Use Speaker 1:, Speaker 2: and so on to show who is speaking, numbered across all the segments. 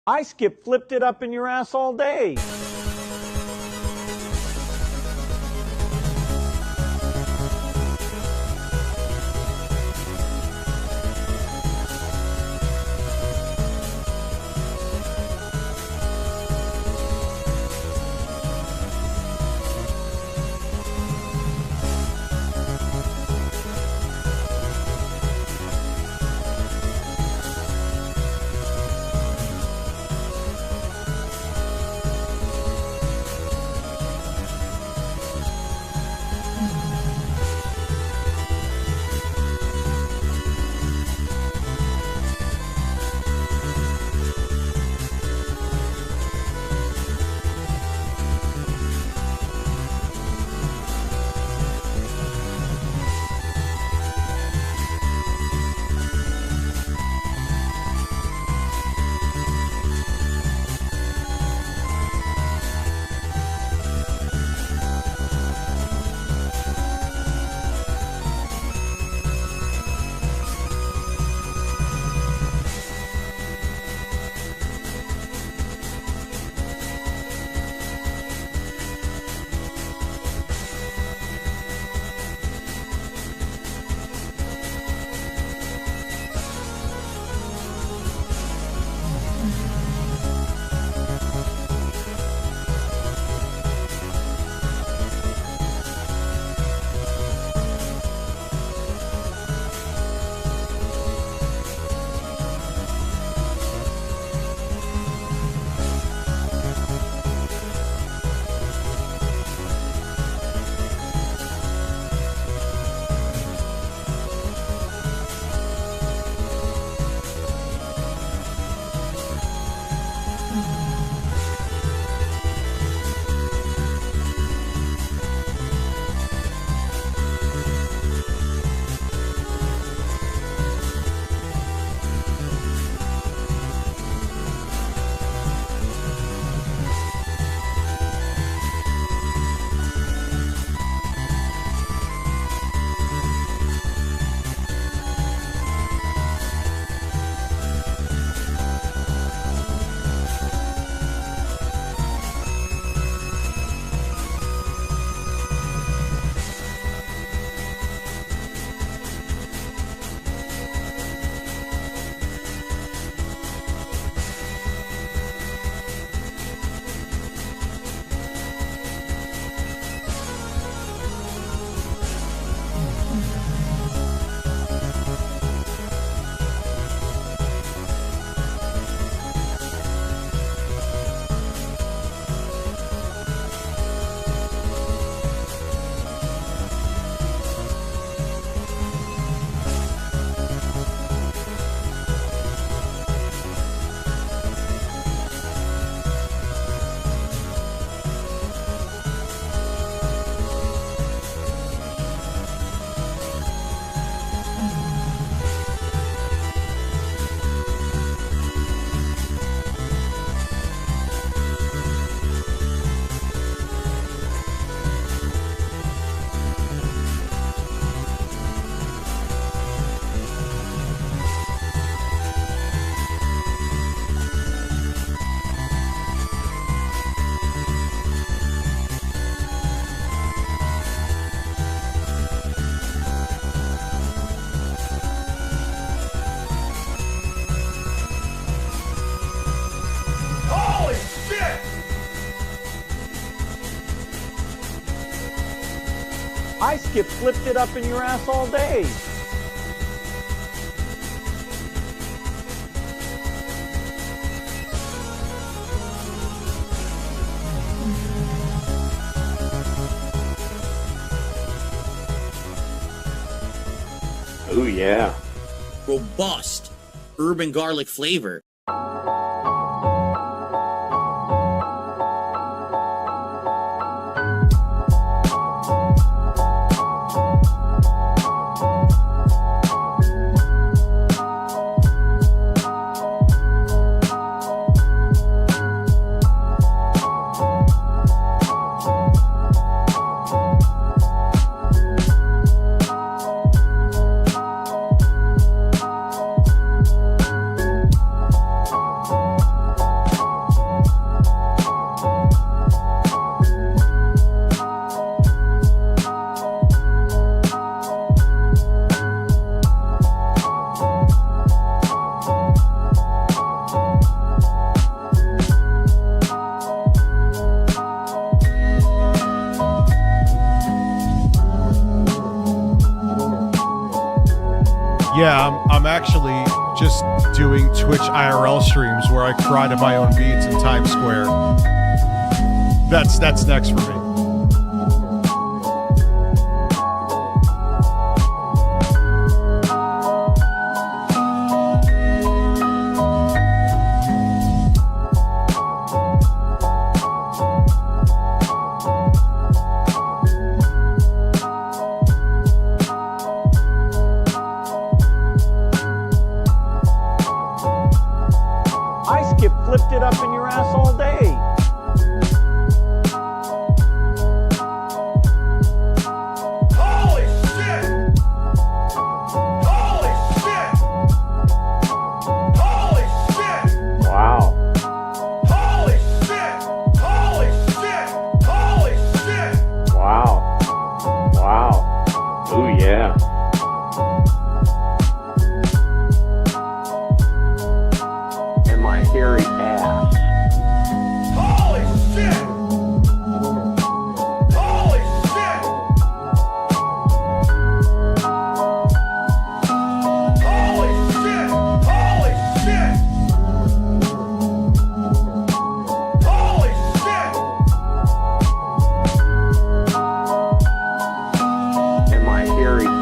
Speaker 1: I flipped it up in your ass all day. I flipped it up in your ass all day.
Speaker 2: Oh yeah.
Speaker 3: Robust urban garlic flavor.
Speaker 4: Yeah, I'm actually just doing Twitch IRL streams where I cry to my own beats in Times Square. That's next for me.
Speaker 1: Flipped it up in your ass all day.
Speaker 5: Holy shit! Holy shit! Holy shit!
Speaker 2: Wow.
Speaker 5: Holy shit! Holy shit! Holy shit!
Speaker 2: Wow. Wow. Ooh, yeah. And my hairy ass.
Speaker 5: Holy shit! Holy shit! Holy shit! Holy shit! Holy shit!
Speaker 2: And my hairy ass.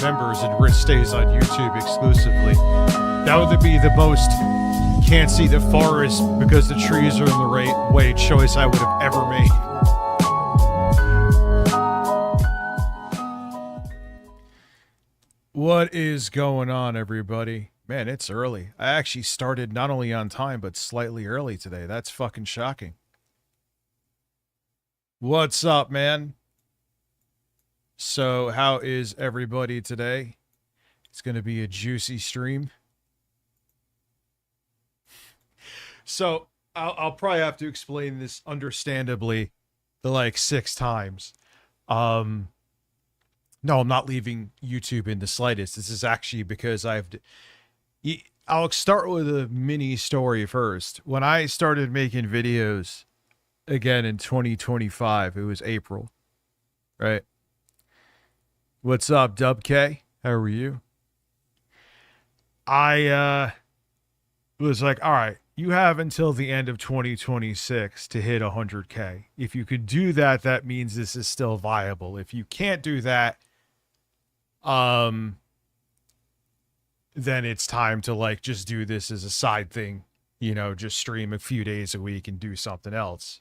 Speaker 4: Members and Rich stays on YouTube exclusively. That would be the most can't see the forest because the trees are in the right way choice I would have ever made. What is going on, everybody? Man, it's early. I actually started not only on time, but slightly early today. That's fucking shocking. What's up, man? So, how is everybody today? It's going to be a juicy stream. So, I'll probably have to explain this understandably like 6 times. No, I'm not leaving YouTube in the slightest. This is actually because I'll start with a mini story first. When I started making videos again in 2025, it was April, right? What's up, Dub K? How are you? I was like, all right, you have until the end of 2026 to hit 100K. If you could do that, that means this is still viable. If you can't do that, then it's time to like just do this as a side thing, you know, just stream a few days a week and do something else,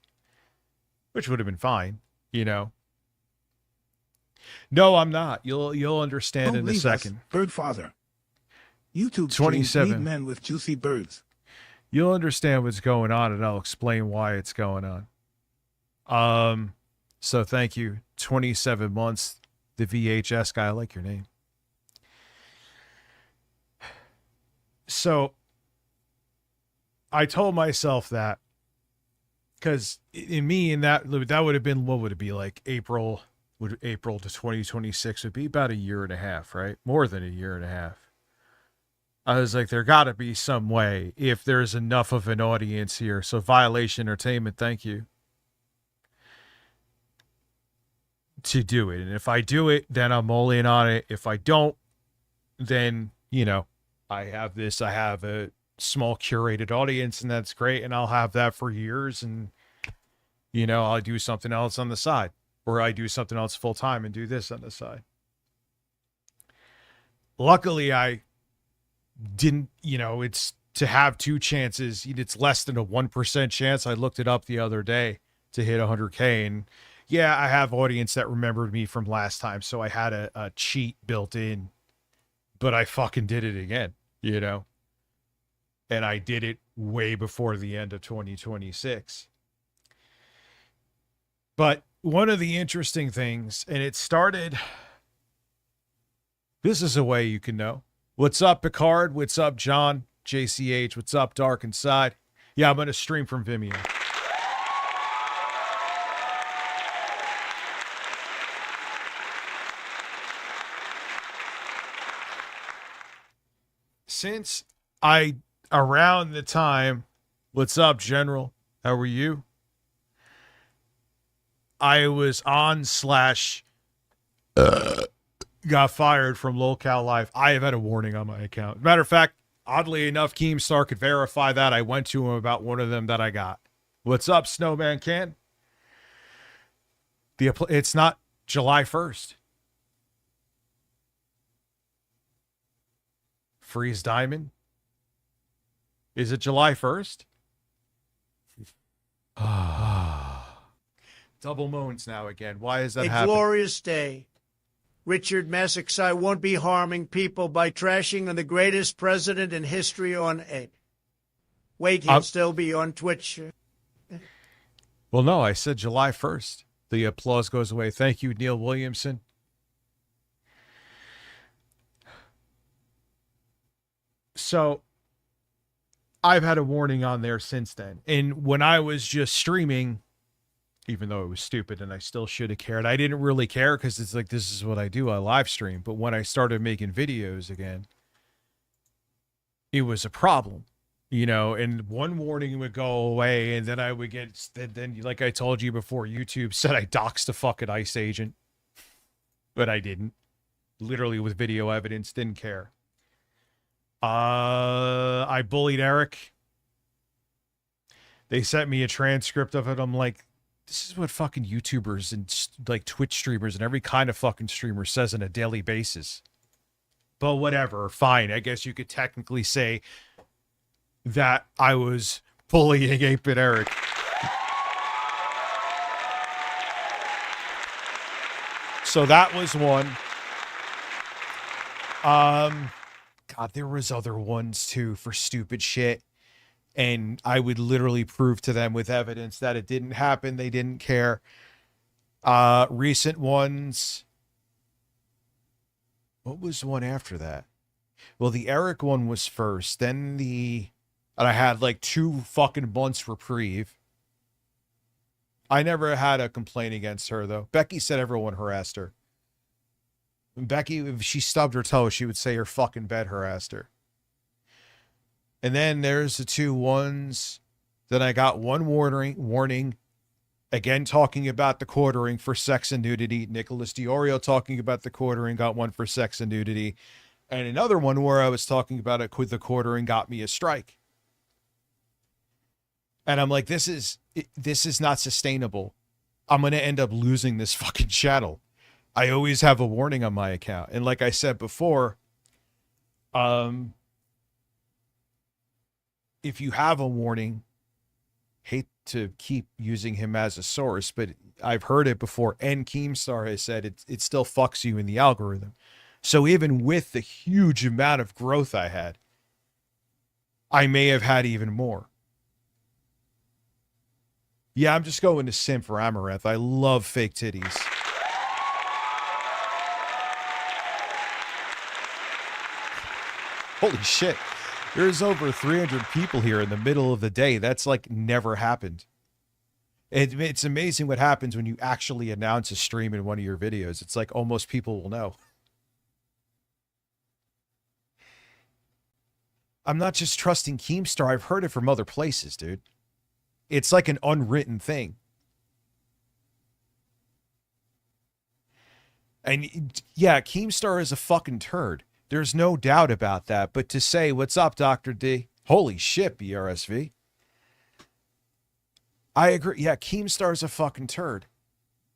Speaker 4: which would have been fine, you know. No, I'm not. You'll understand
Speaker 6: Don't
Speaker 4: in a
Speaker 6: leave
Speaker 4: second.
Speaker 6: Us, Bird Father. YouTube
Speaker 4: 27.
Speaker 6: need men with juicy birds.
Speaker 4: You'll understand what's going on, and I'll explain why it's going on. So thank you. 27 months. The VHS guy. I like your name. So I told myself that because in that would have been, what would it be like? April to 2026 would be about a year and a half, right? More than a year and a half. I was like, there got to be some way if there's enough of an audience here. So Violation Entertainment, thank you, to do it. And if I do it, then I'm all in on it. If I don't, then, you know, I have a small curated audience, and that's great. And I'll have that for years. And, you know, I'll do something else on the side, or I do something else full time and do this on the side. Luckily, I didn't, you know, it's to have 2 chances. It's less than a 1% chance. I looked it up the other day to hit 100K. And yeah, I have audience that remembered me from last time. So I had a cheat built in, but I fucking did it again, you know? And I did it way before the end of 2026. But one of the interesting things, and it started, this is a way you can know. What's up, Picard? What's up, John? JCH, what's up, Dark Inside? Yeah, I'm going to stream from Vimeo. Since around the time, what's up, General? How are you? I was on / got fired from Lolcal Live. I have had a warning on my account. Matter of fact, oddly enough, Keemstar could verify that. I went to him about one of them that I got. What's up, Snowman Can? It's not July 1st. Freeze Diamond? Is it July 1st? Double moans now again. Why is that
Speaker 7: A
Speaker 4: happening?
Speaker 7: glorious day. Richard Messicksai won't be harming people by trashing on the greatest president in history on a... Wait, he'll still be on Twitch.
Speaker 4: Well, no, I said July 1st. The applause goes away. Thank you, Neil Williamson. So I've had a warning on there since then. And when I was just streaming, even though it was stupid and I still should have cared, I didn't really care because it's like, this is what I do. I live stream. But when I started making videos again, it was a problem, you know, and one warning would go away and then I would get, then like I told you before, YouTube said I doxed a fucking ICE agent, but I didn't. Literally with video evidence, didn't care. I bullied Eric. They sent me a transcript of it. I'm like, this is what fucking YouTubers and like Twitch streamers and every kind of fucking streamer says on a daily basis. But whatever, fine. I guess you could technically say that I was bullying 8-Bit Eric. So that was one. God, there was other ones too for stupid shit. And I would literally prove to them with evidence that it didn't happen. They didn't care. Recent ones. What was one after that? Well, the Eric one was first. Then and I had like 2 fucking months reprieve. I never had a complaint against her though. Becky said everyone harassed her. Becky, if she stubbed her toe, she would say her fucking bed harassed her. And then there's the 2 ones that I got one warning. Again, talking about the quartering for sex and nudity. Nicholas Diorio talking about the quartering, got one for sex and nudity. And another one where I was talking about it with the quartering got me a strike. And I'm like, this is not sustainable. I'm going to end up losing this fucking channel. I always have a warning on my account. And like I said before, if you have a warning, hate to keep using him as a source, but I've heard it before. And Keemstar has said it still fucks you in the algorithm. So even with the huge amount of growth I had, I may have had even more. Yeah, I'm just going to simp for Amaranth. I love fake titties. Holy shit. There's over 300 people here in the middle of the day. That's like never happened. It's amazing what happens when you actually announce a stream in one of your videos. It's like almost people will know. I'm not just trusting Keemstar. I've heard it from other places, dude. It's like an unwritten thing. And yeah, Keemstar is a fucking turd. There's no doubt about that. But to say, what's up, Dr. D? Holy shit, BRSV. I agree. Yeah, Keemstar's a fucking turd.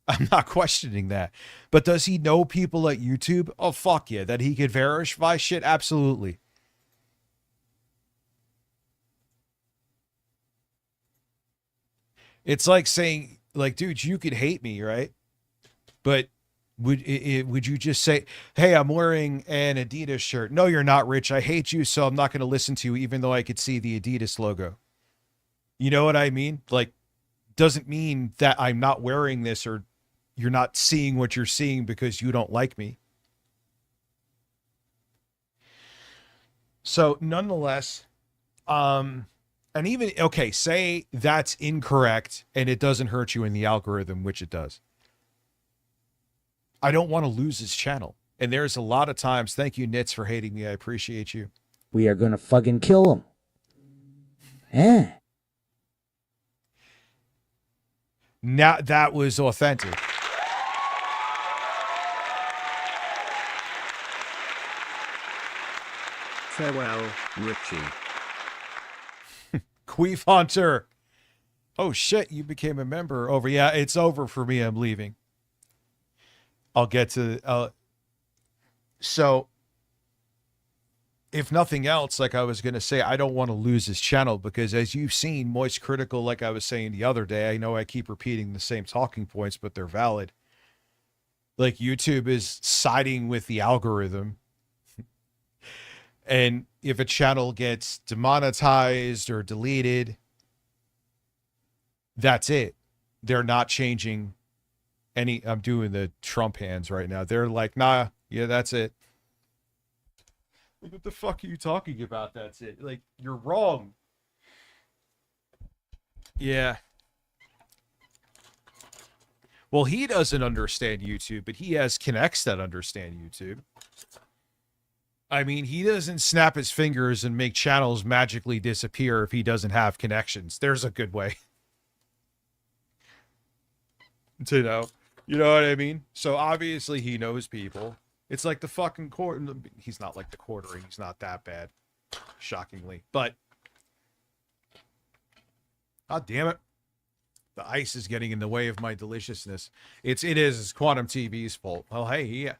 Speaker 4: I'm not questioning that. But does he know people at YouTube? Oh, fuck yeah. That he could verify shit? Absolutely. It's like saying, like, dude, you could hate me, right? But would you just say, hey, I'm wearing an Adidas shirt? No, you're not, Rich. I hate you, so I'm not going to listen to you, even though I could see the Adidas logo. You know what I mean? Like, doesn't mean that I'm not wearing this or you're not seeing what you're seeing because you don't like me. So nonetheless, and even, okay, say that's incorrect and it doesn't hurt you in the algorithm, which it does. I don't want to lose his channel. And there's a lot of times, thank you, Nitz, for hating me. I appreciate you.
Speaker 8: We are going to fucking kill him. Eh?
Speaker 4: Now, that was authentic.
Speaker 6: Farewell, Richie.
Speaker 4: Queef Hunter. Oh, shit, you became a member. Over. Yeah, it's over for me. I'm leaving. I'll get to... so, if nothing else, like I was going to say, I don't want to lose his channel because as you've seen, Moist Critical, like I was saying the other day, I know I keep repeating the same talking points, but they're valid. Like, YouTube is siding with the algorithm. And if a channel gets demonetized or deleted, that's it. They're not changing any... I'm doing the Trump hands right now. They're like, nah, yeah, that's it. What the fuck are you talking about? That's it. Like, you're wrong. Yeah. Well, he doesn't understand YouTube, but he has connects that understand YouTube. I mean, he doesn't snap his fingers and make channels magically disappear if he doesn't have connections. There's a good way. To know. You know what I mean? So obviously he knows people. It's like the fucking court. He's not like the quartering. He's not that bad. Shockingly. But. God damn it. The ice is getting in the way of my deliciousness. It's Quantum TV's fault. Well, hey, yeah.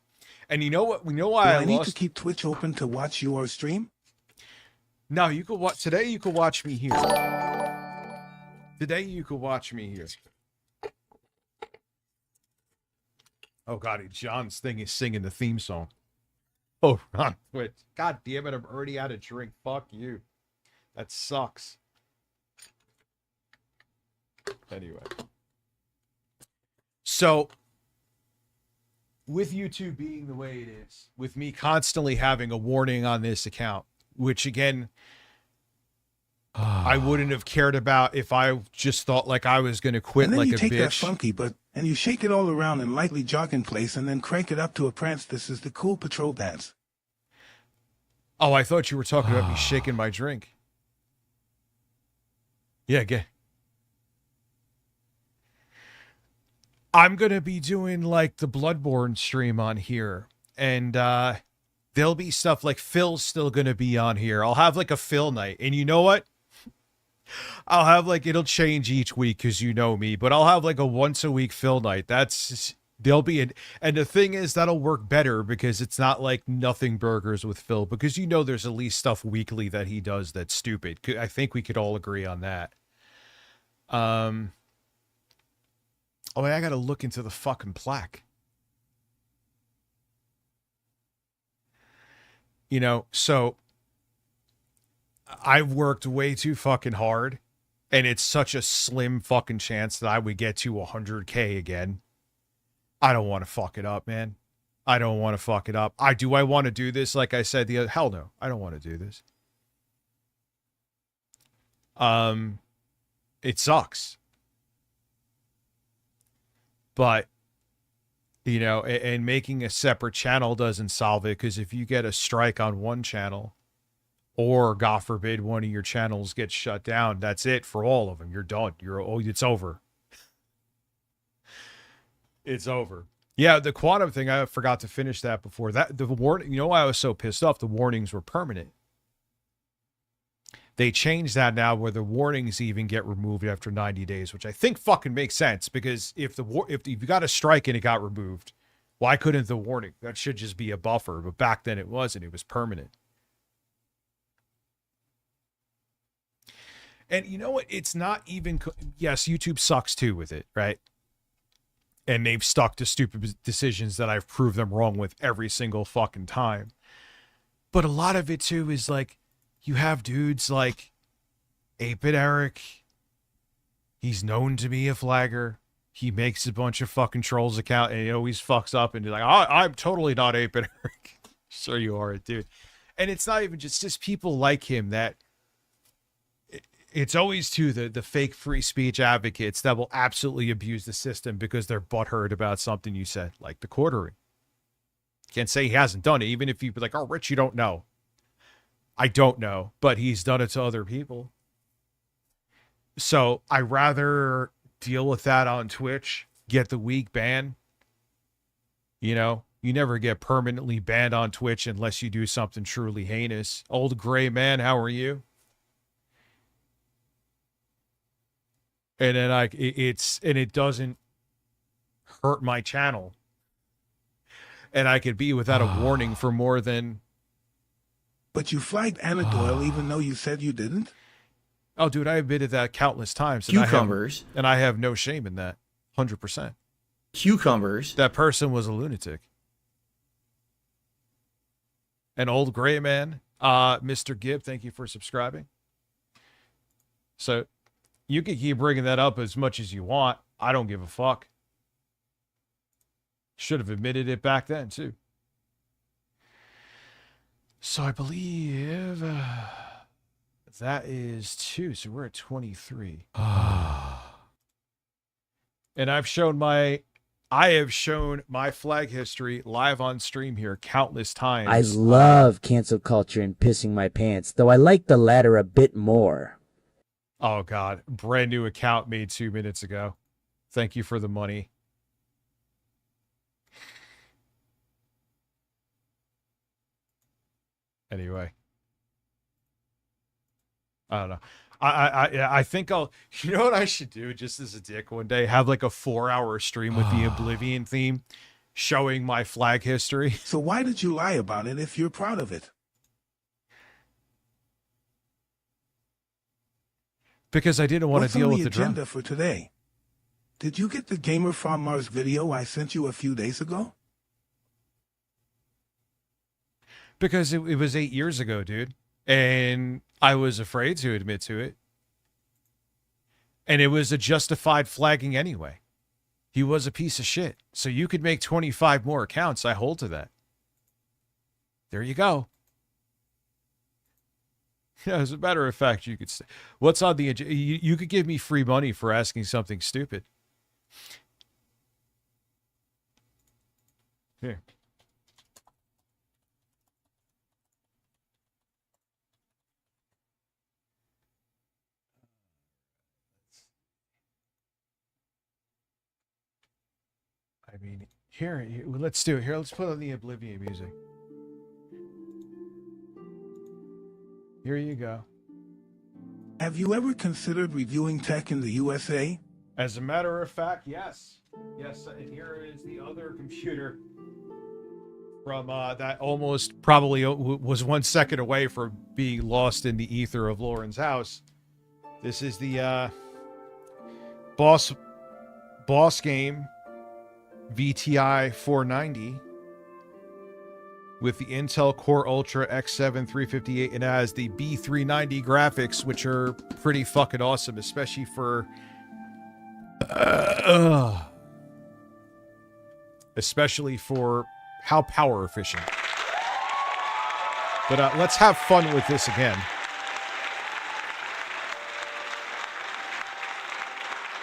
Speaker 4: And you know what? We know why
Speaker 6: I need to keep Twitch open to watch your stream?
Speaker 4: No, you could watch today. You could watch me here. Today you could watch me here. Oh God, John's thing is singing the theme song. Oh, on Twitch. God damn it! I'm already out of drink. Fuck you. That sucks. Anyway, so. With YouTube being the way it is, with me constantly having a warning on this account, which again, I wouldn't have cared about if I just thought like I was going to quit
Speaker 6: and then
Speaker 4: like
Speaker 6: you
Speaker 4: a
Speaker 6: take that
Speaker 4: bitch.
Speaker 6: funky, and you shake it all around and lightly jog in place and then crank it up to a prance. This is the cool patrol dance.
Speaker 4: Oh, I thought you were talking about me shaking my drink. Yeah, get. I'm going to be doing like the Bloodborne stream on here. And there'll be stuff like Phil's still going to be on here. I'll have like a Phil night. And you know what? I'll have like, it'll change each week because you know me. But I'll have like a once a week Phil night. There'll be and the thing is that'll work better because it's not like nothing burgers with Phil. Because you know there's at least stuff weekly that he does that's stupid. I think we could all agree on that. Oh, I gotta look into the fucking plaque. You know, so I've worked way too fucking hard, and it's such a slim fucking chance that I would get to 100K again. I don't want to fuck it up, man. I don't want to fuck it up. I want to do this, like I said the other. Hell no, I don't want to do this. It sucks. But, you know, and making a separate channel doesn't solve it because if you get a strike on one channel or, God forbid, one of your channels gets shut down, that's it for all of them. You're done. It's over. It's over. Yeah, the quantum thing, I forgot to finish that before. The warning, you know why I was so pissed off? The warnings were permanent. They changed that now where the warnings even get removed after 90 days, which I think fucking makes sense because if you got a strike and it got removed, why couldn't the warning? That should just be a buffer, but back then it wasn't. It was permanent. And you know what? It's not even... Yes, YouTube sucks too with it, right? And they've stuck to stupid decisions that I've proved them wrong with every single fucking time. But a lot of it too is like, you have dudes like 8-Bit Eric. He's known to be a flagger. He makes a bunch of fucking trolls account and he always fucks up and he's like, I'm totally not 8-Bit Eric. Sure you are, dude. And it's not even just people like him that it's always to the fake free speech advocates that will absolutely abuse the system because they're butthurt about something you said, like the quartering. Can't say he hasn't done it, even if you be like, oh, Rich, you don't know. I don't know, but he's done it to other people. So I rather deal with that on Twitch, get the week ban. You know, you never get permanently banned on Twitch unless you do something truly heinous. Old gray man, how are you? And then it doesn't hurt my channel. And I could be without a warning for more than...
Speaker 6: But you flagged Anna Doyle even though you said you didn't?
Speaker 4: Oh, dude, I admitted that countless times. And
Speaker 3: Cucumbers.
Speaker 4: I have no shame in that. 100%.
Speaker 3: Cucumbers.
Speaker 4: That person was a lunatic. An old gray man. Mr. Gibb, thank you for subscribing. So you can keep bringing that up as much as you want. I don't give a fuck. Should have admitted it back then, too. So I believe that is 2. So we're at 23. And I have shown my flag history live on stream here countless times.
Speaker 8: I love cancel culture and pissing my pants, though I like the latter a bit more.
Speaker 4: Oh, God. Brand new account made 2 minutes ago. Thank you for the money. Anyway. I don't know. I think I'll... You know what I should do just as a dick one day? Have like a 4-hour stream with the Oblivion theme showing my flag history.
Speaker 6: So why did you lie about it if you're proud of it?
Speaker 4: Because I didn't want to deal with the drama.
Speaker 6: Agenda for today? Did you get the Gamer from Mars video I sent you a few days ago?
Speaker 4: Because it was 8 years ago, dude. And I was afraid to admit to it. And it was a justified flagging anyway. He was a piece of shit. So you could make 25 more accounts. I hold to that. There you go. Yeah, as a matter of fact, you could say, what's on the agenda? You could give me free money for asking something stupid. Here. I mean, here, let's do it. Here, let's put on the Oblivion music. Here you go.
Speaker 6: Have you ever considered reviewing tech in the USA?
Speaker 4: As a matter of fact, yes. Yes, and here is the other computer from that almost probably was 1 second away from being lost in the ether of Lauren's house. This is the boss game VTI 490 with the Intel Core Ultra X7 358 and it has the B390 graphics, which are pretty fucking awesome, especially for how power efficient. But let's have fun with this again.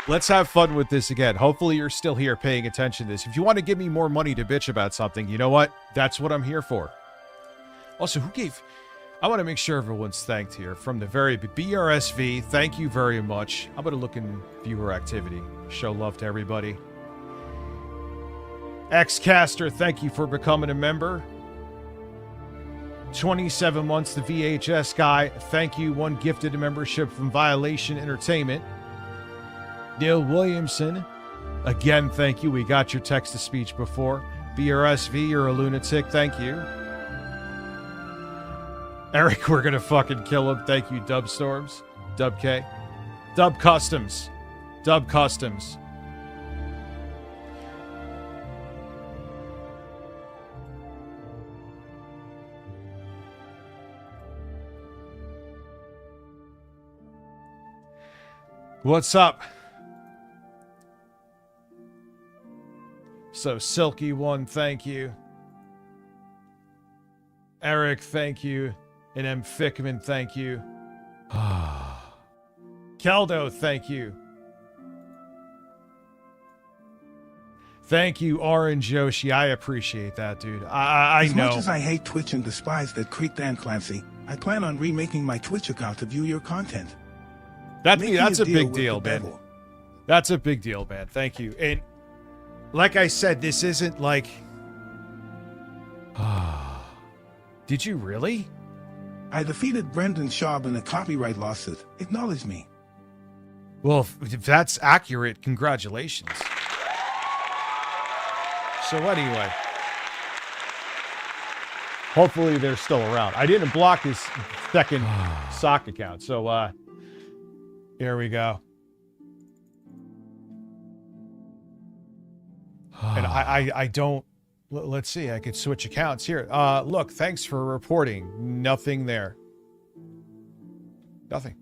Speaker 4: Let's have fun with this again. Hopefully you're still here paying attention to this. If you want to give me more money to bitch about something, you know what? That's what I'm here for. Also, I want to make sure everyone's thanked here from the very BRSV. Thank you very much. I'm going to look in viewer activity. Show love to everybody. Xcaster, thank you for becoming a member. 27 months, the VHS guy. Thank you. 1 gifted a membership from Violation Entertainment. Neil Williamson, again, thank you. We got your text-to-speech before. BRSV, you're a lunatic. Thank you. Eric, we're going to fucking kill him. Thank you, Dub Storms. Dub K. Dub Customs. Dub Customs. What's up? So, Silky One, thank you. Eric, thank you. And M. Fickman, thank you. Keldo, thank you. Thank you, Orange Yoshi. I appreciate that, dude. I know.
Speaker 6: As much as I hate Twitch and despise that Creek Dan Clancy, I plan on remaking my Twitch account to view your content.
Speaker 4: That's a big
Speaker 6: with
Speaker 4: deal,
Speaker 6: the
Speaker 4: man.
Speaker 6: devil.
Speaker 4: That's a big deal, man. Thank you. And like I said, this isn't like... Did you really?
Speaker 6: I defeated Brendan Schaub in a copyright lawsuit. Acknowledge me.
Speaker 4: Well, if that's accurate, congratulations. So anyway, hopefully they're still around. I didn't block his second sock account, so here we go. And I don't. Let's see. I could switch accounts here. Look, thanks for reporting. Nothing there. Nothing.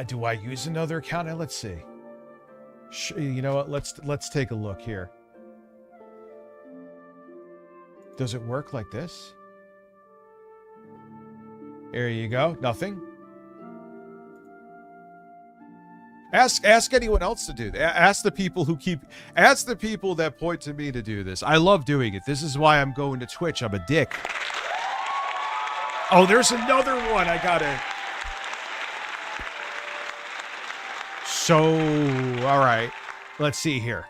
Speaker 4: Do I use another account? Let's see. You know what? Let's take a look here. Does it work like this? There you go. Nothing. Ask anyone else to do that. Ask the people that point to me to do this. I love doing it. This is why I'm going to Twitch. I'm a dick. Oh, there's another one. I gotta. So, all right. Let's see here.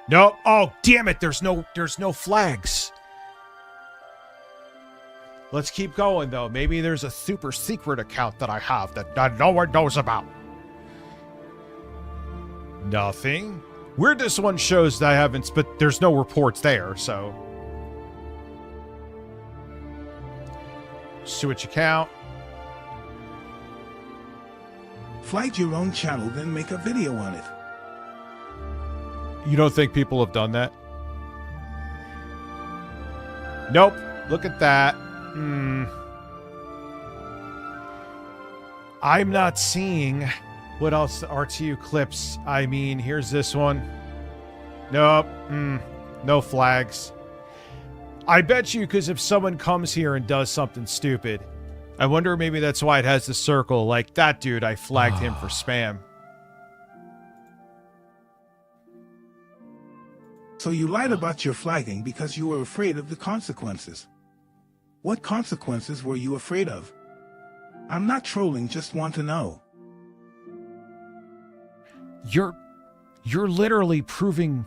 Speaker 4: Nope. Oh, damn it. There's no flags. Let's keep going, though. Maybe there's a super secret account that I have that no one knows about. Nothing. Weird this one shows that I haven't, but there's no reports there, so. Switch account.
Speaker 6: Flag your own channel, then make a video on it.
Speaker 4: You don't think people have done that? Nope. Look at that. I'm not seeing... What else? RTU clips. I mean, here's this one. Nope. No flags. I bet you, because if someone comes here and does something stupid, I wonder maybe that's why it has the circle. Like, that dude, I flagged him for spam.
Speaker 6: So you lied about your flagging because you were afraid of the consequences. What consequences were you afraid of? I'm not trolling, just want to know.
Speaker 4: You're literally proving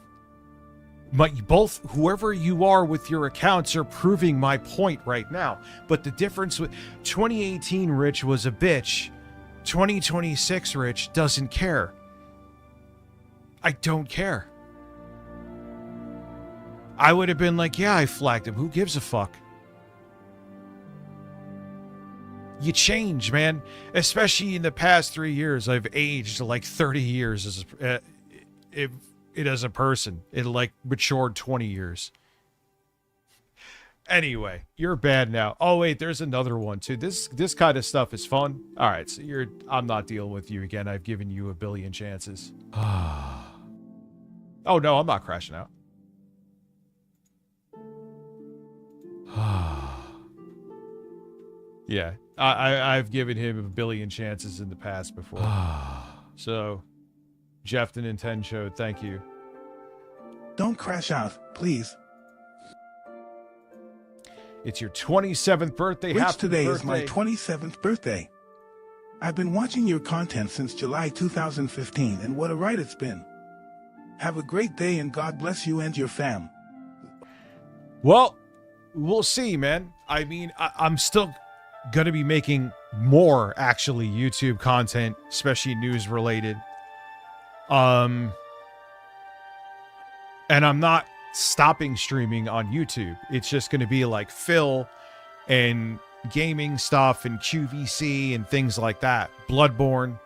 Speaker 4: both whoever you are with your accounts are proving my point right now. But the difference with 2018 Rich was a bitch. 2026 Rich doesn't care. I don't care. I would have been like, yeah, I flagged him. Who gives a fuck? You change, man. Especially in the past 3 years, I've aged like 30 years as a person. It like matured 20 years. Anyway, you're bad now. Oh wait, there's another one too. This kind of stuff is fun. All right, so I'm not dealing with you again. I've given you a billion chances. Oh no, I'm not crashing out. Yeah, I've given him a billion chances in the past before. So, Jeff the Nintendo Show, thank you.
Speaker 6: Don't crash out, please.
Speaker 4: It's your 27th birthday.
Speaker 6: Which
Speaker 4: Happy
Speaker 6: today
Speaker 4: birthday.
Speaker 6: is my 27th birthday. I've been watching your content since July 2015, and what a ride it's been. Have a great day, and God bless you and your fam.
Speaker 4: Well, we'll see, man. I mean, I'm still going to be making more, actually, YouTube content, especially news-related. And I'm not stopping streaming on YouTube. It's just going to be like Phil and gaming stuff and QVC and things like that. Bloodborne.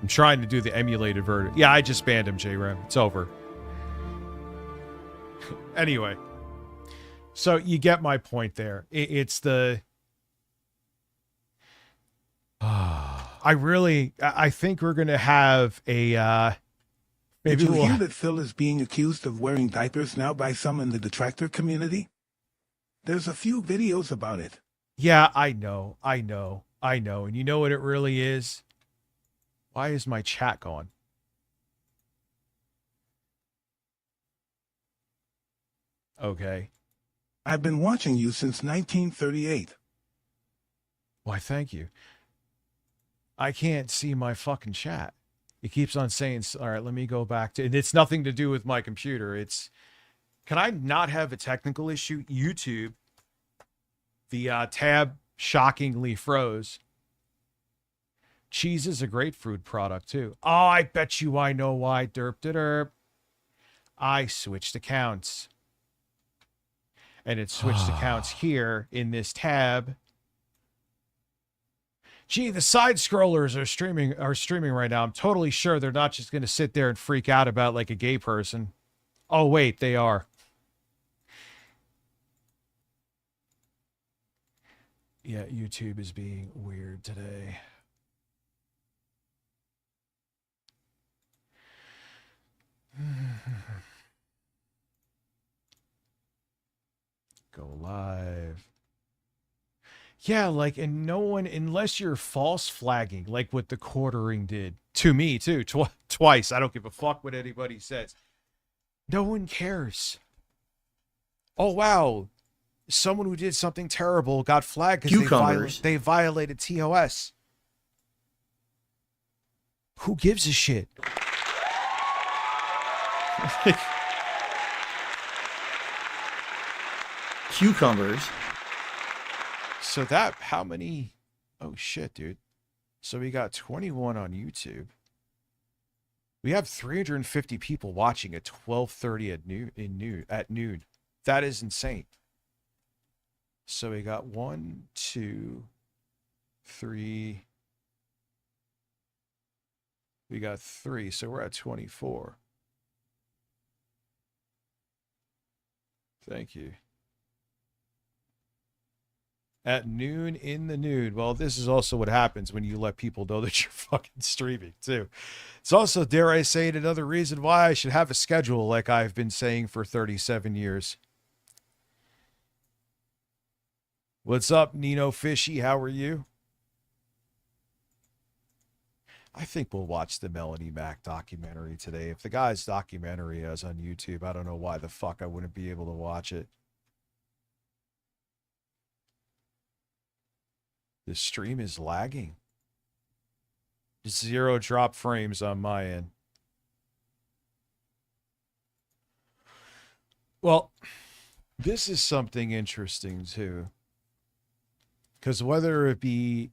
Speaker 4: I'm trying to do the emulated version. Yeah, I just banned him, JREM. It's over. Anyway. So you get my point there. It's the... I think we're gonna have a maybe
Speaker 6: Did you
Speaker 4: we'll
Speaker 6: hear that Phil is being accused of wearing diapers now by some in the detractor community? There's a few videos about it.
Speaker 4: Yeah, I know. And you know what it really is? Why is my chat gone? Okay.
Speaker 6: I've been watching you since 1938.
Speaker 4: Why, thank you. I can't see my fucking chat. It keeps on saying, all right, let me go back to, and it's nothing to do with my computer. It's, can I not have a technical issue? YouTube, the tab shockingly froze. Cheese is a grapefruit product too. Oh, I bet you I know why. Derp de derp. I switched accounts. And it switched accounts here in this tab. Gee, the side scrollers are streaming right now. I'm totally sure they're not just going to sit there and freak out about like a gay person. Oh, wait, they are. Yeah, YouTube is being weird today. Go live. Yeah, like, and no one, unless you're false flagging, like what the quartering did to me too, twice. I don't give a fuck what anybody says. No one cares. Oh, wow. Someone who did something terrible got flagged because they violated TOS. Who gives a shit?
Speaker 3: Cucumbers.
Speaker 4: So that, how many? Oh shit, dude. So we got 21 on YouTube. We have 350 people watching at 12:30 at noon. That is insane. So we got 1, 2, 3. We got 3, so we're at 24. Thank you. At noon in the nude. Well, this is also what happens when you let people know that you're fucking streaming, too. It's also, dare I say it, another reason why I should have a schedule like I've been saying for 37 years. What's up, Nino Fishy? How are you? I think we'll watch the Melanie Mac documentary today. If the guy's documentary is on YouTube, I don't know why the fuck I wouldn't be able to watch it. The stream is lagging. 0 drop frames on my end. Well, this is something interesting too. Because whether it be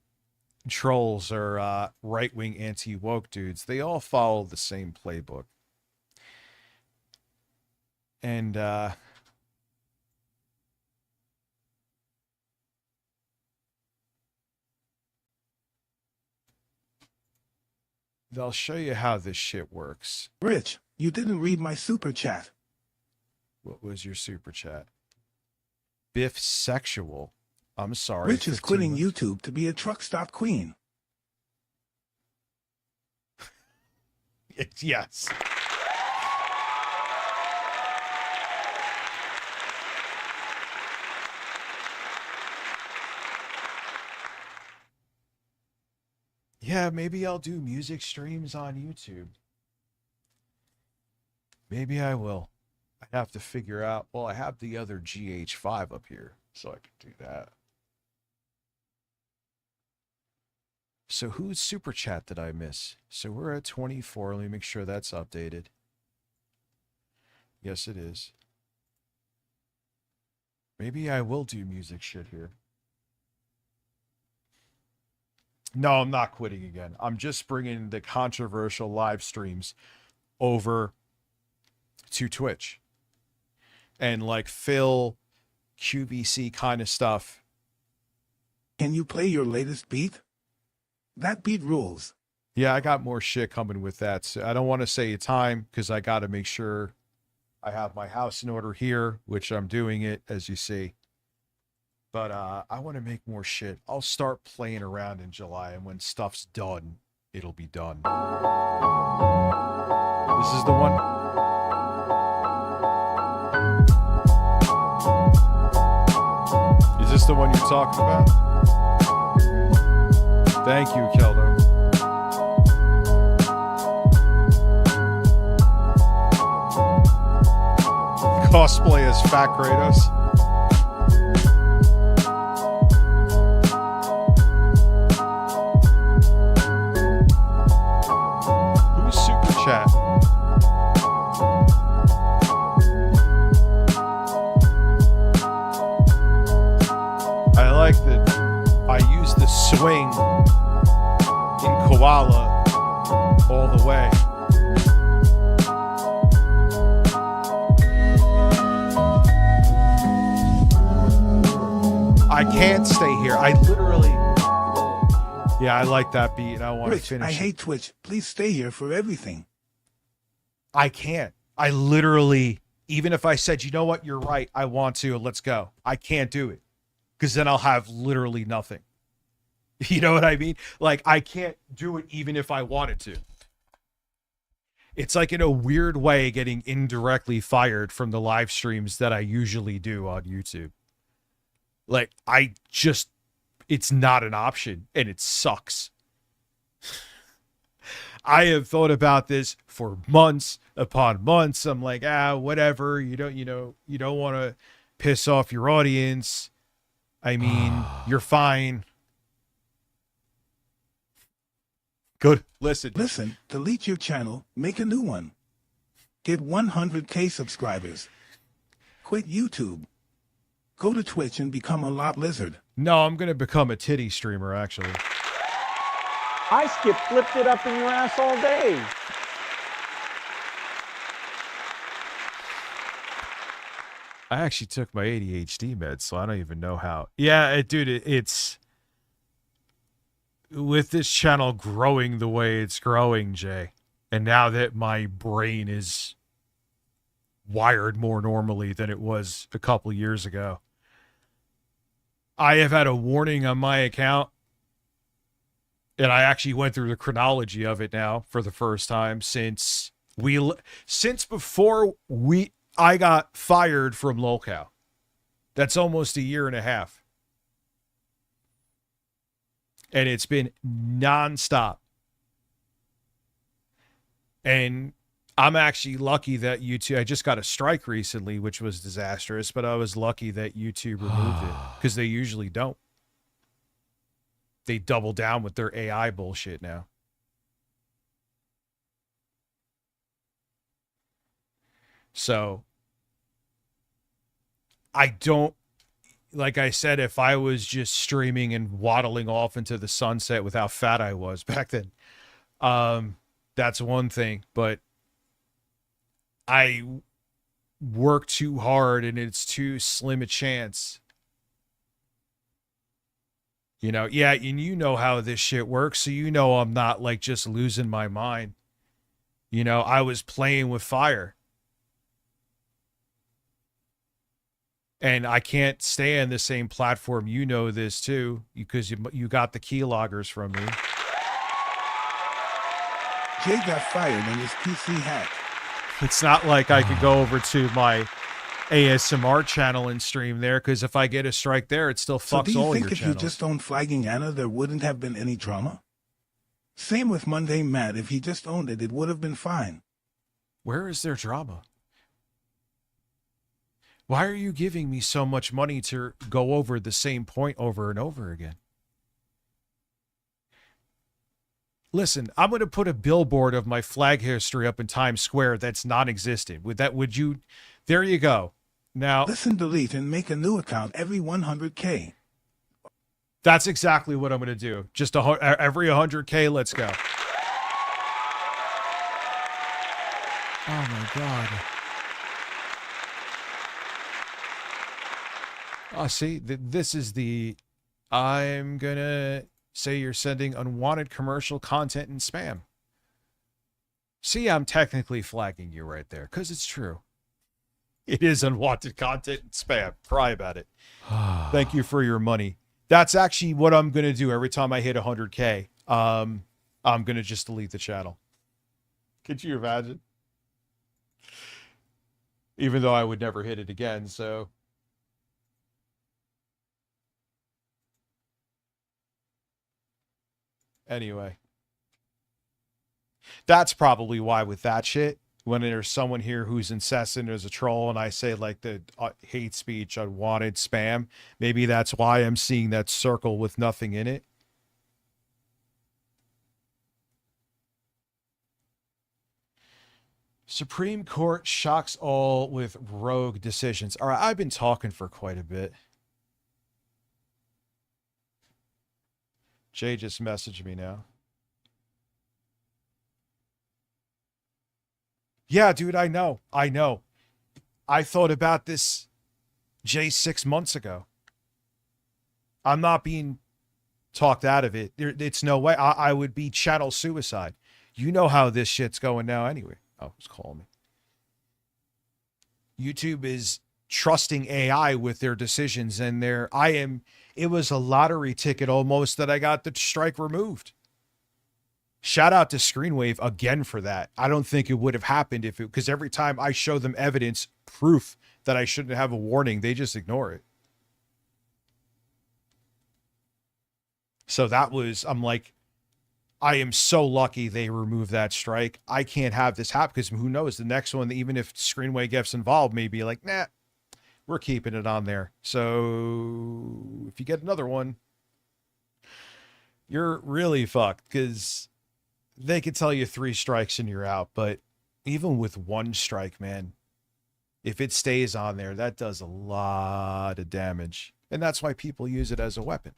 Speaker 4: trolls or right-wing anti-woke dudes, they all follow the same playbook. And they'll show you how this shit works.
Speaker 6: Rich, you didn't read my super chat.
Speaker 4: What was your super chat? Biff Sexual. I'm sorry.
Speaker 6: Rich is quitting YouTube to be a truck stop queen.
Speaker 4: Yes. Yeah, maybe I'll do music streams on YouTube. Maybe I will. I have to figure out. Well, I have the other GH5 up here, so I can do that. So whose super chat did I miss? So we're at 24. Let me make sure that's updated. Yes, it is. Maybe I will do music shit here. No, I'm not quitting again. I'm just bringing the controversial live streams over to Twitch. And like Phil, QVC kind of stuff.
Speaker 6: Can you play your latest beat? That beat rules.
Speaker 4: Yeah, I got more shit coming with that. So I don't want to say time because I got to make sure I have my house in order here, which I'm doing it, as you see. But I want to make more shit. I'll start playing around in July, and when stuff's done, it'll be done. This is the one. Is this the one you're talking about? Thank you, Keldo. Cosplay as Fat Kratos. Who's Super Chat? I like that I use the swing in Koala all the way. I can't stay here. I literally... Yeah, I like that beat, and I want to
Speaker 6: Rich,
Speaker 4: finish
Speaker 6: I
Speaker 4: it.
Speaker 6: hate Twitch. Please stay here for everything.
Speaker 4: I can't. I literally... Even if I said, you know what, you're right, I want to, let's go. I can't do it. Because then I'll have literally nothing. You know what I mean? Like, I can't do it even if I wanted to. It's like in a weird way getting indirectly fired from the live streams that I usually do on YouTube. Like, it's not an option, and it sucks. I have thought about this for months upon months. I'm like, whatever. You don't want to piss off your audience. I mean, you're fine. Good. Listen,
Speaker 6: delete your channel, make a new one. Get 100K subscribers. Quit YouTube. Go to Twitch and become a lot lizard.
Speaker 4: No, I'm going to become a titty streamer, actually.
Speaker 1: I skip flipped it up in your ass all day.
Speaker 4: I actually took my ADHD meds, so I don't even know how. Yeah, dude, it's... With this channel growing the way it's growing, Jay, and now that my brain is wired more normally than it was a couple years ago, I have had a warning on my account, and I actually went through the chronology of it now for the first time since before I got fired from Lolcow. That's almost a year and a half. And it's been nonstop. And I'm actually lucky that YouTube, I just got a strike recently, which was disastrous, but I was lucky that YouTube removed it because they usually don't. They double down with their AI bullshit now. So I don't, like I said, if I was just streaming and waddling off into the sunset with how fat I was back then, that's one thing. But I work too hard and it's too slim a chance. You know, yeah, and you know how this shit works, so you know I'm not like just losing my mind. You know, I was playing with fire. And I can't stay on the same platform. You know this too, because you got the keyloggers from me.
Speaker 6: Jay got fired and his PC hacked.
Speaker 4: It's not like I could go over to my ASMR channel and stream there, because if I get a strike there, it still
Speaker 6: So
Speaker 4: fucks
Speaker 6: do you
Speaker 4: all
Speaker 6: think
Speaker 4: your
Speaker 6: if
Speaker 4: channels.
Speaker 6: you just owned Flagging Anna, there wouldn't have been any drama? Same with Monday Matt. If he just owned it, it would have been fine.
Speaker 4: Where is there drama? Why are you giving me so much money to go over the same point over and over again? Listen, I'm going to put a billboard of my flag history up in Times Square that's non-existent. Would you? There you go. Now,
Speaker 6: Listen, delete and make a new account every 100K.
Speaker 4: that's exactly what I'm going to do. Just every 100K, let's go. Oh my God. Oh, see, this is the, I'm going to say you're sending unwanted commercial content and spam. See, I'm technically flagging you right there, because it's true. It is unwanted content and spam. Cry about it. Thank you for your money. That's actually what I'm going to do every time I hit 100K. I'm going to just delete the channel. Could you imagine? Even though I would never hit it again, so. Anyway. That's probably why with that shit, when there's someone here who's incessant as a troll and I say like the hate speech, unwanted spam, maybe that's why I'm seeing that circle with nothing in it. Supreme Court shocks all with rogue decisions. All right, I've been talking for quite a bit. Jay just messaged me now. Yeah, dude, I know. I thought about this, Jay, 6 months ago. I'm not being talked out of it. It's no way. I would be channel suicide. You know how this shit's going now anyway. Oh, it's calling me. YouTube is trusting AI with their decisions and it was a lottery ticket almost that I got the strike removed. Shout out to Screenwave again for that. I don't think it would have happened because every time I show them evidence, proof that I shouldn't have a warning, they just ignore it. So I'm like, I am so lucky they removed that strike. I can't have this happen because who knows, the next one, even if Screenwave gets involved, may be like, nah, we're keeping it on there. So if you get another one, you're really fucked because they could tell you 3 strikes and you're out. But even with 1 strike, man, if it stays on there, that does a lot of damage. And that's why people use it as a weapon.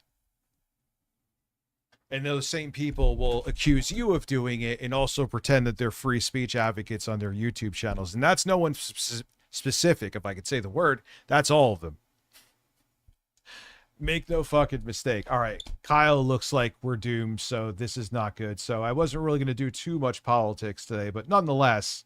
Speaker 4: And those same people will accuse you of doing it and also pretend that they're free speech advocates on their YouTube channels. And that's no one specific, if I could say the word. That's all of them. Make no fucking mistake. All right, Kyle, looks like we're doomed, so this is not good. So I wasn't really going to do too much politics today, but nonetheless.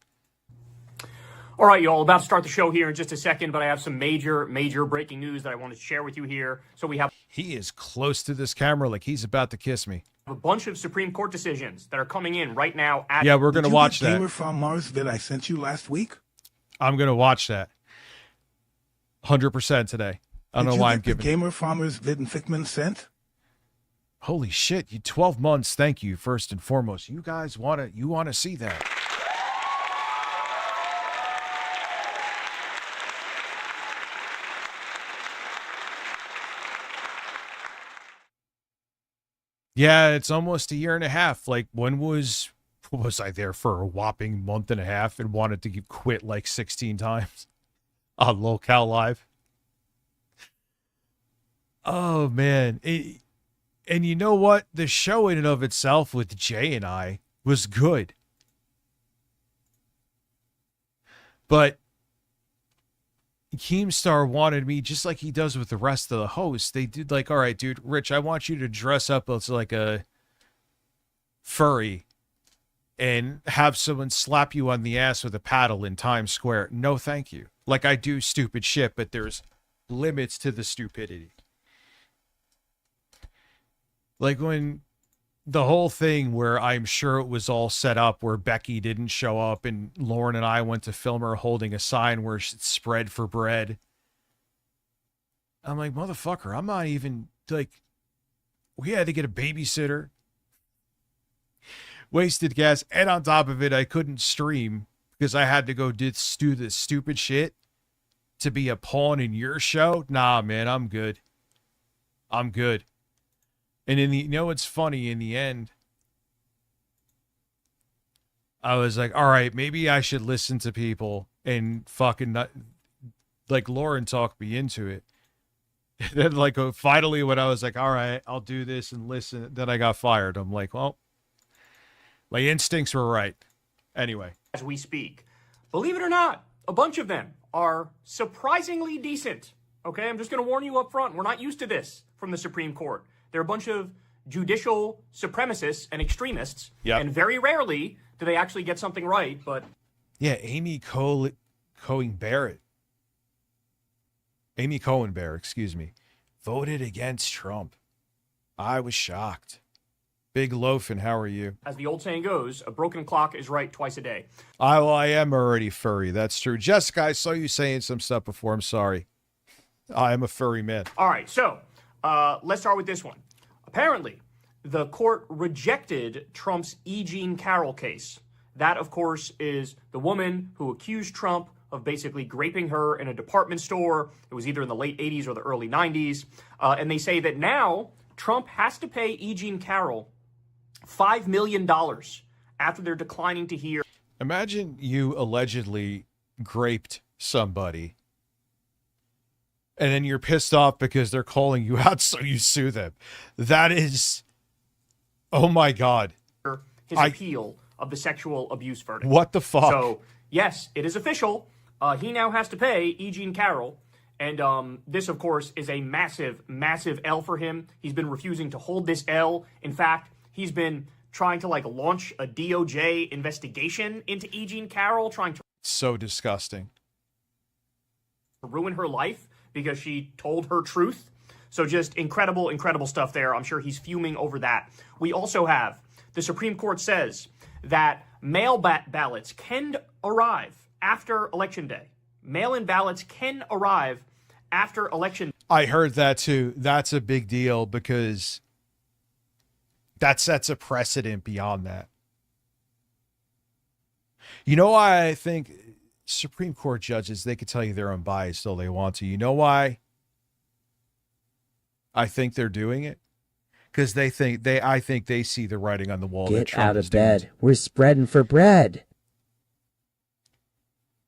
Speaker 9: All right, y'all, about to start the show here in just a second, but I have some major breaking news that I want to share with you here. So we have...
Speaker 4: He is close to this camera like he's about to kiss me.
Speaker 9: A bunch of Supreme Court decisions that are coming in right now.
Speaker 4: Yeah, we're going to watch that.
Speaker 6: Gamer from Mars that I sent you last week?
Speaker 4: I'm going to watch that. 100% today. I don't know why I'm giving.
Speaker 6: Gamer Farmers vid and Fickman sent?
Speaker 4: Holy shit! You 12 months. Thank you first and foremost. You guys want to see that? Yeah, it's almost a year and a half. Like when was I there for a whopping month and a half and wanted to quit like 16 times on Locale Live? Oh, man. And you know what? The show in and of itself with Jay and I was good. But Keemstar wanted me, just like he does with the rest of the hosts, they did like, all right, dude, Rich, I want you to dress up as like a furry and have someone slap you on the ass with a paddle in Times Square. No, thank you. Like I do stupid shit, but there's limits to the stupidity. Like when the whole thing where I'm sure it was all set up where Becky didn't show up and Lauren and I went to film her holding a sign where it's spread for bread. I'm like, motherfucker, I'm not even like, we had to get a babysitter. Wasted gas. And on top of it, I couldn't stream because I had to go do this stupid shit to be a pawn in your show. Nah, man, I'm good. I'm good. And it's funny, in the end, I was like, all right, maybe I should listen to people and fucking not, like Lauren talked me into it. And then like finally when I was like, all right, I'll do this and listen, then I got fired. I'm like, well, my instincts were right. Anyway.
Speaker 9: As we speak, believe it or not, a bunch of them are surprisingly decent. Okay, I'm just going to warn you up front. We're not used to this from the Supreme Court. They're a bunch of judicial supremacists and extremists.
Speaker 4: Yep.
Speaker 9: And very rarely do they actually get something right. But
Speaker 4: yeah, Amy Coing Barrett Amy Cohen Bear, excuse me, voted against Trump. I was shocked. Big Loaf, and how are you?
Speaker 9: As the old saying goes, a broken clock is right twice a day.
Speaker 4: I am already furry. That's true. Jessica, I saw you saying some stuff before. I'm sorry. I am a furry man.
Speaker 9: All right, so let's start with this one. Apparently, the court rejected Trump's E. Jean Carroll case. That, of course, is the woman who accused Trump of basically graping her in a department store. It was either in the late 80s or the early 90s. And they say that now Trump has to pay E. Jean Carroll $5 million after they're declining to hear.
Speaker 4: Imagine you allegedly graped somebody, and then you're pissed off because they're calling you out, so you sue them. That is, oh my God.
Speaker 9: His appeal of the sexual abuse verdict.
Speaker 4: What the fuck?
Speaker 9: So, yes, it is official. He now has to pay E. Jean Carroll. And this, of course, is a massive, massive L for him. He's been refusing to hold this L. In fact, he's been trying to, like, launch a DOJ investigation into E. Jean Carroll, trying to
Speaker 4: So disgusting.
Speaker 9: ruin her life because she told her truth. So just incredible, incredible stuff there. I'm sure he's fuming over that. We also have the Supreme Court says that mail ballots can arrive after Election Day. Mail-in ballots can arrive after Election.
Speaker 4: I heard that too. That's a big deal because that sets a precedent beyond that. You know why I think Supreme Court judges, they could tell you they're unbiased till they want to. You know why I think they're doing it? Because I think they see the writing on the wall.
Speaker 8: Get out of bed. We're spreading for bread.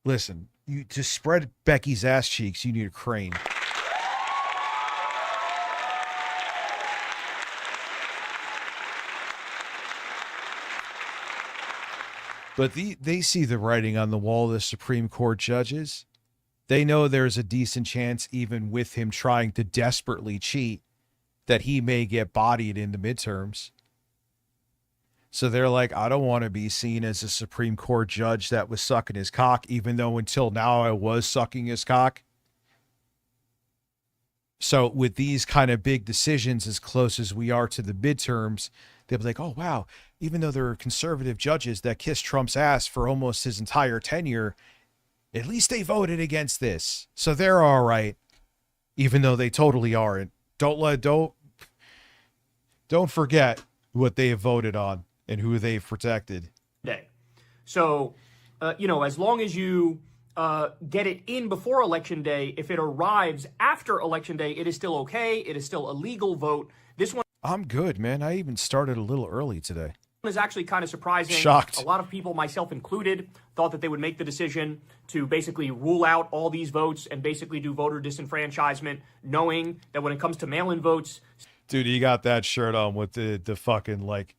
Speaker 4: Listen, to spread Becky's ass cheeks, you need a crane. But they see the writing on the wall, the Supreme Court judges. They know there's a decent chance, even with him trying to desperately cheat, that he may get bodied in the midterms. So they're like, I don't want to be seen as a Supreme Court judge that was sucking his cock, even though until now I was sucking his cock. So with these kind of big decisions, as close as we are to the midterms, they'll be like, oh, wow, even though there are conservative judges that kissed Trump's ass for almost his entire tenure, at least they voted against this. So they're all right, even though they totally aren't. Don't forget what they have voted on and who they've protected.
Speaker 9: Day. So, as long as you get it in before Election Day, if it arrives after Election Day, it is still okay. It is still a legal vote. This one
Speaker 4: I'm good, man. I even started a little early today.
Speaker 9: is actually kind of surprising.
Speaker 4: Shocked.
Speaker 9: A lot of people, myself included, thought that they would make the decision to basically rule out all these votes and basically do voter disenfranchisement, knowing that when it comes to mail-in votes...
Speaker 4: Dude, you got that shirt on with the fucking, like,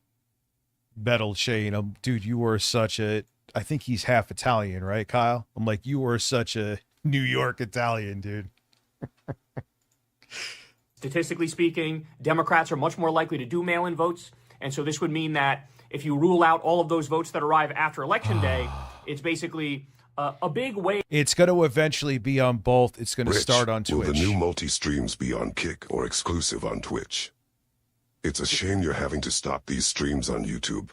Speaker 4: metal chain. Dude, you were such a... I think he's half Italian, right, Kyle? I'm like, you were such a New York Italian, dude.
Speaker 9: Statistically speaking, Democrats are much more likely to do mail-in votes. And so this would mean that if you rule out all of those votes that arrive after Election Day, it's basically a big way.
Speaker 4: It's going to eventually be on both. It's going to start on Twitch.
Speaker 10: Will the new multi-streams be on Kick or exclusive on Twitch? It's a shame you're having to stop these streams on YouTube.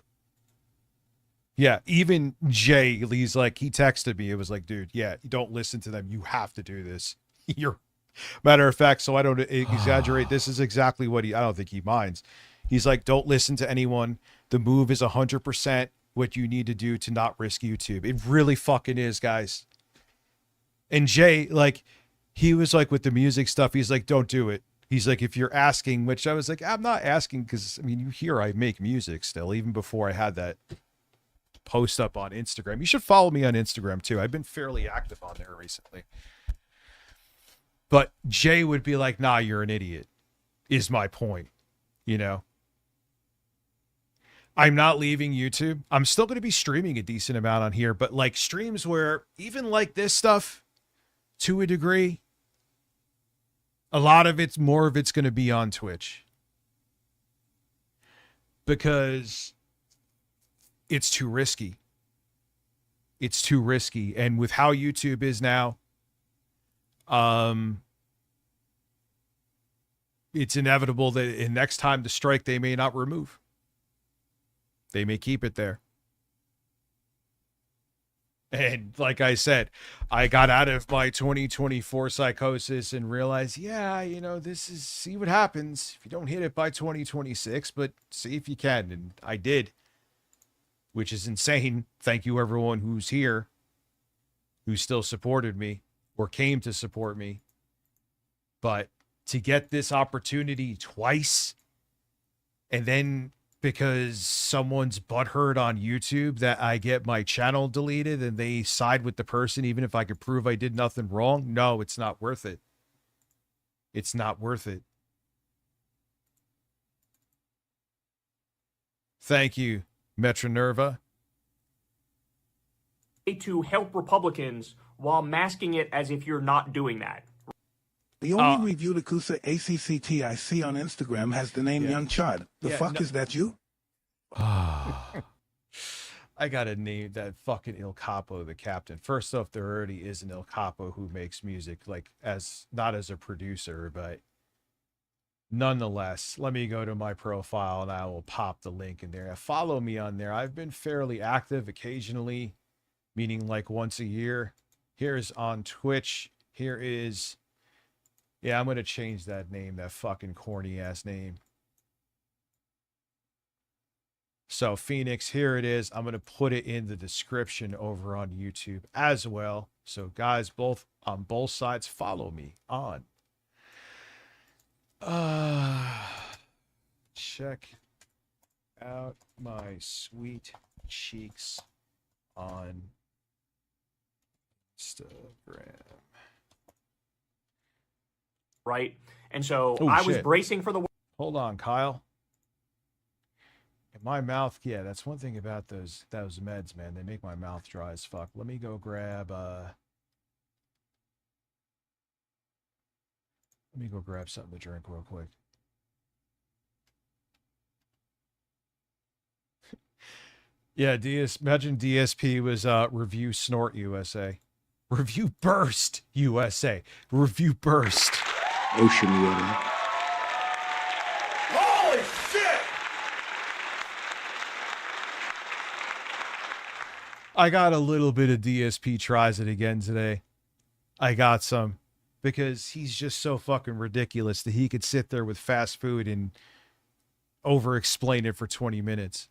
Speaker 4: Yeah, even Jay, he's like, he texted me. It was like, dude, yeah, don't listen to them. You have to do this. Matter of fact, so I don't exaggerate. This is exactly what I don't think he minds. He's like, don't listen to anyone. The move is 100% what you need to do to not risk YouTube. It really fucking is, guys. And Jay, like, he was like, with the music stuff, he's like, don't do it. He's like, if you're asking, which I was like, I'm not asking because, I mean, you hear I make music still, even before I had that post up on Instagram. You should follow me on Instagram too. I've been fairly active on there recently. But Jay would be like, nah, you're an idiot, is my point. You know, I'm not leaving YouTube. I'm still going to be streaming a decent amount on here, but like streams where even like this stuff to a degree, a lot of it's more of it's going to be on Twitch because it's too risky. It's too risky. And with how YouTube is now, it's inevitable that next time the strike, they may not remove. They may keep it there. And like I said, I got out of my 2024 psychosis and realized, yeah, this is, see what happens if you don't hit it by 2026, but see if you can. And I did, which is insane. Thank you, everyone who's here, who still supported me or came to support me. But to get this opportunity twice, and then because someone's butthurt on YouTube that I get my channel deleted and they side with the person even if I could prove I did nothing wrong. No, it's not worth it. It's not worth it. Thank you, Metronerva.
Speaker 9: To help Republicans while masking it as if you're not doing that.
Speaker 6: The only review to Kusa ACCT I see on Instagram has the name Young Chad. The fuck is that you?
Speaker 4: I gotta name that fucking Il Capo the captain. First off, there already is an Il Capo who makes music, like not as a producer, but nonetheless, let me go to my profile and I will pop the link in there. Follow me on there. I've been fairly active occasionally, meaning like once a year. Here's on Twitch. Here is... Yeah, I'm going to change that name, that fucking corny ass name. So Phoenix, here it is. I'm going to put it in the description over on YouTube as well. So guys, on both sides, follow me on. Check out my sweet cheeks on Instagram.
Speaker 9: Right? And so I was bracing for the...
Speaker 4: Hold on, Kyle. In my mouth, yeah, that's one thing about those meds, man. They make my mouth dry as fuck. Let me go grab something to drink real quick. Yeah, imagine DSP was Review Snort USA. Review Burst USA. Review Burst.
Speaker 6: Ocean water.
Speaker 5: Holy shit!
Speaker 4: I got a little bit of DSP tries it again today. I got some because he's just so fucking ridiculous that he could sit there with fast food and over explain it for 20 minutes.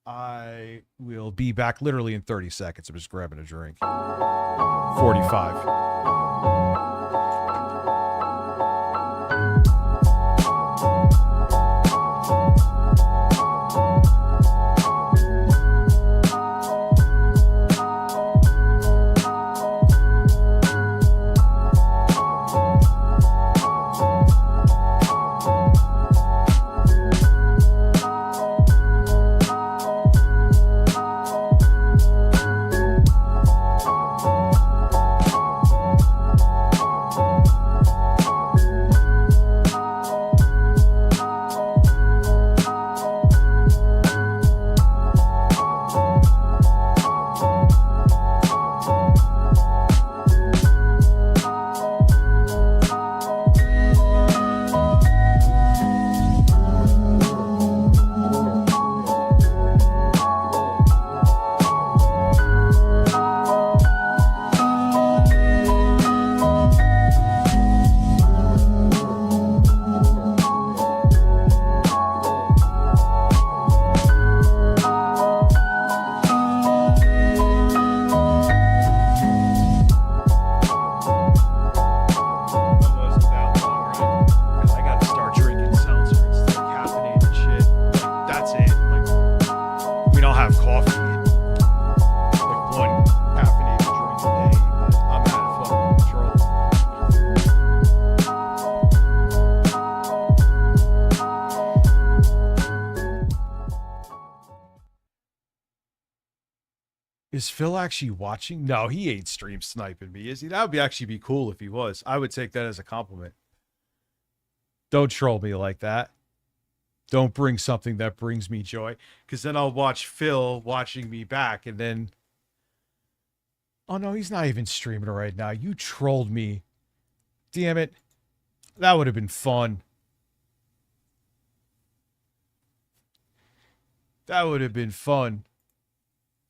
Speaker 4: I will be back literally in 30 seconds. I'm just grabbing a drink. 45. Is Phil actually watching? No, he ain't stream sniping me, is he? That would actually be cool if he was. I would take that as a compliment. Don't troll me like that. Don't bring something that brings me joy, because then I'll watch Phil watching me back, and then... Oh, no, he's not even streaming right now. You trolled me. Damn it. That would have been fun. That would have been fun.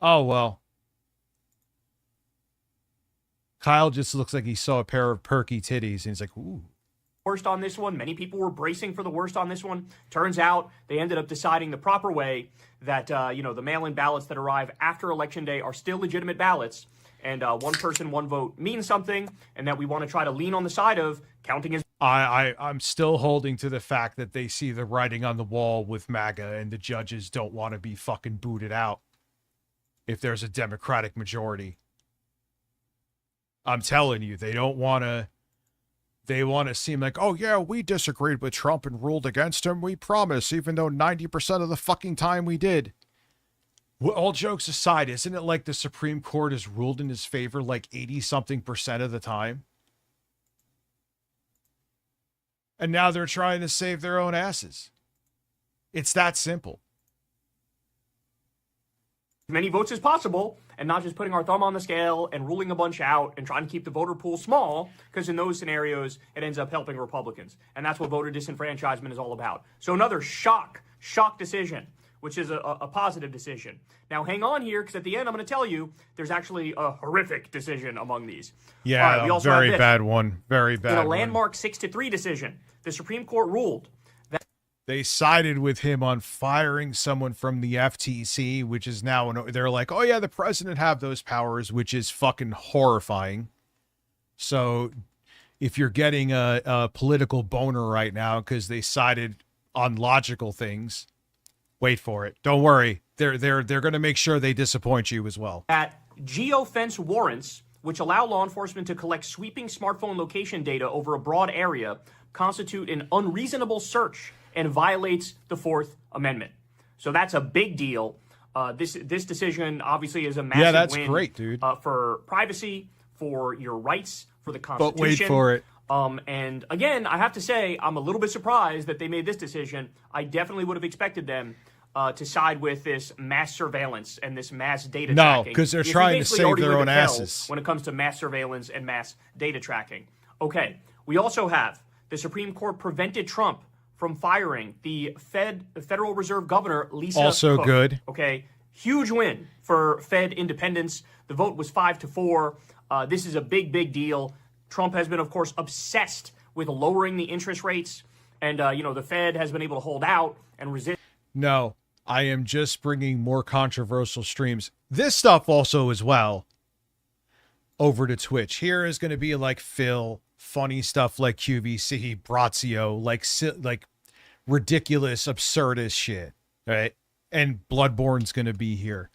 Speaker 4: Oh, well. Kyle just looks like he saw a pair of perky titties, and he's like, ooh.
Speaker 9: Worst on this one. Many people were bracing for the worst on this one. Turns out they ended up deciding the proper way that, the mail-in ballots that arrive after Election Day are still legitimate ballots. And one person, one vote means something, and that we want to try to lean on the side of counting as...
Speaker 4: I'm still holding to the fact that they see the writing on the wall with MAGA, and the judges don't want to be fucking booted out if there's a Democratic majority. I'm telling you, they don't want to... They want to seem like, oh yeah, we disagreed with Trump and ruled against him. We promise, even though 90% of the fucking time we did. Well, all jokes aside, isn't it like the Supreme Court has ruled in his favor like 80-something% of the time? And now they're trying to save their own asses. It's that simple.
Speaker 9: Many votes as possible, and not just putting our thumb on the scale and ruling a bunch out and trying to keep the voter pool small, because in those scenarios, it ends up helping Republicans. And that's what voter disenfranchisement is all about. So another shock decision, which is a positive decision. Now, hang on here, because at the end, I'm going to tell you, there's actually a horrific decision among these.
Speaker 4: Yeah,
Speaker 9: right, we also
Speaker 4: very
Speaker 9: have this.
Speaker 4: bad one. Very bad
Speaker 9: In a
Speaker 4: one.
Speaker 9: landmark 6-3 decision, the Supreme Court ruled that
Speaker 4: they sided with him on firing someone from the FTC, which is now, they're like, oh yeah, the president have those powers, which is fucking horrifying. So if you're getting a political boner right now because they sided on logical things, wait for it. Don't worry. They're going to make sure they disappoint you as well.
Speaker 9: That geofence warrants, which allow law enforcement to collect sweeping smartphone location data over a broad area, constitute an unreasonable search and violates the Fourth Amendment. So that's a big deal. This decision obviously is a massive
Speaker 4: win. Yeah, that's
Speaker 9: great,
Speaker 4: dude.
Speaker 9: For privacy, for your rights, for the Constitution.
Speaker 4: But wait for it.
Speaker 9: And again, I have to say, I'm a little bit surprised that they made this decision. I definitely would have expected them to side with this mass surveillance and this mass data tracking.
Speaker 4: No, because they're trying to save their own asses
Speaker 9: when it comes to mass surveillance and mass data tracking. Okay, we also have the Supreme Court prevented Trump from firing the Federal Reserve Governor, Lisa
Speaker 4: Also
Speaker 9: Cook.
Speaker 4: good.
Speaker 9: Okay, huge win for Fed independence. The vote was 5-4. This is a big deal. Trump has been, of course, obsessed with lowering the interest rates. And, the Fed has been able to hold out and resist.
Speaker 4: No, I am just bringing more controversial streams. This stuff also as well over to Twitch. Here is going to be like Phil, funny stuff like QVC, Brazio, like ridiculous, absurdist shit, right? And Bloodborne's going to be here.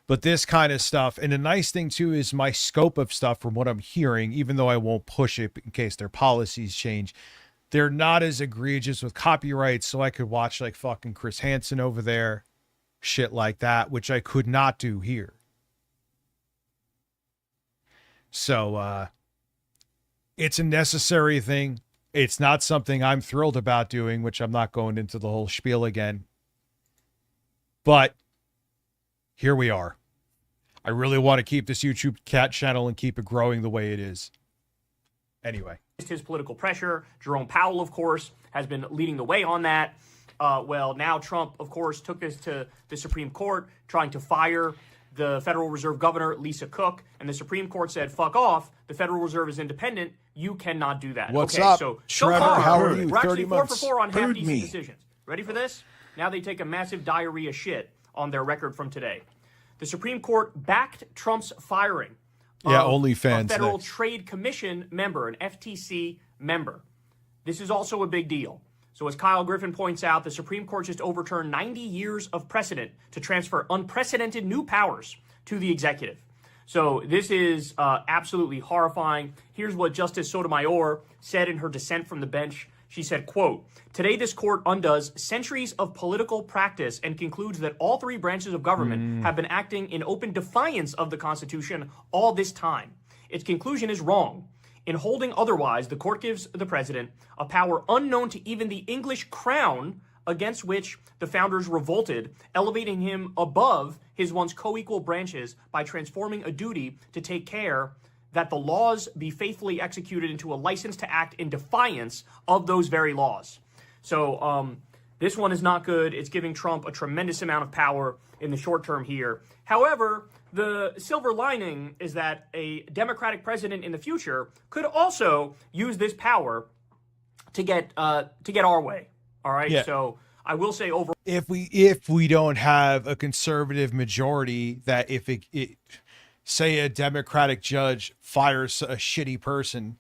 Speaker 4: But this kind of stuff, and the nice thing too is my scope of stuff from what I'm hearing, even though I won't push it in case their policies change, they're not as egregious with copyright, so I could watch like fucking Chris Hansen over there, shit like that, which I could not do here. So it's a necessary thing. It's not something I'm thrilled about doing, which I'm not going into the whole spiel again. But here we are. I really want to keep this YouTube cat channel and keep it growing the way it is. Anyway.
Speaker 9: His political pressure. Jerome Powell, of course, has been leading the way on that. Well, now Trump, of course, took this to the Supreme Court, trying to fire the Federal Reserve Governor, Lisa Cook, and the Supreme Court said, fuck off. The Federal Reserve is independent. You cannot do that.
Speaker 4: What's
Speaker 9: okay,
Speaker 4: up,
Speaker 9: so
Speaker 4: Trevor?
Speaker 9: far,
Speaker 4: how are you?
Speaker 9: We're
Speaker 4: 30
Speaker 9: actually 4
Speaker 4: months.
Speaker 9: for 4 on
Speaker 6: Heard
Speaker 9: half-decent
Speaker 6: me.
Speaker 9: decisions. Ready for this? Now they take a massive diarrhea shit on their record from today. The Supreme Court backed Trump's firing
Speaker 4: Yeah,
Speaker 9: of
Speaker 4: OnlyFans
Speaker 9: a Federal
Speaker 4: next.
Speaker 9: Trade Commission member, an FTC member. This is also a big deal. So as Kyle Griffin points out, the Supreme Court just overturned 90 years of precedent to transfer unprecedented new powers to the executive. So this is absolutely horrifying. Here's what Justice Sotomayor said in her dissent from the bench. She said, quote, "Today this court undoes centuries of political practice and concludes that all three branches of government have been acting in open defiance of the Constitution all this time. Its conclusion is wrong. In holding otherwise, the court gives the president a power unknown to even the English crown against which the founders revolted, elevating him above his once co-equal branches by transforming a duty to take care that the laws be faithfully executed into a license to act in defiance of those very laws. So this one is not good. It's giving Trump a tremendous amount of power in the short term here. However, the silver lining is that a Democratic president in the future could also use this power to get our way. All right.
Speaker 4: Yeah.
Speaker 9: So I will say overall,
Speaker 4: if we don't have a conservative majority, that if it say a Democratic judge fires a shitty person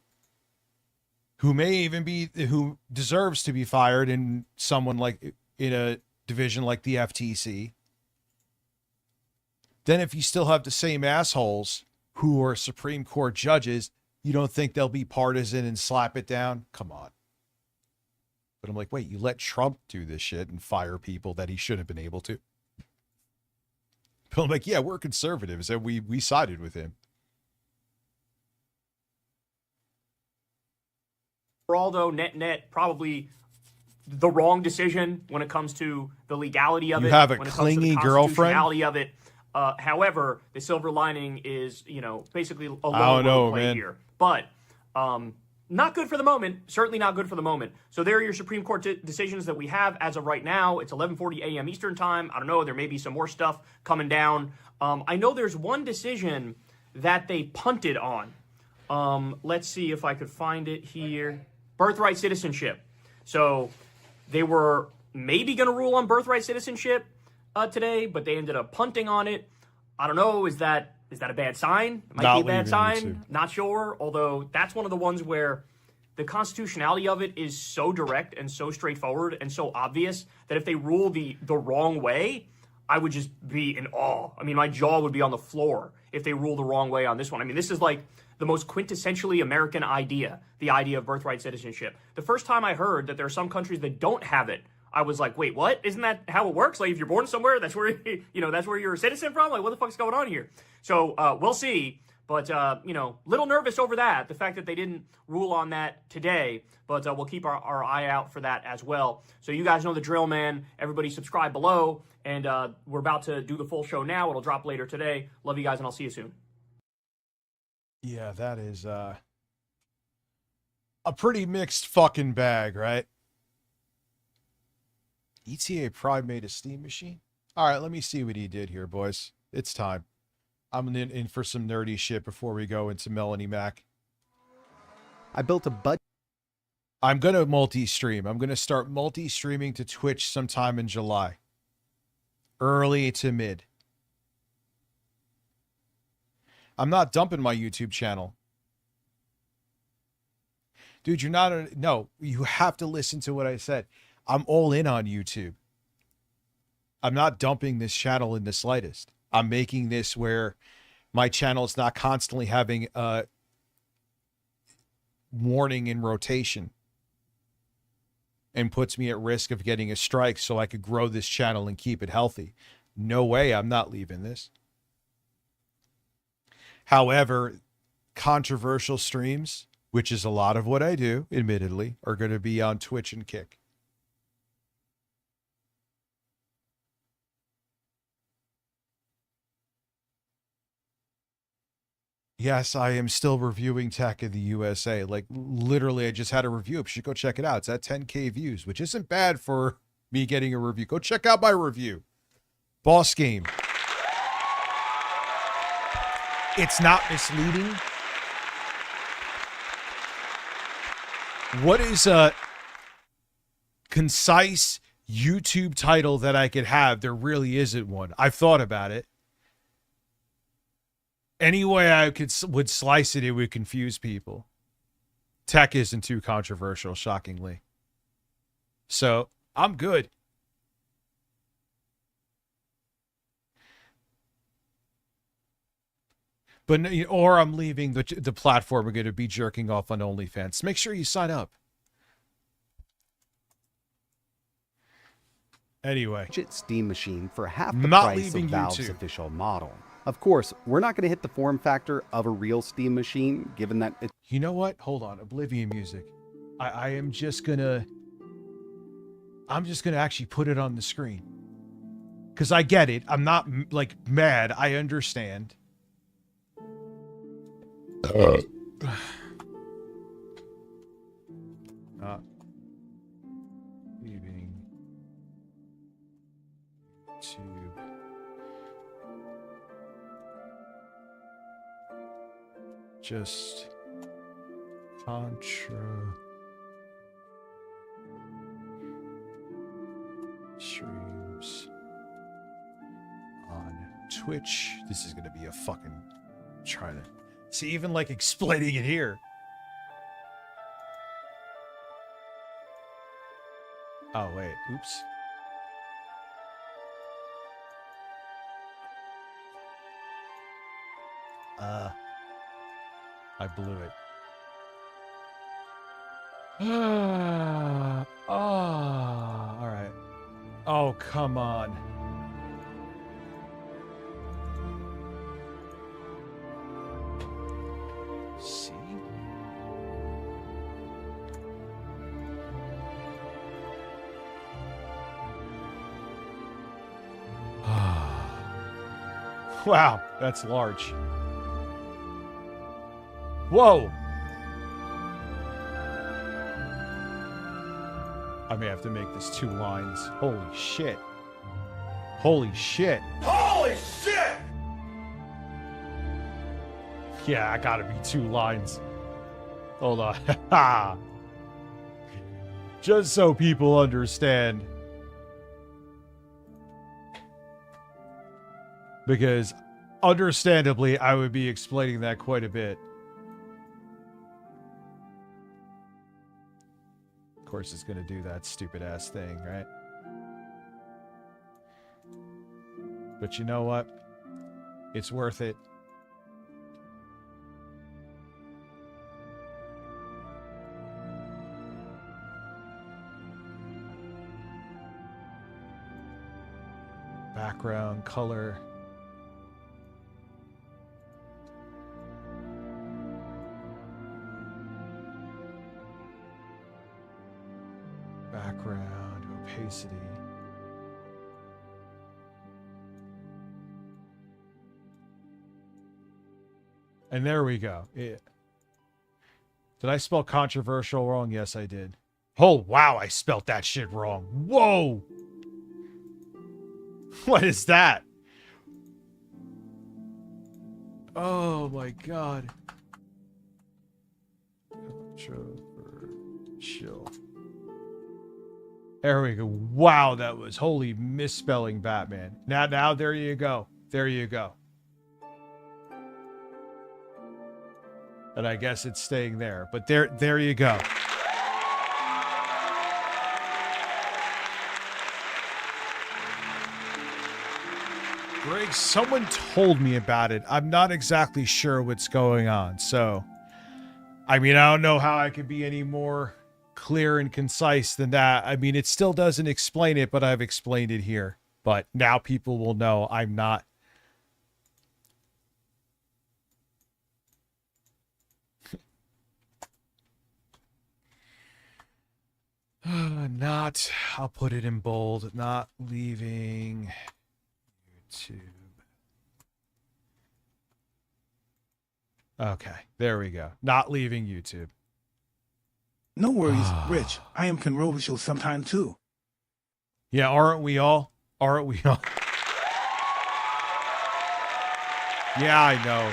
Speaker 4: who may even be, who deserves to be fired in someone like in a division like the FTC, then if you still have the same assholes who are Supreme Court judges, you don't think they'll be partisan and slap it down? Come on. But I'm like, wait, you let Trump do this shit and fire people that he shouldn't have been able to? But I'm like, yeah, we're conservatives and we sided with him.
Speaker 9: overall, though, net, probably the wrong decision when it comes to the legality of it.
Speaker 4: You have a
Speaker 9: when it
Speaker 4: clingy
Speaker 9: comes to the
Speaker 4: girlfriend?
Speaker 9: constitutionality of it. However, the silver lining is, basically a low
Speaker 4: I don't know,
Speaker 9: play
Speaker 4: man.
Speaker 9: here. But not good for the moment. Certainly not good for the moment. So there are your Supreme Court decisions that we have as of right now. It's 11:40 a.m. Eastern time. I don't know. There may be some more stuff coming down. I know there's one decision that they punted on. Let's see if I could find it here. Birthright citizenship. So they were maybe going to rule on birthright citizenship today, but they ended up punting on it. I don't know. Is that a bad sign? It might
Speaker 4: Not
Speaker 9: be a bad
Speaker 4: leaving
Speaker 9: sign.
Speaker 4: YouTube.
Speaker 9: Not sure. Although that's one of the ones where the constitutionality of it is so direct and so straightforward and so obvious that if they rule the wrong way, I would just be in awe. I mean, my jaw would be on the floor if they rule the wrong way on this one. I mean, this is like the most quintessentially American idea, the idea of birthright citizenship. The first time I heard that there are some countries that don't have it, I was like, wait, what? Isn't that how it works? Like, if you're born somewhere, that's where, that's where you're a citizen from? Like, what the fuck's going on here? So, we'll see. But, little nervous over that, the fact that they didn't rule on that today. But we'll keep our eye out for that as well. So you guys know the drill, man. Everybody subscribe below. And we're about to do the full show now. It'll drop later today. Love you guys, and I'll see you soon.
Speaker 4: Yeah, that is a pretty mixed fucking bag, right? ETA Prime made a Steam machine? All right, let me see what he did here, boys. It's time. I'm in for some nerdy shit before we go into Melanie Mac.
Speaker 11: I built a budget.
Speaker 4: I'm going to multi-stream. I'm going to start multi-streaming to Twitch sometime in July. Early to mid. I'm not dumping my YouTube channel. Dude, you're not... No, you have to listen to what I said. I'm all in on YouTube. I'm not dumping this channel in the slightest. I'm making this where my channel is not constantly having a warning in rotation and puts me at risk of getting a strike so I could grow this channel and keep it healthy. No way, I'm not leaving this. However, controversial streams, which is a lot of what I do, admittedly, are going to be on Twitch and Kick. Yes, I am still reviewing tech in the USA. Like, literally, I just had a review. You should go check it out. It's at 10K views, which isn't bad for me getting a review. Go check out my review. Boss Game. It's not misleading. What is a concise YouTube title that I could have? There really isn't one. I've thought about it. Any way I would slice it, it would confuse people. Tech isn't too controversial, shockingly. So, I'm good. But, or I'm leaving the platform. We're going to be jerking off on OnlyFans. Make sure you sign up. Anyway.
Speaker 11: Steam machine for half the
Speaker 4: Not
Speaker 11: price of
Speaker 4: leaving
Speaker 11: Valve's
Speaker 4: YouTube.
Speaker 11: official model. Of course, we're not going to hit the form factor of a real Steam machine, given that it's...
Speaker 4: You know what? Hold on. Oblivion music. I am just gonna... I'm just gonna actually put it on the screen. Because I get it. I'm not, like, mad. I understand. Not leaving YouTube. Just Contra streams on Twitch. This is gonna be a fucking trying to see, even like explaining it here. Oh wait, oops. I blew it. All right. Oh, come on. See? Wow, that's large. Whoa! I may have to make this 2 lines. Holy shit. Holy shit.
Speaker 5: Holy shit!
Speaker 4: Yeah, I gotta be 2 lines. Hold on. Just so people understand. Because, understandably, I would be explaining that quite a bit. Of course, it's gonna do that stupid ass thing, right? But you know what? It's worth it. Background color. Background opacity. And there we go. Did I spell controversial wrong? Yes, I did. Oh, wow, I spelt that shit wrong. Whoa! What is that? Oh my god. Controversial. There we go. Wow, that was holy misspelling Batman. Now, there you go. There you go. And I guess it's staying there. But there you go. Greg, someone told me about it. I'm not exactly sure what's going on. So, I mean, I don't know how I could be any more clear and concise than that. I mean, it still doesn't explain it, but I've explained it here. But now people will know I'm not. I'll put it in bold, not leaving YouTube. Okay, there we go. Not leaving YouTube.
Speaker 6: No worries, Rich. I am controversial sometime too.
Speaker 4: Yeah, aren't we all? Aren't we all? Yeah, I know.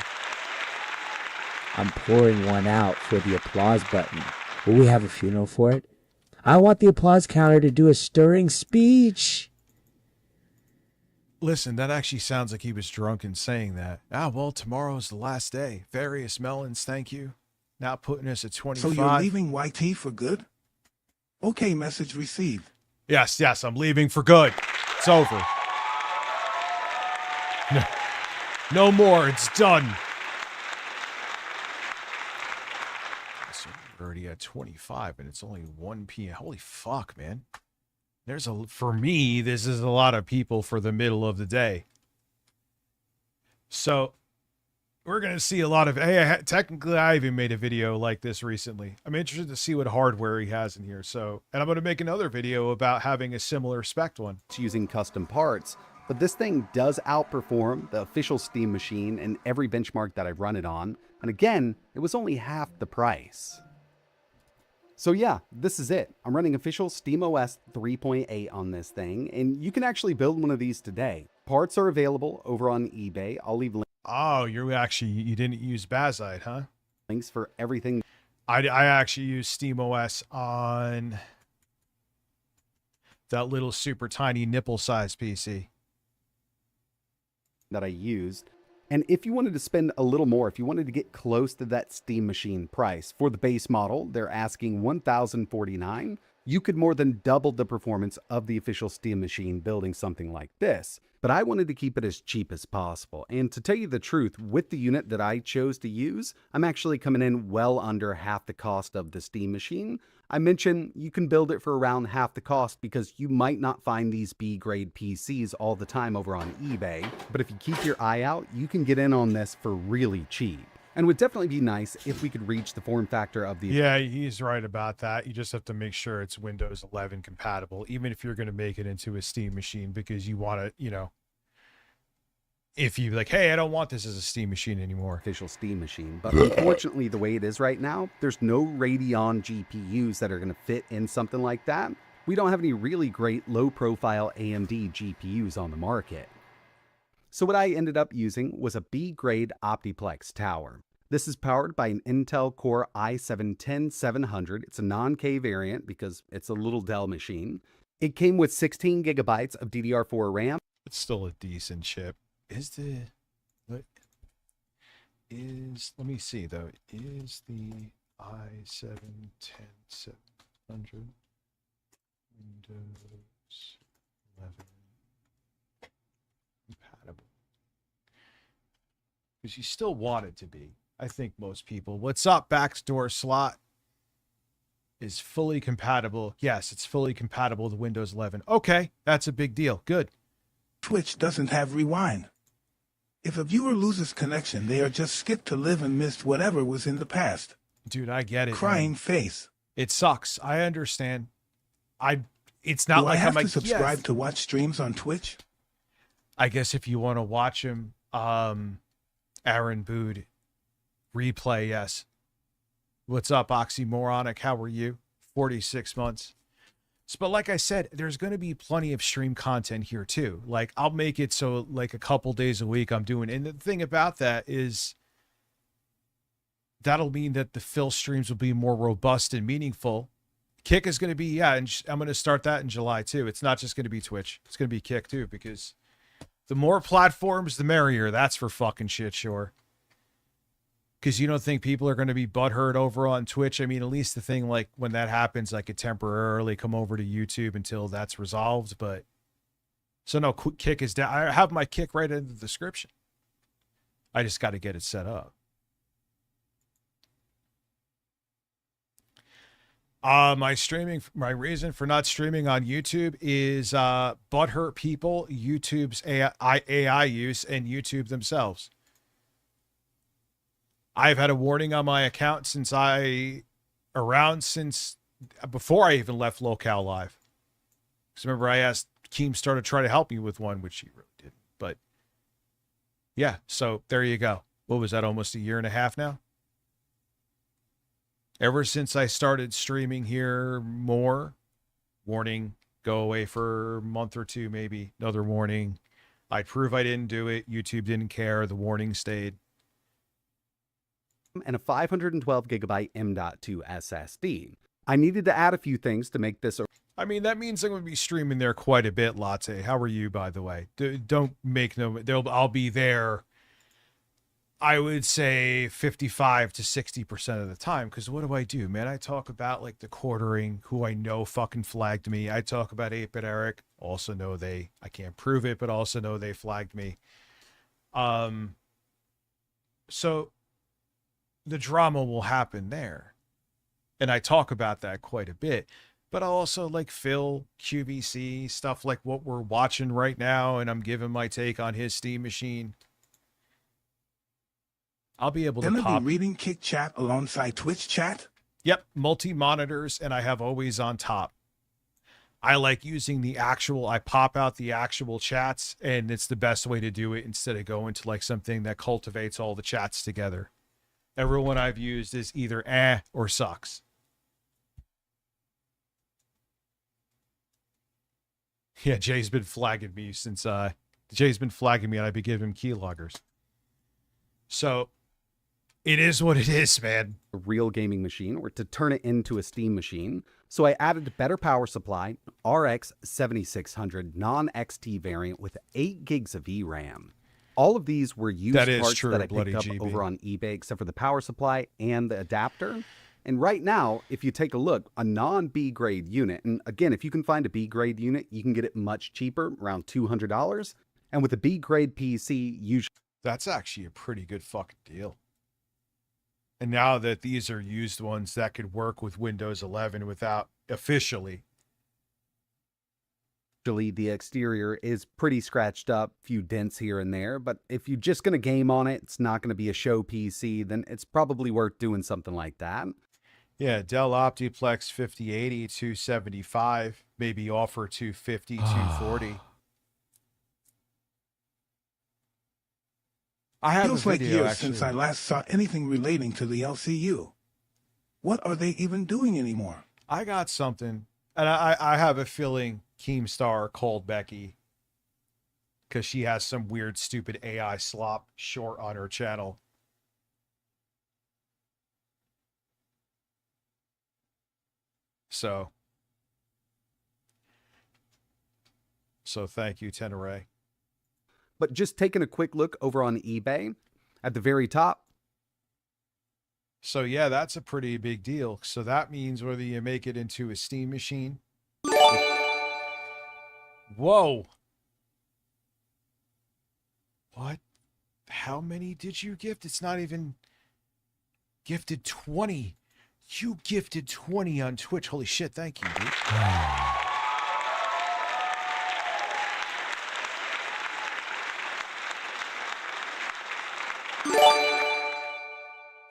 Speaker 8: I'm pouring one out for the applause button. Will we have a funeral for it? I want the applause counter to do a stirring speech.
Speaker 4: Listen, that actually sounds like he was drunk in saying that. Well, tomorrow's the last day. Various melons, thank you. Not putting us at 25.
Speaker 6: So you're leaving YT for good? Okay, message received.
Speaker 4: Yes, I'm leaving for good. It's over. No more, it's done. So we're already at 25 and it's only 1 p.m. Holy fuck, man. For me, this is a lot of people for the middle of the day. So we're going to see a lot of, technically I even made a video like this recently. I'm interested to see what hardware he has in here. So, and I'm going to make another video about having a similar spec one.
Speaker 11: It's using custom parts, but this thing does outperform the official Steam machine in every benchmark that I've run it on. And again, it was only half the price. So yeah, this is it. I'm running official SteamOS 3.8 on this thing, and you can actually build one of these today. Parts are available over on eBay. I'll leave
Speaker 4: Oh, you didn't use Bazite, huh?
Speaker 11: links for everything
Speaker 4: I actually use SteamOS on that little super tiny nipple-sized PC.
Speaker 11: that I used. And if you wanted to spend a little more, if you wanted to get close to that Steam Machine price, for the base model, they're asking $1,049. You could more than double the performance of the official Steam Machine building something like this. But I wanted to keep it as cheap as possible. And to tell you the truth, with the unit that I chose to use, I'm actually coming in well under half the cost of the Steam Machine. I mentioned you can build it for around half the cost because you might not find these B-grade PCs all the time over on eBay. But if you keep your eye out, you can get in on this for really cheap. And it would definitely be nice if we could reach the form factor of the...
Speaker 4: Yeah, he's right about that. You just have to make sure it's Windows 11 compatible, even if you're going to make it into a Steam machine, because you want to, you know, if you like, hey, I don't want this as a Steam machine anymore.
Speaker 11: Official Steam machine. But unfortunately, the way it is right now, there's no Radeon GPUs that are going to fit in something like that. We don't have any really great low-profile AMD GPUs on the market. So what I ended up using was a B-grade Optiplex tower. This is powered by an Intel Core i7-10700. It's a non-K variant because it's a little Dell machine. It came with 16 gigabytes of DDR4 RAM.
Speaker 4: It's still a decent chip. Let me see though, is the i7-10700 Windows 11 compatible? Because you still want it to be. I think most people. What's up, backdoor slot? Is fully compatible. Yes, it's fully compatible with Windows 11. Okay, that's a big deal. Good.
Speaker 6: Twitch doesn't have rewind. If a viewer loses connection, they are just skipped to live and missed whatever was in the past.
Speaker 4: Dude, I get it.
Speaker 6: Crying
Speaker 4: man.
Speaker 6: face.
Speaker 4: It sucks. I understand. It's not
Speaker 6: Do
Speaker 4: like
Speaker 6: I have
Speaker 4: I'm
Speaker 6: to
Speaker 4: like,
Speaker 6: subscribe
Speaker 4: yes.
Speaker 6: to watch streams on Twitch?
Speaker 4: I guess if you want to watch him, Aaron Bood replay, yes. What's up, Oxymoronic? How are you? 46 months. So, but like I said, there's going to be plenty of stream content here too. Like I'll make it so like a couple days a week I'm doing. And the thing about that is that'll mean that the Phil streams will be more robust and meaningful. Kick is going to be, yeah, and I'm going to start that in July too. It's not just going to be Twitch. It's going to be Kick too, because the more platforms, the merrier. That's for fucking shit, sure. Because you don't think people are going to be butthurt over on Twitch. I mean, at least the thing, like, when that happens, I could temporarily come over to YouTube until that's resolved. But, so no, Kick is down. I have my Kick right in the description. I just got to get it set up. My reason for not streaming on YouTube is butthurt people, YouTube's AI use, and YouTube themselves. I've had a warning on my account since before I even left Locale Live. Because remember, I asked Keemstar to try to help me with one, which he really didn't. But yeah, so there you go. What was that, almost a year and a half now? Ever since I started streaming here more, warning, go away for a month or two, maybe, another warning. I'd prove I didn't do it. YouTube didn't care. The warning stayed.
Speaker 11: And a 512 gigabyte M.2 SSD. I needed to add a few things to make this.
Speaker 4: I mean, that means I'm going to be streaming there quite a bit, Latte. How are you, by the way? Don't make no... I'll be there, I would say, 55 to 60% of the time. Because what do, man? I talk about, like, the quartering, who I know fucking flagged me. I talk about 8-Bit Eric. Also know I can't prove it, but also know they flagged me. So... the drama will happen there. And I talk about that quite a bit. But also like Phil, QVC, stuff like what we're watching right now, and I'm giving my take on his Steam machine. I'll be able to pop.
Speaker 6: Be reading Kick chat alongside Twitch chat?
Speaker 4: Yep, multi-monitors, and I have always on top. I like using I pop out the actual chats, and it's the best way to do it instead of going to like something that cultivates all the chats together. Everyone I've used is either or sucks. Yeah, Jay's been flagging me since Jay's been flagging me and I've been giving him keyloggers. So it is what it is, man.
Speaker 11: A real gaming machine, or to turn it into a Steam machine. So I added a better power supply, RX 7600 non-XT variant with 8 gigs of VRAM. All of these were used parts that I picked up
Speaker 4: GB.
Speaker 11: over on eBay, except for the power supply and the adapter. And right now, if you take a look, a non-B grade unit, and again, if you can find a B grade unit, you can get it much cheaper, around $200. And with a B grade PC, usually
Speaker 4: that's actually a pretty good fucking deal. And now that these are used ones that could work with Windows 11 without officially.
Speaker 11: the exterior is pretty scratched up, few dents here and there, but if you're just going to game on it, it's not going to be a show PC, then it's probably worth doing something like that.
Speaker 4: Yeah, Dell Optiplex 5080, 275, maybe offer 250, 240. I have
Speaker 6: Feels
Speaker 4: a
Speaker 6: like
Speaker 4: video,
Speaker 6: years
Speaker 4: actually.
Speaker 6: since I last saw anything relating to the LCU. What are they even doing anymore?
Speaker 4: I got something, and I have a feeling Keemstar called Becky because she has some weird, stupid AI slop short on her channel. So thank you, Tenere.
Speaker 11: But just taking a quick look over on eBay at the very top.
Speaker 4: So yeah, that's a pretty big deal. So that means whether you make it into a Steam machine. Whoa. What? How many did you gift? It's not even gifted 20. You gifted 20 on Twitch. Holy shit, thank you, dude.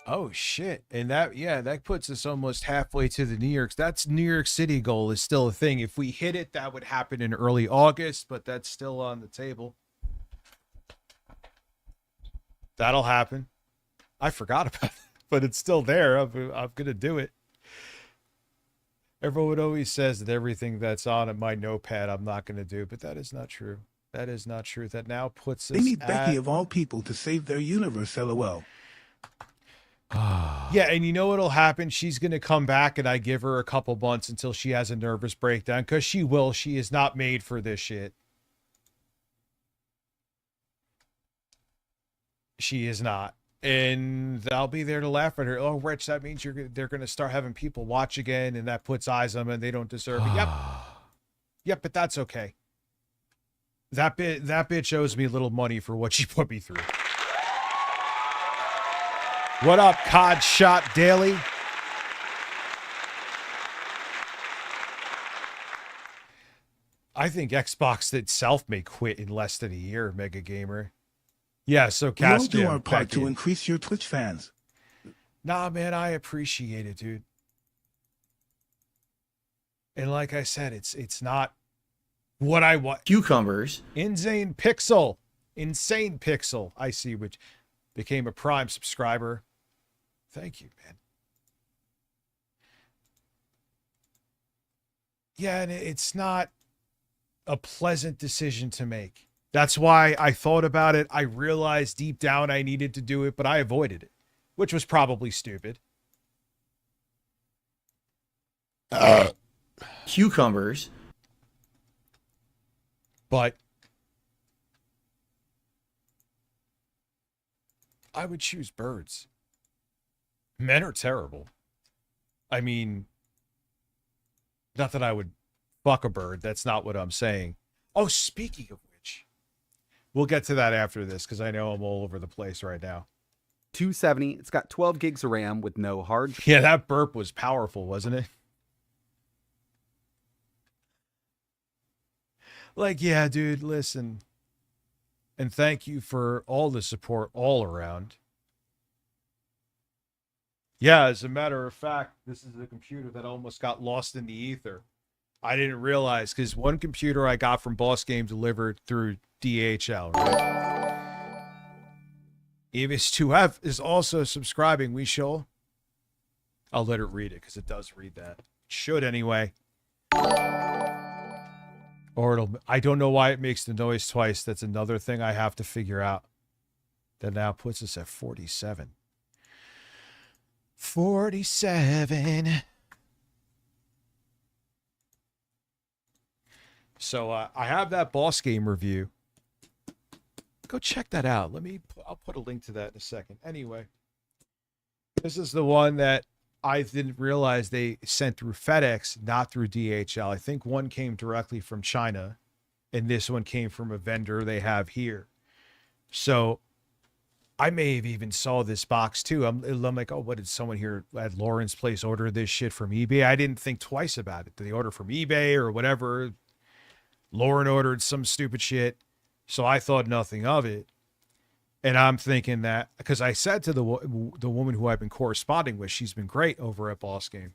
Speaker 4: Oh shit. And that puts us almost halfway to the New York. That's New York City goal is still a thing. If we hit it, that would happen in early August, but that's still on the table. That'll happen. I forgot about it, but it's still there. I'm going to do it. Everyone always says that everything that's on my notepad I'm not going to do, but that is not true. That is not true. That now puts us
Speaker 6: They need Becky of all people to save their universe, LOL.
Speaker 4: Yeah, and you know what'll happen? She's going to come back and I give her a couple months until she has a nervous breakdown, because she will. She is not made for this shit. She is not. And I'll be there to laugh at her. Oh, Rich, that means they're going to start having people watch again, and that puts eyes on them and they don't deserve it. Yep. Yep, but that's okay. That bitch owes me a little money for what she put me through. What up, Cod Shot Daily? I think Xbox itself may quit in less than a year, Mega Gamer. Yeah, so
Speaker 6: We all
Speaker 4: cast
Speaker 6: do
Speaker 4: yeah,
Speaker 6: our part
Speaker 4: Becky.
Speaker 6: to increase your Twitch fans.
Speaker 4: Nah, man, I appreciate it, dude. And like I said, it's not what I want.
Speaker 3: Cucumbers.
Speaker 4: Insane Pixel. I see, which became a Prime subscriber. Thank you, man. Yeah, and it's not a pleasant decision to make. That's why I thought about it. I realized deep down I needed to do it, but I avoided it, which was probably stupid.
Speaker 3: Cucumbers.
Speaker 4: But I would choose birds. Men are terrible. I mean, not that I would fuck a bird. That's not what I'm saying. Oh, speaking of which, we'll get to that after this because I know I'm all over the place right now.
Speaker 11: 270. It's got 12 gigs of RAM with no hard.
Speaker 4: Yeah, that burp was powerful, wasn't it? Like, yeah, dude, listen. And thank you for all the support all around. Yeah, as a matter of fact, this is a computer that almost got lost in the ether. I didn't realize because one computer I got from Boss Game delivered through DHL, right? Evis2F is also subscribing. We shall. I'll let it read it because it does read that. It should anyway. Or it'll. I don't know why it makes the noise twice. That's another thing I have to figure out. That now puts us at 47. 47. So I have that boss game review. Go check that out. I'll put a link to that in a second. Anyway, this is the one that I didn't realize they sent through FedEx, not through DHL. I think one came directly from China, and this one came from a vendor they have here. So I may have even saw this box too. I'm like, oh, what did someone here at Lauren's place order this shit from eBay? I didn't think twice about it. Did they order from eBay or whatever? Lauren ordered some stupid shit. So I thought nothing of it. And I'm thinking that, because I said to the woman who I've been corresponding with, she's been great over at Boss Game.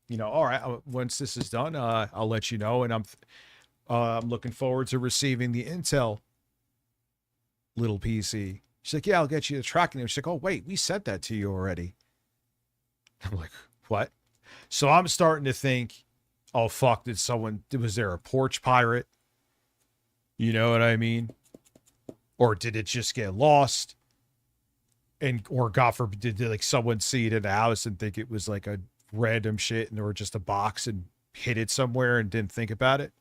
Speaker 4: You know, all right, once this is done, I'll let you know. And I'm looking forward to receiving the Intel little PC. She's like, yeah, I'll get you the tracking name. She's like, oh, wait, we sent that to you already. I'm like, what? So I'm starting to think, oh, fuck, was there a porch pirate? You know what I mean? Or did it just get lost? Or God forbid, did like someone see it in the house and think it was like a random shit or just a box and hid it somewhere and didn't think about it?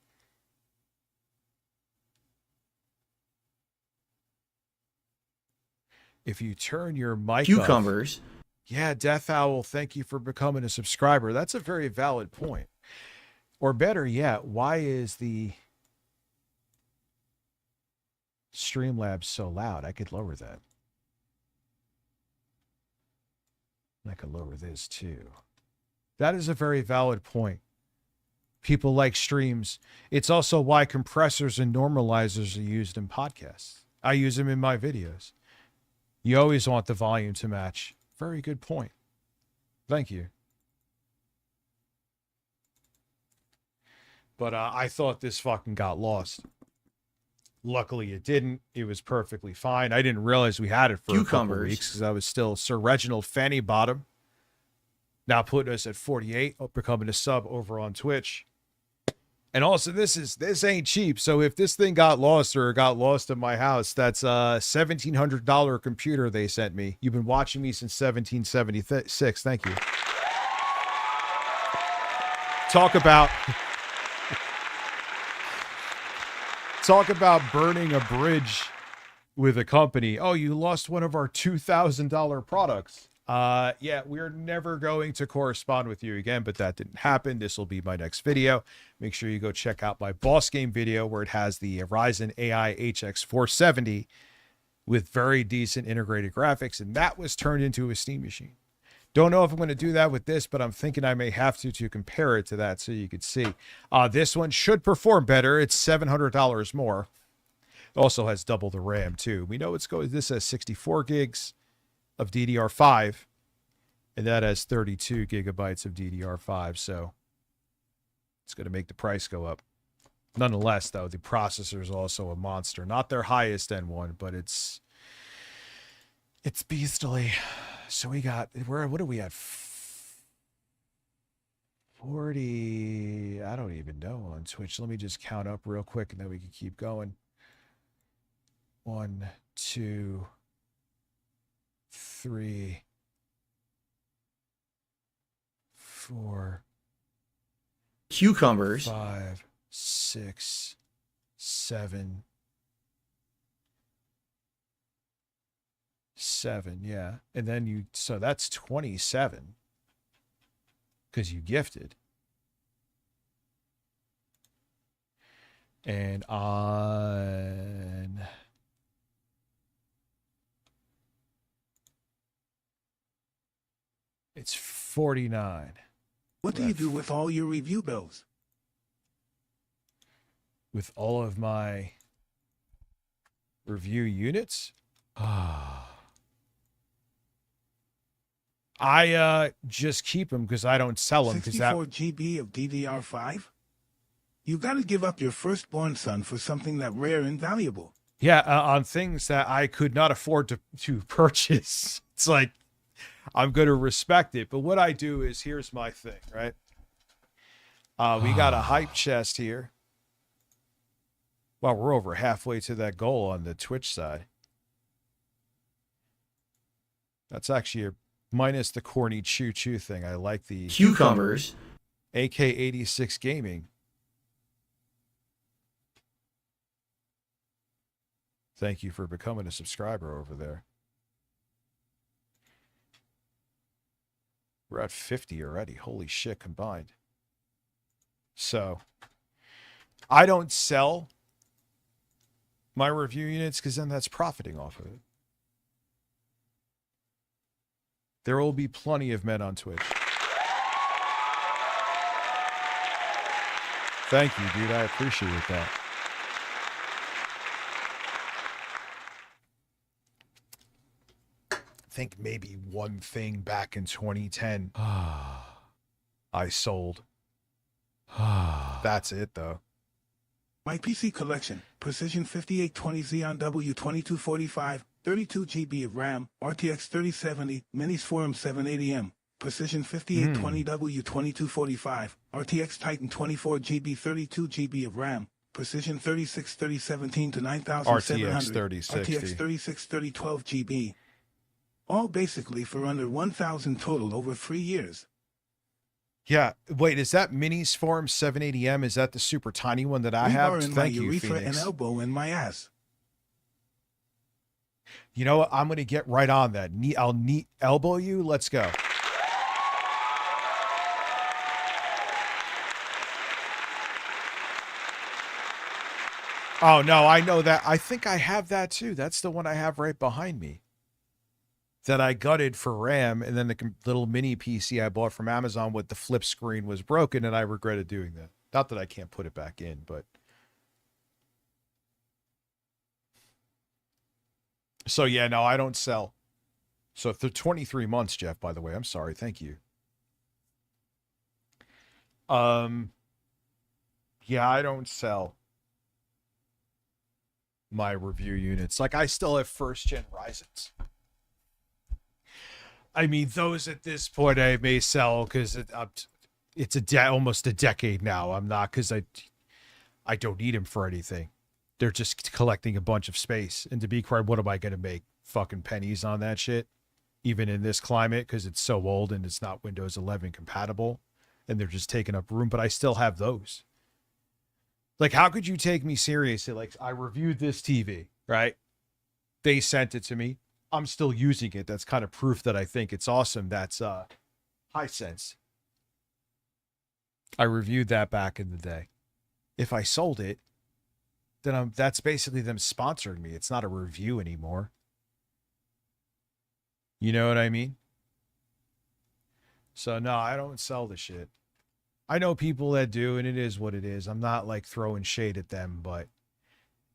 Speaker 4: If you turn your mic
Speaker 3: Cucumbers.
Speaker 4: off, yeah, Death Owl, thank you for becoming a subscriber. That's a very valid point. Or better yet, why is the Streamlabs so loud? I could lower that. I could lower this too. That is a very valid point. People like streams. It's also why compressors and normalizers are used in podcasts. I use them in my videos. You always want the volume to match. Very good point. Thank you. But I thought this fucking got lost. Luckily, it didn't. It was perfectly fine. I didn't realize we had it for a couple of weeks because I was still Sir Reginald Fanny Bottom. Now putting us at 48, becoming a sub over on Twitch. And also, this ain't cheap. So if this thing got lost or got lost in my house, that's a $1,700 computer they sent me. You've been watching me since 1776. Thank you. Talk about burning a bridge with a company. Oh, you lost one of our $2,000 products. Yeah, we're never going to correspond with you again, but that didn't happen. This will be my next video. Make sure you go check out my boss game video where it has the Ryzen AI HX 470 with very decent integrated graphics, and that was turned into a Steam machine. Don't know if I'm going to do that with this, but I'm thinking I may have to compare it to that so you could see. This one should perform better. It's $700 more. It also has double the RAM too. We know this has 64 gigs of DDR5, and that has 32 gigabytes of DDR5, so it's going to make the price go up. Nonetheless, though, the processor is also a monster. Not their highest end one, but it's beastly. So we got, what are we at? 40, I don't even know on Twitch. Let me just count up real quick and then we can keep going. 1, 2, 3, 4.
Speaker 3: Cucumbers.
Speaker 4: 5, 6, 7. 7, yeah. And then so that's 27 because you gifted. And on it's 49.
Speaker 6: What do you do with all your review bills?
Speaker 4: With all of my review units? I just keep them because I don't sell them.
Speaker 6: 64 GB of DDR5? You got to give up your firstborn son for something that rare and valuable.
Speaker 4: Yeah, on things that I could not afford to purchase. It's like, I'm going to respect it. But what I do is, here's my thing, right? We got a hype chest here. Well, we're over halfway to that goal on the Twitch side. That's actually minus the corny choo-choo thing. I like the
Speaker 3: Cucumbers.
Speaker 4: AK86 Gaming. Thank you for becoming a subscriber over there. We're at 50 already. Holy shit, combined. So, I don't sell my review units because then that's profiting off of it. There will be plenty of men on Twitch. Thank you, dude. I appreciate that. I think maybe one thing back in 2010 I sold. That's it, though.
Speaker 6: My PC collection, Precision 5820 Xeon W2245, 32 GB of RAM, RTX 3070, Minis Forum 780M, Precision 5820 W2245, RTX Titan 24 GB, 32 GB of RAM, Precision 363017 to 9700,
Speaker 4: RTX 3060.
Speaker 6: RTX 3630 12 GB. All basically for under 1,000 total over 3 years.
Speaker 4: Yeah, wait, is that Minis Forum 780M? Is that the super tiny one that I have?
Speaker 6: Rebar in
Speaker 4: Thank
Speaker 6: my
Speaker 4: you,
Speaker 6: urethra
Speaker 4: Phoenix.
Speaker 6: and elbow in my ass.
Speaker 4: You know what? I'm going to get right on that. I'll elbow you. Let's go. Oh, no, I know that. I think I have that too. That's the one I have right behind me that I gutted for RAM. And then the little mini PC I bought from Amazon with the flip screen was broken, and I regretted doing that. Not that I can't put it back in, but. So, yeah, no, I don't sell. So, for 23 months, Jeff, by the way, I'm sorry. Thank you. Yeah, I don't sell my review units. Like, I still have first-gen Ryzens. I mean, those at this point I may sell because it's almost a decade now. I'm not, because I don't need them for anything. They're just collecting a bunch of space. And to be quite, what am I going to make? Fucking pennies on that shit? Even in this climate, because it's so old and it's not Windows 11 compatible. And they're just taking up room. But I still have those. Like, how could you take me seriously? Like, I reviewed this TV, right? They sent it to me. I'm still using it. That's kind of proof that I think it's awesome. That's Hisense. I reviewed that back in the day. If I sold it, then that's basically them sponsoring me. It's not a review anymore. You know what I mean? So no, I don't sell the shit. I know people that do, and it is what it is. I'm not like throwing shade at them, but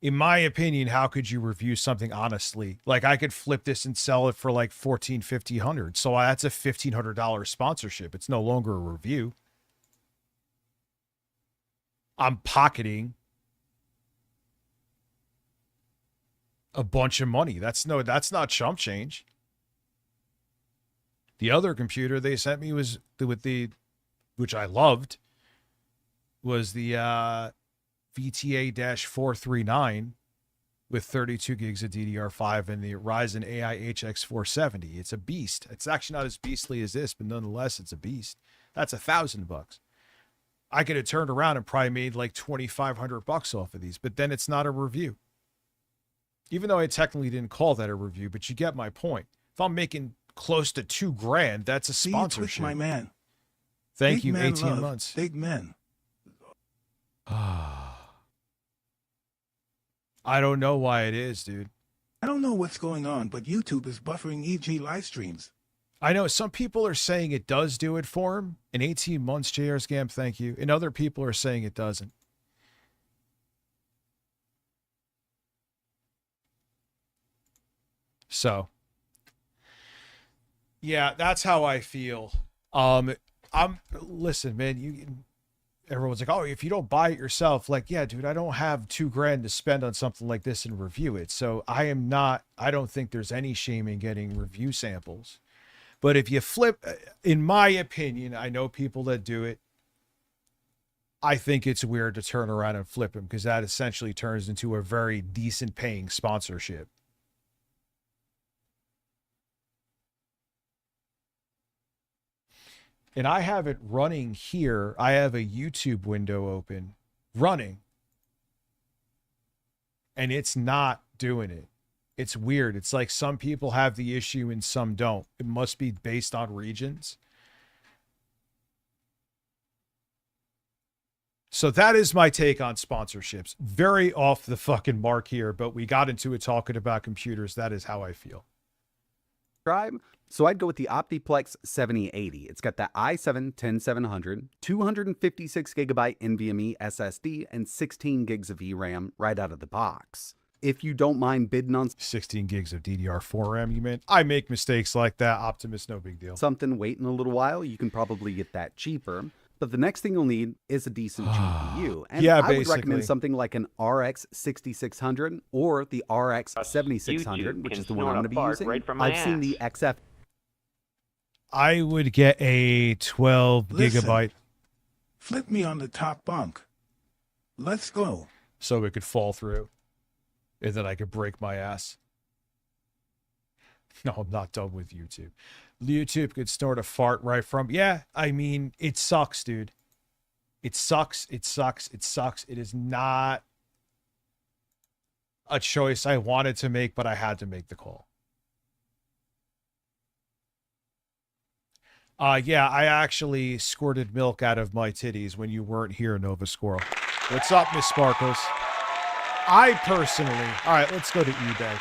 Speaker 4: in my opinion, how could you review something honestly? Like, I could flip this and sell it for like $1,400, $1,500. So that's a $1,500 sponsorship. It's no longer a review. I'm pocketing a bunch of money. That's not chump change. The other computer they sent me was which I loved, was the VTA-439 with 32 gigs of DDR5 and the Ryzen AI HX 470. It's a beast. It's actually not as beastly as this, but nonetheless, it's a beast. That's $1,000. I could have turned around and probably made like $2,500 off of these, but then it's not a review. Even though I technically didn't call that a review, but you get my point. If I'm making close to $2,000, that's a sponsorship.
Speaker 6: Twitch, my man.
Speaker 4: Thank
Speaker 6: Big
Speaker 4: you,
Speaker 6: man
Speaker 4: 18
Speaker 6: love.
Speaker 4: months.
Speaker 6: Big men.
Speaker 4: I don't know why it is, dude.
Speaker 6: I don't know what's going on, but YouTube is buffering EG live streams.
Speaker 4: I know some people are saying it does do it for him. In 18 months, JR Scam, thank you. And other people are saying it doesn't. So, yeah, that's how I feel. Listen, man, everyone's like, oh, if you don't buy it yourself, like, yeah, dude, I don't have $2,000 to spend on something like this and review it. So I don't think there's any shame in getting review samples. But if you flip, in my opinion, I know people that do it. I think it's weird to turn around and flip them, because that essentially turns into a very decent paying sponsorship. And I have it running here. I have a YouTube window open, running. And it's not doing it. It's weird. It's like some people have the issue and some don't. It must be based on regions. So that is my take on sponsorships. Very off the fucking mark here, but we got into it talking about computers. That is how I feel.
Speaker 11: So I'd go with the Optiplex 7080. It's got the i7-10700, 256 gigabyte NVMe SSD, and 16 gigs of VRAM right out of the box. If you don't mind bidding on
Speaker 4: 16 gigs of DDR4 RAM, you meant? I make mistakes like that. Optimus, no big deal.
Speaker 11: Something waiting a little while, you can probably get that cheaper. But the next thing you'll need is a decent GPU. And
Speaker 4: yeah,
Speaker 11: I would recommend something like an RX 6600 or the RX 7600, which is the one I'm going to be using.
Speaker 2: Right
Speaker 11: I've seen the XF.
Speaker 4: I would get a 12
Speaker 6: Listen,
Speaker 4: gigabyte.
Speaker 6: Flip me on the top bunk. Let's go.
Speaker 4: So it could fall through. And then I could break my ass. No, I'm not done with YouTube. YouTube could snort a fart right from. Yeah, I mean, it sucks, dude. It sucks. It sucks. It sucks. It is not a choice I wanted to make, but I had to make the call. Yeah, I actually squirted milk out of my titties when you weren't here, Nova Squirrel. What's up, Miss Sparkles? I personally... All right, let's go to eBay.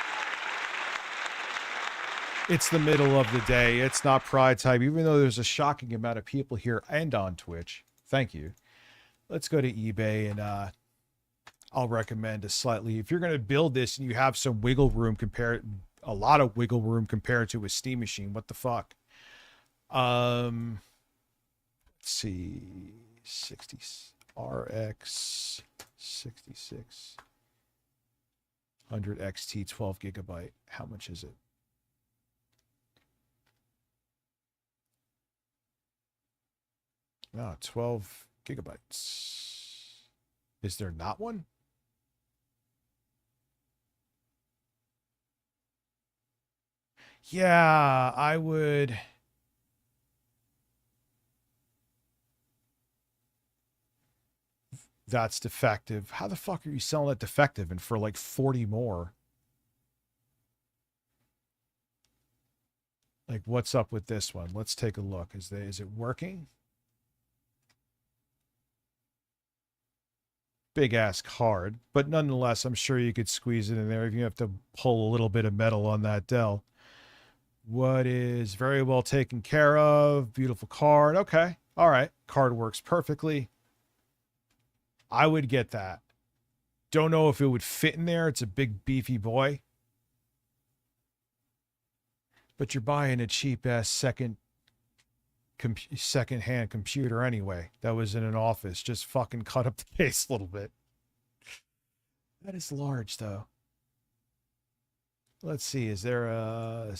Speaker 4: It's the middle of the day. It's not pride time, even though there's a shocking amount of people here and on Twitch. Thank you. Let's go to eBay, and I'll recommend a slightly... If you're going to build this and you have some wiggle room a lot of wiggle room compared to a Steam machine, what the fuck? Let's see, 60 RX 6600 XT 12 gigabyte. How much is it? No, 12 gigabytes. Is there not one? Yeah, I would... That's defective. How the fuck are you selling that defective and for like 40 more? Like, what's up with this one? Let's take a look. Is it working? Big ass card, but nonetheless, I'm sure you could squeeze it in there if you have to pull a little bit of metal on that Dell. What is very well taken care of? Beautiful card. Okay. All right. Card works perfectly. I would get that. Don't know if it would fit in there. It's a big beefy boy. But you're buying a cheap ass second-hand computer anyway. That was in an office. Just fucking cut up the case a little bit. That is large though. Let's see. Is there a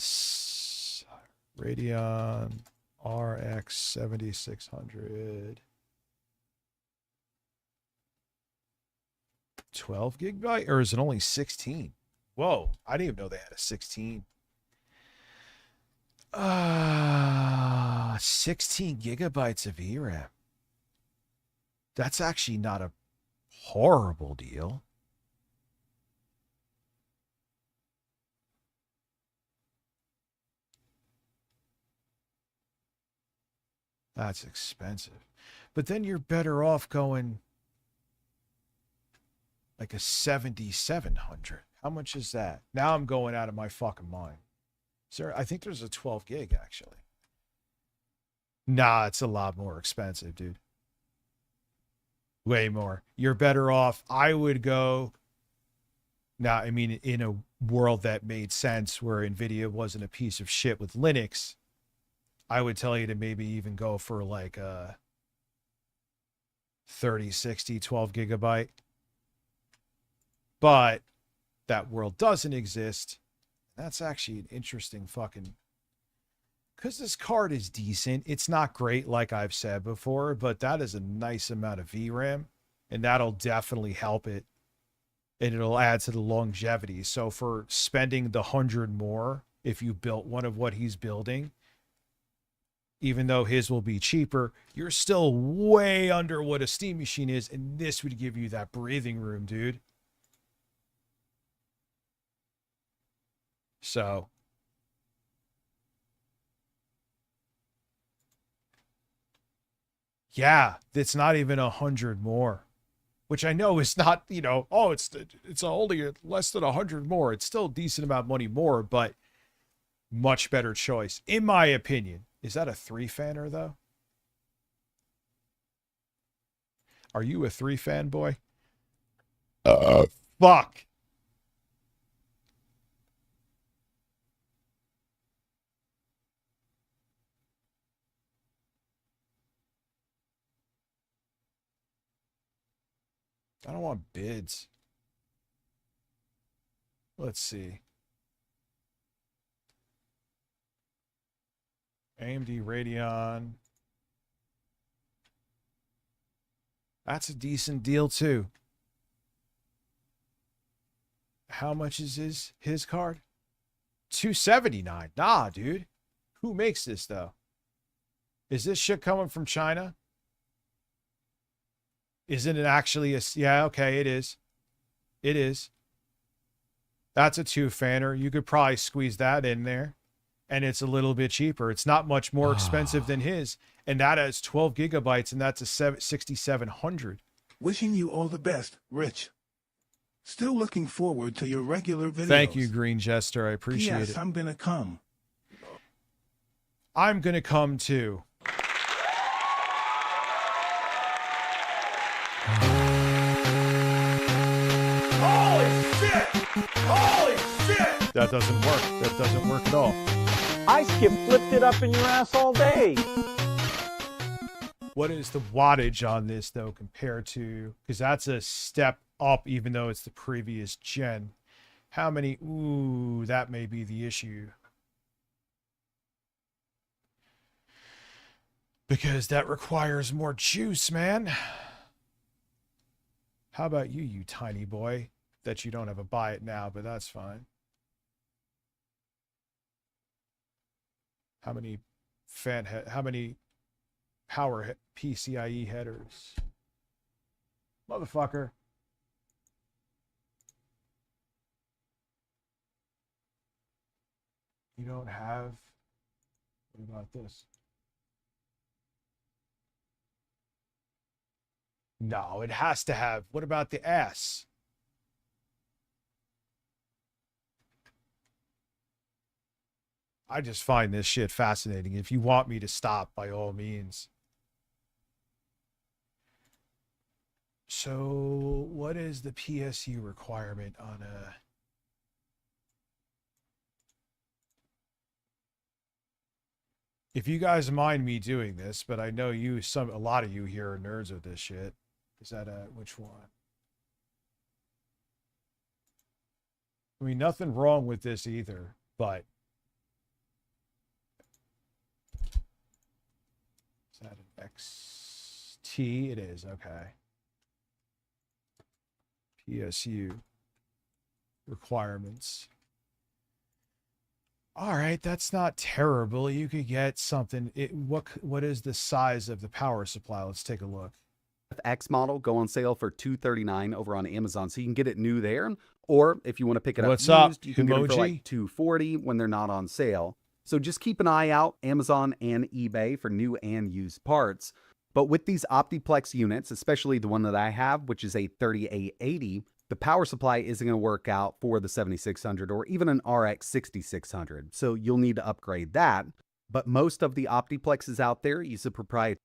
Speaker 4: Radeon RX 7600? 12 gigabyte, or is it only 16? Whoa, I didn't even know they had a 16. 16 gigabytes of VRAM. That's actually not a horrible deal. That's expensive. But then you're better off going like a 7700. How much is that? Now I'm going out of my fucking mind. Sir, I think there's a 12 gig actually. Nah, it's a lot more expensive, dude. Way more. You're better off. I would go. Now, I mean, in a world that made sense where NVIDIA wasn't a piece of shit with Linux, I would tell you to maybe even go for like a 30, 60, 12 gigabyte. But that world doesn't exist. That's actually an interesting fucking... Because this card is decent. It's not great, like I've said before, but that is a nice amount of VRAM. And that'll definitely help it. And it'll add to the longevity. So for spending the 100 more, if you built one of what he's building, even though his will be cheaper, you're still way under what a Steam machine is. And this would give you that breathing room, dude. So... yeah, it's not even 100 more. Which I know is not, you know, oh, it's only less than 100 more. It's still a decent amount of money more, but much better choice, in my opinion. Is that a 3-fanner, though? Are you a 3-fan boy? Fuck. I don't want bids. Let's see. AMD Radeon. That's a decent deal too. How much is his card? $279. Nah, dude. Who makes this though? Is this shit coming from China? Isn't it actually a... yeah, okay, it is. It is. That's a 2-fanner. You could probably squeeze that in there. And it's a little bit cheaper. It's not much more expensive than his. And that has 12 gigabytes, and that's a 6700.
Speaker 6: Wishing you all the best, Rich. Still looking forward to your regular videos.
Speaker 4: Thank you, Green Jester. I appreciate
Speaker 6: Yes,
Speaker 4: it.
Speaker 6: I'm gonna come.
Speaker 4: I'm gonna come too.
Speaker 5: Holy shit! Holy shit!
Speaker 4: That doesn't work. That doesn't work at all.
Speaker 1: I skip flipped it up in your ass all day.
Speaker 4: What is the wattage on this, though, compared to... because that's a step up, even though it's the previous gen. How many... ooh, that may be the issue. Because that requires more juice, man. How about you, you tiny boy? That you don't have a buy it now, but that's fine. How many how many power PCIe headers? Motherfucker. You don't have... what about this? No, it has to have... what about the S? I just find this shit fascinating. If you want me to stop, by all means. So, what is the PSU requirement on a... if you guys mind me doing this, but I know you, a lot of you here are nerds with this shit. Is that which one? I mean, nothing wrong with this either, but... is that an XT? It is, okay. PSU requirements. All right, that's not terrible. You could get something. What is the size of the power supply? Let's take a look.
Speaker 11: X model go on sale for $239 over on Amazon, so you can get it new there. Or if you want to pick it up used, you can get it for like $240 when they're not on sale. So just keep an eye out, Amazon and eBay, for new and used parts. But with these Optiplex units, especially the one that I have, which is a 3880, the power supply isn't going to work out for the 7600 or even an RX 6600. So you'll need to upgrade that. But most of the Optiplexes out there use a proprietary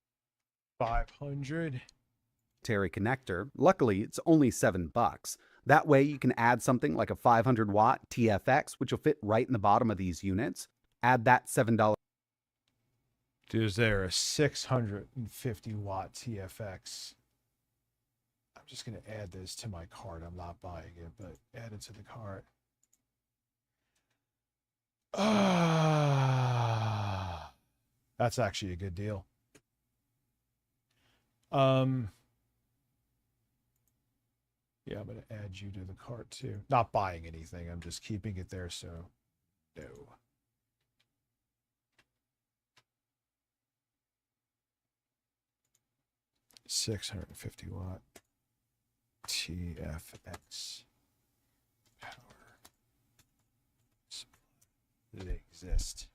Speaker 4: 500
Speaker 11: connector. Luckily, it's only $7. That way you can add something like a 500 watt TFX, which will fit right in the bottom of these units. Add that $7.
Speaker 4: Is there a 650 watt TFX? I'm just going to add this to my cart. I'm not buying it, but add it to the cart. That's actually a good deal. Yeah, I'm going to add you to the cart too. Not buying anything. I'm just keeping it there, so no. $650 TFX power. They exist.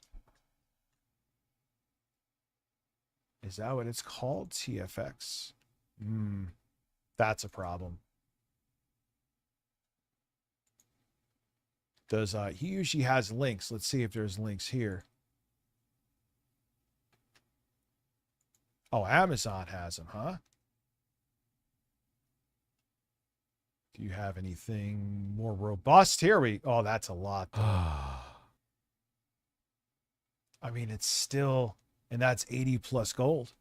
Speaker 4: Is that what it's called? TFX? That's a problem. Does he usually has links? Let's see if there's links here. Oh, Amazon has them, huh? Do you have anything more robust? Here we... Oh, that's a lot, though. I mean, it's still... And that's 80 plus gold.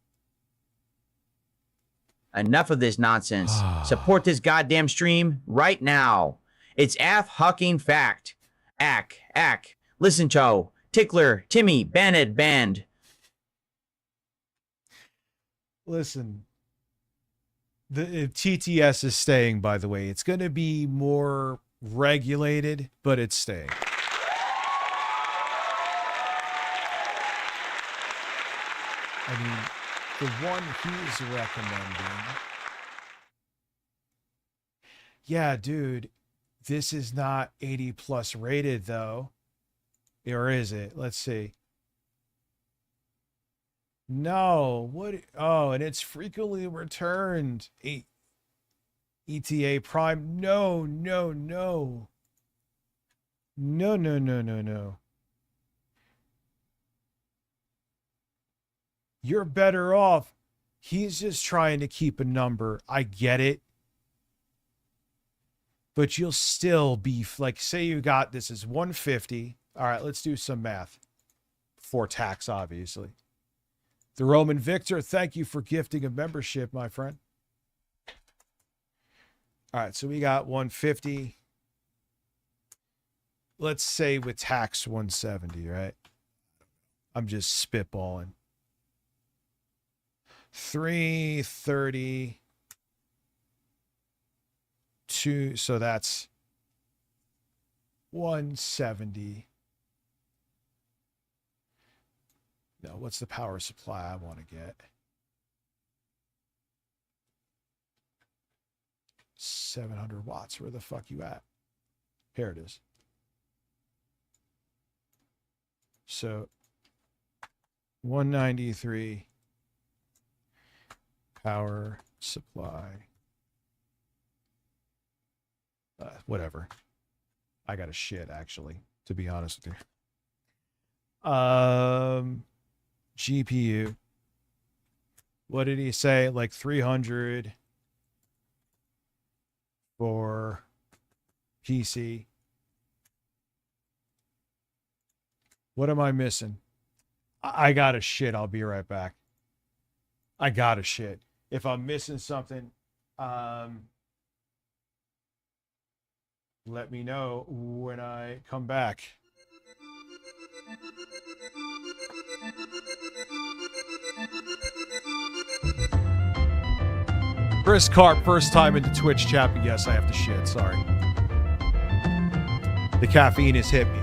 Speaker 12: Enough of this nonsense. Support this goddamn stream right now. It's Hucking Fact. Ack. Listen, Cho. Tickler. Timmy. Banned. Banned.
Speaker 4: Listen. The TTS is staying, by the way. It's going to be more regulated, but it's staying. I mean, the one he's recommending. Yeah, dude, this is not 80 plus rated though. Or is it? Let's see. No, what? Oh, and it's frequently returned. ETA Prime. No. You're better off. He's just trying to keep a number. I get it. But you'll still be like, say you got this is 150. All right, let's do some math. Before tax, obviously. The Roman Victor, thank you for gifting a membership, my friend. All right, so we got 150. Let's say with tax 170, right? I'm just spitballing. 330 2, so that's 170. No, what's the power supply I want to get? 700 watts. Where the fuck you at? Here it is. So 193 power supply. Whatever. I got a shit, actually, to be honest with you. GPU. What did he say? Like 300 for PC. What am I missing? I got a shit. I'll be right back. I got a shit. If I'm missing something, let me know when I come back. Chris Carp, first time into Twitch chat, but yes, I have to shit. Sorry. The caffeine has hit me.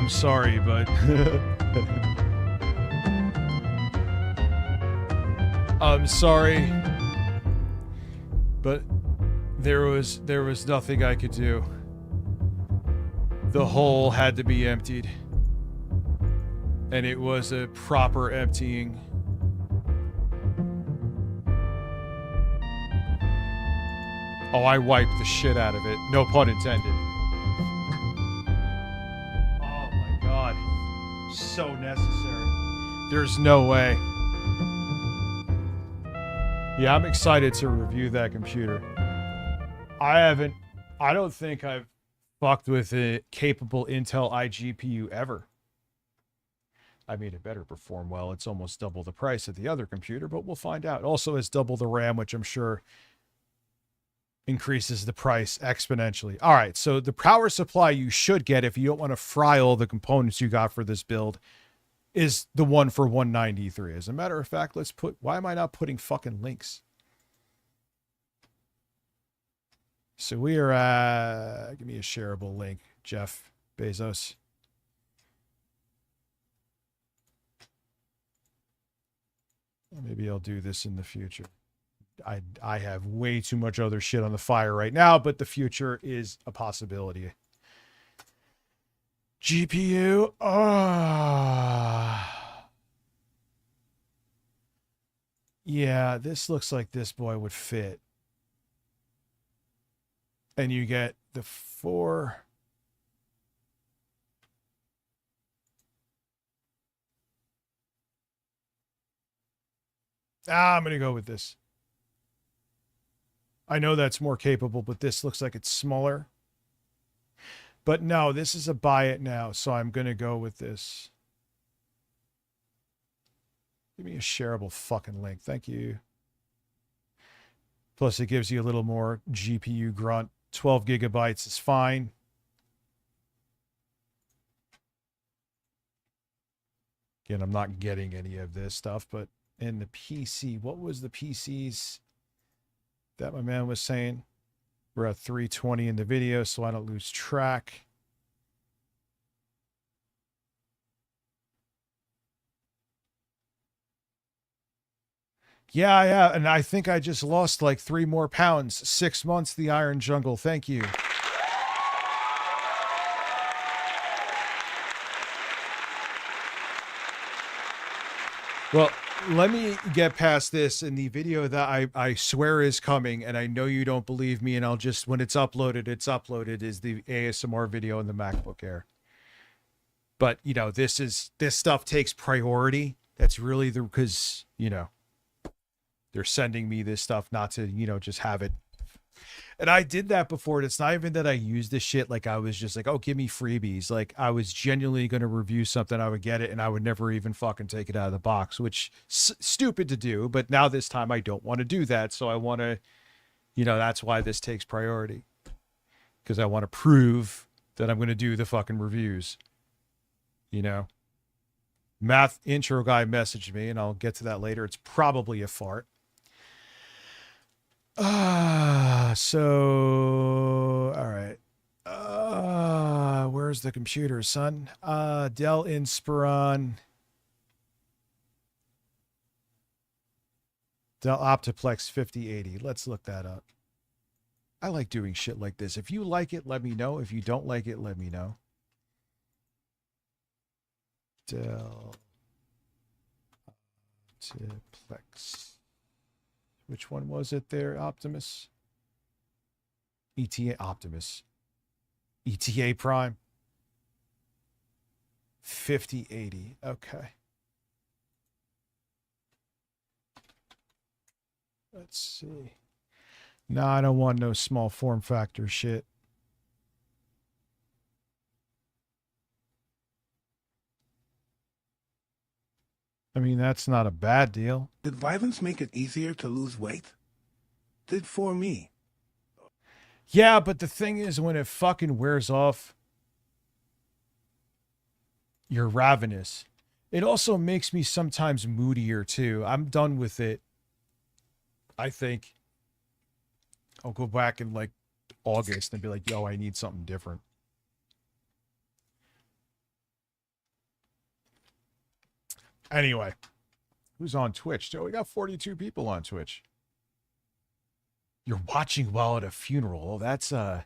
Speaker 4: I'm sorry, but I'm sorry, but there was nothing I could do. The hole had to be emptied, and it was a proper emptying. Oh, I wiped the shit out of it. No pun intended. Oh my god. So necessary. There's no way. Yeah, I'm excited to review that computer. I don't think I've fucked with a capable Intel iGPU ever. I mean, it better perform well. It's almost double the price of the other computer, but we'll find out. Also, it's double the RAM, which I'm sure increases the price exponentially. All right, so the power supply you should get if you don't want to fry all the components you got for this build is the one for 193. As a matter of fact, why am I not putting fucking links? So we are at, give me a shareable link, Jeff Bezos. Maybe I'll do this in the future. I have way too much other shit on the fire right now, but the future is a possibility. GPU. Yeah, this looks like this boy would fit. And you get the 4. I'm going to go with this. I know that's more capable, but this looks like it's smaller. But no, this is a buy it now, so I'm going to go with this. Give me a shareable fucking link. Thank you. Plus, it gives you a little more GPU grunt. 12 gigabytes is fine. Again, I'm not getting any of this stuff, but in the PC, what was the PCs that my man was saying? We're at 320 in the video, so I don't lose track. Yeah, and I think I just lost like 3 more pounds. 6 months, the Iron Jungle. Thank you. Well, let me get past this. In the video that I swear is coming, and I know you don't believe me, and I'll just, when it's uploaded, is the ASMR video in the MacBook Air. But, you know, this stuff takes priority. That's really because, you know, they're sending me this stuff not to, you know, just have it. And I did that before. And it's not even that I used this shit like I was just like, oh, give me freebies. Like I was genuinely going to review something. I would get it and I would never even fucking take it out of the box, which stupid to do. But now this time I don't want to do that. So I want to, you know, that's why this takes priority. Because I want to prove that I'm going to do the fucking reviews. You know, math intro guy messaged me and I'll get to that later. It's probably a fart. So, all right. Where's the computer, son? Dell Inspiron. Dell Optiplex 5080. Let's look that up. I like doing shit like this. If you like it, let me know. If you don't like it, let me know. Dell Optiplex. Which one was it there, Optimus? ETA Optimus. ETA Prime. 5080. Okay. Let's see. No, I don't want no small form factor shit. I mean, that's not a bad deal.
Speaker 6: Did Vyvanse make it easier to lose weight? Did for me.
Speaker 4: Yeah, but the thing is, when it fucking wears off, you're ravenous. It also makes me sometimes moodier, too. I'm done with it. I think I'll go back in, like, August and be like, yo, I need something different. Anyway, who's on Twitch? Oh, we got 42 people on Twitch. You're watching while at a funeral. That's, I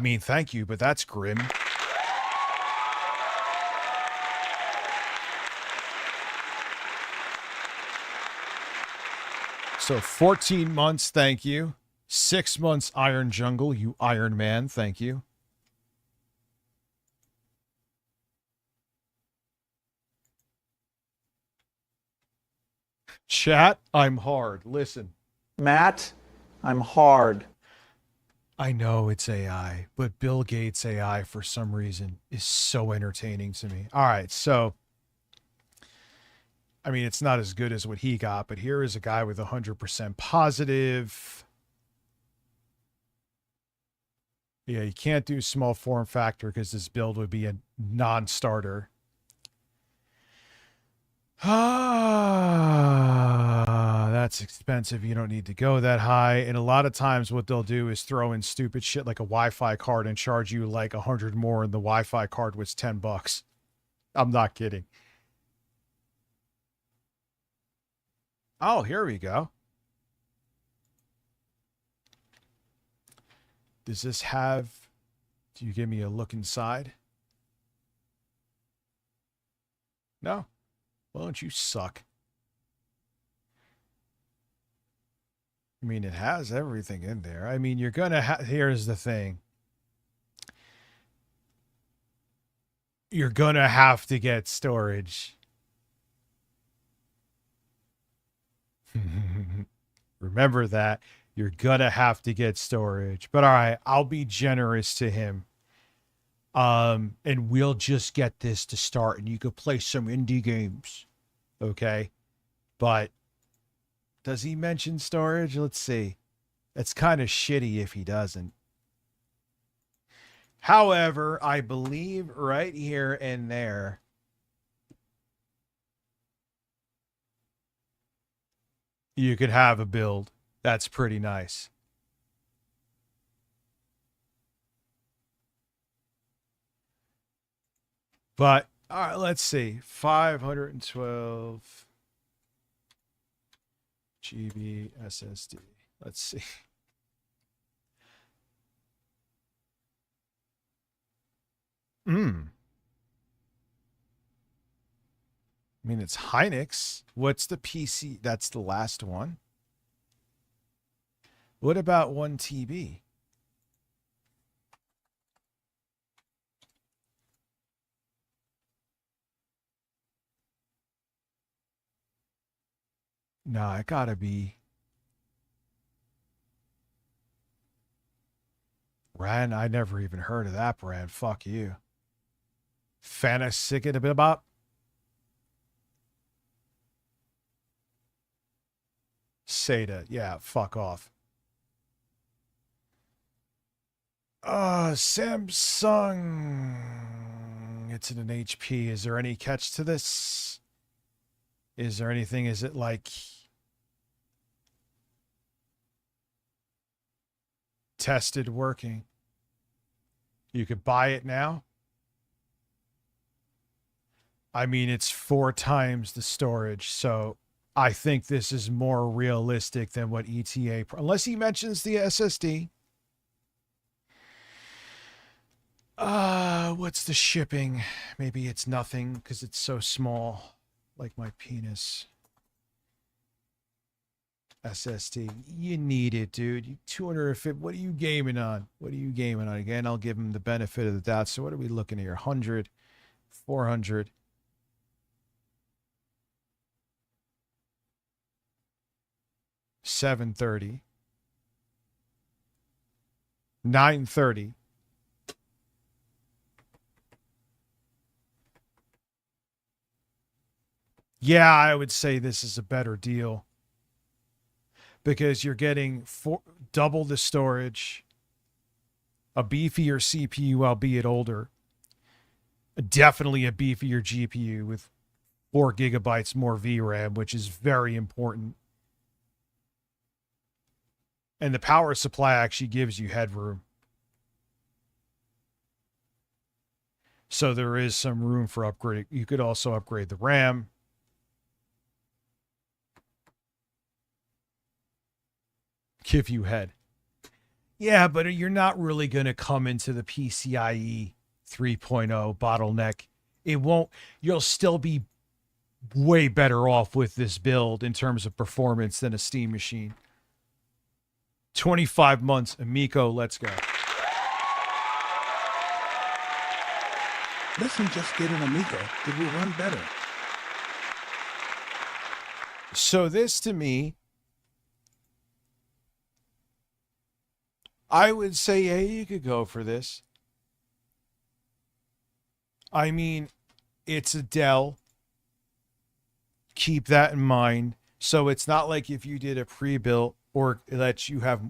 Speaker 4: mean, thank you, but that's grim. So 14 months, thank you. 6 months Iron Jungle, you Iron Man, thank you. Chat, I'm hard. Listen.
Speaker 1: Matt, I'm hard.
Speaker 4: I know it's AI, but Bill Gates AI for some reason is so entertaining to me. All right, so I mean, it's not as good as what he got, but here is a guy with 100% positive. Yeah, you can't do small form factor because this build would be a non-starter. Ah, that's expensive. You don't need to go that high. And a lot of times what they'll do is throw in stupid shit like a Wi-Fi card and charge you like 100 more, and the Wi-Fi card was $10. I'm not kidding. Oh, here we go. Does this have... Do you give me a look inside? No? Well, don't you suck? I mean, it has everything in there. I mean, you're gonna have... Here's the thing. You're gonna have to get storage. Remember that. You're gonna have to get storage. But all right, I'll be generous to him. And we'll just get this to start, and you could play some indie games. Okay? But does he mention storage? Let's see. It's kind of shitty if he doesn't. However, I believe right here and there, you could have a build that's pretty nice. But, all right, let's see. 512 GB SSD. Let's see. I mean, it's Hynix. What's the PC? That's the last one. What about 1 TB? No, it gotta be Ran. I never even heard of that brand. Fuck you. Fantastic a bit about. SATA. Yeah, fuck off. Samsung. It's in an HP. Is there any catch to this? Is there anything? Is it like tested working? You could buy it now. I mean, it's 4 times the storage, so I think this is more realistic than what ETA, unless he mentions the SSD. What's the shipping? Maybe it's nothing because it's so small, like my penis. SSD. You need it, dude. You 250. What are you gaming on? What are you gaming on? Again, I'll give him the benefit of the doubt. So what are we looking at here? 100, 400. 730. 930. Yeah, I would say this is a better deal because you're getting double the storage, a beefier CPU, albeit older, definitely a beefier GPU with 4 gigabytes more VRAM, which is very important. And the power supply actually gives you headroom. So there is some room for upgrade. You could also upgrade the RAM. give you head. Yeah, but you're not really going to come into the PCIe 3.0 bottleneck. It won't, you'll still be way better off with this build in terms of performance than a Steam machine. 25 months, Amico, let's go.
Speaker 6: Listen, just get an Amico. It will run better.
Speaker 4: So this to me, I would say, yeah, you could go for this. I mean, it's a Dell. Keep that in mind. So it's not like if you did a pre-built or that you have,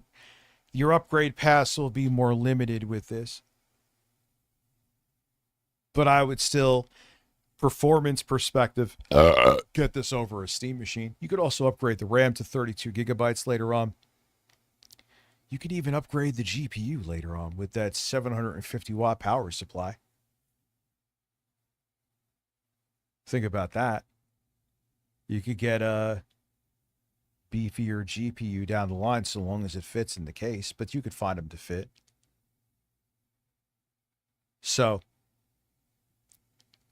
Speaker 4: your upgrade pass will be more limited with this. But I would still, performance perspective, get this over a Steam machine. You could also upgrade the RAM to 32 gigabytes later on. You could even upgrade the GPU later on with that 750 watt power supply. Think about that. You could get a beefier GPU down the line so long as it fits in the case, but you could find them to fit. So,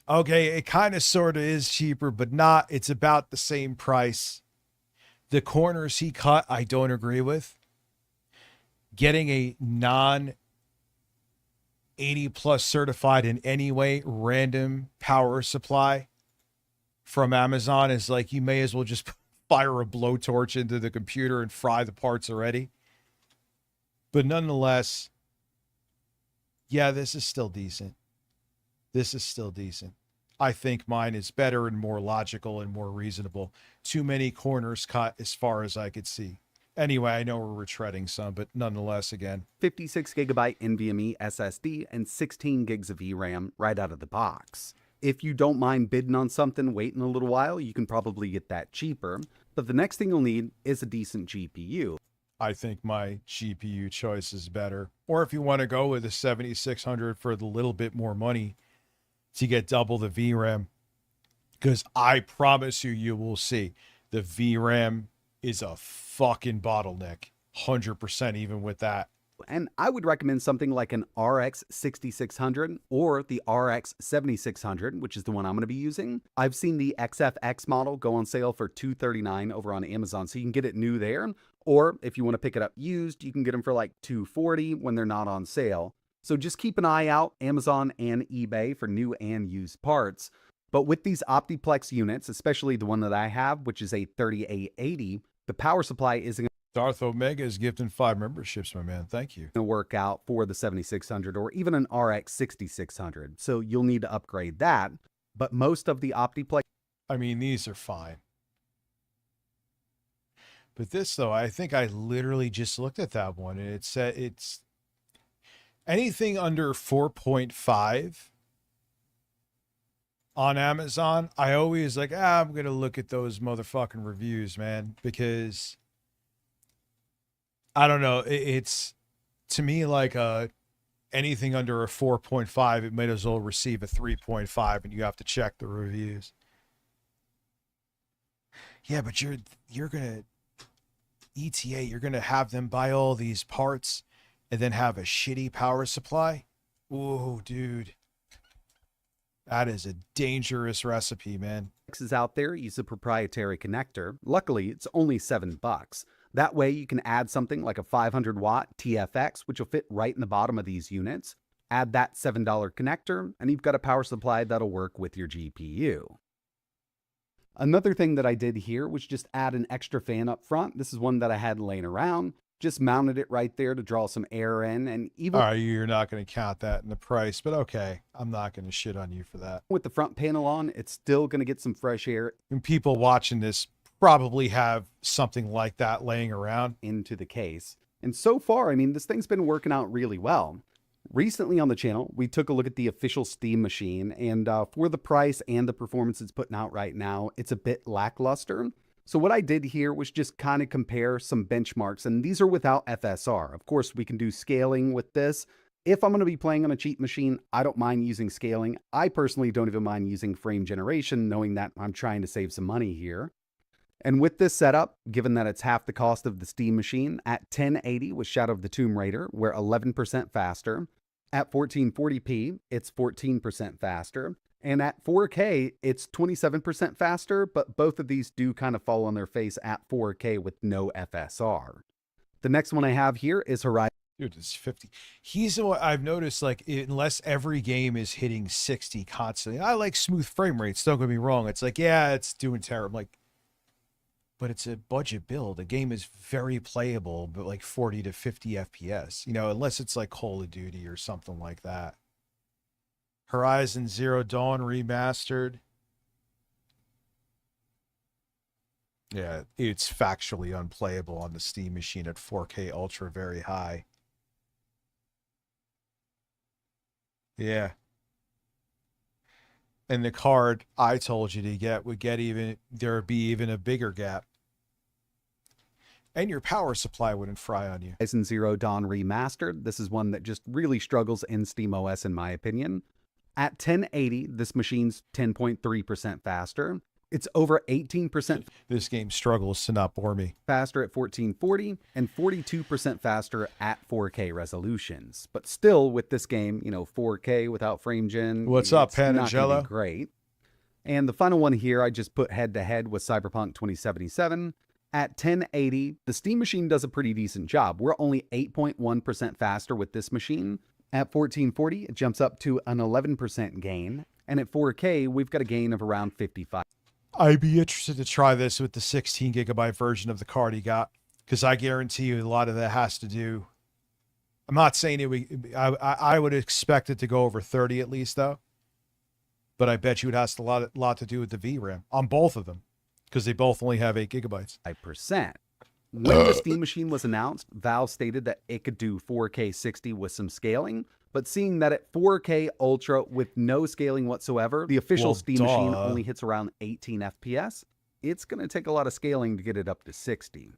Speaker 4: okay, it kind of sort of is cheaper, but not. It's about the same price. The corners he cut, I don't agree with. Getting a non 80 plus certified in any way random power supply from Amazon is like, you may as well just fire a blowtorch into the computer and fry the parts already. But nonetheless, yeah, this is still decent. This is still decent. I think mine is better and more logical and more reasonable. Too many corners cut as far as I could see. Anyway, I know we're retreading some, but nonetheless, again.
Speaker 11: 56 gigabyte NVMe SSD and 16 gigs of VRAM right out of the box. If you don't mind bidding on something, waiting a little while, you can probably get that cheaper. But the next thing you'll need is a decent GPU.
Speaker 4: I think my GPU choice is better. Or if you want to go with a 7600 for the little bit more money to get double the VRAM, because I promise you, you will see the VRAM is a fucking bottleneck. 100% even with that.
Speaker 11: And I would recommend something like an RX 6600 or the RX 7600, which is the one I'm going to be using. I've seen the XFX model go on sale for $239 over on Amazon, so you can get it new there. Or if you want to pick it up used, you can get them for like $240 when they're not on sale. So just keep an eye out, Amazon and eBay, for new and used parts. But with these Optiplex units, especially the one that I have, which is a 3880, the power supply isn't
Speaker 4: Darth Omega is gifting 5 memberships, my man. Thank you.
Speaker 11: going to work out for the 7600 or even an RX 6600. So you'll need to upgrade that. But most of the Optiplex,
Speaker 4: I mean, these are fine. But this, though, I think I literally just looked at that one and it said it's anything under 4.5 on Amazon. I always like, I'm going to look at those motherfucking reviews, man, because I don't know. It's to me like anything under a 4.5, it might as well receive a 3.5 and you have to check the reviews. Yeah, but you're going to ETA, you're going to have them buy all these parts and then have a shitty power supply. Whoa, dude. That is a dangerous recipe, man.
Speaker 11: is out there, use a proprietary connector. Luckily, it's only $7. That way you can add something like a 500 watt TFX, which will fit right in the bottom of these units. Add that $7 connector, and you've got a power supply that'll work with your GPU. Another thing that I did here was just add an extra fan up front. This is one that I had laying around. Just mounted it right there to draw some air in, and even
Speaker 4: all right, you're not going to count that in the price, but okay, I'm not going to shit on you for that.
Speaker 11: With the front panel on, it's still going to get some fresh air.
Speaker 4: And people watching this probably have something like that laying around
Speaker 11: into the case. And so far, I mean, this thing's been working out really well. Recently on the channel, we took a look at the official Steam machine, and for the price and the performance it's putting out right now, it's a bit lackluster. So what I did here was just kind of compare some benchmarks, and these are without FSR. Of course, we can do scaling with this. If I'm going to be playing on a cheap machine, I don't mind using scaling. I personally don't even mind using frame generation, knowing that I'm trying to save some money here. And with this setup, given that it's half the cost of the Steam machine, at 1080 with Shadow of the Tomb Raider, we're 11% faster. At 1440p, it's 14% faster. And at 4K, it's 27% faster, but both of these do kind of fall on their face at 4K with no FSR. The next one I have here is Horizon.
Speaker 4: Dude, it's 50. He's the one I've noticed, like, unless every game is hitting 60 constantly. I like smooth frame rates, don't get me wrong. It's like, yeah, it's doing terrible. Like, but it's a budget build. The game is very playable, but like 40 to 50 FPS, you know, unless it's like Call of Duty or something like that. Horizon Zero Dawn remastered. Yeah, it's factually unplayable on the Steam machine at 4K Ultra very high. Yeah. And the card I told you to get would get even, there would be even a bigger gap. And your power supply wouldn't fry on you.
Speaker 11: Horizon Zero Dawn Remastered. This is one that just really struggles in SteamOS in my opinion. At 1080, this machine's 10.3% faster. It's over 18%.
Speaker 4: This game struggles to not bore me.
Speaker 11: Faster at 1440 and 42% faster at 4K resolutions. But still, with this game, you know, 4K without frame gen.
Speaker 4: What's up,
Speaker 11: Pan and
Speaker 4: Jello?
Speaker 11: Great. And the final one here, I just put head to head with Cyberpunk 2077. At 1080, the Steam machine does a pretty decent job. We're only 8.1% faster with this machine. At 1440, it jumps up to an 11% gain. And at 4K, we've got a gain of around 55.
Speaker 4: I'd be interested to try this with the 16 gigabyte version of the card he got, because I guarantee you a lot of that has to do. I'm not saying it. I would expect it to go over 30 at least, though. But I bet you it has a lot to do with the VRAM on both of them, because they both only have 8 gigabytes.
Speaker 11: 5%. When the Steam machine was announced, Valve stated that it could do 4K 60 with some scaling. But seeing that at 4K Ultra with no scaling whatsoever, the official Steam machine only hits around 18 FPS, it's going to take a lot of scaling to get it up to 60.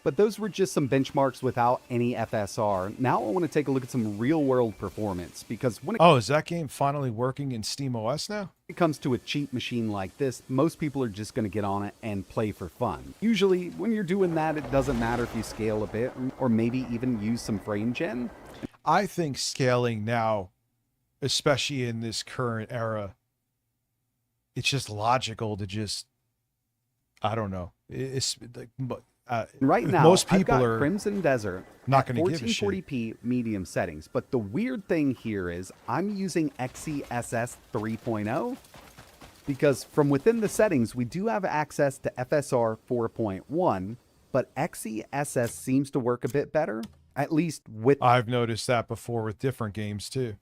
Speaker 11: But those were just some benchmarks without any FSR. Now I want to take a look at some real-world performance, because when it
Speaker 4: is that game finally working in SteamOS now?
Speaker 11: it comes to a cheap machine like this, most people are just going to get on it and play for fun. Usually, when you're doing that, it doesn't matter if you scale a bit, or maybe even use some frame gen.
Speaker 4: I think scaling now, especially in this current era, it's just logical to just, I don't know. It's like,
Speaker 11: right now,
Speaker 4: most people
Speaker 11: I've got
Speaker 4: are
Speaker 11: Crimson Desert
Speaker 4: not going to give a shit.
Speaker 11: 1440p medium settings. But the weird thing here is I'm using XeSS 3.0 because from within the settings, we do have access to FSR 4.1, but XeSS seems to work a bit better, at least with...
Speaker 4: I've noticed that before with different games too.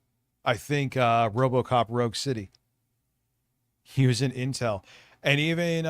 Speaker 4: I think RoboCop Rogue City using Intel, and even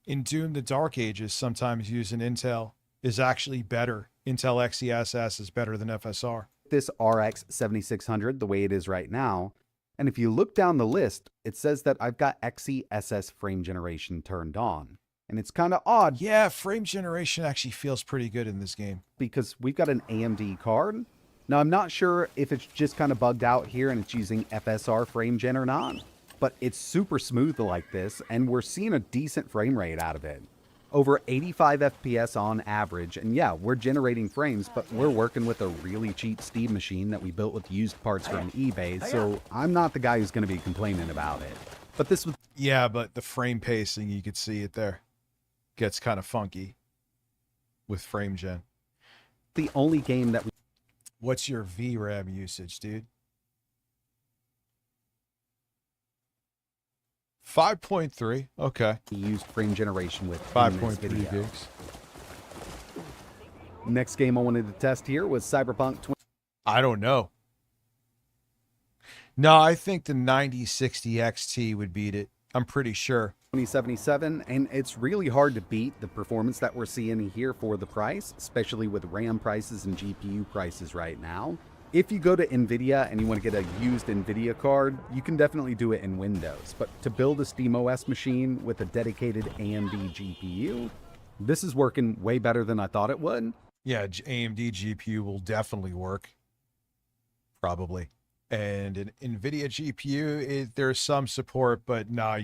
Speaker 4: in Doom the Dark Ages, sometimes using Intel is actually better. Intel XeSS is better than FSR.
Speaker 11: This RX 7600 the way it is right now, and if you look down the list, it says that I've got XeSS frame generation turned on. And it's kind of odd.
Speaker 4: Yeah, frame generation actually feels pretty good in this game.
Speaker 11: Because we've got an AMD card. Now, I'm not sure if it's just kind of bugged out here and it's using FSR frame gen or not. But it's super smooth like this, and we're seeing a decent frame rate out of it. Over 85 FPS on average, and yeah, we're generating frames, but we're working with a really cheap Steam machine that we built with used parts from eBay, so I'm not the guy who's going to be complaining about it. But this was...
Speaker 4: Yeah, but the frame pacing, you could see it there. Gets kind of funky with frame gen.
Speaker 11: The only game that...
Speaker 4: What's your VRAM usage, dude? 5.3. Okay.
Speaker 11: Used frame generation with
Speaker 4: 5.3 gigs.
Speaker 11: Next game I wanted to test here was Cyberpunk 20.
Speaker 4: I don't know. No, I think the 9060 XT would beat it. I'm pretty sure.
Speaker 11: 2077, and it's really hard to beat the performance that we're seeing here for the price, especially with RAM prices and GPU prices right now. If you go to NVIDIA and you want to get a used NVIDIA card, you can definitely do it in Windows. But to build a SteamOS machine with a dedicated AMD GPU, this is working way better than I thought it would.
Speaker 4: Yeah, AMD GPU will definitely work. Probably. And an NVIDIA GPU, there's some support, but nah,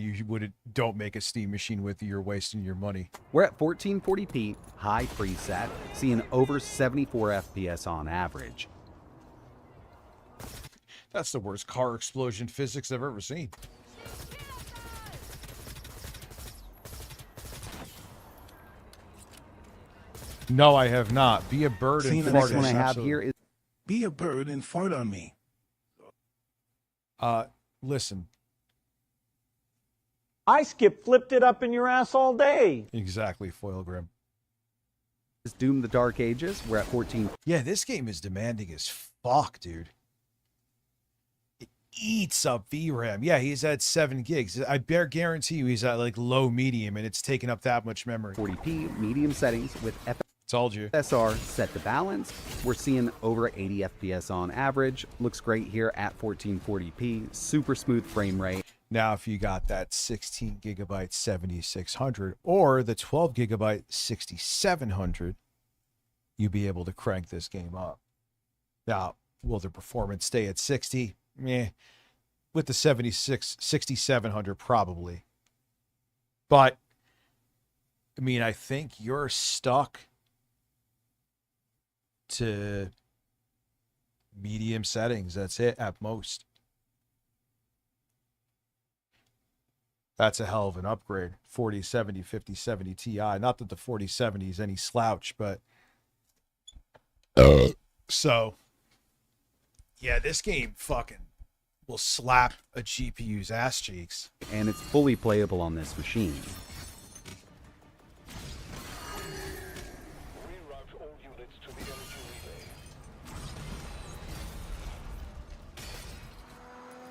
Speaker 4: don't make a Steam machine with it. You're wasting your money.
Speaker 11: We're at 1440p, high preset, seeing over 74 FPS on average.
Speaker 4: That's the worst car explosion physics I've ever seen. No, I have not. Be a bird and
Speaker 6: The
Speaker 4: fart.
Speaker 6: next
Speaker 11: one I have here is
Speaker 6: be a bird and fart on me.
Speaker 4: Listen.
Speaker 1: I flipped it up in your ass all day.
Speaker 4: Exactly, Foil Grim.
Speaker 11: Doom the Dark Ages. We're at 14.
Speaker 4: Yeah, this game is demanding as fuck, dude. It eats up VRAM. Yeah, he's at 7 gigs. I guarantee you he's at like low medium, and it's taking up that much memory.
Speaker 11: 40p, medium settings with
Speaker 4: Told you.
Speaker 11: FSR set to balance. We're seeing over 80 FPS on average. Looks great here at 1440p. Super smooth frame rate.
Speaker 4: Now, if you got that 16 gigabyte 7600 or the 12 gigabyte 6700, you'd be able to crank this game up. Now, will the performance stay at 60? Meh. With the 6700, probably. But, I mean, I think you're stuck to medium settings. That's it at most. That's a hell of an upgrade. 4070, 5070 Ti. Not that the 4070 is any slouch, but so yeah, this game fucking will slap a GPU's ass cheeks.
Speaker 11: And it's fully playable on this machine.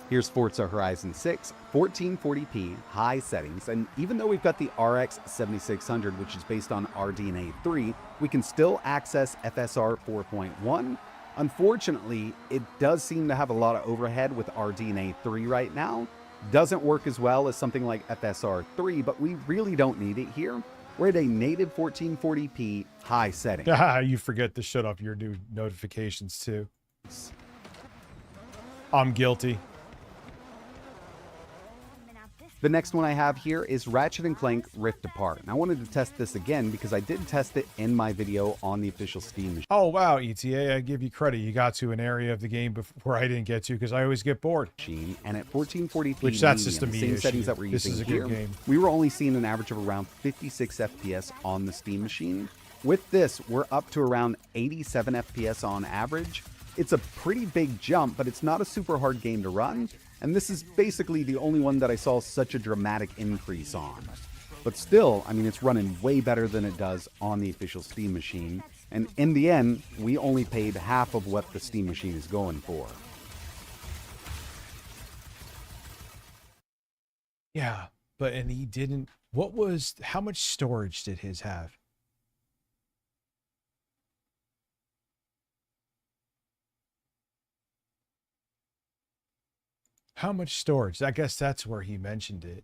Speaker 11: Here's Forza Horizon 6, 1440p, high settings, and even though we've got the RX 7600, which is based on RDNA 3, we can still access FSR 4.1. Unfortunately, it does seem to have a lot of overhead with RDNA 3 right now. Doesn't work as well as something like FSR 3, but we really don't need it here. We're at a native 1440p high setting.
Speaker 4: You forget to shut off your new notifications too. I'm guilty.
Speaker 11: The next one I have here is Ratchet & Clank Rift Apart. And I wanted to test this again because I did test it in my video on the official Steam machine.
Speaker 4: Oh, wow, ETA, I give you credit. You got to an area of the game where I didn't get to because I always get bored.
Speaker 11: And at 1440p,
Speaker 4: which that's
Speaker 11: medium,
Speaker 4: just a
Speaker 11: the
Speaker 4: me
Speaker 11: same
Speaker 4: issue.
Speaker 11: settings that we're
Speaker 4: This
Speaker 11: using
Speaker 4: is a
Speaker 11: here,
Speaker 4: good game.
Speaker 11: we were only seeing an average of around 56 FPS on the Steam machine. With this, we're up to around 87 FPS on average. It's a pretty big jump, but it's not a super hard game to run. And this is basically the only one that I saw such a dramatic increase on. But still, I mean, it's running way better than it does on the official Steam machine. And in the end, we only paid half of what the Steam machine is going for.
Speaker 4: Yeah, and he didn't. How much storage did his have? How much storage? I guess that's where he mentioned it.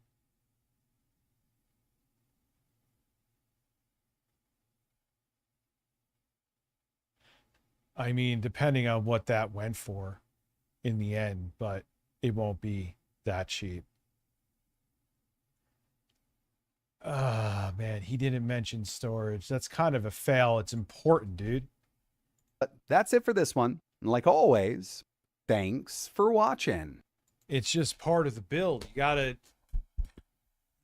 Speaker 4: I mean, depending on what that went for in the end, but it won't be that cheap. Man, he didn't mention storage. That's kind of a fail. It's important, dude.
Speaker 11: But that's it for this one. And like always, thanks for watching.
Speaker 4: It's just part of the build. You gotta.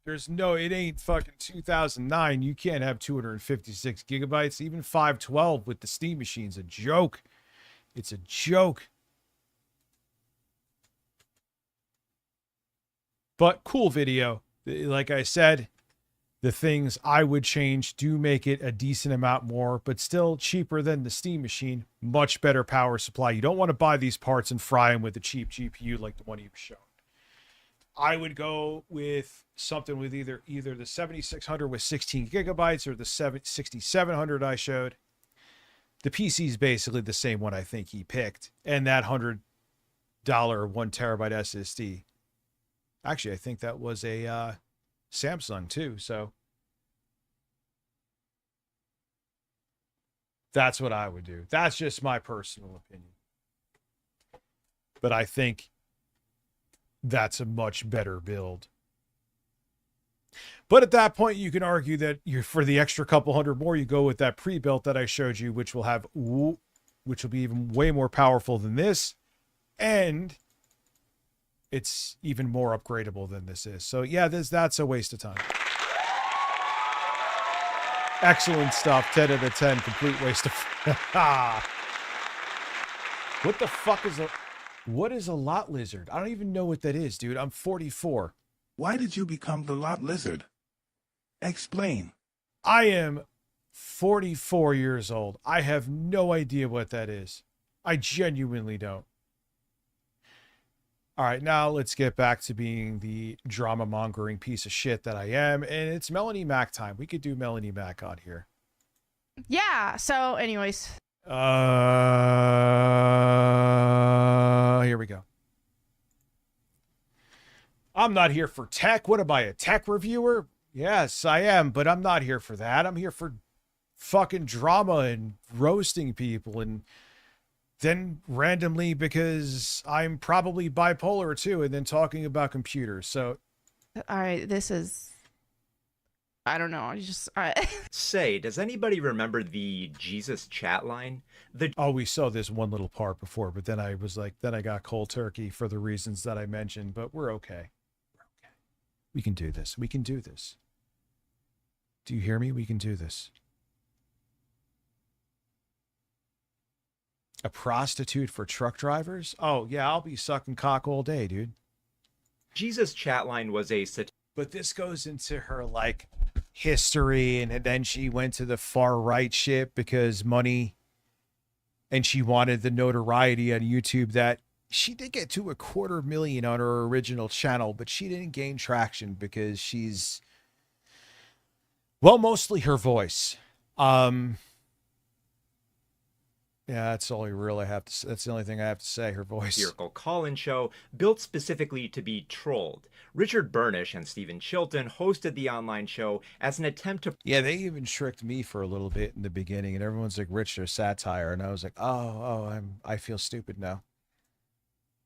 Speaker 4: It ain't fucking 2009. You can't have 256 gigabytes. Even 512 with the Steam machine's a joke. It's a joke. But cool video. Like I said, the things I would change do make it a decent amount more, but still cheaper than the Steam machine. Much better power supply. You don't want to buy these parts and fry them with a cheap GPU like the one you've shown. I would go with something with either the 7600 with 16 gigabytes or the 6700 I showed. The PC is basically the same one I think he picked, and that $100 1 terabyte SSD. Actually, I think that was a Samsung too, so that's what I would do. That's just my personal opinion. but I think that's a much better build. But at that point, you can argue that you, for the extra couple hundred more, you go with that pre-built that I showed you, which will be even way more powerful than this, and it's even more upgradable than this is. So yeah, that's a waste of time. Excellent stuff. 10 out of 10. Complete waste of. What the fuck is what is a lot lizard? I don't even know what that is, dude. I'm 44.
Speaker 6: Why did you become the lot lizard? Explain.
Speaker 4: I am 44 years old. I have no idea what that is. I genuinely don't. All right, now let's get back to being the drama-mongering piece of shit that I am, and it's Melanie Mac time. We could do Melanie Mac on here.
Speaker 13: Yeah, so anyways.
Speaker 4: Here we go. I'm not here for tech. What am I, a tech reviewer? Yes, I am, but I'm not here for that. I'm here for fucking drama and roasting people, and then randomly, because I'm probably bipolar too, and then talking about computers. So,
Speaker 13: all right, this is, I don't know.
Speaker 14: Say, does anybody remember the Jesus chat line?
Speaker 4: Oh, we saw this one little part before, but then I was like, then I got cold turkey for the reasons that I mentioned, but we're okay. We can do this. We can do this. Do you hear me? We can do this. A prostitute for truck drivers? Oh, yeah, I'll be sucking cock all day, dude.
Speaker 14: Jesus chatline was a...
Speaker 4: But this goes into her, like, history, and then she went to the far right shit because money, and she wanted the notoriety on YouTube that she did get to 250,000 on her original channel, but she didn't gain traction because she's, well, mostly her voice. Yeah, that's all I really have to. That's the only thing I have to say. Her voice.
Speaker 14: Satirical call-in show built specifically to be trolled. Richard Burnish and Stephen Chilton hosted the online show as an attempt to.
Speaker 4: Yeah, they even tricked me for a little bit in the beginning, and everyone's like, "Rich, they're satire," and I was like, I feel stupid now.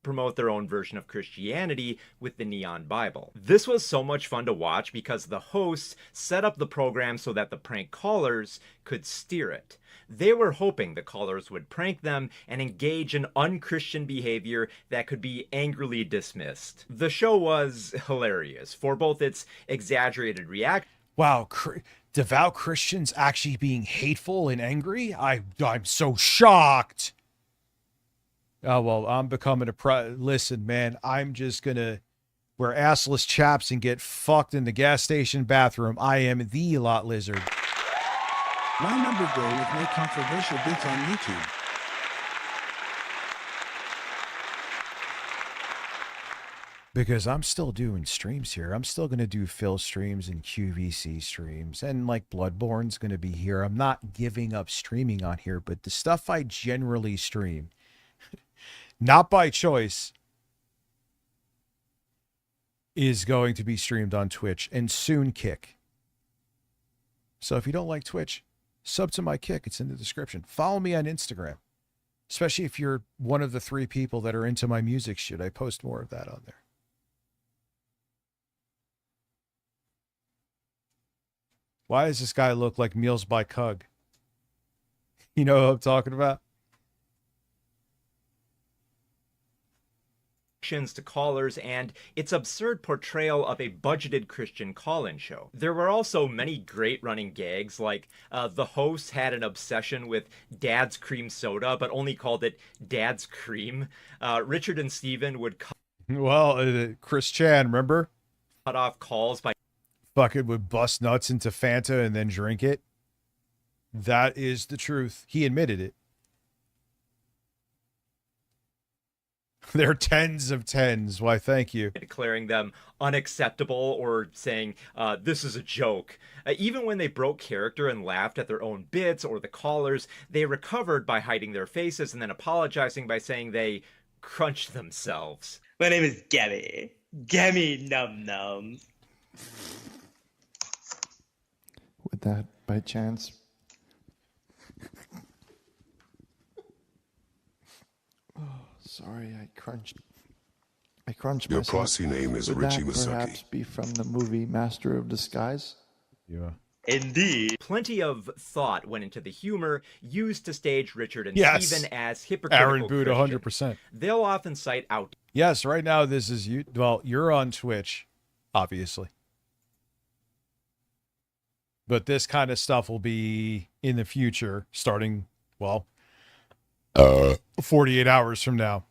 Speaker 14: Promote their own version of Christianity with the Neon Bible. This was so much fun to watch because the hosts set up the program so that the prank callers could steer it. They were hoping the callers would prank them and engage in unchristian behavior that could be angrily dismissed. The show was hilarious for both its exaggerated reaction.
Speaker 4: Wow, devout Christians actually being hateful and angry? I'm so shocked. Oh, well, I'm becoming listen, man, I'm just gonna wear assless chaps and get fucked in the gas station bathroom. I am the lot lizard.
Speaker 6: My number goal is make controversial bits on YouTube.
Speaker 4: Because I'm still doing streams here. I'm still going to do Phil streams and QVC streams. And like Bloodborne's going to be here. I'm not giving up streaming on here, but the stuff I generally stream, not by choice, is going to be streamed on Twitch and soon Kick. So if you don't like Twitch, sub to my Kick. It's in the description. Follow me on Instagram, especially if you're one of the 3 people that are into my music shit. I post more of that on there. Why does this guy look like Meals by Cug? You know what I'm talking about?
Speaker 14: To callers and its absurd portrayal of a budgeted Christian call-in show. There were also many great running gags, like the host had an obsession with Dad's Cream Soda, but only called it Dad's Cream. Richard and Steven would
Speaker 4: Chris Chan, remember?
Speaker 14: Cut off calls by
Speaker 4: fucking would bust nuts into Fanta and then drink it. That is the truth. He admitted it. They're tens of tens. Why, thank you.
Speaker 14: Declaring them unacceptable or saying, this is a joke. Even when they broke character and laughed at their own bits or the callers, they recovered by hiding their faces and then apologizing by saying they crunched themselves.
Speaker 15: My name is Gabby. Gabby Num Num.
Speaker 16: Would that, by chance, oh, so Sorry, I crunched
Speaker 10: Your
Speaker 16: myself.
Speaker 10: posse name is
Speaker 16: Would
Speaker 10: Richie
Speaker 16: that perhaps
Speaker 10: Masaki.
Speaker 16: be from the movie Master of Disguise?
Speaker 4: Yeah.
Speaker 14: Indeed. Plenty of thought went into the humor used to stage Richard and
Speaker 4: Yes.
Speaker 14: Stephen as hypocritical
Speaker 4: Aaron Boot,
Speaker 14: Christians.
Speaker 4: 100%.
Speaker 14: They'll often cite out.
Speaker 4: Yes, right now this is you. Well, you're on Twitch, obviously. But this kind of stuff will be in the future, starting, well, 48 hours from now.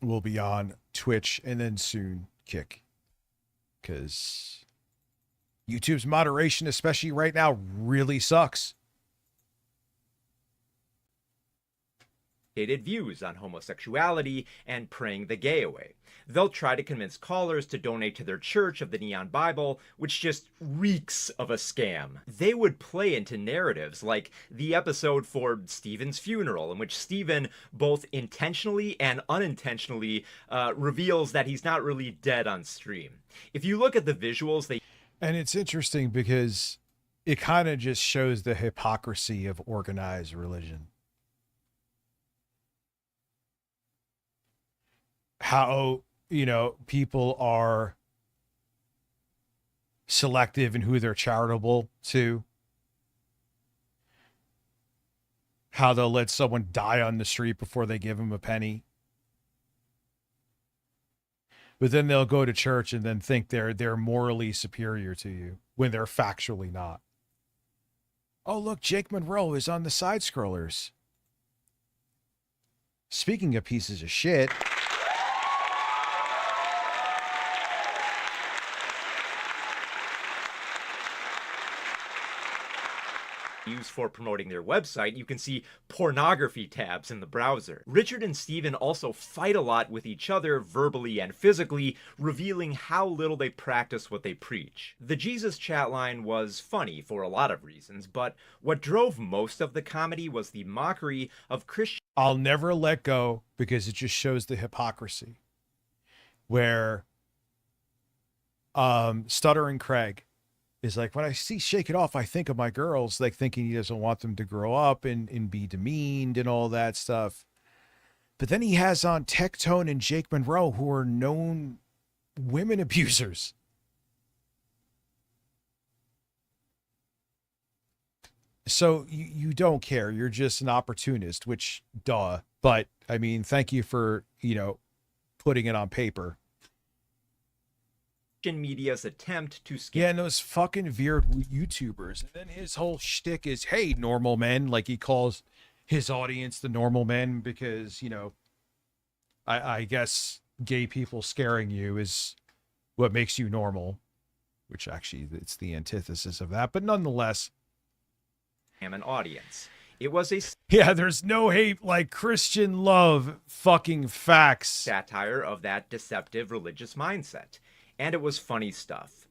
Speaker 4: We'll be on Twitch and then soon Kick. Because YouTube's moderation, especially right now, really sucks.
Speaker 14: Views on homosexuality and praying the gay away. They'll try to convince callers to donate to their church of the Neon Bible, which just reeks of a scam. They would play into narratives like the episode for Stephen's funeral, in which Stephen both intentionally and unintentionally reveals that he's not really dead on stream. If you look at the visuals, they...
Speaker 4: And it's interesting because it kind of just shows the hypocrisy of organized religion. How, you know, people are selective in who they're charitable to. How they'll let someone die on the street before they give them a penny. But then they'll go to church and then think they're morally superior to you when they're factually not. Oh, look, Jake Monroe is on the side scrollers. Speaking of pieces of shit.
Speaker 14: used for promoting their website, you can see pornography tabs in the browser. Richard and Stephen also fight a lot with each other verbally and physically, revealing how little they practice what they preach. The Jesus chat line was funny for a lot of reasons, but what drove most of the comedy was the mockery of Christian.
Speaker 4: I'll never let go because it just shows the hypocrisy. Where Stuttering Craig is like, when I see Shake It Off, I think of my girls, like thinking he doesn't want them to grow up and be demeaned and all that stuff. But then he has on Tectone and Jake Monroe, who are known women abusers. So you don't care. You're just an opportunist, which, duh. But, I mean, thank you for, putting it on paper.
Speaker 14: Media's attempt to
Speaker 4: Yeah, and those fucking weird YouTubers. And then his whole shtick is, hey, normal men. Like, he calls his audience the normal men because, I guess gay people scaring you is what makes you normal. Which actually, it's the antithesis of that. But nonetheless.
Speaker 14: An audience. It was a...
Speaker 4: Yeah, there's no hate like Christian love fucking facts.
Speaker 14: Satire of that deceptive religious mindset. And it was funny stuff.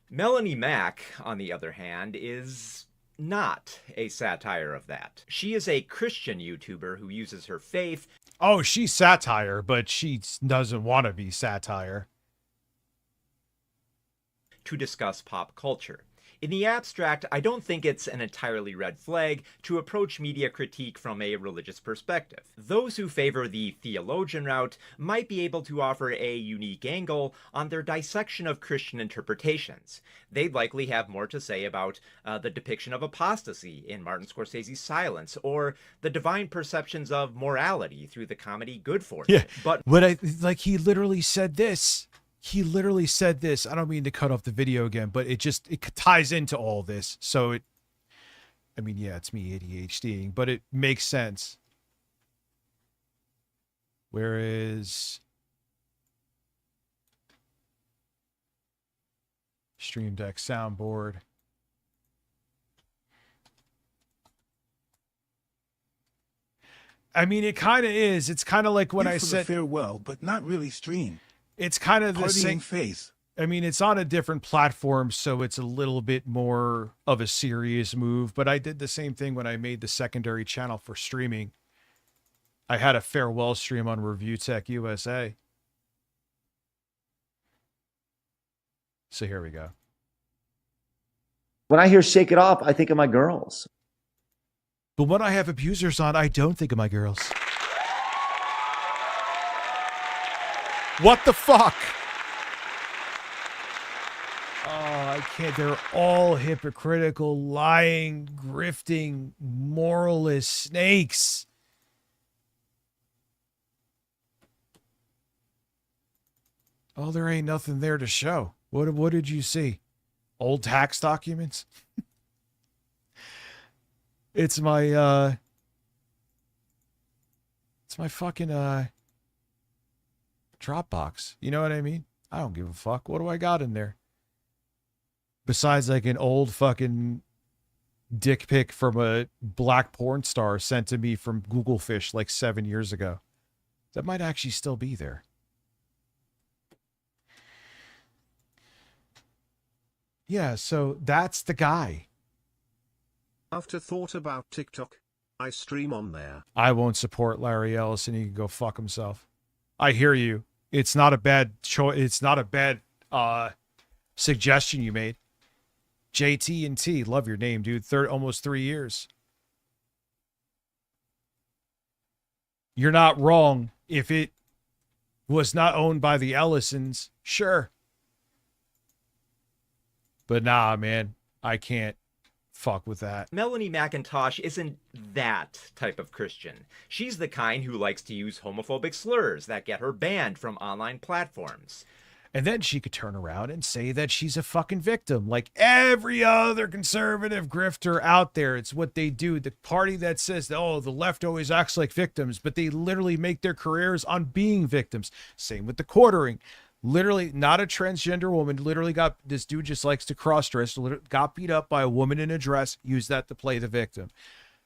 Speaker 14: Melanie Mack, on the other hand, is not a satire of that. She is a Christian YouTuber who uses her faith.
Speaker 4: Oh, she's satire, but she doesn't want to be satire.
Speaker 14: To discuss pop culture. In the abstract, I don't think it's an entirely red flag to approach media critique from a religious perspective. Those who favor the theologian route might be able to offer a unique angle on their dissection of Christian interpretations. They'd likely have more to say about the depiction of apostasy in Martin Scorsese's Silence, or the divine perceptions of morality through the comedy Good For It.
Speaker 4: Yeah,
Speaker 14: but
Speaker 4: he literally said this. He literally said this. I don't mean to cut off the video again, but it ties into all this. So it's me ADHDing, but it makes sense. Whereas Stream Deck soundboard. I mean, it kind of is. It's kind of like when I said
Speaker 6: farewell, but not really stream.
Speaker 4: It's kind of the same
Speaker 6: face.
Speaker 4: I mean, it's on a different platform, so it's a little bit more of a serious move. But I did the same thing when I made the secondary channel for streaming. I had a farewell stream on Review Tech USA. So here we go.
Speaker 17: When I hear Shake It Off, I think of my girls.
Speaker 4: But when I have abusers on, I don't think of my girls. What the fuck? Oh, I can't. They're all hypocritical, lying, grifting, moralist snakes. Oh, there ain't nothing there to show. What did you see? Old tax documents? It's my fucking Dropbox. You know what I mean? I don't give a fuck. What do I got in there? Besides like an old fucking dick pic from a black porn star sent to me from Google Fish like 7 years ago. That might actually still be there. Yeah, so that's the guy.
Speaker 18: Afterthought about TikTok. I stream on there.
Speaker 4: I won't support Larry Ellison. He can go fuck himself. I hear you. It's not a bad choice. It's not a bad suggestion you made. JT and T, love your name, dude. Almost 3 years. You're not wrong. If it was not owned by the Ellisons, sure. But nah, man, I can't fuck with that.
Speaker 14: Melanie McIntosh isn't that type of Christian. She's the kind who likes to use homophobic slurs that get her banned from online platforms.
Speaker 4: And then she could turn around and say that she's a fucking victim, like every other conservative grifter out there. It's what they do. The party that says, oh, the left always acts like victims, but they literally make their careers on being victims. Same with the quartering. Literally, not a transgender woman. Literally got, this dude just likes to cross-dress, got beat up by a woman in a dress, used that to play the victim.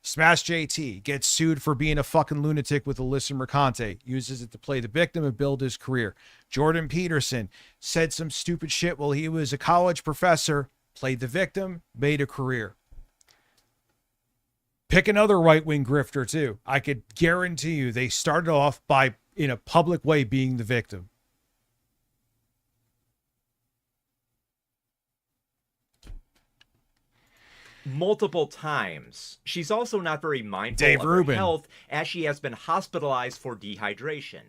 Speaker 4: Smash JT gets sued for being a fucking lunatic with Alyssa Mercante, uses it to play the victim and build his career. Jordan Peterson said some stupid shit while he was a college professor, played the victim, made a career. Pick another right-wing grifter too. I could guarantee you they started off by, in a public way, being the victim.
Speaker 14: Multiple times. She's also not very mindful
Speaker 4: Dave
Speaker 14: of
Speaker 4: Rubin.
Speaker 14: her health, as she has been hospitalized for dehydration.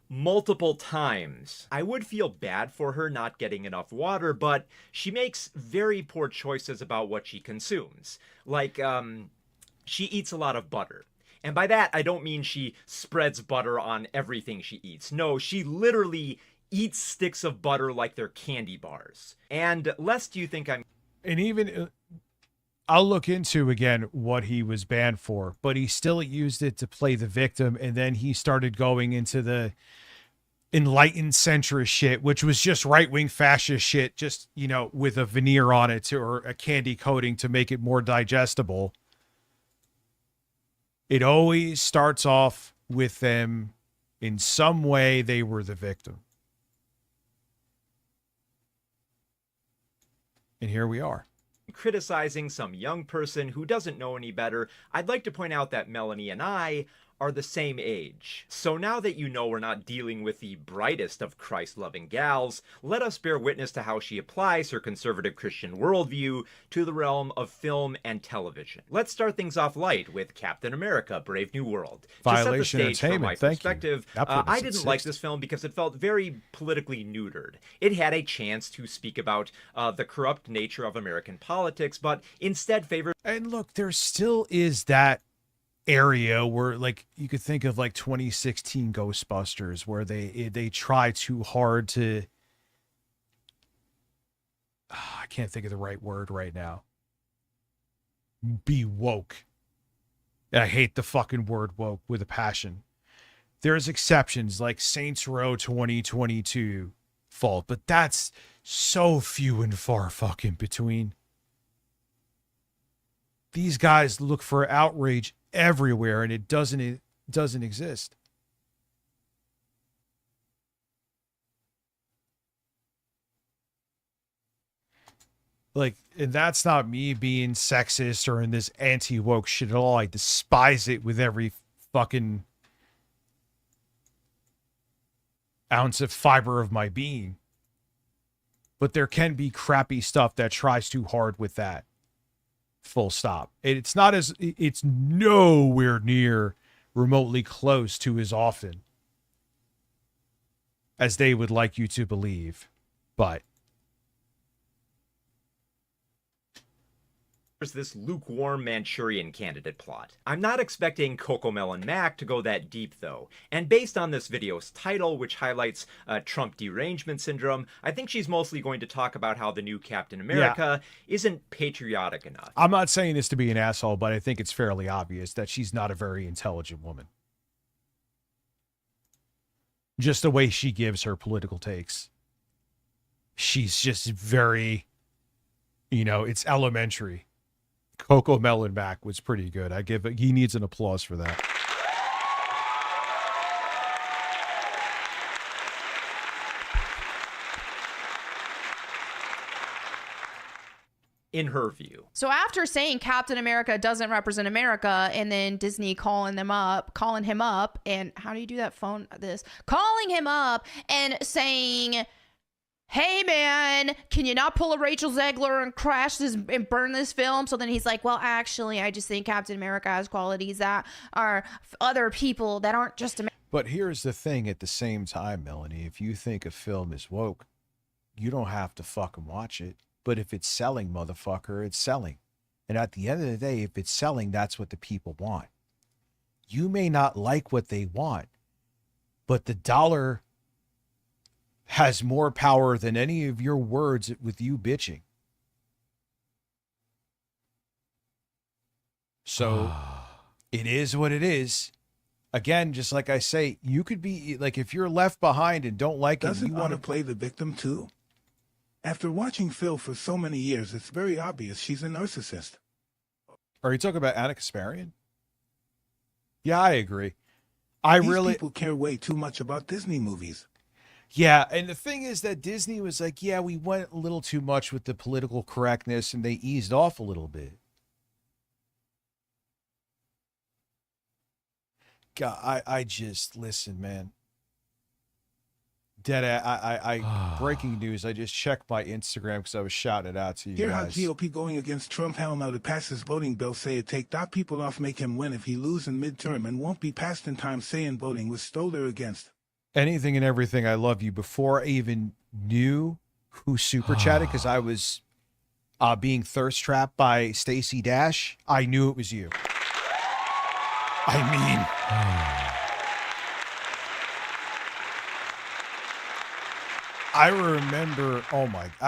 Speaker 14: Multiple times. I would feel bad for her not getting enough water, but she makes very poor choices about what she consumes. Like, she eats a lot of butter. And by that, I don't mean she spreads butter on everything she eats. No, she literally eats sticks of butter like they're candy bars. And lest you think I'm...
Speaker 4: And even... I'll look into again what he was banned for, but he still used it to play the victim, and then he started going into the enlightened centrist shit, which was just right-wing fascist shit, just, you know, with a veneer on it or a candy coating to make it more digestible. It always starts off with them in some way they were the victim. And here we are.
Speaker 14: criticizing some young person who doesn't know any better, I'd like to point out that Melanie and I are the same age. So now that you know we're not dealing with the brightest of Christ-loving gals, let us bear witness to how she applies her conservative Christian worldview to the realm of film and television. Let's start things off light with Captain America: Brave New World.
Speaker 4: Violation
Speaker 14: to set the stage from my
Speaker 4: Entertainment, thank you.
Speaker 14: perspective,
Speaker 4: That put us
Speaker 14: I
Speaker 4: at
Speaker 14: didn't like
Speaker 4: 60.
Speaker 14: this film because it felt very politically neutered. It had a chance to speak about the corrupt nature of American politics, but instead favored...
Speaker 4: And look, there still is that area where, like, you could think of like 2016 Ghostbusters, where they try too hard to I can't think of the right word right now. Be woke. And I hate the fucking word woke with a passion. There's exceptions like Saints Row 2022 fault, but that's so few and far fucking between. These guys look for outrage everywhere, and it doesn't exist. Like, and that's not me being sexist or in this anti-woke shit at all. I despise it with every fucking ounce of fiber of my being. But there can be crappy stuff that tries too hard with that. Full stop. It's nowhere near remotely close to as often. as they would like you to believe. But
Speaker 14: there's this lukewarm Manchurian Candidate plot. I'm not expecting Cocomelon Mac to go that deep though, and based on this video's title, which highlights Trump derangement syndrome, I think she's mostly going to talk about how the new Captain America isn't patriotic enough.
Speaker 4: I'm not saying this to be an asshole, but I think it's fairly obvious that she's not a very intelligent woman. Just the way she gives her political takes. She's just very, it's elementary. Cocomelon Mac was pretty good. He needs an applause for that.
Speaker 14: In her view.
Speaker 13: So after saying Captain America doesn't represent America, and then Disney calling him up, and how do you do that calling him up and saying, hey man, can you not pull a Rachel Zegler and crash this and burn this film? So then he's like, well, actually, I just think Captain America has qualities that are other people that aren't just America.
Speaker 4: But here's the thing at the same time, Melanie, if you think a film is woke, you don't have to fucking watch it. But if it's selling, motherfucker, it's selling. And at the end of the day, if it's selling, that's what the people want. You may not like what they want, but the dollar has more power than any of your words with you bitching. So it is what it is. Again, just like I say, you could be like, if you're left behind and don't like it,
Speaker 6: Doesn't
Speaker 4: you want to
Speaker 6: play the victim too? After watching Phil for so many years, it's very obvious she's a narcissist.
Speaker 4: Are you talking about Anna Kasparian? Yeah, I agree.
Speaker 6: These people care way too much about Disney movies.
Speaker 4: Yeah, and the thing is that Disney was like, yeah, we went a little too much with the political correctness, and they eased off a little bit. God, I just, listen, man. Breaking news, I just checked my Instagram because I was shouting it out to you
Speaker 6: Hear
Speaker 4: guys.
Speaker 6: how GOP going against Trump hell now to pass his voting bill say it take top people off, make him win if he lose in midterm, and won't be passed in time, saying voting was stole or against.
Speaker 4: Anything and everything, I love you. Before I even knew who super chatted, because I was being thirst trapped by Stacey Dash, I knew it was you. I mean, I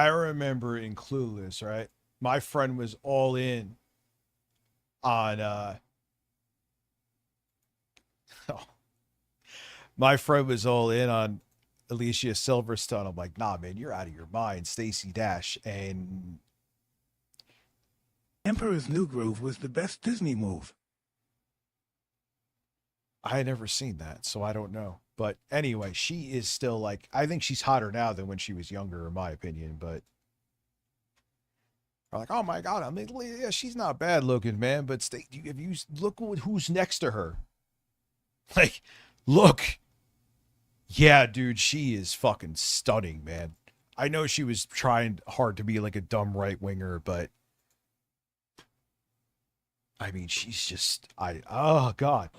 Speaker 4: remember in Clueless, right? My friend was all in on my friend was all in on Alicia Silverstone. I'm like, nah, man, you're out of your mind. Stacey Dash. And
Speaker 6: Emperor's New Groove was the best Disney move.
Speaker 4: I had never seen that, so I don't know. But anyway, she is still like, I think she's hotter now than when she was younger, in my opinion. But I'm like, oh my God, I mean, yeah, she's not bad looking, man. But if you look who's next to her, like, look, yeah, dude, she is fucking stunning, man. I know she was trying hard to be like a dumb right winger, but I mean, she's just, oh God.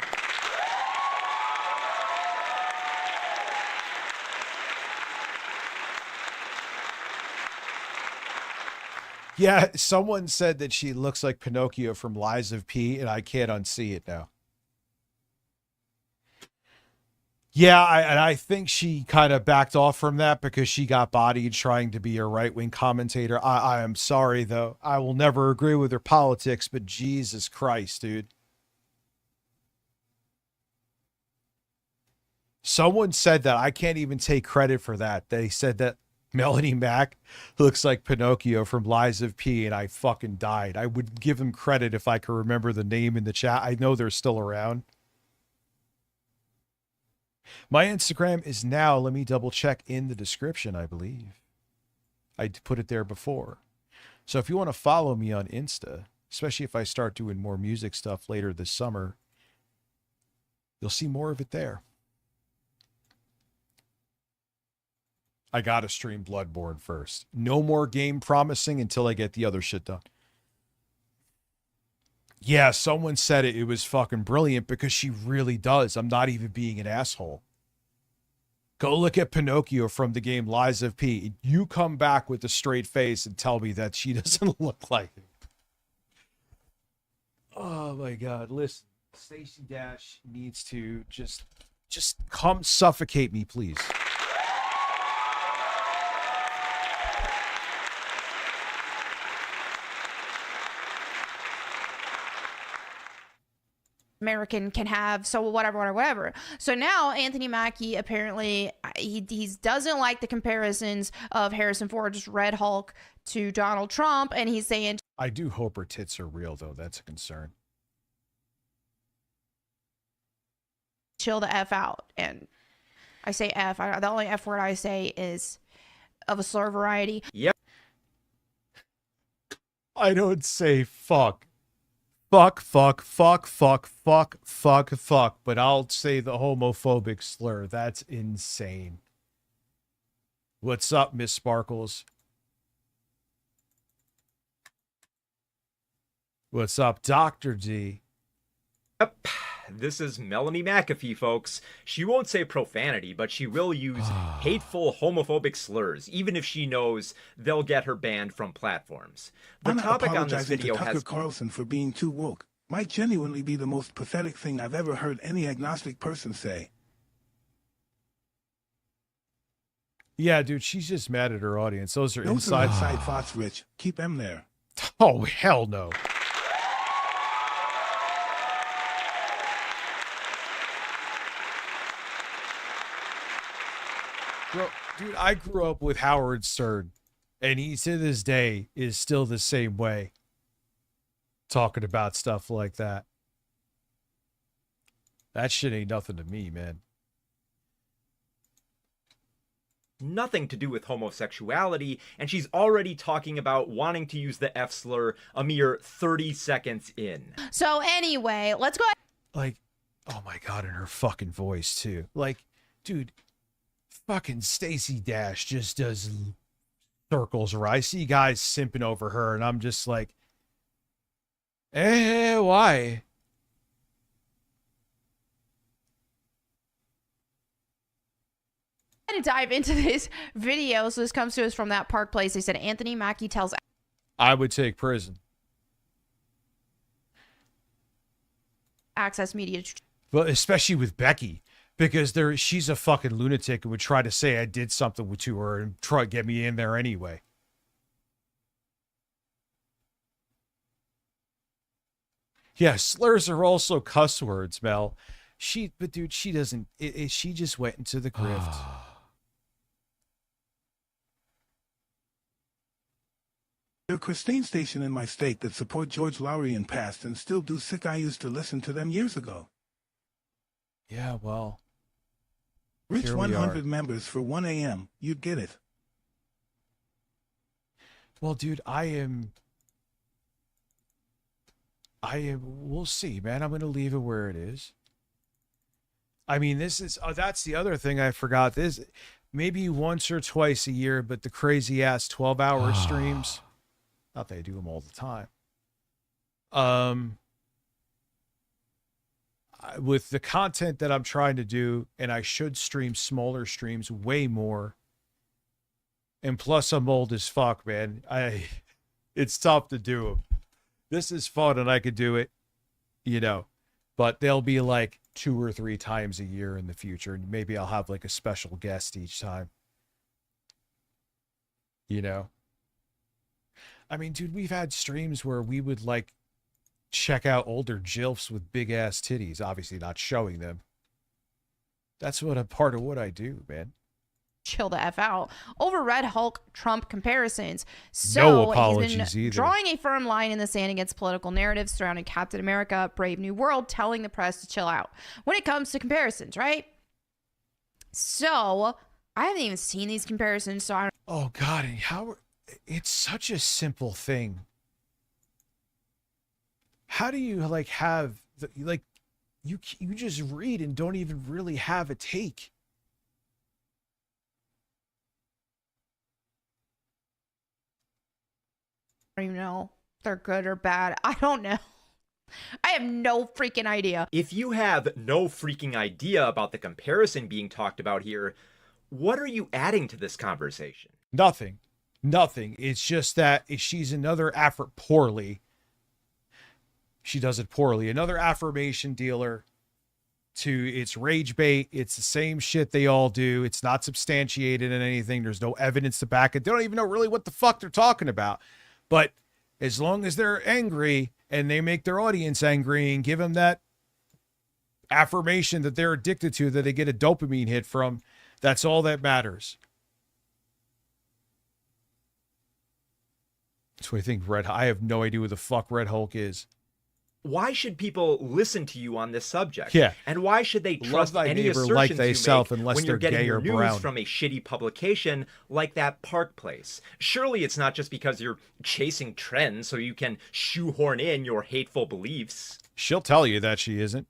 Speaker 4: Yeah, someone said that she looks like Pinocchio from Lies of P, and I can't unsee it now. Yeah, I think she kind of backed off from that because she got bodied trying to be a right-wing commentator. I am sorry, though. I will never agree with her politics, but Jesus Christ, dude. Someone said that. I can't even take credit for that. They said that Melanie Mac looks like Pinocchio from Lies of P, and I fucking died. I would give them credit if I could remember the name in the chat. I know they're still around. My Instagram is now, let me double check, in the description, I believe. I put it there before. So if you want to follow me on Insta, especially if I start doing more music stuff later this summer, you'll see more of it there. I gotta stream Bloodborne first. No more game promising until I get the other shit done. Yeah, someone said it was fucking brilliant because she really does. I'm not even being an asshole. Go look at Pinocchio from the game Lies of P. You come back with a straight face and tell me that she doesn't look like him. Oh my God. Listen, Stacey Dash needs to just come suffocate me, please.
Speaker 13: American can have, so whatever. So now Anthony Mackie apparently he doesn't like the comparisons of Harrison Ford's Red Hulk to Donald Trump, and he's saying,
Speaker 4: I do hope her tits are real, though. That's a concern.
Speaker 13: chill the F out. And I say F. The only F word I say is of a slur variety.
Speaker 14: Yep.
Speaker 4: I don't say fuck. Fuck, but I'll say the homophobic slur. That's insane. What's up, Miss Sparkles? What's up, Dr. D?
Speaker 14: Yep. This is Melanie McAfee, folks. She won't say profanity, but she will use hateful homophobic slurs, even if she knows they'll get her banned from platforms. The
Speaker 6: I'm
Speaker 14: topic on this
Speaker 6: apologizing
Speaker 14: video
Speaker 6: to Tucker
Speaker 14: has...
Speaker 6: Carlson for being too woke. Might genuinely be the most pathetic thing I've ever heard any agnostic person say.
Speaker 4: Yeah, dude, she's just mad at her audience. Those are
Speaker 6: Those
Speaker 4: inside...
Speaker 6: are inside thoughts, Rich. Keep them there.
Speaker 4: Oh, hell no. Bro, dude, I grew up with Howard Stern, and he to this day is still the same way, talking about stuff like that. That shit ain't nothing to me, man.
Speaker 14: Nothing to do with homosexuality, and she's already talking about wanting to use the F slur a mere 30 seconds in.
Speaker 13: So anyway, let's go.
Speaker 4: Like, oh my God, in her fucking voice too. Like, dude, fucking Stacey Dash just does circles around. I see guys simping over her, and I'm just like, why?
Speaker 13: To dive into this video. So this comes to us from that Park Place. They said Anthony Mackie tells
Speaker 4: I would take prison.
Speaker 13: Access Media.
Speaker 4: But especially with Becky, because she's a fucking lunatic and would try to say I did something to her and try to get me in there anyway. Yeah, slurs are also cuss words, Mel. But dude, she doesn't. She just went into the grift.
Speaker 6: There are Christine station in my state that support George Lowry in past and still do sick. I used to listen to them years ago.
Speaker 4: Yeah, well.
Speaker 6: Reach 100 members for 1 a.m. You'd get it.
Speaker 4: Well, dude, we'll see, man. I'm going to leave it where it is. I mean, that's the other thing I forgot. This maybe once or twice a year, but the crazy ass 12-hour streams. Not that I do them all the time. With the content that I'm trying to do, and I should stream smaller streams way more. And plus, I'm old as fuck, man. It's tough to do them. This is fun, and I could do it, but they'll be like 2 or 3 times a year in the future, and maybe I'll have like a special guest each time. I mean, dude, we've had streams where we would like check out older GILFs with big ass titties, obviously not showing them. That's what a part of what I do, man.
Speaker 13: Chill the F out over Red Hulk Trump comparisons. So
Speaker 4: no apologies
Speaker 13: he's been
Speaker 4: either.
Speaker 13: Drawing a firm line in the sand against political narratives surrounding Captain America, Brave New World, telling the press to chill out when it comes to comparisons, right? So I haven't even seen these comparisons, so I don't.
Speaker 4: Oh God, and how it's such a simple thing. How do you have you just read and don't even really have a take?
Speaker 13: I don't even know if they're good or bad. I don't know. I have no freaking idea.
Speaker 14: If you have no freaking idea about the comparison being talked about here, What are you adding to this conversation?
Speaker 4: Nothing. Nothing. It's just that she's another poorly. She does it poorly. Another affirmation dealer to its rage bait. It's the same shit they all do. It's not substantiated in anything. There's no evidence to back it. They don't even know really what the fuck they're talking about. But as long as they're angry and they make their audience angry and give them that affirmation that they're addicted to, that they get a dopamine hit from, that's all that matters. So I think I have no idea who the fuck Red Hulk is.
Speaker 14: Why should people listen to you on this subject?
Speaker 4: Yeah.
Speaker 14: And why should they trust
Speaker 4: thy
Speaker 14: any
Speaker 4: neighbor
Speaker 14: assertions
Speaker 4: like
Speaker 14: you
Speaker 4: thyself
Speaker 14: make
Speaker 4: unless
Speaker 14: when you're
Speaker 4: they're
Speaker 14: getting
Speaker 4: gay
Speaker 14: your
Speaker 4: or
Speaker 14: news
Speaker 4: brown?
Speaker 14: from a shitty publication like that Park Place? Surely it's not just because you're chasing trends so you can shoehorn in your hateful beliefs.
Speaker 4: She'll tell you that she isn't.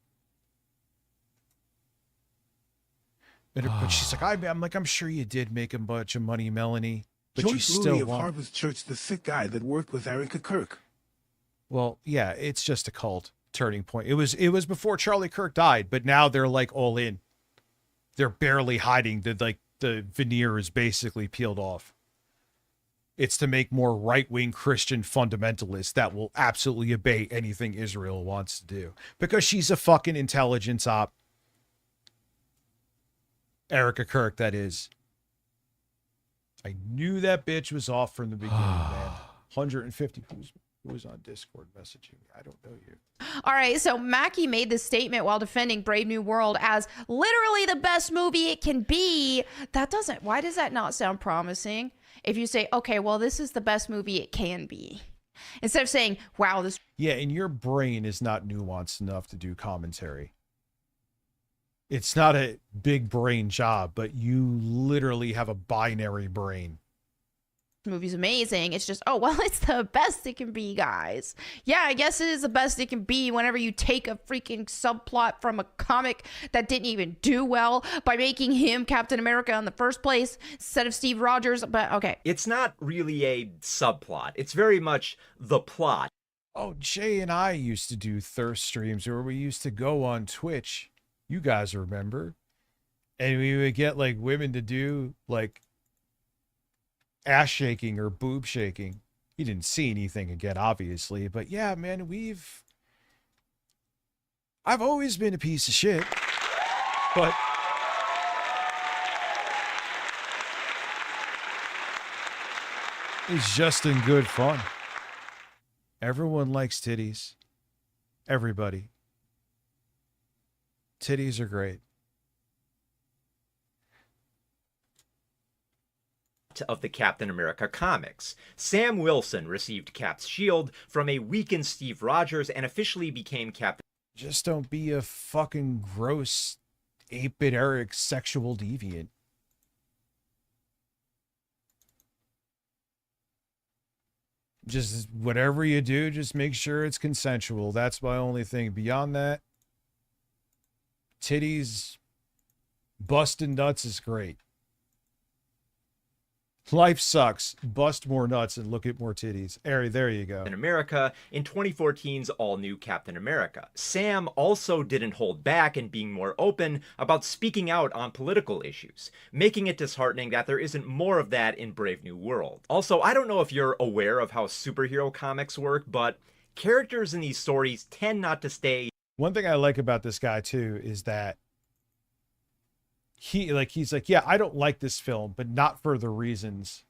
Speaker 4: But she's like, I'm sure you did make a bunch of money, Melanie. But you
Speaker 6: George
Speaker 4: still
Speaker 6: Louis of
Speaker 4: want...
Speaker 6: Harvest Church, the sick guy that worked with Erica Kirk.
Speaker 4: Well, yeah, it's just a cult turning point. It was before Charlie Kirk died, but now they're like all in. They're barely hiding. The veneer is basically peeled off. It's to make more right-wing Christian fundamentalists that will absolutely obey anything Israel wants to do. Because she's a fucking intelligence op. Erica Kirk, that is. I knew that bitch was off from the beginning, man. 150. Who was on Discord messaging me? I don't know you.
Speaker 13: All right, so Mackie made this statement while defending Brave New World as literally the best movie it can be. Why does that not sound promising? If you say, okay, well, this is the best movie it can be. Instead of saying, wow, this...
Speaker 4: Yeah, and your brain is not nuanced enough to do commentary. It's not a big brain job, but you literally have a binary brain.
Speaker 13: movie's amazing. It's just, oh, well, it's the best it can be, guys. Yeah, I guess it is the best it can be whenever you take a freaking subplot from a comic that didn't even do well by making him Captain America in the first place instead of Steve Rogers. But okay.
Speaker 14: It's not really a subplot. It's very much the plot.
Speaker 4: Oh, Jay and I used to do thirst streams where we used to go on Twitch. You guys remember? And we would get like women to do like ass shaking or boob shaking. You didn't see anything again, obviously, but yeah, man, I've always been a piece of shit, but it's just in good fun. Everyone likes titties. Everybody. Titties are great.
Speaker 14: Of the Captain America comics. Sam Wilson received Cap's shield from a weakened Steve Rogers and officially became Captain.
Speaker 4: Just don't be a fucking gross 8-bit Eric sexual deviant. Just whatever you do, just make sure it's consensual. That's my only thing. Beyond that, titties, busting nuts is great. Life sucks. Bust more nuts and look at more titties. There you go.
Speaker 14: Captain America in 2014's all-new Captain America. Sam also didn't hold back in being more open about speaking out on political issues, making it disheartening that there isn't more of that in Brave New World. Also, I don't know if you're aware of how superhero comics work, but characters in these stories tend not to stay.
Speaker 4: One thing I like about this guy too is that he's like, yeah, I don't like this film, but not for the reasons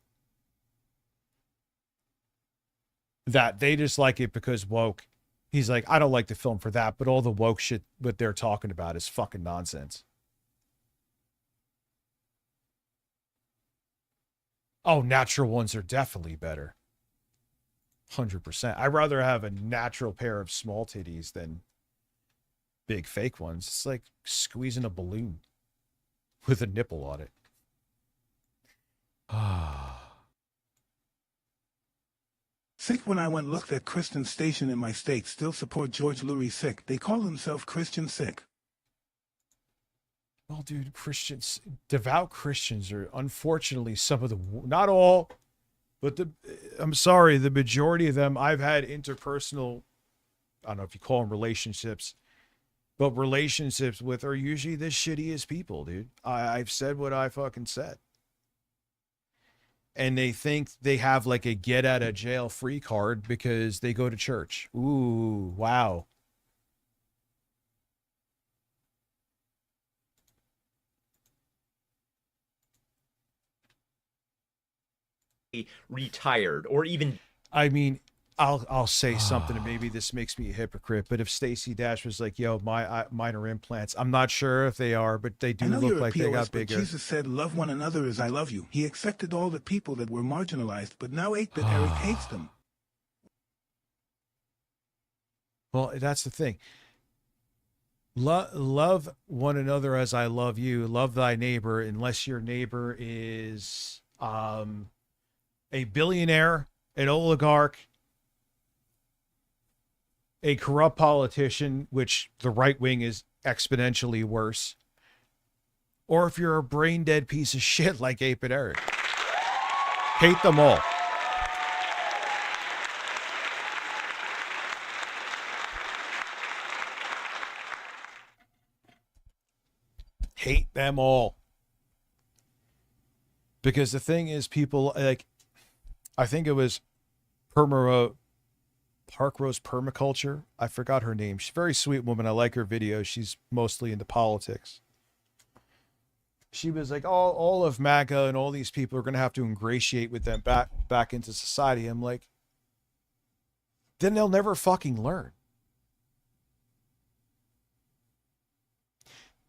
Speaker 4: that they just like it because woke. He's like, I don't like the film for that, but all the woke shit what they're talking about is fucking nonsense. Oh, natural ones are definitely better. 100%. I'd rather have a natural pair of small titties than big fake ones. It's like squeezing a balloon with a nipple on it.
Speaker 6: Sick when I went looked at Christian station in my state still support George Louis Sick. They call themselves Christian Sick.
Speaker 4: Well, dude, Christians, devout Christians are unfortunately some of the, not all, but I'm sorry, the majority of them, I've had interpersonal, I don't know if you call them relationships, But relationships with are usually the shittiest people, dude. I've said what I fucking said. And they think they have like a get out of jail free card because they go to church. Ooh, wow.
Speaker 14: Retired or even
Speaker 4: I mean, I'll say something and maybe this makes me a hypocrite, but if Stacey Dash was like, yo, mine are implants, I'm not sure if they are, but they do
Speaker 6: I know
Speaker 4: look
Speaker 6: you're
Speaker 4: like
Speaker 6: a
Speaker 4: they
Speaker 6: POS,
Speaker 4: got
Speaker 6: but
Speaker 4: bigger.
Speaker 6: Jesus said, love one another as I love you. He accepted all the people that were marginalized, but now 8-bit Eric hates them.
Speaker 4: Well, that's the thing. Love one another as I love you. Love thy neighbor, unless your neighbor is a billionaire, an oligarch, a corrupt politician, which the right wing is exponentially worse, or if you're a brain dead piece of shit like Ape and Eric. Hate them all. Hate them all. Because the thing is, people like, I think it was Park Rose Permaculture. I forgot her name. She's a very sweet woman. I like her videos. She's mostly into politics. She was like, all of MAGA and all these people are going to have to ingratiate with them back into society. I'm like, then they'll never fucking learn.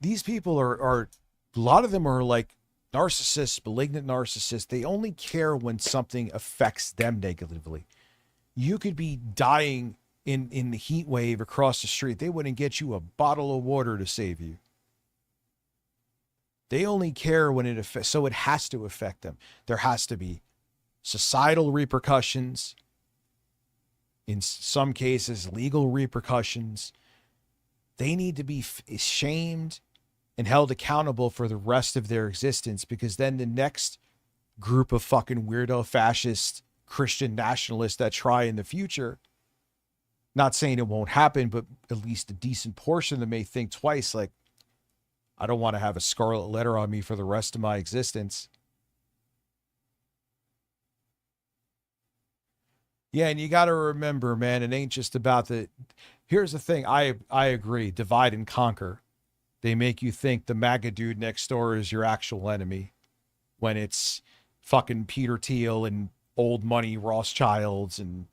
Speaker 4: These people are a lot of them are like narcissists, malignant narcissists. They only care when something affects them negatively. You could be dying in the heat wave across the street. They wouldn't get you a bottle of water to save you. They only care when it affects, so it has to affect them. There has to be societal repercussions. In some cases, legal repercussions. They need to be shamed and held accountable for the rest of their existence, because then the next group of fucking weirdo fascist Christian nationalists that try in the future, not saying it won't happen, but at least a decent portion of them may think twice, like, I don't want to have a scarlet letter on me for the rest of my existence. Yeah, and you got to remember, man, it ain't just about the... Here's the thing, I agree, divide and conquer. They make you think the MAGA dude next door is your actual enemy, when it's fucking Peter Thiel and old money Rothschilds and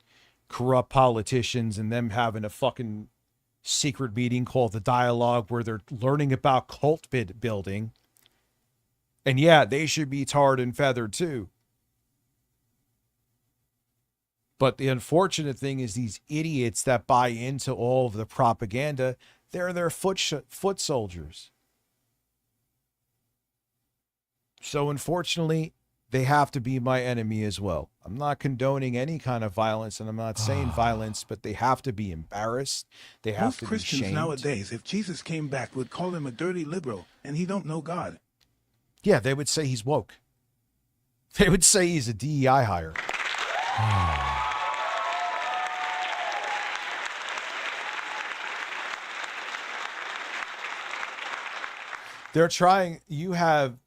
Speaker 4: corrupt politicians and them having a fucking secret meeting called the Dialogue where they're learning about cult building. And yeah, they should be tarred and feathered too. But the unfortunate thing is these idiots that buy into all of the propaganda, they're their foot soldiers. So unfortunately, they have to be my enemy as well. I'm not condoning any kind of violence, and I'm not saying violence, but they have to be embarrassed. They have
Speaker 6: Most
Speaker 4: to
Speaker 6: Christians
Speaker 4: be shamed.
Speaker 6: nowadays, if Jesus came back, would call him a dirty liberal, and he don't know God.
Speaker 4: Yeah, they would say he's woke. They would say he's a DEI hire. They're trying, you have,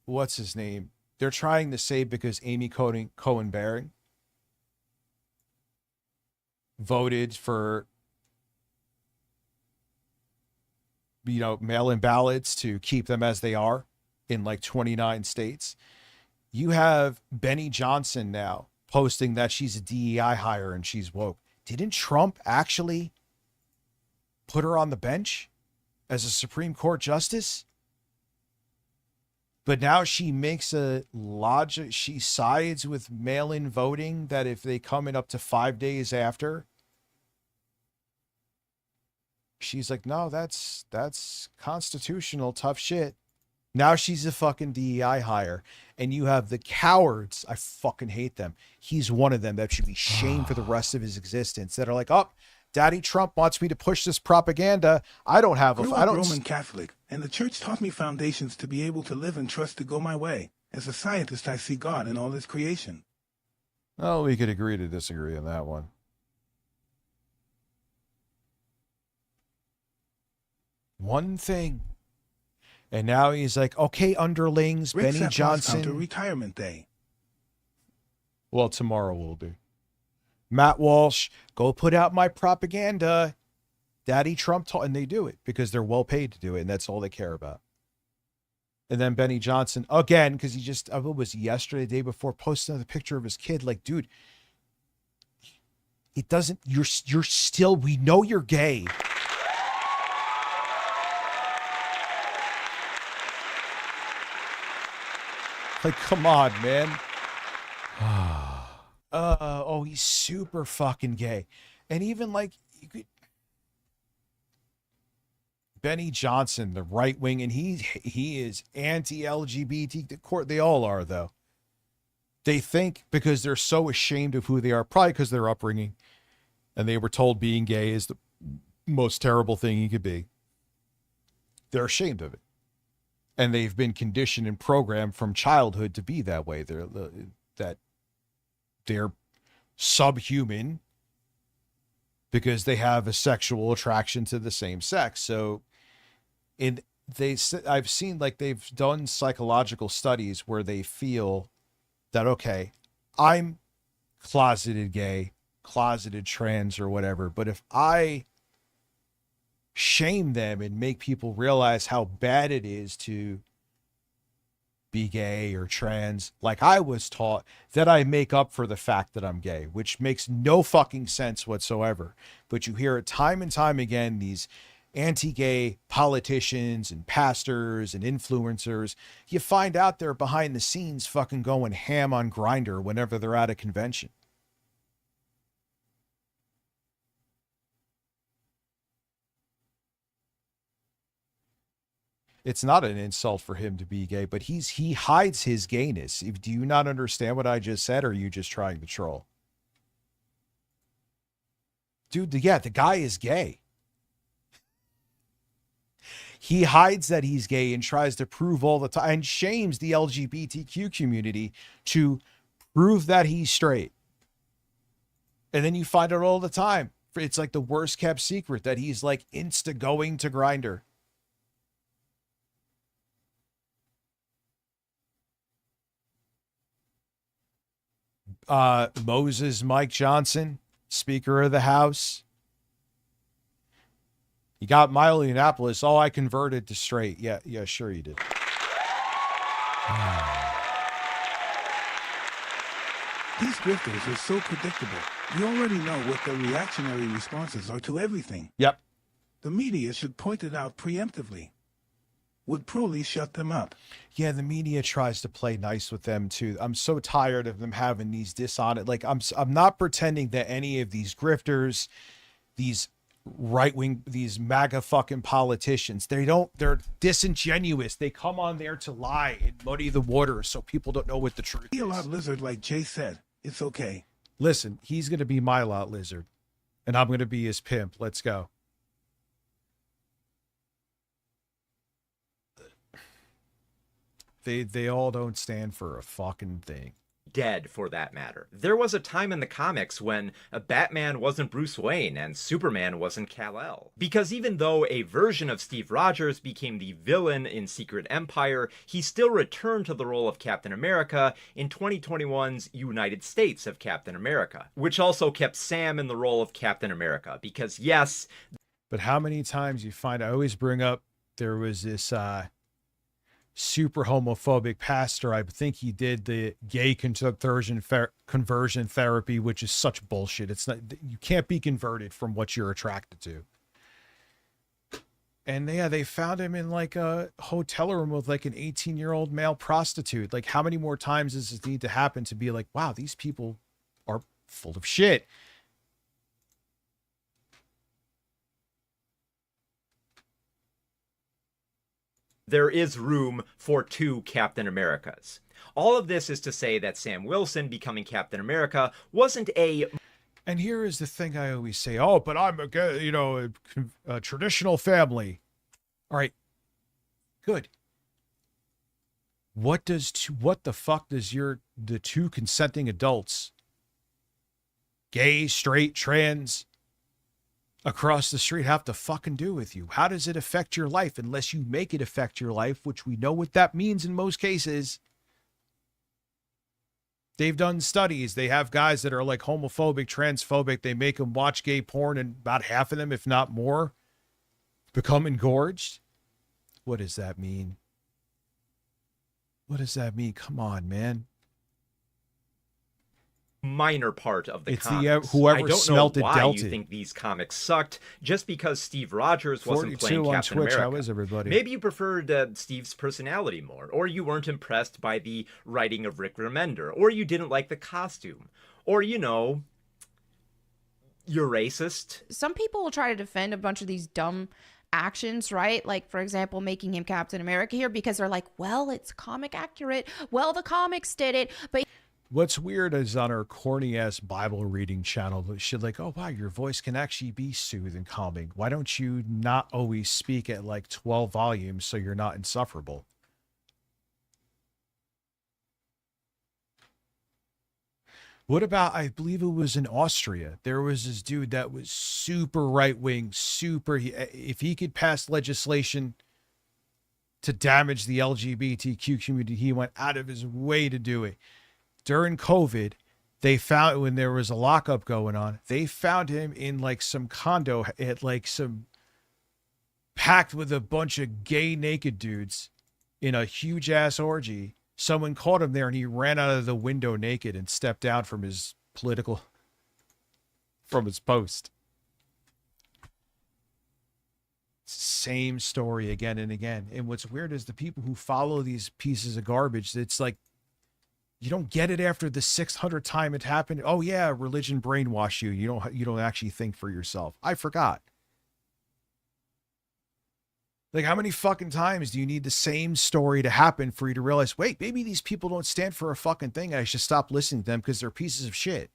Speaker 4: what's his name? They're trying to say because Amy Cohen Baring voted for, mail-in ballots to keep them as they are in like 29 states. You have Benny Johnson now posting that she's a DEI hire and she's woke. Didn't Trump actually put her on the bench as a Supreme Court justice? But now she makes a logic. She sides with mail-in voting, that if they come in up to 5 days after, she's like, no, that's constitutional tough shit. Now she's a fucking DEI hire. And you have the cowards. I fucking hate them. He's one of them that should be shamed for the rest of his existence, that are like, oh, Daddy Trump wants me to push this propaganda. I don't have
Speaker 6: I don't Roman Catholic, and the church taught me foundations to be able to live and trust to go my way. As a scientist, I see God in all his creation.
Speaker 4: Oh, we could agree to disagree on that one. One thing. And now he's like, okay, underlings,
Speaker 6: Rick
Speaker 4: Benny
Speaker 6: Sapphouse
Speaker 4: Johnson.
Speaker 6: counter retirement day.
Speaker 4: Well, tomorrow will be. Matt Walsh, go put out my propaganda. Daddy Trump taught, and they do it because they're well paid to do it, and that's all they care about. And then Benny Johnson, again, because he just, it was yesterday, the day before, posted another picture of his kid. Like, dude, it doesn't, you're still, we know you're gay. Like, come on, man. Oh, he's super fucking gay. And even like, you could, Benny Johnson, the right wing, and he is anti-LGBT. The court, they all are, though. They think because they're so ashamed of who they are, probably because their upbringing, and they were told being gay is the most terrible thing you could be. They're ashamed of it. And they've been conditioned and programmed from childhood to be that way. They're subhuman because they have a sexual attraction to the same sex. So I've seen, like, they've done psychological studies where they feel that, okay, I'm closeted gay, closeted trans or whatever, but if I shame them and make people realize how bad it is to be gay or trans, like I was taught, that I make up for the fact that I'm gay, which makes no fucking sense whatsoever. But you hear it time and time again, these anti-gay politicians and pastors and influencers, you find out they're behind the scenes fucking going ham on Grindr whenever they're at a convention. It's not an insult for him to be gay, but he hides his gayness. Do you not understand what I just said, or are you just trying to troll? Dude, the guy is gay. He hides that he's gay and tries to prove all the time and shames the LGBTQ community to prove that he's straight. And then you find out all the time. It's like the worst kept secret that he's like insta going to Grindr. Moses Mike Johnson, Speaker of the House. You got Milo Yiannopoulos. Oh, I converted to straight. Yeah, sure you did.
Speaker 6: These grifters are so predictable. You already know what their reactionary responses are to everything.
Speaker 4: Yep.
Speaker 6: The media should point it out preemptively. Would Proly shut them up?
Speaker 4: Yeah, the media tries to play nice with them too. I'm so tired of them having these dishonest, like I'm not pretending that any of these grifters, these right-wing, these MAGA fucking politicians, they're disingenuous. They come on there to lie and muddy the water so people don't know what the truth is.
Speaker 6: Be a lot lizard like Jay said. It's okay.
Speaker 4: Listen, he's going to be my lot lizard and I'm going to be his pimp. Let's go. They all don't stand for a fucking thing.
Speaker 14: Dead, for that matter. There was a time in the comics when Batman wasn't Bruce Wayne and Superman wasn't Kal-El. Because even though a version of Steve Rogers became the villain in Secret Empire, he still returned to the role of Captain America in 2021's United States of Captain America, which also kept Sam in the role of Captain America. Because yes...
Speaker 4: But how many times you find, I always bring up, there was this super homophobic pastor. I think he did the gay conversion therapy, which is such bullshit. It's not, you can't be converted from what you're attracted to. And yeah, they found him in like a hotel room with like an 18-year-old male prostitute. Like, how many more times does this need to happen to be like, wow, these people are full of shit?
Speaker 14: There is room for two Captain Americas. All of this is to say that Sam Wilson becoming Captain America wasn't a...
Speaker 4: And here is the thing I always say, oh, but I'm a traditional family. All right, good. What the fuck does the two consenting adults, gay, straight, trans, across the street have to fucking do with you? How does it affect your life unless you make it affect your life, which we know what that means in most cases. They've done studies. They have guys that are like homophobic, transphobic. They make them watch gay porn, and about half of them, if not more, become engorged. What does that mean? What does that mean? Come on, man.
Speaker 14: Minor part of the
Speaker 4: It's
Speaker 14: comics.
Speaker 4: whoever
Speaker 14: I don't
Speaker 4: smelt
Speaker 14: know
Speaker 4: it
Speaker 14: why
Speaker 4: dealt
Speaker 14: you
Speaker 4: it.
Speaker 14: think these comics sucked just because Steve Rogers wasn't
Speaker 4: 42
Speaker 14: playing
Speaker 4: on
Speaker 14: Captain
Speaker 4: Twitch.
Speaker 14: America.
Speaker 4: How is everybody?
Speaker 14: Maybe you preferred Steve's personality more, or you weren't impressed by the writing of Rick Remender, or you didn't like the costume, or you're racist.
Speaker 13: Some people will try to defend a bunch of these dumb actions, right? Like, for example, making him Captain America here because they're like, well, it's comic accurate. Well, the comics did it. But
Speaker 4: what's weird is on our corny ass Bible reading channel, she's like, oh, wow, your voice can actually be soothing and calming. Why don't you not always speak at like 12 volumes so you're not insufferable? What about, I believe it was in Austria, there was this dude that was super right-wing, if he could pass legislation to damage the LGBTQ community, he went out of his way to do it. During COVID, they found, when there was a lockup going on, they found him in like some condo at like some packed with a bunch of gay naked dudes in a huge ass orgy. Someone caught him there and he ran out of the window naked and stepped down from his post. Same story again and again. And what's weird is the people who follow these pieces of garbage, it's like, you don't get it after the 600th time it happened. Oh yeah, religion brainwash you. You don't actually think for yourself. I forgot. Like, how many fucking times do you need the same story to happen for you to realize, wait, maybe these people don't stand for a fucking thing. I should stop listening to them because they're pieces of shit.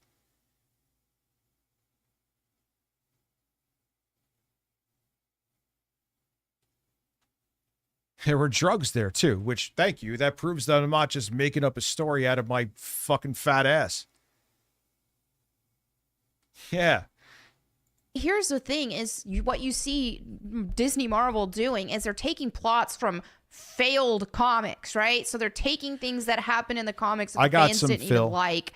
Speaker 4: There were drugs there too, which, thank you. That proves that I'm not just making up a story out of my fucking fat ass. Yeah.
Speaker 13: here's the thing is what you see Disney Marvel doing is they're taking plots from failed comics, right? So they're taking things that happen in the comics that the fans didn't even like,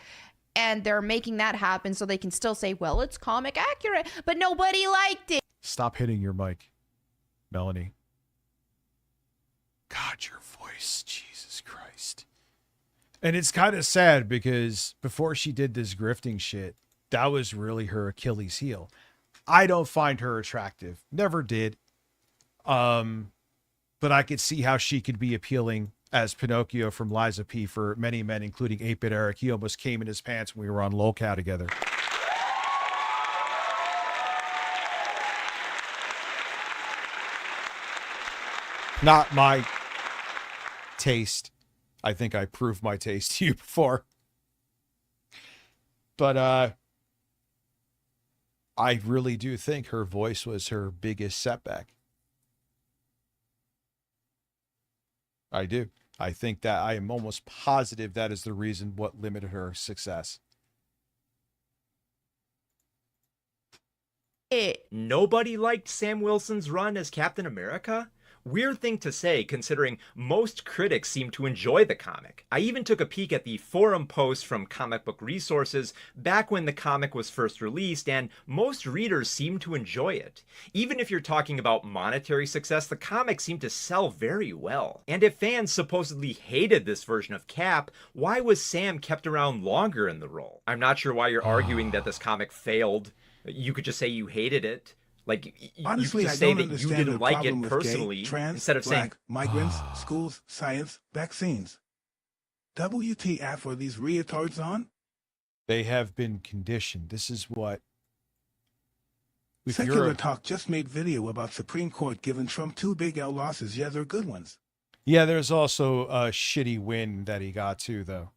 Speaker 13: and they're making that happen so they can still say, well, it's comic accurate, but nobody liked it.
Speaker 4: Stop hitting your mic, Melanie. God, your voice, Jesus Christ. And it's kind of sad because before she did this grifting shit, that was really her Achilles heel. I don't find her attractive. Never did. But I could see how she could be appealing as Pinocchio from Liza P for many men, including 8-Bit Eric. He almost came in his pants when we were on Lolcow together. Not my taste. I think I proved my taste to you before. But I really do think her voice was her biggest setback. I do. I think that I am almost positive that is the reason what limited her success.
Speaker 14: Nobody liked Sam Wilson's run as Captain America? Weird thing to say, considering most critics seem to enjoy the comic. I even took a peek at the forum post from Comic Book Resources back when the comic was first released, and most readers seem to enjoy it. Even if you're talking about monetary success, the comic seemed to sell very well. And if fans supposedly hated this version of Cap, why was Sam kept around longer in the role? I'm not sure why you're arguing that this comic failed. You could just say you hated it. Like,
Speaker 6: honestly,
Speaker 14: you
Speaker 6: I
Speaker 14: could say
Speaker 6: don't
Speaker 14: that you
Speaker 6: understand
Speaker 14: didn't
Speaker 6: the
Speaker 14: like
Speaker 6: problem
Speaker 14: it
Speaker 6: with
Speaker 14: personally
Speaker 6: gay, trans,
Speaker 14: instead of saying
Speaker 6: black, migrants, schools, science, vaccines. WTF are these retards on?
Speaker 4: They have been conditioned. This is what...
Speaker 6: Secular Talk just made video about Supreme Court giving Trump 2 big L losses. Yeah, they're good ones.
Speaker 4: Yeah, there's also a shitty win that he got too, though.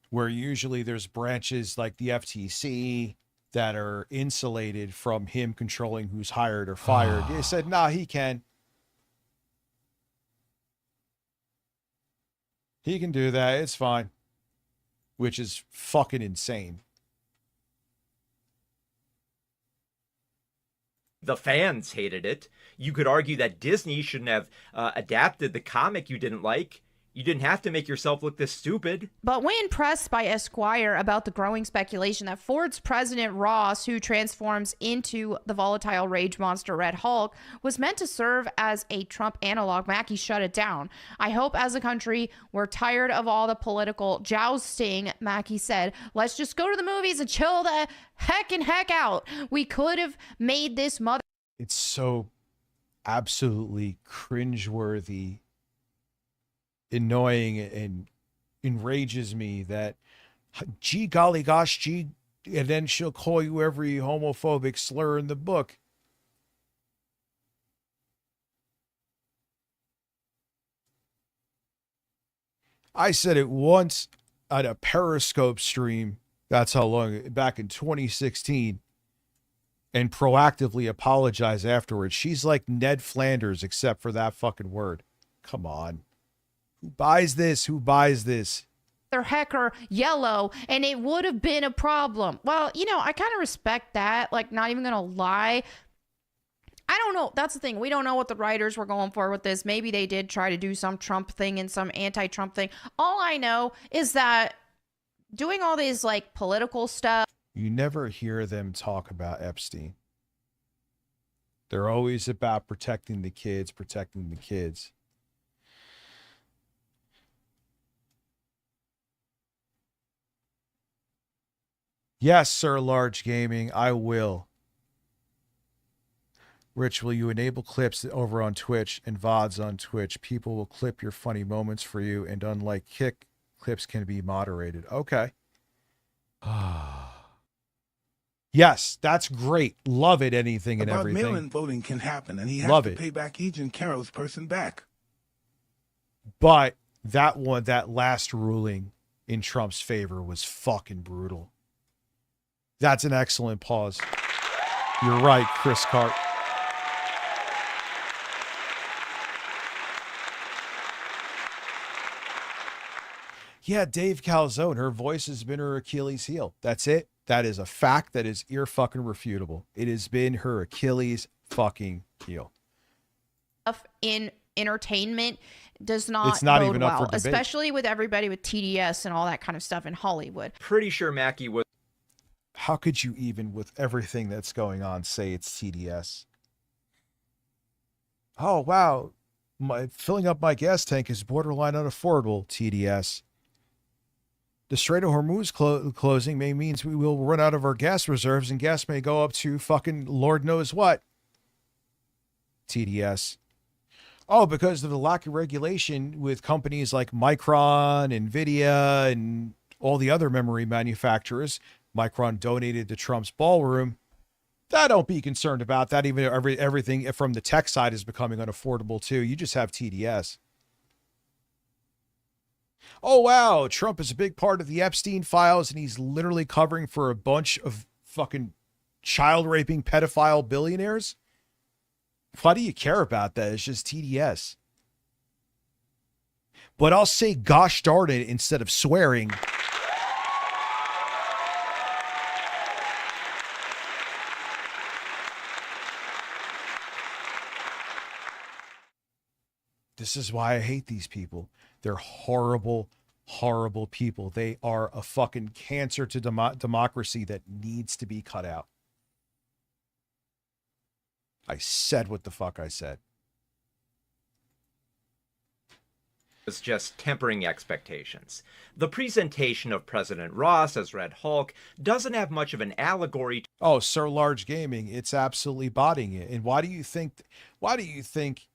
Speaker 4: Where usually there's branches like the FTC that are insulated from him controlling who's hired or fired. They said, nah, he can. He can do that. It's fine. Which is fucking insane.
Speaker 14: The fans hated it. You could argue that Disney shouldn't have adapted the comic you didn't like. You didn't have to make yourself look this stupid.
Speaker 13: But when pressed by Esquire about the growing speculation that Ford's President Ross, who transforms into the volatile rage monster Red Hulk, was meant to serve as a Trump analog, Mackie shut it down. I hope as a country we're tired of all the political jousting, Mackie said. Let's just go to the movies and chill the heck out. We could have made this mother.
Speaker 4: It's so absolutely cringeworthy, annoying, and enrages me that, gee golly gosh, gee, and then she'll call you every homophobic slur in the book. I said it once at a Periscope stream, that's how long, back in 2016, and proactively apologize afterwards. She's like Ned Flanders, except for that fucking word. Come on. Who buys this? Who buys this?
Speaker 13: Their hecker yellow, and it would have been a problem. Well, you know, I kind of respect that. Like, not even gonna lie. I don't know. That's the thing. We don't know what the writers were going for with this. Maybe they did try to do some Trump thing and some anti-Trump thing. All I know is that doing all these like political stuff.
Speaker 4: You never hear them talk about Epstein. They're always about protecting the kids, protecting the kids. Yes, Sir Large Gaming, I will. Rich, will you enable clips over on Twitch and VODs on Twitch? People will clip your funny moments for you, and unlike Kick, clips can be moderated. Okay. Yes, that's great. Love it, anything and everything.
Speaker 6: Mail-in voting can happen, and he has
Speaker 4: Love
Speaker 6: to
Speaker 4: it.
Speaker 6: pay back Agent Carroll's person back.
Speaker 4: But that one, that last ruling in Trump's favor was fucking brutal. That's an excellent pause. You're right, Chris Cart. Yeah, Dave Calzone, her voice has been her Achilles heel. That's it. That is a fact that is ear fucking refutable. It has been her Achilles fucking heel.
Speaker 13: In entertainment does not
Speaker 4: It's not
Speaker 13: bode
Speaker 4: even up
Speaker 13: well,
Speaker 4: for debate.
Speaker 13: especially with everybody with TDS and all that kind of stuff in Hollywood.
Speaker 14: Pretty sure Mackie was.
Speaker 4: How could you even, with everything that's going on, say it's TDS? Oh, wow. Filling up my gas tank is borderline unaffordable, TDS. The Strait of Hormuz closing may means we will run out of our gas reserves and gas may go up to fucking Lord knows what. TDS. Oh, because of the lack of regulation with companies like Micron, Nvidia, and all the other memory manufacturers. Micron donated to Trump's ballroom. Don't be concerned about that. Even everything from the tech side is becoming unaffordable too. You just have TDS. Oh, wow. Trump is a big part of the Epstein files, and he's literally covering for a bunch of fucking child raping pedophile billionaires. Why do you care about that? It's just TDS. But I'll say gosh darn it instead of swearing. This is why I hate these people. They're horrible, horrible people. They are a fucking cancer to democracy that needs to be cut out. I said what the fuck I said.
Speaker 14: Was just tempering expectations. The presentation of President Ross as Red Hulk doesn't have much of an allegory.
Speaker 4: Oh, Sir Large Gaming, it's absolutely botting it. And why do you think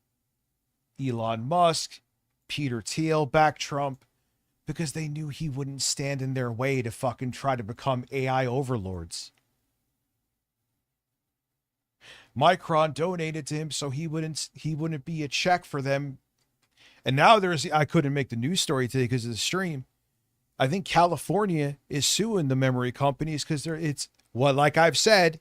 Speaker 4: Elon Musk, Peter Thiel backed Trump? Because they knew he wouldn't stand in their way to fucking try to become AI overlords. Micron donated to him so he wouldn't be a check for them. And now I couldn't make the news story today because of the stream. I think California is suing the memory companies because like I've said,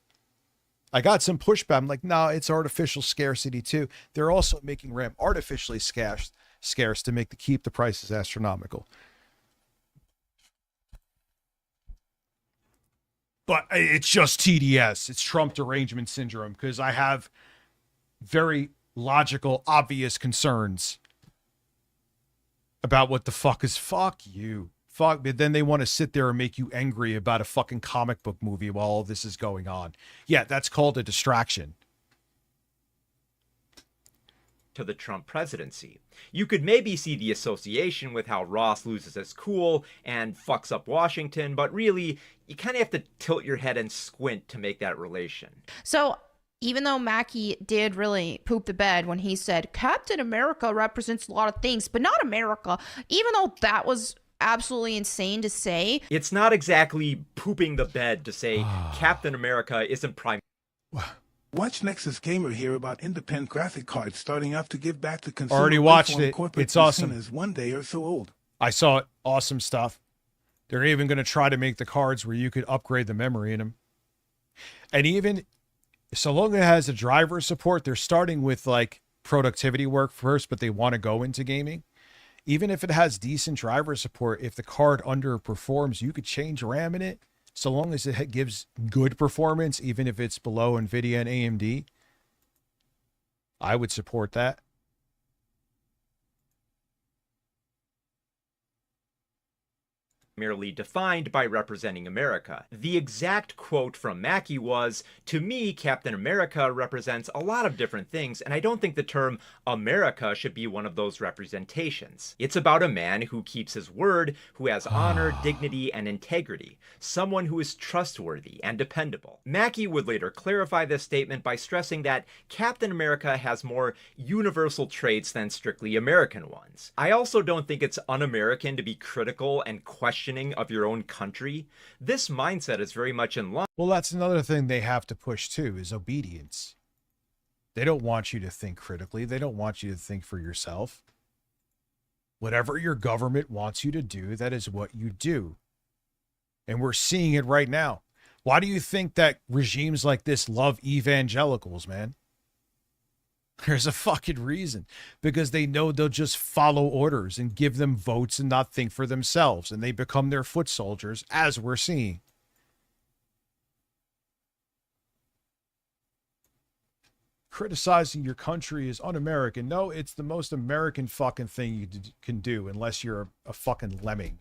Speaker 4: I got some pushback. I'm like, no, it's artificial scarcity too. They're also making RAM artificially scarce to keep the prices astronomical. But it's just TDS. It's Trump derangement syndrome because I have very logical, obvious concerns about what the fuck is fuck you. Fuck, but then they want to sit there and make you angry about a fucking comic book movie while all this is going on. Yeah, that's called a distraction.
Speaker 14: To the Trump presidency. You could maybe see the association with how Ross loses his cool and fucks up Washington, but really, you kind of have to tilt your head and squint to make that relation.
Speaker 13: So even though Mackie did really poop the bed when he said Captain America represents a lot of things, but not America, even though that was absolutely insane to say.
Speaker 14: It's not exactly pooping the bed to say Captain America isn't prime.
Speaker 6: Watch Nexus Gamer here about independent graphic cards starting up to give back to consumers.
Speaker 4: Already watched it.
Speaker 6: Corporate
Speaker 4: It's awesome.
Speaker 6: Is one day or so old.
Speaker 4: I saw it. Awesome stuff. They're even going to try to make the cards where you could upgrade the memory in them. And even so long as it has a driver support, they're starting with like productivity work first, but they want to go into gaming. Even if it has decent driver support, if the card underperforms, you could change RAM in it. So long as it gives good performance, even if it's below NVIDIA and AMD, I would support that.
Speaker 14: Merely defined by representing America. The exact quote from Mackie was, "To me, Captain America represents a lot of different things, and I don't think the term America should be one of those representations. It's about a man who keeps his word, who has honor, dignity, and integrity, someone who is trustworthy and dependable." Mackie would later clarify this statement by stressing that Captain America has more universal traits than strictly American ones. I also don't think it's un-American to be critical and questioning of your own country. This mindset is very much in line.
Speaker 4: Well, that's another thing they have to push too, is obedience. They don't want you to think critically. They don't want you to think for yourself. Whatever your government wants you to do, that is what you do. And we're seeing it right now. Why do you think that regimes like this love evangelicals, man? There's a fucking reason. Because they know they'll just follow orders and give them votes and not think for themselves. And they become their foot soldiers, as we're seeing. Criticizing your country is un-American. No, it's the most American fucking thing you can do, unless you're a fucking lemming.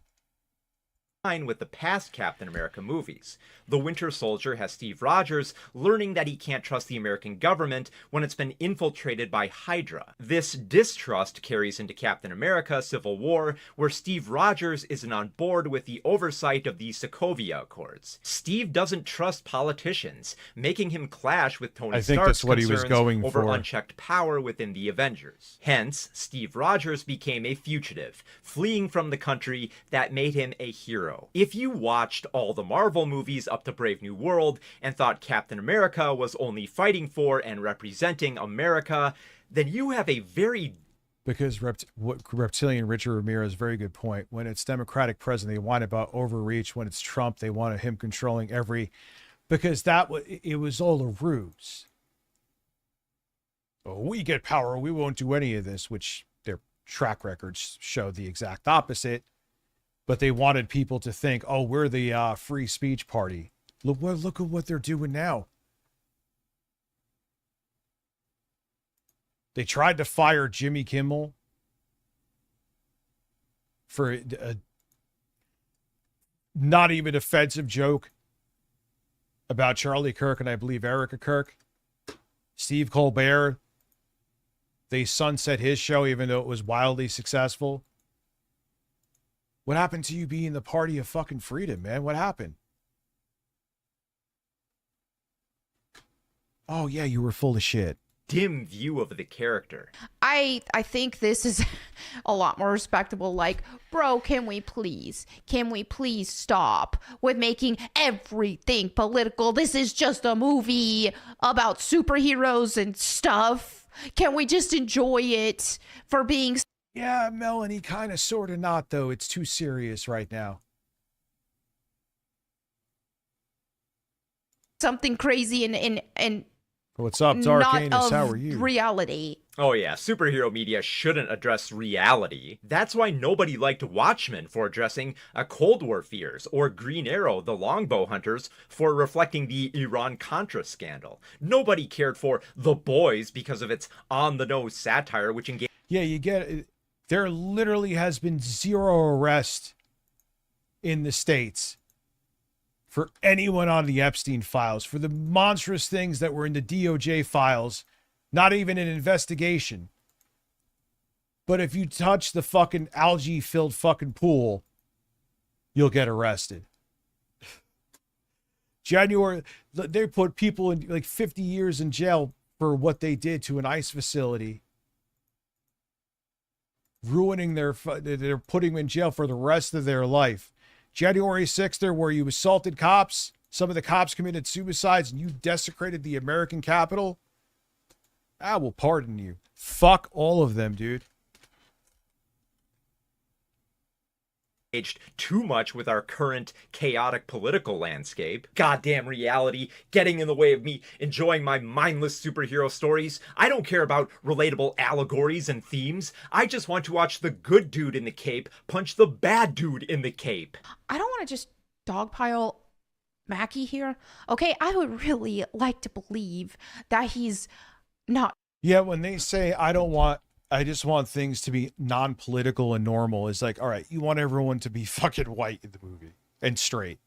Speaker 14: With the past Captain America movies. The Winter Soldier has Steve Rogers learning that he can't trust the American government when it's been infiltrated by Hydra. This distrust carries into Captain America Civil War, where Steve Rogers isn't on board with the oversight of the Sokovia Accords. Steve doesn't trust politicians, making him clash with Tony Stark's concerns over unchecked power within the Avengers. Hence, Steve Rogers became a fugitive, fleeing from the country that made him a hero. If you watched all the Marvel movies up to Brave New World and thought Captain America was only fighting for and representing America, then you have a very...
Speaker 4: Because Reptilian Richard Ramirez, very good point. When it's Democratic president, they want about overreach. When it's Trump, they want him controlling every... Because it was all a ruse. Oh, we get power, we won't do any of this, which their track records show the exact opposite. But they wanted people to think, oh, we're the free speech party. Look at what they're doing now. They tried to fire Jimmy Kimmel for a not even offensive joke about Charlie Kirk and I believe Erica Kirk. Steve Colbert, they sunset his show even though it was wildly successful. What happened to you being the party of fucking freedom, man? What happened? Oh, yeah, you were full of shit.
Speaker 14: Dim view of the character.
Speaker 13: I think this is a lot more respectable. Like, bro, can we please stop with making everything political? This is just a movie about superheroes and stuff. Can we just enjoy it for being...
Speaker 4: Yeah, Melanie, kind of, sort of not, though. It's too serious right now.
Speaker 13: Something crazy and
Speaker 4: What's up, Dark Anus? How are you?
Speaker 13: Reality.
Speaker 14: Oh yeah, superhero media shouldn't address reality. That's why nobody liked Watchmen for addressing a Cold War fears, or Green Arrow, the Longbow Hunters, for reflecting the Iran-Contra scandal. Nobody cared for The Boys because of its on-the-nose satire, which engaged...
Speaker 4: Yeah, you get it. There literally has been zero arrest in the States for anyone on the Epstein files, for the monstrous things that were in the DOJ files. Not even an investigation. But if you touch the fucking algae-filled fucking pool, you'll get arrested. January, they put people in like 50 years in jail for what they did to an ICE facility. Ruining they're putting them in jail for the rest of their life. January 6th, where you assaulted cops, some of the cops committed suicides, and you desecrated the American Capitol. I will pardon you. Fuck all of them, dude.
Speaker 14: Too much with our current chaotic political landscape. Goddamn reality getting in the way of me enjoying my mindless superhero stories. I don't care about relatable allegories and themes. I just want to watch the good dude in the cape punch the bad dude in the cape.
Speaker 13: I don't want to just dogpile Mackie here. Okay, I would really like to believe that he's not.
Speaker 4: Yeah, when they say I just want things to be non-political and normal, it's like, all right, you want everyone to be fucking white in the movie and straight.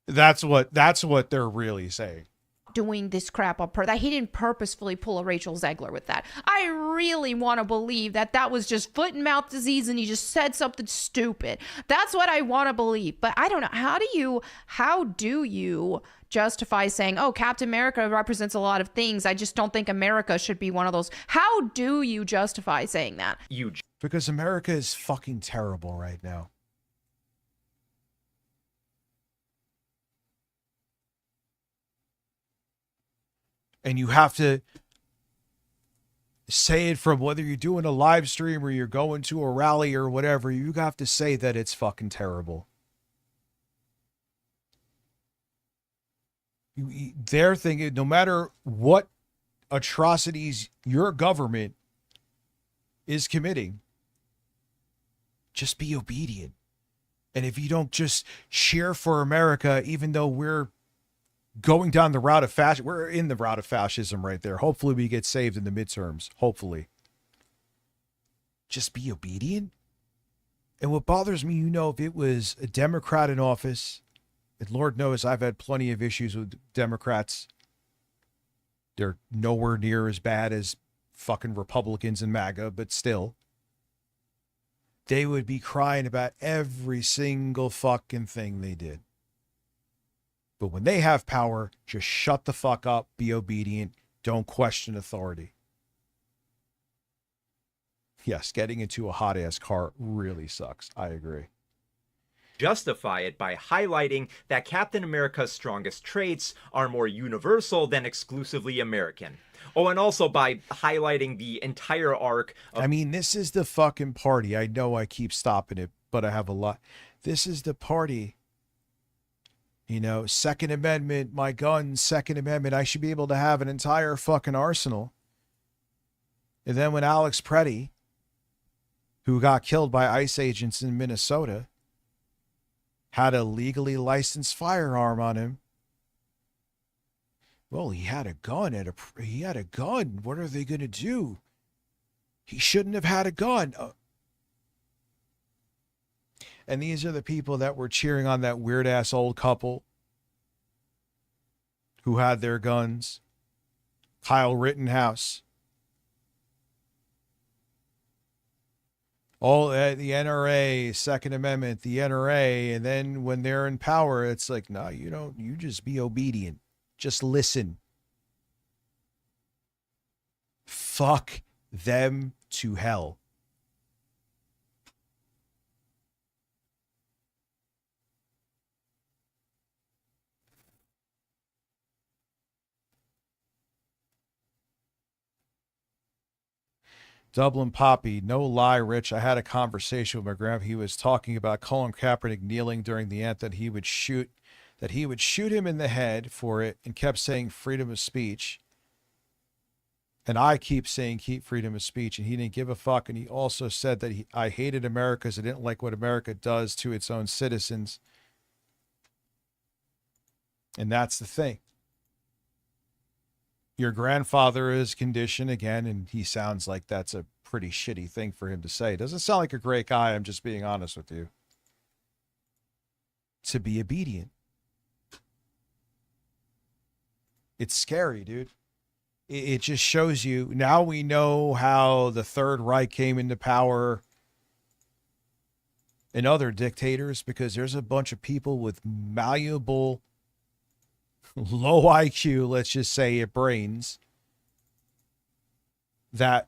Speaker 4: That's what they're really saying.
Speaker 13: Doing this crap on that he didn't purposefully pull a Rachel Zegler with that. I really want to believe that that was just foot and mouth disease and he just said something stupid. That's what I want to believe. But I don't know. How do you justify saying, oh, Captain America represents a lot of things, I just don't think America should be one of those? How do you justify saying that?
Speaker 4: Because America is fucking terrible right now. And you have to say it from whether you're doing a live stream or you're going to a rally or whatever. You have to say that it's fucking terrible. They're thinking no matter what atrocities your government is committing, just be obedient. And if you don't just cheer for America, even though we're going down the route of fascism, we're in the route of fascism right there. Hopefully we get saved in the midterms. Hopefully. Just be obedient. And what bothers me, if it was a Democrat in office, and Lord knows I've had plenty of issues with Democrats. They're nowhere near as bad as fucking Republicans and MAGA, but still. They would be crying about every single fucking thing they did. But when they have power, just shut the fuck up, be obedient, don't question authority. Yes, getting into a hot-ass car really sucks. I agree.
Speaker 14: Justify it by highlighting that Captain America's strongest traits are more universal than exclusively American. Oh, and also by highlighting the entire arc of...
Speaker 4: this is the fucking party. I know I keep stopping it, but I have a lot. This is the party. Second Amendment, my guns, Second Amendment. I should be able to have an entire fucking arsenal. And then when Alex Preddy, who got killed by ICE agents in Minnesota, had a legally licensed firearm on him. Well, he had a gun he had a gun. What are they going to do? He shouldn't have had a gun. And these are the people that were cheering on that weird ass old couple who had their guns. Kyle Rittenhouse. All the NRA, Second Amendment, the NRA, and then when they're in power, it's like, no, you don't. You just be obedient. Just listen. Fuck them to hell. Dublin Poppy, no lie, Rich. I had a conversation with my grandpa. He was talking about Colin Kaepernick kneeling during the anthem. He would shoot that he would shoot him in the head for it and kept saying freedom of speech. And I keep saying keep freedom of speech, and he didn't give a fuck. And he also said that I hated America because I didn't like what America does to its own citizens. And that's the thing. Your grandfather is conditioned again, and he sounds like that's a pretty shitty thing for him to say. Doesn't sound like a great guy, I'm just being honest with you. To be obedient. It's scary, dude. It just shows you. Now we know how the Third Reich came into power and other dictators, because there's a bunch of people with malleable, low IQ, let's just say, brains that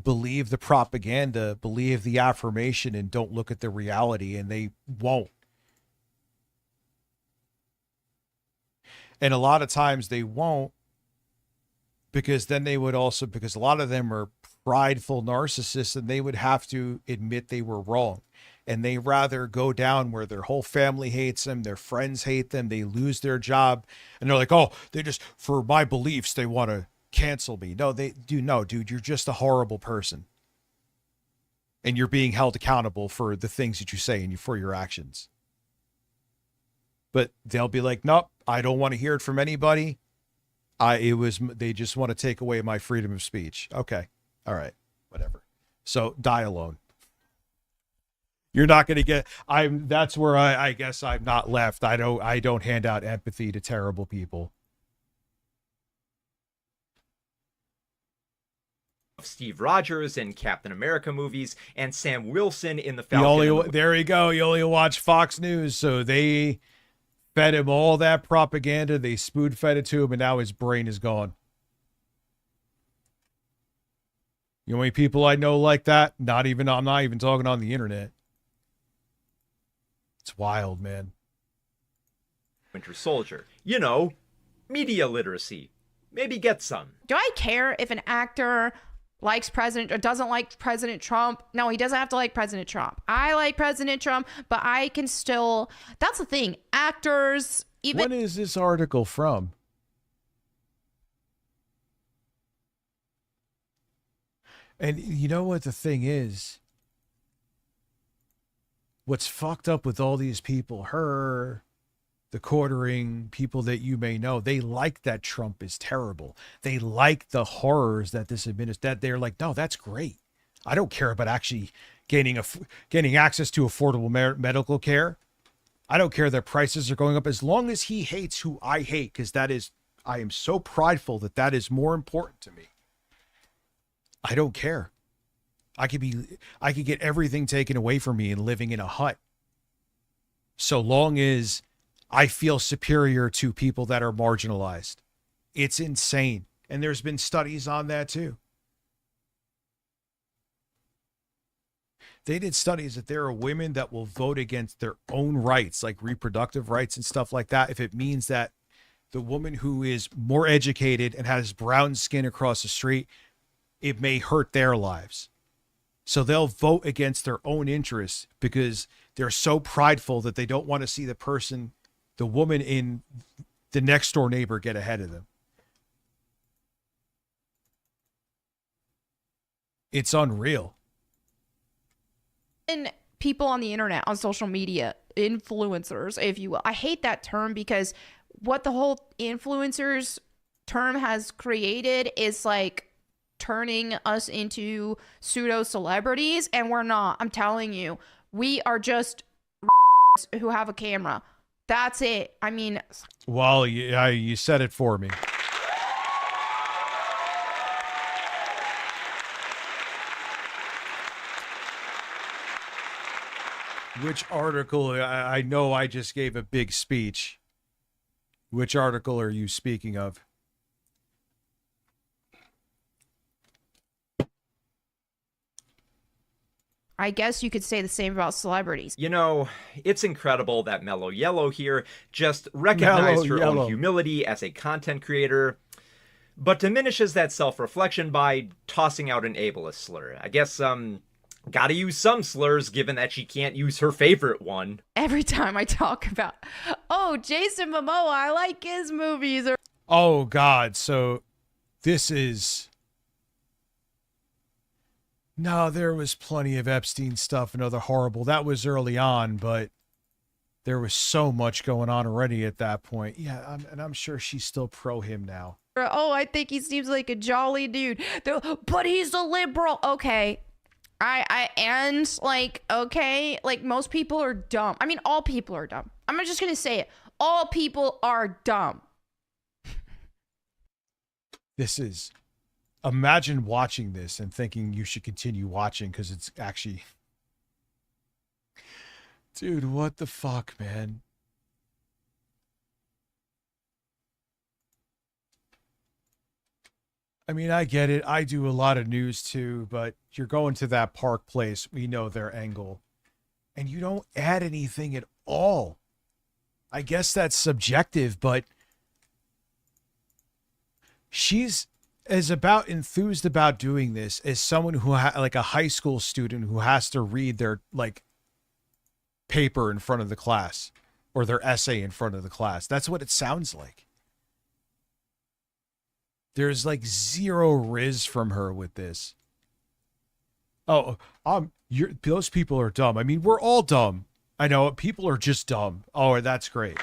Speaker 4: believe the propaganda, believe the affirmation, and don't look at the reality, and they won't. And a lot of times they won't, because then they would also, because a lot of them are prideful narcissists, and they would have to admit they were wrong. And they rather go down where their whole family hates them, their friends hate them, they lose their job, and they're like, oh, they just, for my beliefs, they want to cancel me. No, they do. No, dude, you're just a horrible person. And you're being held accountable for the things that you say and for your actions. But they'll be like, nope, I don't want to hear it from anybody. They just want to take away my freedom of speech. Okay. All right. Whatever. So die alone. You're not going to get, that's where I guess I'm not left. I don't hand out empathy to terrible people.
Speaker 14: Steve Rogers in Captain America movies and Sam Wilson in the Falcon.
Speaker 4: There you go. You only watch Fox News. So they fed him all that propaganda. They spoon-fed it to him, and now his brain is gone. The only people I know like that, I'm not even talking on the internet. It's wild, man.
Speaker 14: Winter Soldier. You know, media literacy. Maybe get some.
Speaker 13: Do I care if an actor likes President or doesn't like President Trump? No, he doesn't have to like President Trump. I like President Trump, but I can still, that's the thing. Actors, even.
Speaker 4: When is this article from? And you know what the thing is? What's fucked up with all these people, the quartering, people that you may know, they like that Trump is terrible. They like the horrors that this that they're like, no, that's great. I don't care about actually getting access to affordable medical care. I don't care that prices are going up, as long as he hates who I hate, because I am so prideful that is more important to me. I don't care. I could get everything taken away from me and living in a hut, so long as I feel superior to people that are marginalized. It's insane. And there's been studies on that too. They did studies that there are women that will vote against their own rights, like reproductive rights and stuff like that, if it means that the woman who is more educated and has brown skin across the street, it may hurt their lives. So they'll vote against their own interests because they're so prideful that they don't want to see the woman in the next door neighbor get ahead of them. It's unreal.
Speaker 13: And people on the internet, on social media, influencers, if you will. I hate that term, because what the whole influencers term has created is like turning us into pseudo celebrities, and we're not. I'm telling you, we are just who have a camera. That's it. I mean,
Speaker 4: well, you said it for me. Which article? I know I just gave a big speech. Which article are you speaking of?
Speaker 13: I guess you could say the same about celebrities.
Speaker 14: You know, it's incredible that Mellow Yellow here just recognized her own humility as a content creator, but diminishes that self-reflection by tossing out an ableist slur. I guess, Gotta use some slurs given that she can't use her favorite one.
Speaker 13: Every time I talk about, oh, Jason Momoa, I like his movies. Or
Speaker 4: Oh, God. So this is... No, there was plenty of Epstein stuff and other horrible. That was early on, but there was so much going on already at that point. Yeah, and I'm sure she's still pro him now.
Speaker 13: oh, I think he seems like a jolly dude. But he's a liberal. Okay. And like, okay, like most people are dumb. I mean, all people are dumb. I'm just going to say it. All people are dumb.
Speaker 4: This is, imagine watching this and thinking you should continue watching because it's actually, dude, what the fuck, man? I mean, I get it. I do a lot of news too, but you're going to that Park Place. We know their angle. And you don't add anything at all. I guess that's subjective, but she's as about enthused about doing this as someone who like a high school student who has to read their like paper in front of the class or their essay in front of the class. That's what it sounds like. There's like zero riz from her with this. Oh, those people are dumb. I mean, we're all dumb. I know people are just dumb. Oh, that's great.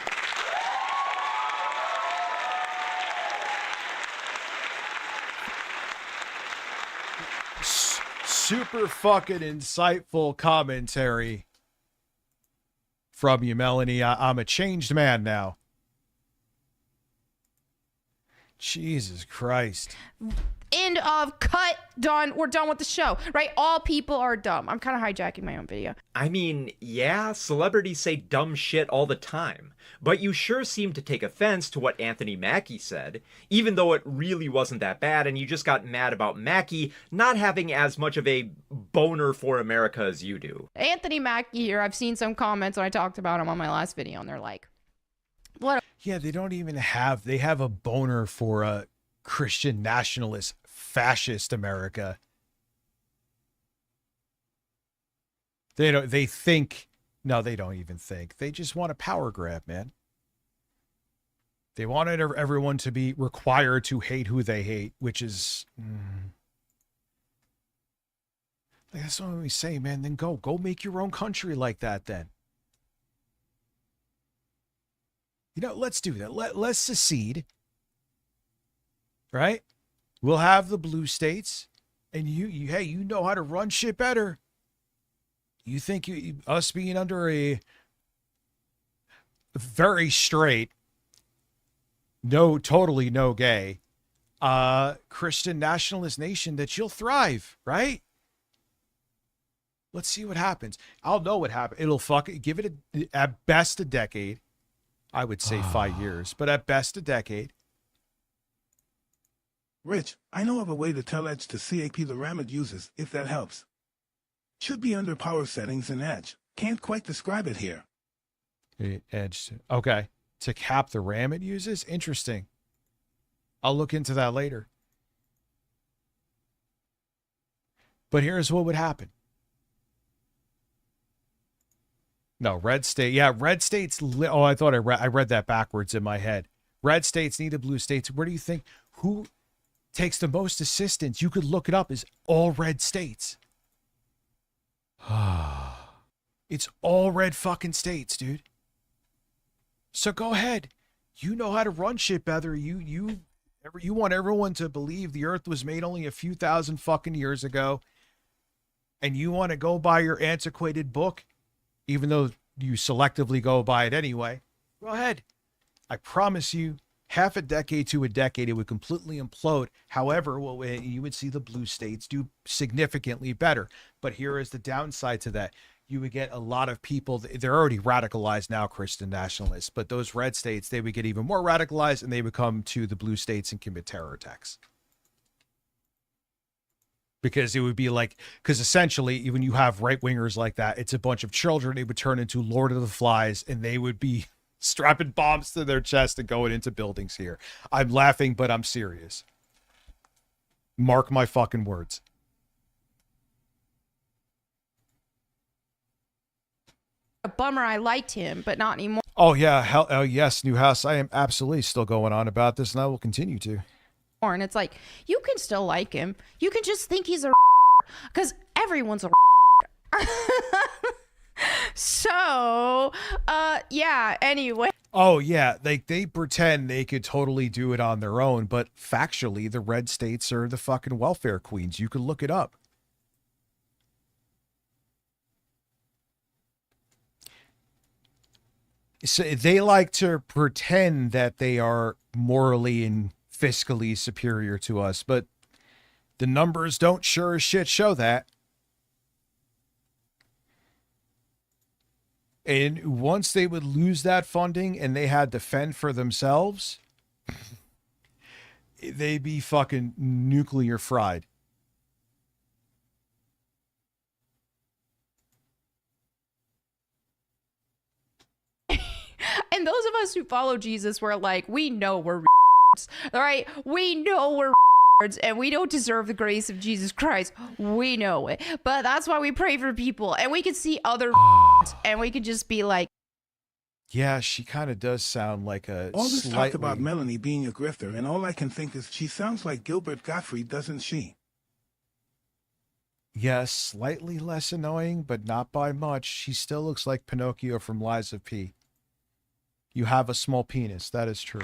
Speaker 4: Super fucking insightful commentary from you, Melanie. I'm a changed man now. Jesus Christ.
Speaker 13: End of cut. Done. We're done with the show, right? All people are dumb. I'm kind of hijacking my own video.
Speaker 14: I mean, yeah, celebrities say dumb shit all the time, but you sure seem to take offense to what Anthony Mackie said, even though it really wasn't that bad, and you just got mad about Mackie not having as much of a boner for America as you do.
Speaker 13: Anthony Mackie here. I've seen some comments when I talked about him on my last video, and they're like, what?
Speaker 4: Yeah, they don't even have, they have a boner for a Christian nationalist fascist America. They think, no, they don't even think. They just want a power grab, man. They wanted everyone to be required to hate who they hate, which is, that's what we say, man. Then go make your own country like that then. You know, let's do that. Let's secede. Right? We'll have the blue states, and hey, you know how to run shit better. You think us being under a very straight, totally no gay, Christian nationalist nation that you'll thrive, right? Let's see what happens. I'll know what happens. It'll give it at best a decade. I would say 5 years, but at best a decade.
Speaker 6: Rich, I know of a way to tell Edge to CAP the RAM it uses, if that helps. Should be under power settings in Edge. Can't quite describe it here.
Speaker 4: Edge. Okay. To cap the RAM it uses? Interesting. I'll look into that later. But here's what would happen. No, red state. Yeah, red states. Oh, I thought I read that backwards in my head. Red states need the blue states. Where do you think, who takes the most assistance? You could look it up as all red states. It's all red fucking states, dude. So go ahead. You know how to run shit better. You want everyone to believe the earth was made only a few thousand fucking years ago. And you want to go by your antiquated book, even though you selectively go by it anyway. Go ahead. I promise you, half a decade to a decade, it would completely implode. However, you would see the blue states do significantly better. But here is the downside to that. You would get a lot of people, they're already radicalized now, Christian nationalists, but those red states, they would get even more radicalized and they would come to the blue states and commit terror attacks. Because it would be like, because essentially when you have right wingers like that, it's a bunch of children. It would turn into Lord of the Flies and they would be strapping bombs to their chest and going into buildings here. I'm laughing, but I'm serious. Mark my fucking words.
Speaker 13: a bummer. I liked him, but not anymore.
Speaker 4: Oh yeah, hell, oh yes, Newhouse. I am absolutely still going on about this, and I will continue to.
Speaker 13: And it's like, you can still like him. You can just think he's a because everyone's a so, yeah, anyway.
Speaker 4: Oh yeah, they pretend they could totally do it on their own, but factually, the red states are the fucking welfare queens. You could look it up. So they like to pretend that they are morally and fiscally superior to us, but the numbers don't sure as shit show that. And once they would lose that funding and they had to fend for themselves, they'd be fucking nuclear fried.
Speaker 13: And those of us who follow Jesus were like, we know we're all right? We know we're and we don't deserve the grace of Jesus Christ. We know it. But that's why we pray for people. And we can see other and we could just be like,
Speaker 4: yeah, she kind of does sound like a
Speaker 6: All this
Speaker 4: slightly...
Speaker 6: talk about Melanie being a grifter, and all I can think is she sounds like Gilbert Gottfried, doesn't she?
Speaker 4: Yes, slightly less annoying, but not by much. She still looks like Pinocchio from Lies of P. You have a small penis. That is true.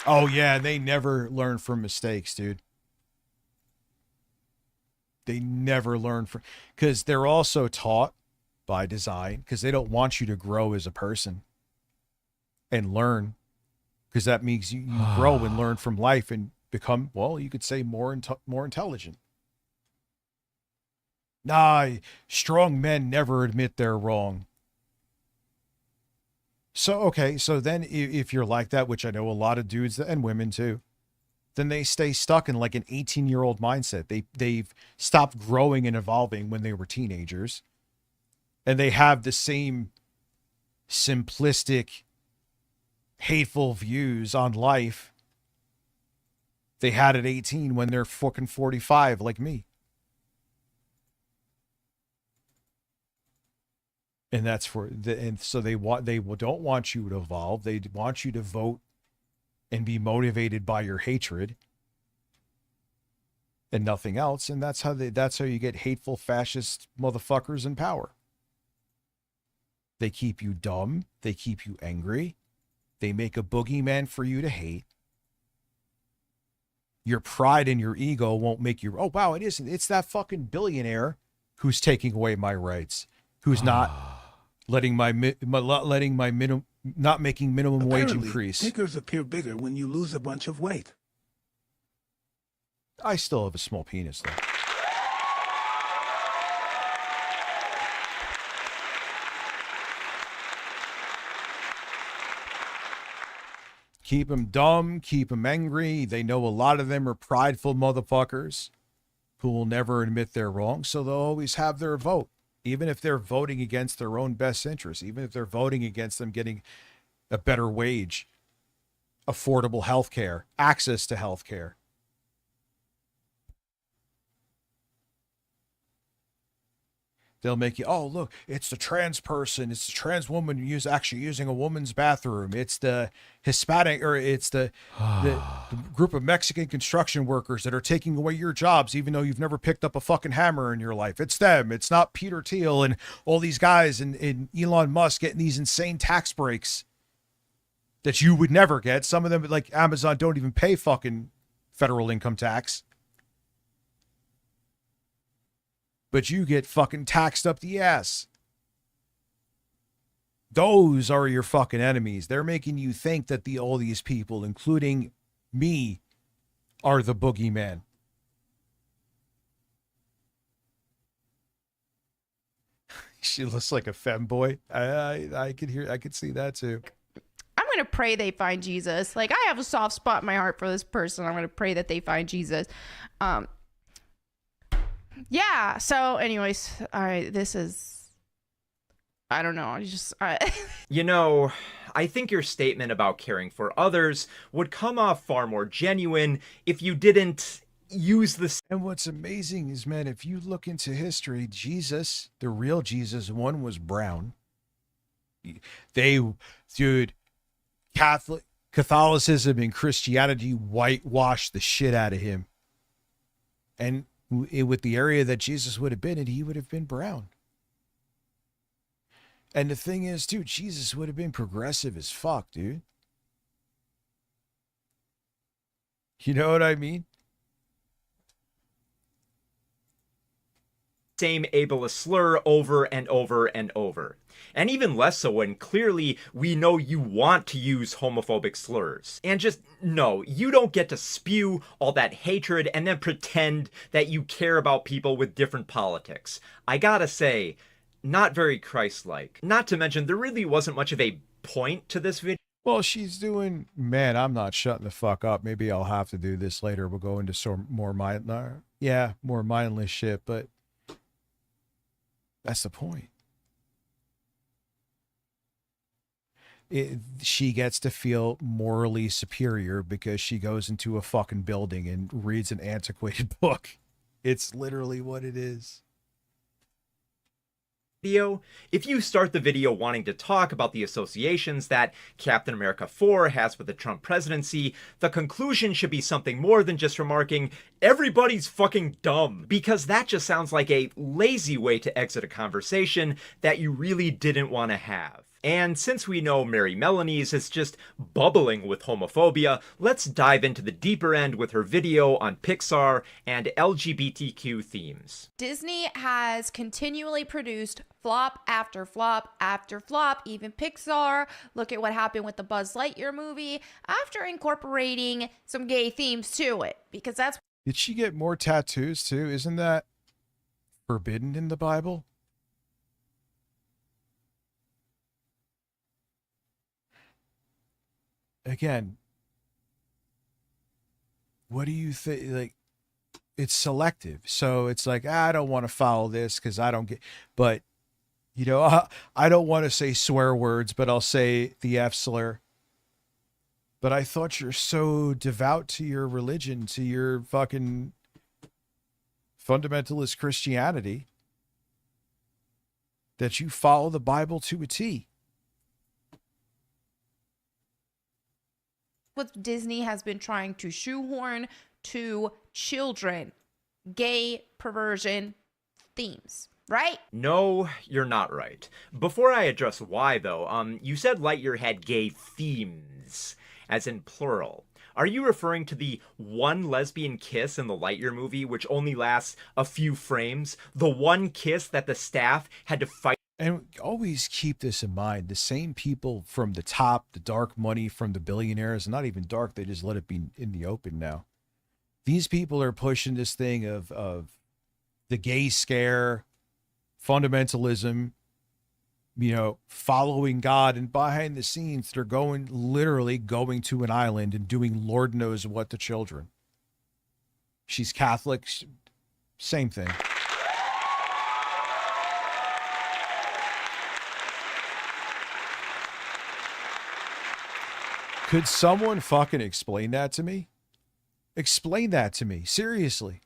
Speaker 4: Oh, yeah, they never learn from mistakes, dude. They never learn from... Because they're also taught by design, because they don't want you to grow as a person and learn, because that means you grow and learn from life and become, well, you could say more intelligent. Nah, strong men never admit they're wrong. So, okay, so then if you're like that, which I know a lot of dudes and women too, then they stay stuck in like an 18-year-old mindset. They've stopped growing and evolving when they were teenagers. And they have the same simplistic, hateful views on life they had at 18 when they're fucking 45 like me. And that's for and so they don't want you to evolve. They want you to vote and be motivated by your hatred and nothing else. And that's how you get hateful fascist motherfuckers in power. They keep you dumb. They keep you angry. They make a boogeyman for you to hate. Your pride and your ego won't make you, oh wow, it isn't. It's that fucking billionaire who's taking away my rights, who's not not making minimum wage increase.
Speaker 6: Dickers appear bigger when you lose a bunch of weight.
Speaker 4: I still have a small penis though. Keep them dumb, keep them angry. They know a lot of them are prideful motherfuckers who will never admit they're wrong, so they'll always have their vote. Even if they're voting against their own best interests, even if they're voting against them getting a better wage, affordable health care, access to health care. They'll make you, oh, look, it's the trans person. It's the trans woman actually using a woman's bathroom. It's the Hispanic, or it's the group of Mexican construction workers that are taking away your jobs, even though you've never picked up a fucking hammer in your life. It's them. It's not Peter Thiel and all these guys and Elon Musk getting these insane tax breaks that you would never get. Some of them, like Amazon, don't even pay fucking federal income tax. But you get fucking taxed up the ass. Those are your fucking enemies. They're making you think that all these people, including me, are the boogeyman. She looks like a femboy. I could see that too.
Speaker 13: I'm going to pray they find Jesus. Like, I have a soft spot in my heart for this person. I'm going to pray that they find Jesus. Yeah, so anyways, all right, this is, I don't know, you know,
Speaker 14: I think your statement about caring for others would come off far more genuine if you didn't use the...
Speaker 4: And what's amazing is, man, if you look into history, Jesus, the real Jesus, one was brown. Dude, Catholicism and Christianity whitewashed the shit out of him. And with the area that Jesus would have been in, he would have been brown. And the thing is, dude, Jesus would have been progressive as fuck, dude. You know what I mean?
Speaker 14: Same ableist slur over and over and over. And even less so when clearly we know you want to use homophobic slurs. And just, no, you don't get to spew all that hatred and then pretend that you care about people with different politics. I gotta say, not very Christ-like. Not to mention, there really wasn't much of a point to this video.
Speaker 4: Well, she's doing, man, I'm not shutting the fuck up. Maybe I'll have to do this later. We'll go into some more more mindless shit, but that's the point. She gets to feel morally superior because she goes into a fucking building and reads an antiquated book. It's literally what it is.
Speaker 14: If you start the video wanting to talk about the associations that Captain America 4 has with the Trump presidency, the conclusion should be something more than just remarking, everybody's fucking dumb, because that just sounds like a lazy way to exit a conversation that you really didn't want to have. And since we know Mary Melanie's is just bubbling with homophobia, let's dive into the deeper end with her video on Pixar and LGBTQ themes.
Speaker 13: Disney has continually produced flop after flop after flop, even Pixar. Look at what happened with the Buzz Lightyear movie after incorporating some gay themes to it, because that's...
Speaker 4: Did she get more tattoos too? Isn't that forbidden in the Bible? Again, what do you think? Like, it's selective. So it's like, I don't want to follow this because I don't get, but you know, I don't want to say swear words, but I'll say the F slur. But I thought you're so devout to your religion, to your fucking fundamentalist Christianity, that you follow the Bible to a T.
Speaker 13: What Disney has been trying to shoehorn to children, gay perversion themes, right?
Speaker 14: No, you're not right. Before I address why, though, you said Lightyear had gay themes, as in plural. Are you referring to the one lesbian kiss in the Lightyear movie, which only lasts a few frames? The one kiss that the staff had to fight?
Speaker 4: And always keep this in mind. The same people from the top, the dark money from the billionaires, not even dark, they just let it be in the open now. These people are pushing this thing of the gay scare, fundamentalism, you know, following God, and behind the scenes, they're literally going to an island and doing Lord knows what to children. She's Catholic, same thing. Could someone fucking explain that to me? Explain that to me, seriously.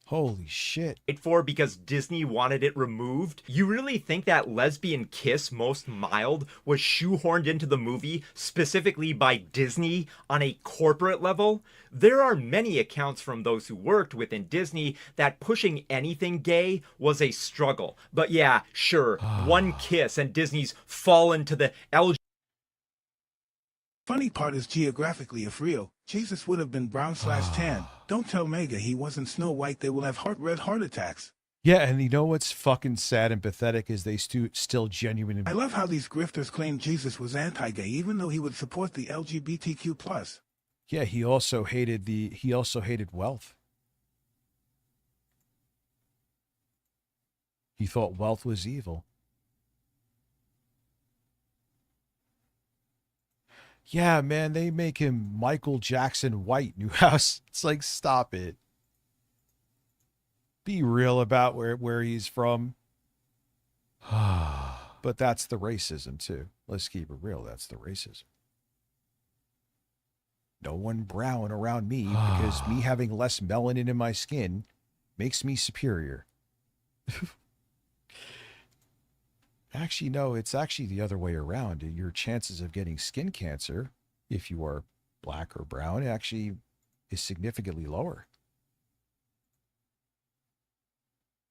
Speaker 4: Holy shit.
Speaker 14: For because Disney wanted it removed? You really think that lesbian kiss, most mild, was shoehorned into the movie specifically by Disney on a corporate level? There are many accounts from those who worked within Disney that pushing anything gay was a struggle. But yeah, sure, one kiss and Disney's fallen to the LGBT.
Speaker 6: Funny part is geographically, if real, Jesus would have been brown/tan. Don't tell Mega he wasn't Snow White. They will have red heart attacks.
Speaker 4: Yeah, and you know what's fucking sad and pathetic is they still genuine.
Speaker 6: I love how these grifters claim Jesus was anti-gay, even though he would support the LGBTQ+.
Speaker 4: Yeah, he also hated wealth. He thought wealth was evil. Yeah, man, they make him Michael Jackson White, Newhouse. It's like, stop it. Be real about where he's from. But that's the racism too. Let's keep it real. That's the racism. No one brown around me because me having less melanin in my skin makes me superior. Actually, no, it's actually the other way around. Your chances of getting skin cancer, if you are black or brown, actually is significantly lower.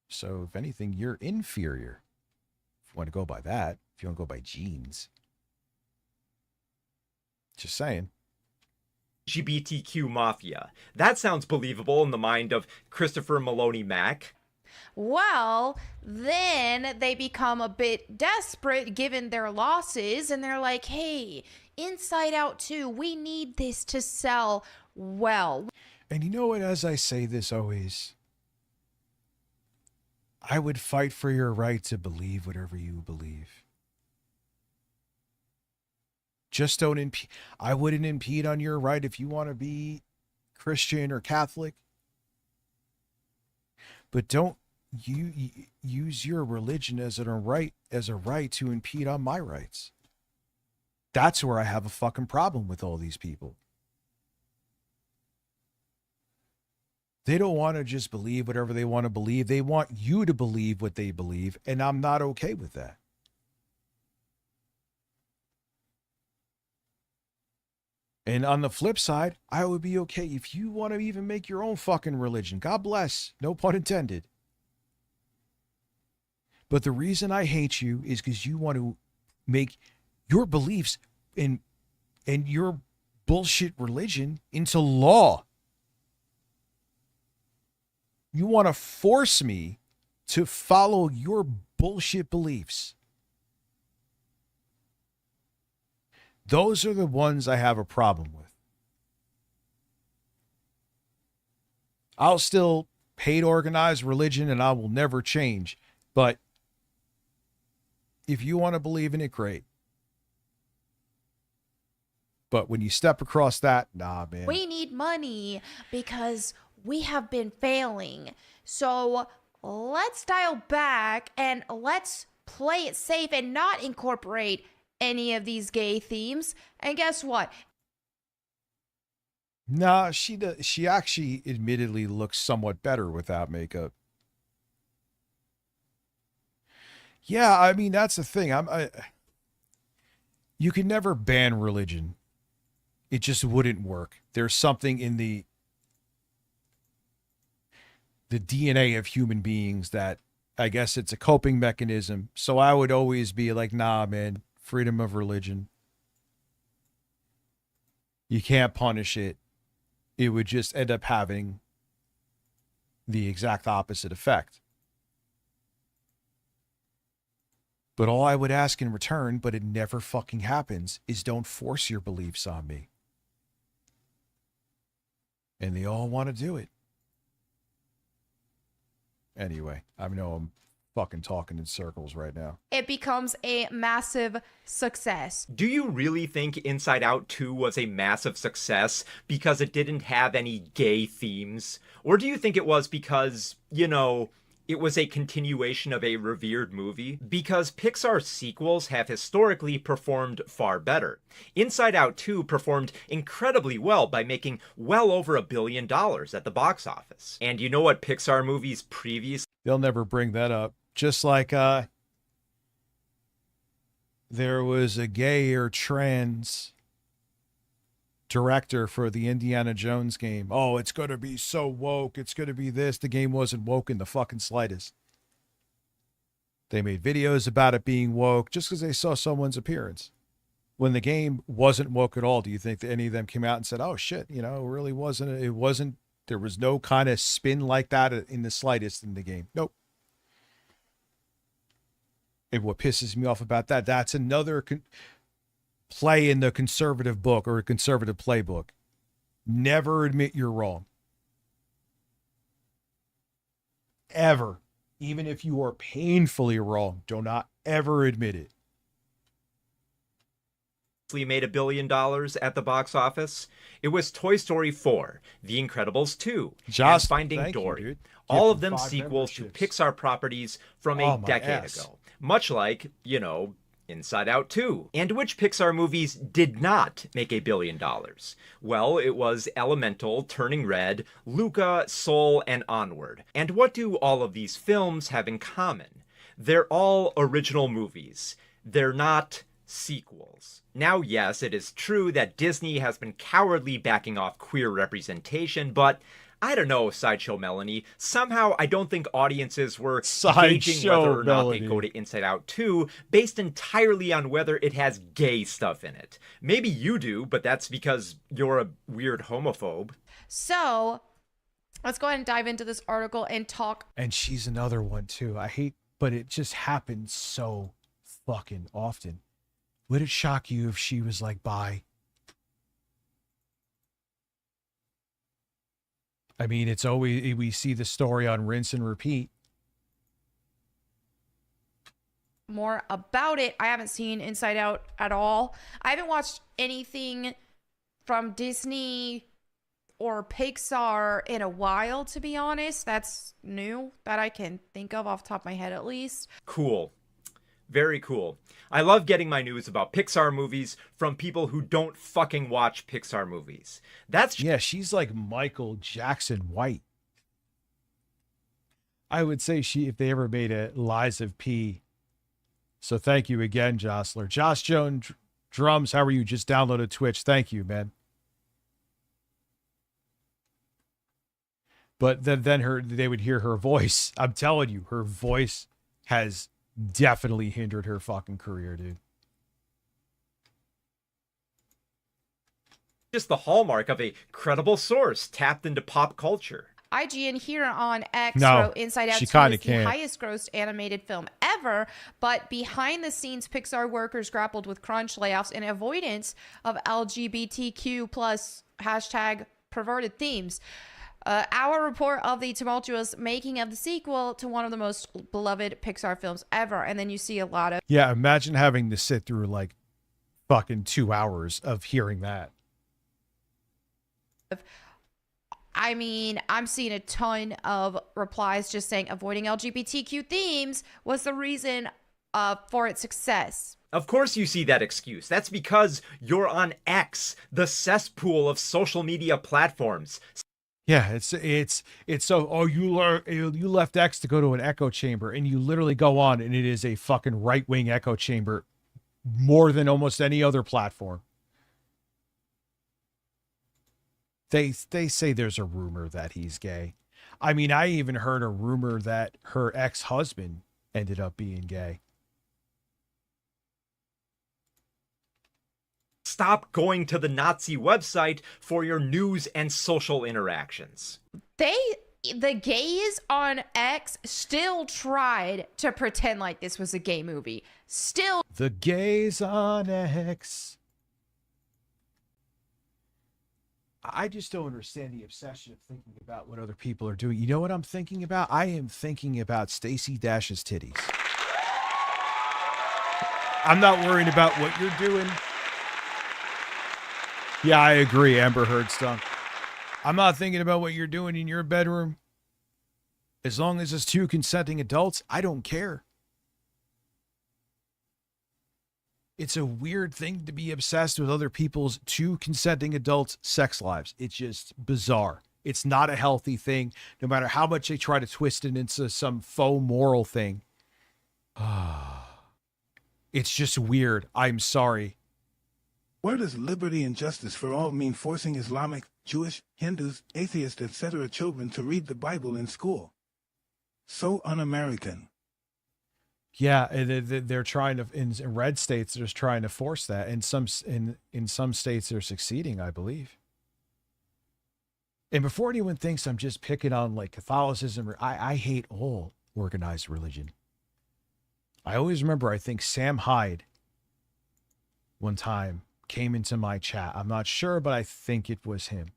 Speaker 4: So if anything, you're inferior. If you want to go by that, if you want to go by genes. Just saying.
Speaker 14: LGBTQ mafia. That sounds believable in the mind of Christopher Maloney Mack.
Speaker 13: Well, then they become a bit desperate given their losses, and they're like, hey, Inside Out 2, we need this to sell well.
Speaker 4: And you know what, as I say this always, I would fight for your right to believe whatever you believe. Just don't impede. I wouldn't impede on your right if you want to be Christian or Catholic. But don't you use your religion as a right to impede on my rights. That's where I have a fucking problem with all these people. They don't want to just believe whatever they want to believe. They want you to believe what they believe, and I'm not okay with that. And on the flip side, I would be okay if you want to even make your own fucking religion. God bless. No pun intended. But the reason I hate you is because you want to make your beliefs and your bullshit religion into law. You want to force me to follow your bullshit beliefs. Those are the ones I have a problem with. I'll still hate organized religion and I will never change. But if you want to believe in it, great. But when you step across that, nah, man.
Speaker 13: We need money because we have been failing. So let's dial back and let's play it safe and not incorporate any of these gay themes. And guess what?
Speaker 4: Nah, she does. She actually admittedly looks somewhat better without makeup. Yeah, I mean, that's the thing. You can never ban religion. It just wouldn't work. There's something in the DNA of human beings that I guess it's a coping mechanism. So I would always be like, nah, man, freedom of religion. You can't punish it. It would just end up having the exact opposite effect. But all I would ask in return, but it never fucking happens, is don't force your beliefs on me. And they all want to do it. Anyway, I know I'm fucking talking in circles right now.
Speaker 13: It becomes a massive success.
Speaker 14: Do you really think Inside Out 2 was a massive success because it didn't have any gay themes? Or do you think it was because, you know, it was a continuation of a revered movie? Because Pixar sequels have historically performed far better. Inside Out 2 performed incredibly well by making well over $1 billion at the box office. And you know what Pixar movies previously...
Speaker 4: They'll never bring that up. Just like there was a gay or trans director for the Indiana Jones game. Oh, it's going to be so woke. It's going to be this. The game wasn't woke in the fucking slightest. They made videos about it being woke just because they saw someone's appearance. When the game wasn't woke at all, do you think that any of them came out and said, oh shit, you know, it wasn't, there was no kind of spin like that in the slightest in the game? Nope. And what pisses me off about that, that's another play in the conservative book or a conservative playbook. Never admit you're wrong. Ever. Even if you are painfully wrong, do not ever admit it.
Speaker 14: briefly made $1 billion at the box office? It was Toy Story 4, The Incredibles 2, and Finding Dory. All of them sequels to Pixar properties from a decade ago. Much like, you know, Inside Out 2. And which Pixar movies did not make $1 billion? Well, it was Elemental, Turning Red, Luca, Soul, and Onward. And what do all of these films have in common? They're all original movies. They're not sequels. Now, yes, it is true that Disney has been cowardly backing off queer representation, but I don't know, Sideshow Melanie. Somehow, I don't think audiences were gauging whether or not they go to Inside Out 2 based entirely on whether it has gay stuff in it. Maybe you do, but that's because you're a weird homophobe.
Speaker 13: So, let's go ahead and dive into this article and talk.
Speaker 4: And she's another one, too. I hate, but it just happens so fucking often. Would it shock you if she was like bi? I mean, it's always, we see the story on rinse and repeat.
Speaker 13: More about it. I haven't seen Inside Out at all. I haven't watched anything from Disney or Pixar in a while, to be honest. That's new that I can think of off the top of my head, at least.
Speaker 14: Cool. Very cool. I love getting my news about Pixar movies from people who don't fucking watch Pixar movies.
Speaker 4: Yeah, she's like Michael Jackson White. I would say if they ever made a Lies of P. So thank you again, Jostler. Josh Jones Drums, how are you? Just downloaded Twitch. Thank you, man. But then they would hear her voice. I'm telling you, her voice has definitely hindered her fucking career, dude.
Speaker 14: Just the hallmark of a credible source tapped into pop culture.
Speaker 13: IGN here on X wrote Inside Out 2 is the highest grossed animated film ever, but behind the scenes, Pixar workers grappled with crunch, layoffs, and avoidance of LGBTQ plus hashtag perverted themes. Our report of the tumultuous making of the sequel to one of the most beloved Pixar films ever. And then you see a lot of...
Speaker 4: Yeah, imagine having to sit through like fucking 2 hours of hearing that.
Speaker 13: I mean, I'm seeing a ton of replies just saying avoiding LGBTQ themes was the reason for its success.
Speaker 14: Of course you see that excuse. That's because you're on X, the cesspool of social media platforms.
Speaker 4: Yeah, it's so, oh, you left X to go to an echo chamber, and you literally go on and it is a fucking right-wing echo chamber more than almost any other platform. They say there's a rumor that he's gay. I mean, I even heard a rumor that her ex-husband ended up being gay.
Speaker 14: Stop going to the Nazi website for your news and social interactions.
Speaker 13: The gays on X still tried to pretend like this was a gay movie. Still.
Speaker 4: The gays on X. I just don't understand the obsession of thinking about what other people are doing. You know what I'm thinking about? I am thinking about Stacey Dash's titties. I'm not worrying about what you're doing. Yeah, I agree, Amber Heard stunk. I'm not thinking about what you're doing in your bedroom. As long as it's 2 consenting adults, I don't care. It's a weird thing to be obsessed with other people's 2 consenting adults' sex lives. It's just bizarre. It's not a healthy thing, no matter how much they try to twist it into some faux moral thing. It's just weird. I'm sorry.
Speaker 6: Where does liberty and justice for all mean forcing Islamic, Jewish, Hindus, atheists, etc. children to read the Bible in school? So un-American.
Speaker 4: Yeah, they're trying to, in red states, they're just trying to force that. In some states, they're succeeding, I believe. And before anyone thinks I'm just picking on like Catholicism, I hate all organized religion. I always remember, I think Sam Hyde one time came into my chat. I'm not sure, but I think it was him.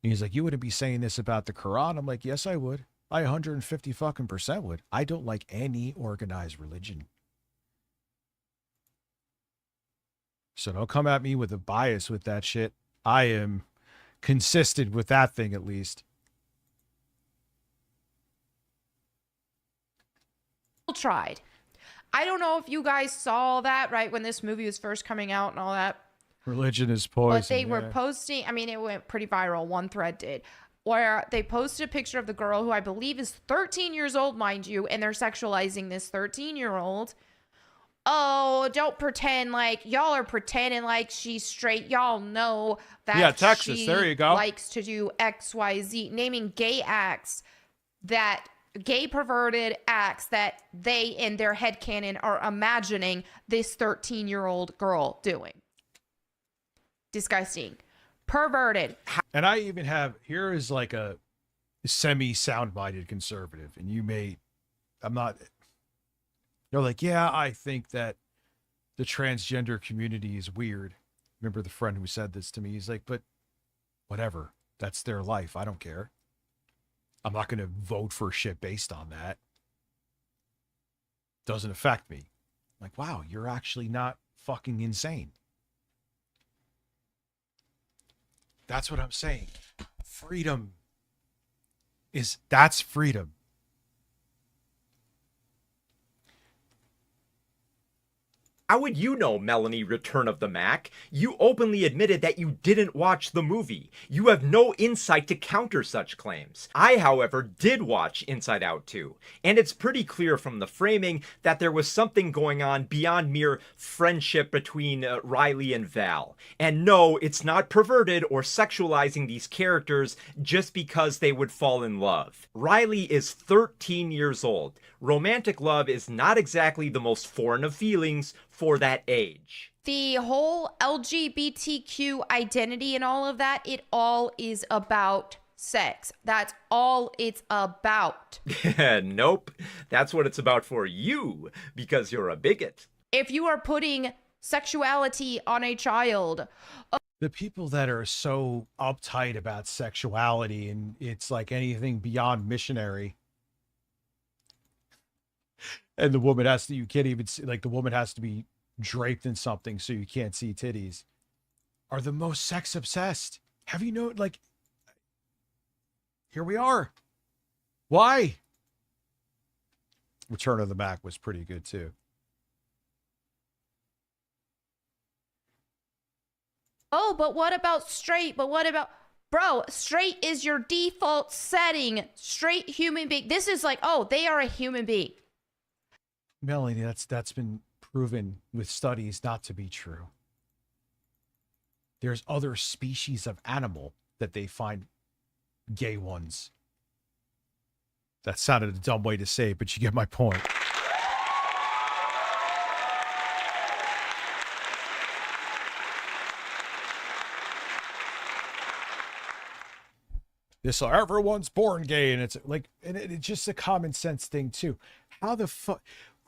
Speaker 4: And he's like, you wouldn't be saying this about the Quran. I'm like, yes, I would. I 150 fucking % would. I don't like any organized religion. So don't come at me with a bias with that shit. I am consistent with that thing at least.
Speaker 13: Tried. I don't know if you guys saw that right when this movie was first coming out and all that.
Speaker 4: Religion is poison.
Speaker 13: But they were posting, I mean, it went pretty viral. One thread did, where they posted a picture of the girl who I believe is 13 years old, mind you, and they're sexualizing this 13-year-old. Oh, don't pretend like y'all are pretending like she's straight. Y'all know that
Speaker 4: Texas,
Speaker 13: she
Speaker 4: there you go.
Speaker 13: likes to do XYZ, naming gay acts that gay perverted acts that they in their headcanon are imagining this 13-year-old girl doing. Disgusting. Perverted.
Speaker 4: And I even have, here is like a semi-sound-minded conservative, and I'm not, you're like, yeah, I think that the transgender community is weird. Remember the friend who said this to me? He's like, but whatever. That's their life. I don't care. I'm not going to vote for shit based on that. Doesn't affect me. I'm like, wow, you're actually not fucking insane. That's what I'm saying. Freedom that's freedom.
Speaker 14: How would you know, Melanie Return of the Mac? You openly admitted that you didn't watch the movie. You have no insight to counter such claims. I, however, did watch Inside Out 2, and it's pretty clear from the framing that there was something going on beyond mere friendship between Riley and Val. And no, it's not perverted or sexualizing these characters just because they would fall in love. Riley is 13 years old. Romantic love is not exactly the most foreign of feelings for that age.
Speaker 13: The whole LGBTQ identity and all of that, it all is about sex. That's all it's about.
Speaker 14: Nope. That's what it's about for you, because you're a bigot.
Speaker 13: If you are putting sexuality on a child...
Speaker 4: The people that are so uptight about sexuality and it's like anything beyond missionary... And the woman you can't even see, like the woman has to be draped in something so you can't see titties, are the most sex obsessed. Have you known, like, here we are. Why? Return of the Mac was pretty good too.
Speaker 13: Oh, but what about straight? But what about... Bro, straight is your default setting. Straight human being. This is like, oh, they are a human being.
Speaker 4: Melanie, that's been proven with studies not to be true. There's other species of animal that they find gay ones. That sounded a dumb way to say, but you get my point. Everyone's born gay, and it's like, and it's just a common sense thing too. How the fuck?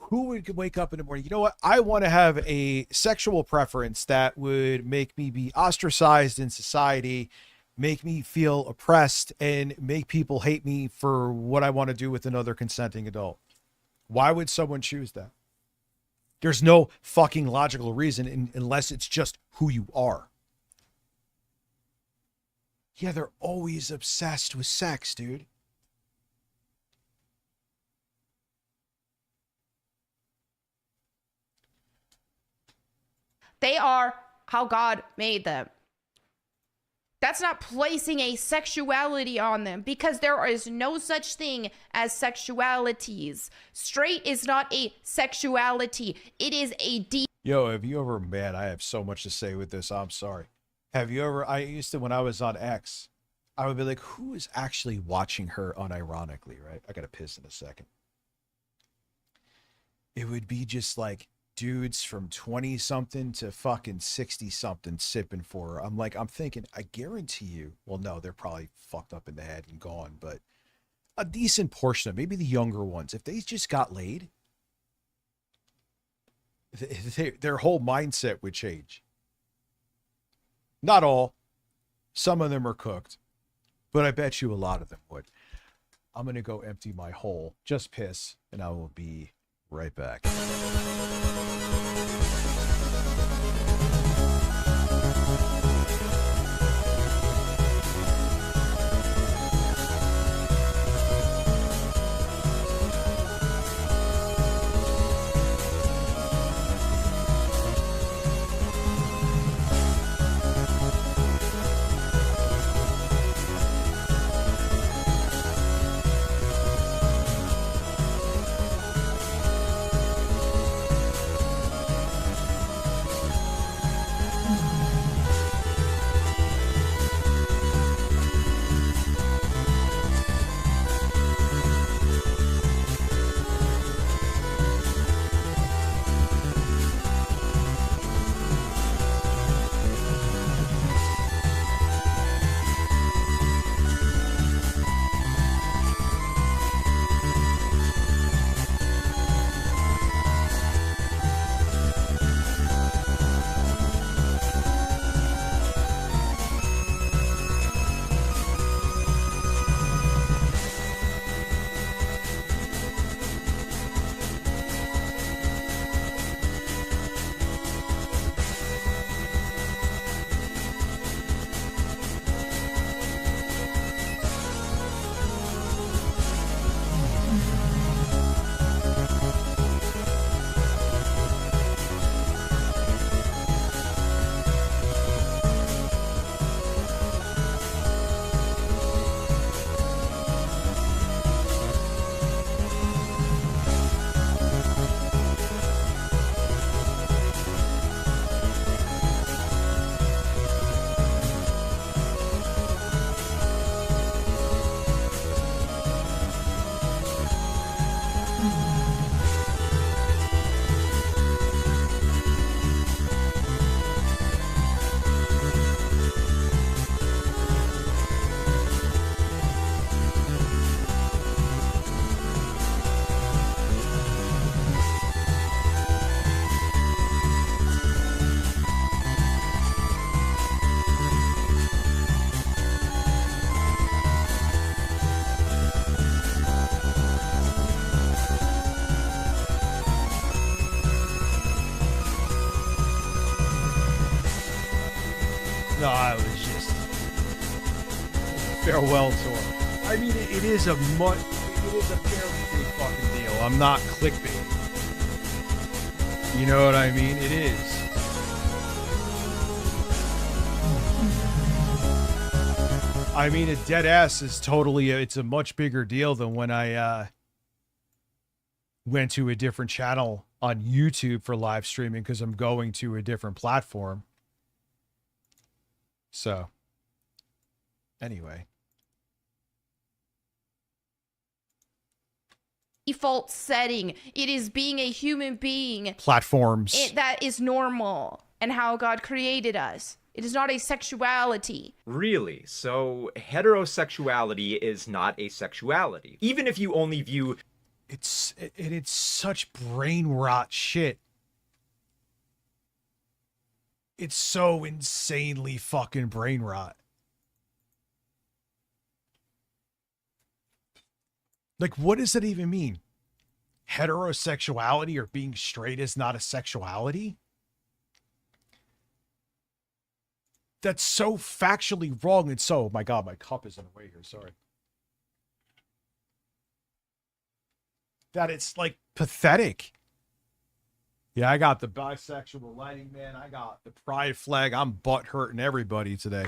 Speaker 4: Who would wake up in the morning? You know what? I want to have a sexual preference that would make me be ostracized in society, make me feel oppressed, and make people hate me for what I want to do with another consenting adult. Why would someone choose that? There's no fucking logical reason unless it's just who you are. Yeah, they're always obsessed with sex, dude.
Speaker 13: They are how God made them. That's not placing a sexuality on them because there is no such thing as sexualities. Straight is not a sexuality. It is a
Speaker 4: Yo, have you ever, man, I have so much to say with this. I'm sorry. Have you ever, I used to, when I was on X, I would be like, who is actually watching her unironically, right? I got to piss in a second. It would be just like dudes from 20 something to fucking 60 something sipping for her. I'm thinking, I guarantee you, well, no, they're probably fucked up in the head and gone, but a decent portion of maybe the younger ones, if they just got laid, their whole mindset would change. Not all. Some of them are cooked, but I bet you a lot of them would. I'm going to go empty my hole, just piss, and I will be right back. No, I was just farewell tour. I mean, it is a fairly big fucking deal. I'm not clickbait. You know what I mean? It is. I mean, a dead ass is totally, it's a much bigger deal than when I went to a different channel on YouTube for live streaming because I'm going to a different platform. So, anyway.
Speaker 13: Default setting. It is being a human being.
Speaker 4: Platforms.
Speaker 13: That is normal and how God created us. It is not a sexuality.
Speaker 14: Really? So heterosexuality is not a sexuality. Even if you only view...
Speaker 4: It's such brain rot shit. It's so insanely fucking brain rot. Like, what does that even mean? Heterosexuality or being straight is not a sexuality? That's so factually wrong and so... Oh my God, my cup is in the way here. Sorry. That it's, like, pathetic. Yeah, I got the bisexual lighting, man. I got the pride flag. I'm butt hurting everybody today.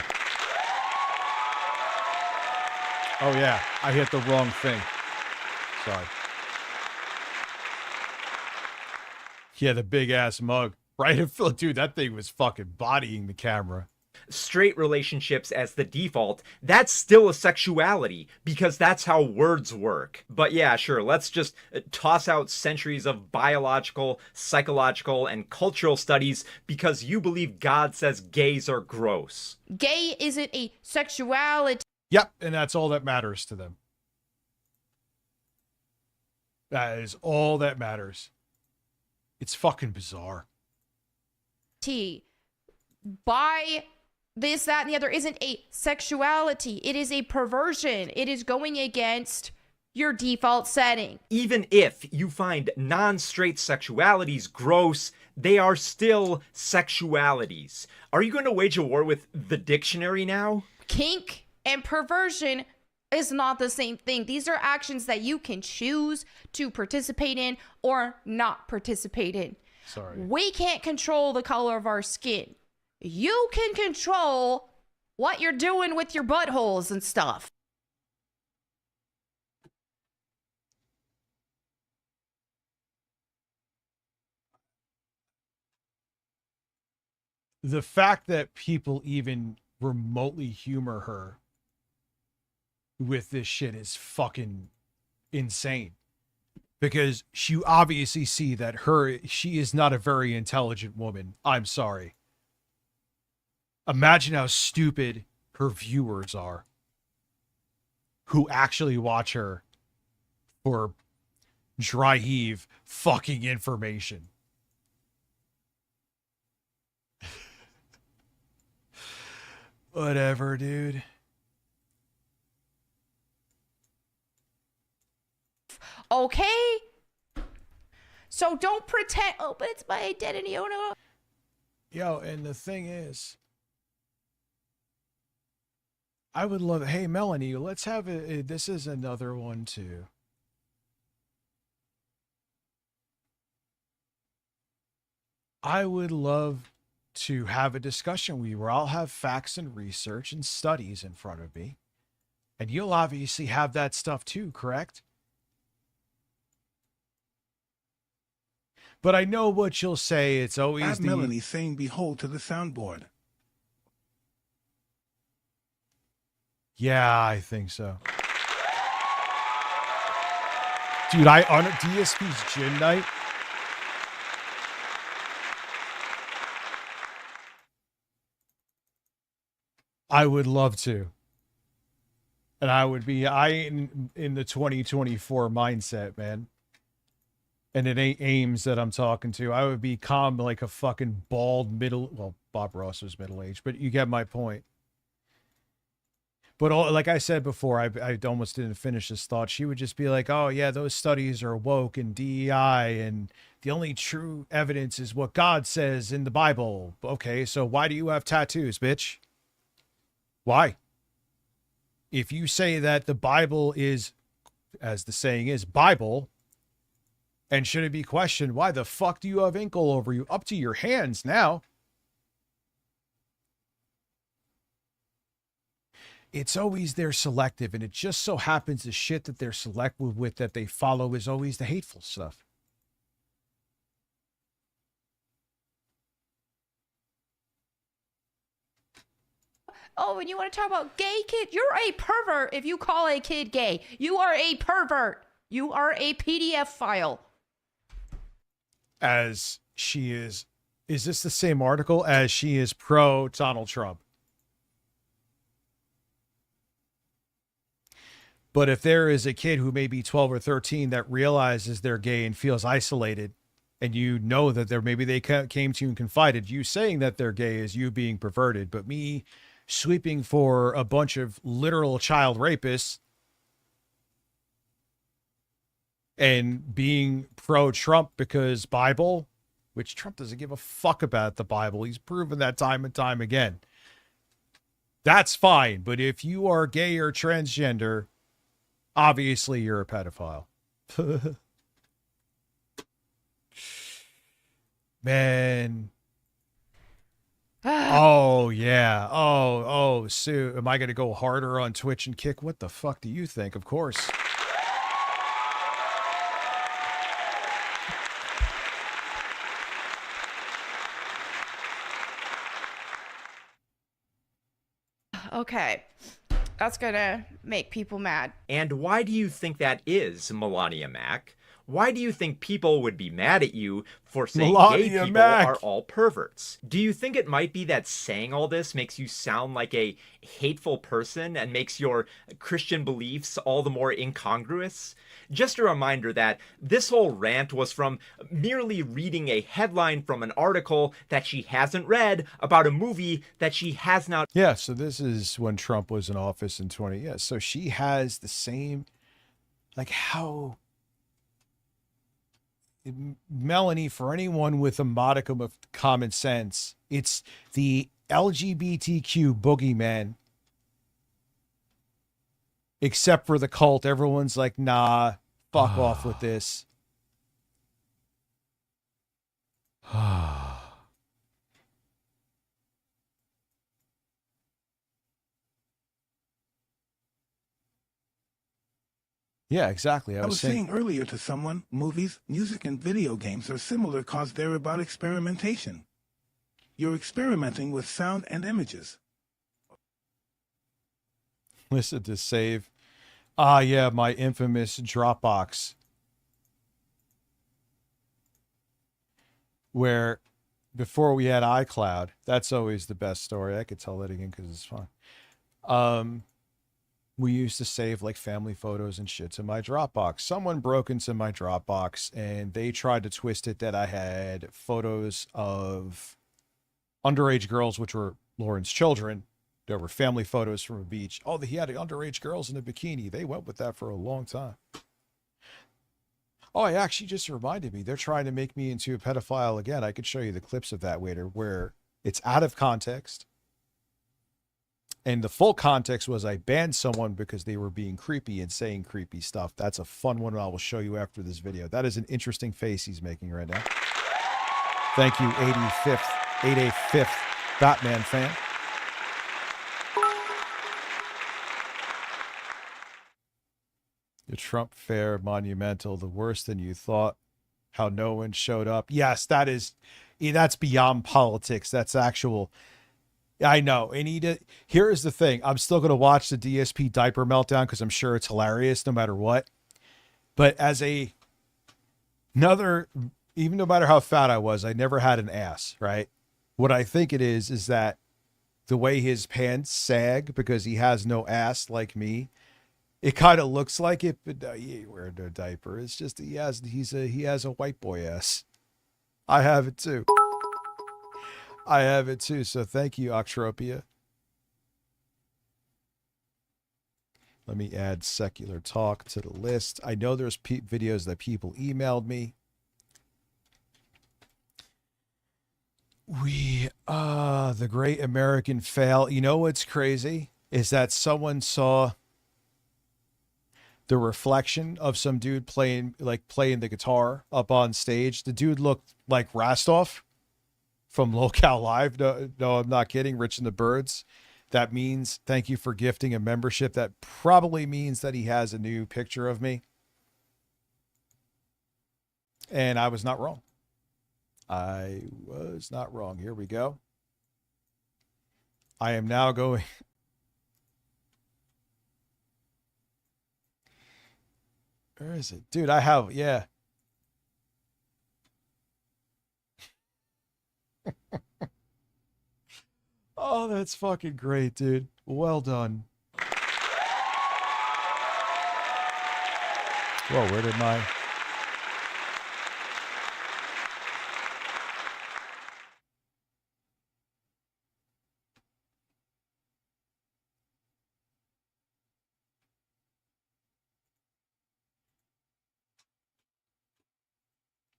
Speaker 4: Oh, yeah. I hit the wrong thing. Sorry. Yeah, the big-ass mug. Right? Dude, that thing was fucking bodying the camera.
Speaker 14: Straight relationships as the default, that's still a sexuality because that's how words work. But yeah, sure, let's just toss out centuries of biological, psychological, and cultural studies because you believe God says gays are gross.
Speaker 13: Gay isn't a sexuality.
Speaker 4: Yep, and that's all that matters to them. That is all that matters. It's fucking bizarre.
Speaker 13: By this, that, and the other isn't a sexuality. It is a perversion. It is going against your default setting.
Speaker 14: Even if you find non-straight sexualities gross, they are still sexualities. Are you going to wage a war with the dictionary now?
Speaker 13: Kink and perversion is not the same thing. These are actions that you can choose to participate in or not participate in.
Speaker 4: Sorry.
Speaker 13: We can't control the color of our skin. You can control what you're doing with your buttholes and stuff.
Speaker 4: The fact that people even remotely humor her with this shit is fucking insane. Because you obviously see that she is not a very intelligent woman. I'm sorry. Imagine how stupid her viewers are who actually watch her for dry heave fucking information. Whatever, dude.
Speaker 13: Okay? So don't pretend, oh, but it's my identity. Oh, no.
Speaker 4: Yo, and the thing is, I would love it. Hey, Melanie, let's have this is another one too. I would love to have a discussion with you where I'll have facts and research and studies in front of me. And you'll obviously have that stuff too, correct? But I know what you'll say. It's always
Speaker 6: Add Melanie saying behold to the soundboard.
Speaker 4: Yeah, I think so. Dude, on DSP's gym night. I would love to. And I would be in the 2024 mindset, man. And it ain't Ames that I'm talking to. I would be calm like a fucking bald well, Bob Ross was middle-aged, but you get my point. But like I said before, I almost didn't finish this thought. She would just be like, oh, yeah, those studies are woke and DEI, and the only true evidence is what God says in the Bible. Okay, so why do you have tattoos, bitch? Why? If you say that the Bible is, as the saying is, Bible, and shouldn't be questioned, why the fuck do you have ink all over you? Up to your hands now. It's always they're selective, and it just so happens the shit that they're selective with that they follow is always the hateful stuff.
Speaker 13: Oh, and you want to talk about gay kid? You're a pervert if you call a kid gay. You are a pervert. You are a PDF file.
Speaker 4: As she is this the same article? As she is pro Donald Trump. But if there is a kid who may be 12 or 13 that realizes they're gay and feels isolated, and you know that maybe they came to you and confided, you saying that they're gay is you being perverted. But me sweeping for a bunch of literal child rapists and being pro-Trump because Bible, which Trump doesn't give a fuck about the Bible. He's proven that time and time again. That's fine. But if you are gay or transgender, obviously you're a pedophile. Man. Oh, yeah. Oh, Sue, am I going to go harder on Twitch and kick? What the fuck do you think? Of course.
Speaker 13: Okay. That's going to make people mad.
Speaker 14: And why do you think that is, Melania Mac? Why do you think people would be mad at you for saying gay people are all perverts? Do you think it might be that saying all this makes you sound like a hateful person and makes your Christian beliefs all the more incongruous? Just a reminder that this whole rant was from merely reading a headline from an article that she hasn't read about a movie that she has not.
Speaker 4: Yeah, so this is when Trump was in office in 20. Yeah, so she has the same, like how... Melanie, for anyone with a modicum of common sense, it's the LGBTQ boogeyman. Except for the cult. Everyone's like, nah, fuck off with this. Yeah, exactly.
Speaker 6: I was saying earlier to someone, movies, music, and video games are similar because they're about experimentation. You're experimenting with sound and images.
Speaker 4: Listen to save. Ah, yeah, my infamous Dropbox. Where before we had iCloud, that's always the best story. I could tell it again because it's fun. We used to save like family photos and shit to my Dropbox. Someone broke into my Dropbox and they tried to twist it that I had photos of underage girls, which were Lauren's children. There were family photos from a beach. Oh, he had underage girls in a bikini. They went with that for a long time. Oh, I actually just reminded me. They're trying to make me into a pedophile again. I could show you the clips of that later where it's out of context. And the full context was I banned someone because they were being creepy and saying creepy stuff. That's a fun one I will show you after this video. That is an interesting face he's making right now. Thank you, 85th Batman fan. The Trump fair monumental, the worse than you thought. How no one showed up. Yes, that's beyond politics. That's actual... I know. And here's the thing. I'm still going to watch the DSP diaper meltdown because I'm sure it's hilarious no matter what. But even no matter how fat I was, I never had an ass, right? What I think it is that the way his pants sag because he has no ass like me, it kind of looks like it, but he ain't wearing no diaper. It's just he has a white boy ass. I have it too. So thank you, Octropia. Let me add secular talk to the list. I know there's videos that people emailed me. The great American fail. You know what's crazy? is that someone saw the reflection of some dude playing the guitar up on stage. The dude looked like Rastov from Locale Live. No, I'm not kidding. Rich and the Birds. That means thank you for gifting a membership. That probably means that he has a new picture of me. And I was not wrong. I was not wrong. Here we go. I am now going. Where is it? Dude, I have, yeah. Oh, that's fucking great, dude. Well done. Whoa, where did my...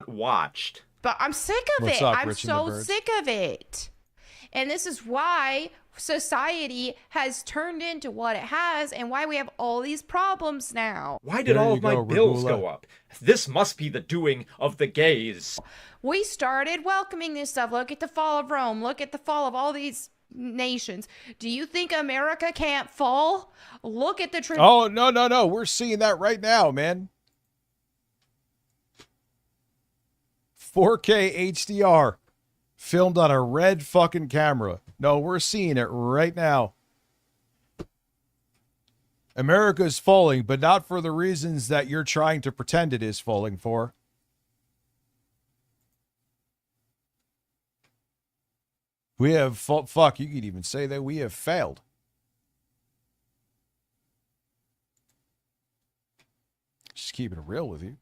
Speaker 14: Watched.
Speaker 13: But I'm sick of
Speaker 4: What's
Speaker 13: it.
Speaker 4: up,
Speaker 13: I'm
Speaker 4: Rich and the
Speaker 13: so
Speaker 4: Birds?
Speaker 13: sick of it. And this is why society has turned into what it has and why we have all these problems now.
Speaker 14: Why did all of my bills go up? This must be the doing of the gays.
Speaker 13: We started welcoming this stuff. Look at the fall of Rome. Look at the fall of all these nations. Do you think America can't fall? Look at the
Speaker 4: Oh, no. We're seeing that right now, man. 4K HDR. Filmed on a red fucking camera. No, we're seeing it right now. America's falling, but not for the reasons that you're trying to pretend it is falling for. We have, fuck, you could even say that we have failed. Just keeping it real with you.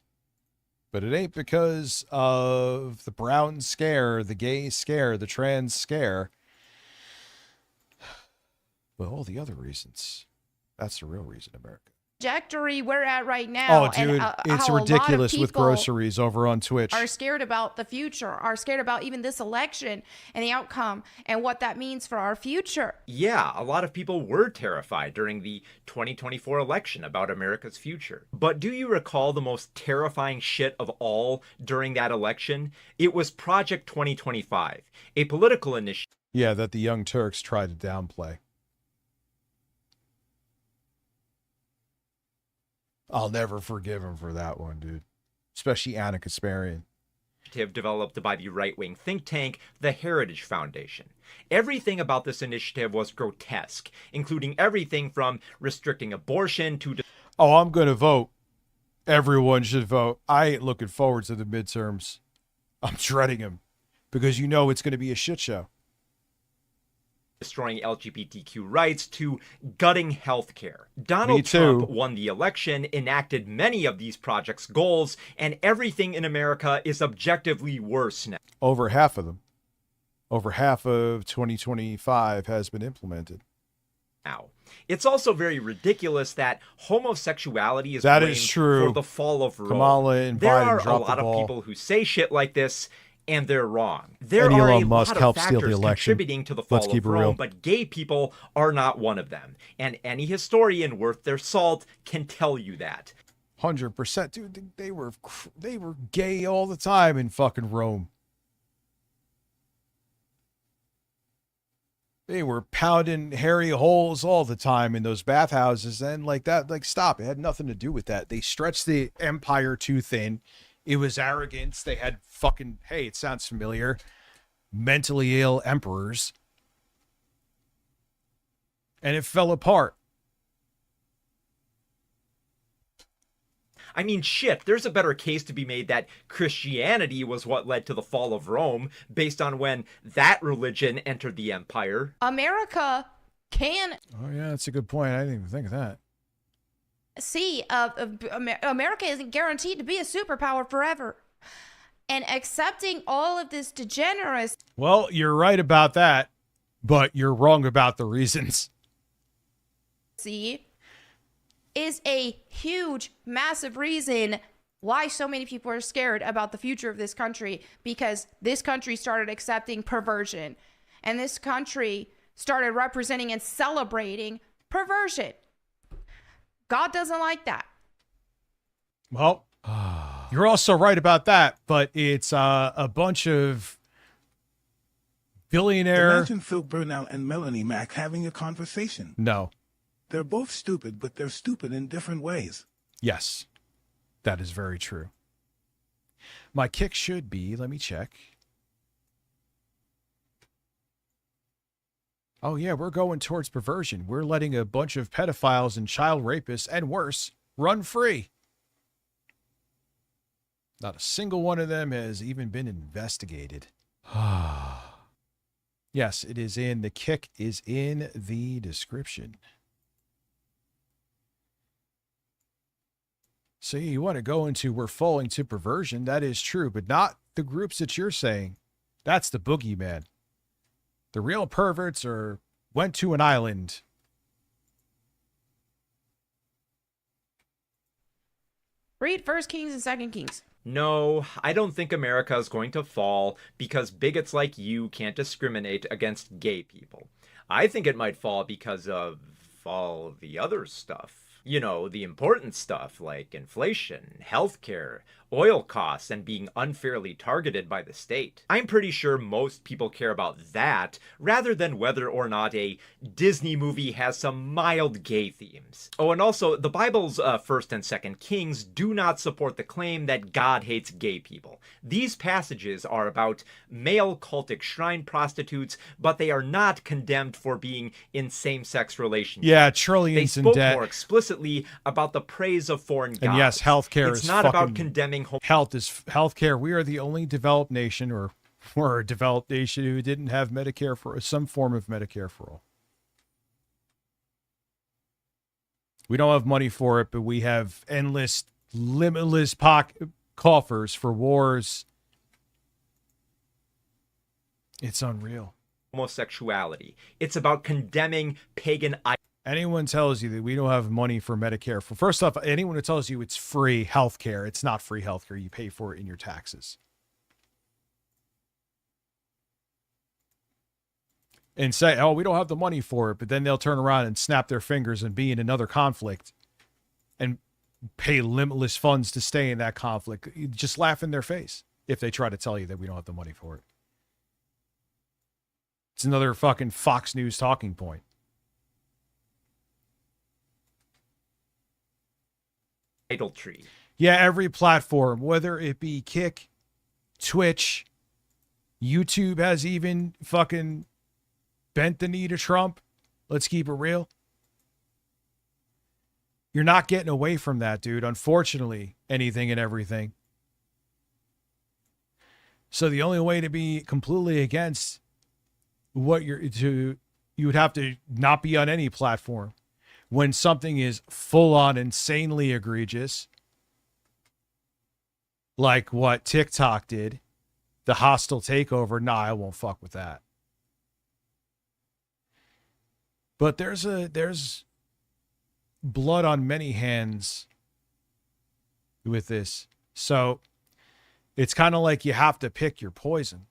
Speaker 4: But it ain't because of the brown scare, the gay scare, the trans scare. But all the other reasons. That's the real reason, America.
Speaker 13: trajectory we're at right now.
Speaker 4: Oh, dude,
Speaker 13: and,
Speaker 4: it's
Speaker 13: how
Speaker 4: ridiculous
Speaker 13: a lot of
Speaker 4: with
Speaker 13: people
Speaker 4: groceries over on Twitch.
Speaker 13: Are scared about the future, are scared about even this election and the outcome and what that means for our future.
Speaker 14: Yeah, a lot of people were terrified during the 2024 election about America's future. But do you recall the most terrifying shit of all during that election? It was Project 2025, a political initiative.
Speaker 4: Yeah, that the Young Turks tried to downplay. I'll never forgive him for that one, dude. Especially Anna Kasparian.
Speaker 14: Developed by the right-wing think tank, the Heritage Foundation. Everything about this initiative was grotesque, including everything from restricting abortion to...
Speaker 4: Oh, I'm going to vote. Everyone should vote. I ain't looking forward to the midterms. I'm dreading them because you know it's going to be a shit show.
Speaker 14: Destroying LGBTQ rights to gutting healthcare. Donald Trump won the election, enacted many of these projects' goals, and everything in America is objectively worse now.
Speaker 4: Over half of them. Over half of 2025 has been implemented.
Speaker 14: Now, it's also very ridiculous that homosexuality is
Speaker 4: that
Speaker 14: blamed
Speaker 4: is true
Speaker 14: for the fall of Rome.
Speaker 4: Kamala and
Speaker 14: there
Speaker 4: Biden
Speaker 14: are a
Speaker 4: dropped
Speaker 14: lot
Speaker 4: the
Speaker 14: of
Speaker 4: ball.
Speaker 14: people who say shit like this, and they're wrong. There
Speaker 4: And
Speaker 14: are
Speaker 4: Elon
Speaker 14: a
Speaker 4: Musk
Speaker 14: lot of
Speaker 4: helped steal the
Speaker 14: factors
Speaker 4: election.
Speaker 14: contributing to the fall
Speaker 4: Let's keep
Speaker 14: of
Speaker 4: it real.
Speaker 14: Rome, but gay people are not one of them. And any historian worth their salt can tell you that.
Speaker 4: 100%. Dude, they were gay all the time in fucking Rome. They were pounding hairy holes all the time in those bathhouses, and like that, like stop. It had nothing to do with that. They stretched the empire too thin. It was arrogance. They had fucking, hey, it sounds familiar, mentally ill emperors. And it fell apart.
Speaker 14: I mean, shit, there's a better case to be made that Christianity was what led to the fall of Rome, based on when that religion entered the empire.
Speaker 13: America can
Speaker 4: Oh, yeah, that's a good point. I didn't even think of that.
Speaker 13: see America isn't guaranteed to be a superpower forever. And accepting all of this degeneracy
Speaker 4: Well, you're right about that, but you're wrong about the reasons.
Speaker 13: is a huge, massive reason why so many people are scared about the future of this country, because this country started accepting perversion, and this country started representing and celebrating perversion. God doesn't like that.
Speaker 4: Well, you're also right about that, but it's a bunch of billionaire.
Speaker 6: Imagine Phil Burnell and Melanie Mack having a conversation.
Speaker 4: No.
Speaker 6: They're both stupid, but they're stupid in different ways.
Speaker 4: Yes, that is very true. My kick should be, let me check. Oh, yeah, we're going towards perversion. We're letting a bunch of pedophiles and child rapists and worse run free. Not a single one of them has even been investigated. Yes, it is in. The kick is in the description. So you want to go into we're falling to perversion. That is true, but not the groups that you're saying. That's the boogeyman. The real perverts went to an island.
Speaker 13: Read 1 Kings and 2 Kings.
Speaker 14: No, I don't think America is going to fall because bigots like you can't discriminate against gay people. I think it might fall because of all the other stuff. You know, the important stuff like inflation, healthcare, oil costs, and being unfairly targeted by the state. I'm pretty sure most people care about that rather than whether or not a Disney movie has some mild gay themes. Oh, and also, the Bible's 1st and 2nd Kings do not support the claim that God hates gay people. These passages are about male cultic shrine prostitutes, but they are not condemned for being in same-sex relationships.
Speaker 4: Yeah, trillions in
Speaker 14: debt. They
Speaker 4: debt.
Speaker 14: spoke more explicitly about the praise of foreign gods.
Speaker 4: And yes, healthcare is
Speaker 14: It's not
Speaker 4: fucking,
Speaker 14: about condemning
Speaker 4: healthcare. We are the only developed nation, or we're a developed nation who didn't have Medicare for some form of Medicare for all. We don't have money for it, but we have endless, limitless coffers for wars. It's unreal.
Speaker 14: Homosexuality. It's about condemning pagan.
Speaker 4: Anyone tells you that we don't have money for Medicare, first off, anyone who tells you it's free healthcare, it's not free healthcare. You pay for it in your taxes. And say, oh, we don't have the money for it, but then they'll turn around and snap their fingers and be in another conflict and pay limitless funds to stay in that conflict. You just laugh in their face if they try to tell you that we don't have the money for it. It's another fucking Fox News talking point.
Speaker 14: Idolatry.
Speaker 4: Yeah, every platform, whether it be Kick, Twitch, YouTube has even fucking bent the knee to Trump. Let's keep it real. You're not getting away from that, dude. Unfortunately, anything and everything. So the only way to be completely against what you would have to not be on any platform. When something is full on insanely egregious, like what TikTok did, the hostile takeover, nah, I won't fuck with that. But there's blood on many hands with this. So it's kind of like you have to pick your poison.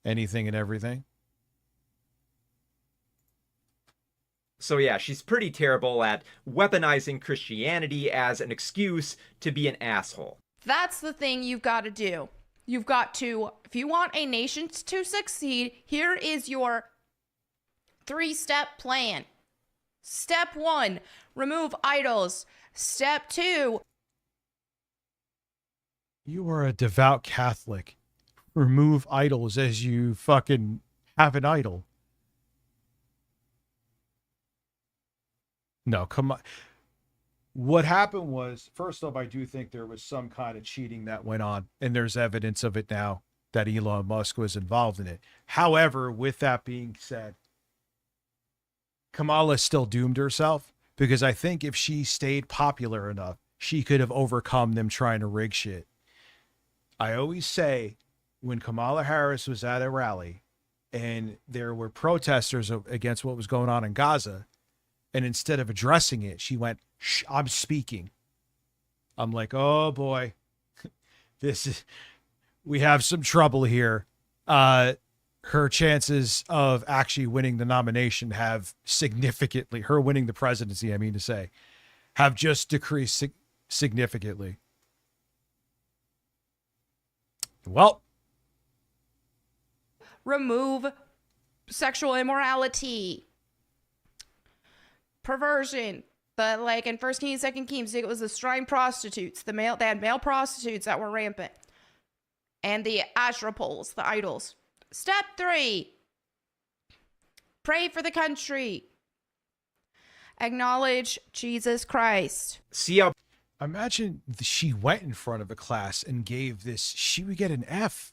Speaker 4: Anything and everything.
Speaker 14: So yeah, she's pretty terrible at weaponizing Christianity as an excuse to be an asshole.
Speaker 13: That's the thing you've got to do. You've got to, if you want a nation to succeed, here is your 3-step plan. Step 1, remove idols. Step 2.
Speaker 4: You are a devout Catholic. Remove idols as you fucking have an idol. No, come on. What happened was, first off, I do think there was some kind of cheating that went on, and there's evidence of it now that Elon Musk was involved in it. However, with that being said, Kamala still doomed herself, because I think if she stayed popular enough, she could have overcome them trying to rig shit. I always say, when Kamala Harris was at a rally and there were protesters against what was going on in Gaza, and instead of addressing it, she went, "Shh, I'm speaking." I'm like, oh boy, we have some trouble here. her chances of actually winning the nomination have significantly, her winning the presidency, I mean to say, have just decreased significantly. Well,
Speaker 13: remove sexual immorality, perversion. But like in 1 Kings, 2 Kings, it was the shrine prostitutes. They had male prostitutes that were rampant. And the Asherah poles, the idols. Step 3, pray for the country. Acknowledge Jesus Christ.
Speaker 14: See how...
Speaker 4: Imagine she went in front of a class and gave this, she would get an F.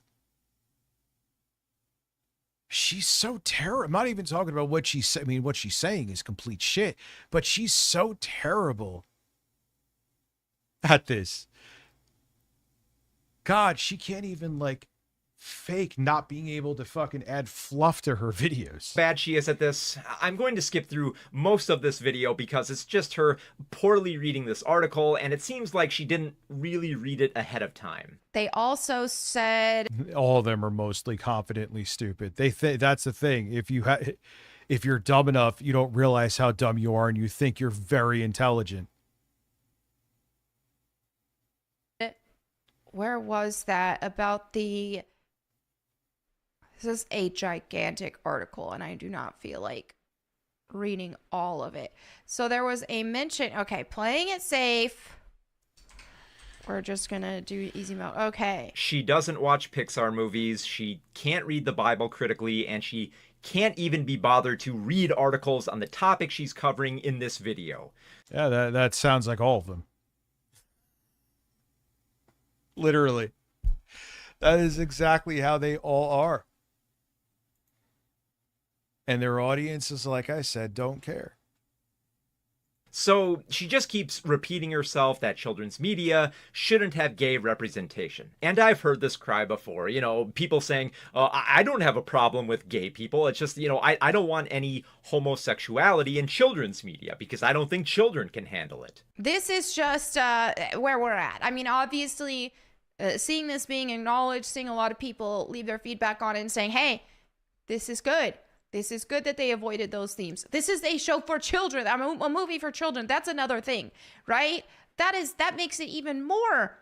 Speaker 4: She's so terrible. I'm not even talking about what she's, I mean, what she's saying is complete shit, but she's so terrible at this. God, she can't even like fake not being able to fucking add fluff to her videos.
Speaker 14: Bad she is at this. I'm going to skip through most of this video because it's just her poorly reading this article, and it seems like she didn't really read it ahead of time.
Speaker 13: They also said
Speaker 4: all of them are mostly confidently stupid. They think that's the thing. If you're dumb enough, you don't realize how dumb you are and you think you're very intelligent.
Speaker 13: Where was that about the... This is a gigantic article, and I do not feel like reading all of it. So there was a mention. Okay, playing it safe. We're just going to do easy mode. Okay.
Speaker 14: She doesn't watch Pixar movies. She can't read the Bible critically, and she can't even be bothered to read articles on the topic she's covering in this video.
Speaker 4: Yeah, that sounds like all of them. Literally. That is exactly how they all are. And their audiences, like I said, don't care.
Speaker 14: So she just keeps repeating herself that children's media shouldn't have gay representation. And I've heard this cry before, you know, people saying, I don't have a problem with gay people. It's just, you know, I don't want any homosexuality in children's media because I don't think children can handle it.
Speaker 13: This is just where we're at. I mean, obviously, seeing this being acknowledged, seeing a lot of people leave their feedback on it and saying, hey, this is good. This is good that they avoided those themes. This is a show for children, a movie for children. That's another thing, right? That makes it even more.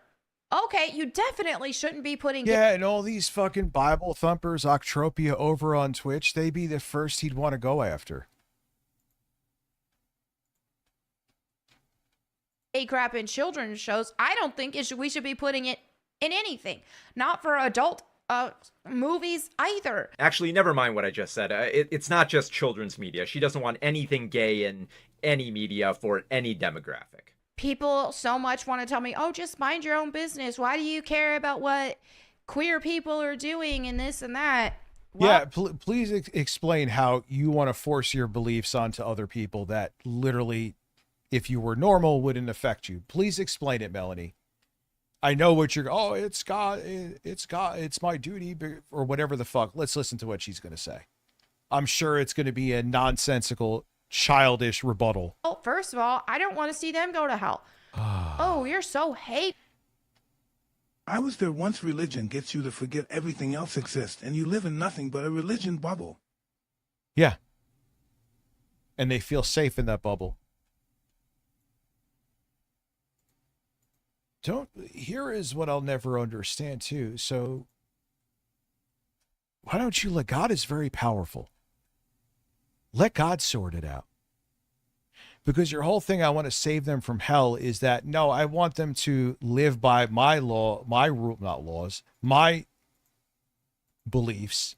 Speaker 13: Okay, you definitely shouldn't be putting...
Speaker 4: Yeah, and all these fucking Bible thumpers, Octropia over on Twitch, they be the first he'd want to go after.
Speaker 13: A crap in children's shows. I don't think we should be putting it in anything. Not for adult movies either.
Speaker 14: Actually, never mind what I just said. It's not just children's media. She doesn't want anything gay in any media for any demographic.
Speaker 13: People so much want to tell me, oh, just mind your own business. Why do you care about what queer people are doing and this and that? Well,
Speaker 4: yeah, please explain how you want to force your beliefs onto other people that literally, if you were normal, wouldn't affect you. Please explain it, Melanie. I know what you're, oh, it's God, it's my duty, or whatever the fuck. Let's listen to what she's going to say. I'm sure it's going to be a nonsensical, childish rebuttal.
Speaker 13: Oh, first of all, I don't want to see them go to hell. Oh, you're so hate.
Speaker 6: I was there once. Religion gets you to forget everything else exists, and you live in nothing but a religion bubble.
Speaker 4: Yeah. And they feel safe in that bubble. Here is what I'll never understand too. So why don't you let God is very powerful. Let God sort it out. Because your whole thing, I want to save them from hell, is that, no, I want them to live by my law, my rule, not laws, my beliefs.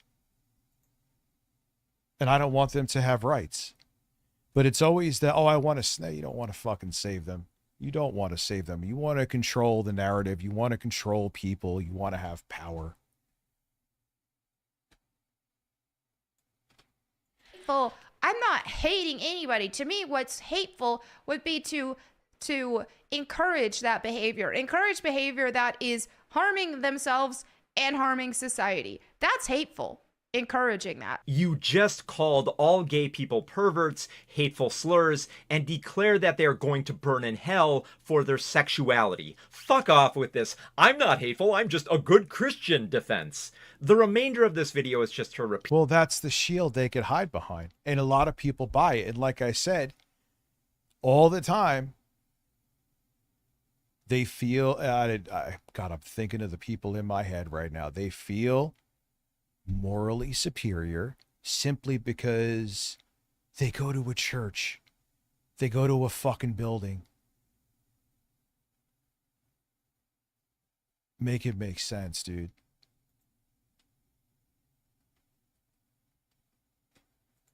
Speaker 4: And I don't want them to have rights. But it's always that, oh, I want to, no, you don't want to fucking save them. You don't want to save them. You want to control the narrative. You want to control people. You want to have power.
Speaker 13: Well, I'm not hating anybody. To me, what's hateful would be to encourage that behavior. Encourage behavior that is harming themselves and harming society. That's hateful. encouraging that.
Speaker 14: You just called all gay people perverts, hateful slurs, and declare that they're going to burn in hell for their sexuality. Fuck off with this "I'm not hateful, I'm just a good Christian" defense. The remainder of this video is just her repeat.
Speaker 4: Well, that's the shield they could hide behind. And a lot of people buy it. And like I said, all the time, they feel, God, I'm thinking of the people in my head right now. They feel morally superior simply because they go to a church. They go to a fucking building. Make it make sense, dude.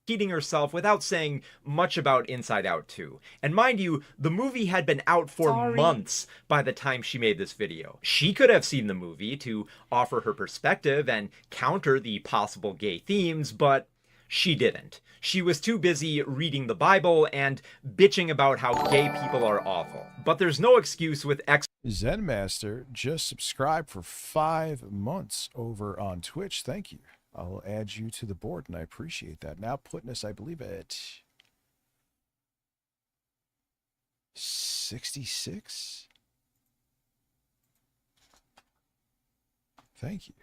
Speaker 14: Repeating herself without saying much about Inside Out 2. And mind you, the movie had been out for months by the time she made this video. She could have seen the movie to offer her perspective and counter the possible gay themes, but she didn't. She was too busy reading the Bible and bitching about how gay people are awful. But there's no excuse with
Speaker 4: Zen Master just subscribed for 5 months over on Twitch. Thank you. I'll add you to the board, and I appreciate that. Now putting us, I believe, at 66. Thank you.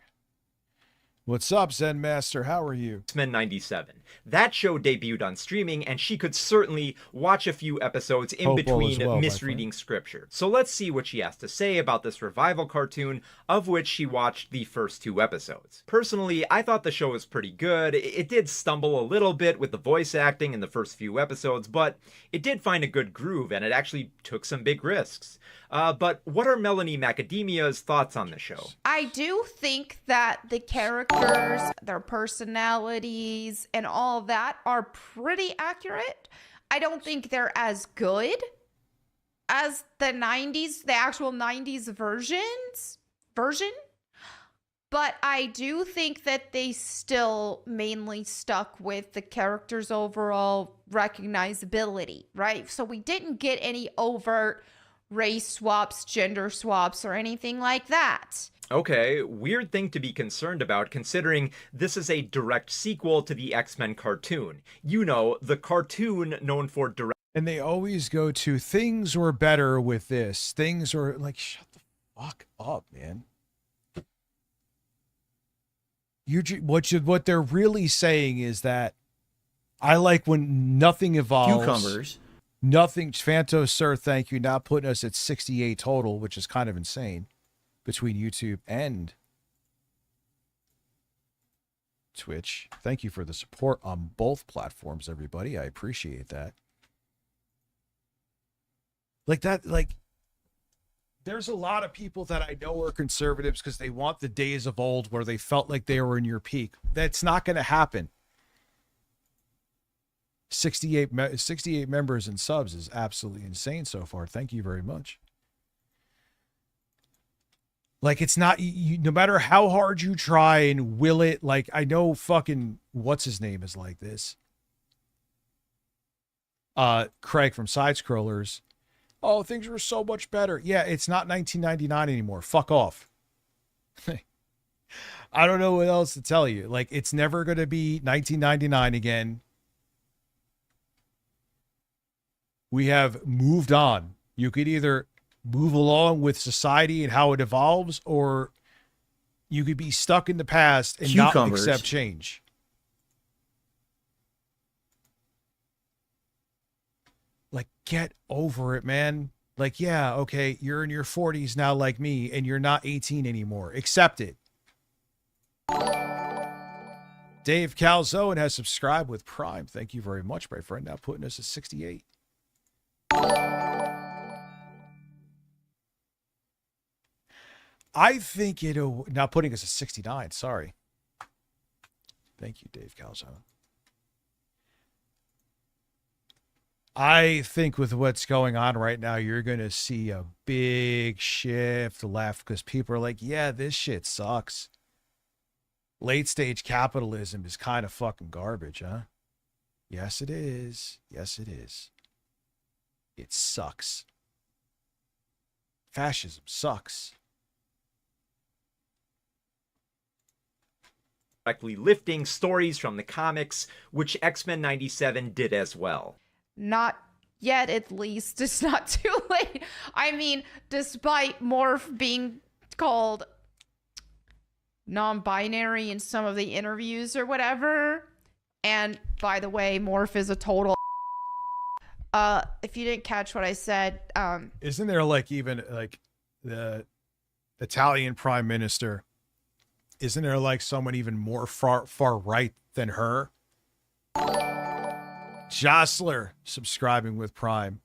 Speaker 4: What's up, Zen Master? How are you?
Speaker 14: X-Men 97. That show debuted on streaming, and she could certainly watch a few episodes in between misreading scripture. So let's see what she has to say about this revival cartoon, of which she watched the first 2 episodes. Personally, I thought the show was pretty good. It did stumble a little bit with the voice acting in the first few episodes, but it did find a good groove, and it actually took some big risks. But what are Melanie Macadamia's thoughts on the show?
Speaker 13: I do think that the characters, their personalities, and all that are pretty accurate. I don't think they're as good as the 90s, the actual 90s version. But I do think that they still mainly stuck with the characters' overall recognizability, right? So we didn't get any overt race swaps, gender swaps, or anything like that.
Speaker 14: Okay, weird thing to be concerned about considering this is a direct sequel to the X-Men cartoon. You know, the cartoon known for direct...
Speaker 4: And they always go to, things were better with this. Things are like, shut the fuck up, man. What they're really saying is that I like when nothing evolves.
Speaker 12: Cucumbers.
Speaker 4: Nothing. Phantos, sir, thank you. Now putting us at 68 total, which is kind of insane between YouTube and Twitch. Thank you for the support on both platforms, everybody. I appreciate that. There's a lot of people that I know are conservatives because they want the days of old where they felt like they were in your peak. That's not going to happen. 68 members and subs is absolutely insane so far. Thank you very much. Like, it's not, no matter how hard you try and will it, like, I know fucking, what's his name is like this. Craig from Side Scrollers. Oh, things were so much better. Yeah, it's not 1999 anymore. Fuck off. I don't know what else to tell you. Like, it's never going to be 1999 again. We have moved on. You could either move along with society and how it evolves, or you could be stuck in the past and not accept change. Like, get over it, man. Like, yeah, okay, you're in your 40s now like me, and you're not 18 anymore. Accept it. Dave Calzone has subscribed with Prime. Thank you very much, my friend. Now putting us at 68. I think it'll, now putting us at 69, sorry. Thank you, Dave Calzone. I think with what's going on right now, you're going to see a big shift left because people are like, yeah, this shit sucks. Late stage capitalism is kind of fucking garbage, huh? Yes, it is. Yes, it is. It sucks. Fascism sucks.
Speaker 14: directly lifting stories from the comics, which X-Men 97 did as well.
Speaker 13: Not yet, at least. It's not too late. I mean, despite Morph being called non-binary in some of the interviews or whatever, and by the way, Morph is a total if you didn't catch what I said,
Speaker 4: isn't there like even like the Italian prime minister, isn't there like someone even more far right than her? Jostler subscribing with Prime.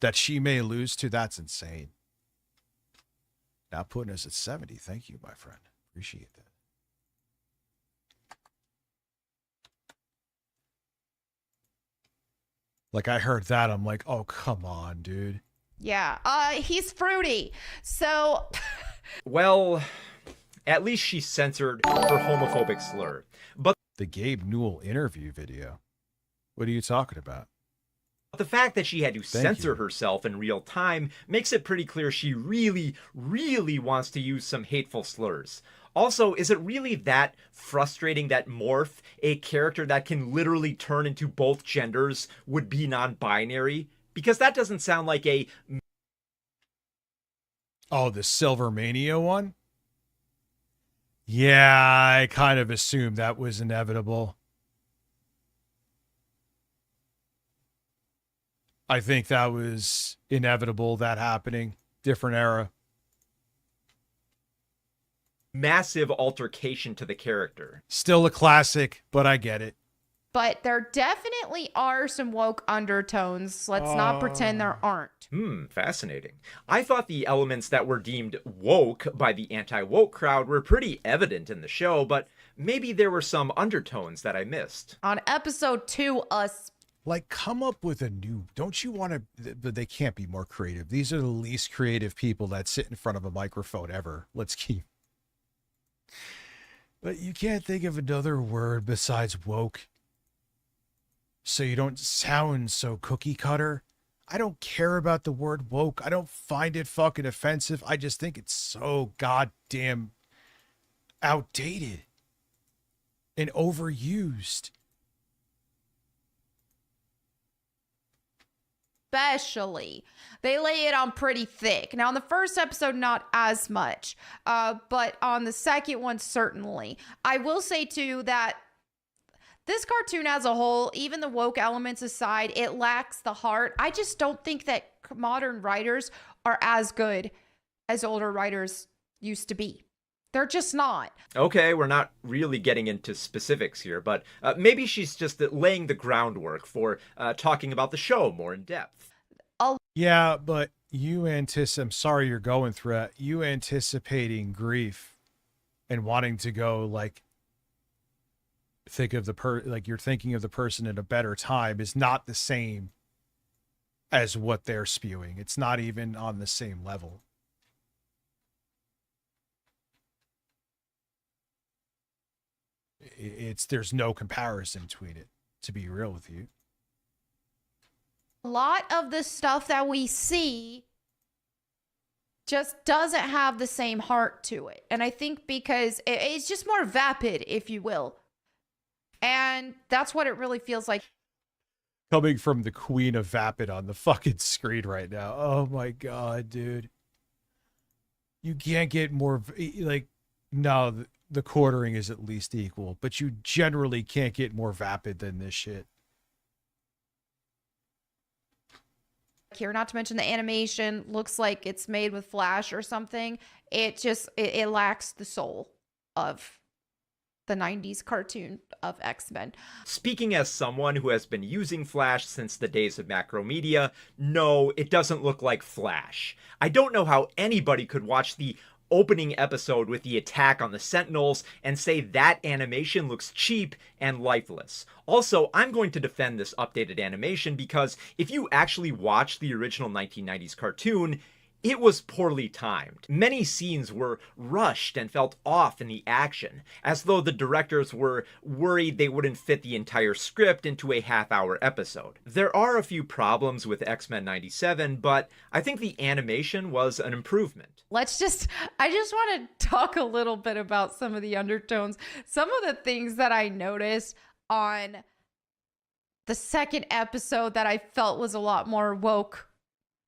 Speaker 4: That she may lose to, that's insane. Now putting us at 70. Thank you, my friend. Appreciate that. Like, I heard that, I'm like, oh, come on, dude.
Speaker 13: yeah, he's fruity. So,
Speaker 14: Well, at least she censored her homophobic slur. But
Speaker 4: the Gabe Newell interview video. What are you talking about?
Speaker 14: the fact that she had to censor herself in real time makes it pretty clear she really, really wants to use some hateful slurs. Also, is it really that frustrating that Morph, a character that can literally turn into both genders, would be non-binary? Because that doesn't sound like a...
Speaker 4: Oh, the Silver Mania one? Yeah, I kind of assumed that was inevitable. I think that was inevitable, that happening. Different era.
Speaker 14: massive altercation to the character.
Speaker 4: Still a classic, but I get it.
Speaker 13: but there definitely are some woke undertones. Let's not pretend there aren't.
Speaker 14: Fascinating. I thought the elements that were deemed woke by the anti-woke crowd were pretty evident in the show, but maybe there were some undertones that I missed.
Speaker 13: On episode 2,
Speaker 4: Like, come up with a new... Don't you want to... They can't be more creative. These are the least creative people that sit in front of a microphone ever. Let's keep... But you can't think of another word besides woke. So you don't sound so cookie cutter. I don't care about the word woke. I don't find it fucking offensive. I just think it's so goddamn outdated and overused.
Speaker 13: especially, they lay it on pretty thick. Now, on the first episode, not as much, but on the second one, certainly. I will say, too, that this cartoon as a whole, even the woke elements aside, it lacks the heart. I just don't think that modern writers are as good as older writers used to be. They're just not.
Speaker 14: Okay, we're not really getting into specifics here, but maybe she's just laying the groundwork for talking about the show more in depth.
Speaker 4: Yeah, but I'm sorry you're going through it. You anticipating grief and wanting to go like think of like you're thinking of the person in a better time is not the same as what they're spewing. It's not even on the same level. There's no comparison between it, to be real with you.
Speaker 13: A lot of the stuff that we see just doesn't have the same heart to it. And I think because it's just more vapid, if you will. And that's what it really feels like.
Speaker 4: Coming from the queen of vapid on the fucking screen right now. Oh my God, dude. You can't get more, like, no, the quartering is at least equal, but you generally can't get more vapid than this shit.
Speaker 13: Here, not to mention the animation looks like it's made with Flash or something. It lacks the soul of the 90s cartoon of X-Men.
Speaker 14: Speaking as someone who has been using Flash since the days of Macromedia, no, it doesn't look like Flash. I don't know how anybody could watch the opening episode with the attack on the Sentinels and say that animation looks cheap and lifeless. Also, I'm going to defend this updated animation because if you actually watch the original 1990s cartoon, It was poorly timed. Many scenes were rushed and felt off in the action, as though the directors were worried they wouldn't fit the entire script into a half-hour episode. There are a few problems with X-Men 97, but I think the animation was an improvement.
Speaker 13: I just want to talk a little bit about some of the undertones. Some of the things that I noticed on the second episode that I felt was a lot more woke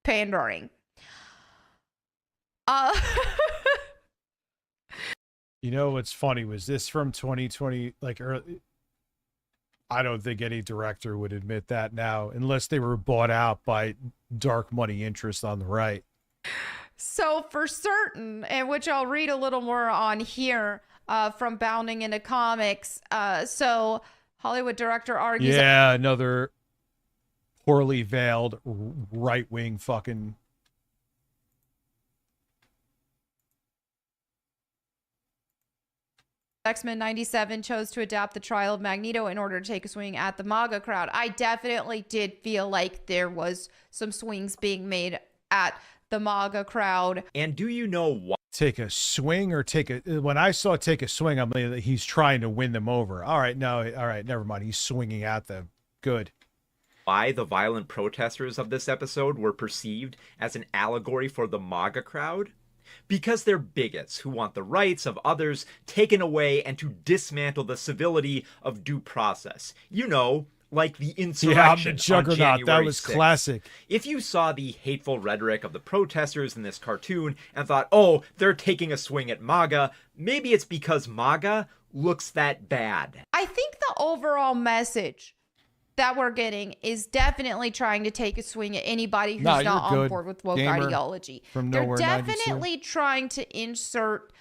Speaker 13: pandering.
Speaker 4: You know what's funny was this from 2020, like early, I don't think any director would admit that now unless they were bought out by dark money interests on the right.
Speaker 13: So for certain, and which I'll read a little more on here from Bounding into Comics. So Hollywood director argues.
Speaker 4: Yeah, another poorly veiled right-wing fucking.
Speaker 13: X-Men 97 chose to adapt the trial of Magneto in order to take a swing at the MAGA crowd. I definitely did feel like there was some swings being made at the MAGA crowd.
Speaker 14: And do you know why?
Speaker 4: Take a swing or when I saw take a swing, I'm like, he's trying to win them over. All right, never mind. He's swinging at them. Good.
Speaker 14: Why the violent protesters of this episode were perceived as an allegory for the MAGA crowd? Because they're bigots who want the rights of others taken away and to dismantle the civility of due process. You know, like the insurrection.
Speaker 4: Yeah, I'm the Juggernaut. That was
Speaker 14: 6th.
Speaker 4: classic.
Speaker 14: If you saw the hateful rhetoric of the protesters in this cartoon and thought, oh, they're taking a swing at MAGA, maybe it's because MAGA looks that bad.
Speaker 13: I think the overall message that we're getting is definitely trying to take a swing at anybody who's not on board with woke ideology. They're definitely trying to insert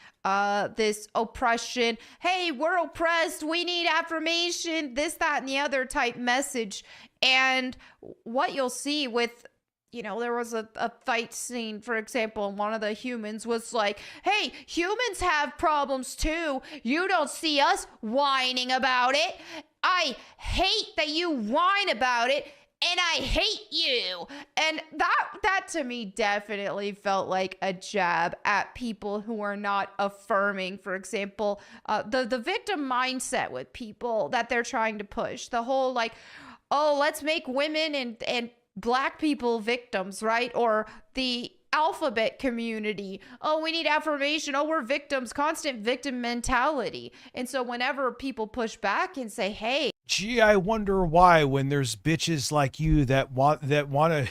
Speaker 13: this oppression. Hey, we're oppressed. We need affirmation. This, that, and the other type message. And what you'll see with, there was a fight scene, for example, and one of the humans was like, hey, humans have problems too. You don't see us whining about it. I hate that you whine about it, and I hate you. And that to me definitely felt like a jab at people who are not affirming, for example, the victim mindset with people that they're trying to push. The whole like, oh, let's make women and black people victims, right? Or the alphabet community. Oh, we need affirmation. Oh, we're victims. Constant victim mentality. And so whenever people push back and say, hey,
Speaker 4: gee, I wonder why when there's bitches like you that want to,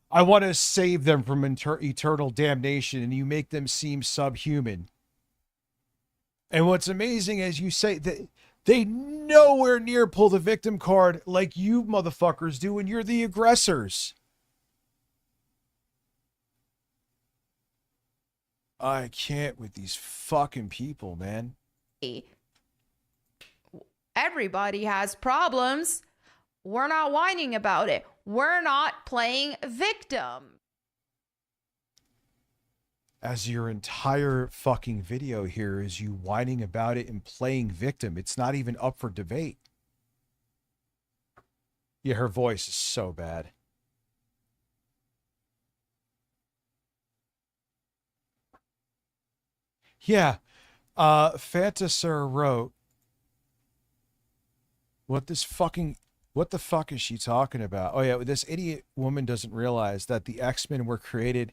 Speaker 4: I want to save them from eternal damnation, and you make them seem subhuman. And what's amazing is you say that they nowhere near pull the victim card like you motherfuckers do, and you're the aggressors. I can't with these fucking people, man.
Speaker 13: Everybody has problems. We're not whining about it. We're not playing victim.
Speaker 4: As your entire fucking video here is you whining about it and playing victim. It's not even up for debate. Yeah, her voice is so bad. Yeah, Fantasir wrote, what the fuck is she talking about? Oh yeah, this idiot woman doesn't realize that the X-Men were created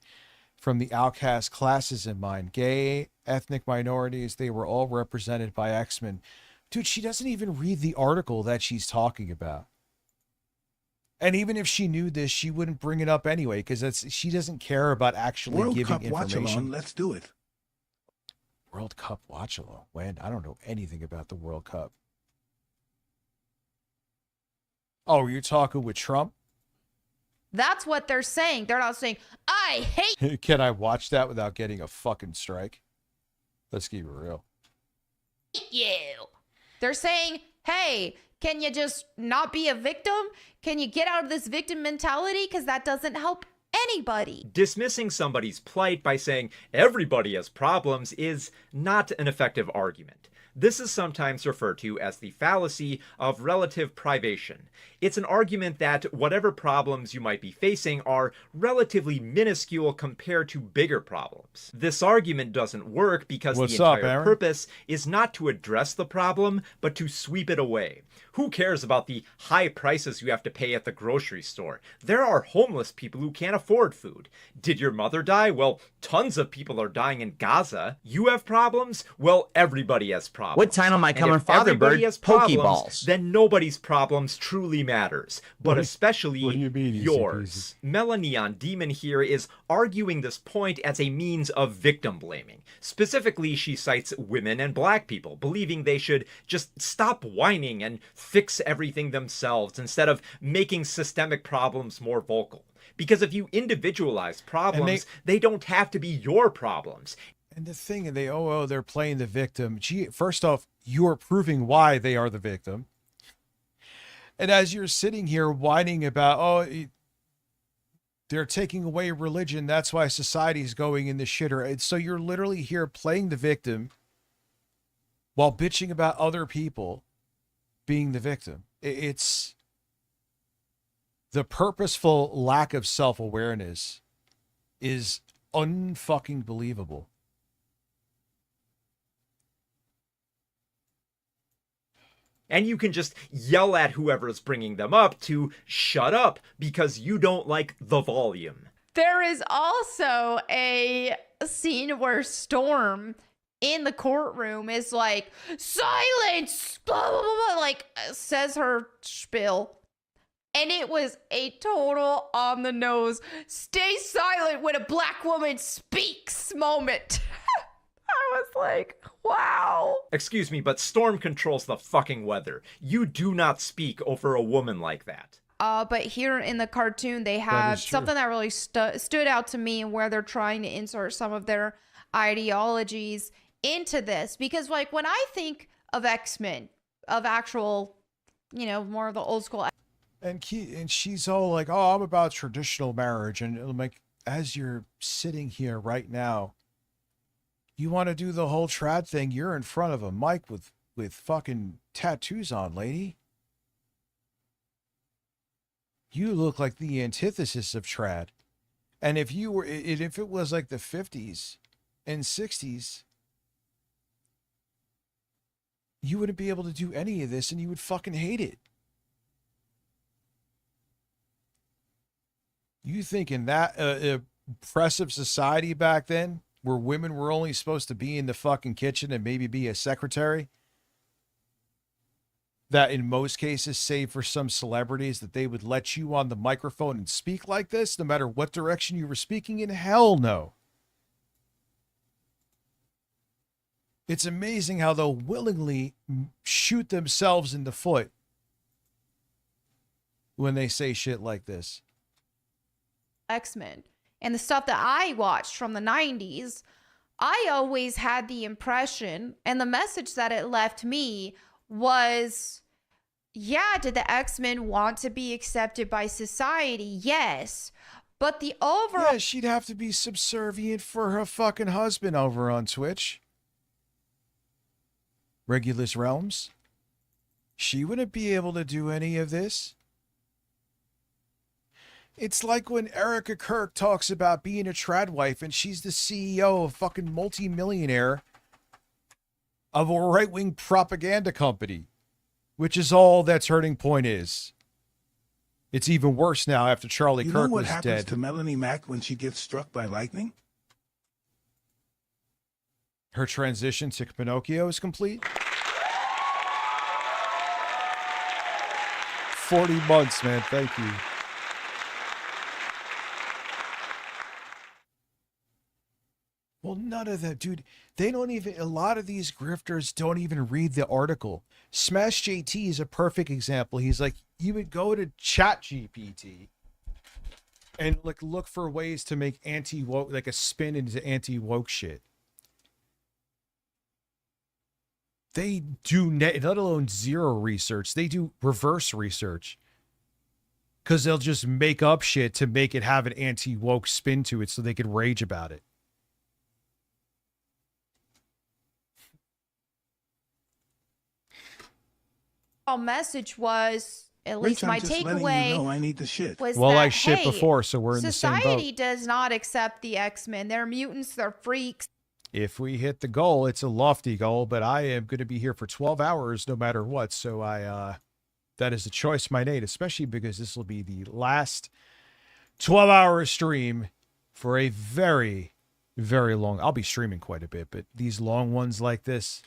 Speaker 4: from the outcast classes in mind. Gay, ethnic minorities, they were all represented by X-Men. Dude, she doesn't even read the article that she's talking about. And even if she knew this, she wouldn't bring it up anyway, because she doesn't care about actually
Speaker 6: World
Speaker 4: giving
Speaker 6: Cup
Speaker 4: information.
Speaker 6: watch-along, let's do it.
Speaker 4: World Cup watch-along? When? I don't know anything about the World Cup. Oh, you're talking with Trump?
Speaker 13: That's what they're saying. They're not saying, I hate
Speaker 4: Can I watch that without getting a fucking strike? Let's keep it real.
Speaker 13: you. They're saying, hey, can you just not be a victim? Can you get out of this victim mentality? Because that doesn't help anybody.
Speaker 14: Dismissing somebody's plight by saying everybody has problems is not an effective argument. This is sometimes referred to as the fallacy of relative privation. It's an argument that whatever problems you might be facing are relatively minuscule compared to bigger problems. This argument doesn't work because
Speaker 4: What's
Speaker 14: the
Speaker 4: up,
Speaker 14: entire
Speaker 4: Aaron?
Speaker 14: purpose is not to address the problem, but to sweep it away. Who cares about the high prices you have to pay at the grocery store? There are homeless people who can't afford food. Did your mother die? Well, tons of people are dying in Gaza. You have problems? Well, everybody has problems.
Speaker 12: What time am I
Speaker 14: And
Speaker 12: coming
Speaker 14: if
Speaker 12: for other
Speaker 14: everybody
Speaker 12: bird?
Speaker 14: has problems,
Speaker 12: Pokeballs.
Speaker 14: then nobody's problems truly matters, but especially
Speaker 4: mean,
Speaker 14: yours. Melaneon Demon here is arguing this point as a means of victim blaming. Specifically, she cites women and black people, believing they should just stop whining and fix everything themselves instead of making systemic problems more vocal. Because if you individualize problems, they don't have to be your problems.
Speaker 4: And the thing, they're playing the victim. Gee, first off, you're proving why they are the victim. And as you're sitting here whining about, they're taking away religion, that's why society's going in the shitter. And so you're literally here playing the victim while bitching about other people being the victim. It's the purposeful lack of self-awareness is unfucking believable.
Speaker 14: And you can just yell at whoever's bringing them up to shut up because you don't like the volume.
Speaker 13: There is also a scene where Storm in the courtroom is like, silence, blah, blah, blah, blah, like says her spiel. And it was a total on the nose, stay silent when a black woman speaks moment. I was like, wow.
Speaker 14: Excuse me, but Storm controls the fucking weather. You do not speak over a woman like that.
Speaker 13: But here in the cartoon, they had something that really stood out to me, where they're trying to insert some of their ideologies into this. Because, like, when I think of X-Men, of actual, more of the old school.
Speaker 4: And she's all like, oh, I'm about traditional marriage. And I'm like, as you're sitting here right now, you want to do the whole trad thing, you're in front of a mic with fucking tattoos on, lady. You look like the antithesis of trad. And if it was like the 50s and 60s, you wouldn't be able to do any of this and you would fucking hate it. You think in that oppressive society back then, where women were only supposed to be in the fucking kitchen and maybe be a secretary, that in most cases, save for some celebrities, that they would let you on the microphone and speak like this, no matter what direction you were speaking in? Hell no. It's amazing how they'll willingly shoot themselves in the foot when they say shit like this.
Speaker 13: X-Men and the stuff that I watched from the 90s, I always had the impression, and the message that it left me was, yeah, did the X-Men want to be accepted by society? Yes. But the overall...
Speaker 4: Yeah, she'd have to be subservient for her fucking husband over on Twitch. Regulus Realms. She wouldn't be able to do any of this. It's like when Erica Kirk talks about being a trad wife and she's the CEO of a fucking multi-millionaire of a right-wing propaganda company, which is all that Turning Point is. It's even worse now after Charlie Kirk was dead.
Speaker 6: You know what happens to Melanie Mack when she gets struck by lightning?
Speaker 4: Her transition to Pinocchio is complete. 40 months, man. Thank you. Well, none of that, dude. They don't even, a lot of these grifters don't even read the article. Smash JT is a perfect example. He's like, you would go to ChatGPT and like look for ways to make anti-woke, like a spin into anti-woke shit. They do let alone zero research. They do reverse research. Because they'll just make up shit to make it have an anti-woke spin to it so they could rage about it.
Speaker 13: message was, at
Speaker 6: Rich,
Speaker 13: least my
Speaker 6: I'm just letting you
Speaker 13: takeaway
Speaker 6: know I need the shit.
Speaker 13: was
Speaker 4: Well,
Speaker 13: that,
Speaker 4: I shit
Speaker 13: hey,
Speaker 4: before, so we're in the same boat.
Speaker 13: society does not accept the X-Men. They're mutants, they're freaks.
Speaker 4: If we hit the goal, it's a lofty goal, but I am going to be here for 12 hours no matter what. So that is a choice I made, especially because this will be the last 12-hour stream for a very, very long. I'll be streaming quite a bit, but these long ones like this,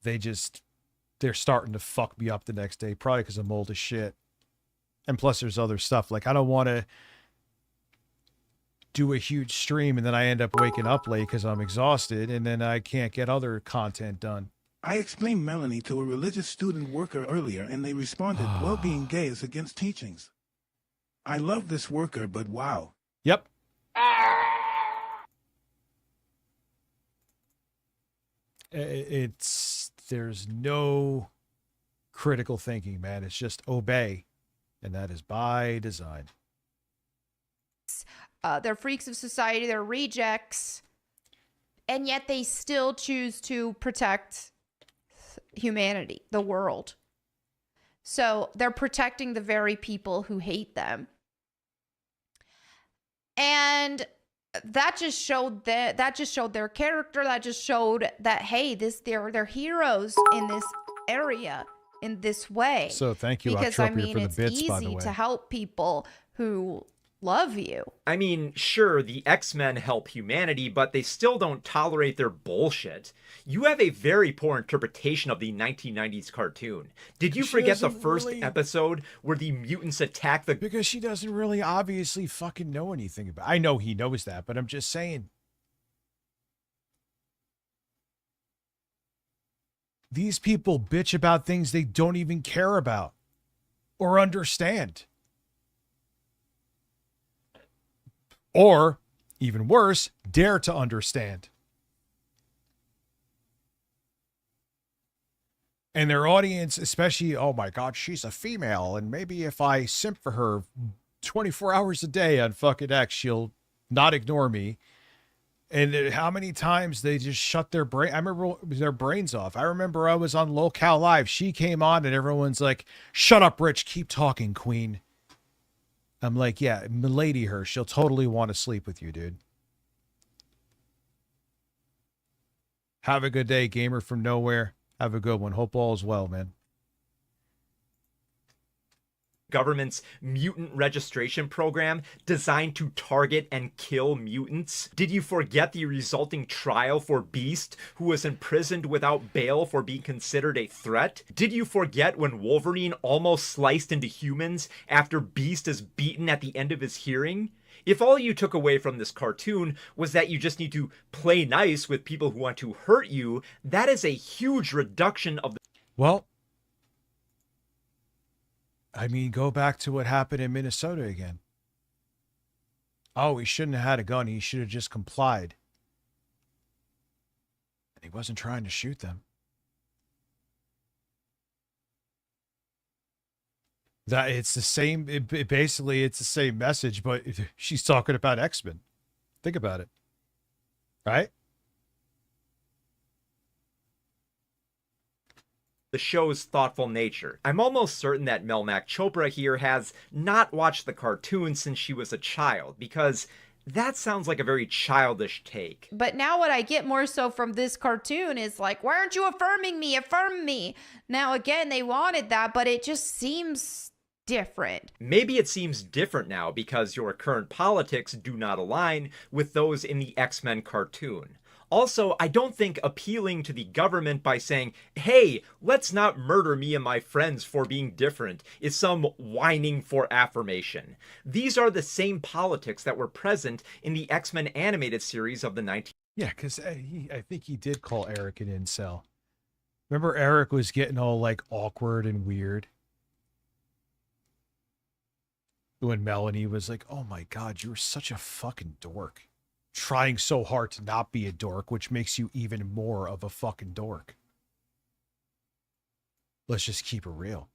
Speaker 4: they're starting to fuck me up the next day, probably because I'm old as shit. And plus there's other stuff. Like, I don't want to do a huge stream and then I end up waking up late because I'm exhausted and then I can't get other content done.
Speaker 6: I explained Melanie to a religious student worker earlier, and they responded, well, being gay is against teachings. I love this worker, but wow.
Speaker 4: Yep. There's no critical thinking, man. It's just obey. And that is by design.
Speaker 13: They're freaks of society, they're rejects, and yet they still choose to protect humanity, the world. So they're protecting the very people who hate them. And that just showed their character. That just showed that, hey, they're heroes in this area, in this way.
Speaker 4: So thank you,
Speaker 13: because
Speaker 4: Octropia, for the
Speaker 13: it's
Speaker 4: bits, by the
Speaker 13: easy
Speaker 4: way.
Speaker 13: to help people who love you.
Speaker 14: I mean, sure, the X-Men help humanity, but they still don't tolerate their bullshit. You have a very poor interpretation of the 1990s cartoon. Did you forget the first episode where the mutants attack the...
Speaker 4: Because she doesn't really obviously fucking know anything about... I know he knows that, but I'm just saying. These people bitch about things they don't even care about or understand. Or, even worse, dare to understand. And their audience, especially, oh my God, she's a female, and maybe if I simp for her 24 hours a day on fucking X, she'll not ignore me. And how many times they just shut their brain. I remember their brains off. I remember I was on Locale Live. She came on and everyone's like, shut up, Rich. Keep talking, Queen. I'm like, yeah, milady her. She'll totally want to sleep with you, dude. Have a good day, gamer from nowhere. Have a good one. Hope all is well, man.
Speaker 14: Government's mutant registration program designed to target and kill mutants? Did you forget the resulting trial for Beast, who was imprisoned without bail for being considered a threat? Did you forget when Wolverine almost sliced into humans after Beast is beaten at the end of his hearing? If all you took away from this cartoon was that you just need to play nice with people who want to hurt you, that is a huge reduction of the...
Speaker 4: Well, I mean, go back to what happened in Minnesota again. Oh, he shouldn't have had a gun. He should have just complied. And he wasn't trying to shoot them. That it's the same. Basically, it's the same message, but she's talking about X-Men. Think about it, right?
Speaker 14: The show's thoughtful nature. I'm almost certain that Melmac Chopra here has not watched the cartoon since she was a child, because that sounds like a very childish take.
Speaker 13: But now what I get more so from this cartoon is like, why aren't you affirming me? Affirm me. Now, again, they wanted that, but it just seems different.
Speaker 14: Maybe it seems different now because your current politics do not align with those in the X-Men cartoon. Also, I don't think appealing to the government by saying, hey, let's not murder me and my friends for being different is some whining for affirmation. These are the same politics that were present in the X-Men animated series of the 19...
Speaker 4: Yeah, because I think he did call Eric an incel. Remember Eric was getting all like awkward and weird? When Melanie was like, oh my God, you're such a fucking dork. Trying so hard to not be a dork, which makes you even more of a fucking dork. Let's just keep it real.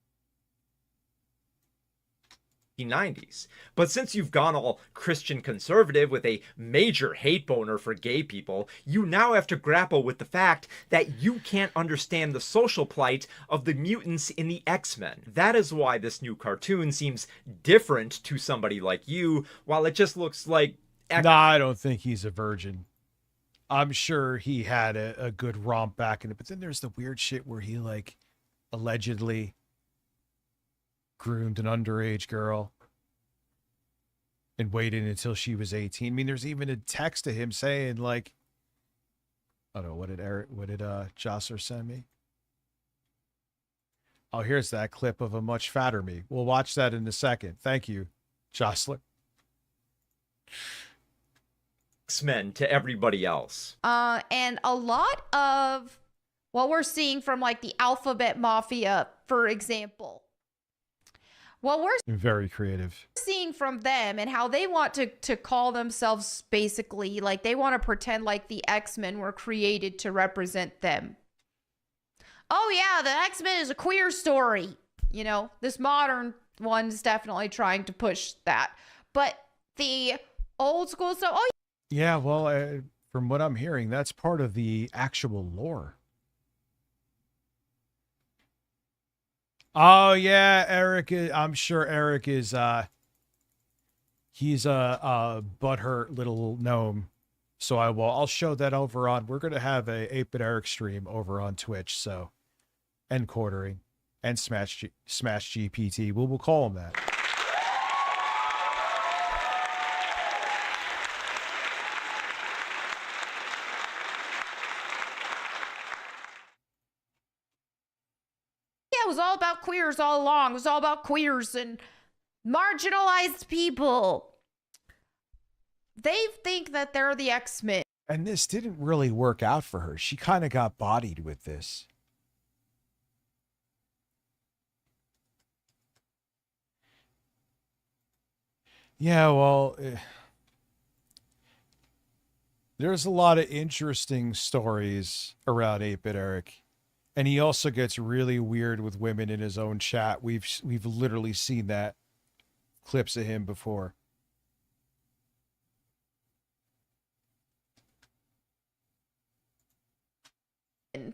Speaker 14: 1990s. But since you've gone all Christian conservative with a major hate boner for gay people, you now have to grapple with the fact that you can't understand the social plight of the mutants in the X-Men. That is why this new cartoon seems different to somebody like you, while it just looks like...
Speaker 4: Nah, I don't think he's a virgin. I'm sure he had a good romp back in it, but then there's the weird shit where he, like, allegedly groomed an underage girl and waited until she was 18. I mean, there's even a text to him saying, like, I don't know, what did Jostler send me? Oh, here's that clip of a much fatter me. We'll watch that in a second. Thank you, Jostler.
Speaker 14: X-Men to everybody else.
Speaker 13: And a lot of what we're seeing from, like, the Alphabet Mafia, for example, what we're
Speaker 4: very creative
Speaker 13: seeing from them and how they want to call themselves, basically, like, they want to pretend like the X-Men were created to represent them. Oh yeah, the X-Men is a queer story. You know, this modern one's definitely trying to push that. But the old school stuff, oh
Speaker 4: yeah, well, from what I'm hearing, that's part of the actual lore. Oh yeah, Eric is, I'm sure Eric is he's a butthurt little gnome. So I'll show that over on, we're gonna have a 8-Bit Eric stream over on Twitch, so, and quartering and Smash GPT. We'll call him that.
Speaker 13: it was all about queers all along. It was all about queers and marginalized people. They think that they're the X-Men.
Speaker 4: And this didn't really work out for her. She kind of got bodied with this. Yeah, well, there's a lot of interesting stories around 8-Bit Eric. And he also gets really weird with women in his own chat. We've literally seen that clips of him before.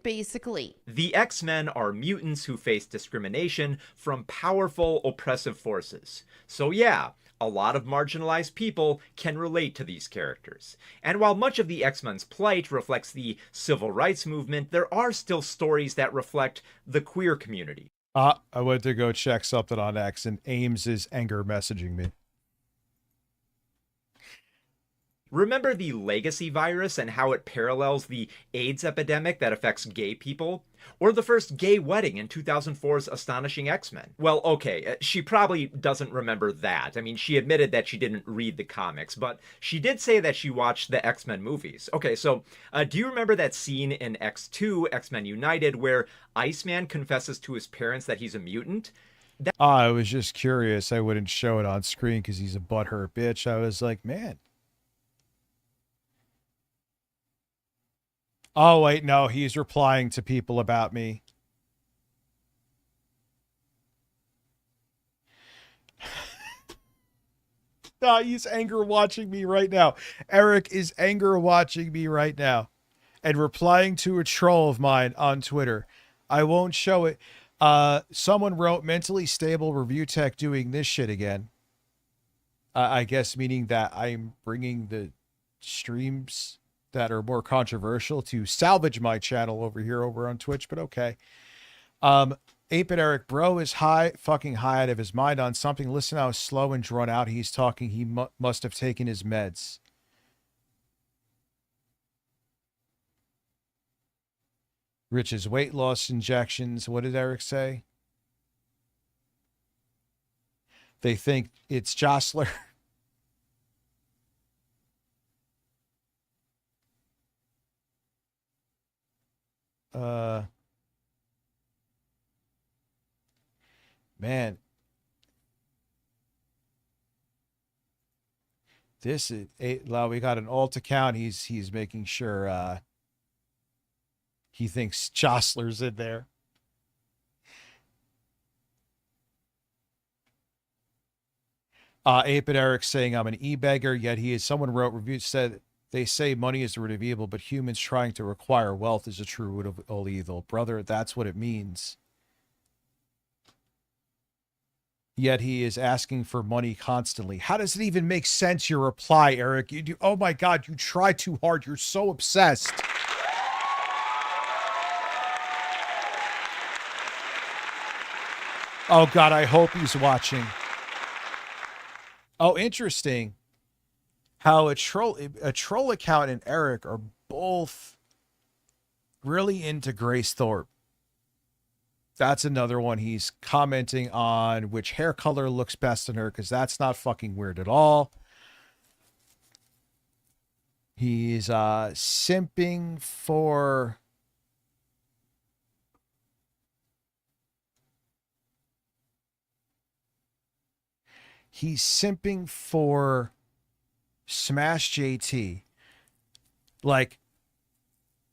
Speaker 13: Basically,
Speaker 14: the X-Men are mutants who face discrimination from powerful, oppressive forces. So yeah, a lot of marginalized people can relate to these characters. And while much of the X-Men's plight reflects the civil rights movement, there are still stories that reflect the queer community.
Speaker 4: I went to go check something on X, and Ames is anger messaging me.
Speaker 14: Remember the legacy virus and how it parallels the AIDS epidemic that affects gay people? Or the first gay wedding in 2004's Astonishing X-Men? Well, okay, she probably doesn't remember that. I mean, she admitted that she didn't read the comics, but she did say that she watched the X-Men movies. Okay, so do you remember that scene in X2, X-Men United, where Iceman confesses to his parents that he's a mutant?
Speaker 4: I was just curious. I wouldn't show it on screen because he's a butthurt bitch. I was like, man. Oh, wait, no, he's replying to people about me. No, he's anger watching me right now. Eric is anger watching me right now and replying to a troll of mine on Twitter. I won't show it. Someone wrote, mentally stable review tech doing this shit again. I guess meaning that I'm bringing the streams that are more controversial to salvage my channel over here over on Twitch, but okay. 8-Bit Eric, bro is fucking high out of his mind on something. Listen how slow and drawn out he's talking. He must have taken his meds. Rich's weight loss injections. What did Eric say? They think it's Jostler. Man, this is we got an alt account. He's making sure he thinks Jostler's in there. Ape and Eric saying I'm an e-beggar, yet he is. Someone wrote reviews said they say money is the root of evil, but humans trying to acquire wealth is the true root of all evil. Brother, that's what it means. Yet he is asking for money constantly. How does it even make sense, your reply, Eric? You do, oh my God, you try too hard. You're so obsessed. Oh God, I hope he's watching. Oh, interesting. How a troll account and Eric are both really into Grace Thorpe. That's another one. He's commenting on which hair color looks best on her, because that's not fucking weird at all. He's simping for Smash JT. Like,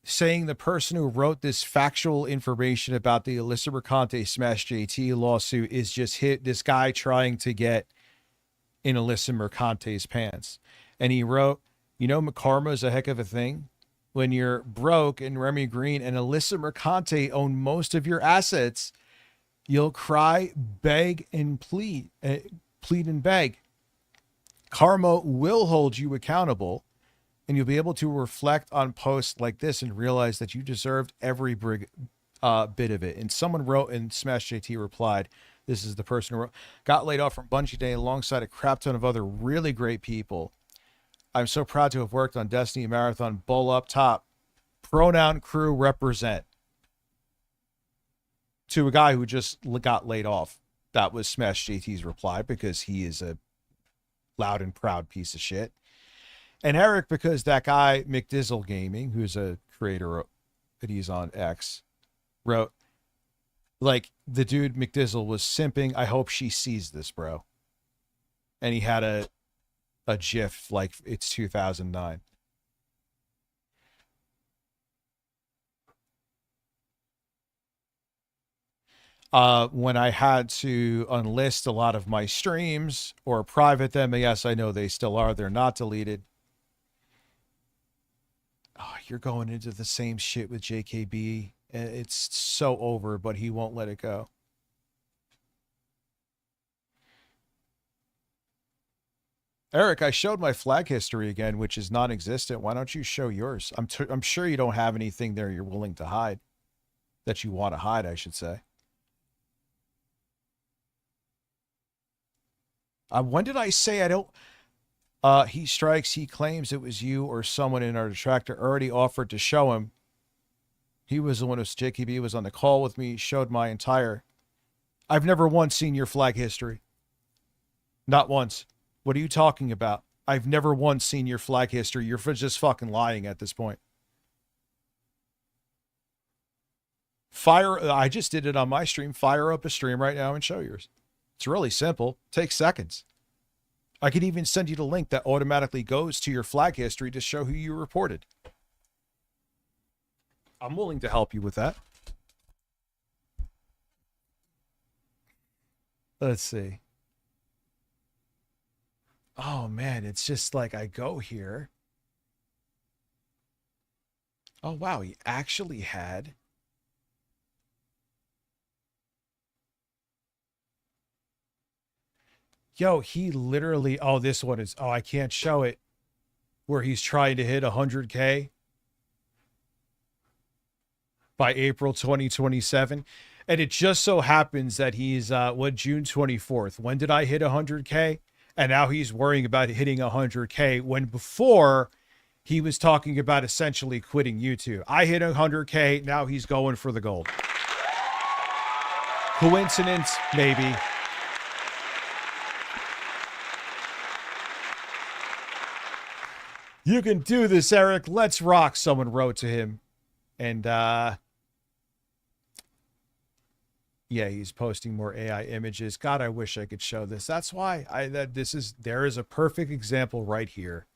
Speaker 4: saying the person who wrote this factual information about the Alyssa Mercante Smash JT lawsuit is just this guy trying to get in Alyssa Mercante's pants. And he wrote, you know, karma is a heck of a thing. When you're broke and Remy Green and Alyssa Mercante own most of your assets, you'll cry, beg, and plead and beg. Karma will hold you accountable, and you'll be able to reflect on posts like this and realize that you deserved every bit of it. And someone wrote, and Smash JT replied, this is the person who wrote, got laid off from Bungie Day alongside a crap ton of other really great people. I'm so proud to have worked on Destiny Marathon. Bull up top. Pronoun crew represent. To a guy who just got laid off. That was Smash JT's reply, because he is a loud and proud piece of shit. And Eric, because that guy, McDizzle Gaming, who's a creator that he's on X, wrote, like, the dude McDizzle was simping. I hope she sees this, bro. And he had a GIF like it's 2009. When I had to unlist a lot of my streams or private them, yes, I know they still are. They're not deleted. Oh, you're going into the same shit with JKB. It's so over, but he won't let it go. Eric, I showed my flag history again, which is non-existent. Why don't you show yours? I'm sure you don't have anything there you're willing to hide. That you want to hide, I should say. When did I say I don't... he strikes, he claims it was you or someone in our detractor already offered to show him. He was the one who... JKB was on the call with me, showed my entire... I've never once seen your flag history. Not once. What are you talking about? I've never once seen your flag history. You're just fucking lying at this point. I just did it on my stream. Fire up a stream right now and show yours. It's really simple. Takes seconds. I could even send you the link that automatically goes to your flag history to show who you reported. I'm willing to help you with that. Let's see. Oh, man, it's just like I go here. Oh, wow, he actually had... Yo, he literally... Oh, this one is... Oh, I can't show it. Where he's trying to hit 100K by April 2027. And it just so happens that he's, June 24th. When did I hit 100K? And now he's worrying about hitting 100K when before he was talking about essentially quitting YouTube. I hit 100K. Now he's going for the gold. Coincidence? Maybe. You can do this, Eric. Let's rock, someone wrote to him. And, yeah, he's posting more AI images. God, I wish I could show this. That's why there is a perfect example right here.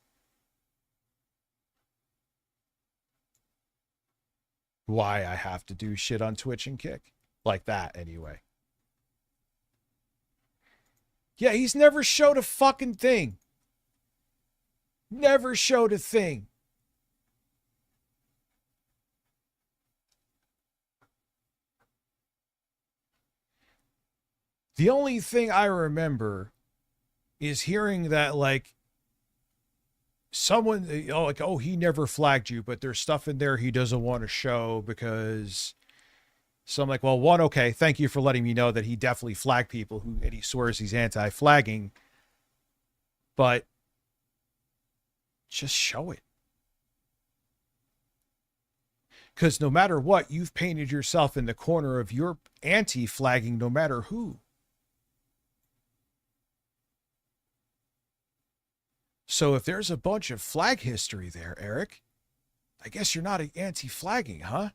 Speaker 4: Why I have to do shit on Twitch and Kick. Like that, anyway. Yeah, he's never showed a fucking thing. Never showed a thing. The only thing I remember is hearing that, like, someone, oh, he never flagged you, but there's stuff in there he doesn't want to show because. So I'm like, well, one, okay, thank you for letting me know that he definitely flagged people and he swears he's anti-flagging, but just show it. Because no matter what, you've painted yourself in the corner of your anti-flagging no matter who. So if there's a bunch of flag history there, Eric, I guess you're not anti-flagging, huh?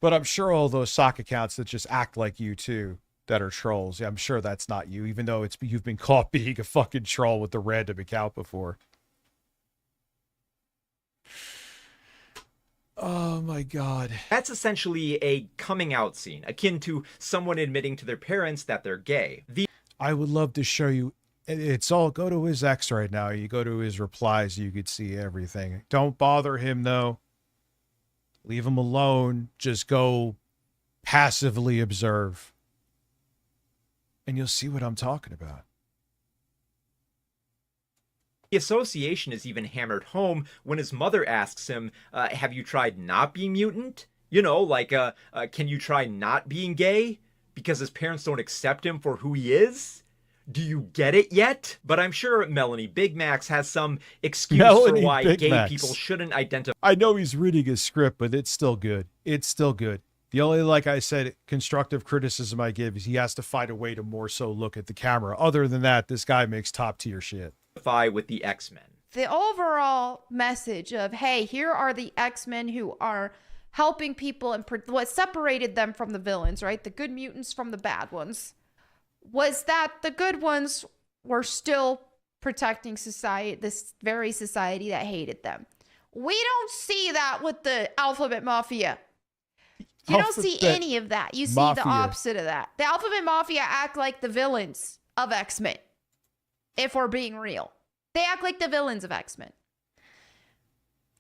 Speaker 4: But I'm sure all those sock accounts that just act like you too, that are trolls, I'm sure that's not you, even though you've been caught being a fucking troll with the random account before. Oh my God.
Speaker 14: That's essentially a coming out scene, akin to someone admitting to their parents that they're gay.
Speaker 4: I would love to show you. It's all, go to his X right now. You go to his replies, you could see everything. Don't bother him though. Leave him alone. Just go passively observe. And you'll see what I'm talking about.
Speaker 14: The association is even hammered home when his mother asks him, have you tried not being mutant? You know, like, can you try not being gay? Because his parents don't accept him for who he is? Do you get it yet? But I'm sure Melanie Big Max has some excuse for why gay people shouldn't identify.
Speaker 4: I know he's reading his script, but it's still good. It's still good. The only, like I said, constructive criticism I give is he has to find a way to more so look at the camera. Other than that, this guy makes top tier shit.
Speaker 14: With the X-Men.
Speaker 13: The overall message of, hey, here are the X-Men who are helping people and what separated them from the villains, right? The good mutants from the bad ones. Was that the good ones were still protecting society, this very society that hated them. We don't see that with the Alphabet Mafia. You don't see any of that. You see the opposite of that. The Alphabet Mafia act like the villains of X-Men. If we're being real, they act like the villains of X-Men.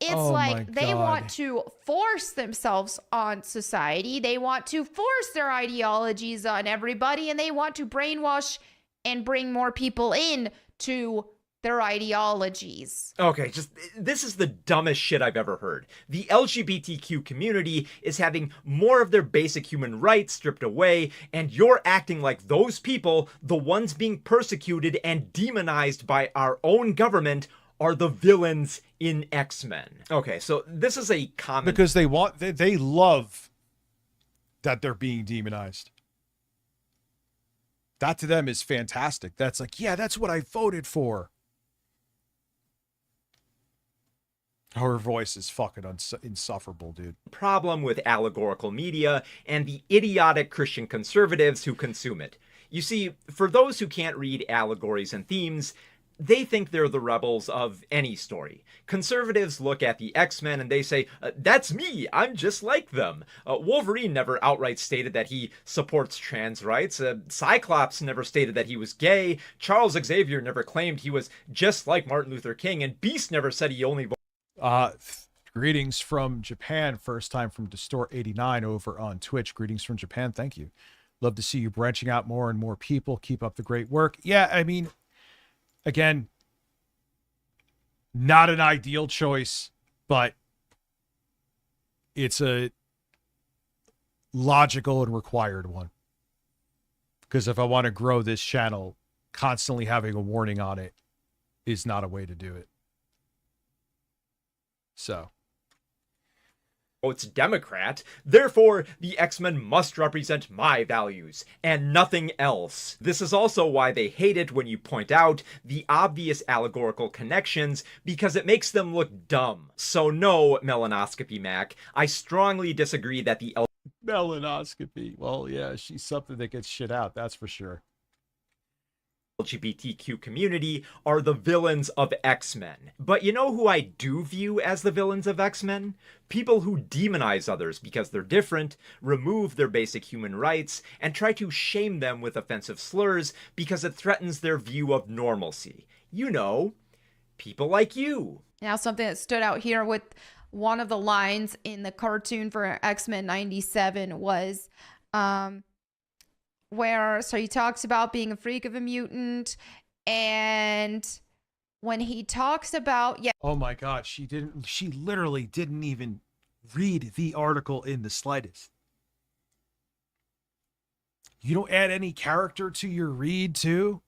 Speaker 13: It's like they want to force themselves on society. They want to force their ideologies on everybody, and they want to brainwash and bring more people in to their ideologies.
Speaker 14: Okay, this is the dumbest shit I've ever heard. The LGBTQ community is having more of their basic human rights stripped away, and you're acting like those people, the ones being persecuted and demonized by our own government, are the villains in X-Men. Okay, so this is a common...
Speaker 4: Because they love that they're being demonized. That to them is fantastic. That's like, yeah, that's what I voted for. Her voice is fucking insufferable, dude.
Speaker 14: Problem with allegorical media and the idiotic Christian conservatives who consume it. You see, for those who can't read allegories and themes, they think they're the rebels of any story. Conservatives look at the X-Men and they say, that's me, I'm just like them. Wolverine never outright stated that he supports trans rights. Cyclops never stated that he was gay. Charles Xavier never claimed he was just like Martin Luther King. And Beast never said he only...
Speaker 4: Greetings from Japan. First time from Distort89 over on Twitch. Greetings from Japan. Thank you. Love to see you branching out more and more people. Keep up the great work. Yeah, I mean... Again, not an ideal choice, but it's a logical and required one. Because if I want to grow this channel, constantly having a warning on it is not a way to do it. So...
Speaker 14: It's Democrat, therefore the X-Men must represent my values, and nothing else. This is also why they hate it when you point out the obvious allegorical connections, because it makes them look dumb. So no, Melanoscopy Mac, I strongly disagree that the
Speaker 4: Melanoscopy, well yeah, she's something that gets shit out, that's for sure.
Speaker 14: LGBTQ community are the villains of X-Men. But you know who I do view as the villains of X-Men? People who demonize others because they're different, remove their basic human rights, and try to shame them with offensive slurs because it threatens their view of normalcy. You know, people like you.
Speaker 13: Now, something that stood out here with one of the lines in the cartoon for X-Men 97 was, where so he talks about being a freak of a mutant, and when he talks about
Speaker 4: Oh my god, she literally didn't even read the article in the slightest. You don't add any character to your read too?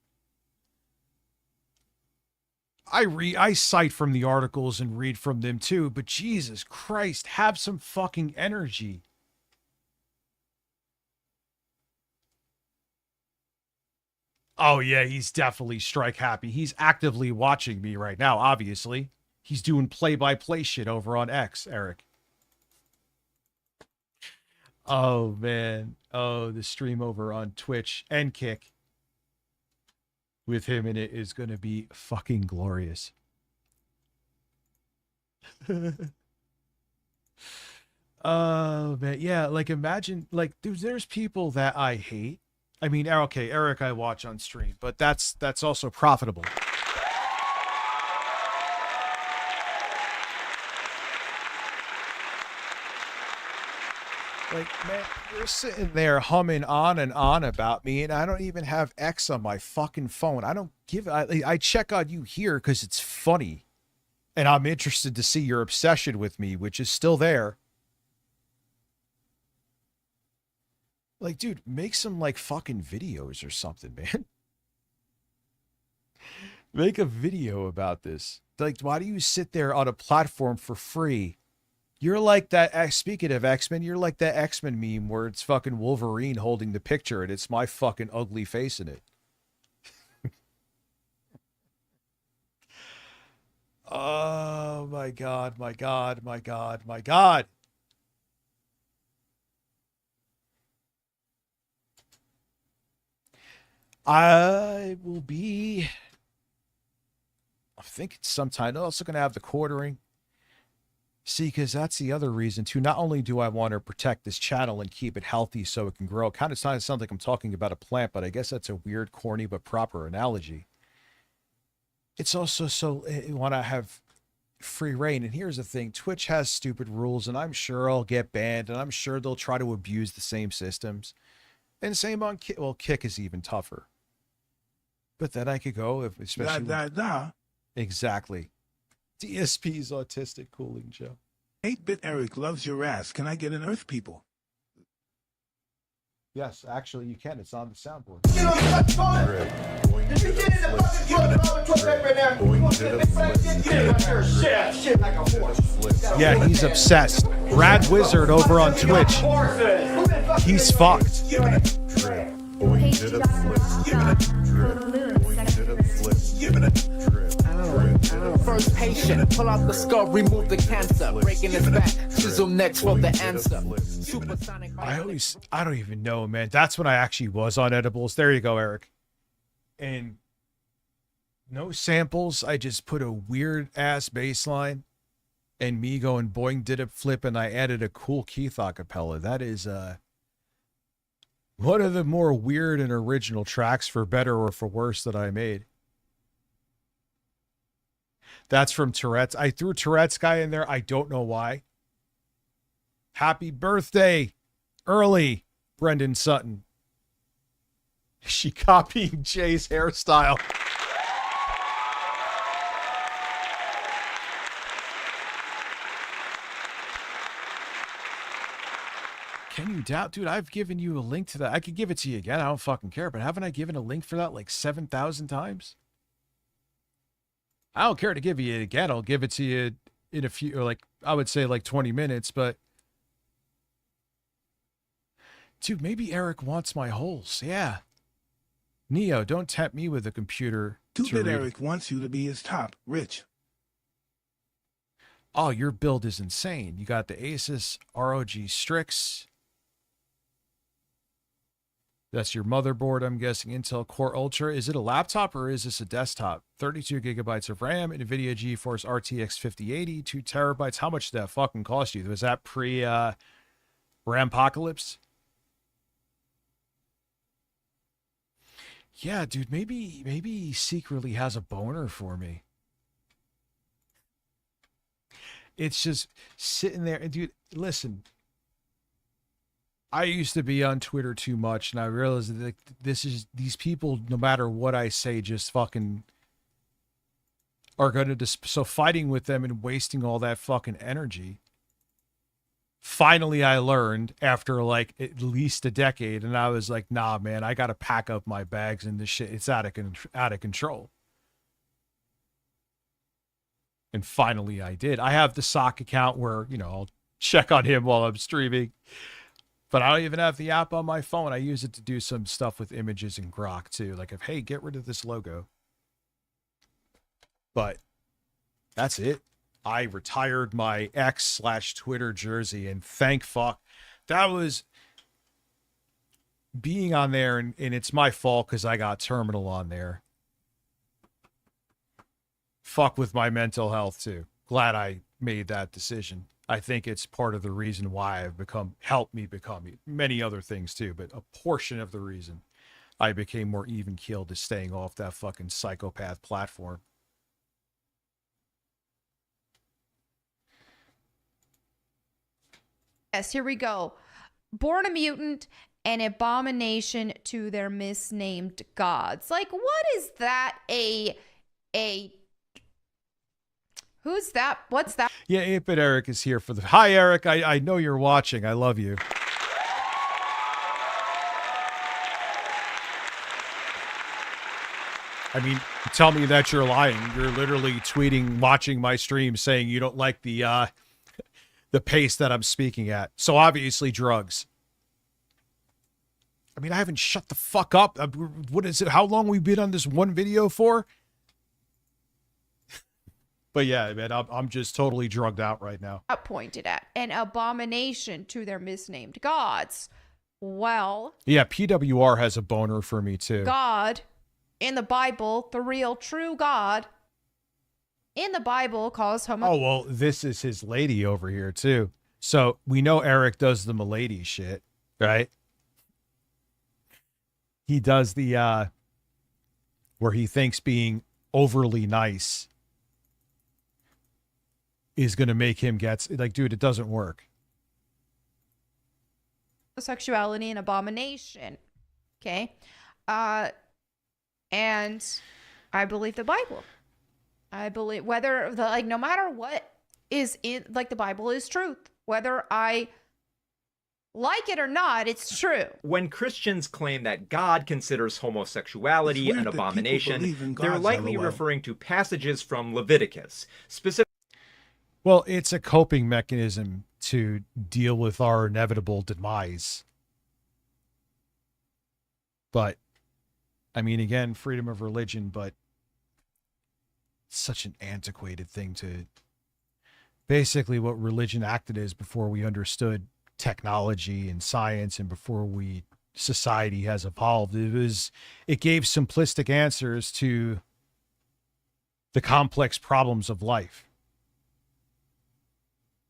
Speaker 4: I cite from the articles and read from them too, but Jesus Christ, have some fucking energy. Oh yeah, he's definitely strike happy. He's actively watching me right now, obviously. He's doing play-by-play shit over on X, Eric. Oh man. Oh, the stream over on Twitch and Kick with him in it is going to be fucking glorious. Oh man, yeah, like imagine, like there's people that I hate. I mean, okay, Eric I watch on stream, but that's also profitable. Like, man, you're sitting there humming on and on about me, and I don't even have X on my fucking phone. I don't give. I check on you here because it's funny, and I'm interested to see your obsession with me, which is still there. Like, dude, make some like fucking videos or something, man. Make a video about this. Like, why do you sit there on a platform for free? You're like that, speaking of X-Men, you're like that X-Men meme where it's fucking Wolverine holding the picture and it's my fucking ugly face in it. Oh my God, my God, my God, my God. I will be, I think it's sometime. I'm also going to have the quartering. See, because that's the other reason, too. Not only do I want to protect this channel and keep it healthy so it can grow. It kind of sounds like I'm talking about a plant, but I guess that's a weird, corny, but proper analogy. It's also so I want to have free reign. And here's the thing. Twitch has stupid rules, and I'm sure I'll get banned, and I'm sure they'll try to abuse the same systems. And same on Kick. Well, Kick is even tougher. But then I could go, if especially... Exactly. DSP's autistic cooling, Joe.
Speaker 6: 8-Bit Eric loves your ass. Can I get an Earth People?
Speaker 4: Yes, actually, you can. It's on the soundboard. Yeah, he's obsessed. Rad Wizard over on Twitch. He's fucked.
Speaker 19: First patient, pull out the skull, remove the cancer, breaking his back, chisel next for the answer. Supersonic.
Speaker 4: I don't even know, man. That's when I actually was on edibles. There you go, Eric. And no samples. I just put a weird ass bass line and me going boing did a flip, and I added a cool Keith acapella. That is one of the more weird and original tracks, for better or for worse, that I made. That's from Tourette's. I threw Tourette's guy in there. I don't know why. Happy birthday, early, Brendan Sutton. She copying Jay's hairstyle. Can you doubt? Dude, I've given you a link to that. I could give it to you again. I don't fucking care. But haven't I given a link for that like 7,000 times? I don't care to give you it again. I'll give it to you in a few, or like, I would say like 20 minutes, but dude, maybe Eric wants my holes. Yeah. Neo, don't tempt me with a computer.
Speaker 6: 2-Bit Eric wants you to be his top, Rich.
Speaker 4: Oh, your build is insane. You got the Asus ROG Strix. That's your motherboard, I'm guessing. Intel Core Ultra. Is it a laptop or is this a desktop? 32 gigabytes of RAM, NVIDIA GeForce RTX 5080, 2 terabytes. How much did that fucking cost you? Was that pre Rampocalypse? Yeah, dude, maybe he secretly has a boner for me. It's just sitting there. And dude, listen, I used to be on Twitter too much, and I realized that these people, no matter what I say, just fucking are going to so fighting with them and wasting all that fucking energy. Finally, I learned after like at least a decade, and I was like, nah, man, I got to pack up my bags and this shit, it's out of control. And finally I did. I have the sock account where, you know, I'll check on him while I'm streaming. But I don't even have the app on my phone. I use it to do some stuff with images and Grok too. Like, if, hey, get rid of this logo. But that's it. I retired my X/Twitter jersey, and thank fuck. That was being on there, and it's my fault because I got terminal on there. Fuck with my mental health too. Glad I made that decision. I think it's part of the reason why I've helped me become many other things too, but a portion of the reason I became more even-keeled is staying off that fucking psychopath platform.
Speaker 13: Yes, here we go. Born a mutant, an abomination to their misnamed gods. Like, what is that? Who's that? What's that?
Speaker 4: Yeah, But Eric is here for the... Hi, Eric. I know you're watching. I love you. I mean, tell me that you're lying. You're literally tweeting, watching my stream, saying you don't like the pace that I'm speaking at. So obviously drugs. I mean, I haven't shut the fuck up. What is it? How long we been on this one video for? But yeah, man, I'm just totally drugged out right now.
Speaker 13: Pointed at an abomination to their misnamed gods. Well,
Speaker 4: yeah, PWR has a boner for me too.
Speaker 13: God in the Bible, the real true God in the Bible calls
Speaker 4: Oh, well, this is his lady over here too. So we know Eric does the milady shit, right? He does the where he thinks being overly nice is going to make him get, like, dude, it doesn't work.
Speaker 13: Sexuality and abomination. Okay. And I believe the Bible. I believe whether the, like, no matter what is in, like, the Bible is truth, whether I like it or not, it's true.
Speaker 14: When Christians claim that God considers homosexuality an abomination, they're likely referring to passages from Leviticus, specifically.
Speaker 4: Well, it's a coping mechanism to deal with our inevitable demise. But, I mean, again, freedom of religion, but it's such an antiquated thing to... Basically, what religion acted as before we understood technology and science and before society has evolved, it gave simplistic answers to the complex problems of life.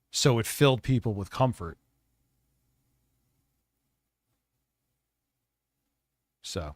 Speaker 4: So it filled people with comfort. So.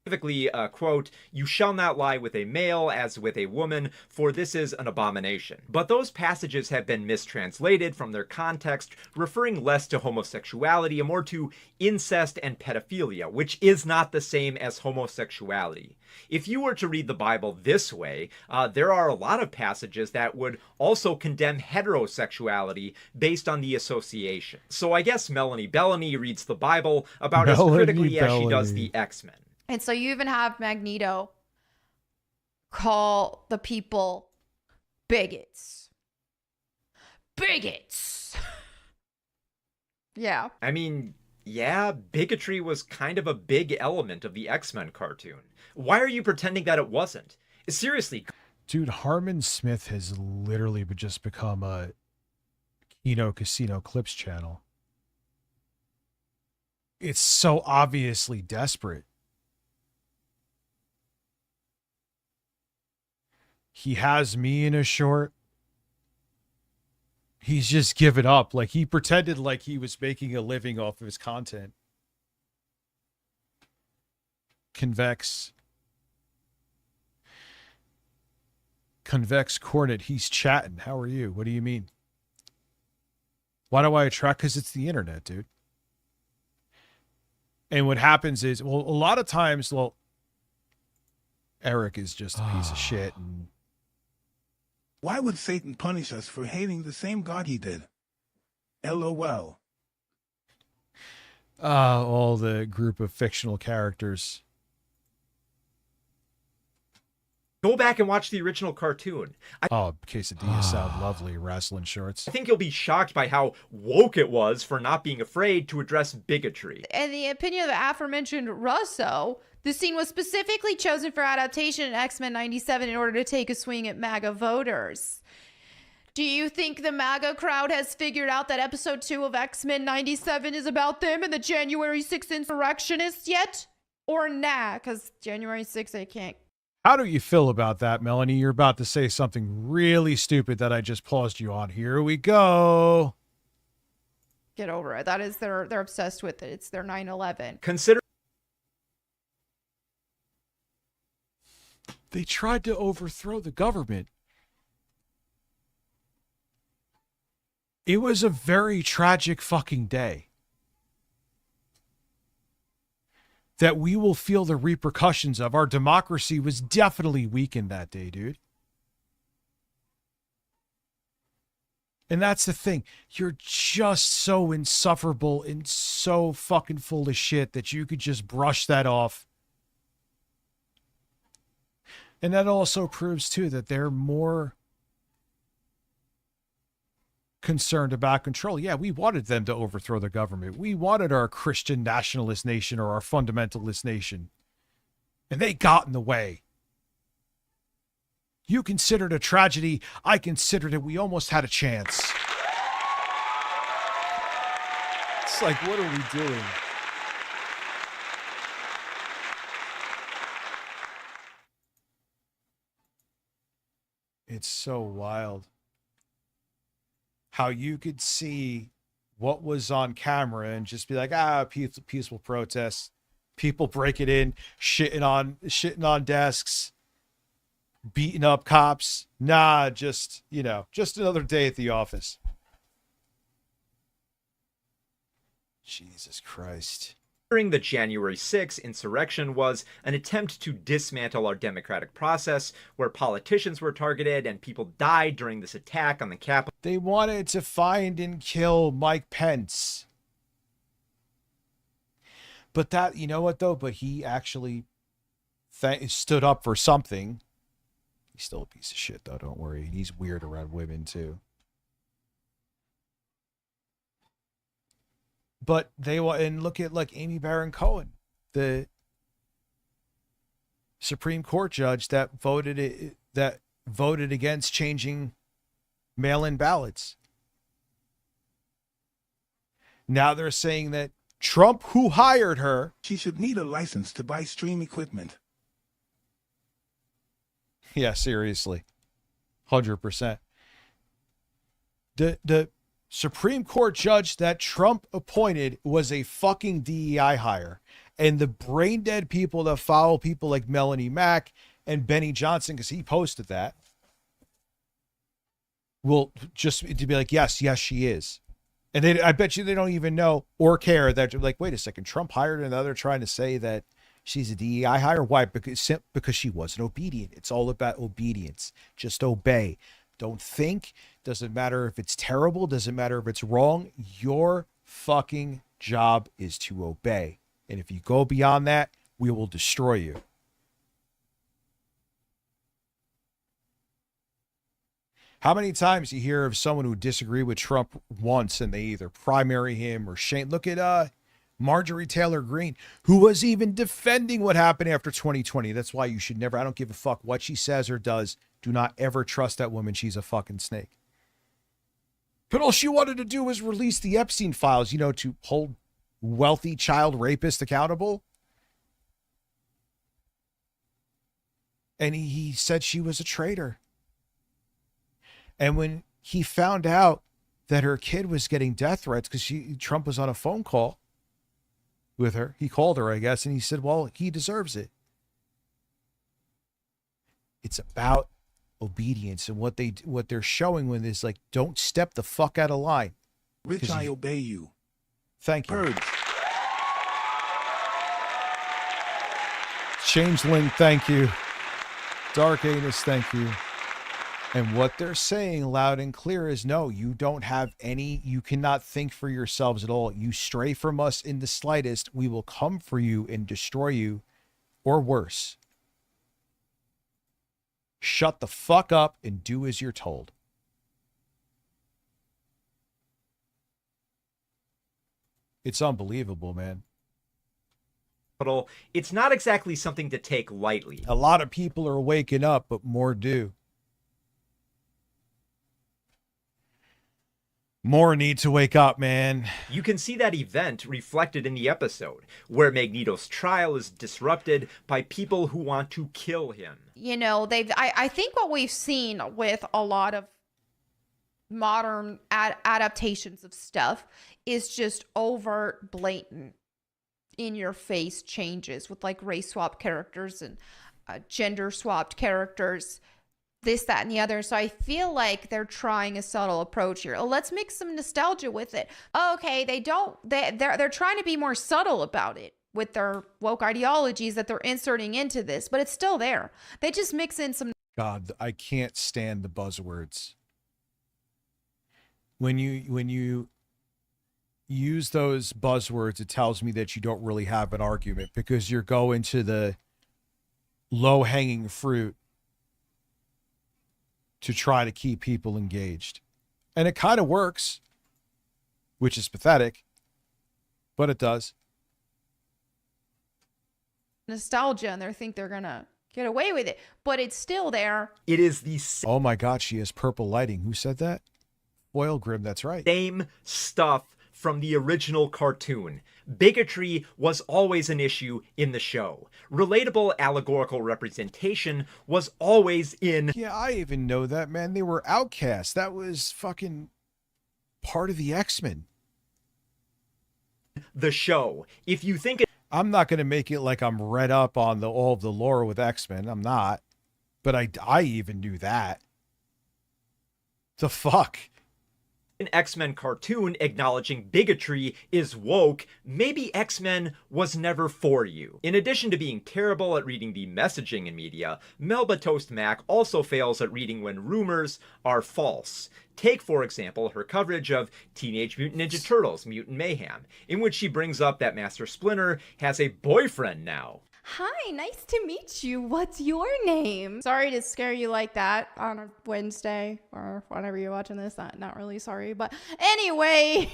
Speaker 14: Specifically, quote, "You shall not lie with a male as with a woman, for this is an abomination." But those passages have been mistranslated from their context, referring less to homosexuality and more to incest and pedophilia, which is not the same as homosexuality. If you were to read the Bible this way, there are a lot of passages that would also condemn heterosexuality based on the association. So I guess Melanie Bellamy reads the Bible about as critically as she does the X-Men.
Speaker 13: And so you even have Magneto call the people bigots. Bigots! Yeah.
Speaker 14: I mean, yeah, bigotry was kind of a big element of the X-Men cartoon. Why are you pretending that it wasn't? Seriously.
Speaker 4: Dude, Harmon Smith has literally just become a Kino Casino Clips channel. It's so obviously desperate. He has me in a short. He's just given up. Like, he pretended like he was making a living off of his content. Convex Cornet, he's chatting. How are you? What do you mean? Why do I attract? Because it's the internet, dude. And what happens is, well, a lot of times, well, Eric is just a piece of shit. And
Speaker 6: why would Satan punish us for hating the same God he did? LOL.
Speaker 4: All the group of fictional characters.
Speaker 14: Go back and watch the original cartoon.
Speaker 4: Quesadillas sound lovely, wrestling shorts.
Speaker 14: I think you'll be shocked by how woke it was for not being afraid to address bigotry.
Speaker 13: In the opinion of the aforementioned Russo, the scene was specifically chosen for adaptation in X-Men 97 in order to take a swing at MAGA voters. Do you think the MAGA crowd has figured out that episode 2 of X-Men 97 is about them and the January 6th insurrectionists yet? Or nah, because January 6th, they can't.
Speaker 4: How do you feel about that, Melanie? You're about to say something really stupid that I just paused you on. Here we go.
Speaker 13: Get over it. That is, they're obsessed with it. It's their 9/11.
Speaker 14: Consider.
Speaker 4: They tried to overthrow the government. It was a very tragic fucking day. That we will feel the repercussions of. Our democracy was definitely weakened that day, dude. And that's the thing. You're just so insufferable and so fucking full of shit that you could just brush that off. And that also proves, too, that they're more concerned about control. Yeah, we wanted them to overthrow the government. We wanted our Christian nationalist nation or our fundamentalist nation. And they got in the way. You considered a tragedy. I considered it. We almost had a chance. It's like, what are we doing? It's so wild. How you could see what was on camera and just be like, peaceful protests, people breaking in, shitting on desks, beating up cops. Nah, just another day at the office. Jesus Christ.
Speaker 14: During the January 6th insurrection was an attempt to dismantle our democratic process, where politicians were targeted and people died during this attack on the Capitol.
Speaker 4: They wanted to find and kill Mike Pence. But that, you know what though? But he actually stood up for something. He's still a piece of shit though, don't worry. He's weird around women too. But and look at like Amy Barron Cohen, the Supreme Court judge that voted against changing mail-in ballots. Now they're saying that Trump, who hired her,
Speaker 6: she should need a license to buy stream equipment.
Speaker 4: Yeah, seriously. 100%. The Supreme Court judge that Trump appointed was a fucking DEI hire. And the brain dead people that follow people like Melanie Mack and Benny Johnson, because he posted that, will just to be like, yes, she is. And I bet you they don't even know or care that they're like, wait a second, Trump hired her, and now they're trying to say that she's a DEI hire. Why? Because she wasn't obedient. It's all about obedience. Just obey. Don't think. Doesn't matter if it's terrible. Doesn't matter if it's wrong. Your fucking job is to obey. And if you go beyond that, we will destroy you. How many times you hear of someone who disagree with Trump once and they either primary him or shame? Look at Marjorie Taylor Greene, who was even defending what happened after 2020. That's why you should never, I don't give a fuck what she says or does. Do not ever trust that woman. She's a fucking snake. But all she wanted to do was release the Epstein files, to hold wealthy child rapist accountable. And he said she was a traitor. And when he found out that her kid was getting death threats because Trump was on a phone call with her, he called her, I guess, and he said, well, he deserves it. It's about obedience, and what they're showing with is like, don't step the fuck out of line.
Speaker 6: Rich, I obey you.
Speaker 4: Thank you.
Speaker 6: Purge.
Speaker 4: Changeling, thank you. Dark Anus, thank you. And what they're saying loud and clear is, no, you don't have any, you cannot think for yourselves at all. You stray from us in the slightest, we will come for you and destroy you, or worse. Shut the fuck up and do as you're told. It's unbelievable, man.
Speaker 14: It's not exactly something to take lightly.
Speaker 4: A lot of people are waking up, but more do. More need to wake up, man.
Speaker 14: You can see that event reflected in the episode, where Magneto's trial is disrupted by people who want to kill him.
Speaker 13: You know, I think what we've seen with a lot of modern adaptations of stuff is just overt, blatant, in your face changes with like race swap characters and gender swapped characters, this, that, and the other. So I feel like they're trying a subtle approach here. Oh, let's mix some nostalgia with it. Okay, they're trying to be more subtle about it with their woke ideologies that they're inserting into this, but it's still there. They just mix in some.
Speaker 4: God, I can't stand the buzzwords. When you use those buzzwords, it tells me that you don't really have an argument, because you're going to the low-hanging fruit to try to keep people engaged. And it kind of works, which is pathetic, but it does.
Speaker 13: Nostalgia, and they think they're gonna get away with it, but it's still there.
Speaker 14: It is the
Speaker 4: Oh my God, she has purple lighting. Who said that? Foil Grim, that's right.
Speaker 14: Same stuff from the original cartoon. Bigotry was always an issue in the show. Relatable allegorical representation was always in.
Speaker 4: Yeah, I even know that, man. They were outcasts. That was fucking part of the X-Men.
Speaker 14: The show. If you think it.
Speaker 4: I'm not going to make it like I'm read up on all of the lore with X-Men. I'm not. But I even knew that. The fuck?
Speaker 14: An X-Men cartoon acknowledging bigotry is woke, maybe X-Men was never for you. In addition to being terrible at reading the messaging in media, Melba Toast Mac also fails at reading when rumors are false. Take, for example, her coverage of Teenage Mutant Ninja Turtles Mutant Mayhem, in which she brings up that Master Splinter has a boyfriend now.
Speaker 13: Hi, nice to meet you. What's your name? Sorry to scare you like that on a Wednesday or whenever you're watching this. Not really sorry, but anyway,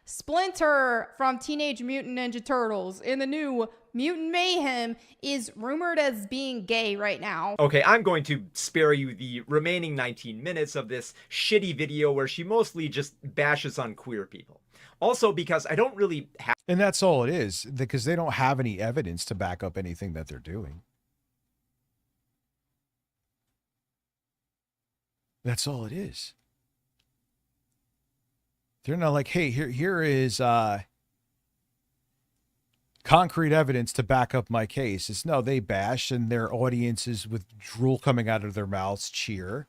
Speaker 13: Splinter from Teenage Mutant Ninja Turtles in the new Mutant Mayhem is rumored as being gay right now.
Speaker 14: Okay, I'm going to spare you the remaining 19 minutes of this shitty video where she mostly just bashes on queer people. Also, because I don't really have...
Speaker 4: And that's all it is, because they don't have any evidence to back up anything that they're doing. That's all it is. They're not like, hey, here is concrete evidence to back up my case. It's no, they bash, and their audiences with drool coming out of their mouths cheer.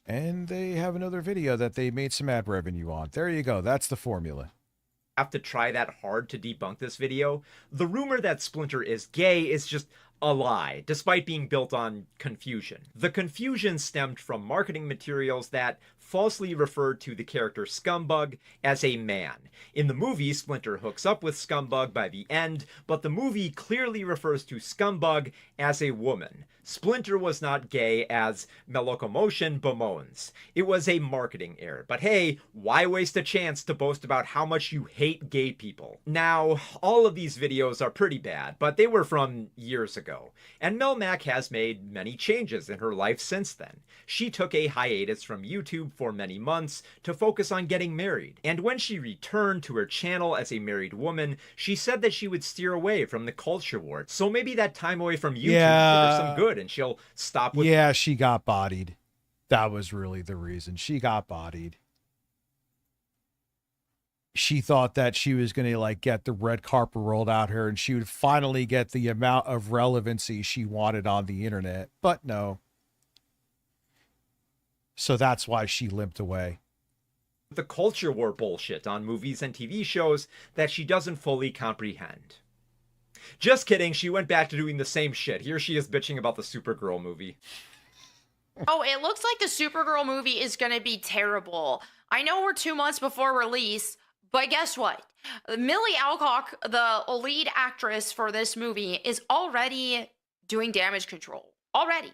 Speaker 4: And they have another video that they made some ad revenue on. There you go. That's the formula.
Speaker 14: Have to try that hard to debunk this video. The rumor that Splinter is gay is just a lie, despite being built on confusion. The confusion stemmed from marketing materials that falsely referred to the character Scumbug as a man. In the movie, Splinter hooks up with Scumbug by the end, but the movie clearly refers to Scumbug as a woman. Splinter was not gay as Melocomotion bemoans. It was a marketing error. But hey, why waste a chance to boast about how much you hate gay people? Now, all of these videos are pretty bad, but they were from years ago. And Mel Mac has made many changes in her life since then. She took a hiatus from YouTube for many months to focus on getting married. And when she returned to her channel as a married woman, she said that she would steer away from the culture war. So maybe that time away from YouTube did her some good and she'll stop with...
Speaker 4: Yeah, she got bodied. That was really the reason. She got bodied. She thought that she was going to like get the red carpet rolled out her and she would finally get the amount of relevancy she wanted on the internet, but no. So that's why she limped away.
Speaker 14: The culture war bullshit on movies and TV shows that she doesn't fully comprehend. Just kidding, she went back to doing the same shit. Here she is bitching about the Supergirl movie.
Speaker 13: Oh, it looks like the Supergirl movie is going to be terrible. I know we're 2 months before release, but guess what? Millie Alcock, the lead actress for this movie, is already doing damage control. Already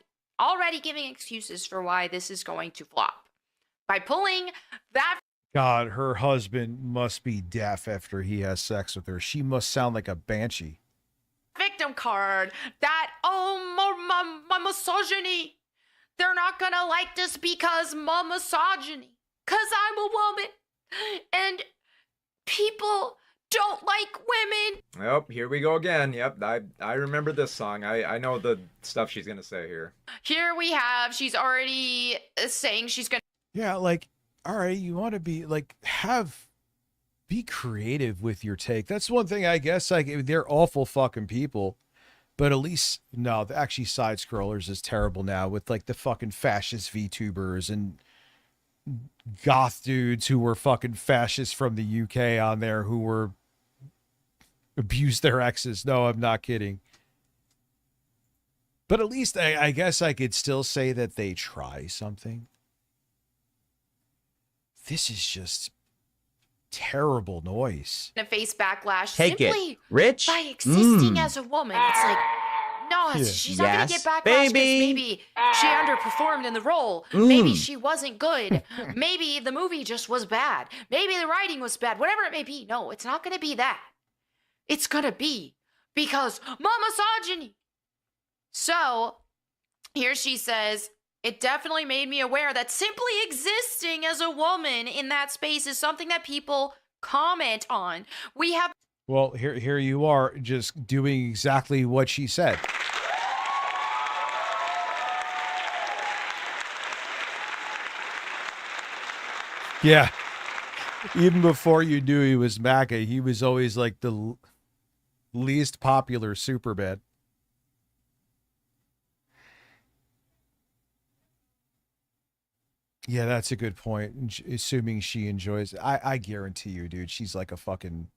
Speaker 13: giving excuses for why this is going to flop. By pulling that...
Speaker 4: God, her husband must be deaf after he has sex with her. She must sound like a banshee.
Speaker 13: victim card, that, oh, my misogyny. They're not gonna like this because my misogyny. Because I'm a woman. And people don't like women.
Speaker 14: Oh, here we go again. Yep, I remember this song. I know the stuff she's gonna say here.
Speaker 13: Here we have, she's already saying she's gonna...
Speaker 4: Yeah, like, all right, you want to be, like, be creative with your take. That's one thing, I guess, like, they're awful fucking people. But at least, no, actually Side Scrollers is terrible now with, like, the fucking fascist VTubers and goth dudes who were fucking fascists from the UK on there who were abused their exes. No, I'm not kidding. But at least I guess I could still say that they try something. This is just terrible noise.
Speaker 13: ...to face backlash
Speaker 12: Take
Speaker 13: simply
Speaker 12: it, Rich.
Speaker 13: by existing as a woman. It's like, no,
Speaker 4: Yeah.
Speaker 13: she's not going to
Speaker 12: Yes,
Speaker 13: get backlash because
Speaker 12: baby.
Speaker 13: maybe she underperformed in the role.
Speaker 12: Mm.
Speaker 13: Maybe she wasn't good. Maybe the movie just was bad. Maybe the writing was bad. Whatever it may be. No, it's not going to be that. It's going to be because my misogyny. So here she says, it definitely made me aware that simply existing as a woman in that space is something that people comment on. We have...
Speaker 4: Well, here you are just doing exactly what she said. Yeah. Even before you knew he was MAGA, he was always like the least popular Superman. Yeah, that's a good point. Assuming she enjoys it. I guarantee you, dude, she's like a fucking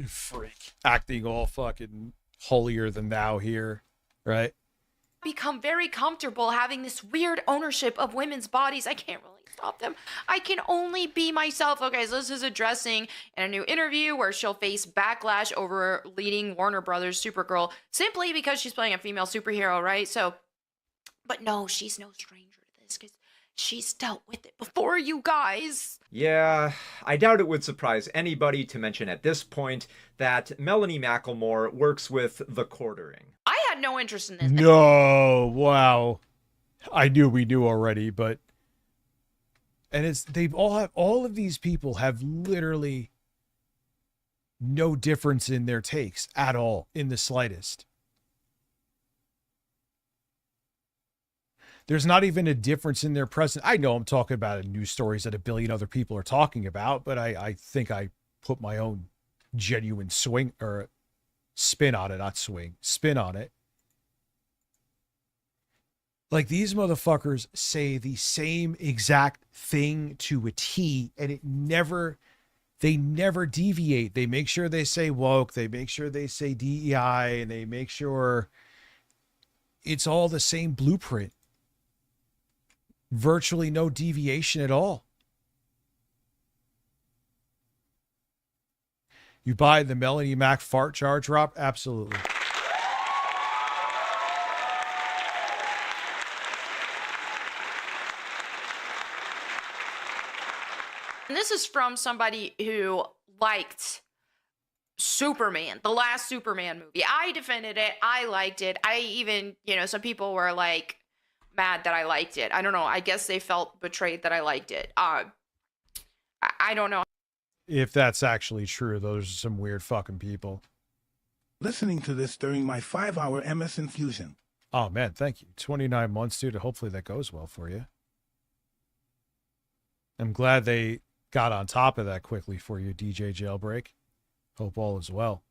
Speaker 4: freak. Acting all fucking holier than thou here, right?
Speaker 13: become very comfortable having this weird ownership of women's bodies. I can't really stop them. I can only be myself. Okay, so this is addressing in a new interview where she'll face backlash over leading Warner Brothers Supergirl simply because she's playing a female superhero, right? So, but no, she's no stranger to this because she's dealt with it before, you guys.
Speaker 14: Yeah, I doubt it would surprise anybody to mention at this point that Melanie McLemore works with The Quartering.
Speaker 13: I had no interest in this.
Speaker 4: No, wow. I knew we knew already, but and they've all of these people have literally no difference in their takes at all, in the slightest. There's not even a difference in their presence. I know I'm talking about news stories that a billion other people are talking about, but I think I put my own genuine swing or spin on it, not swing, spin on it. Like, these motherfuckers say the same exact thing to a T, and they never deviate. They make sure they say woke, they make sure they say DEI, and they make sure it's all the same blueprint. Virtually no deviation at all. You buy the Melanie Mac fart jar drop? Absolutely.
Speaker 13: And this is from somebody who liked Superman, the last Superman movie. I defended it. I liked it. I even, some people were like, mad that I liked it. I don't know. I guess they felt betrayed that I liked it. I don't know.
Speaker 4: If that's actually true, those are some weird fucking people.
Speaker 6: Listening to this during my 5-hour MS infusion.
Speaker 4: Oh, man, thank you. 29 months, dude. Hopefully that goes well for you. I'm glad they got on top of that quickly for you, DJ Jailbreak. Hope all is well.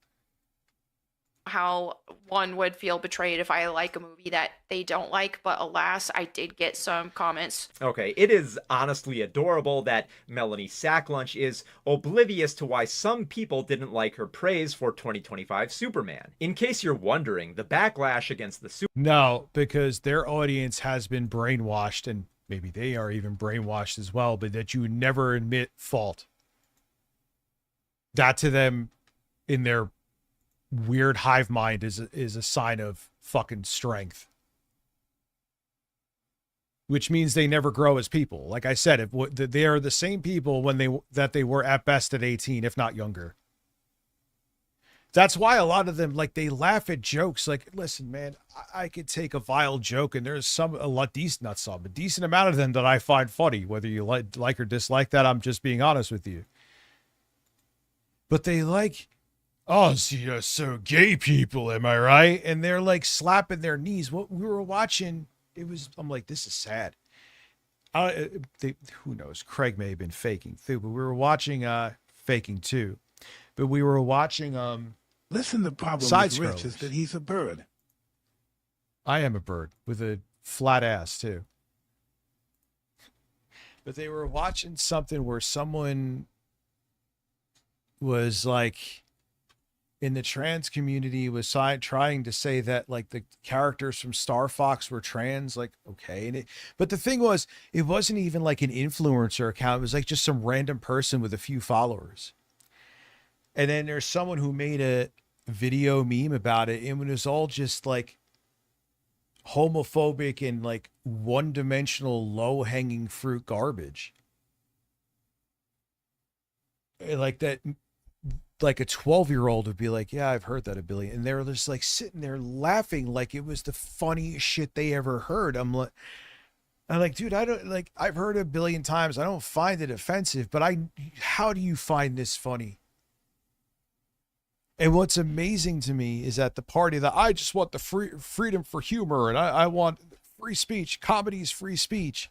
Speaker 13: How one would feel betrayed if I like a movie that they don't like, but alas, I did get some comments.
Speaker 14: Okay, it is honestly adorable that Melanie Sacklunch is oblivious to why some people didn't like her praise for 2025 Superman. In case you're wondering, the backlash against the
Speaker 4: No, because their audience has been brainwashed, and maybe they are even brainwashed as well, but that you never admit fault. That to them, in their weird hive mind, is a sign of fucking strength, which means they never grow as people. Like I said, if they are the same people when they were at best at 18, if not younger. That's why a lot of them, like, they laugh at jokes. Like, listen, man, I could take a vile joke, and there's a decent amount of them that I find funny. Whether you like or dislike that, I'm just being honest with you. But they like, oh, so gay people, am I right? And they're like slapping their knees. What we were watching, I'm like, this is sad. Who knows? Craig may have been faking too, but we were watching faking too. But we were watching
Speaker 6: Listen, the problem
Speaker 4: side
Speaker 6: with Rich is
Speaker 4: scrollers.
Speaker 6: that he's a bird.
Speaker 4: I am a bird with a flat ass too. But they were watching something where someone was like, in the trans community, was trying to say that like the characters from Star Fox were trans. Like, okay. But the thing was, it wasn't even like an influencer account. It was like just some random person with a few followers. And then there's someone who made a video meme about it, and it was all just like homophobic and like one-dimensional, low-hanging fruit garbage. Like that, like a 12-year-old would be like, yeah, I've heard that a billion. And they're just like sitting there laughing like it was the funniest shit they ever heard. I'm like, dude, I've heard it a billion times. I don't find it offensive, but how do you find this funny? And what's amazing to me is at the party that I just want the freedom for humor, and I want free speech. Comedy's free speech.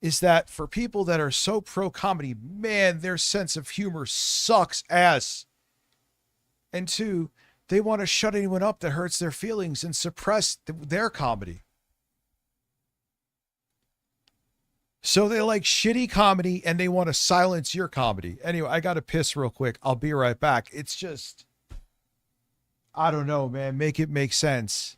Speaker 4: Is that for people that are so pro comedy, man, their sense of humor sucks ass. And two, they want to shut anyone up that hurts their feelings and suppress their comedy. So they like shitty comedy and they want to silence your comedy. Anyway, I got to piss real quick. I'll be right back. It's just, I don't know, man. Make it make sense.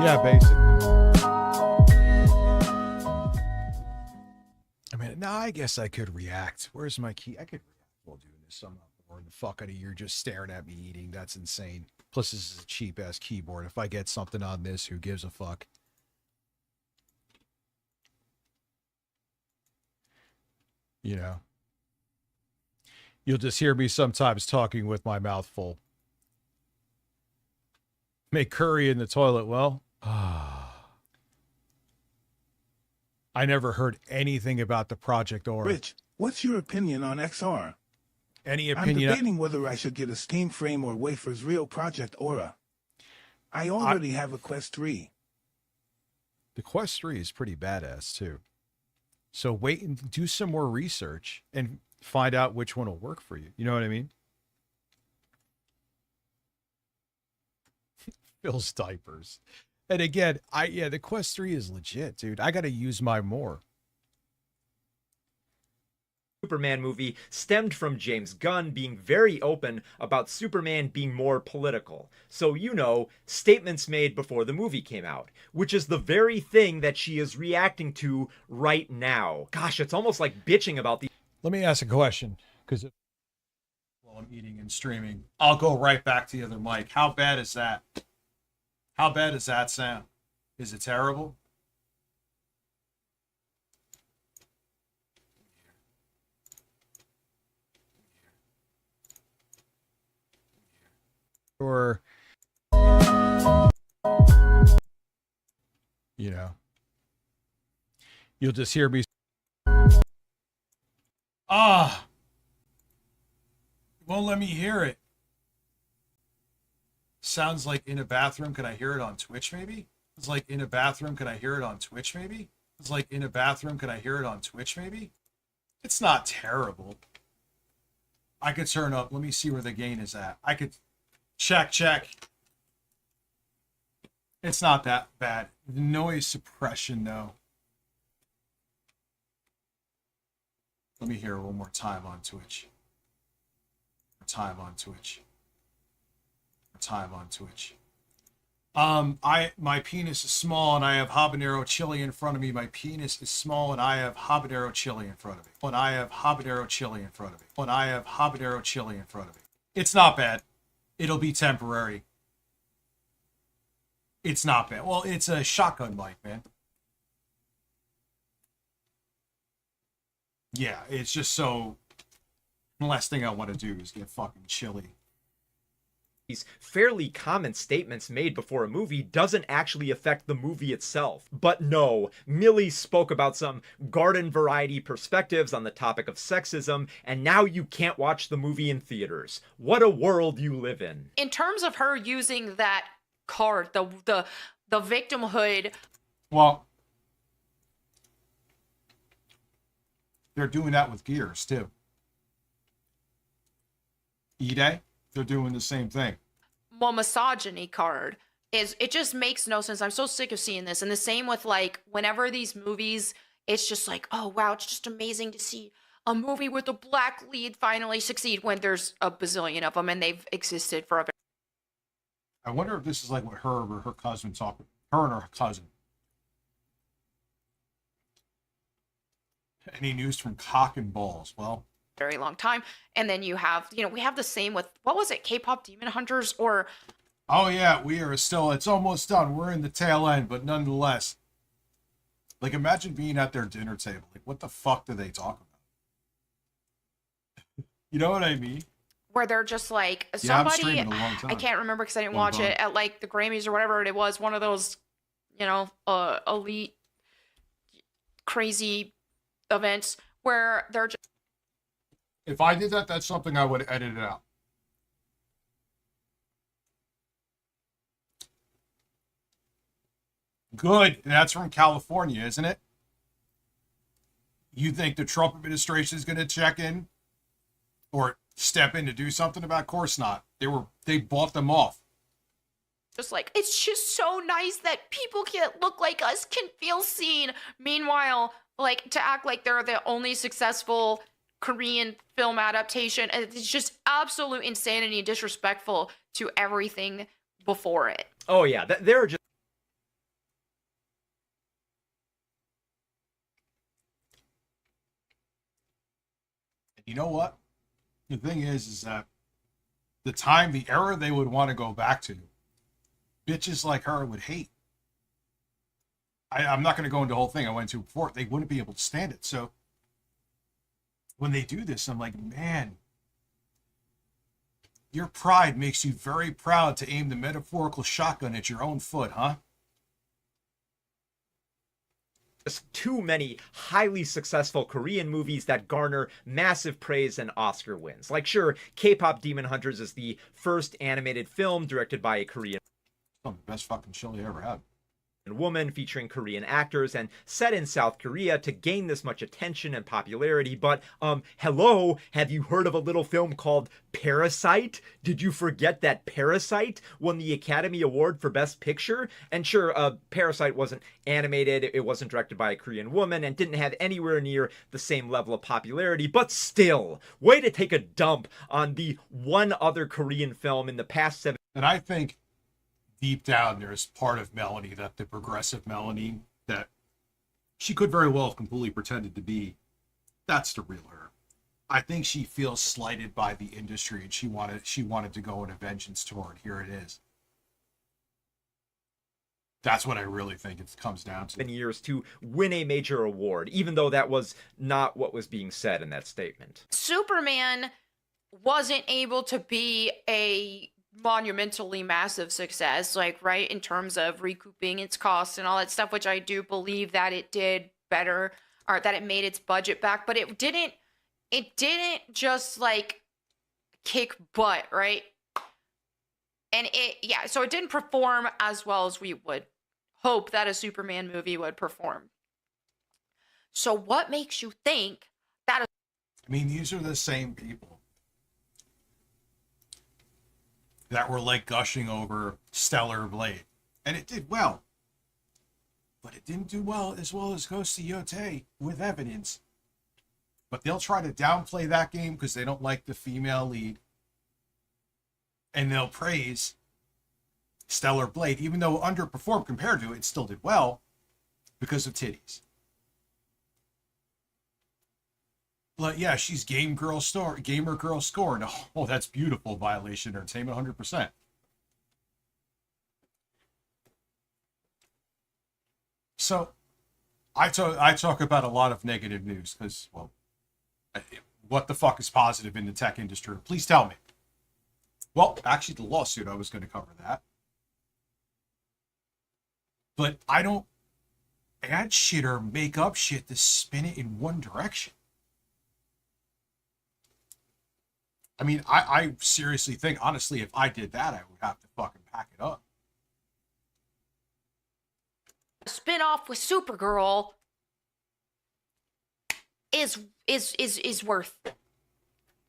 Speaker 4: Yeah, basically. I mean, no, I guess I could react. Where's my key? I could react while doing this. I'm not bored the fuck out of you just staring at me eating. That's insane. Plus, this is a cheap ass keyboard. If I get something on this, who gives a fuck? You know, you'll just hear me sometimes talking with my mouth full. Make curry in the toilet. Well, I never heard anything about the Project Aura.
Speaker 6: Rich, what's your opinion on XR?
Speaker 4: Any
Speaker 6: I'm
Speaker 4: opinion?
Speaker 6: debating whether I should get a Steam frame or wafers real Project Aura. I already have a Quest 3.
Speaker 4: The Quest 3 is pretty badass too. So wait and do some more research and find out which one will work for you. You know what I mean? Phil's diapers. And again, the Quest 3 is legit, dude. I got to use mine more.
Speaker 14: Superman movie stemmed from James Gunn being very open about Superman being more political. So, you know, statements made before the movie came out, which is the very thing that she is reacting to right now. Gosh, it's almost like bitching about the...
Speaker 4: Let me ask a question, because while I'm eating and streaming, I'll go right back to the other mic. How bad is that? How bad does that sound? Is it terrible? Or, you know, you'll just hear me. Won't let me hear it. Sounds like in a bathroom. Can I hear it on Twitch maybe? It's like in a bathroom. Can I hear it on Twitch maybe? It's like in a bathroom. Can I hear it on Twitch maybe? It's not terrible. I could turn up. Let me see where the gain is at. I could check. It's not that bad. Noise suppression though. Let me hear it one more time on Twitch. My penis is small and I have habanero chili in front of me. My penis is small and I have habanero chili in front of me. It's not bad. It'll be temporary. It's not bad. Well, it's a shotgun mic, man. Yeah, it's just so... The last thing I want to do is get fucking chilly.
Speaker 14: These fairly common statements made before a movie doesn't actually affect the movie itself. But no, Millie spoke about some garden variety perspectives on the topic of sexism, and now you can't watch the movie in theaters. What a world you live in.
Speaker 13: In terms of her using that card, the victimhood.
Speaker 4: Well, they're doing that with Gears too. E-Day, they're doing the same thing.
Speaker 13: Well, misogyny card is, it just makes no sense. I'm so sick of seeing this. And the same with like, whenever these movies, it's just like, oh wow, it's just amazing to see a movie with a black lead finally succeed when there's a bazillion of them and they've existed for a very...
Speaker 4: I wonder if this is like what her or her cousin talked, her and her cousin. Any news from Cock and Balls? Well,
Speaker 13: very long time. And then you have, you know, we have the same with, what was it, K-pop Demon Hunters or...
Speaker 4: Oh yeah, we are still, it's almost done. We're in the tail end, but nonetheless. Like imagine being at their dinner table. Like what the fuck do they talk about? You know what I mean?
Speaker 13: Where they're just like,
Speaker 4: Yeah, I'm
Speaker 13: somebody,
Speaker 4: streaming a long time.
Speaker 13: I can't remember because I didn't
Speaker 4: Long
Speaker 13: watch
Speaker 4: time.
Speaker 13: it, at like the Grammys or whatever it was, one of those, you know, elite, crazy events where they're just...
Speaker 4: If I did that, that's something I would edit it out. Good. That's from California, isn't it? You think the Trump administration is going to check in or step in to do something about it? Of course not. They bought them off.
Speaker 13: Just like, it's just so nice that people can't look like us, can feel seen. Meanwhile, like, to act like they're the only successful Korean film adaptation, it's just absolute insanity and disrespectful to everything before it.
Speaker 14: Oh yeah, there are just...
Speaker 4: you know what? The thing is that the era they would want to go back to, bitches like her would hate. I'm not going to go into the whole thing I went to before. They wouldn't be able to stand it. So when they do this, I'm like, man, your pride makes you very proud to aim the metaphorical shotgun at your own foot, huh?
Speaker 14: Too many highly successful Korean movies that garner massive praise and Oscar wins. Like, sure, K-pop Demon Hunters is the first animated film directed by a Korean
Speaker 4: the best fucking show they ever had.
Speaker 14: Woman featuring Korean actors and set in South Korea to gain this much attention and popularity. But hello, have you heard of a little film called Parasite? Did you forget that Parasite won the Academy Award for Best Picture? And sure, Parasite wasn't animated, it wasn't directed by a Korean woman, and didn't have anywhere near the same level of popularity, but still, way to take a dump on the one other Korean film in the past 7.
Speaker 4: And I think deep down, there's part of Melanie, that the progressive Melanie, that she could very well have completely pretended to be, that's the real her. I think she feels slighted by the industry, and she wanted to go on a vengeance tour, and here it is. That's what I really think it comes down to.
Speaker 14: Years to win a major award, even though that was not what was being said in that statement.
Speaker 13: Superman wasn't able to be a monumentally massive success, like, right, in terms of recouping its costs and all that stuff, which I do believe that it did better, or that it made its budget back, but it didn't just like kick butt, right? And so it didn't perform as well as we would hope that a Superman movie would perform. So what makes you think that
Speaker 4: I mean, these are the same people that were like gushing over Stellar Blade. And it did well. But it didn't do well as Ghost of Yote with evidence. But they'll try to downplay that game because they don't like the female lead. And they'll praise Stellar Blade, even though it underperformed compared to it still did well because of titties. But yeah, she's gamer girl scored. Oh, that's beautiful. Violation Entertainment, 100%. So, I talk about a lot of negative news because, well, what the fuck is positive in the tech industry? Please tell me. Well, actually, the lawsuit, I was going to cover that. But I don't add shit or make up shit to spin it in one direction. I mean, I seriously think, honestly, if I did that, I would have to fucking pack it up.
Speaker 13: a spin-off with Supergirl is worth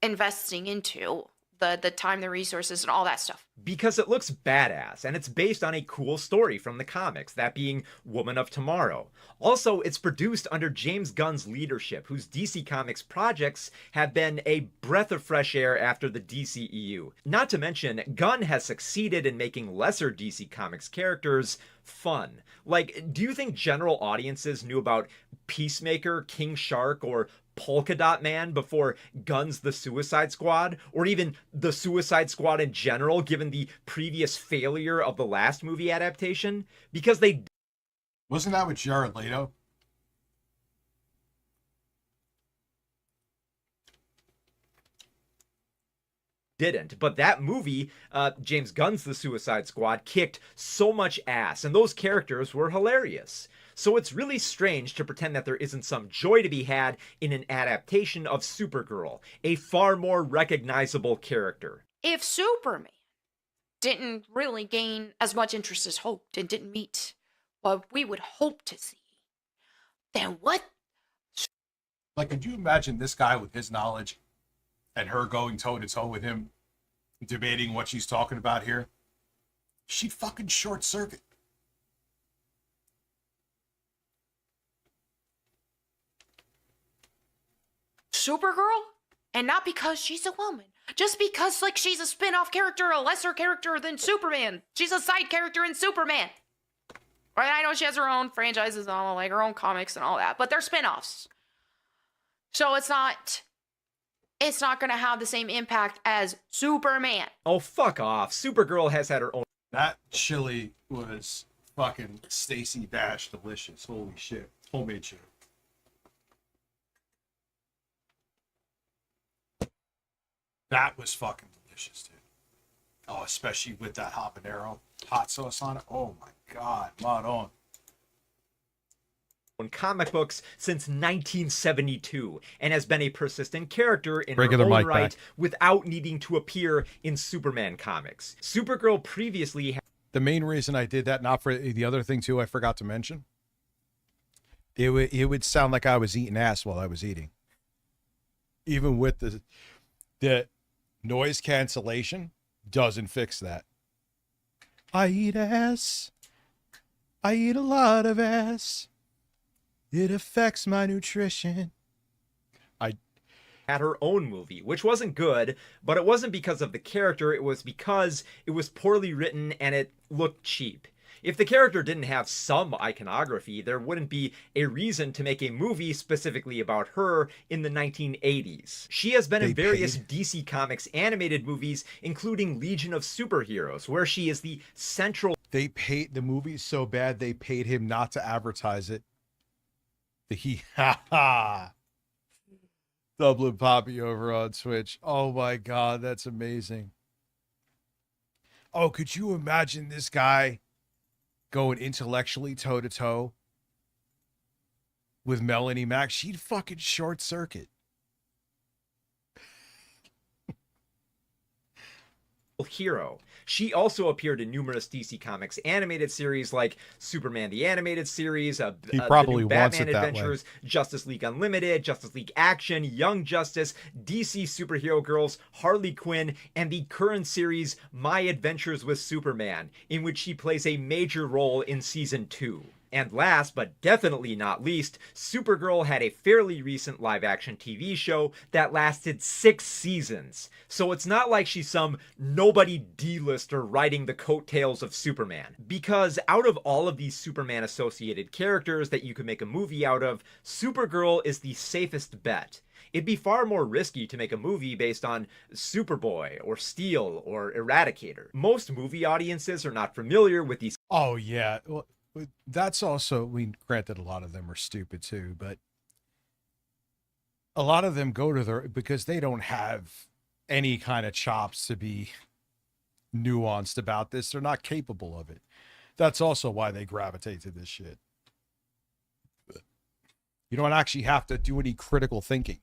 Speaker 13: investing into? The time, the resources, and all that stuff.
Speaker 14: Because it looks badass, and it's based on a cool story from the comics, that being Woman of Tomorrow. Also, it's produced under James Gunn's leadership, whose DC Comics projects have been a breath of fresh air after the DCEU. Not to mention, Gunn has succeeded in making lesser DC Comics characters fun. Like, do you think general audiences knew about Peacemaker, King Shark, or Polka Dot Man before Gunn's The Suicide Squad, or even The Suicide Squad in general, given the previous failure of the last movie adaptation? Because they...
Speaker 4: Wasn't that with Jared Leto?
Speaker 14: Didn't, but that movie, James Gunn's The Suicide Squad, kicked so much ass, and those characters were hilarious. So it's really strange to pretend that there isn't some joy to be had in an adaptation of Supergirl, a far more recognizable character.
Speaker 13: If Superman didn't really gain as much interest as hoped and didn't meet what we would hope to see, then what?
Speaker 4: Like, could you imagine this guy with his knowledge and her going toe-to-toe with him, debating what she's talking about here? She'd fucking short-circuit.
Speaker 13: Supergirl? And not because she's a woman. Just because, like, she's a spin-off character, a lesser character than Superman. She's a side character in Superman. Right? I know she has her own franchises and all, like, her own comics and all that, but they're spin-offs. So it's not it's not going to have the same impact as Superman.
Speaker 14: Oh, fuck off. Supergirl has had her own.
Speaker 4: That chili was fucking Stacy Dash delicious. Holy shit. Homemade chili. That was fucking delicious, dude. Oh, especially with that habanero hot sauce on it. Oh my God, mod on.
Speaker 14: Comic books since 1972 and has been a persistent character in
Speaker 4: Regular
Speaker 14: her own
Speaker 4: mic
Speaker 14: right
Speaker 4: back.
Speaker 14: without needing to appear in Superman comics. Supergirl previously had
Speaker 4: The main reason I did that, not for the other thing too, I forgot to mention. It would sound like I was eating ass while I was eating. Even with the noise cancellation doesn't fix that. I eat ass. I eat a lot of ass. It affects my nutrition.
Speaker 14: had her own movie, which wasn't good, but it wasn't because of the character, it was because it was poorly written and it looked cheap. If the character didn't have some iconography, there wouldn't be a reason to make a movie specifically about her in the 1980s. She has been in various DC Comics animated movies, including Legion of Superheroes, where she is the central...
Speaker 4: They paid the movie so bad they paid him not to advertise it. Dublin Poppy over on Twitch. Oh my God, that's amazing. Oh, could you imagine this guy going intellectually toe to toe with Melanie Mack? She'd fucking short circuit.
Speaker 14: hero. She also appeared in numerous DC Comics animated series like Superman the Animated Series,
Speaker 4: He probably
Speaker 14: the new
Speaker 4: wants
Speaker 14: Batman
Speaker 4: it that way.
Speaker 14: Adventures, Justice League Unlimited, Justice League Action, Young Justice, DC Superhero Girls, Harley Quinn, and the current series My Adventures with Superman, in which she plays a major role in Season 2. And last, but definitely not least, Supergirl had a fairly recent live-action TV show that lasted 6 seasons. So it's not like she's some nobody D-lister riding the coattails of Superman. Because out of all of these Superman-associated characters that you could make a movie out of, Supergirl is the safest bet. It'd be far more risky to make a movie based on Superboy or Steel or Eradicator. Most movie audiences are not familiar with these.
Speaker 4: Oh, yeah. Well, that's also, granted, a lot of them are stupid too, but a lot of them go to their, because they don't have any kind of chops to be nuanced about this. They're not capable of it. That's also why they gravitate to this shit. You don't actually have to do any critical thinking.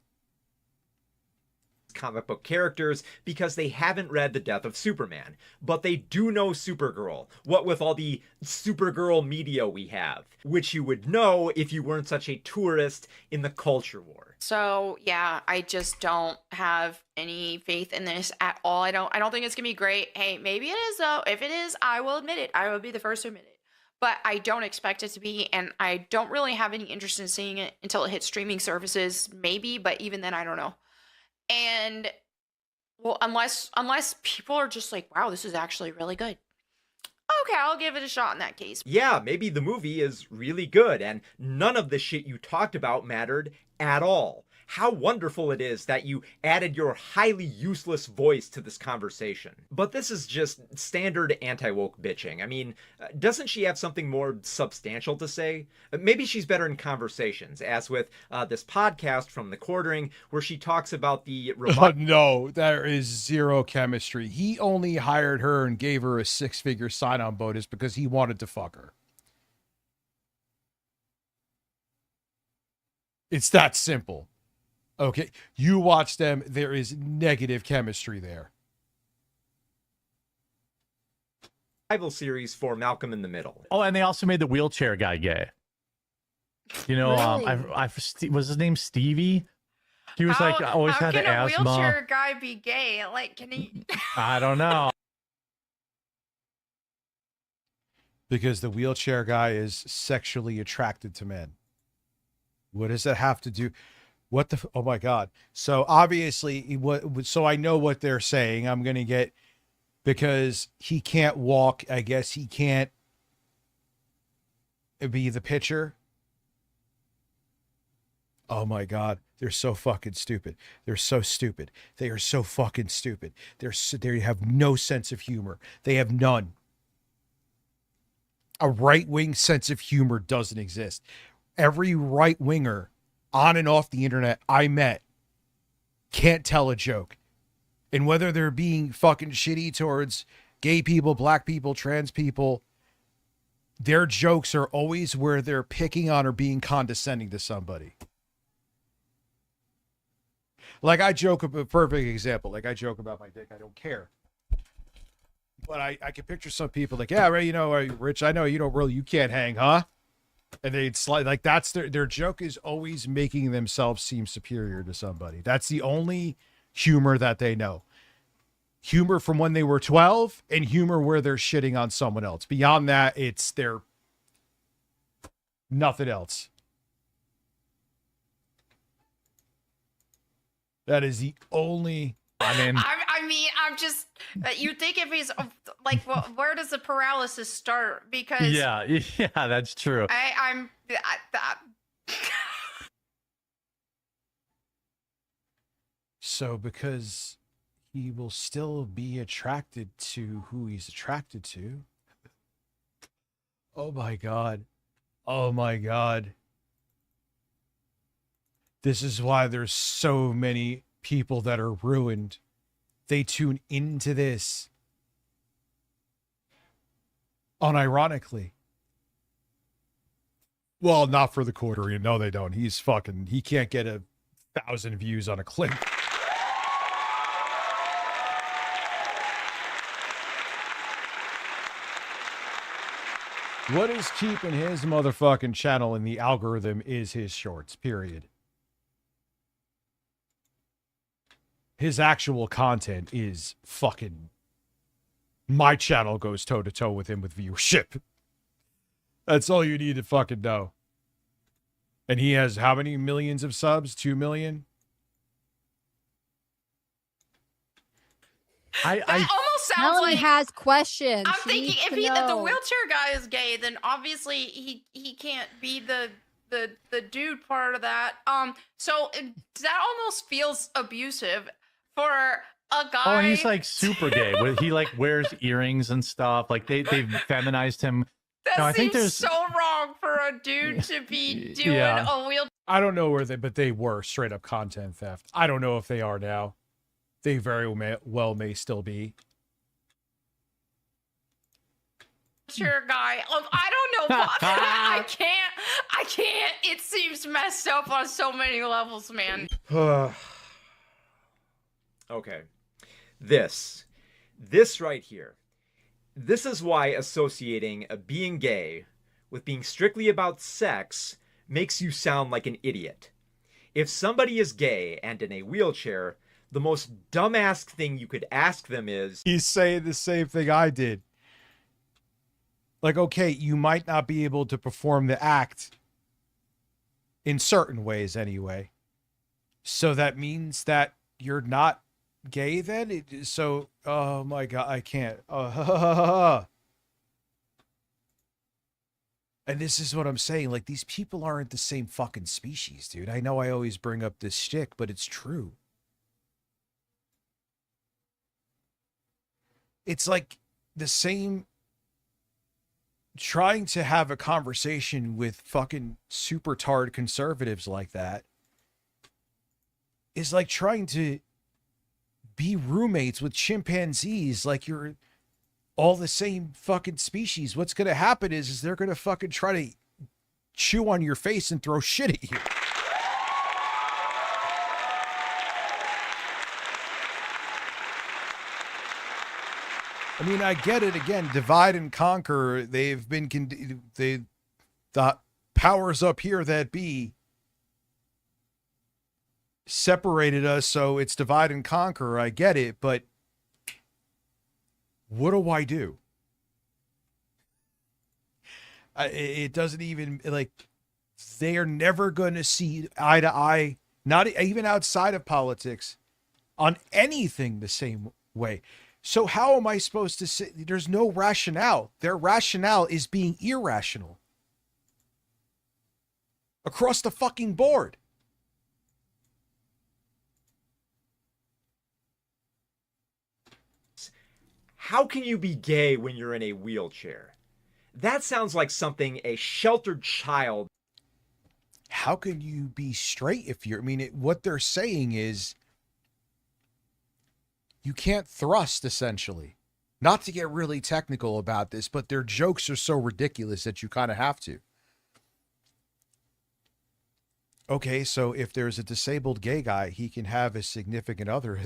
Speaker 14: Comic book characters because they haven't read The Death of Superman, but they do know Supergirl, what with all the Supergirl media we have, which you would know if you weren't such a tourist in the culture war.
Speaker 13: So yeah, I just don't have any faith in this at all. I don't think it's gonna be great. Hey, maybe it is though. If it is, I will admit it. I will be the first to admit it. But I don't expect it to be, and I don't really have any interest in seeing it until it hits streaming services, maybe, but even then I don't know. And well, unless people are just like, wow, this is actually really good. Okay, I'll give it a shot in that case.
Speaker 14: Yeah, maybe the movie is really good and none of the shit you talked about mattered at all. How wonderful it is that you added your highly useless voice to this conversation. But this is just standard anti-woke bitching. I mean, doesn't she have something more substantial to say? Maybe she's better in conversations, as with this podcast from The Quartering, where she talks about the...
Speaker 4: No, there is zero chemistry. He only hired her and gave her a 6-figure sign-on bonus because he wanted to fuck her. It's that simple. Okay, you watch them, there is negative chemistry there.
Speaker 14: Rival series for Malcolm in the Middle.
Speaker 20: Oh, and they also made the wheelchair guy gay. You know, was his name Stevie? He was always had asthma.
Speaker 13: How can a wheelchair guy be gay? Like, can he?
Speaker 20: I don't know.
Speaker 4: Because the wheelchair guy is sexually attracted to men. What does that have to do? What the? Oh my God! So obviously, so I know what they're saying. I'm gonna get, because he can't walk. I guess he can't be the pitcher. Oh my God, they're so fucking stupid. They're so stupid. They are so fucking stupid. They have no sense of humor. They have none. A right-wing sense of humor doesn't exist. Every right-winger on and off the internet I met can't tell a joke. And whether they're being fucking shitty towards gay people, black people, trans people, their jokes are always where they're picking on or being condescending to somebody. Like I joke, a perfect example. Like I joke about my dick. I don't care. But I can picture some people like, yeah, right, you know, Rich, I know you can't hang, huh? And they'd slide like that's their joke is always making themselves seem superior to somebody. That's the only humor that they know. Humor from when they were 12 and humor where they're shitting on someone else. Beyond that, it's their nothing else. That is the only.
Speaker 13: I mean, I'm just. You think if he's like, well, where does the paralysis start? Because
Speaker 20: yeah, that's true.
Speaker 13: I'm.
Speaker 4: So because he will still be attracted to who he's attracted to. Oh my God. Oh my God. This is why there's so many people that are ruined. They tune into this unironically. Well, not for the quarter. No, they don't. He can't get 1,000 views on a clip. What is keeping his motherfucking channel in the algorithm is his shorts, period. His actual content is fucking... My channel goes toe-to-toe with him with viewership. That's all you need to fucking know. And he has how many millions of subs? 2 million?
Speaker 13: That almost sounds
Speaker 21: Melanie
Speaker 13: like
Speaker 21: has questions.
Speaker 13: I'm
Speaker 21: She
Speaker 13: thinking
Speaker 21: needs
Speaker 13: if
Speaker 21: to
Speaker 13: the
Speaker 21: know.
Speaker 13: wheelchair guy is gay, then obviously he can't be the dude part of that. So that almost feels abusive for a guy.
Speaker 20: Oh, and he's like super gay. He like wears earrings and stuff. Like they've feminized him.
Speaker 13: That
Speaker 20: No, I think
Speaker 13: seems
Speaker 20: there's
Speaker 13: so wrong for a dude to be doing
Speaker 20: Yeah.
Speaker 13: a wheel.
Speaker 4: I don't know but they were straight up content theft. I don't know if they are now. They very well may still be.
Speaker 13: Wheelchair guy. I don't know. I can't. It seems messed up on so many levels, man.
Speaker 14: Okay. This right here. This is why associating being gay with being strictly about sex makes you sound like an idiot. If somebody is gay and in a wheelchair, the most dumbass thing you could ask them is...
Speaker 4: He's saying the same thing I did. Like, okay, you might not be able to perform the act in certain ways anyway. So that means that you're not gay then? So, oh my God, I can't. And this is what I'm saying. Like, these people aren't the same fucking species, dude. I know I always bring up this shtick, but it's true. It's like the same trying to have a conversation with fucking super tard conservatives like that is like trying to be roommates with chimpanzees like you're all the same fucking species. What's going to happen is they're going to fucking try to chew on your face and throw shit at you. I mean, I get it. Again, divide and conquer. They've been the powers up here that be separated us, so it's divide and conquer. I get it, but what do I do? It doesn't even, like, they are never going to see eye to eye, not even outside of politics, on anything the same way. So how am I supposed to say there's no rationale? Their rationale is being irrational across the fucking board.
Speaker 14: How can you be gay when you're in a wheelchair? That sounds like something a sheltered child.
Speaker 4: How can you be straight if you're, what they're saying is you can't thrust, essentially. Not to get really technical about this, but their jokes are so ridiculous that you kind of have to. Okay, so if there's a disabled gay guy, he can have a significant other.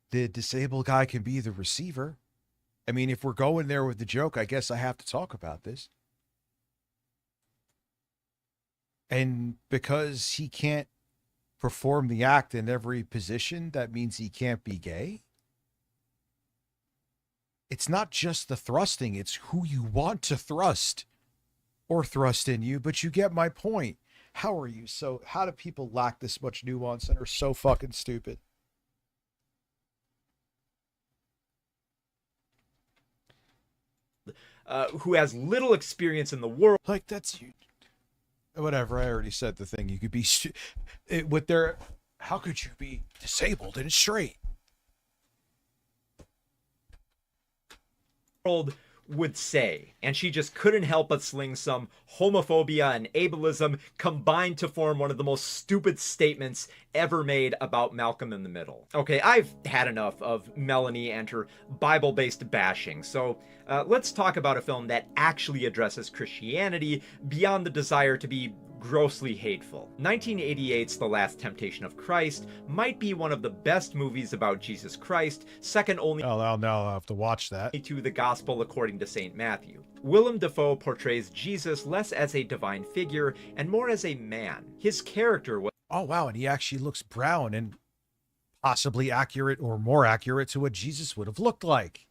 Speaker 4: The disabled guy can be the receiver. I mean, if we're going there with the joke, I guess I have to talk about this. And because he can't perform the act in every position, that means he can't be gay? It's not just the thrusting, it's who you want to thrust or thrust in you, but you get my point. How are you so, how do people lack this much nuance and are so fucking stupid?
Speaker 14: Who has little experience in the world.
Speaker 4: Like, that's you. Whatever, I already said the thing. You could be, with their, how could you be disabled and straight?
Speaker 14: Would say, and she just couldn't help but sling some homophobia and ableism combined to form one of the most stupid statements ever made about Malcolm in the Middle. Okay, I've had enough of Melanie and her Bible-based bashing, so let's talk about a film that actually addresses Christianity beyond the desire to be grossly hateful. 1988's The Last Temptation of Christ might be one of the best movies about Jesus Christ, second only
Speaker 4: I'll have to watch that.
Speaker 14: To the Gospel according to St. Matthew. Willem Dafoe portrays Jesus less as a divine figure and more as a man. His character was...
Speaker 4: Oh, wow, and he actually looks brown and possibly accurate or more accurate to what Jesus would have looked like.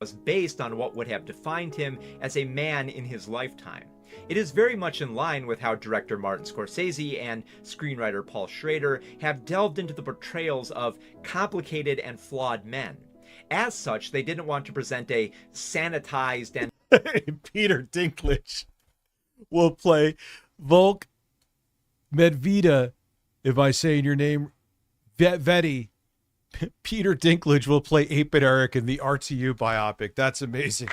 Speaker 14: Was based on what would have defined him as a man in his lifetime. It is very much in line with how director Martin Scorsese and screenwriter Paul Schrader have delved into the portrayals of complicated and flawed men. As such, they didn't want to present a sanitized and...
Speaker 4: Peter Dinklage will play Volk Medveda, if I say your name, Vetti. Peter Dinklage will play 8-Bit Eric in the RTU biopic. That's amazing.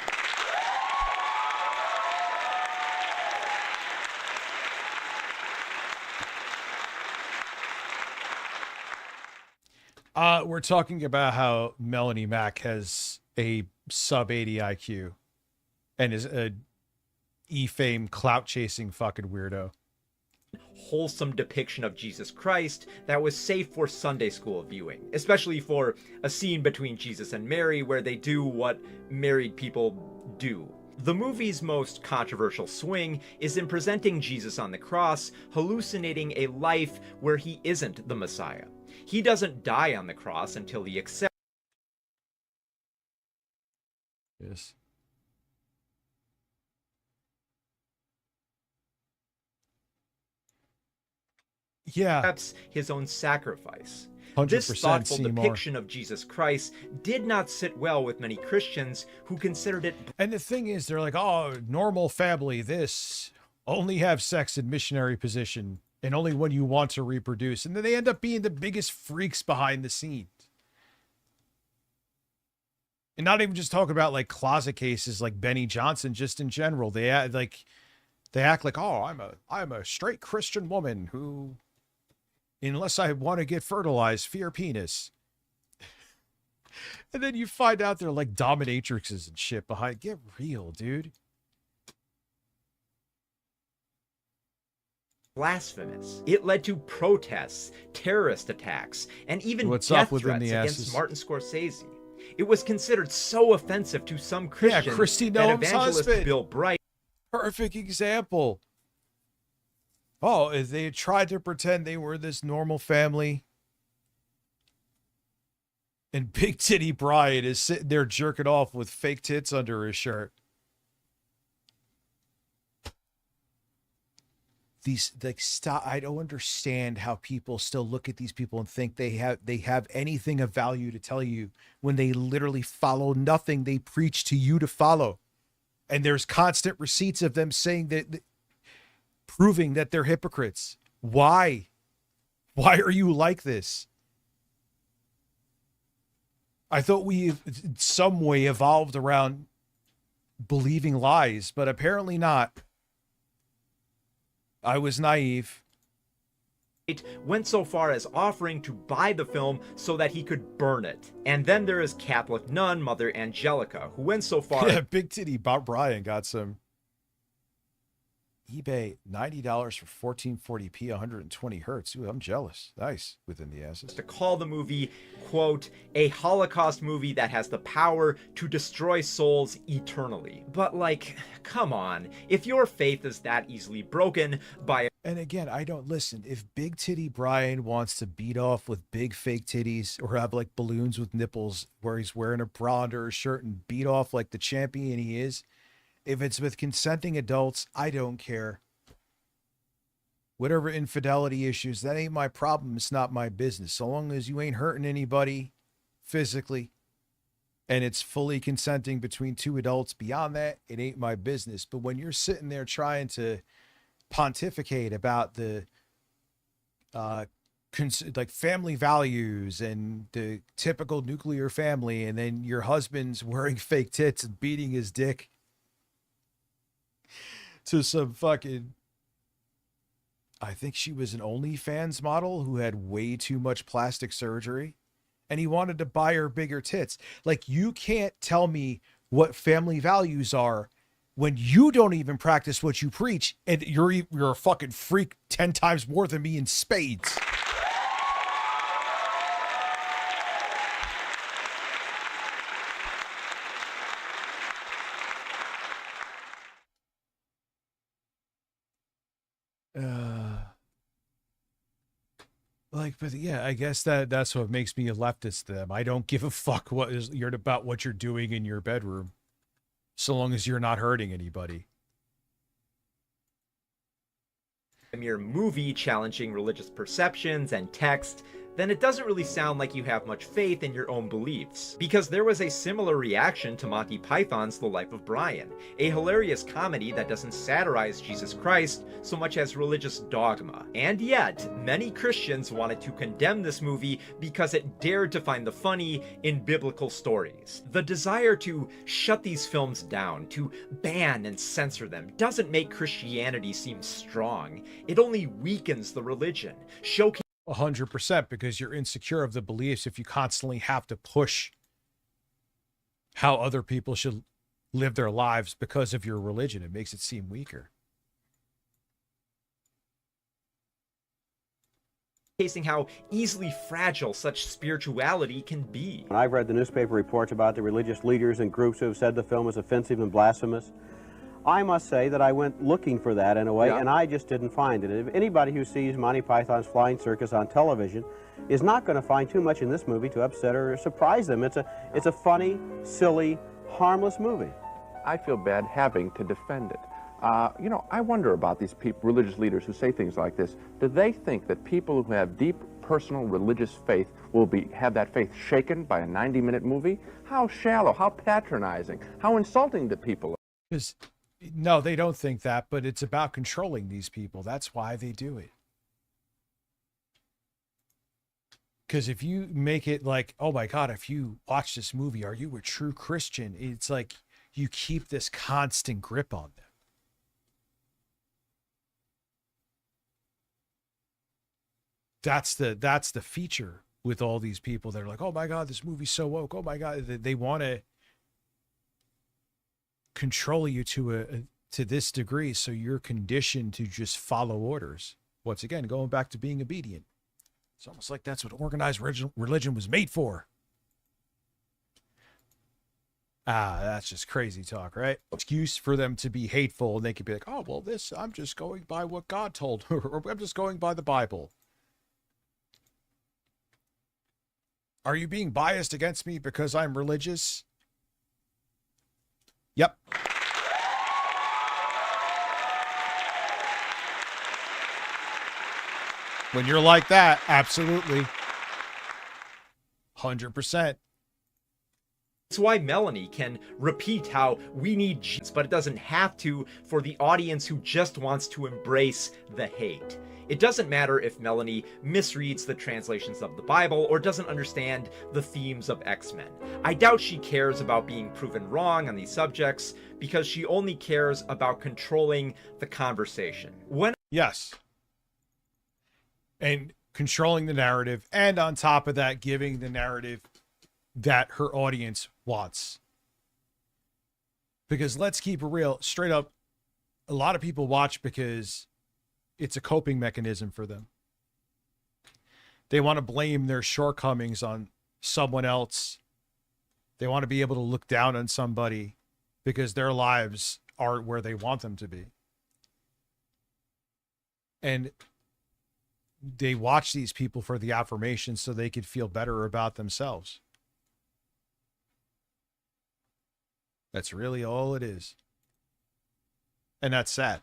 Speaker 4: We're talking about how Melanie Mack has a sub 80 IQ and is a E-fame clout chasing fucking weirdo.
Speaker 14: Wholesome depiction of Jesus Christ that was safe for Sunday school viewing, especially for a scene between Jesus and Mary where they do what married people do. The movie's most controversial swing is in presenting Jesus on the cross, hallucinating a life where he isn't the Messiah. He doesn't die on the cross until he accepts.
Speaker 4: Yes. Yeah.
Speaker 14: Accepts his own sacrifice.
Speaker 4: 100%
Speaker 14: This thoughtful
Speaker 4: Seymour.
Speaker 14: depiction of Jesus Christ did not sit well with many Christians who considered it...
Speaker 4: And the thing is, they're like, oh, normal family, this, only have sex in missionary position, and only when you want to reproduce. And then they end up being the biggest freaks behind the scenes. And not even just talk about like closet cases like Benny Johnson, just in general. They act like, oh, I'm a straight Christian woman who, unless I want to get fertilized, fear penis. And then you find out they're like dominatrixes and shit behind. Get real, dude.
Speaker 14: Blasphemous. It led to protests, terrorist attacks, and even death threats against Martin Scorsese. It was considered so offensive to some Christians
Speaker 4: yeah, Christy
Speaker 14: that
Speaker 4: Noem's
Speaker 14: evangelist
Speaker 4: husband.
Speaker 14: Bill Bright...
Speaker 4: Perfect example. Oh, they tried to pretend they were this normal family. And Big Titty Brian is sitting there jerking off with fake tits under his shirt. These, like, stop. I don't understand how people still look at these people and think they have anything of value to tell you when they literally follow nothing they preach to you to follow. And there's constant receipts of them saying that proving that they're hypocrites. Why? Why are you like this? I thought we in some way evolved around believing lies, but apparently not. I was naive.
Speaker 14: Went so far as offering to buy the film so that he could burn it. And then there is Catholic nun Mother Angelica, who went so far.
Speaker 4: Yeah, Big Titty Bob Bryan got some eBay $90 for 1440p 120 hertz. Ooh, I'm jealous. Nice within the asses.
Speaker 14: To call the movie, quote, a Holocaust movie that has the power to destroy souls eternally. But like, come on, if your faith is that easily broken by
Speaker 4: And again, I don't listen. If Big Titty Brian wants to beat off with big fake titties or have like balloons with nipples where he's wearing a bra under his shirt and beat off like the champion he is, if it's with consenting adults, I don't care. Whatever infidelity issues, that ain't my problem. It's not my business. So long as you ain't hurting anybody physically and it's fully consenting between two adults, beyond that, it ain't my business. But when you're sitting there trying to pontificate about the like family values and the typical nuclear family, and then your husband's wearing fake tits and beating his dick to some fucking, I think she was an OnlyFans model who had way too much plastic surgery, and he wanted to buy her bigger tits. Like, you can't tell me what family values are when you don't even practice what you preach, and you're a fucking freak 10 times more than me in spades. But yeah, I guess that's what makes me a leftist to them. I don't give a fuck about what you're doing in your bedroom, so long as you're not hurting anybody.
Speaker 14: A mere movie challenging religious perceptions and text, then it doesn't really sound like you have much faith in your own beliefs. Because there was a similar reaction to Monty Python's The Life of Brian, a hilarious comedy that doesn't satirize Jesus Christ so much as religious dogma. And yet, many Christians wanted to condemn this movie because it dared to find the funny in biblical stories. The desire to shut these films down, to ban and censor them, doesn't make Christianity seem strong. It only weakens the religion, showcasing
Speaker 4: 100%, because you're insecure of the beliefs if you constantly have to push how other people should live their lives because of your religion. It makes it seem weaker.
Speaker 14: How easily fragile such spirituality can be.
Speaker 21: When I've read the newspaper reports about the religious leaders and groups who have said the film is offensive and blasphemous, I must say that I went looking for that in a way, and I just didn't find it. If anybody who sees Monty Python's Flying Circus on television is not going to find too much in this movie to upset or surprise them. It's a funny, silly, harmless movie.
Speaker 22: I feel bad having to defend it. You know, I wonder about these religious leaders who say things like this. Do they think that people who have deep personal religious faith will have that faith shaken by a 90-minute movie? How shallow, how patronizing, how insulting to people.
Speaker 4: No, they don't think that, but it's about controlling these people. That's why they do it. Because if you make it like, oh my God, if you watch this movie, are you a true Christian? It's like you keep this constant grip on them. That's the feature with all these people. They're like, oh my God, this movie's so woke. Oh my God, they want to control you to this degree, so you're conditioned to just follow orders. Once again, going back to being obedient. It's almost like that's what organized religion was made for. That's just crazy talk, right? Excuse for them to be hateful, and they could be like, oh, well, I'm just going by what God told, or I'm just going by the Bible. Are you being biased against me because I'm religious? Yep. When you're like that, absolutely. 100%.
Speaker 14: That's why Melanie can repeat how we need Jesus, but it doesn't have to for the audience who just wants to embrace the hate. It doesn't matter if Melanie misreads the translations of the Bible or doesn't understand the themes of X-Men. I doubt she cares about being proven wrong on these subjects because she only cares about controlling the conversation.
Speaker 4: Yes. And controlling the narrative, and on top of that, giving the narrative that her audience wants. Because let's keep it real, straight up, a lot of people watch because it's a coping mechanism for them. They want to blame their shortcomings on someone else. They want to be able to look down on somebody because their lives aren't where they want them to be. And they watch these people for the affirmation so they could feel better about themselves. That's really all it is. And that's sad.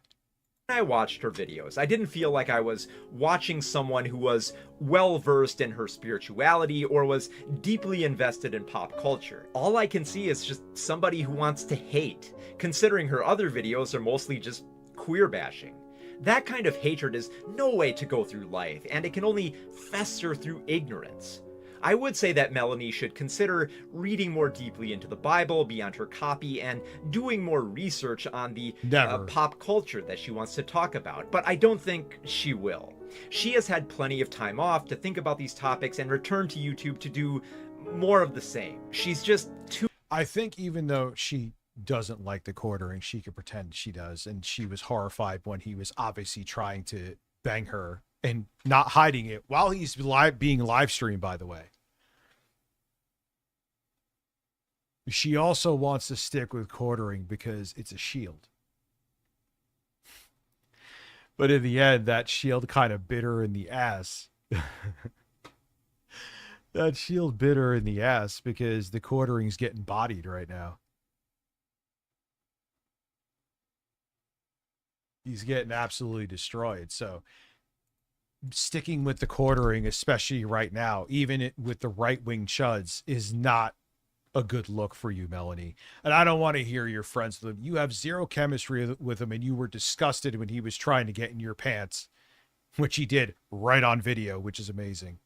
Speaker 14: When I watched her videos, I didn't feel like I was watching someone who was well-versed in her spirituality or was deeply invested in pop culture. All I can see is just somebody who wants to hate, considering her other videos are mostly just queer bashing. That kind of hatred is no way to go through life, and it can only fester through ignorance. I would say that Melanie should consider reading more deeply into the Bible beyond her copy and doing more research on the pop culture that she wants to talk about, but I don't think she will. She has had plenty of time off to think about these topics and return to YouTube to do more of the same. She's just too...
Speaker 4: I think even though she doesn't like the quartering, she could pretend she does, and she was horrified when he was obviously trying to bang her and not hiding it while he's being live streamed, by the way. She also wants to stick with quartering because it's a shield. But in the end, that shield kind of bit her in the ass. That shield bit her in the ass because the quartering's getting bodied right now. He's getting absolutely destroyed. So sticking with the quartering, especially right now, even with the right-wing chuds, is not a good look for you, Melanie. And I don't want to hear you're friends with him. You have zero chemistry with him, and you were disgusted when he was trying to get in your pants, which he did right on video, which is amazing.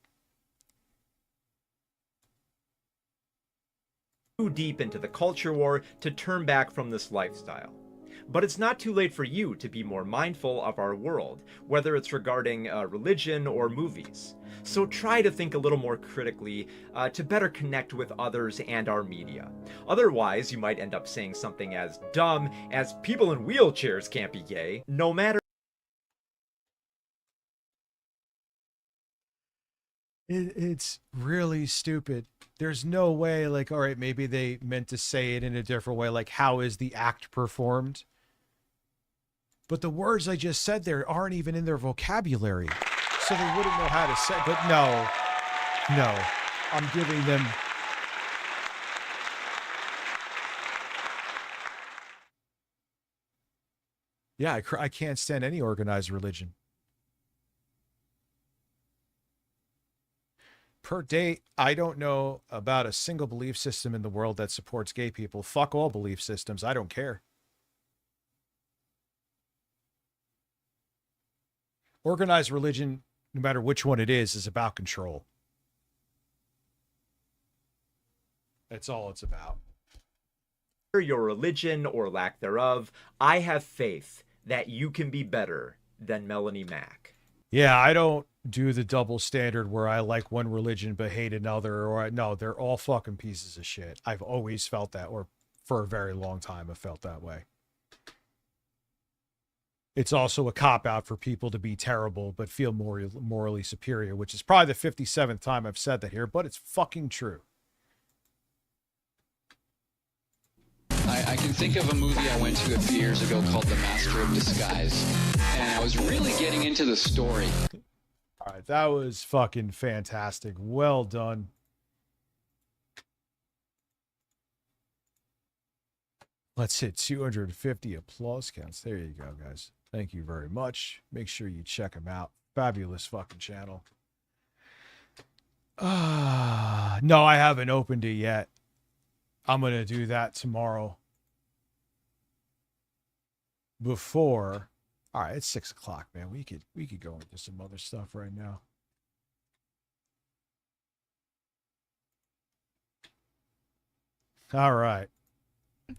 Speaker 14: Too deep into the culture war to turn back from this lifestyle. But it's not too late for you to be more mindful of our world, whether it's regarding religion or movies. So try to think a little more critically to better connect with others and our media. Otherwise, you might end up saying something as dumb as people in wheelchairs can't be gay, no matter.
Speaker 4: It's really stupid. There's no way, like, all right, maybe they meant to say it in a different way, like, how is the act performed? But the words I just said there aren't even in their vocabulary, so they wouldn't know how to say. But no, I'm giving them. Yeah, I can't stand any organized religion. Per date, I don't know about a single belief system in the world that supports gay people. Fuck all belief systems. I don't care. Organized religion, no matter which one it is about control. That's all it's about.
Speaker 14: Your religion or lack thereof, I have faith that you can be better than Melanie Mack.
Speaker 4: Yeah, I don't do the double standard where I like one religion but hate another, or no, they're all fucking pieces of shit. I've always felt that, or for a very long time I've felt that way. It's also a cop-out for people to be terrible but feel morally superior, which is probably the 57th time I've said that here, but it's fucking true.
Speaker 7: I can think of a movie I went to a few years ago called The Master of Disguise, and I was really getting into the story.
Speaker 4: All right, that was fucking fantastic. Well done. Let's hit 250 applause counts. There you go, guys. Thank you very much. Make sure you check them out. Fabulous fucking channel. No, I haven't opened it yet. I'm going to do that tomorrow before. All right, it's 6 o'clock, man. We could go into some other stuff right now. All right.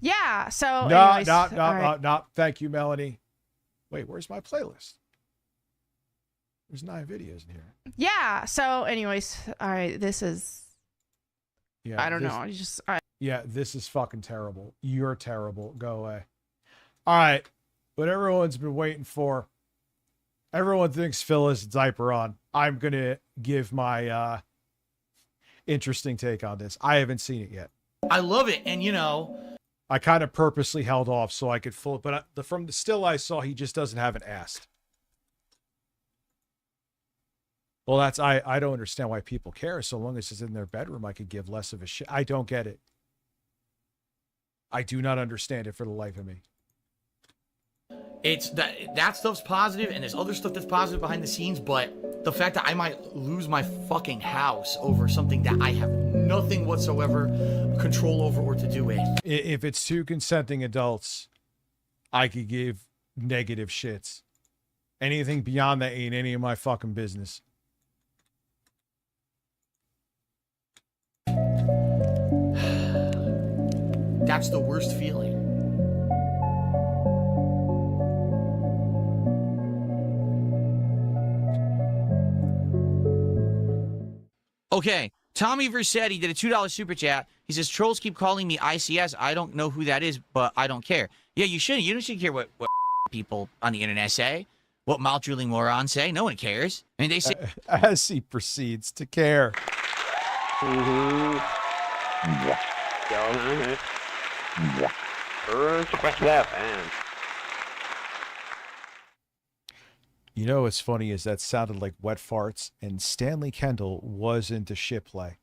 Speaker 13: Yeah. So
Speaker 4: No,
Speaker 13: anyways, all right.
Speaker 4: no. Thank you, Melanie. Wait, where's my playlist? There's 9 videos in here.
Speaker 13: Yeah. So anyways, all right. This is.
Speaker 4: Yeah.
Speaker 13: I don't know. I just.
Speaker 4: Yeah, this is fucking terrible. You're terrible. Go away. All right. What everyone's been waiting for. Everyone thinks Phil has a diaper on. I'm going to give my interesting take on this. I haven't seen it yet.
Speaker 3: I love it. And, you know,
Speaker 4: I kind of purposely held off so I could full, but from the still I saw, he just doesn't have an ass. Well, that's, I don't understand why people care. So long as it's in their bedroom, I could give less of a shit. I don't get it. I do not understand it for the life of me.
Speaker 3: it's that stuff's positive, and there's other stuff that's positive behind the scenes, but the fact that I might lose my fucking house over something that I have nothing whatsoever control over or to do with.
Speaker 4: If it's 2 consenting adults, I could give negative shits. Anything beyond that ain't any of my fucking business.
Speaker 3: That's the worst feeling. Okay, Tommy Versetti did a $2 super chat. He says, trolls keep calling me ICS. I don't know who that is, but I don't care. Yeah, you shouldn't. You don't should care what people on the internet say, what mouth-drooling morons say. No one cares. I mean, they say...
Speaker 4: As he proceeds to care. You know what's funny is that sounded like wet farts, and Stanley Kendall was into shit play.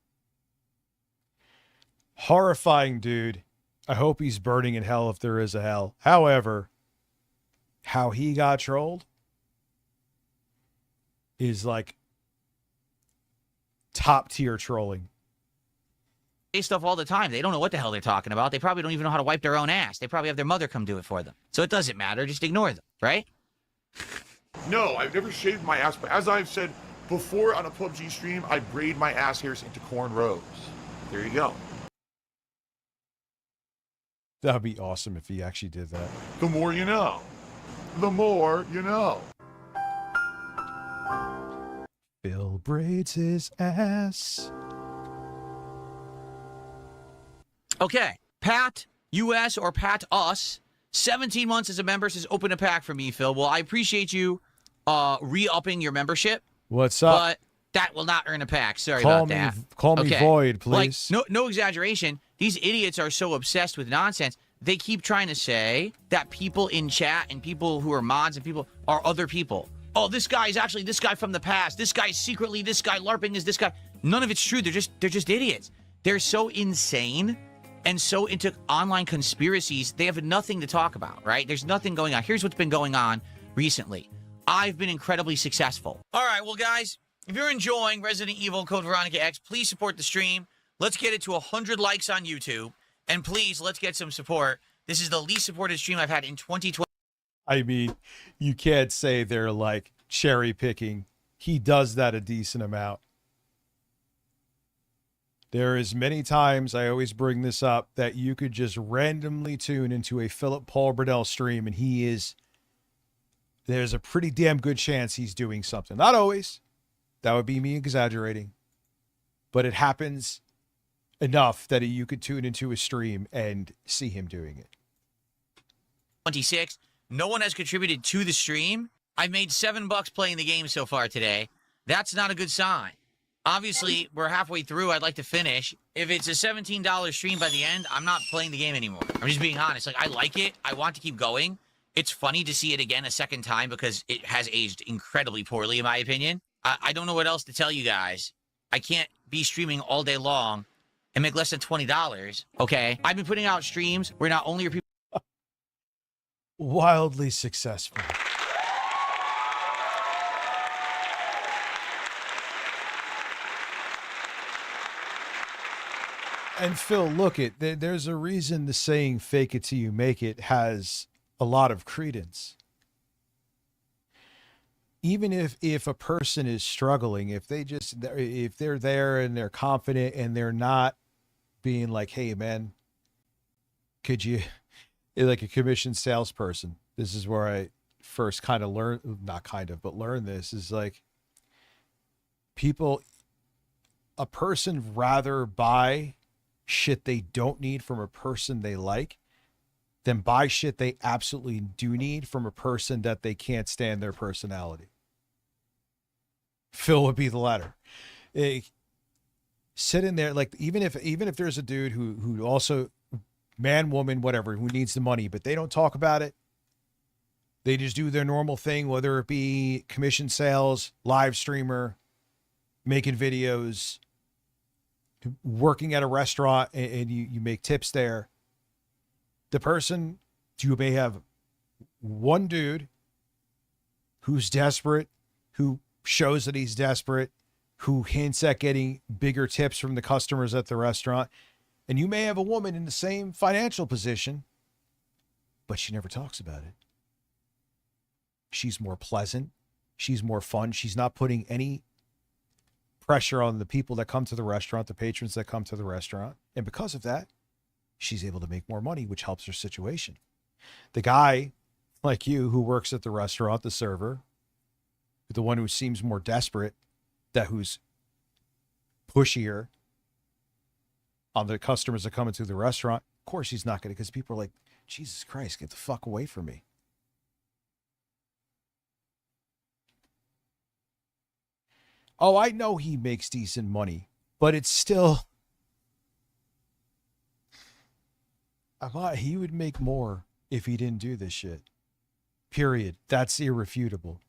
Speaker 4: Horrifying dude. I hope he's burning in hell if there is a hell. However, how he got trolled is like top tier trolling.
Speaker 12: Say stuff all the time. They don't know what the hell they're talking about. They probably don't even know how to wipe their own ass. They probably have their mother come do it for them. So it doesn't matter. Just ignore them, right?
Speaker 5: No, I've never shaved my ass, but as I've said before on a PUBG stream, I braid my ass hairs into cornrows. There you go.
Speaker 4: That would be awesome if he actually did that.
Speaker 5: The more you know. The more you know.
Speaker 4: Bill braids his ass.
Speaker 12: Okay, Pat US or Pat Us, 17 months as a member, says open a pack for me, Phil. Well, I appreciate you re-upping your membership.
Speaker 4: What's up?
Speaker 12: But that will not earn a pack. Sorry about that.
Speaker 4: Call me Void, please.
Speaker 12: Like, no exaggeration. These idiots are so obsessed with nonsense. They keep trying to say that people in chat and people who are mods and people are other people. Oh, this guy is actually this guy from the past. This guy's secretly this guy. LARPing is this guy. None of it's true. They're just idiots. They're so insane and so into online conspiracies, they have nothing to talk about, right? There's nothing going on. Here's what's been going on recently. I've been incredibly successful. All right, well, guys, if you're enjoying Resident Evil Code Veronica X, please support the stream. Let's get it to 100 likes on YouTube. And please, let's get some support. This is the least supported stream I've had in 2020.
Speaker 4: I mean, you can't say they're like cherry picking. He does that a decent amount. There is many times, I always bring this up, that you could just randomly tune into a Philip Paul Burdell stream and there's a pretty damn good chance he's doing something. Not always. That would be me exaggerating. But it happens enough that you could tune into a stream and see him doing it.
Speaker 12: 26. No one has contributed to the stream. I've made $7 playing the game so far today. That's not a good sign. Obviously, we're halfway through. I'd like to finish. If it's a $17 stream by the end, I'm not playing the game anymore. I'm just being honest. Like, I like it. I want to keep going. It's funny to see it again a second time because it has aged incredibly poorly, in my opinion. I don't know what else to tell you guys. I can't be streaming all day long and make less than $20. Okay? I've been putting out streams where not only are people
Speaker 4: wildly successful. And Phil, look there's a reason the saying "fake it till you make it" has a lot of credence. Even if a person is struggling, if they're there and they're confident and they're not being like, "Hey man, could you," like a commissioned salesperson. This is where I first kind of learned this is like a person rather buy shit they don't need from a person they like than buy shit they absolutely do need from a person that they can't stand their personality. Phil would be the latter. Sit in there, like even if there's a dude who also, man, woman, whatever, who needs the money, but they don't talk about it. They just do their normal thing, whether it be commission sales, live streamer, making videos, working at a restaurant, and you make tips there. The person, you may have one dude who's desperate, who shows that he's desperate, who hints at getting bigger tips from the customers at the restaurant. And you may have a woman in the same financial position, but she never talks about it. She's more pleasant. She's more fun. She's not putting any pressure on the people that come to the restaurant, the patrons that come to the restaurant. And because of that, she's able to make more money, which helps her situation. The guy like you who works at the restaurant, the server, the one who seems more desperate, who's pushier on the customers that come into the restaurant, of course he's not going to, because people are like, Jesus Christ, get the fuck away from me. Oh, I know he makes decent money, but it's still, he would make more if he didn't do this shit. Period. That's irrefutable.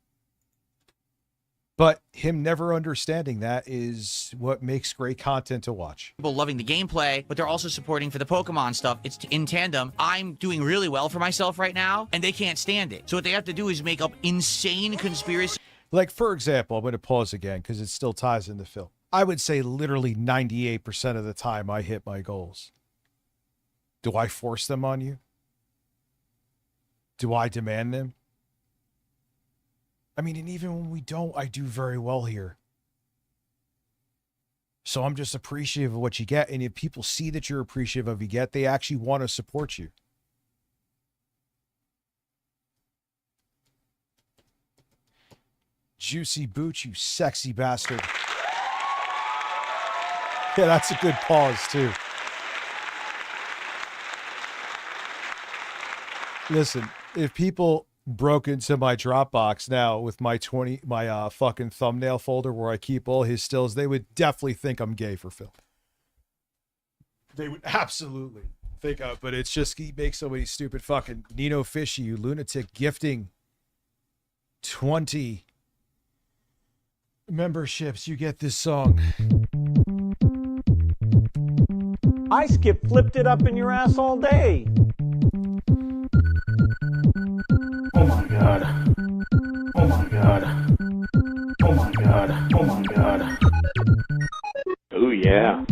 Speaker 4: But him never understanding that is what makes great content to watch.
Speaker 12: People loving the gameplay, but they're also supporting for the Pokemon stuff. It's in tandem. I'm doing really well for myself right now, and they can't stand it. So what they have to do is make up insane conspiracy.
Speaker 4: Like, for example, I'm going to pause again because it still ties into Phil. I would say literally 98% of the time I hit my goals. Do I force them on you? Do I demand them? I mean, and even when we don't, I do very well here. So I'm just appreciative of what you get. And if people see that you're appreciative of what you get, they actually want to support you. Juicy Boots, you sexy bastard. Yeah, that's a good pause, too. Listen, if people broke into my Dropbox now with my fucking thumbnail folder where I keep all his stills, they would definitely think I'm gay for Phil. They would absolutely think of, but it's just he makes so many stupid fucking Nino Fishy, you lunatic, gifting 20 memberships. You get this song.
Speaker 1: I flipped it up in your ass all day.
Speaker 8: Oh my god. Oh my god. Oh my god. Oh my god.
Speaker 2: Oh yeah.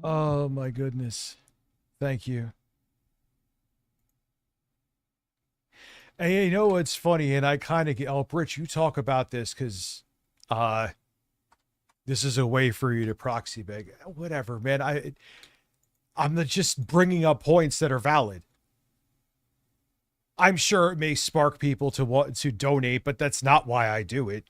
Speaker 4: Oh my goodness. Thank you. And you know what's funny, and I kind of get, oh, Rich, you talk about this because this is a way for you to proxy beg. Whatever, man. I'm just bringing up points that are valid. I'm sure it may spark people to want to donate, but that's not why I do it.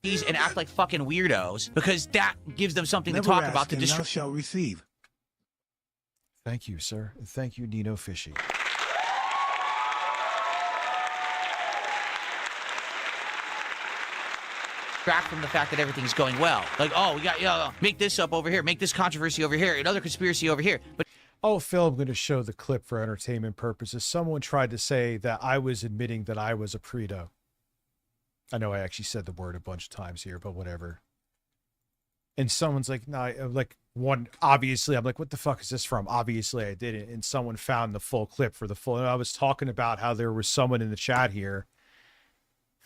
Speaker 12: And act like fucking weirdos because that gives them something to talk about to
Speaker 6: destroy. Shall receive.
Speaker 4: Thank you, sir. Thank you, Nino Fishy.
Speaker 12: Back from the fact that everything's going well. Like, oh, we got, make this up over here, make this controversy over here, another conspiracy over here. But
Speaker 4: oh, Phil, I'm going to show the clip for entertainment purposes. Someone tried to say that I was admitting that I was a predo. I know I actually said the word a bunch of times here, but whatever. And someone's like, no, like, one, obviously, I'm like, what the fuck is this from? Obviously, I didn't. And someone found the full clip for the full. And I was talking about how there was someone in the chat here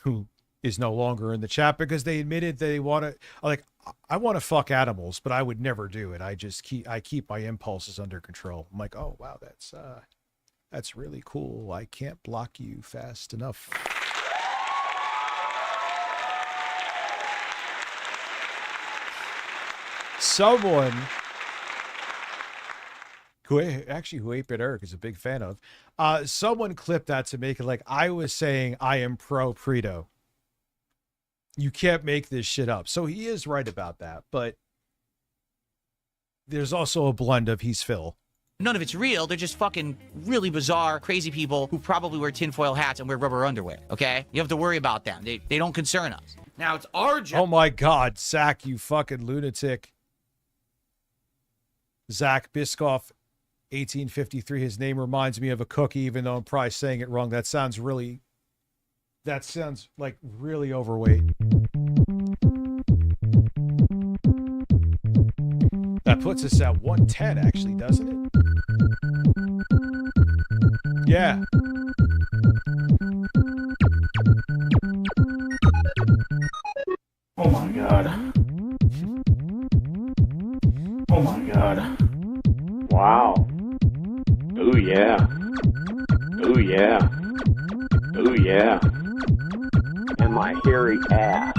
Speaker 4: who is no longer in the chat because they admitted they want to, like, I want to fuck animals, but I would never do it. I keep my impulses under control. I'm like, oh, wow, that's really cool. I can't block you fast enough. Someone who 8-Bit Eric is a big fan of, someone clipped that to make it like I was saying I am pro Preto. You can't make this shit up. So he is right about that, but there's also a blend of he's Phil.
Speaker 12: None of it's real. They're just fucking really bizarre, crazy people who probably wear tinfoil hats and wear rubber underwear, okay? You have to worry about them. They don't concern us. Now, it's our job.
Speaker 4: Oh my God, Zach, you fucking lunatic. Zach Biscoff, 1853. His name reminds me of a cookie, even though I'm probably saying it wrong. That sounds like really overweight. That puts us at 110, actually, doesn't it? Yeah.
Speaker 8: Oh my God. Oh my God.
Speaker 2: Wow. Ooh, yeah. Ooh, yeah. Ooh, yeah. And my hairy ass.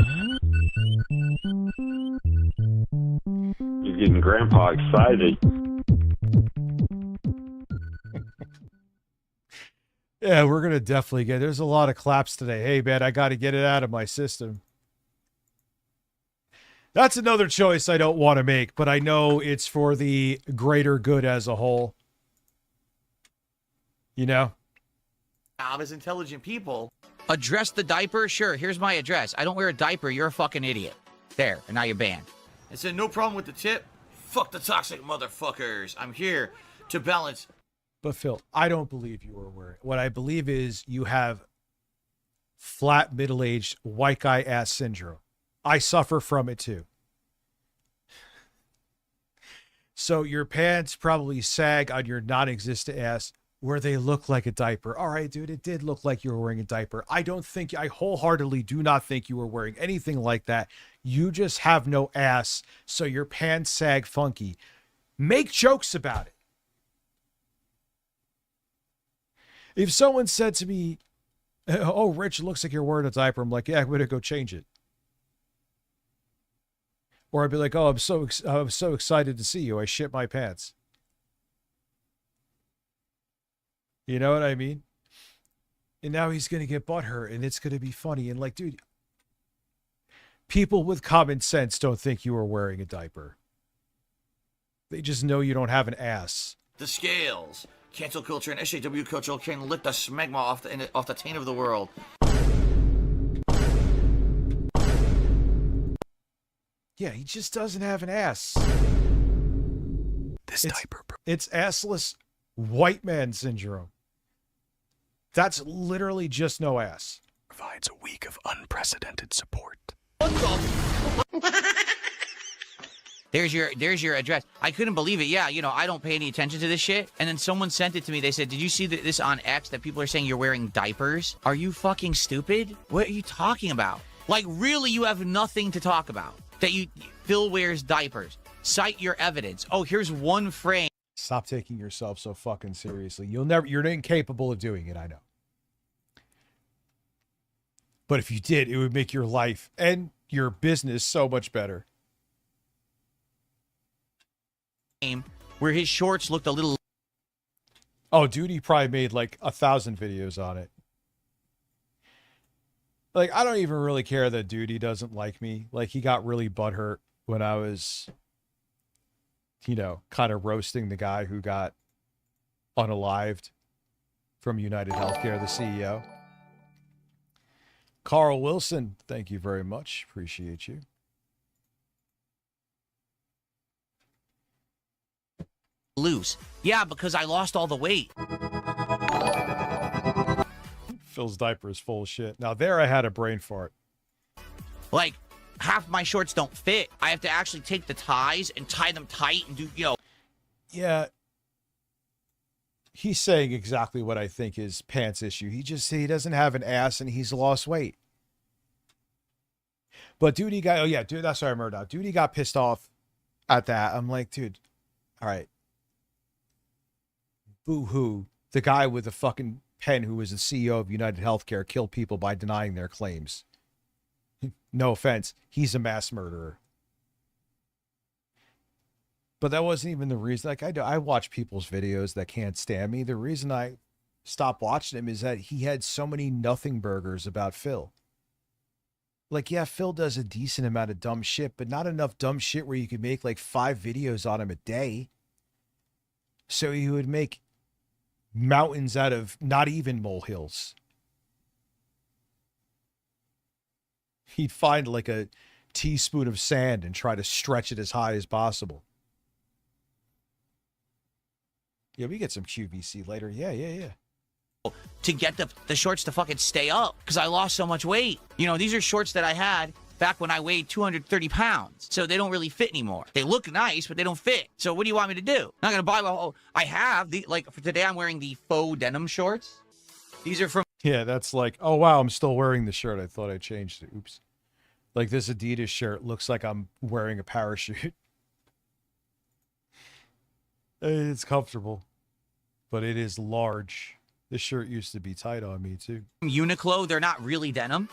Speaker 2: You're getting Grandpa excited.
Speaker 4: Yeah, we're going to definitely there's a lot of claps today. Hey, man, I got to get it out of my system. That's another choice I don't want to make, but I know it's for the greater good as a whole. You know?
Speaker 12: As intelligent people. Address the diaper? Sure, here's my address. I don't wear a diaper. You're a fucking idiot. There, and now you're banned. I said, no problem with the tip. Fuck the toxic motherfuckers. I'm here to balance.
Speaker 4: But Phil, I don't believe you were wearing. What I believe is you have flat, middle-aged, white guy ass syndrome. I suffer from it too. So your pants probably sag on your non-existent ass where they look like a diaper. All right, dude, it did look like you were wearing a diaper. I wholeheartedly do not think you were wearing anything like that. You just have no ass, so your pants sag funky. Make jokes about it. If someone said to me, oh, Rich, it looks like you're wearing a diaper, I'm like, yeah, I'm going to go change it. Or I'd be like, oh, I'm so excited to see you. I shit my pants. You know what I mean? And now he's going to get butthurt and it's going to be funny. And like, dude, people with common sense don't think you are wearing a diaper. They just know you don't have an ass.
Speaker 12: The scales. Cancel culture and SJW culture can lift the smegma off the taint of the world.
Speaker 4: Yeah, he just doesn't have an ass. It's assless white man syndrome. That's literally just no ass.
Speaker 9: Provides a week of unprecedented support.
Speaker 12: What the? There's your address. I couldn't believe it. Yeah, you know, I don't pay any attention to this shit. And then someone sent it to me. They said, did you see this on X that people are saying you're wearing diapers? Are you fucking stupid? What are you talking about? Like, really, you have nothing to talk about. That Phil wears diapers. Cite your evidence. Oh, here's one frame.
Speaker 4: Stop taking yourself so fucking seriously. You're incapable of doing it, I know. But if you did, it would make your life and your business so much better.
Speaker 12: Where his shorts looked a little...
Speaker 4: Oh, dude, he probably made like 1,000 videos on it. Like, I don't even really care that Duty doesn't like me. Like, he got really butthurt when I was, you know, kind of roasting the guy who got unalived from United Healthcare, the CEO. Carl Wilson, thank you very much. Appreciate you.
Speaker 12: Loose. Yeah, because I lost all the weight.
Speaker 4: Phil's diaper is full of shit. Now there I had a brain fart.
Speaker 12: Like, half my shorts don't fit. I have to actually take the ties and tie them tight and do, you know.
Speaker 4: Yeah. He's saying exactly what I think is Pants' issue. He doesn't have an ass and he's lost weight. But dude, that's what I remember now. Dude, he got pissed off at that. I'm like, dude, all right. Boo-hoo. The guy with the fucking pen who was the CEO of United Healthcare killed people by denying their claims. No offense. He's a mass murderer. But that wasn't even the reason. Like, I watch people's videos that can't stand me. The reason I stopped watching him is that he had so many nothing burgers about Phil. Like, yeah, Phil does a decent amount of dumb shit, but not enough dumb shit where you could make like 5 videos on him a day. So he would make mountains out of not even molehills. He'd find like a teaspoon of sand and try to stretch it as high as possible. Yeah, we get some QVC later. Yeah.
Speaker 12: To get the shorts to fucking stay up because I lost so much weight. You know, these are shorts that I had back when I weighed 230 pounds. So they don't really fit anymore. They look nice, but they don't fit. So what do you want me to do? I'm not going to buy, I have like for today, I'm wearing the faux denim shorts. These are from.
Speaker 4: Yeah, that's like, oh, wow, I'm still wearing the shirt. I thought I changed it. Oops. Like this Adidas shirt looks like I'm wearing a parachute. It's comfortable, but it is large. This shirt used to be tight on me, too.
Speaker 12: Uniqlo, they're not really denim,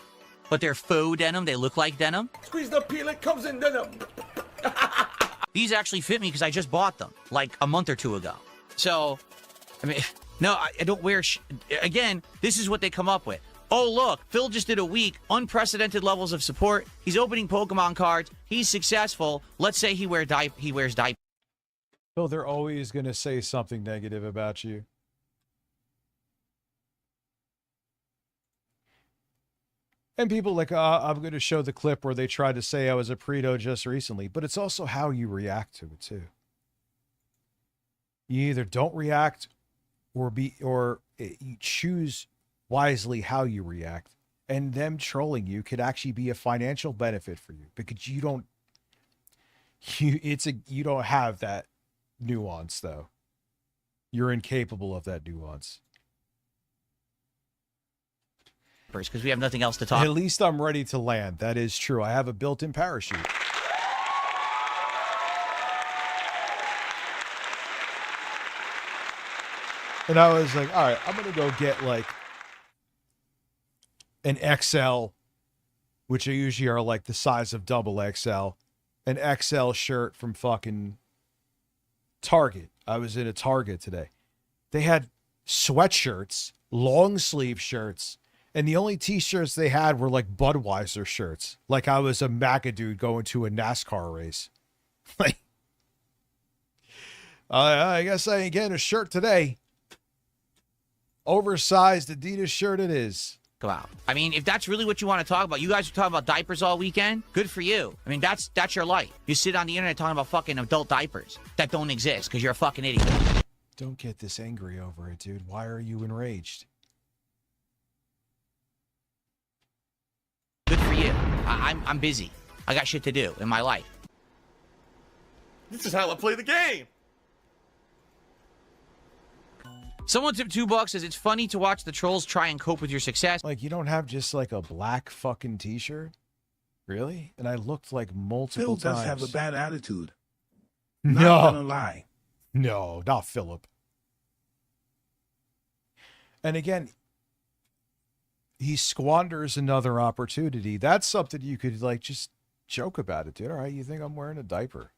Speaker 12: but they're faux denim. They look like denim.
Speaker 11: Squeeze the peel, it comes in denim.
Speaker 12: These actually fit me because I just bought them like a month or two ago. So, I mean, no, I don't wear... Again, this is what they come up with. Oh, look, Phil just did a week, unprecedented levels of support. He's opening Pokemon cards. He's successful. Let's say he wears diapers.
Speaker 4: Phil, they're always going to say something negative about you. And people like, I'm going to show the clip where they tried to say I was a preto just recently, but it's also how you react to it too. You either don't react or you choose wisely how you react, and them trolling you could actually be a financial benefit for you because you don't have that nuance though. You're incapable of that nuance.
Speaker 12: Because we have nothing else to talk.
Speaker 4: At least I'm ready to land. That is true. I have a built-in parachute. And I was like, all right, I'm going to go get like an XL, which usually are like the size of double XL, an XL shirt from fucking Target. I was in a Target today. They had sweatshirts, long sleeve shirts, and the only t-shirts they had were like Budweiser shirts. Like I was a MAGA dude going to a NASCAR race. Like, I guess I ain't getting a shirt today. Oversized Adidas shirt it is.
Speaker 12: Go out. I mean, if that's really what you want to talk about, you guys are talking about diapers all weekend. Good for you. I mean, that's your life. You sit on the internet talking about fucking adult diapers that don't exist because you're a fucking idiot.
Speaker 4: Don't get this angry over it, dude. Why are you enraged?
Speaker 12: Good for you. I'm busy. I got shit to do in my life.
Speaker 11: This is how I play the game.
Speaker 12: Someone tipped $2 says it's funny to watch the trolls try and cope with your success.
Speaker 4: Like, you don't have just like a black fucking t-shirt? Really? And I looked like multiple times.
Speaker 6: Phil does have a bad attitude.
Speaker 4: No.
Speaker 6: Not gonna lie.
Speaker 4: No, not Philip. And again, he squanders another opportunity. That's something you could like just joke about it, dude. All right, you think I'm wearing a diaper?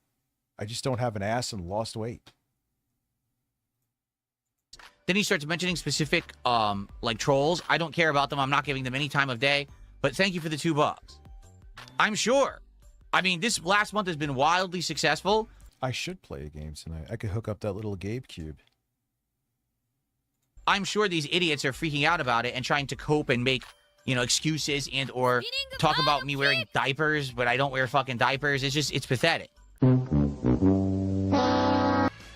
Speaker 4: I just don't have an ass and lost weight.
Speaker 12: Then he starts mentioning specific like trolls. I don't care about them. I'm not giving them any time of day. But thank you for the $2. I'm sure. I mean, this last month has been wildly successful.
Speaker 4: I should play a game tonight. I could hook up that little Gabe cube.
Speaker 12: I'm sure these idiots are freaking out about it and trying to cope and make, you know, excuses and or talk about me wearing diapers, but I don't wear fucking diapers. It's pathetic.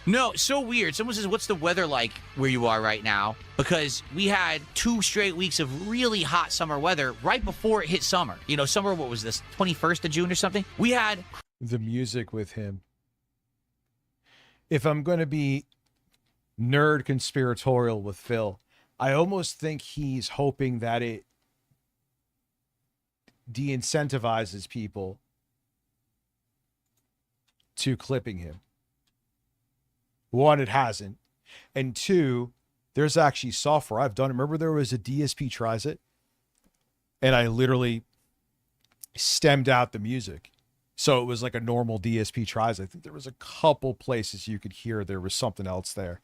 Speaker 12: No, so weird. Someone says, what's the weather like where you are right now? Because we had 2 straight weeks of really hot summer weather right before it hit summer. You know, summer, what was this, 21st of June or something? We had...
Speaker 4: The music with him. If I'm going to be nerd conspiratorial with Phil, I almost think he's hoping that it de-incentivizes people to clipping him. 1, it hasn't. And 2, there's actually software I've done. Remember there was a DSP tries it? And I literally stemmed out the music. So it was like a normal DSP tries. I think there was a couple places you could hear there was something else there.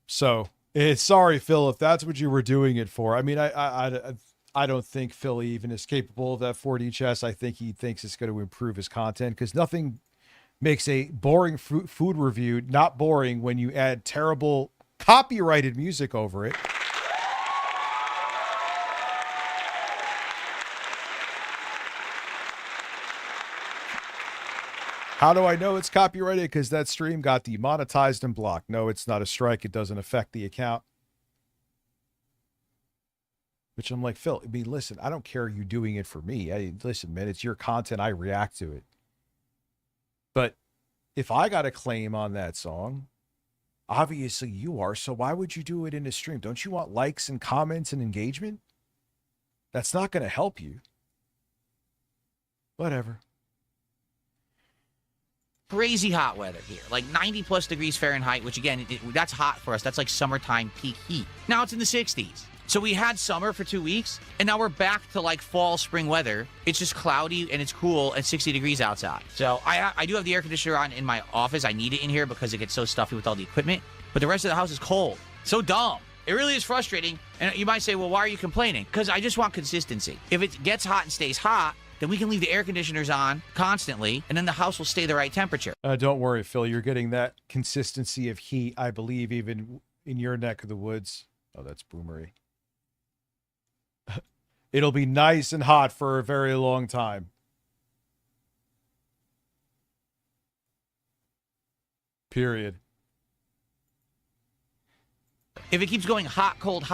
Speaker 4: So, sorry, Phil, if that's what you were doing it for. I mean, I don't think Phil even is capable of that 4D chess. I think he thinks it's going to improve his content because nothing makes a boring food review not boring when you add terrible copyrighted music over it. How do I know it's copyrighted? Because that stream got demonetized and blocked. No, it's not a strike. It doesn't affect the account. Which I'm like, Phil, I mean, listen, I don't care you doing it for me. Listen, man, it's your content. I react to it. But if I got a claim on that song, obviously you are. So why would you do it in a stream? Don't you want likes and comments and engagement? That's not going to help you. Whatever.
Speaker 12: Crazy hot weather here, like 90 plus degrees Fahrenheit, which again, that's hot for us. That's like summertime peak heat. Now it's in the 60s. So we had summer for 2 weeks, and now we're back to like fall, spring weather. It's just cloudy and it's cool and 60 degrees outside. So I do have the air conditioner on in my office. I need it in here because it gets so stuffy with all the equipment. But the rest of the house is cold. So dumb. It really is frustrating. And you might say, well, why are you complaining? Because I just want consistency. If it gets hot and stays hot, then we can leave the air conditioners on constantly, and then the house will stay the right temperature.
Speaker 4: Don't worry, Phil. You're getting that consistency of heat, I believe, even in your neck of the woods. Oh, that's boomery. It'll be nice and hot for a very long time. Period.
Speaker 12: If it keeps going hot, cold,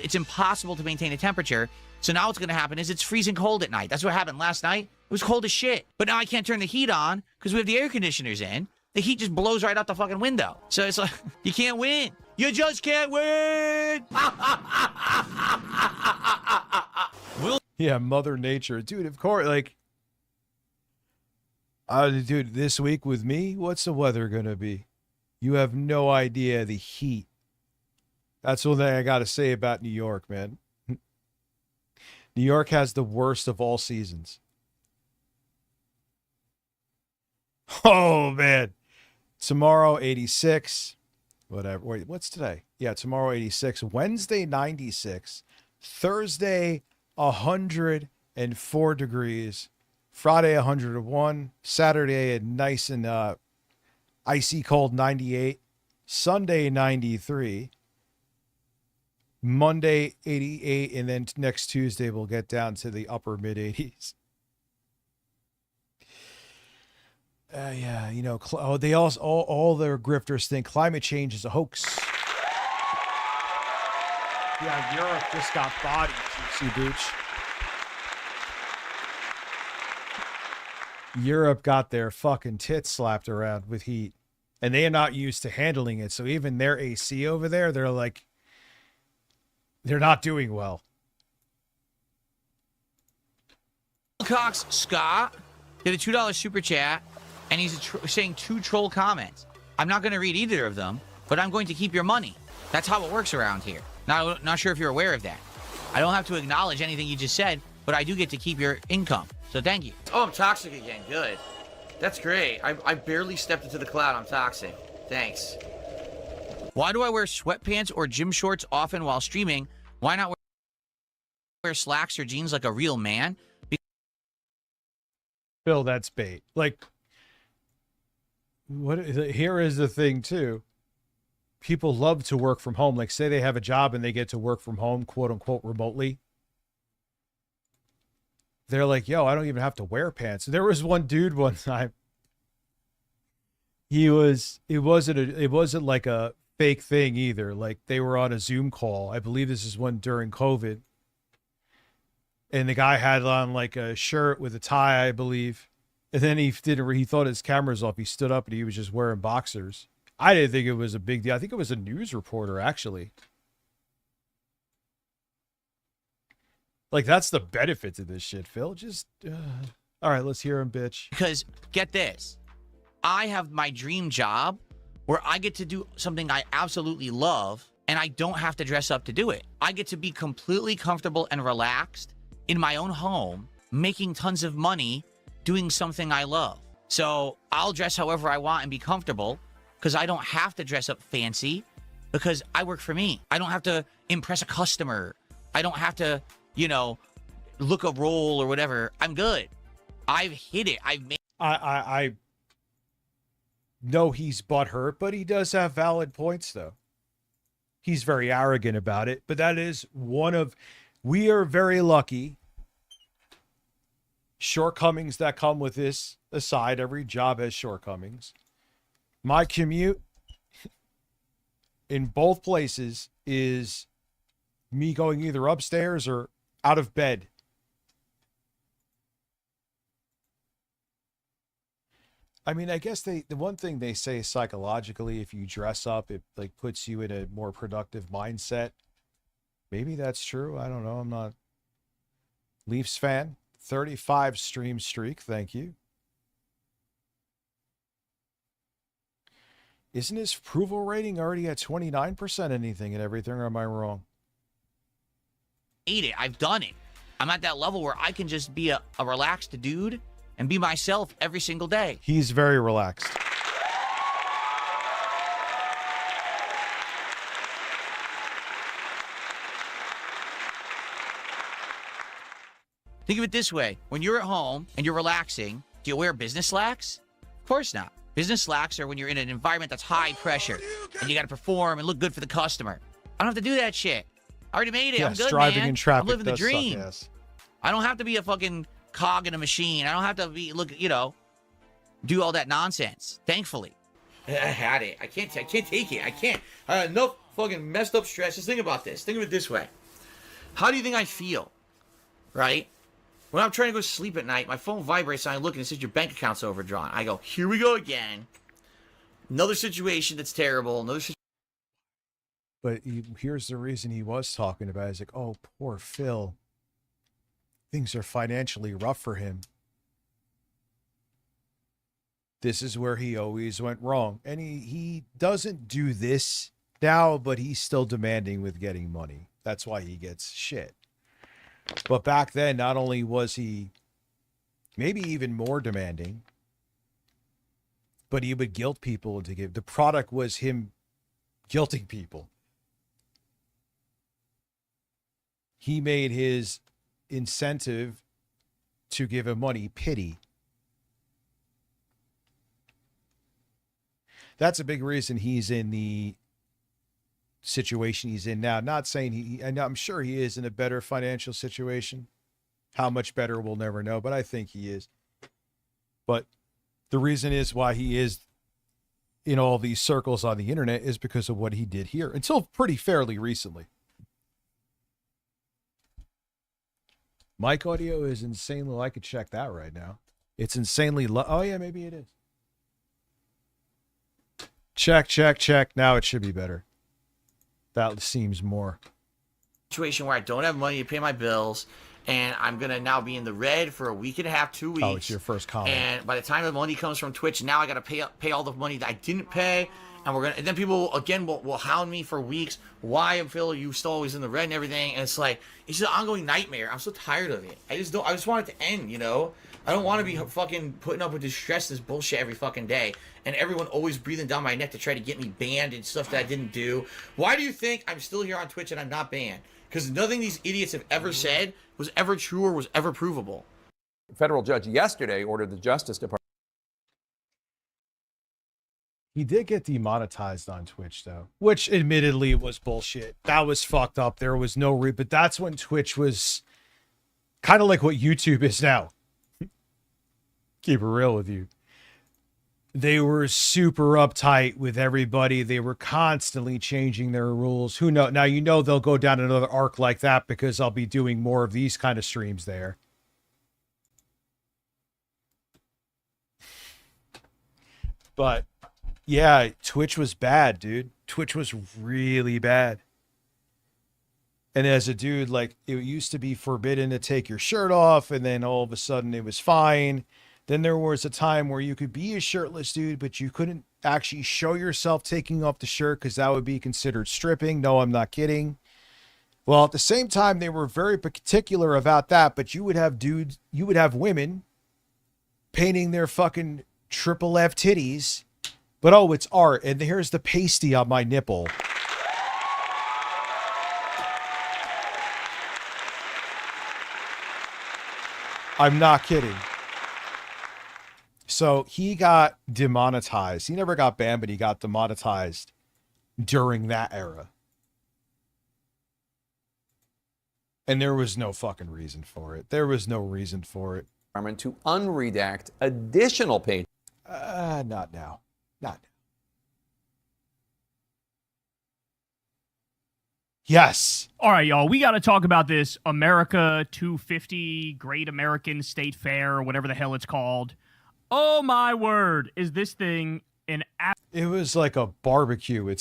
Speaker 12: it's impossible to maintain a temperature. So now what's going to happen is it's freezing cold at night. That's what happened last night. It was cold as shit. But now I can't turn the heat on because we have the air conditioners in. The heat just blows right out the fucking window. So it's like, you can't win. You just can't win.
Speaker 4: Yeah, Mother Nature. Dude, of course, like, dude, this week with me, what's the weather going to be? You have no idea the heat. That's one thing I got to say about New York, man. New York has the worst of all seasons. Oh, man. Tomorrow, 86. Whatever. Wait, what's today? Yeah, tomorrow, 86. Wednesday, 96. Thursday, 104 degrees. Friday, 101. Saturday, nice and icy cold, 98. Sunday, 93. Monday, 88, and then next Tuesday we'll get down to the upper mid 80s. Yeah, you know, they also all their grifters think climate change is a hoax. Yeah, Europe just got bodied, see, Booch. Europe got their fucking tits slapped around with heat, and they are not used to handling it. So even their AC over there, they're like, they're not doing well.
Speaker 12: Cox Scott did a $2 super chat, and he's saying 2 troll comments. I'm not going to read either of them, but I'm going to keep your money. That's how it works around here. Not sure if you're aware of that. I don't have to acknowledge anything you just said, but I do get to keep your income. So thank you.
Speaker 3: Oh, I'm toxic again. Good. That's great. I barely stepped into the cloud. I'm toxic. Thanks.
Speaker 12: Why do I wear sweatpants or gym shorts often while streaming? Why not wear slacks or jeans like a real man?
Speaker 4: Bill, that's bait. Like, here is the thing, too. People love to work from home. Like, say they have a job and they get to work from home, quote unquote, remotely. They're like, yo, I don't even have to wear pants. There was one dude one time. It wasn't like a fake thing either. Like they were on a Zoom call. I believe this is one during COVID. And the guy had on like a shirt with a tie, I believe. And then he thought his camera's off. He stood up and he was just wearing boxers. I didn't think it was a big deal. I think it was a news reporter, actually. Like, that's the benefit to this shit, Phil. Just, all right, let's hear him, bitch.
Speaker 12: Because, get this. I have my dream job where I get to do something I absolutely love, and I don't have to dress up to do it. I get to be completely comfortable and relaxed in my own home, making tons of money, doing something I love. So I'll dress however I want and be comfortable because I don't have to dress up fancy because I work for me. I don't have to impress a customer. I don't have to, you know, look a role or whatever. I'm good. I've hit it. I've made.
Speaker 4: I know he's butthurt, but he does have valid points, though. He's very arrogant about it, but that is one of, we are very lucky. Shortcomings that come with this aside, every job has shortcomings. My commute in both places is me going either upstairs or out of bed. I mean, I guess the one thing they say psychologically, if you dress up, it like puts you in a more productive mindset. Maybe that's true. I don't know. I'm not Leafs fan. 35 stream streak. Thank you. Isn't his approval rating already at 29% anything and everything, or am I wrong?
Speaker 12: It. I've done it. I'm at that level where I can just be a relaxed dude and be myself every single day.
Speaker 4: He's very relaxed.
Speaker 12: Think of it this way. When you're at home and you're relaxing, do you wear business slacks? Of course not. Business slacks are when you're in an environment that's high pressure and you got to perform and look good for the customer. I don't have to do that shit. I already made it.
Speaker 4: Yes,
Speaker 12: I'm good,
Speaker 4: driving
Speaker 12: man.
Speaker 4: in traffic
Speaker 12: I'm living the
Speaker 4: does
Speaker 12: dream.
Speaker 4: suck ass.
Speaker 12: I don't have to be a fucking cog in a machine. I don't have to be, do all that nonsense. Thankfully. I had it. I can't take it. I can't. I had enough fucking messed up stress. Just think about this. Think of it this way. How do you think I feel? Right? When I'm trying to go to sleep at night, my phone vibrates and I look and it says your bank account's overdrawn. I go, here we go again. Another situation that's terrible.
Speaker 4: But here's the reason he was talking about it. He's like, oh, poor Phil. Things are financially rough for him. This is where he always went wrong. And he doesn't do this now, but he's still demanding with getting money. That's why he gets shit. But back then, not only was he maybe even more demanding, but he would guilt people to give. The product was him guilting people. He made his incentive to give him money pity. That's a big reason he's in the situation he's in now. Not saying and I'm sure he is in a better financial situation. How much better, we'll never know, but I think he is. But the reason is why he is in all these circles on the internet is because of what he did here until pretty fairly recently. Mic audio is insanely low. I could check that right now. It's insanely low. Oh yeah, maybe it is. Check. Now it should be better. That seems more.
Speaker 12: Situation where I don't have money to pay my bills, and I'm going to now be in the red for a week and a half, 2 weeks.
Speaker 4: Oh, it's your first comment.
Speaker 12: And by the time the money comes from Twitch, now I got to pay all the money that I didn't pay. And then people again will hound me for weeks. Why, Phil, you still always in the red and everything? And it's like, it's just an ongoing nightmare. I'm so tired of it. I just want it to end, you know? I don't want to be fucking putting up with this stress, this bullshit every fucking day. And everyone always breathing down my neck to try to get me banned and stuff that I didn't do. Why do you think I'm still here on Twitch and I'm not banned? Because nothing these idiots have ever said was ever true or was ever provable.
Speaker 10: A federal judge yesterday ordered the Justice Department.
Speaker 4: He did get demonetized on Twitch, though, which admittedly was bullshit. That was fucked up. There was no but that's when Twitch was kind of like what YouTube is now. Keep it real with you. They were super uptight with everybody. They were constantly changing their rules. Who knows? Now, you know they'll go down another arc like that because I'll be doing more of these kind of streams there. But, yeah, Twitch was bad, dude. Twitch was really bad. And as a dude, like, it used to be forbidden to take your shirt off, and then all of a sudden it was fine. Then there was a time where you could be a shirtless dude, but you couldn't actually show yourself taking off the shirt because that would be considered stripping. No, I'm not kidding. Well, at the same time, they were very particular about that, but you would have dudes, you would have women painting their fucking triple F titties, but oh, it's art. And here's the pasty on my nipple. I'm not kidding. So he got demonetized. He never got banned, but he got demonetized during that era. And there was no fucking reason for it. There was no reason for it.
Speaker 10: To unredact additional pages.
Speaker 4: Not now. Not now. Yes.
Speaker 15: All right, y'all. We got to talk about this America 250 Great American State Fair, or whatever the hell it's called. Oh my word, is this thing an
Speaker 4: It was like a barbecue.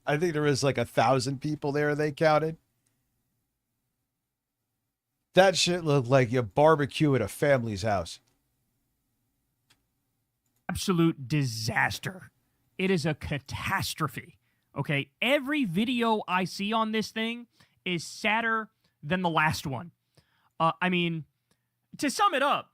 Speaker 4: I think there was like 1,000 people there they counted. That shit looked like a barbecue at a family's house.
Speaker 15: absolute disaster. It is a catastrophe. Okay, every video I see on this thing is sadder than the last one. I mean, to sum it up,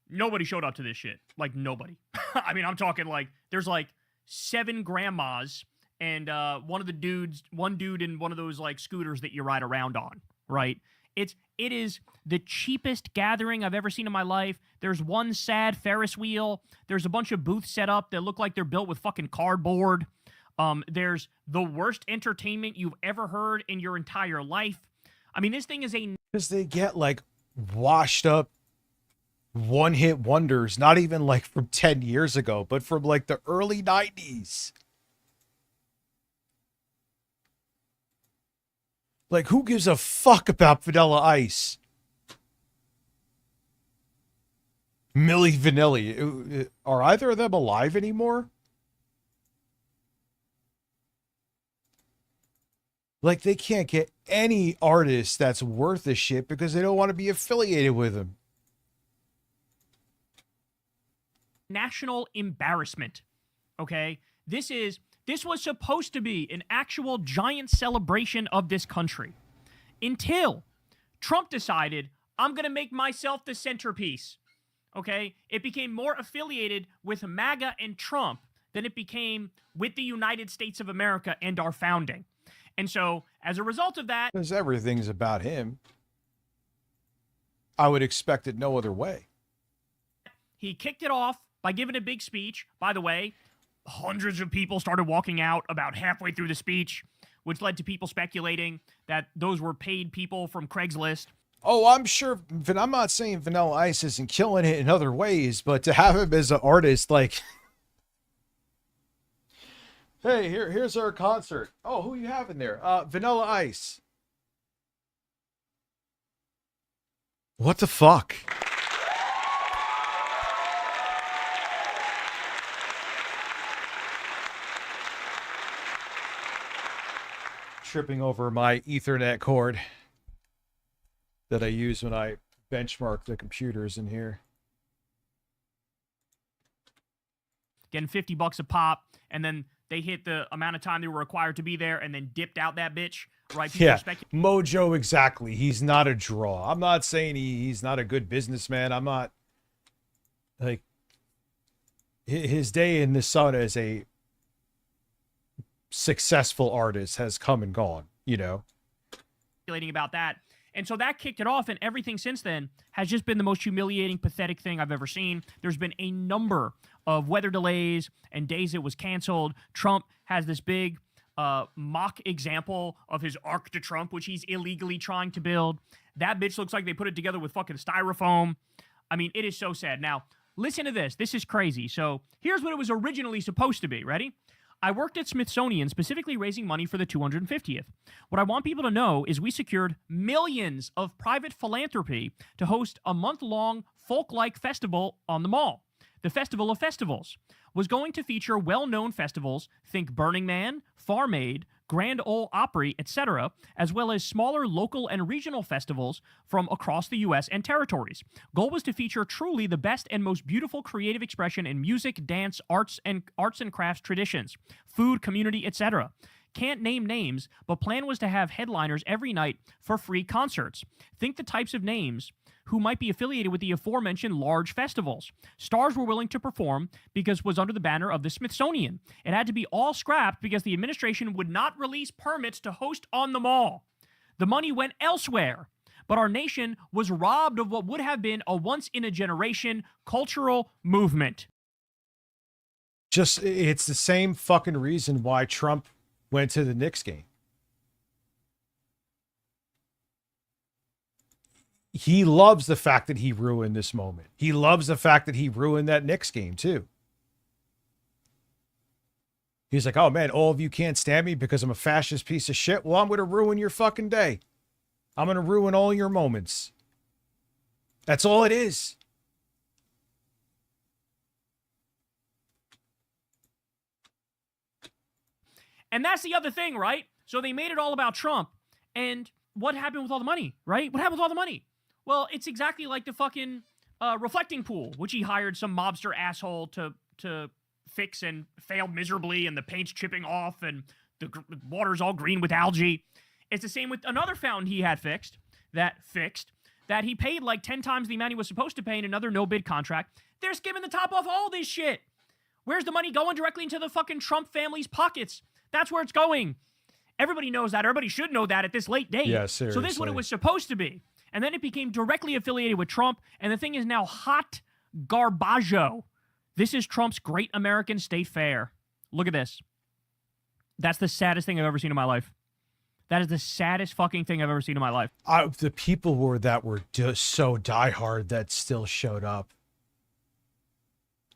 Speaker 15: nobody showed up to this shit. Like, nobody. I mean, I'm talking like, there's like 7 grandmas and one dude in one of those like scooters that you ride around on, right? It is the cheapest gathering I've ever seen in my life. There's one sad Ferris wheel. There's a bunch of booths set up that look like they're built with fucking cardboard. There's the worst entertainment you've ever heard in your entire life. I mean, this thing is
Speaker 4: because they get like washed up one-hit wonders, not even like from 10 years ago, but from like the early 90s. Like, who gives a fuck about Vanilla Ice? Milli Vanilli. Are either of them alive anymore? Like, they can't get any artist that's worth a shit because they don't want to be affiliated with them.
Speaker 15: national embarrassment. Okay? This was supposed to be an actual giant celebration of this country. Until Trump decided, I'm going to make myself the centerpiece. Okay? It became more affiliated with MAGA and Trump than it became with the United States of America and our founding. And so, as a result of that...
Speaker 4: Because everything's about him. I would expect it no other way.
Speaker 15: He kicked it off by giving a big speech. By the way, hundreds of people started walking out about halfway through the speech, which led to people speculating that those were paid people from Craigslist.
Speaker 4: Oh, I'm sure. I'm not saying Vanilla Ice isn't killing it in other ways, but to have him as an artist, like... Hey, here's our concert. Oh, who you have in there? Vanilla Ice. What the fuck? Tripping over my Ethernet cord that I use when I benchmark the computers in here.
Speaker 15: Getting $50 a pop, and then they hit the amount of time they were required to be there and then dipped out that bitch, right? People
Speaker 4: Yeah, Mojo, exactly. He's not a draw. I'm not saying he's not a good businessman. I'm not, like, his day in the sun as a successful artist has come and gone, you know?
Speaker 15: Speculating about that. And so that kicked it off, and everything since then has just been the most humiliating, pathetic thing I've ever seen. There's been a number of weather delays and days it was canceled. Trump has this big mock example of his Arc de Trump, which he's illegally trying to build. That bitch looks like they put it together with fucking styrofoam. I mean, it is so sad. Now, Listen to this. This is crazy. So here's what it was originally supposed to be. Ready? I worked at Smithsonian specifically raising money for the 250th. What I want people to know is we secured millions of private philanthropy to host a month-long folk-like festival on the mall. The Festival of Festivals was going to feature well-known festivals, think Burning Man, Farm Aid, Grand Ole Opry, etc., as well as smaller local and regional festivals from across the U.S. and territories. Goal was to feature truly the best and most beautiful creative expression in music, dance, arts and crafts traditions, food, community, etc. Can't name names, but plan was to have headliners every night for free concerts. Think the types of names who might be affiliated with the aforementioned large festivals. Stars were willing to perform because it was under the banner of the Smithsonian. It had to be all scrapped because the administration would not release permits to host on the mall. The money went elsewhere, but our nation was robbed of what would have been a once-in-a-generation cultural movement.
Speaker 4: Just, it's the same fucking reason why Trump went to the Knicks game. He loves the fact that he ruined this moment. He loves the fact that he ruined that Knicks game, too. He's like, oh, man, all of you can't stand me because I'm a fascist piece of shit. Well, I'm going to ruin your fucking day. I'm going to ruin all your moments. That's all it is.
Speaker 15: And that's the other thing, right? So they made it all about Trump. And what happened with all the money, right? What happened with all the money? Well, it's exactly like the fucking reflecting pool, which he hired some mobster asshole to fix and failed miserably, and the paint's chipping off, and the water's all green with algae. It's the same with another fountain he had fixed that he paid like 10 times the amount he was supposed to pay in another no-bid contract. They're skimming the top off all this shit. Where's the money going? Directly into the fucking Trump family's pockets. That's where it's going. Everybody knows that. Everybody should know that at this late date.
Speaker 4: Yeah,
Speaker 15: seriously. So this is what it was supposed to be. And then it became directly affiliated with Trump, and the thing is now hot garbaggio. This is Trump's Great American State Fair. Look at this. That's the saddest thing I've ever seen in my life. That is the saddest fucking thing I've ever seen in my life.
Speaker 4: The people that were just so diehard that still showed up.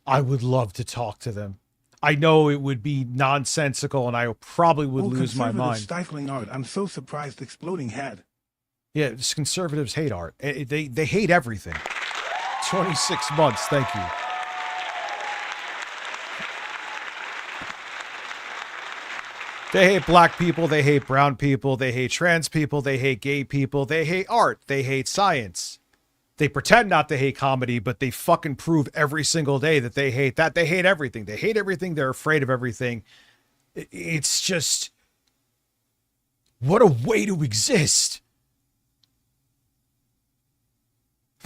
Speaker 4: I would love to talk to them. I know it would be nonsensical, and I probably would lose my mind.
Speaker 6: Stifling art. I'm so surprised Exploding had.
Speaker 4: Yeah, conservatives hate art. They hate everything. 26 months, thank you. They hate black people, they hate brown people, they hate trans people, they hate gay people, they hate art, they hate science. They pretend not to hate comedy, but they fucking prove every single day that they hate that. They hate everything. They hate everything. They're afraid of everything. It's just, what a way to exist.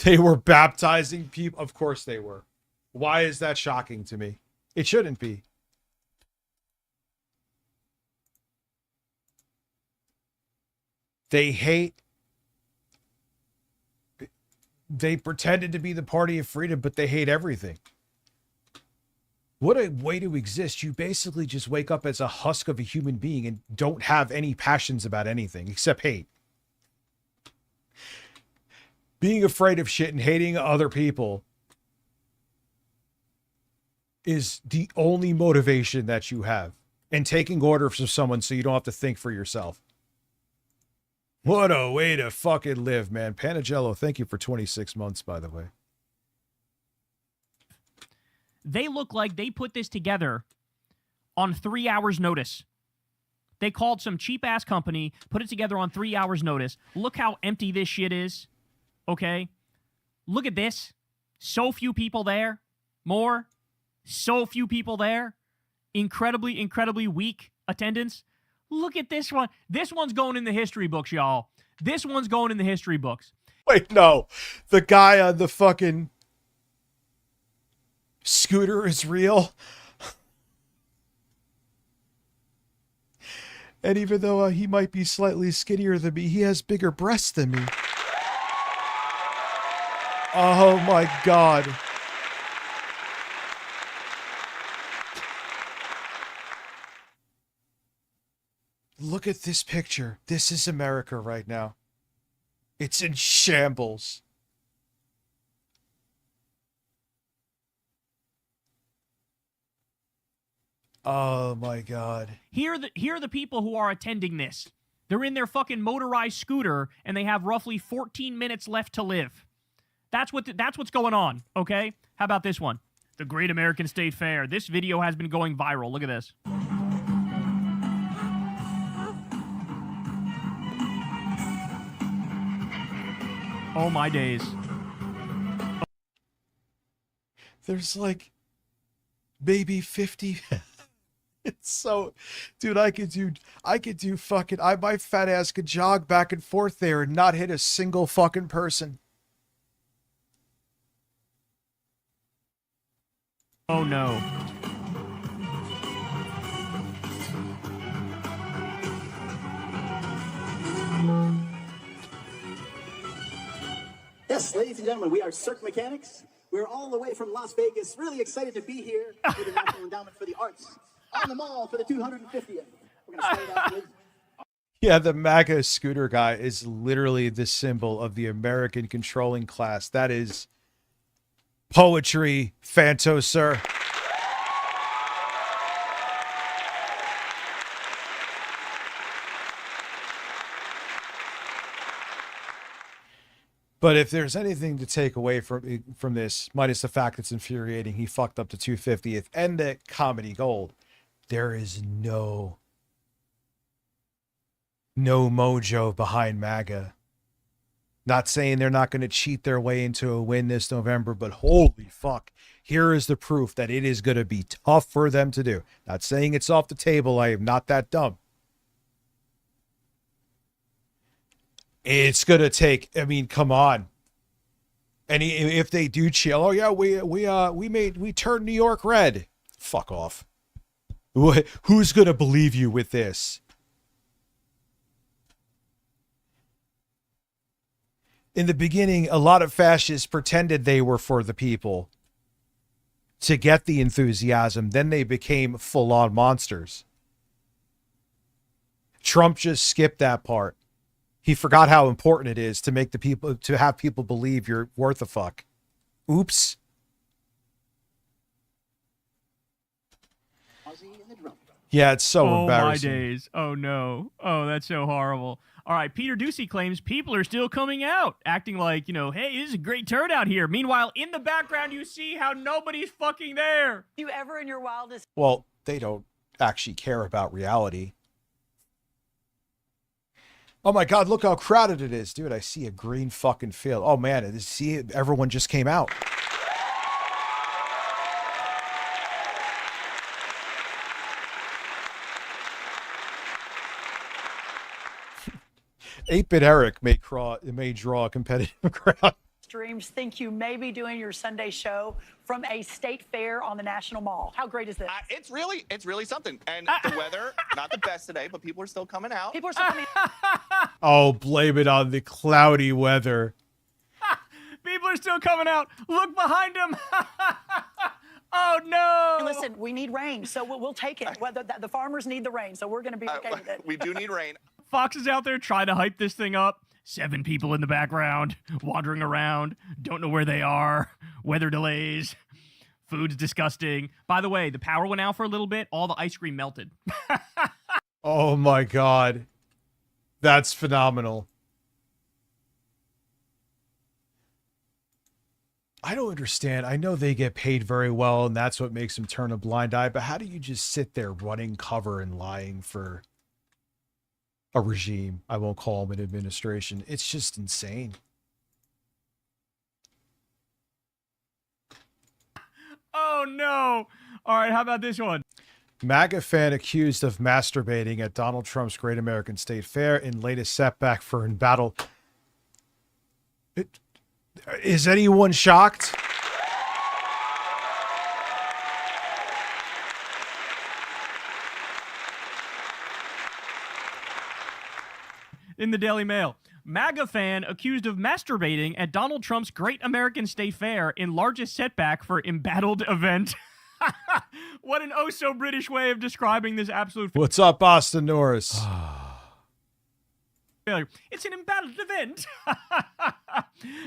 Speaker 4: They were baptizing people. Of course they were. Why is that shocking to me? It shouldn't be. They hate. They pretended to be the party of freedom, but they hate everything. What a way to exist. You basically just wake up as a husk of a human being and don't have any passions about anything except hate. Being afraid of shit and hating other people is the only motivation that you have. And taking orders from someone so you don't have to think for yourself. What a way to fucking live, man. Panagello, thank you for 26 months, by the way.
Speaker 15: They look like they put this together on 3 hours' notice. They called some cheap-ass company, put it together on 3 hours' notice. Look how empty this shit is. Okay? Look at this. So few people there. More. So few people there. Incredibly, incredibly weak attendance. Look at this one. This one's going in the history books, y'all. This one's going in the history books.
Speaker 4: Wait, no. The guy on the fucking scooter is real. And even though he might be slightly skinnier than me, he has bigger breasts than me. Oh my God. Look at this picture. This is America right now. It's in shambles. Oh my God.
Speaker 15: Here are the people who are attending this. They're in their fucking motorized scooter and they have roughly 14 minutes left to live. That's what's going on, okay? How about this one? The Great American State Fair. This video has been going viral. Look at this. Oh my days.
Speaker 4: There's like maybe 50. It's so, dude, I could do fucking, my fat ass could jog back and forth there and not hit a single fucking person.
Speaker 15: Oh no.
Speaker 16: Yes, ladies and gentlemen, we are Cirque Mechanics. We're all the way from Las Vegas. Really excited to be here with the National Endowment for the Arts on the mall for the 250th. We're going to start out with...
Speaker 4: Yeah, the MAGA scooter guy is literally the symbol of the American controlling class. That is poetry, Fanto, sir. But if there's anything to take away from this, minus the fact it's infuriating, he fucked up the 250th and the comedy gold, there is no mojo behind MAGA. Not saying they're not going to cheat their way into a win this November, but holy fuck, here is the proof that it is going to be tough for them to do. Not saying it's off the table. I am not that dumb. It's going to take, I mean, come on. And if they do chill, oh yeah, we turned New York red. Fuck off. Who's going to believe you with this? In the beginning, a lot of fascists pretended they were for the people to get the enthusiasm. Then they became full-on monsters. Trump just skipped that part. He forgot how important it is to make the people, to have people believe you're worth a fuck. Oops. Yeah, it's so embarrassing.
Speaker 15: Oh my days. Oh no. Oh, that's so horrible. All right, Peter Ducey claims people are still coming out, acting like, hey, this is a great turnout here. Meanwhile, in the background, you see how nobody's fucking there.
Speaker 17: You ever in your wildest...
Speaker 4: Well, they don't actually care about reality. Oh my God, look how crowded it is. Dude, I see a green fucking field. Oh man, see, everyone just came out. Eight-bit Eric may draw a competitive crowd.
Speaker 17: Streams think you may be doing your Sunday show from a state fair on the National Mall. How great is this?
Speaker 11: It's really something. And the weather, not the best today, but people are still coming out.
Speaker 17: People are still coming
Speaker 4: Oh, blame it on the cloudy weather.
Speaker 15: People are still coming out. Look behind them. Oh, no.
Speaker 17: Listen, we need rain, so we'll take it. The farmers need the rain, so we're going to be okay with it.
Speaker 11: We do need rain.
Speaker 15: Fox is out there trying to hype this thing up. 7 people in the background, wandering around, don't know where they are, weather delays, food's disgusting. By the way, the power went out for a little bit, all the ice cream melted.
Speaker 4: Oh my God. That's phenomenal. I don't understand. I know they get paid very well, and that's what makes them turn a blind eye, but how do you just sit there running cover and lying for a regime? I won't call them an administration. It's just insane.
Speaker 15: Oh, no. All right, how about this one?
Speaker 4: MAGA fan accused of masturbating at Donald Trump's Great American State Fair in latest setback for embattled. Is anyone shocked?
Speaker 15: In the Daily Mail, MAGA fan accused of masturbating at Donald Trump's Great American State Fair in largest setback for embattled event. What an oh-so-British way of describing this absolute...
Speaker 4: What's up, Austin Norris?
Speaker 15: failure. It's an imbalanced event.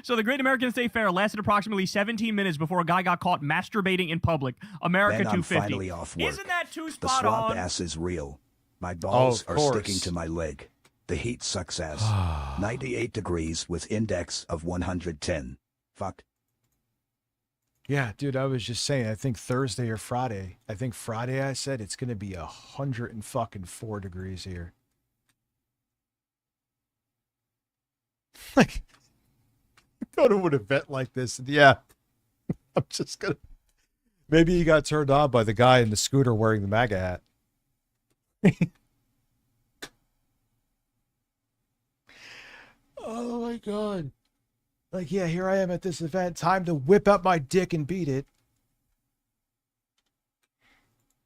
Speaker 15: So the Great American State Fair lasted approximately 17 minutes before a guy got caught masturbating in public. America
Speaker 18: Then I'm
Speaker 15: 250.
Speaker 18: finally off work.
Speaker 15: Isn't that too
Speaker 18: The
Speaker 15: spot
Speaker 18: swamp
Speaker 15: on?
Speaker 18: ass is real. My balls
Speaker 4: of
Speaker 18: are
Speaker 4: course.
Speaker 18: sticking to my leg. The heat sucks ass. 98 degrees with index of 110. Fuck.
Speaker 4: Yeah, dude, I was just saying, I think Thursday or Friday. I think Friday I said it's going to be 104 degrees here. Like, go to an event like this, and yeah, I'm just going to... Maybe he got turned on by the guy in the scooter wearing the MAGA hat. Oh, my God. Like, yeah, here I am at this event. Time to whip out my dick and beat it.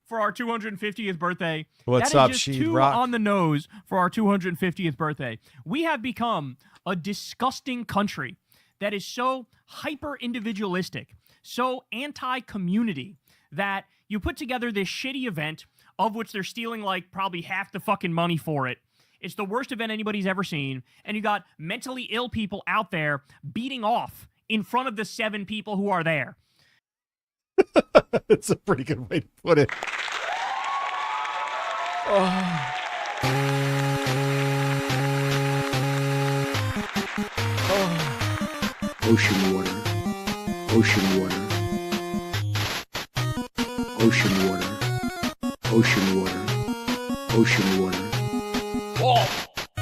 Speaker 15: For our 250th birthday.
Speaker 4: What's
Speaker 15: that
Speaker 4: up,
Speaker 15: is just
Speaker 4: Sheed
Speaker 15: too
Speaker 4: Rock?
Speaker 15: on the nose for our 250th birthday. We have become a disgusting country that is so hyper-individualistic, so anti-community, that you put together this shitty event, of which they're stealing, like, probably half the fucking money for it. It's the worst event anybody's ever seen, and you got mentally ill people out there beating off in front of the 7 people who are there.
Speaker 4: That's a pretty good way to put it. Oh.
Speaker 18: Ocean water. Ocean water. Ocean water. Ocean water. Ocean water. Ocean water.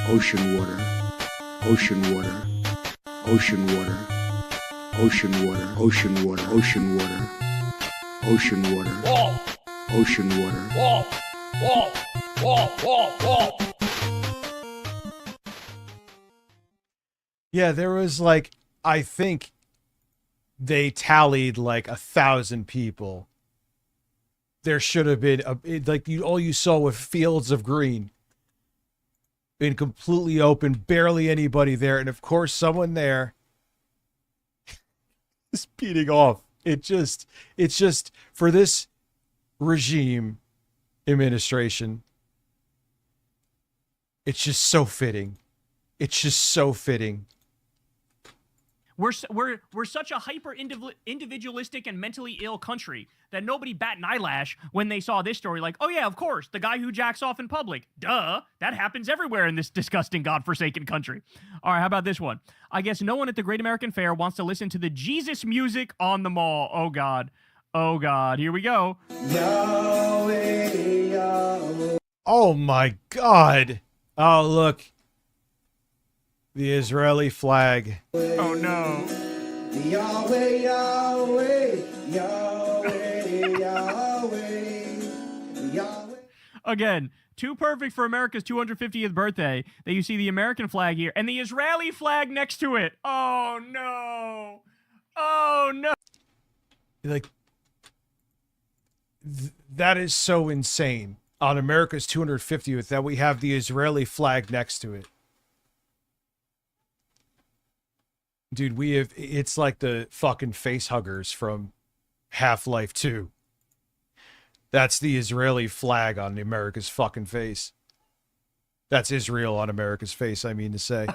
Speaker 18: Ocean water. Ocean water. Ocean water. Ocean water. Ocean water. Ocean water. Ocean water.
Speaker 4: Yeah, there was like, I think they tallied like 1,000 people. There should have been all you saw were fields of green. Been completely open, barely anybody there, and of course someone there is beating off. It's just for this regime administration, it's just so fitting. It's just so fitting.
Speaker 15: We're such a hyper-individualistic and mentally ill country that nobody bat an eyelash when they saw this story. Like, oh yeah, of course, the guy who jacks off in public. Duh, that happens everywhere in this disgusting, godforsaken country. All right, how about this one? I guess no one at the Great American Fair wants to listen to the Jesus music on the mall. Oh God. Oh God. Here we go.
Speaker 4: Yahweh, Yahweh. Oh my God. Oh, look. The Israeli flag.
Speaker 15: Oh no.
Speaker 8: Yahweh, Yahweh, Yahweh, Yahweh, Yahweh.
Speaker 15: Again, too perfect for America's 250th birthday that you see the American flag here and the Israeli flag next to it. Oh no. Oh no.
Speaker 4: Like, that is so insane. On America's 250th that we have the Israeli flag next to it. Dude, it's like the fucking face huggers from Half-Life 2. That's the Israeli flag on America's fucking face. That's Israel on America's face, I mean to say.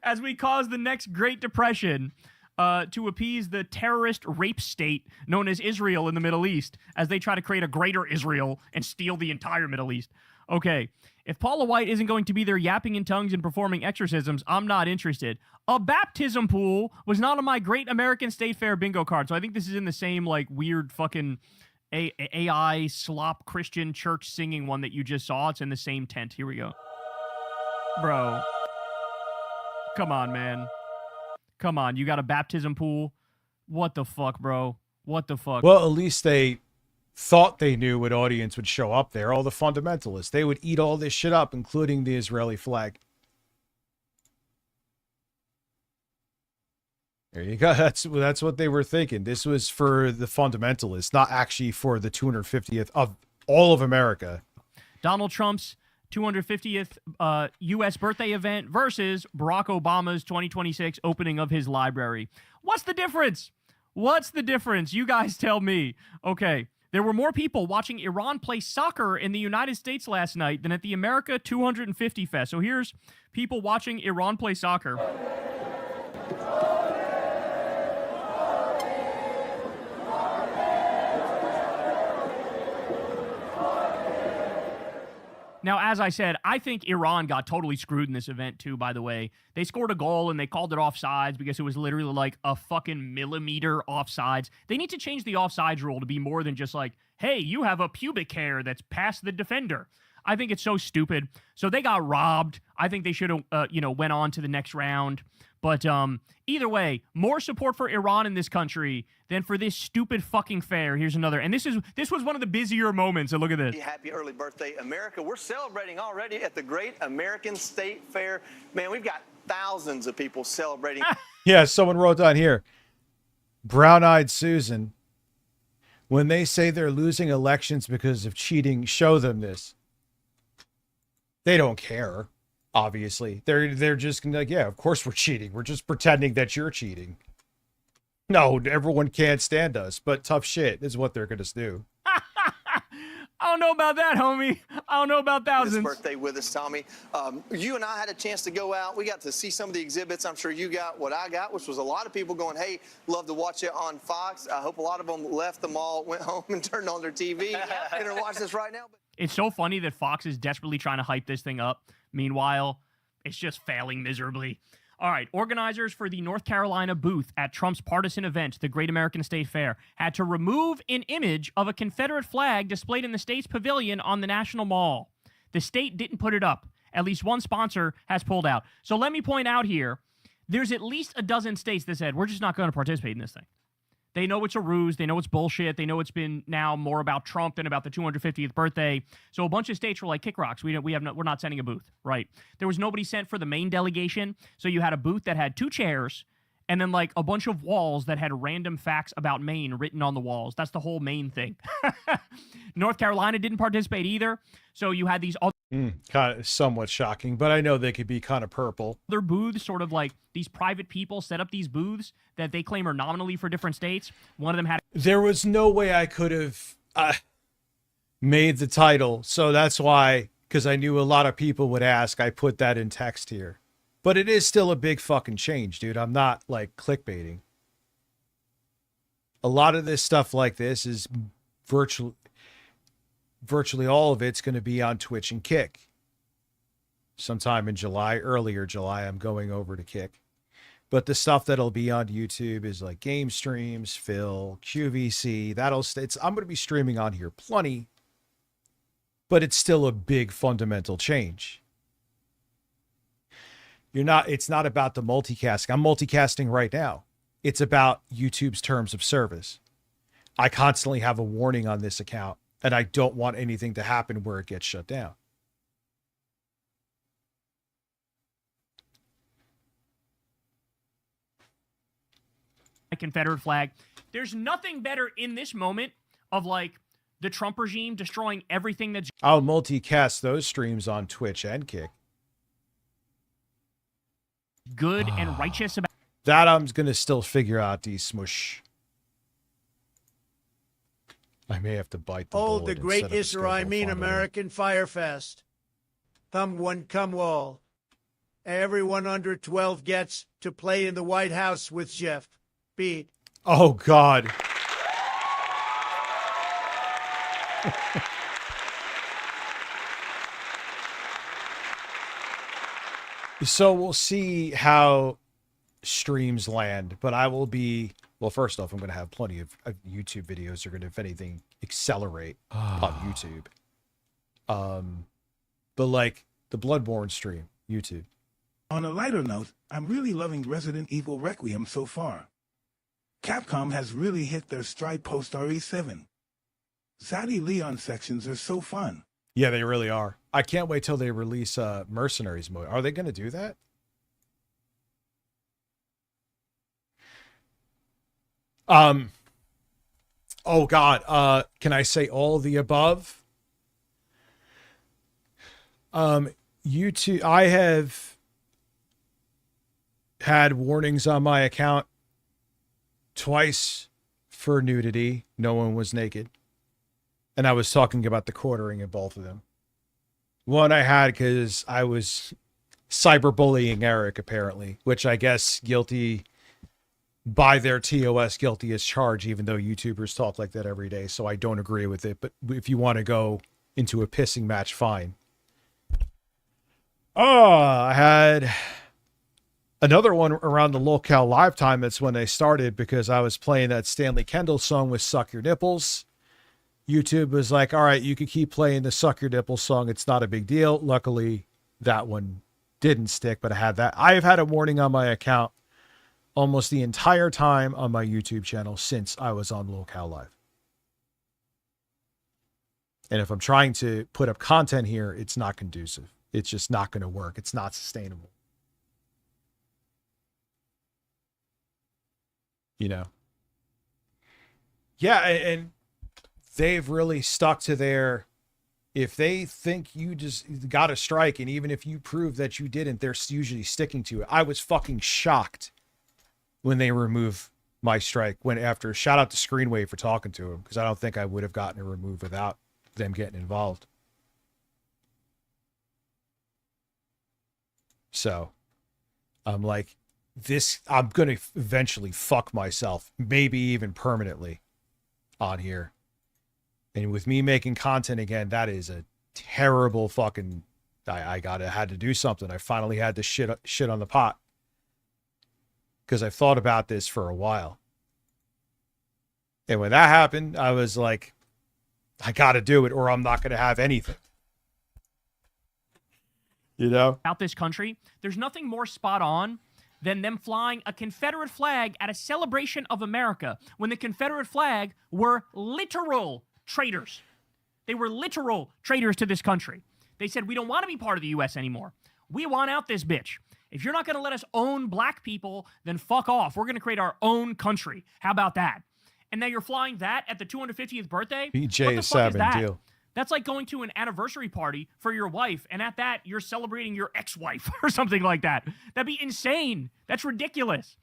Speaker 15: As we cause the next Great Depression to appease the terrorist rape state known as Israel in the Middle East, as they try to create a greater Israel and steal the entire Middle East. Okay, if Paula White isn't going to be there yapping in tongues and performing exorcisms, I'm not interested. A baptism pool was not on my Great American State Fair bingo card, so I think this is in the same, like, weird fucking AI slop Christian church singing one that you just saw. It's in the same tent. Here we go. Bro. Come on, man. Come on, you got a baptism pool? What the fuck, bro? What the fuck?
Speaker 4: Well, at least they thought they knew what audience would show up there. All the fundamentalists. They would eat all this shit up, including the Israeli flag. There you go. That's what they were thinking. This was for the fundamentalists, not actually for the 250th of all of America.
Speaker 15: Donald Trump's 250th U.S. birthday event versus Barack Obama's 2026 opening of his library. What's the difference? What's the difference? You guys tell me. Okay, There were more people watching Iran play soccer in the United States last night than at the America 250 Fest. So here's people watching Iran play soccer. Now, as I said, I think Iran got totally screwed in this event, too, by the way. They scored a goal and they called it offsides because it was literally like a fucking millimeter offsides. They need to change the offsides rule to be more than just like, hey, you have a pubic hair that's past the defender. I think it's so stupid. So they got robbed. I think they should have, went on to the next round. But either way, more support for Iran in this country than for this stupid fucking fair. Here's another. And this was one of the busier moments. And look at this.
Speaker 19: Happy early birthday, America. We're celebrating already at the Great American State Fair. Man, we've got thousands of people celebrating.
Speaker 4: Yeah, someone wrote down here, Brown-Eyed Susan, when they say they're losing elections because of cheating, show them this. They don't care. Obviously, they're just gonna like, yeah, of course we're cheating. We're just pretending that you're cheating. No, everyone can't stand us, but tough shit is what they're gonna do.
Speaker 15: I don't know about that, homie. I don't know about thousands.
Speaker 19: This birthday with us, Tommy. You and I had a chance to go out. We got to see some of the exhibits. I'm sure you got what I got, which was a lot of people going, hey, love to watch it on Fox. I hope a lot of them left the mall, went home and turned on their TV and are watching this right now.
Speaker 15: It's so funny that Fox is desperately trying to hype this thing up. Meanwhile, it's just failing miserably. All right, organizers for the North Carolina booth at Trump's partisan event, the Great American State Fair, had to remove an image of a Confederate flag displayed in the state's pavilion on the National Mall. The state didn't put it up. At least one sponsor has pulled out. So let me point out here, there's at least a dozen states that said, we're just not going to participate in this thing. They know it's a ruse. They know it's bullshit. They know it's been now more about Trump than about the 250th birthday. So a bunch of states were like, kick rocks. We're not sending a booth, right? There was nobody sent for the main delegation. So you had a booth that had 2 chairs and then like a bunch of walls that had random facts about Maine written on the walls. That's the whole Maine thing. North Carolina didn't participate either. So you had these other
Speaker 4: kind of somewhat shocking, but I know they could be kind of purple.
Speaker 15: Other booths, sort of like these private people set up these booths that they claim are nominally for different states. One of them had...
Speaker 4: There was no way I could have made the title. So that's why, because I knew a lot of people would ask, I put that in text here. But it is still a big fucking change, dude. I'm not like clickbaiting. A lot of this stuff like this is virtually all of it's going to be on Twitch and Kick. Sometime in July, earlier July, I'm going over to Kick. But the stuff that'll be on YouTube is like game streams, Phil, QVC. I'm going to be streaming on here plenty, but it's still a big fundamental change. It's not about the multicasting. I'm multicasting right now. It's about YouTube's terms of service. I constantly have a warning on this account, and I don't want anything to happen where it gets shut down.
Speaker 15: a Confederate flag. There's nothing better in this moment of like the Trump regime destroying everything that's...
Speaker 4: I'll multicast those streams on Twitch and Kick.
Speaker 15: Good and righteous about...
Speaker 4: That I'm going to still figure out the smush. I may have to bite the
Speaker 20: Hold the
Speaker 4: bullet
Speaker 20: great
Speaker 4: instead of
Speaker 20: Israel, I mean
Speaker 4: schedule
Speaker 20: American Firefest. Come one, come all. Everyone under 12 gets to play in the White House with Jeff. Beat.
Speaker 4: Oh, God. So we'll see how streams land, but I will be... Well, first off, I'm going to have plenty of YouTube videos that are going to, if anything, accelerate on YouTube. But like the Bloodborne stream, YouTube.
Speaker 6: On a lighter note, I'm really loving Resident Evil Requiem so far. Capcom has really hit their stride post RE7. Zaddy Leon sections are so fun.
Speaker 4: Yeah, they really are. I can't wait till they release Mercenaries mode. Are they going to do that? Oh God. Can I say all the above? YouTube, I have had warnings on my account twice for nudity. No one was naked. And I was talking about the quartering in both of them. One I had because I was cyberbullying Eric, apparently, which I guess guilty by their TOS, guilty as charged, even though YouTubers talk like that every day. So I don't agree with it. But if you want to go into a pissing match, fine. Oh, I had another one around the locale live time. That's when they started, because I was playing that Stanley Kendall song with Suck Your Nipples. YouTube was like, all right, you can keep playing the Suck Your Nipples song. It's not a big deal. Luckily, that one didn't stick, but I had that. I have had a warning on my account almost the entire time on my YouTube channel since I was on locale live. And if I'm trying to put up content here, it's not conducive. It's just not going to work. It's not sustainable. You know? Yeah, and they've really stuck to their, if they think you just got a strike, and even if you prove that you didn't, they're usually sticking to it. I was fucking shocked when they remove my strike. Shout out to Screenwave for talking to him, because I don't think I would have gotten it removed without them getting involved. So I'm like, I'm going to eventually fuck myself, maybe even permanently on here. And with me making content again, that is a terrible fucking, I had to do something. I finally had to shit on the pot, because I've thought about this for a while. And when that happened, I was like, I got to do it, or I'm not going to have anything. You know?
Speaker 15: Out this country, there's nothing more spot on than them flying a Confederate flag at a celebration of America, when the Confederate flag were literal traitors. They were literal traitors to this country. They said, we don't want to be part of the U.S. anymore. We want out this bitch. If you're not going to let us own black people, then fuck off. We're going to create our own country. How about that? And now you're flying that at the 250th birthday?
Speaker 4: BJ is Sabin deal.
Speaker 15: That's like going to an anniversary party for your wife, and at that, you're celebrating your ex-wife or something like that. That'd be insane. That's ridiculous.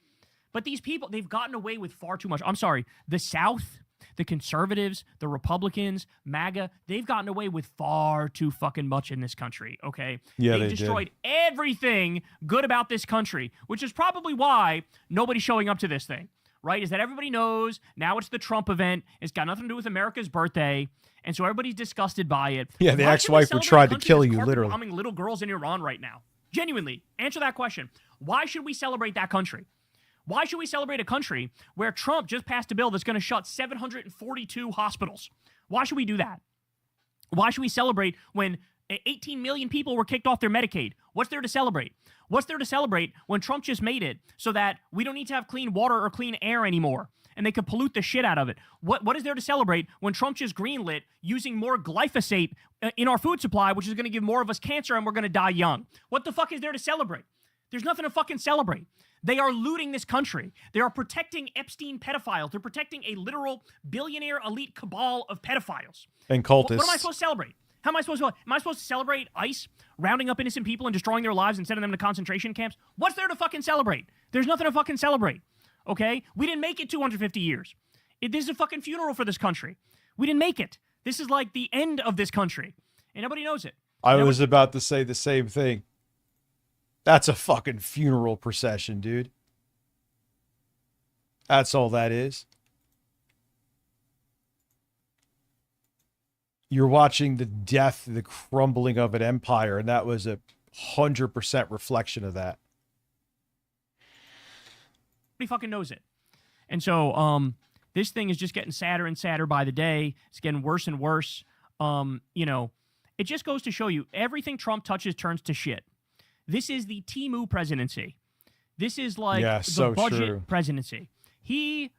Speaker 15: But these people, they've gotten away with far too much. I'm sorry. The South, the conservatives, the Republicans, MAGA, they've gotten away with far too fucking much in this country, okay?
Speaker 4: Yeah,
Speaker 15: They've destroyed everything good about this country, which is probably why nobody's showing up to this thing, right? Is that everybody knows now it's the Trump event. It's got nothing to do with America's birthday. And so everybody's disgusted by it.
Speaker 4: Yeah, the ex-wife who tried to kill you, literally.
Speaker 15: Bombing little girls in Iran right now. Genuinely, answer that question. Why should we celebrate that country? Why should we celebrate a country where Trump just passed a bill that's going to shut 742 hospitals? Why should we do that? Why should we celebrate when 18 million people were kicked off their Medicaid? What's there to celebrate? What's there to celebrate when Trump just made it so that we don't need to have clean water or clean air anymore, and they could pollute the shit out of it? What is there to celebrate when Trump just greenlit using more glyphosate in our food supply, which is going to give more of us cancer and we're going to die young? What the fuck is there to celebrate? There's nothing to fucking celebrate. They are looting this country. They are protecting Epstein pedophiles. They're protecting a literal billionaire elite cabal of pedophiles.
Speaker 4: And cultists.
Speaker 15: What am I supposed to celebrate? How am I supposed to? Am I supposed to celebrate ICE rounding up innocent people and destroying their lives and sending them to concentration camps? What's there to fucking celebrate? There's nothing to fucking celebrate. Okay? We didn't make it 250 years. This is a fucking funeral for this country. We didn't make it. This is like the end of this country. And nobody knows it.
Speaker 4: I was about to say the same thing. That's a fucking funeral procession, dude. That's all that is. You're watching the death, the crumbling of an empire, and that was 100% reflection of that.
Speaker 15: Nobody fucking knows it. And so, this thing is just getting sadder and sadder by the day. It's getting worse and worse. You know, it just goes to show you everything Trump touches turns to shit. This is the Timu presidency. This is like the budget presidency. He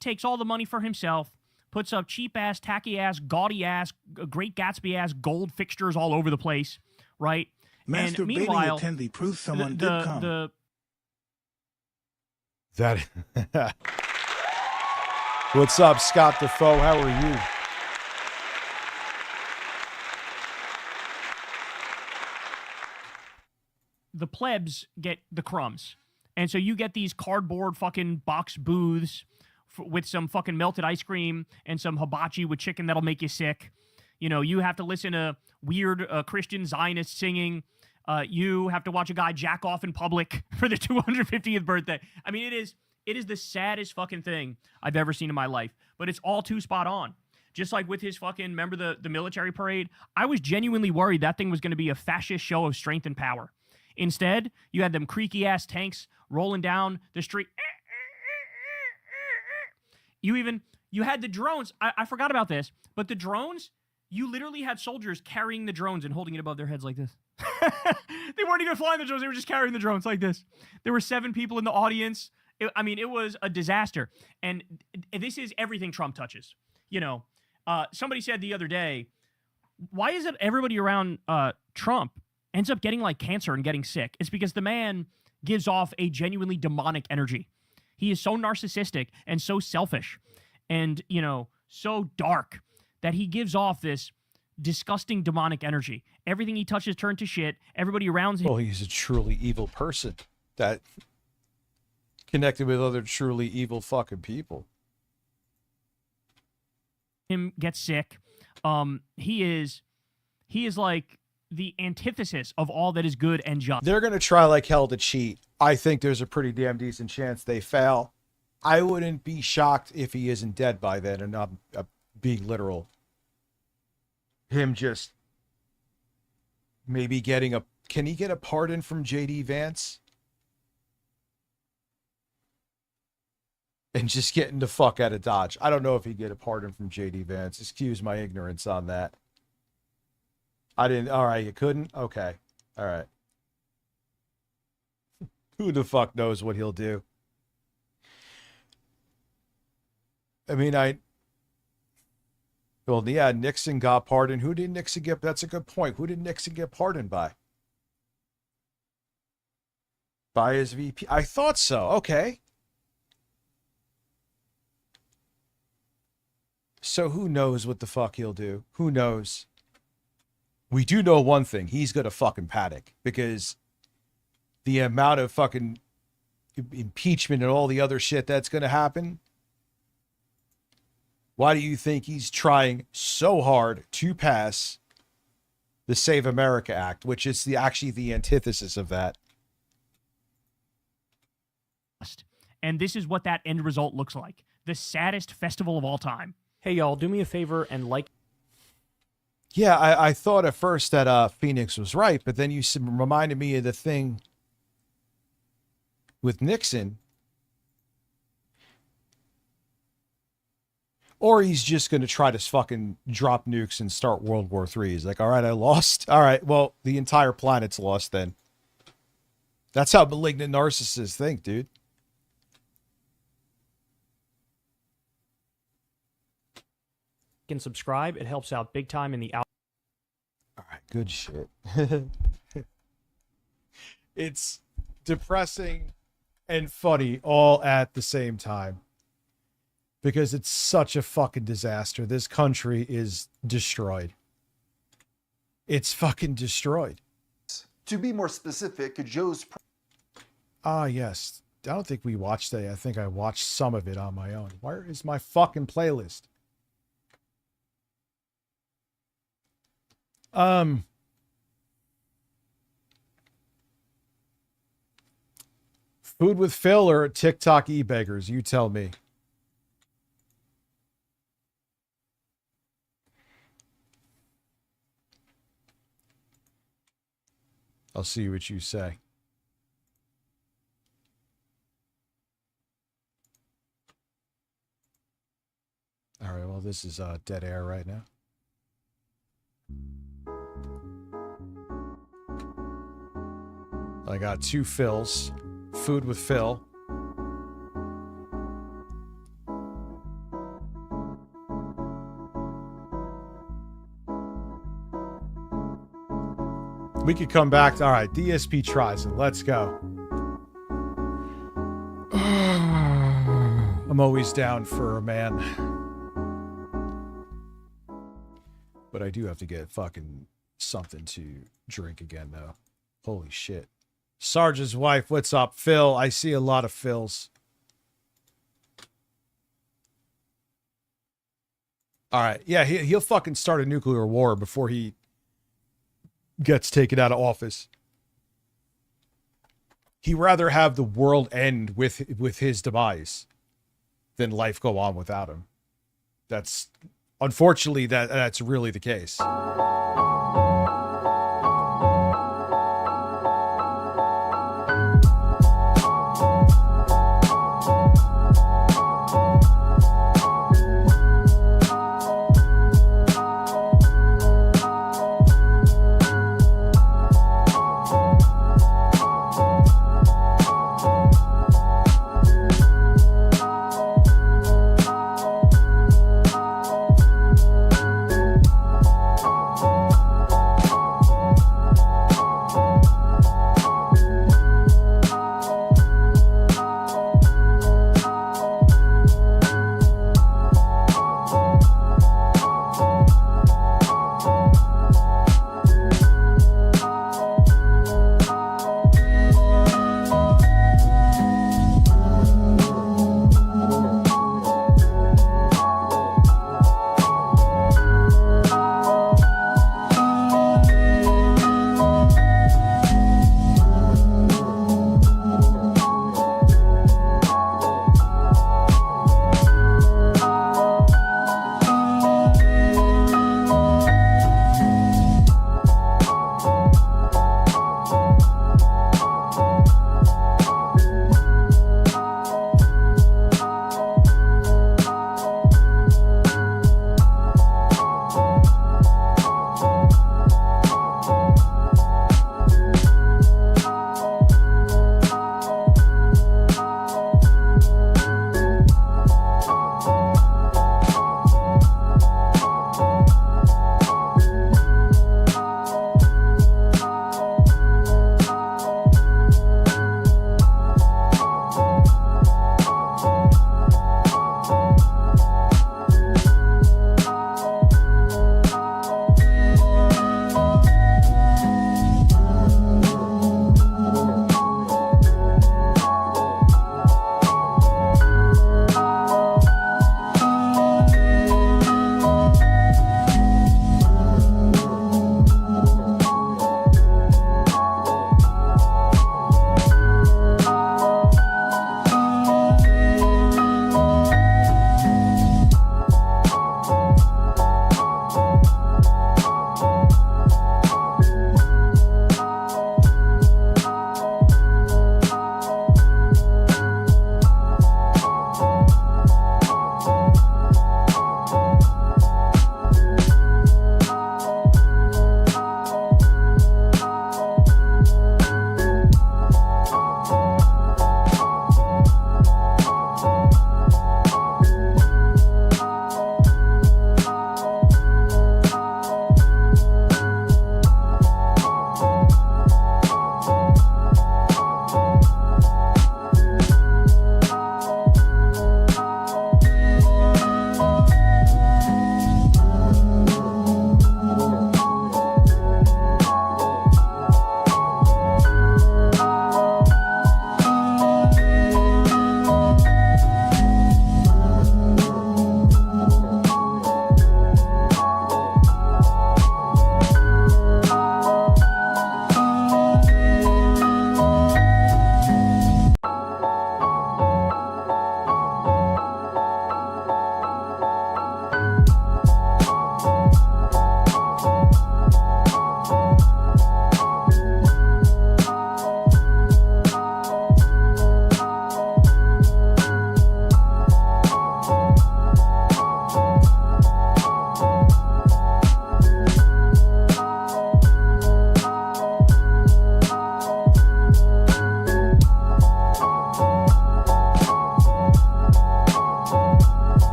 Speaker 15: takes all the money for himself, puts up cheap-ass, tacky-ass, gaudy-ass, Great Gatsby-ass gold fixtures all over the place, right? And meanwhile,
Speaker 6: attendee proves someone did come.
Speaker 4: What's up, Scott Defoe? How are you?
Speaker 15: The plebs get the crumbs. And so you get these cardboard fucking box booths with some fucking melted ice cream and some hibachi with chicken that'll make you sick. You know, you have to listen to weird Christian Zionist singing. You have to watch a guy jack off in public for the 250th birthday. I mean, it is the saddest fucking thing I've ever seen in my life. But it's all too spot on. Just like with his fucking, remember the military parade? I was genuinely worried that thing was going to be a fascist show of strength and power. Instead, you had them creaky-ass tanks rolling down the street. You had the drones. I forgot about this, but the drones, you literally had soldiers carrying the drones and holding it above their heads like this. They weren't even flying the drones. They were just carrying the drones like this. There were 7 people in the audience. It was a disaster. And this is everything Trump touches. You know, somebody said the other day, why is it everybody around Trump ends up getting like cancer and getting sick? It's because the man gives off a genuinely demonic energy. He is so narcissistic and so selfish and, you know, so dark that he gives off this disgusting demonic energy. Everything he touches turns to shit. Everybody around him.
Speaker 4: Well, he's a truly evil person that connected with other truly evil fucking people.
Speaker 15: Him gets sick. He is like the antithesis of all that is good and just.
Speaker 4: They're going to try like hell to cheat. I think there's a pretty damn decent chance they fail. I wouldn't be shocked if he isn't dead by then, and not being literal. Him just maybe getting a... Can he get a pardon from J.D. Vance? And just getting the fuck out of Dodge. I don't know if he'd get a pardon from J.D. Vance. Excuse my ignorance on that. I didn't... All right, you couldn't? Okay. All right. Who the fuck knows what he'll do? I mean, well, yeah, Nixon got pardoned. Who did Nixon get? That's a good point. Who did Nixon get pardoned by? By his VP? I thought so. Okay. So who knows what the fuck he'll do? Who knows? We do know one thing. He's going to fucking panic because the amount of fucking impeachment and all the other shit that's going to happen. Why do you think he's trying so hard to pass the Save America Act, which is actually the antithesis of that?
Speaker 15: And this is what that end result looks like. The saddest festival of all time. Hey, y'all, do me a favor and like.
Speaker 4: Yeah, I thought at first that Phoenix was right, but then you reminded me of the thing with Nixon. Or he's just going to try to fucking drop nukes and start World War III. He's like, all right, I lost. All right, well, the entire planet's lost then. That's how malignant narcissists think, dude.
Speaker 15: Can subscribe. It helps out big time in the out.
Speaker 4: All right, good shit. It's depressing and funny all at the same time. Because it's such a fucking disaster. This country is destroyed. It's fucking destroyed.
Speaker 21: To be more specific, Joe's...
Speaker 4: Yes. I don't think we watched that. I think I watched some of it on my own. Where is my fucking playlist? Food with Phil or TikTok e-beggars? You tell me. I'll see what you say. All right, well, this is dead air right now. I got 2 Phils. Food with Phil. We could come back to, all right, DSP tries it. Let's go. I'm always down for a man. But I do have to get fucking something to drink again, though. Holy shit. Sarge's wife, what's up? Phil, I see a lot of Phils. All right. Yeah, he'll fucking start a nuclear war before he gets taken out of office. He'd rather have the world end with his demise than life go on without him. That's unfortunately that's really the case.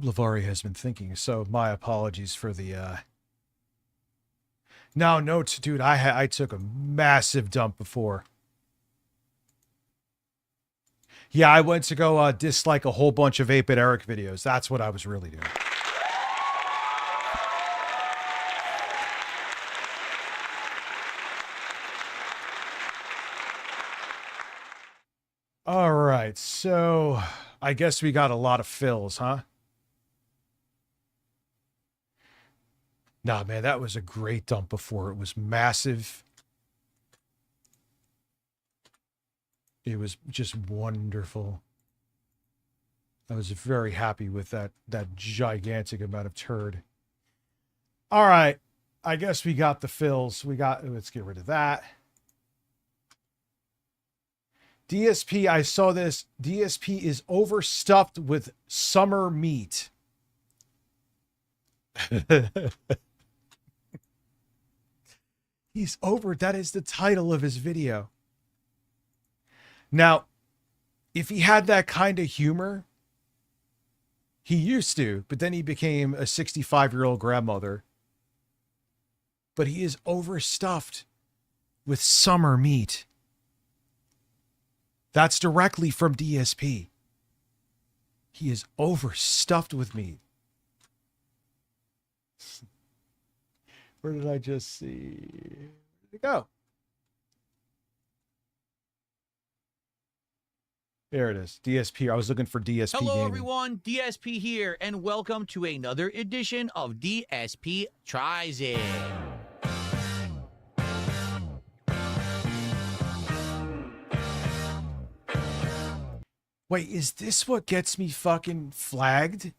Speaker 4: Lavari has been thinking, so my apologies for the No, dude, I took a massive dump before. Yeah, I went to go dislike a whole bunch of 8-Bit Eric videos. That's what I was really doing. All right, so I guess we got a lot of fills, huh? Nah, man, that was a great dump before. It was massive. It was just wonderful. I was very happy with that gigantic amount of turd. All right, I guess we got the fills. Let's get rid of that. DSP, I saw this. DSP is overstuffed with summer meat. He's over. That is the title of his video. Now, if he had that kind of humor, he used to, but then he became a 65-year-old grandmother. But he is overstuffed with summer meat. That's directly from DSP. He is overstuffed with meat. Where did I just see? Where did it go? There it is. DSP. I was looking for DSP.
Speaker 12: Hello,
Speaker 4: gaming.
Speaker 12: everyone. DSP here, and welcome to another edition of DSP Tries It.
Speaker 4: Wait, is this what gets me fucking flagged?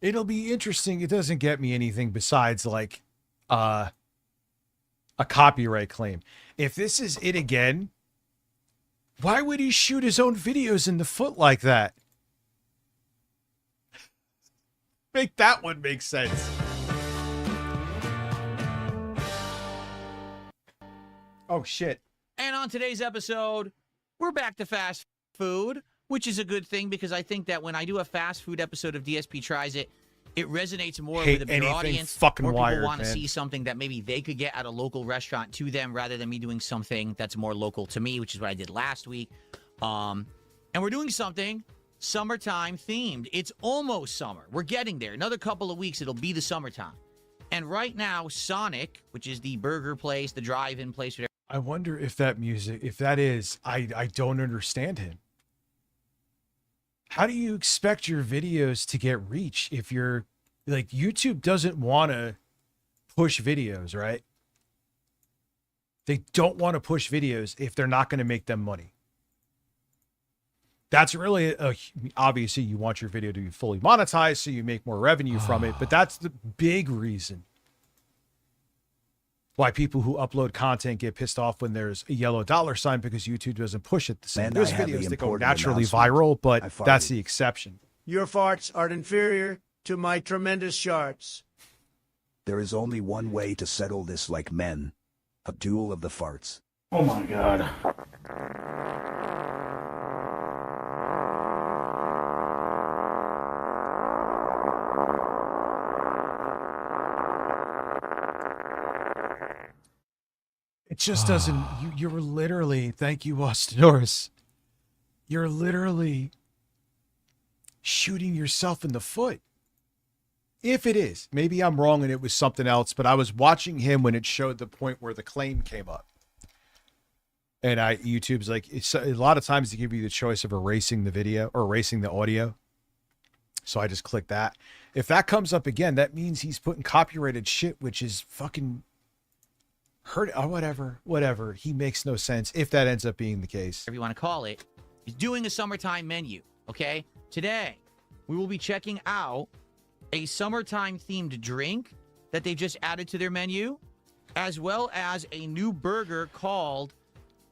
Speaker 4: It'll be interesting. It doesn't get me anything besides like a copyright claim. If this is it again, why would he shoot his own videos in the foot like that? Make that one make sense. Oh, shit.
Speaker 12: And on today's episode, we're back to fast food, which is a good thing because I think that when I do a fast food episode of DSP Tries It, it resonates more with a bigger audience.
Speaker 4: Fucking
Speaker 12: more people
Speaker 4: wired,
Speaker 12: want to
Speaker 4: man.
Speaker 12: see something that maybe they could get at a local restaurant to them rather than me doing something that's more local to me, which is what I did last week. And we're doing something summertime themed. It's almost summer. We're getting there. Another couple of weeks, it'll be the summertime. And right now, Sonic, which is the burger place, the drive-in place, whatever.
Speaker 4: I wonder if that music, if that is, I don't understand him. How do you expect your videos to get reach if you're, like, YouTube doesn't want to push videos, right? They don't want to push videos if they're not going to make them money. That's really, obviously, you want your video to be fully monetized so you make more revenue from it, but that's the big reason why people who upload content get pissed off when there's a yellow dollar sign because YouTube doesn't push it the same.
Speaker 18: Man,
Speaker 4: There's
Speaker 18: I have
Speaker 4: videos
Speaker 18: the
Speaker 4: that go
Speaker 18: important
Speaker 4: naturally
Speaker 18: announcement.
Speaker 4: viral, but
Speaker 18: I farted.
Speaker 4: that's the exception.
Speaker 20: Your farts are inferior to my tremendous sharts.
Speaker 18: There is only one way to settle this like men. A duel of the farts.
Speaker 8: Oh my god.
Speaker 4: It just doesn't, you're literally, thank you, Austin Norris. You're literally shooting yourself in the foot. If it is, maybe I'm wrong and it was something else, but I was watching him when it showed the point where the claim came up. And YouTube's like, it's a lot of times they give you the choice of erasing the video or erasing the audio. So I just clicked that. If that comes up again, that means he's putting copyrighted shit, which is fucking hurt or whatever. He makes no sense if that ends up being the case.
Speaker 12: Whatever you want to call it, is doing a summertime menu, okay? Today, we will be checking out a summertime themed drink that they just added to their menu, as well as a new burger called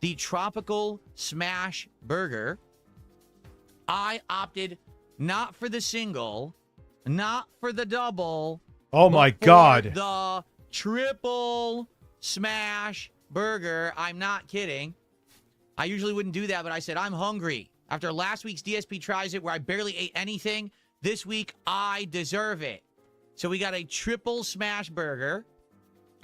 Speaker 12: the Tropical Smash Burger. I opted not for the single, not for the double.
Speaker 4: Oh my
Speaker 12: but for
Speaker 4: God.
Speaker 12: The triple smash burger. I'm not kidding. I usually wouldn't do that, but I said, I'm hungry. After last week's DSP Tries It, where I barely ate anything, this week I deserve it. So we got a triple smash burger.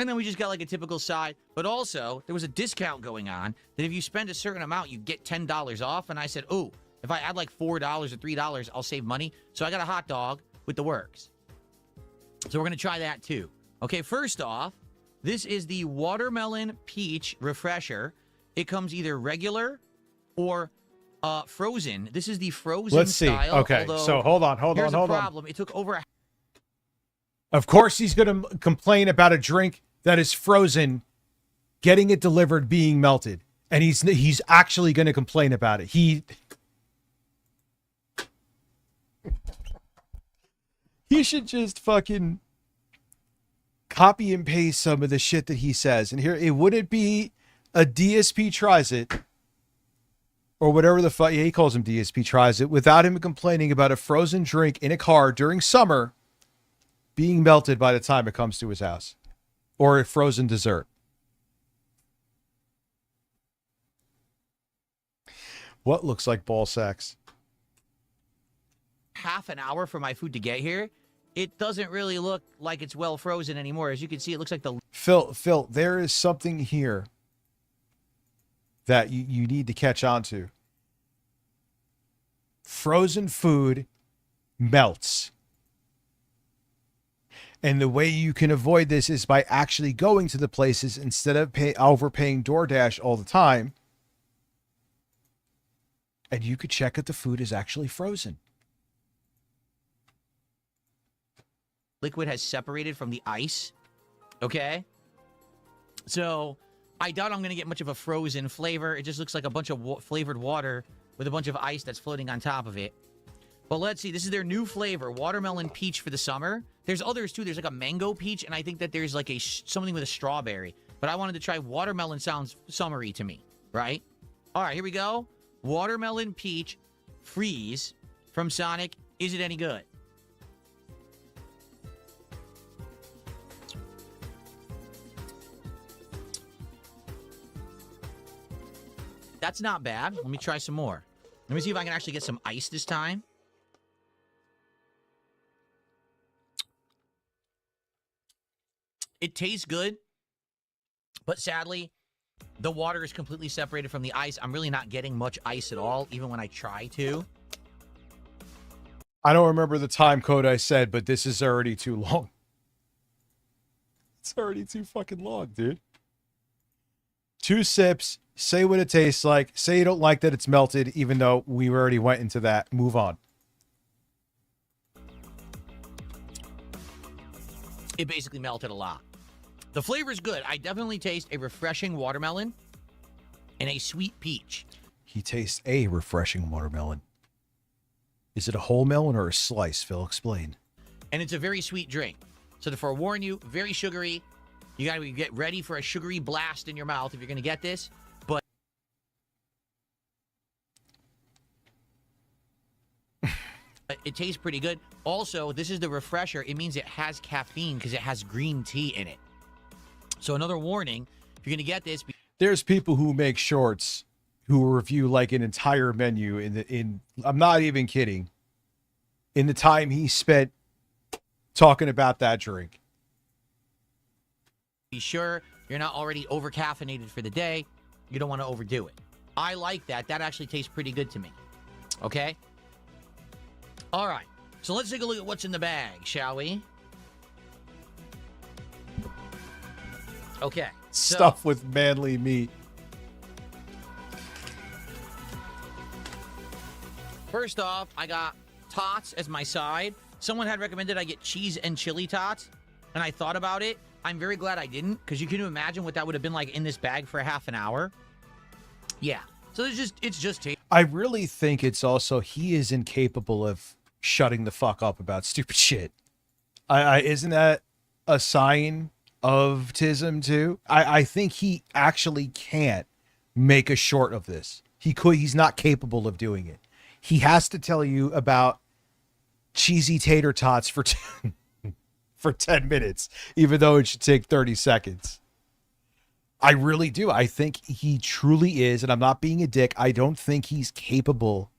Speaker 12: And then we just got like a typical side. But also, there was a discount going on that if you spend a certain amount, you get $10 off. And I said, oh, if I add like $4 or $3, I'll save money. So I got a hot dog with the works. So we're going to try that too. Okay, first off, this is the Watermelon Peach Refresher. It comes either regular or frozen. This is the frozen
Speaker 4: Let's see.
Speaker 12: style.
Speaker 4: Okay, so hold on.
Speaker 12: Here's the problem. It took over a...
Speaker 4: Of course, he's going to complain about a drink that is frozen, getting it delivered, being melted. And he's actually going to complain about it. He should just fucking copy and paste some of the shit that he says. And here, it wouldn't be a DSP Tries It, or whatever the fuck, he calls him DSP Tries It, without him complaining about a frozen drink in a car during summer being melted by the time it comes to his house, or a frozen dessert. What looks like ball sacks?
Speaker 12: Half an hour for my food to get here. It doesn't really look like it's well frozen anymore. As you can see, it looks like the...
Speaker 4: Phil, there is something here that you need to catch on to. Frozen food melts. And the way you can avoid this is by actually going to the places instead of overpaying DoorDash all the time. And you could check if the food is actually frozen.
Speaker 12: Liquid has separated from the ice. Okay? So, I doubt I'm going to get much of a frozen flavor. It just looks like a bunch of flavored water with a bunch of ice that's floating on top of it. But let's see. This is their new flavor, watermelon peach for the summer. There's others too. There's like a mango peach, and I think that there's like something with a strawberry. But I wanted to try watermelon. Sounds summery to me, right? All right, here we go. Watermelon peach freeze from Sonic. Is it any good? That's not bad. Let me try some more. Let me see if I can actually get some ice this time. It tastes good, but sadly, the water is completely separated from the ice. I'm really not getting much ice at all, even when I try to.
Speaker 4: I don't remember the time code I said, but this is already too long. It's already too fucking long, dude. 2 sips. Say what it tastes like. Say you don't like that it's melted, even though we already went into that. Move on.
Speaker 12: It basically melted a lot. The flavor's good. I definitely taste a refreshing watermelon and a sweet peach.
Speaker 4: He tastes a refreshing watermelon. Is it a whole melon or a slice, Phil? Explain.
Speaker 12: And it's a very sweet drink. So to forewarn you, very sugary. You got to get ready for a sugary blast in your mouth if you're going to get this. But it tastes pretty good. Also, this is the refresher. It means it has caffeine because it has green tea in it. So another warning, if you're going to get this...
Speaker 4: There's people who make shorts who review like an entire menu I'm not even kidding, in the time he spent talking about that drink.
Speaker 12: Be sure you're not already over-caffeinated for the day. You don't want to overdo it. I like that. That actually tastes pretty good to me. Okay? All right. So let's take a look at what's in the bag, shall we? Okay.
Speaker 4: Stuff with manly meat.
Speaker 12: First off, I got tots as my side. Someone had recommended I get cheese and chili tots, and I thought about it. I'm very glad I didn't, because you can imagine what that would have been like in this bag for half an hour. Yeah. So it's just
Speaker 4: I really think it's also he is incapable of shutting the fuck up about stupid shit. Isn't that a sign of autism too? I think he actually can't make a short of this. He's not capable of doing it. He has to tell you about cheesy tater tots for for 10 minutes, even though it should take 30 seconds. I really do. I think he truly is, and I'm not being a dick. I don't think he's capable.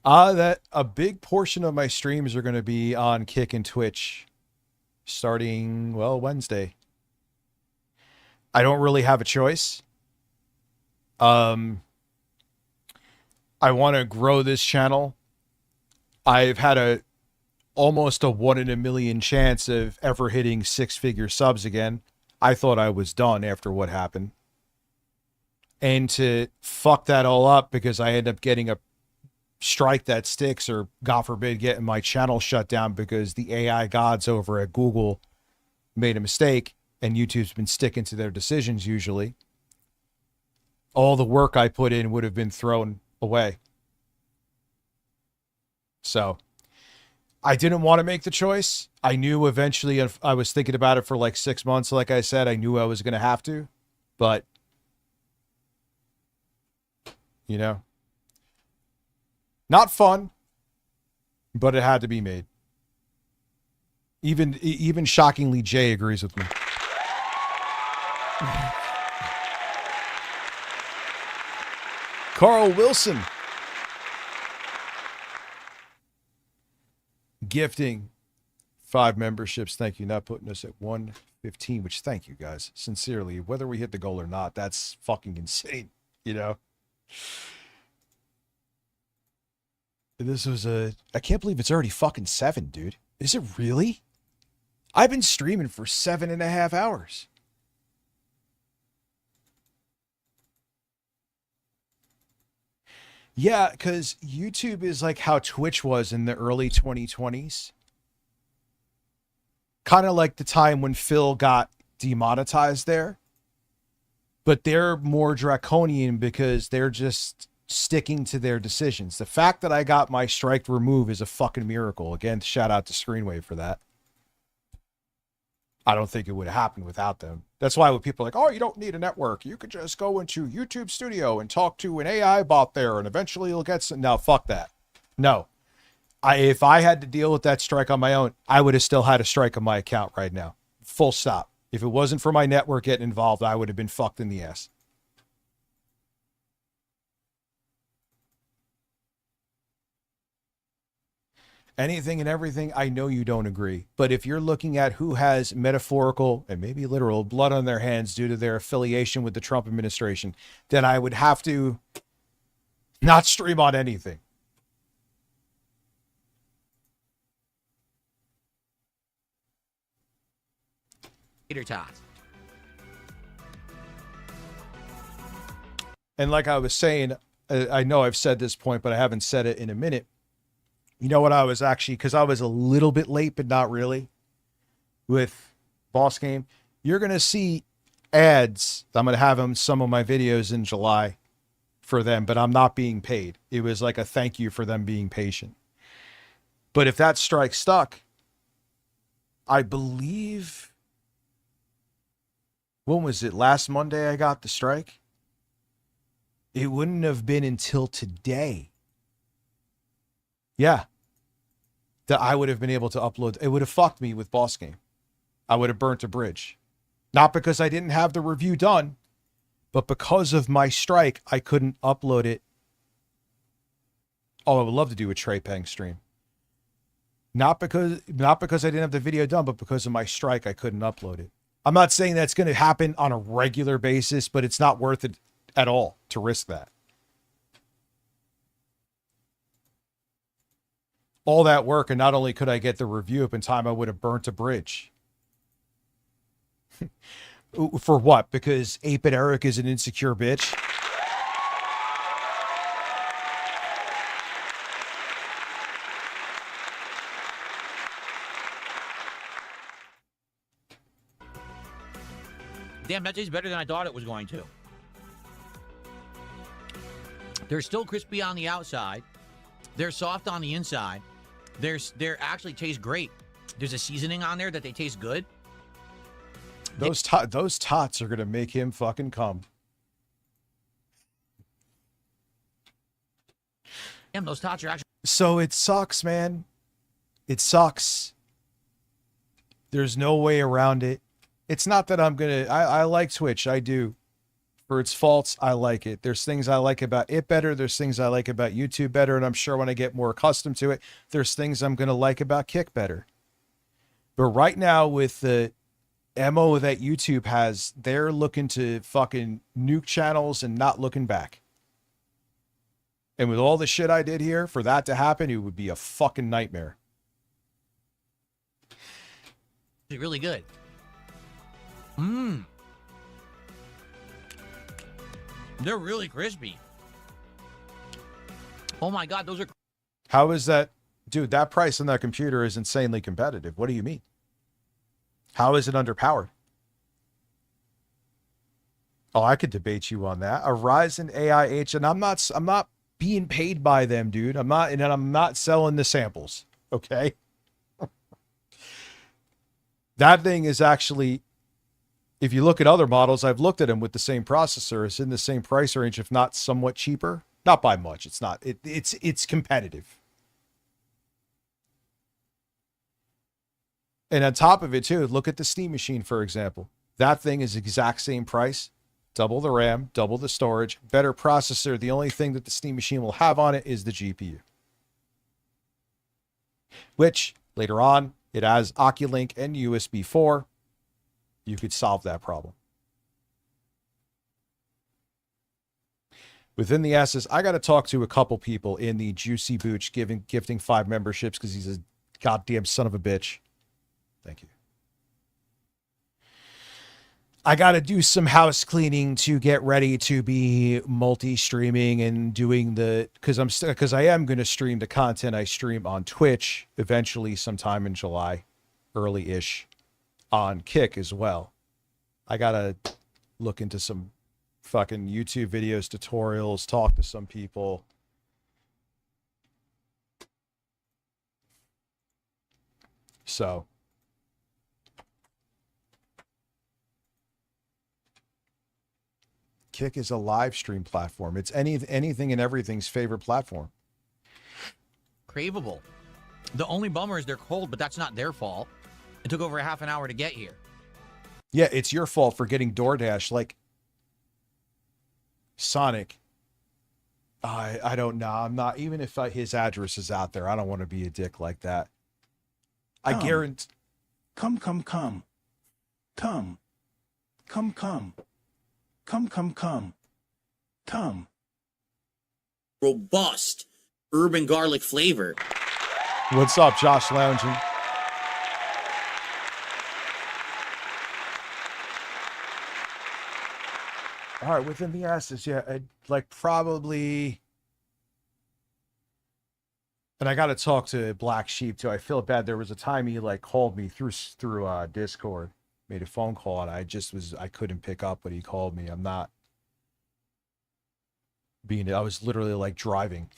Speaker 4: That a big portion of my streams are going to be on Kick and Twitch starting, well, Wednesday. I don't really have a choice. I want to grow this channel. I've had almost a 1 in a million chance of ever hitting 6-figure subs again. I thought I was done after what happened. And to fuck that all up because I end up getting a strike that sticks, or God forbid getting my channel shut down because the AI gods over at Google made a mistake, and YouTube's been sticking to their decisions usually. All the work I put in would have been thrown away. So I didn't want to make the choice. I knew eventually, if I was thinking about it for like 6 months, like I said, I knew I was going to have to, but you know, not fun, but it had to be made. Even shockingly, Jay agrees with me. Carl Wilson gifting 5 memberships. Thank you. Not putting us at 115, which thank you guys sincerely. Whether we hit the goal or not, that's fucking insane, you know. This was I can't believe it's already fucking 7, dude. Is it really? I've been streaming for 7.5 hours. Yeah, because YouTube is like how Twitch was in the early 2020s. Kind of like the time when Phil got demonetized there. But they're more draconian because they're just sticking to their decisions. The fact that I got my strike removed is a fucking miracle. Again, shout out to Screenwave for that. I don't think it would have happened without them. That's why when people are like, oh, you don't need a network. You could just go into YouTube Studio and talk to an AI bot there and eventually you'll get some. No, fuck that. No. If I had to deal with that strike on my own, I would have still had a strike on my account right now. Full stop. If it wasn't for my network getting involved, I would have been fucked in the ass. Anything and everything, I know you don't agree. But if you're looking at who has metaphorical and maybe literal blood on their hands due to their affiliation with the Trump administration, then I would have to not stream on anything.
Speaker 12: Peter Tots.
Speaker 4: And like I was saying, I know I've said this point, but I haven't said it in a minute. You know what I was actually, because I was a little bit late, but not really, with Boss Game. You're going to see ads. I'm going to have them, some of my videos in July for them, but I'm not being paid. It was like a thank you for them being patient. But if that strike stuck, I believe, when was it? Last Monday I got the strike. It wouldn't have been until today. Yeah. That I would have been able to upload. It would have fucked me with Boss Game. I would have burnt a bridge. Not because I didn't have the review done, but because of my strike, I couldn't upload it. Oh, I would love to do a Trey Peng stream. Not because I didn't have the video done, but because of my strike, I couldn't upload it. I'm not saying that's going to happen on a regular basis, but it's not worth it at all to risk that. All that work, and not only could I get the review up in time, I would have burnt a bridge. For what? Because 8-Bit Eric is an insecure bitch?
Speaker 12: Damn, that tastes better than I thought it was going to. They're still crispy on the outside. They're soft on the inside. They're actually taste great. There's a seasoning on there that they taste good.
Speaker 4: Those tots are going to make him fucking come.
Speaker 12: Damn, those tots are actually...
Speaker 4: So it sucks, man. It sucks. There's no way around it. It's not that I'm gonna, I like Twitch, I do. For its faults, I like it. There's things I like about it better. There's things I like about YouTube better. And I'm sure when I get more accustomed to it, there's things I'm going to like about Kick better. But right now with the MO that YouTube has, they're looking to fucking nuke channels and not looking back. And with all the shit I did here, for that to happen, it would be a fucking nightmare.
Speaker 12: It's really good. They're really crispy. Oh my God, those are...
Speaker 4: How is that? Dude, that price on that computer is insanely competitive. What do you mean? How is it underpowered? Oh, I could debate you on that. A Ryzen AIH, and I'm not being paid by them, dude. I'm not selling the samples. Okay. That thing is actually, if you look at other models, I've looked at them with the same processor. It's in the same price range, if not somewhat cheaper. Not by much. It's not. It's competitive. And on top of it, too, look at the Steam machine, for example. That thing is exact same price. Double the RAM, double the storage, better processor. The only thing that the Steam machine will have on it is the GPU. Which, later on, it has Oculink and USB 4. You could solve that problem. Within the S's, I got to talk to a couple people in the Juicy Booch gifting 5 memberships because he's a goddamn son of a bitch. Thank you. I got to do some house cleaning to get ready to be multi-streaming and doing the, because I am going to stream the content I stream on Twitch eventually sometime in July, early-ish, on Kick as well. I got to look into some fucking YouTube videos, tutorials, talk to some people. So Kick is a live stream platform. It's anything and everything's favorite platform.
Speaker 12: Craveable. The only bummer is they're cold, but that's not their fault. It took over a half an hour to get here.
Speaker 4: Yeah, it's your fault for getting DoorDash. Like, Sonic, I don't know. I'm not, even if his address is out there, I don't want to be a dick like that. I guarantee.
Speaker 6: Come.
Speaker 12: Robust urban garlic flavor.
Speaker 4: What's up, Josh Lounging? All right, within the S's, yeah, like probably. And I got to talk to Black Sheep too. I feel bad. There was a time he like called me through Discord, made a phone call, and I couldn't pick up, but he called me. I'm not being. I was literally like driving.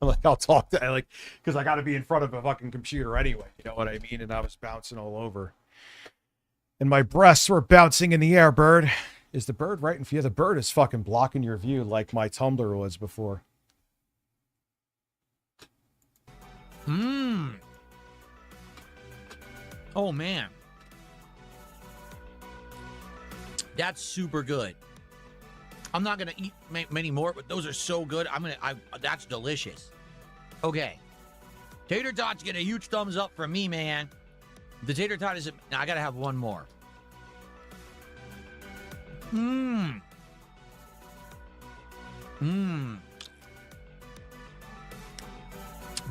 Speaker 4: I'm like, I'll talk to because I got to be in front of a fucking computer anyway. You know what I mean? And I was bouncing all over, and my breasts were bouncing in the air. Bird, is the bird right in front? Yeah, the bird is fucking blocking your view like my Tumblr was before.
Speaker 12: Oh man, that's super good. I'm not gonna eat many more, but those are so good. That's delicious. Okay, tater tots get a huge thumbs up from me, man. The tater tot is. Now I gotta have one more.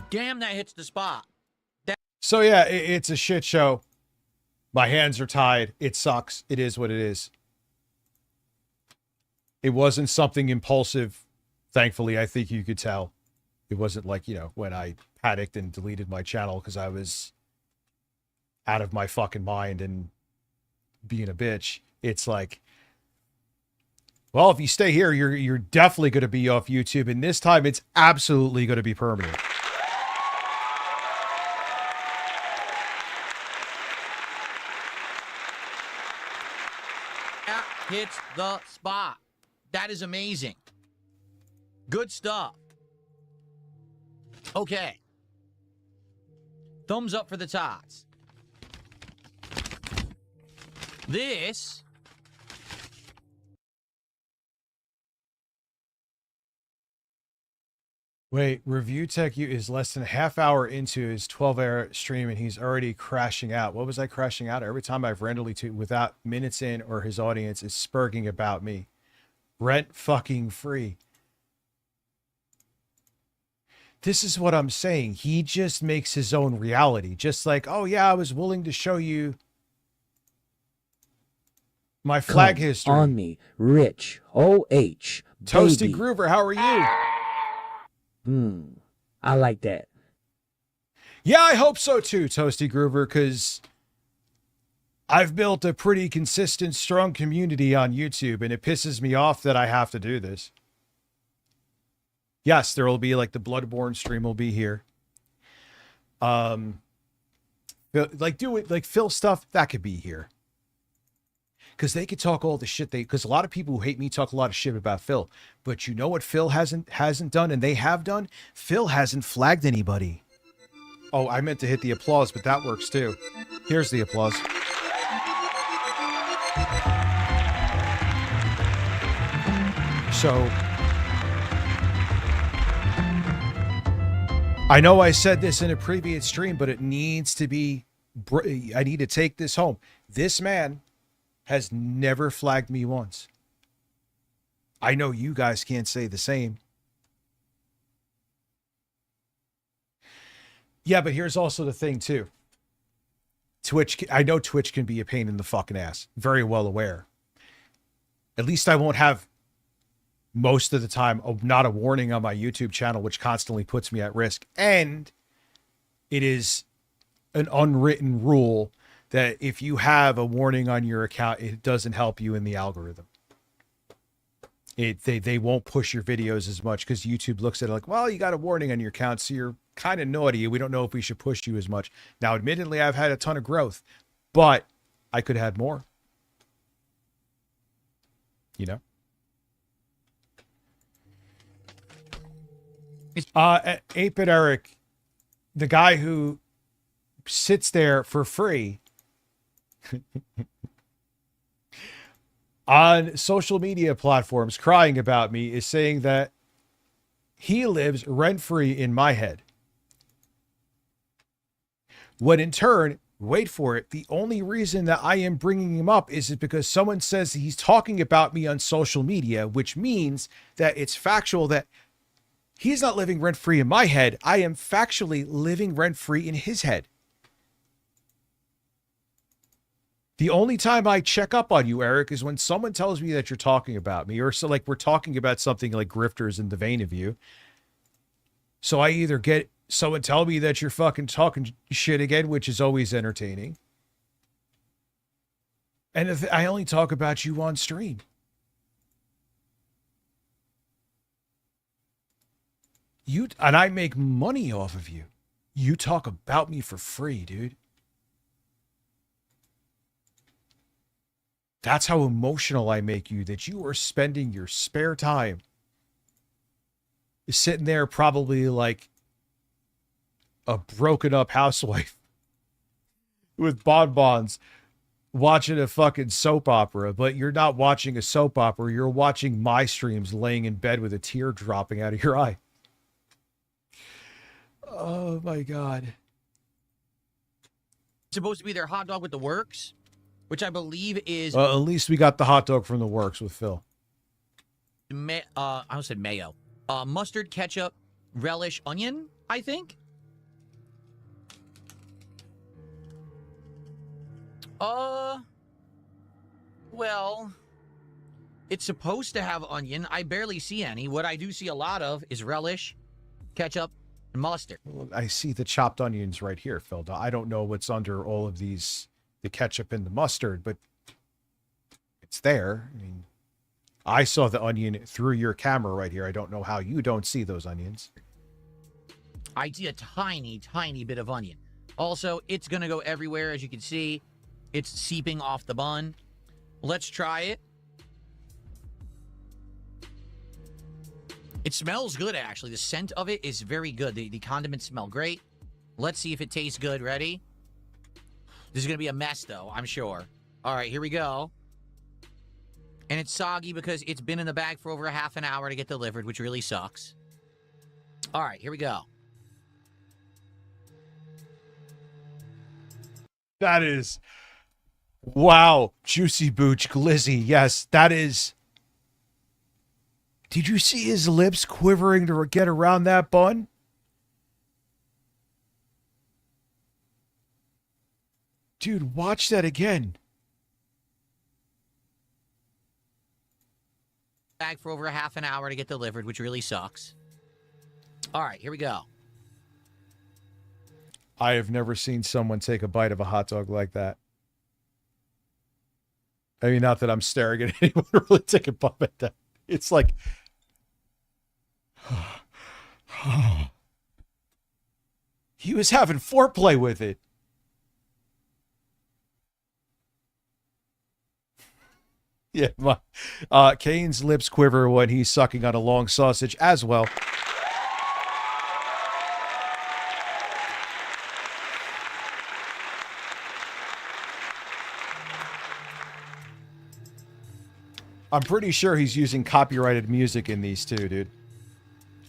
Speaker 12: Damn, that hits the spot.
Speaker 4: So yeah, it's a shit show. My hands are tied. It sucks. It is what it is. It wasn't something impulsive. Thankfully, I think you could tell. It wasn't like, when I panicked and deleted my channel because I was out of my fucking mind and being a bitch. It's like, well, if you stay here, you're definitely going to be off YouTube. And this time, it's absolutely going to be permanent.
Speaker 12: Hits the spot. That is amazing. Good stuff. Okay, Thumbs up for the tots. This...
Speaker 4: Wait, Review Tech U is less than a half hour into his 12-hour stream and he's already crashing out. What was I crashing out? Every time I've randomly tuned without minutes in or his audience is spurging about me. Rent fucking free. This is what I'm saying. He just makes his own reality. Just like, oh yeah, I was willing to show you my flag history.
Speaker 14: On me, Rich. O-H.
Speaker 4: Toasty
Speaker 14: baby.
Speaker 4: Groover, how are you?
Speaker 14: I like that.
Speaker 4: Yeah, I hope so too, Toasty Groover, because I've built a pretty consistent, strong community on YouTube, and it pisses me off that I have to do this. Yes, there will be like the Bloodborne stream will be here. Like do it like Phil stuff that could be here. Because they could talk all the shit because a lot of people who hate me talk a lot of shit about Phil. But you know what Phil hasn't done and they have done? Phil hasn't flagged anybody. Oh, I meant to hit the applause, but that works too. Here's the applause. So I know I said this in a previous stream, but it needs to be, I need to take this home. This man has never flagged me once. I know you guys can't say the same. Yeah, but here's also the thing too. Twitch, I know Twitch can be a pain in the fucking ass. Very well aware. At least I won't have most of the time not a warning on my YouTube channel, which constantly puts me at risk. And it is an unwritten rule that if you have a warning on your account, it doesn't help you in the algorithm. They won't push your videos as much because YouTube looks at it like, well, you got a warning on your account, so you're kind of naughty. We don't know if we should push you as much. Now, admittedly, I've had a ton of growth, but I could have had more. You know? 8-Bit Eric, the guy who sits there for free on social media platforms crying about me is saying that he lives rent-free in my head. When in turn, wait for it, the only reason that I am bringing him up is because someone says he's talking about me on social media, which means that it's factual that he's not living rent-free in my head. I am factually living rent-free in his head. The only time I check up on you, Eric, is when someone tells me that you're talking about me, or so like we're talking about something like grifters in the vein of you. So I either get someone tell me that you're fucking talking shit again, which is always entertaining. And if I only talk about you on stream. And I make money off of you. You talk about me for free, dude. That's how emotional I make you, that you are spending your spare time sitting there probably like a broken up housewife with bonbons watching a fucking soap opera, but you're not watching a soap opera. You're watching my streams laying in bed with a tear dropping out of your eye. Oh my God.
Speaker 12: It's supposed to be their hot dog with the works, which I believe is...
Speaker 4: At least we got the hot dog from the works with Phil.
Speaker 12: I almost said mayo. Mustard, ketchup, relish, onion, I think. Well, it's supposed to have onion. I barely see any. What I do see a lot of is relish, ketchup, and mustard.
Speaker 4: Well, I see the chopped onions right here, Phil. I don't know what's under all of these, the ketchup and the mustard, but it's there. I mean, I saw the onion through your camera right here. I don't know how you don't see those onions.
Speaker 12: I see a tiny, tiny bit of onion. Also, it's going to go everywhere. As you can see, it's seeping off the bun. Let's try it. It smells good, actually. The scent of it is very good. The condiments smell great. Let's see if it tastes good. Ready? This is going to be a mess, though, I'm sure. All right, here we go. And it's soggy because it's been in the bag for over a half an hour to get delivered, which really sucks. All right, here we go.
Speaker 4: That is... Wow. Juicy Booch Glizzy. Yes, that is... Did you see his lips quivering to get around that bun? Dude, watch that again.
Speaker 12: Bag for over a half an hour to get delivered, which really sucks. All right, here we go.
Speaker 4: I have never seen someone take a bite of a hot dog like that. I mean, not that I'm staring at anyone really take a bite at that. It's like... He was having foreplay with it. Yeah, Kane's lips quiver when he's sucking on a long sausage as well. I'm pretty sure he's using copyrighted music in these too, dude.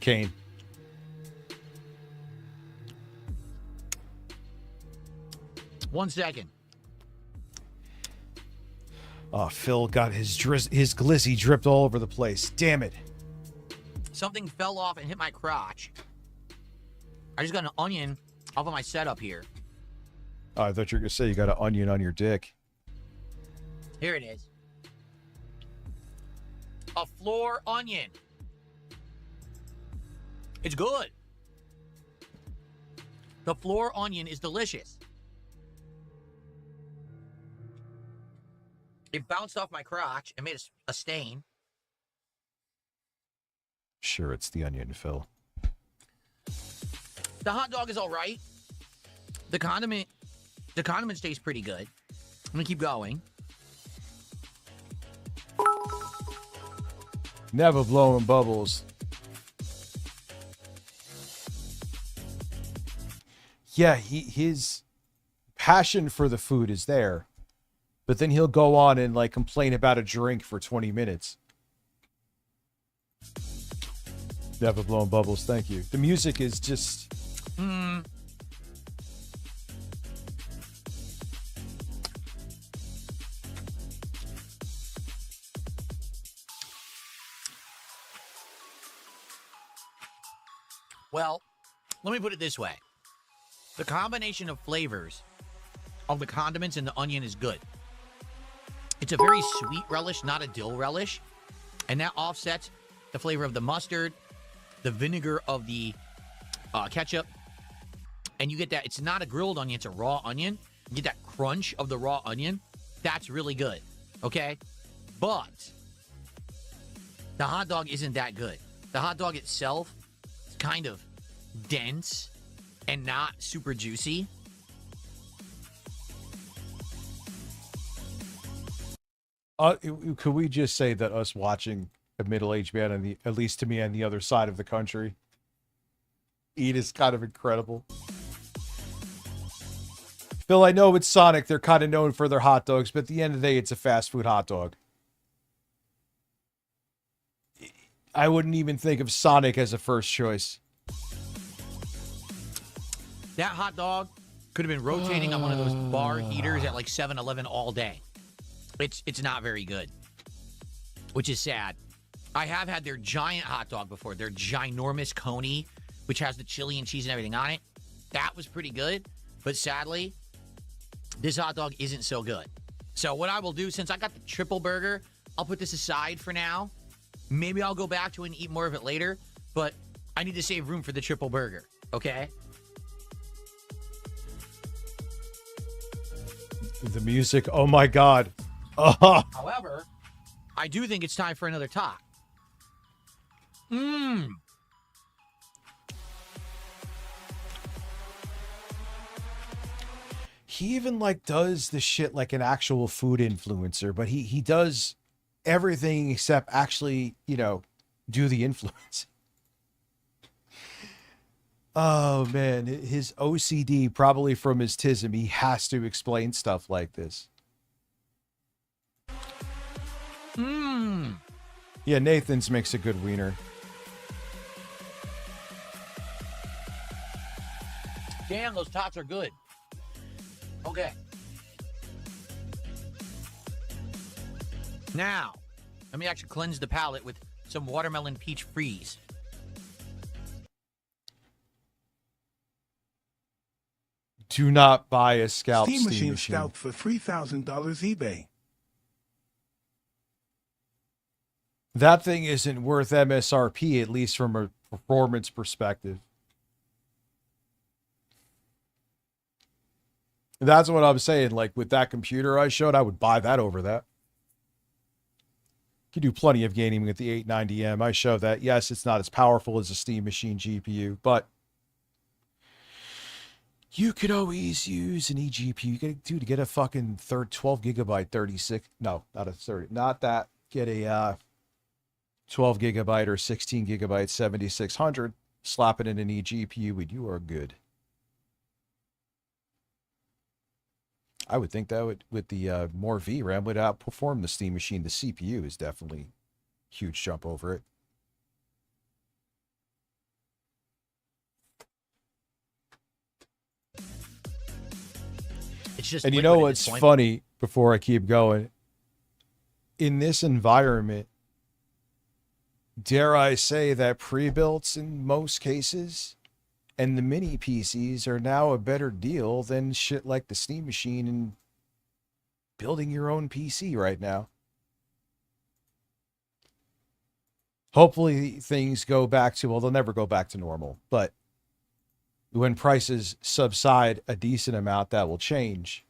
Speaker 4: Kane.
Speaker 12: One second.
Speaker 4: Oh, Phil got his glizzy dripped all over the place. Damn it.
Speaker 12: Something fell off and hit my crotch. I just got an onion off of my setup here.
Speaker 4: Oh, I thought you were going to say you got an onion on your dick.
Speaker 12: Here it is. A floor onion. It's good. The floor onion is delicious. It bounced off my crotch and made a stain.
Speaker 4: Sure, it's the onion, Phil.
Speaker 12: The hot dog is all right. The condiment tastes pretty good. I'm gonna keep going.
Speaker 4: Never blowing bubbles. Yeah, his passion for the food is there. But then he'll go on and like complain about a drink for 20 minutes. Never blowing bubbles, thank you. The music is just...
Speaker 12: Well, let me put it this way. The combination of flavors of the condiments and the onion is good. It's a very sweet relish, not a dill relish. And that offsets the flavor of the mustard, the vinegar of the ketchup. And you get that, it's not a grilled onion, it's a raw onion. You get that crunch of the raw onion. That's really good, okay? But the hot dog isn't that good. The hot dog itself is kind of dense and not super juicy.
Speaker 4: Could we just say that us watching a middle-aged man on at least to me, on the other side of the country eat is kind of incredible. Phil, I know it's Sonic. They're kind of known for their hot dogs, but at the end of the day, it's a fast food hot dog. I wouldn't even think of Sonic as a first choice.
Speaker 12: That hot dog could have been rotating on one of those bar heaters at like 7-Eleven all day. It's not very good, which is sad. I have had their giant hot dog before, their ginormous coney, which has the chili and cheese and everything on it. That was pretty good, but sadly, this hot dog isn't so good. So what I will do, since I got the triple burger, I'll put this aside for now. Maybe I'll go back to it and eat more of it later, but I need to save room for the triple burger, okay?
Speaker 4: The music, oh my God. Oh.
Speaker 12: However, I do think it's time for another top.
Speaker 4: He even like does the shit like an actual food influencer, but he does everything except actually, you know, do the influence. Oh man, his OCD, probably from his tism, he has to explain stuff like this. Yeah, Nathan's makes a good wiener.
Speaker 12: Damn, those tots are good. Okay. Now, let me actually cleanse the palate with some watermelon peach freeze.
Speaker 4: Do not buy a scalp
Speaker 6: Steam
Speaker 4: steam
Speaker 6: machine
Speaker 4: machine.
Speaker 6: scalp for $3,000 eBay.
Speaker 4: That thing isn't worth MSRP, at least from a performance perspective. That's what I'm saying. Like with that computer I showed, I would buy that over that. You can do plenty of gaming with the 890M. I showed that. Yes, it's not as powerful as a Steam Machine GPU, but you could always use an eGPU. You could do to get a fucking 12 gigabyte 36. No, not a 30. Not that. Get a 12 gigabyte or 16 gigabyte 7600. Slap it in an eGPU, and you are good. I would think that would, with the more VRAM, would outperform the Steam Machine. The CPU is definitely a huge jump over it.
Speaker 12: It's just
Speaker 4: and you know what's funny, before I keep going? In this environment, dare I say that pre-builts in most cases and the mini PCs are now a better deal than shit like the Steam Machine and building your own PC right now. Hopefully things go back to, well, they'll never go back to normal, but when prices subside a decent amount, that will change.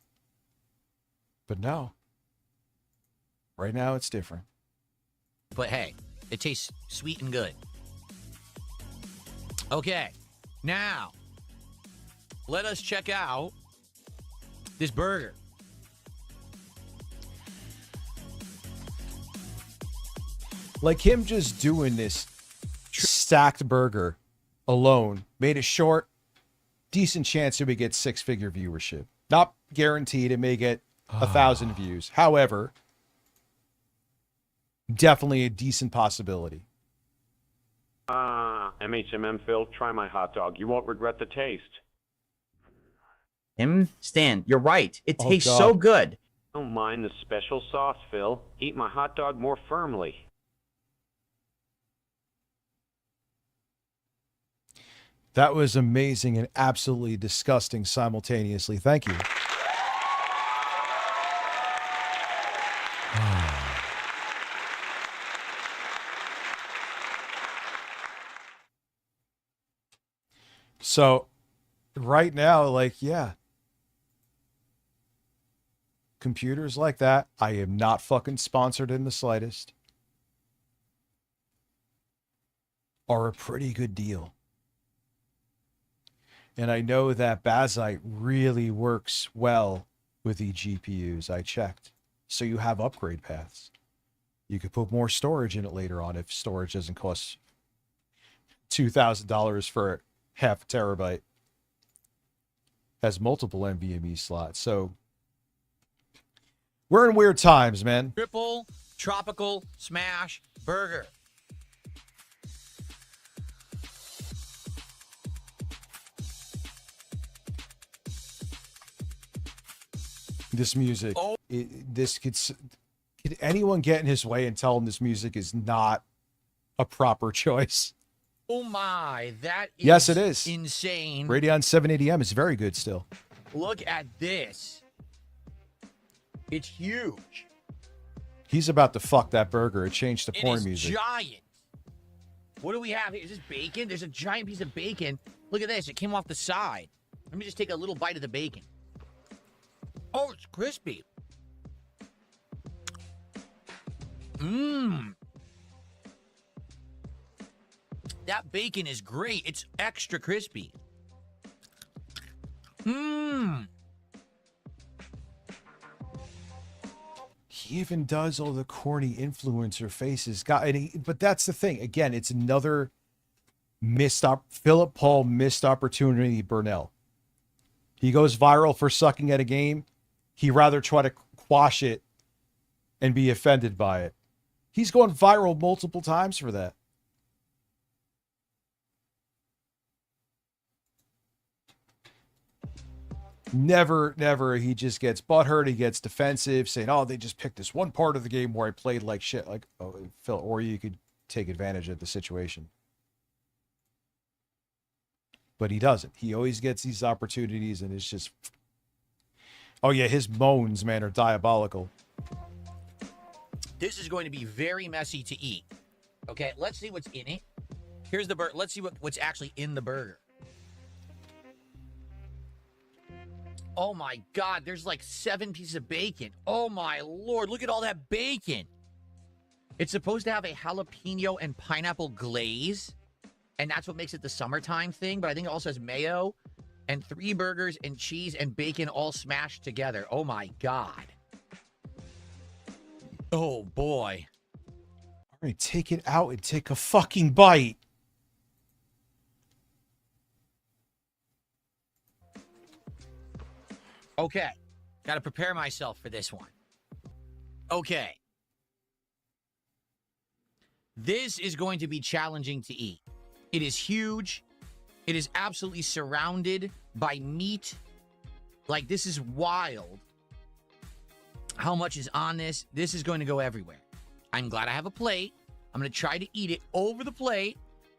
Speaker 4: But no. Right now it's different.
Speaker 12: But hey, it tastes sweet and good. Okay. Now, let us check out this burger.
Speaker 4: Like him just doing this stacked burger alone made it short. Decent chance it would get 6-figure viewership. Not guaranteed. It may get 1,000 views. However, definitely a decent possibility.
Speaker 2: MHMM Phil, try my hot dog. You won't regret the taste.
Speaker 12: Stan, you're right. It
Speaker 2: Oh,
Speaker 12: tastes
Speaker 2: God.
Speaker 12: so good.
Speaker 2: Don't mind the special sauce, Phil. Eat my hot dog more firmly.
Speaker 4: That was amazing and absolutely disgusting simultaneously. Thank you. So, right now, like, yeah. Computers like that, I am not fucking sponsored in the slightest, are a pretty good deal. And I know that Bazite really works well with eGPUs. I checked. So you have upgrade paths. You could put more storage in it later on if storage doesn't cost $2,000 for half a terabyte. Has multiple NVMe slots. So we're in weird times, man.
Speaker 12: Triple tropical smash burger.
Speaker 4: This music, could anyone get in his way and tell him this music is not a proper choice?
Speaker 12: Oh my, that is
Speaker 4: Yes, it is.
Speaker 12: insane.
Speaker 4: Radeon 780M is very good still.
Speaker 12: Look at this. It's huge.
Speaker 4: He's about to fuck that burger. It changed to
Speaker 12: It
Speaker 4: porn
Speaker 12: is
Speaker 4: music.
Speaker 12: giant. What do we have here? Is this bacon? There's a giant piece of bacon. Look at this. It came off the side. Let me just take a little bite of the bacon. Oh, it's crispy. Mmm. That bacon is great. It's extra crispy. Mmm.
Speaker 4: He even does all the corny influencer faces. But that's the thing. Again, it's another Philip Paul missed opportunity Burnell. He goes viral for sucking at a game. He'd rather try to quash it and be offended by it. He's gone viral multiple times for that. Never. He just gets butthurt. He gets defensive, saying, "Oh, they just picked this one part of the game where I played like shit." Like, oh, Phil, or you could take advantage of the situation. But he doesn't. He always gets these opportunities, and it's just, oh yeah, his moans, man, are diabolical.
Speaker 12: This is going to be very messy to eat. Okay, let's see what's in it. Here's the burger. Let's see what's actually in the burger. Oh my God, there's like 7 pieces of bacon. Oh my Lord, look at all that bacon. It's supposed to have a jalapeno and pineapple glaze, and that's what makes it the summertime thing, but I think it also has mayo and 3 burgers and cheese and bacon all smashed together. Oh my God. Oh boy.
Speaker 4: All right, take it out and take a fucking bite.
Speaker 12: Okay. Got to prepare myself for this one. Okay. This is going to be challenging to eat. It is huge. It is absolutely surrounded by meat. Like, this is wild. How much is on this? This is going to go everywhere. I'm glad I have a plate. I'm going to try to eat it over the plate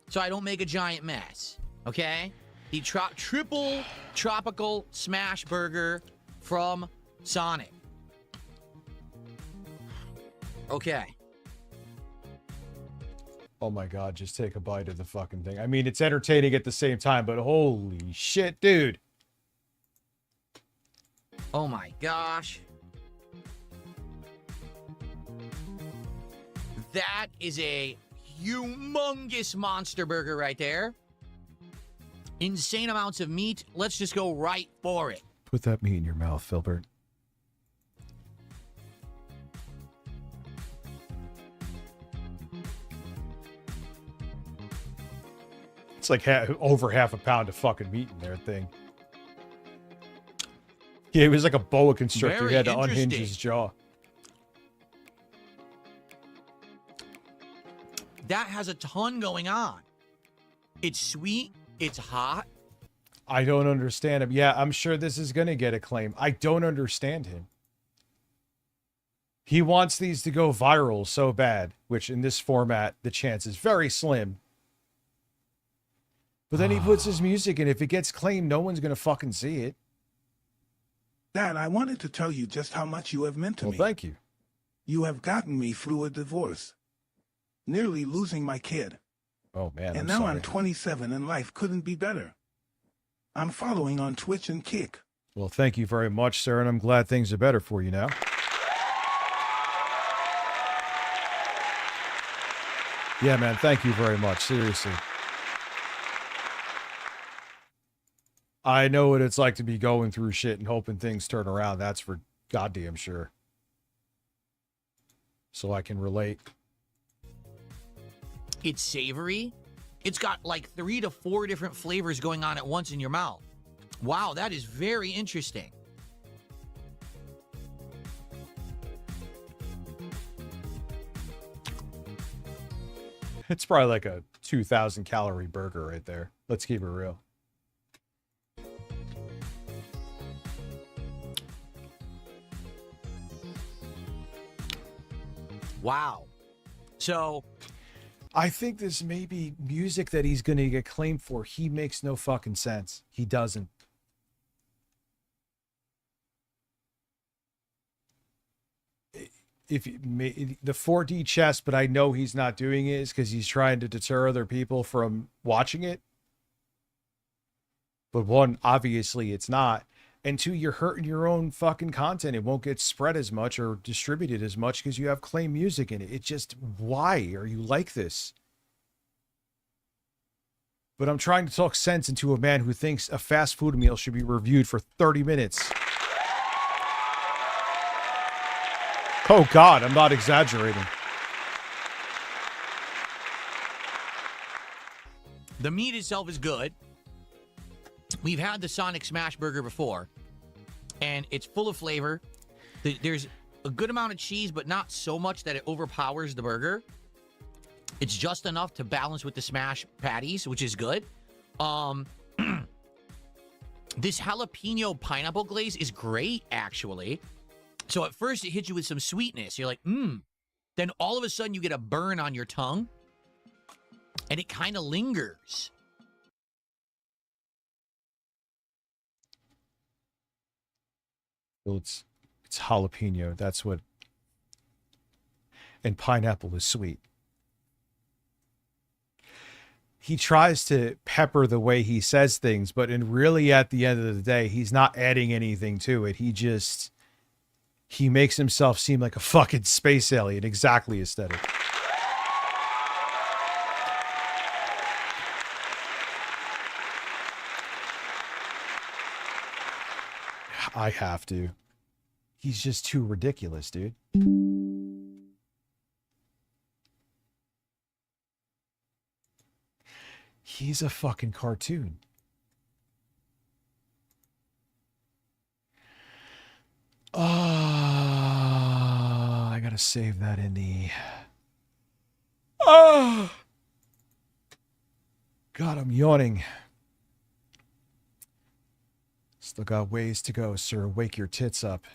Speaker 12: so I don't make a giant mess. Okay? The triple tropical smash burger from Sonic. Okay.
Speaker 4: Oh my God, just take a bite of the fucking thing. I mean, it's entertaining at the same time, but holy shit, dude.
Speaker 12: Oh my gosh. That is a humongous monster burger right there. Insane amounts of meat. Let's just go right for it.
Speaker 4: Put that meat in your mouth, Filbert. It's like over half a pound of fucking meat in there thing. Yeah, it was like a boa constrictor. He had to unhinge his jaw.
Speaker 12: That has a ton going on. It's sweet. It's hot.
Speaker 4: I don't understand him. Yeah, I'm sure this is going to get acclaim. I don't understand him. He wants these to go viral so bad, which in this format, the chance is very slim. But then he puts his music in. If it gets claimed, no one's going to fucking see it.
Speaker 6: Dad, I wanted to tell you just how much you have meant to me.
Speaker 4: Well, thank you.
Speaker 6: You have gotten me through a divorce. Nearly losing my kid.
Speaker 4: Oh, man,
Speaker 6: And now I'm 27 and life couldn't be better. I'm following on Twitch and Kick.
Speaker 4: Well, thank you very much, sir, and I'm glad things are better for you now. Yeah, man, thank you very much. Seriously. I know what it's like to be going through shit and hoping things turn around. That's for goddamn sure. So I can relate.
Speaker 12: It's savory. It's got like 3 to 4 different flavors going on at once in your mouth. Wow, that is very interesting.
Speaker 4: It's probably like a 2,000 calorie burger right there. Let's keep it real.
Speaker 12: Wow. So
Speaker 4: I think this may be music that he's going to get claimed for. He makes no fucking sense. He doesn't. If the 4D chess, but I know he's not doing it is because he's trying to deter other people from watching it. But one, obviously it's not. And two, you're hurting your own fucking content. It won't get spread as much or distributed as much because you have claim music in it. It just, why are you like this? But I'm trying to talk sense into a man who thinks a fast food meal should be reviewed for 30 minutes. Oh God, I'm not exaggerating.
Speaker 12: The meat itself is good. We've had the Sonic Smash Burger before, and it's full of flavor. There's a good amount of cheese, but not so much that it overpowers the burger. It's just enough to balance with the smash patties, which is good. This jalapeno pineapple glaze is great, actually. So at first it hits you with some sweetness. You're like, Then all of a sudden you get a burn on your tongue, and it kind of lingers.
Speaker 4: Well, it's jalapeno. That's what. And pineapple is sweet. He tries to pepper the way he says things, but really at the end of the day, he's not adding anything to it. He makes himself seem like a fucking space alien. Exactly aesthetic. I have to. He's just too ridiculous, dude. He's a fucking cartoon. I gotta save that in the... God, I'm yawning. Still got ways to go, sir. Wake your tits up.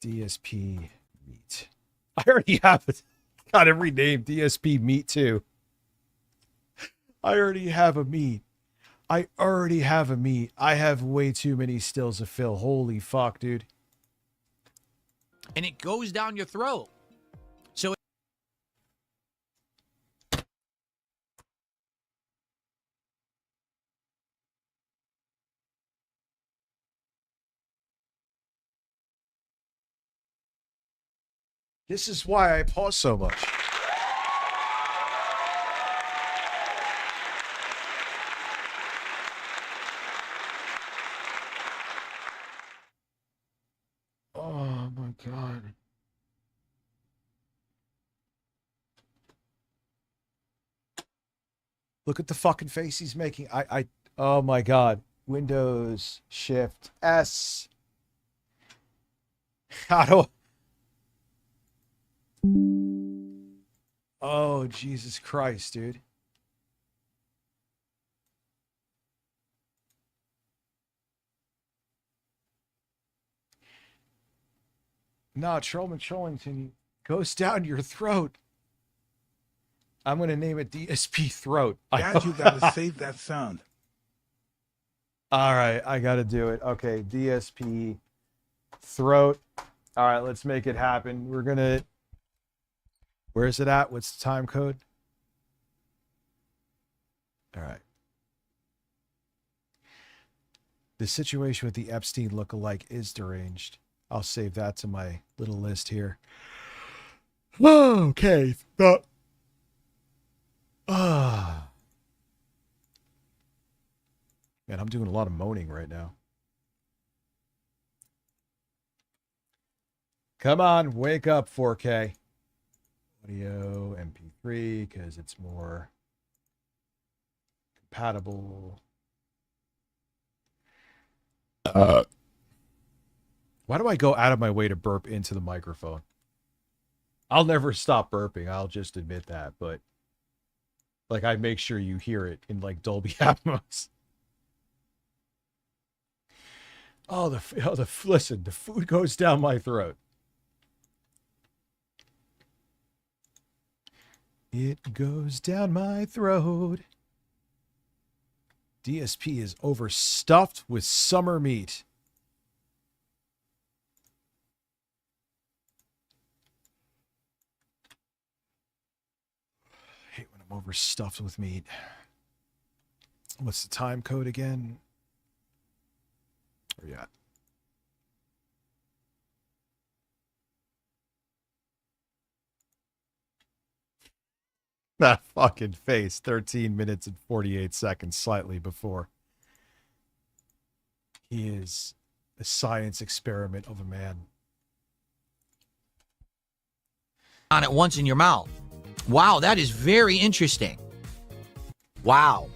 Speaker 4: DSP meat. I already have it. Got every name. DSP meat too. I already have a meat. I have way too many stills to fill. Holy fuck, dude.
Speaker 12: And it goes down your throat. So
Speaker 4: This is why I pause so much. Oh my God. Look at the fucking face he's making. Oh my God. Windows Shift S. How do Oh, Jesus Christ, dude. No, Trollman Trollington goes down your throat. I'm going to name it DSP Throat.
Speaker 6: Dad, you got to save that sound.
Speaker 4: All right, I got to do it. Okay, DSP Throat. All right, let's make it happen. We're going to... Where is it at? What's the time code? All right. The situation with the Epstein lookalike is deranged. I'll save that to my little list here. Okay. Man, I'm doing a lot of moaning right now. Come on, wake up, 4K. Audio, MP3, because it's more compatible. Why do I go out of my way to burp into the microphone? I'll never stop burping. I'll just admit that. But like, I make sure you hear it in like Dolby Atmos. Listen, the food goes down my throat. It goes down my throat. DSP is overstuffed with summer meat. I hate when I'm overstuffed with meat. What's the time code again? Where you at? That fucking face. 13 minutes and 48 seconds, slightly before. He is a science experiment of a man.
Speaker 12: On it once in your mouth. Wow, that is very interesting. Wow.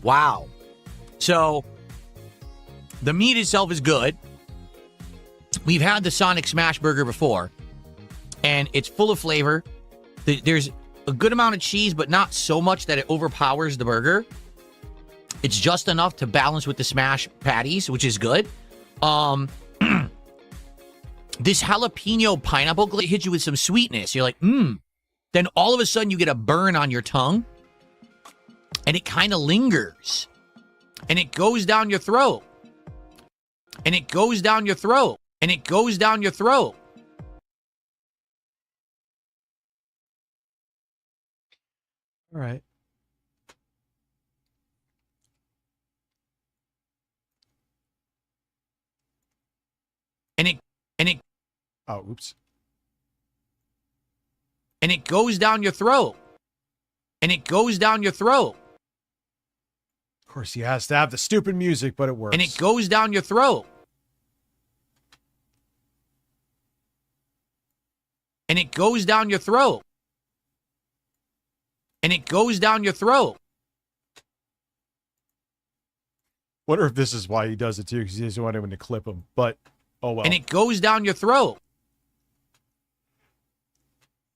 Speaker 12: Wow. So, the meat itself is good. We've had the Sonic Smash Burger before, and it's full of flavor. There's a good amount of cheese, but not so much that it overpowers the burger. It's just enough to balance with the smash patties, which is good. This jalapeno pineapple hits you with some sweetness. You're like, Then all of a sudden you get a burn on your tongue, and it kind of lingers. And it goes down your throat. And it goes down your throat. And it goes down your throat.
Speaker 4: All right.
Speaker 12: And it
Speaker 4: Oh, oops.
Speaker 12: And it goes down your throat. And it goes down your throat.
Speaker 4: Of course, he has to have the stupid music, but it works.
Speaker 12: And it goes down your throat. And it goes down your throat. And it goes down your throat.
Speaker 4: Wonder if this is why he does it too, because he doesn't want anyone to clip him. But oh well.
Speaker 12: And it goes down your throat.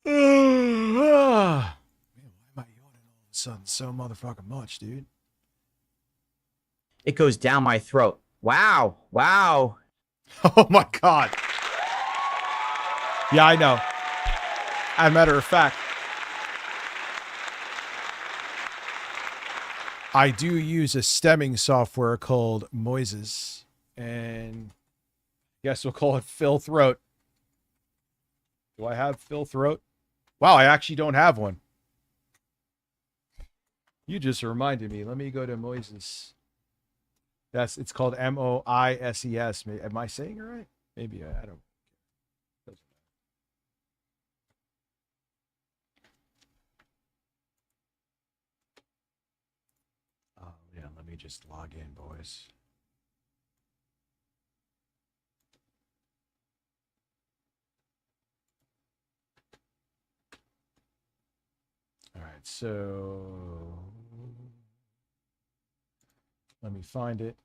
Speaker 4: Man, why am I yawning all of a sudden so motherfucking much, dude?
Speaker 7: It goes down my throat. Wow. Wow.
Speaker 4: Oh my god. Yeah, I know. As a matter of fact, I do use a stemming software called Moises, and I guess we'll call it Phil Throat. Do I have Phil Throat? Wow, I actually don't have one. You just reminded me. Let me go to Moises. It's called Moises. Am I saying it right? Maybe I don't. Oh yeah, let me just log in, boys. All right, so let me find it.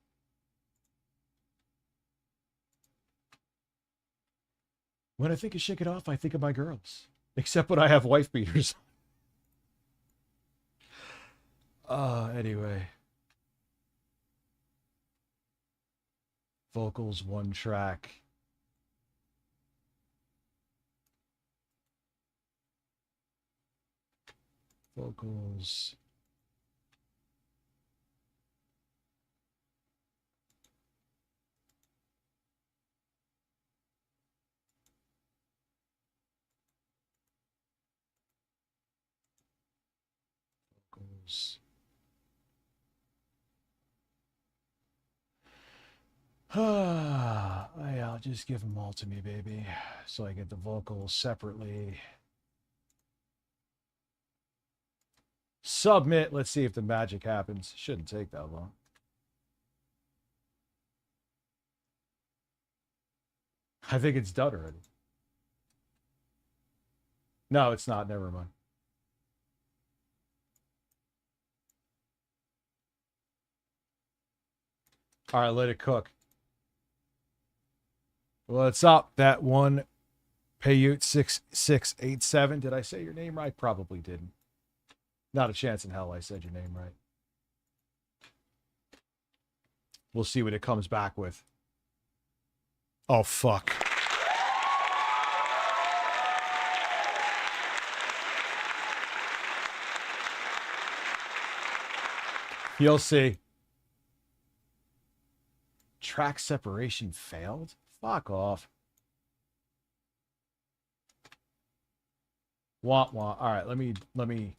Speaker 4: When I think of Shake It Off, I think of my girls. Except when I have wife beaters. Anyway. Vocals, one track. Vocals. Vocals. I'll just give them all to me, baby. So I get the vocals separately. Submit. Let's see if the magic happens. Shouldn't take that long. I think it's done already. No, it's not. Never mind. All right, let it cook. What's up? That one, Payute 6687. Did I say your name right? Probably didn't. Not a chance in hell I said your name right. We'll see what it comes back with. Oh, fuck. You'll see. Track separation failed? Fuck off. Wah. All right, let me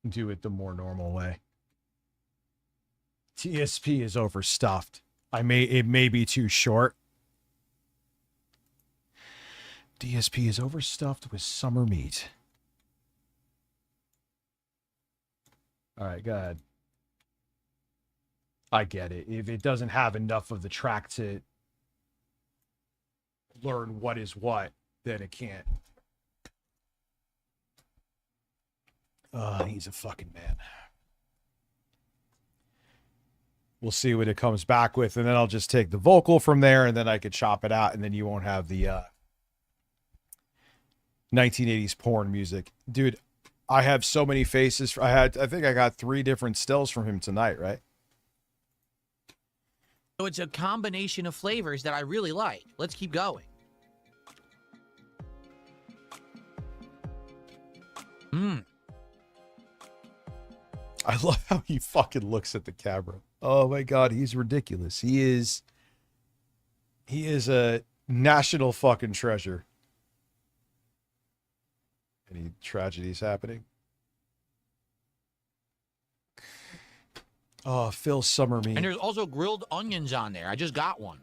Speaker 4: do it the more normal way. TSP is overstuffed. It may be too short. DSP is overstuffed with summer meat. All right, go ahead. I get it. If it doesn't have enough of the track to learn what is what, then it can't. He's a fucking man. We'll see what it comes back with, and then I'll just take the vocal from there, and then I could chop it out, and then you won't have the 1980s porn music. Dude, I have so many faces. I think I got 3 different stills from him tonight, right?
Speaker 12: So it's a combination of flavors that I really like. Let's keep going.
Speaker 4: I love how he fucking looks at the camera. Oh my God, he's ridiculous. He is a national fucking treasure. Any tragedies happening? Oh, Phil Summer me.
Speaker 12: And there's also grilled onions on there. I just got one.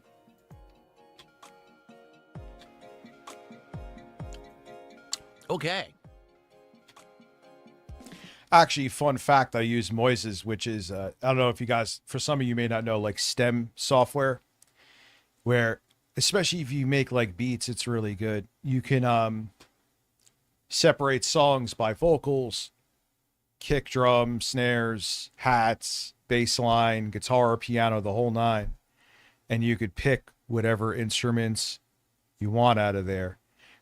Speaker 12: Okay.
Speaker 4: Actually, fun fact, I use Moises, which is, I don't know if you guys, for some of you may not know, like STEM software, where, especially if you make like beats, it's really good. You can separate songs by vocals, kick drum, snares, hats, bass line, guitar, piano, the whole 9. And you could pick whatever instruments you want out of there.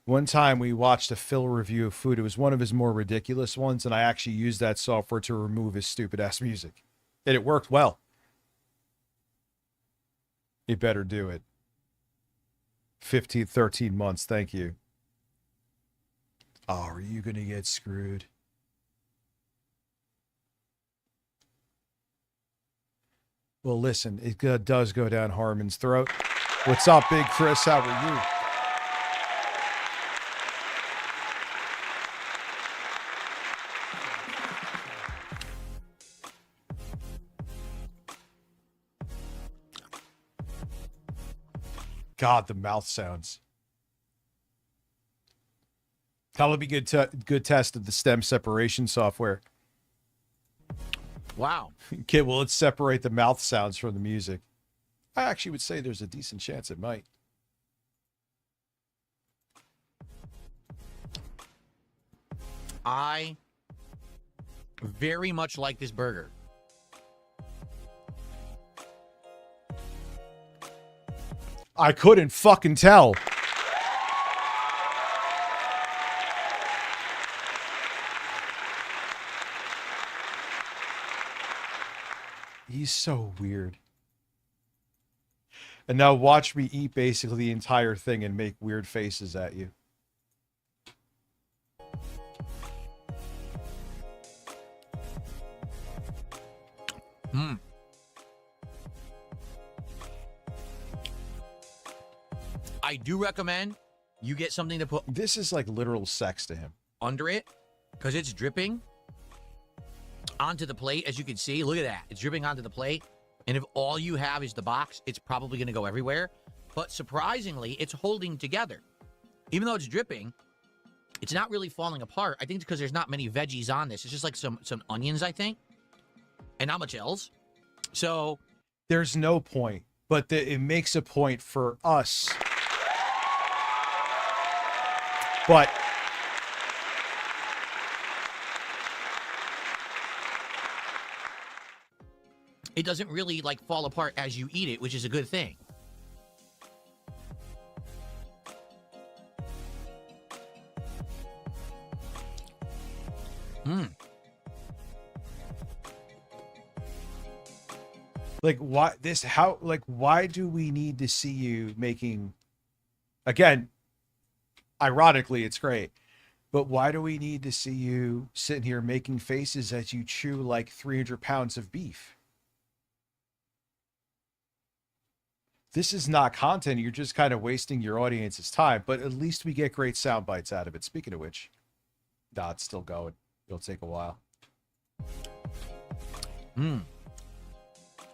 Speaker 4: One time we watched a Phil review of food. It was one of his more ridiculous ones, and I actually used that software to remove his stupid-ass music. And it worked well. You better do it. 13 months, thank you. Oh, are you going to get screwed? Well, listen, it does go down Harmon's throat. What's up, Big Chris? How are you? God, the mouth sounds. That'll be good test of the stem separation software.
Speaker 12: Wow.
Speaker 4: Okay, well, let's separate the mouth sounds from the music. I actually would say there's a decent chance it might.
Speaker 12: I very much like this burger.
Speaker 4: I couldn't fucking tell. He's so weird. And now watch me eat basically the entire thing and make weird faces at you.
Speaker 12: I do recommend you get something to put...
Speaker 4: This is like literal sex to him.
Speaker 12: ...under it, because it's dripping onto the plate, as you can see. Look at that. It's dripping onto the plate. And if all you have is the box, it's probably going to go everywhere. But surprisingly, it's holding together. Even though it's dripping, it's not really falling apart. I think it's because there's not many veggies on this. It's just like some onions, I think. And not much else. So...
Speaker 4: There's no point. But it makes a point for us... But
Speaker 12: it doesn't really like fall apart as you eat it, which is a good thing.
Speaker 4: Like why do we need to see you making, again, ironically, it's great, but why do we need to see you sitting here making faces as you chew like 300 pounds of beef? This is not content. You're just kind of wasting your audience's time, but at least we get great sound bites out of it. Speaking of which, it's still going. It'll take a while.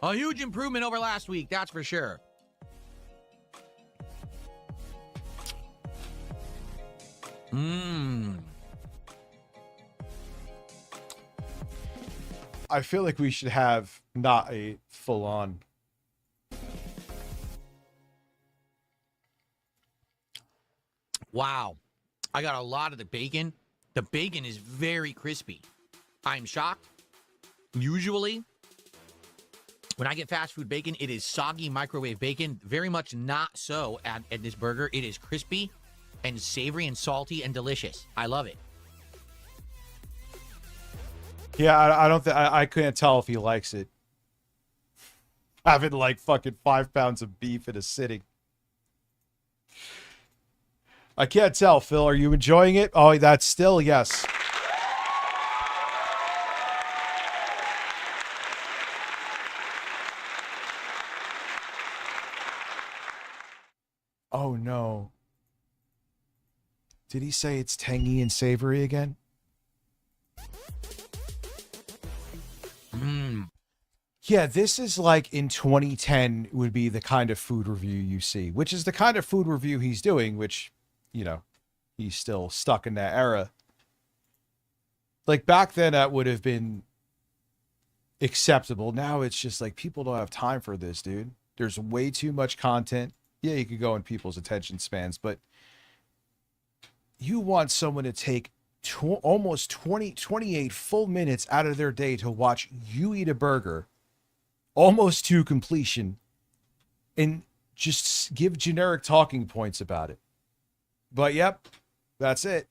Speaker 12: A huge improvement over last week, that's for sure.
Speaker 4: I feel like we should have not a full-on.
Speaker 12: Wow. I got a lot of the bacon. The bacon is very crispy. I'm shocked. Usually, when I get fast food bacon, it is soggy microwave bacon. Very much not so at this burger. It is crispy and savory and salty and delicious. I love it.
Speaker 4: Yeah, I don't think I couldn't tell if he likes it. Having like fucking 5 pounds of beef in a sitting. I can't tell, Phil. Are you enjoying it? Oh, that's still yes. Oh no. Did he say it's tangy and savory again? Yeah, this is like in 2010 would be the kind of food review you see, which is the kind of food review he's doing, which, you know, he's still stuck in that era. Like back then that would have been acceptable. Now it's just like people don't have time for this, dude. There's way too much content. Yeah, you could go in people's attention spans, but you want someone to take almost 28 full minutes out of their day to watch you eat a burger almost to completion and just give generic talking points about it. But yep, that's it.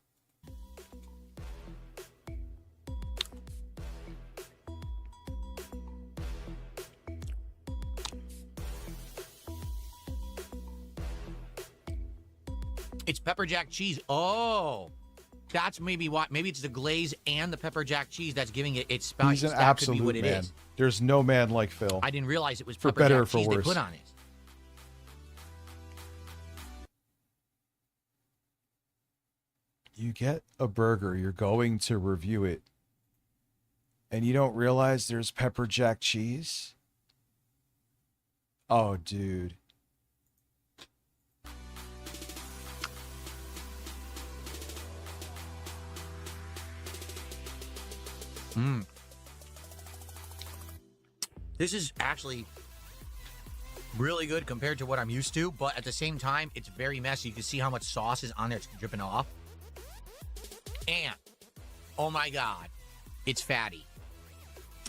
Speaker 12: It's pepper jack cheese. Oh, that's maybe what. Maybe it's the glaze and the pepper jack cheese that's giving it its spice.
Speaker 4: He's an
Speaker 12: that
Speaker 4: absolute
Speaker 12: could be what it
Speaker 4: man.
Speaker 12: is.
Speaker 4: There's no man like Phil.
Speaker 12: I didn't realize it was
Speaker 4: for
Speaker 12: pepper
Speaker 4: better or
Speaker 12: jack
Speaker 4: for
Speaker 12: cheese they
Speaker 4: worse.
Speaker 12: put on it.
Speaker 4: You get a burger, you're going to review it, and you don't realize there's pepper jack cheese? Oh, dude.
Speaker 12: This is actually really good compared to what I'm used to, but at the same time, it's very messy. You can see how much sauce is on there. It's dripping off. And, oh my God, it's fatty.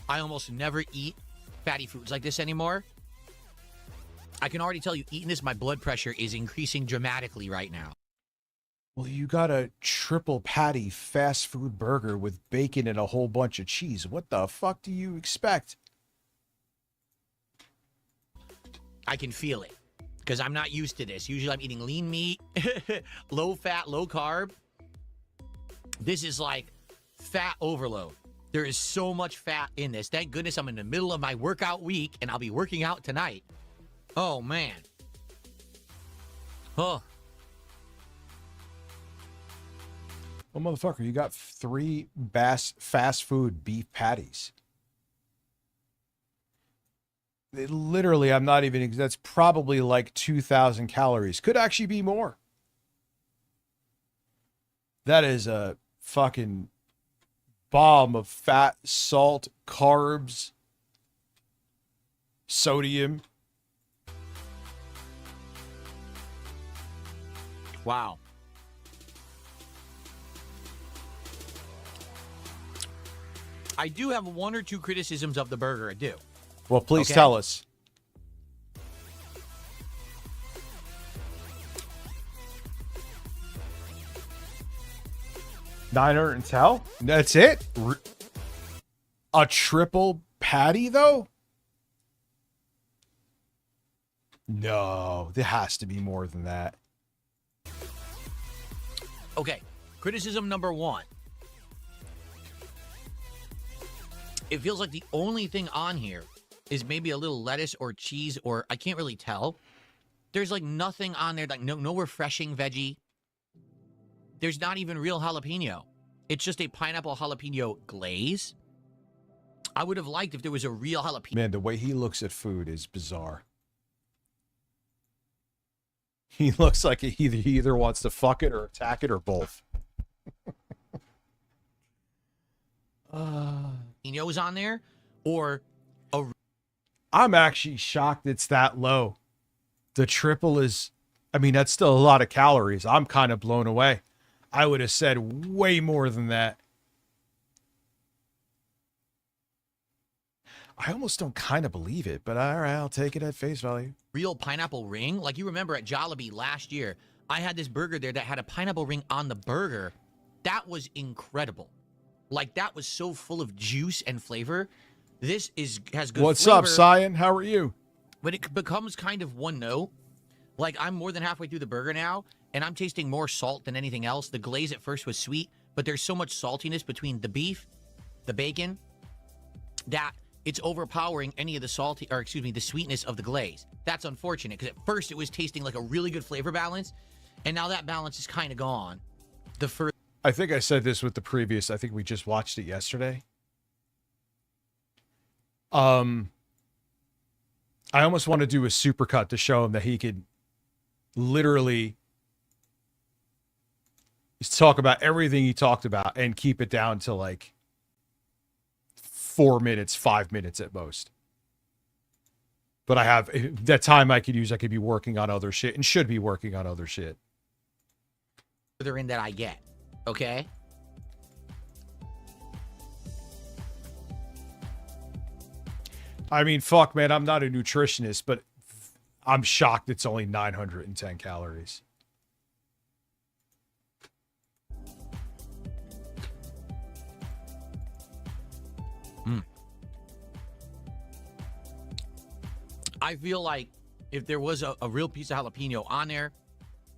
Speaker 12: I almost never eat fatty foods like this anymore. I can already tell you, eating this, my blood pressure is increasing dramatically right now.
Speaker 4: Well, you got a triple patty fast food burger with bacon and a whole bunch of cheese. What the fuck do you expect?
Speaker 12: I can feel it because I'm not used to this. Usually I'm eating lean meat, low fat, low carb. This is like fat overload. There is so much fat in this. Thank goodness I'm in the middle of my workout week and I'll be working out tonight. Oh, man. Oh.
Speaker 4: Oh, motherfucker, you got 3 fast food beef patties. Literally, I'm not even, that's probably like 2,000 calories. Could actually be more. That is a fucking bomb of fat, salt, carbs, sodium.
Speaker 12: Wow. I do have 1 or 2 criticisms of the burger. I do.
Speaker 4: Well, please
Speaker 12: Okay.
Speaker 4: tell us. $910? That's it? A triple patty, though? No, there has to be more than that.
Speaker 12: Okay. Criticism number 1. It feels like the only thing on here is maybe a little lettuce or cheese, or I can't really tell. There's like nothing on there, like no refreshing veggie. There's not even real jalapeno. It's just a pineapple jalapeno glaze. I would have liked if there was a real jalapeno.
Speaker 4: Man, the way he looks at food is bizarre. He looks like he either wants to fuck it or attack it or both.
Speaker 12: Jalapenos on there, or a...
Speaker 4: I'm actually shocked it's that low. The triple is, I mean, that's still a lot of calories. I'm kind of blown away. I would have said way more than that. I almost don't kind of believe it, but all right, I'll take it at face value.
Speaker 12: Real pineapple ring. Like, you remember at Jollibee last year, I had this burger there that had a pineapple ring on the burger. That was incredible. Like, that was so full of juice and flavor. This has good
Speaker 4: What's
Speaker 12: flavor.
Speaker 4: up, Cyan? How are you?
Speaker 12: When it becomes kind of one note, like, I'm more than halfway through the burger now, and I'm tasting more salt than anything else. The glaze at first was sweet, but there's so much saltiness between the beef, the bacon, that it's overpowering any of the the sweetness of the glaze. That's unfortunate, because at first it was tasting like a really good flavor balance, and now that balance is kind of gone.
Speaker 4: I think I said this with the previous, I think we just watched it yesterday. I almost want to do a supercut to show him that he could literally talk about everything he talked about and keep it down to like 4 minutes, 5 minutes at most. But I have that time I could use. I could be working on other shit and should be working on other shit.
Speaker 12: Further in that I get, okay?
Speaker 4: I mean, fuck, man, I'm not a nutritionist, but I'm shocked it's only 910 calories.
Speaker 12: I feel like if there was a real piece of jalapeno on there,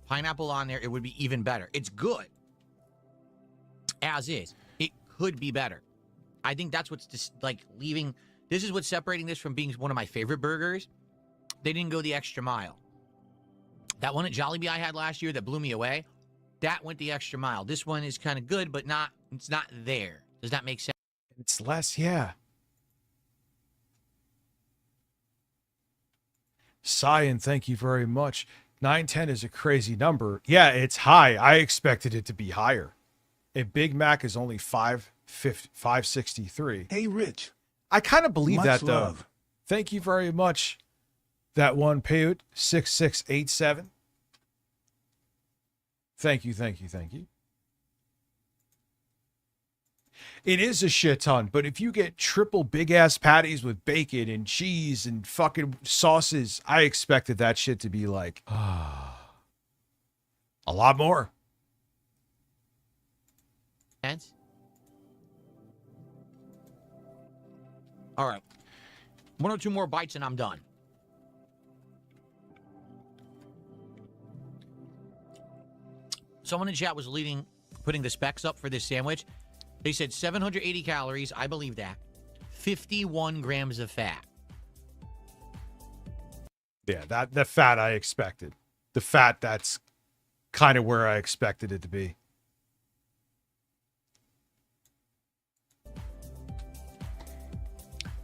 Speaker 12: pineapple on there, it would be even better. It's good. As is. It could be better. I think that's what's just like leaving. This is what's separating this from being one of my favorite burgers. They didn't go the extra mile. That one at Jollibee I had last year that blew me away, that went the extra mile. This one is kind of good, but it's not there. Does that make sense?
Speaker 4: It's less, yeah. Cyan, thank you very much. 910 is a crazy number. Yeah, it's high. I expected it to be higher. A Big Mac is only $5.63.
Speaker 6: Hey, Rich.
Speaker 4: I kind of believe
Speaker 6: Much
Speaker 4: that, though.
Speaker 6: love.
Speaker 4: Thank you very much. That one, Payut, 6687. Thank you, thank you, thank you. It is a shit ton, but if you get triple big-ass patties with bacon and cheese and fucking sauces, I expected that shit to be like, a lot more.
Speaker 12: Sense? All right. 1 or 2 more bites and I'm done. Someone in chat was putting the specs up for this sandwich. They said 780 calories. I believe that. 51 grams of fat.
Speaker 4: Yeah, the fat I expected. The fat, that's kind of where I expected it to be.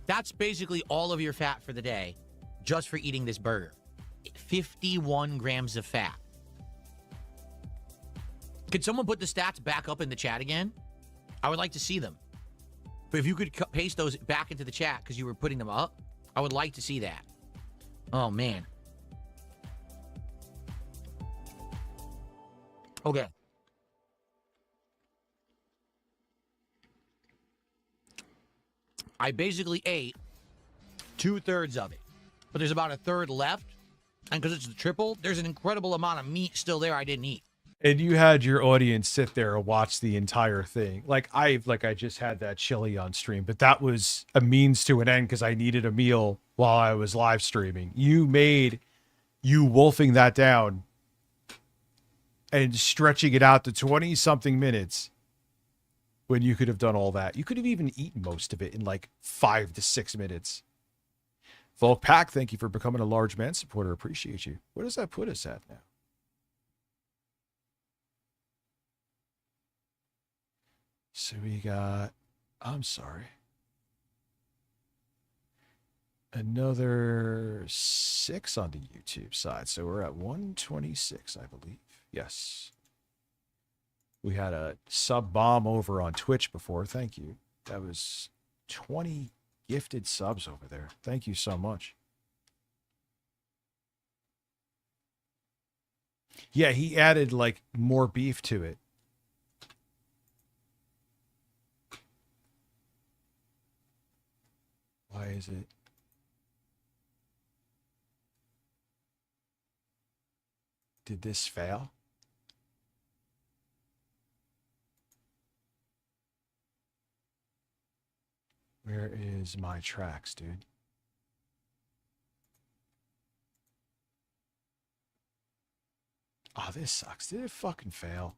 Speaker 12: That's basically all of your fat for the day just for eating this burger. 51 grams of fat. Could someone put the stats back up in the chat again? I would like to see them. But if you could paste those back into the chat because you were putting them up, I would like to see that. Oh, man. Okay. I basically ate 2/3 of it. But there's about a third left. And because it's the triple, there's an incredible amount of meat still there I didn't eat.
Speaker 4: And you had your audience sit there and watch the entire thing. Like I just had that chili on stream, but that was a means to an end because I needed a meal while I was live streaming. You wolfing that down and stretching it out to 20 something minutes when you could have done all that. You could have even eaten most of it in like 5 to 6 minutes. Volk Pack, thank you for becoming a large man supporter. Appreciate you. What does that put us at now? So we got, I'm sorry, another 6 on the YouTube side. So we're at 126, I believe. Yes. We had a sub bomb over on Twitch before. Thank you. That was 20 gifted subs over there. Thank you so much. Yeah, he added like more beef to it. Why is it? Did this fail? Where is my tracks, dude? Oh, this sucks. Did it fucking fail?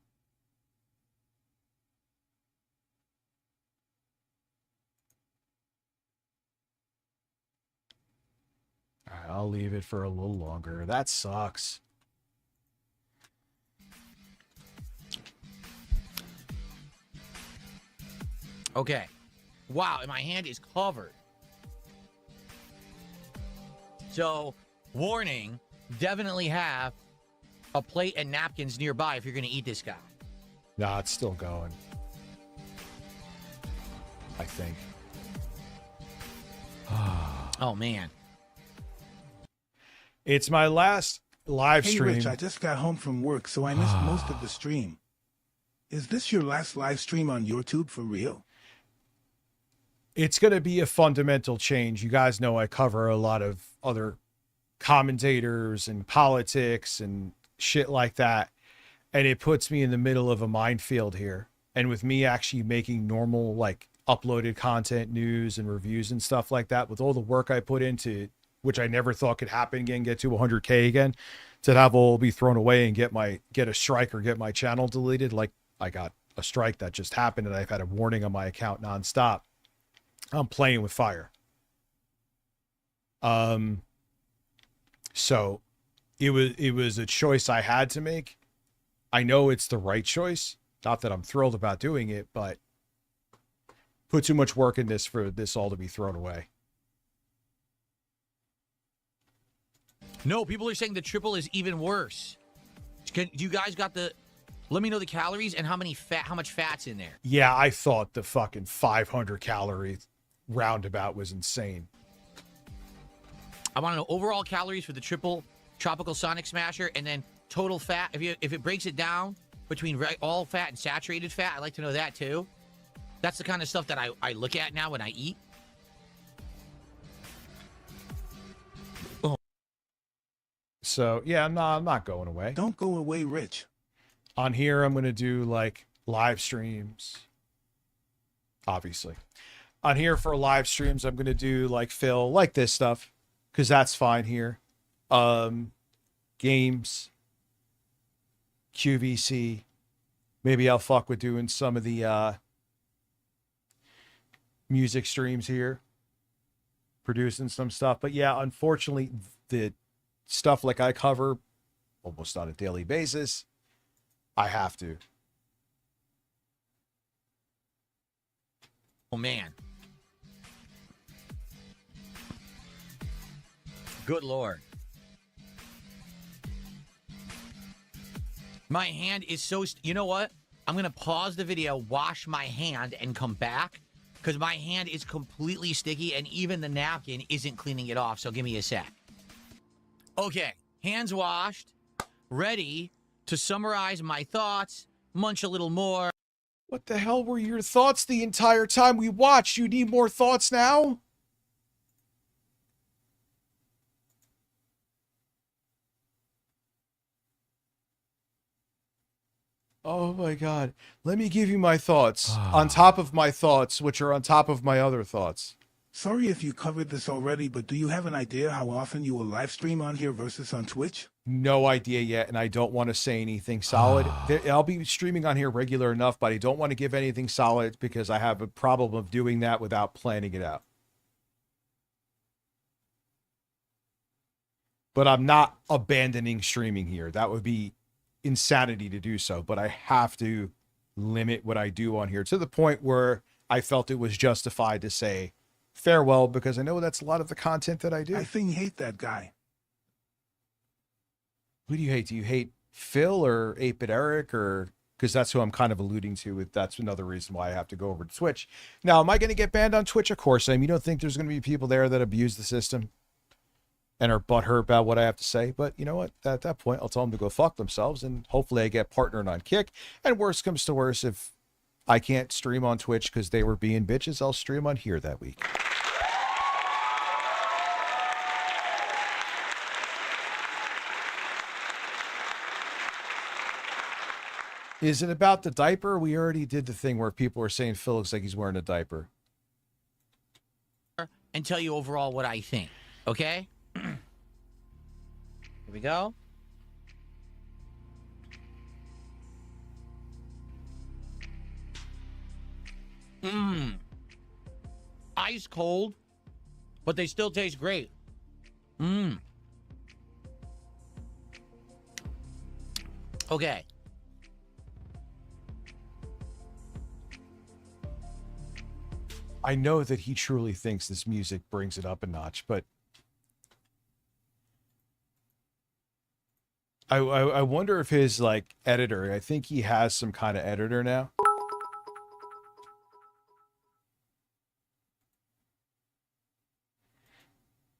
Speaker 4: All right, I'll leave it for a little longer. That sucks.
Speaker 12: Okay. Wow, and my hand is covered. So, warning, definitely have a plate and napkins nearby if you're going to eat this guy.
Speaker 4: Nah, it's still going. I think.
Speaker 12: Oh, man.
Speaker 4: It's my last live
Speaker 6: Hey,
Speaker 4: stream.
Speaker 6: Rich, I just got home from work, so I missed most of the stream. Is this your last live stream on YouTube for real?
Speaker 4: It's going to be a fundamental change. You guys know I cover a lot of other commentators and politics and shit like that. And it puts me in the middle of a minefield here. And with me actually making normal, like, uploaded content, news and reviews and stuff like that, with all the work I put into it, which I never thought could happen again, get to 100K again, to have all be thrown away and get a strike or get my channel deleted. Like, I got a strike that just happened and I've had a warning on my account nonstop. I'm playing with fire. So it was a choice I had to make. I know it's the right choice. Not that I'm thrilled about doing it, but put too much work in this for this all to be thrown away.
Speaker 12: No, people are saying the triple is even worse. You guys got the... Let me know the calories and how much fat's in there.
Speaker 4: Yeah, I thought the fucking 500 calorie roundabout was insane.
Speaker 12: I want to know overall calories for the triple tropical Sonic Smasher, and then total fat. If it breaks it down between all fat and saturated fat, I'd like to know that too. That's the kind of stuff that I look at now when I eat.
Speaker 4: Oh. So yeah, I'm not going away.
Speaker 6: Don't go away, Rich.
Speaker 4: On here, I'm gonna do like live streams. Obviously, on here for live streams, I'm gonna do like Phil, like this stuff, because that's fine here. Games, QVC. Maybe I'll fuck with doing some of the music streams here, producing some stuff. But yeah, unfortunately, the stuff like I cover almost on a daily basis, I have to.
Speaker 12: Oh, man. Good Lord. My hand is so... You know what? I'm going to pause the video, wash my hand, and come back, because my hand is completely sticky, and even the napkin isn't cleaning it off, so give me a sec. Okay, hands washed, ready to summarize my thoughts, munch a little more.
Speaker 4: What the hell were your thoughts the entire time we watched? You need more thoughts now? Oh my God. Let me give you my thoughts on top of my thoughts, which are on top of my other thoughts.
Speaker 6: Sorry if you covered this already, but do you have an idea how often you will live stream on here versus on Twitch?
Speaker 4: No idea yet, and I don't want to say anything solid. I'll be streaming on here regular enough, but I don't want to give anything solid because I have a problem of doing that without planning it out. But I'm not abandoning streaming here. That would be insanity to do so, but I have to limit what I do on here to the point where I felt it was justified to say farewell, because I know that's a lot of the content that I do.
Speaker 6: I think you hate that guy.
Speaker 4: Who do you hate? Do you hate Phil or 8-Bit Eric? Or because that's who I'm kind of alluding to. That's another reason why I have to go over to Twitch. Now, am I going to get banned on Twitch? Of course I am. You don't think there's going to be people there that abuse the system and are butthurt about what I have to say? But you know what? At that point, I'll tell them to go fuck themselves, and hopefully I get partnered on Kick. And worst comes to worst, if I can't stream on Twitch because they were being bitches, I'll stream on here that week. Is it about the diaper? We already did the thing where people are saying Phil looks like he's wearing a diaper.
Speaker 12: And tell you overall what I think. Okay? Here we go. Ice cold, but they still taste great. Okay.
Speaker 4: I know that he truly thinks this music brings it up a notch, but I wonder if his like editor, I think he has some kind of editor now.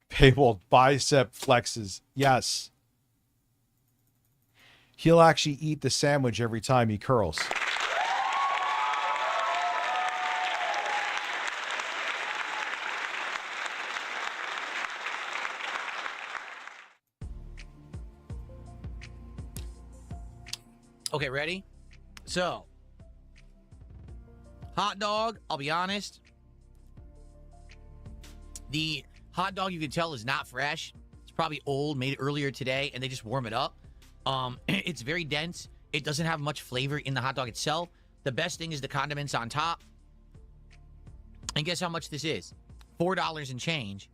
Speaker 4: Paywall bicep flexes. Yes. He'll actually eat the sandwich every time he curls.
Speaker 12: Okay, ready? So, hot dog, I'll be honest. The hot dog, you can tell, is not fresh. It's probably old, made earlier today, and they just warm it up. It's very dense. It doesn't have much flavor in the hot dog itself. The best thing is the condiments on top. And guess how much this is? $4 and change.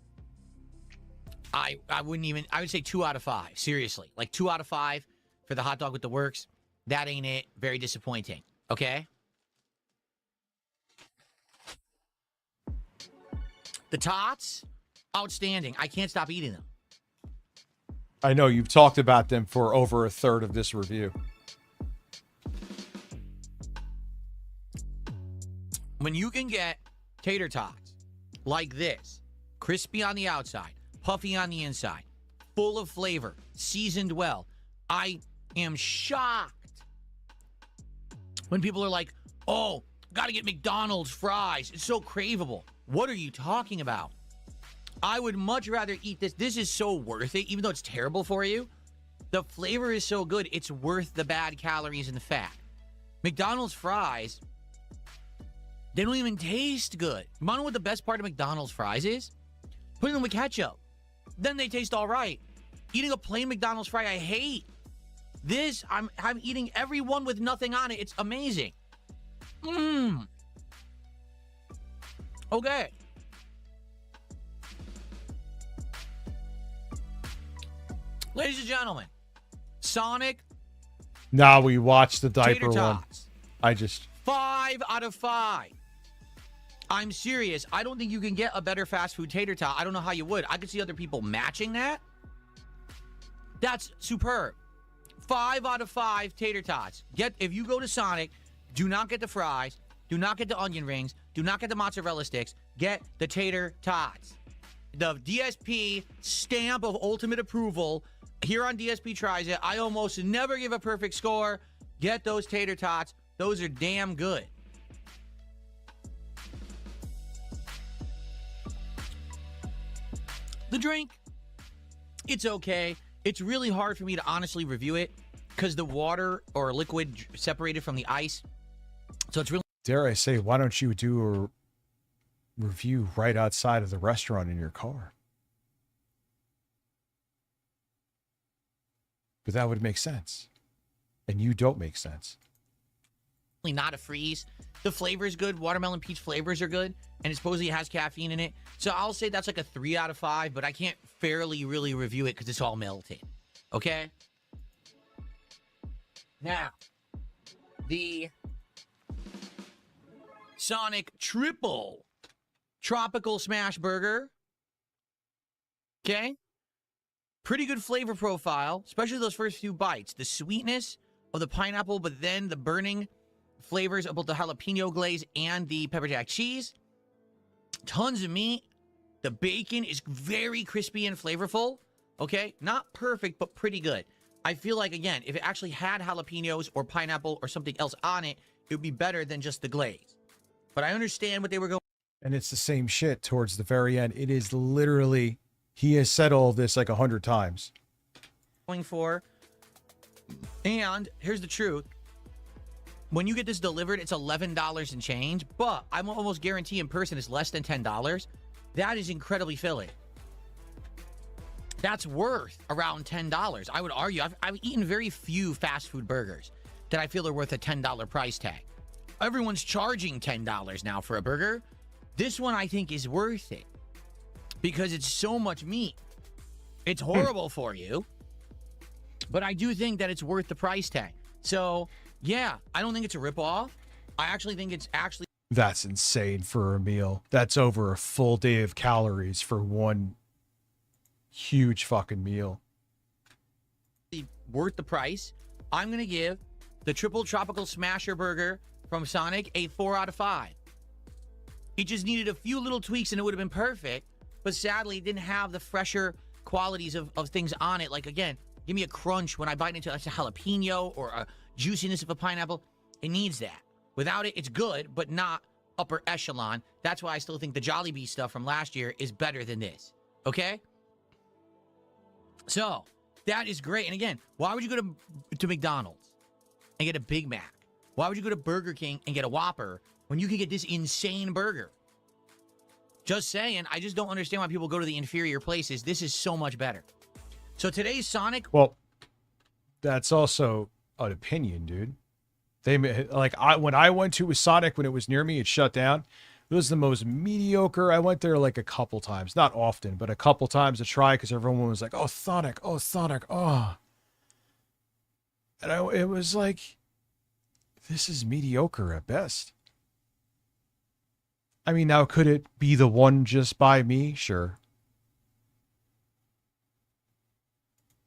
Speaker 12: I wouldn't even, I would say 2 out of 5. Seriously. Like 2 out of 5 for the hot dog with the works. That ain't it. Very disappointing. Okay? The tots, outstanding. I can't stop eating them.
Speaker 4: I know you've talked about them for over a third of this review.
Speaker 12: When you can get tater tots like this, crispy on the outside, puffy on the inside, full of flavor, seasoned well, I am shocked when people are like, oh, gotta get McDonald's fries. It's so craveable. What are you talking about? I would much rather eat this. This is so worth it, even though it's terrible for you. The flavor is so good, it's worth the bad calories and the fat. McDonald's fries, they don't even taste good. You wanna know what the best part of McDonald's fries is? Putting them with ketchup. Then they taste all right. Eating a plain McDonald's fry, I hate. This, I'm eating every one with nothing on it. It's amazing. Okay. Ladies and gentlemen, Sonic.
Speaker 4: Now we watched the diaper
Speaker 12: Tater
Speaker 4: one.
Speaker 12: tots.
Speaker 4: I just
Speaker 12: 5 out of 5. I'm serious. I don't think you can get a better fast food tater tot. I don't know how you would. I could see other people matching that. That's superb. 5 out of 5 tater tots. If you go to Sonic, do not get the fries, do not get the onion rings, do not get the mozzarella sticks, get the tater tots. The DSP stamp of ultimate approval here on DSP Tries It. I almost never give a perfect score. Get those tater tots. Those are damn good. The drink, it's okay. It's really hard for me to honestly review it because the water or liquid separated from the ice. So it's really...
Speaker 4: Dare I say, why don't you do a review right outside of the restaurant in your car? But that would make sense. And you don't make sense.
Speaker 12: Not a freeze. The flavor is good. Watermelon peach flavors are good. And it supposedly has caffeine in it. So I'll say that's like a 3 out of 5, but I can't fairly really review it because it's all melted. Okay? Now, the Sonic Triple Tropical Smash Burger. Okay? Pretty good flavor profile, especially those first few bites. The sweetness of the pineapple, but then the burning flavors of both the jalapeno glaze and the pepper jack cheese. Tons of meat. The bacon is very crispy and flavorful. Okay? Not perfect, but pretty good. I feel like, again, if it actually had jalapenos or pineapple or something else on it, it would be better than just the glaze. But I understand what they were going...
Speaker 4: And it's the same shit towards the very end. It is literally... He has said all of this like 100 times.
Speaker 12: ...for. And here's the truth. When you get this delivered, it's $11 and change, but I'm almost guarantee in person it's less than $10. That is incredibly filling. That's worth around $10. I would argue. I've eaten very few fast food burgers that I feel are worth a $10 price tag. Everyone's charging $10 now for a burger. This one I think is worth it because it's so much meat. It's horrible for you, but I do think that it's worth the price tag. So, yeah, I don't think it's a ripoff. I actually think it's actually...
Speaker 4: That's insane for a meal. That's over a full day of calories for one huge fucking meal.
Speaker 12: Worth the price. I'm going to give the Triple Tropical Smasher Burger from Sonic a 4 out of 5. It just needed a few little tweaks and it would have been perfect, but sadly it didn't have the fresher qualities of things on it. Like, again, give me a crunch when I bite into a jalapeno or a juiciness of a pineapple. It needs that. Without it, it's good, but not upper echelon. That's why I still think the Jollibee stuff from last year is better than this. Okay? So, that is great. And again, why would you go to McDonald's and get a Big Mac? Why would you go to Burger King and get a Whopper when you can get this insane burger? Just saying, I just don't understand why people go to the inferior places. This is so much better. So today's Sonic...
Speaker 4: Well, that's also an opinion, dude. When I went to a Sonic when it was near me, it shut down. It was the most mediocre. I went there like a couple times, not often, but a couple times to try because everyone was like, "Oh, Sonic, oh, Sonic, oh," and it was like, this is mediocre at best. I mean, now could it be the one just by me? Sure.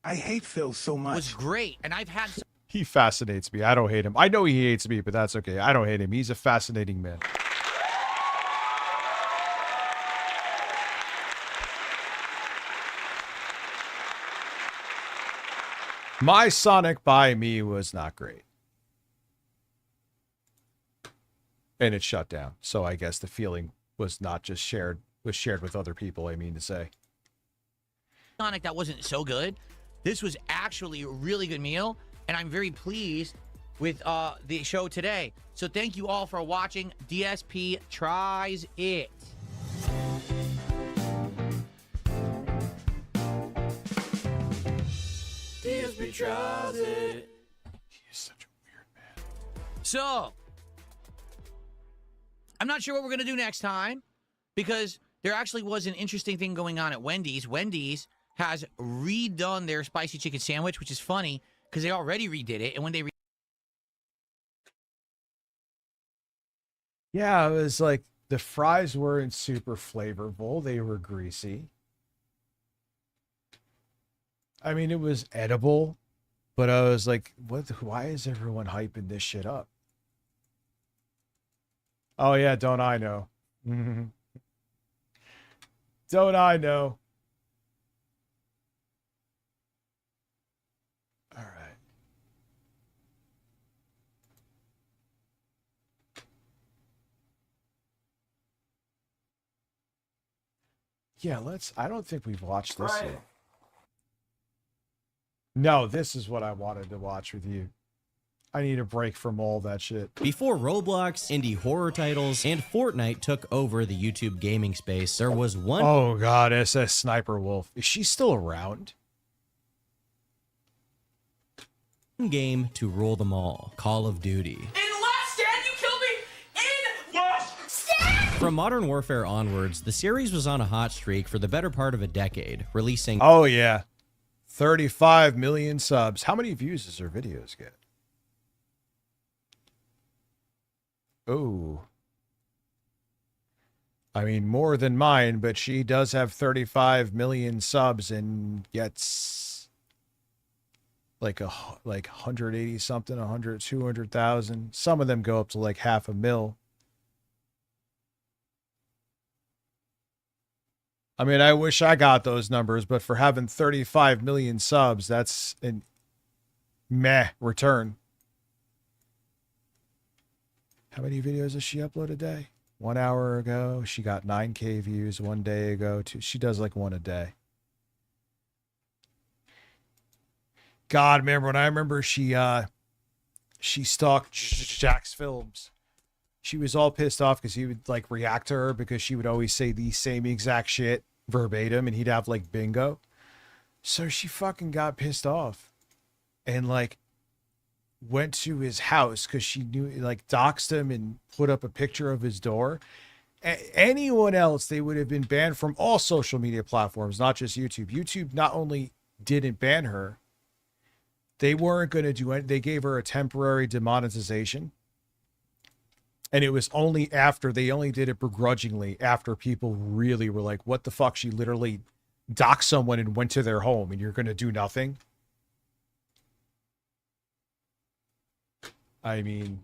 Speaker 6: I hate Phil so much.
Speaker 12: Was great, and I've had...
Speaker 4: He fascinates me. I don't hate him. I know he hates me, but that's okay. I don't hate him. He's a fascinating man. My Sonic by me was not great. And it shut down. So I guess the feeling was not just shared, was shared with other people, I mean to say.
Speaker 12: Sonic that wasn't so good. This was actually a really good meal, and I'm very pleased with the show today. So thank you all for watching. DSP Tries It. DSP Tries It.
Speaker 4: He's such a weird man.
Speaker 12: So, I'm not sure what we're going to do next time because there actually was an interesting thing going on at Wendy's. Wendy's has redone their spicy chicken sandwich, which is funny because they already redid it. And when they
Speaker 4: yeah, it was like the fries weren't super flavorful. They were greasy. I mean, it was edible, but I was like, what? Why is everyone hyping this shit up? Oh, yeah, don't I know? Don't I know? All right. Yeah, I don't think we've watched this yet. No, this is what I wanted to watch with you. I need a break from all that shit.
Speaker 13: Before Roblox, indie horror titles, and Fortnite took over the YouTube gaming space, there was one...
Speaker 4: Oh god, SS Sniper Wolf. Is she still around?
Speaker 13: Game to rule them all. Call of Duty.
Speaker 22: In Last Stand, you killed me! In Last Stand!
Speaker 13: From Modern Warfare onwards, the series was on a hot streak for the better part of a decade, releasing...
Speaker 4: Oh yeah. 35 million subs. How many views does her videos get? Oh. I mean, more than mine, but she does have 35 million subs and gets like 180 something, 100, 200,000. Some of them go up to like 500,000. I mean, I wish I got those numbers, but for having 35 million subs, that's an meh return. How many videos does she upload a day? 1 hour ago, she got 9K views. 1 day ago, she does like one a day. God, remember when I remember she she stalked Jack's films. She was all pissed off because he would like react to her because she would always say the same exact shit verbatim and he'd have like bingo. So she fucking got pissed off and like went to his house because she knew, like, doxed him and put up a picture of his door. Anyone else, they would have been banned from all social media platforms, not just YouTube. YouTube not only didn't ban her, they weren't going to do it. They gave her a temporary demonetization. And it was only after, they only did it begrudgingly after people really were like, what the fuck? She literally doxed someone and went to their home and you're going to do nothing? I mean,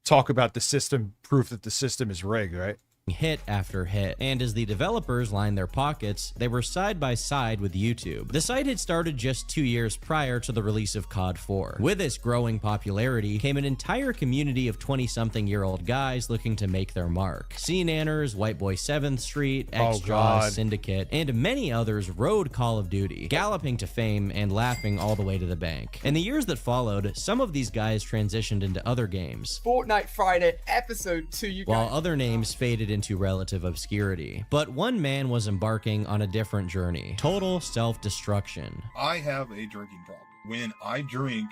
Speaker 4: talk about the system, proof that the system is rigged, right?
Speaker 13: Hit after hit, and as the developers lined their pockets, they were side by side with YouTube. The site had started just 2 years prior to the release of COD 4. With its growing popularity came an entire community of 20-something-year-old guys looking to make their mark. C-Nanners, White Boy 7th Street, X-Jaws, Syndicate, and many others rode Call of Duty, galloping to fame and laughing all the way to the bank. In the years that followed, some of these guys transitioned into other games.
Speaker 22: Fortnite Friday, episode 2, you guys.
Speaker 13: While other names faded into relative obscurity. But one man was embarking on a different journey. Total self-destruction.
Speaker 1: I have a drinking problem. When I drink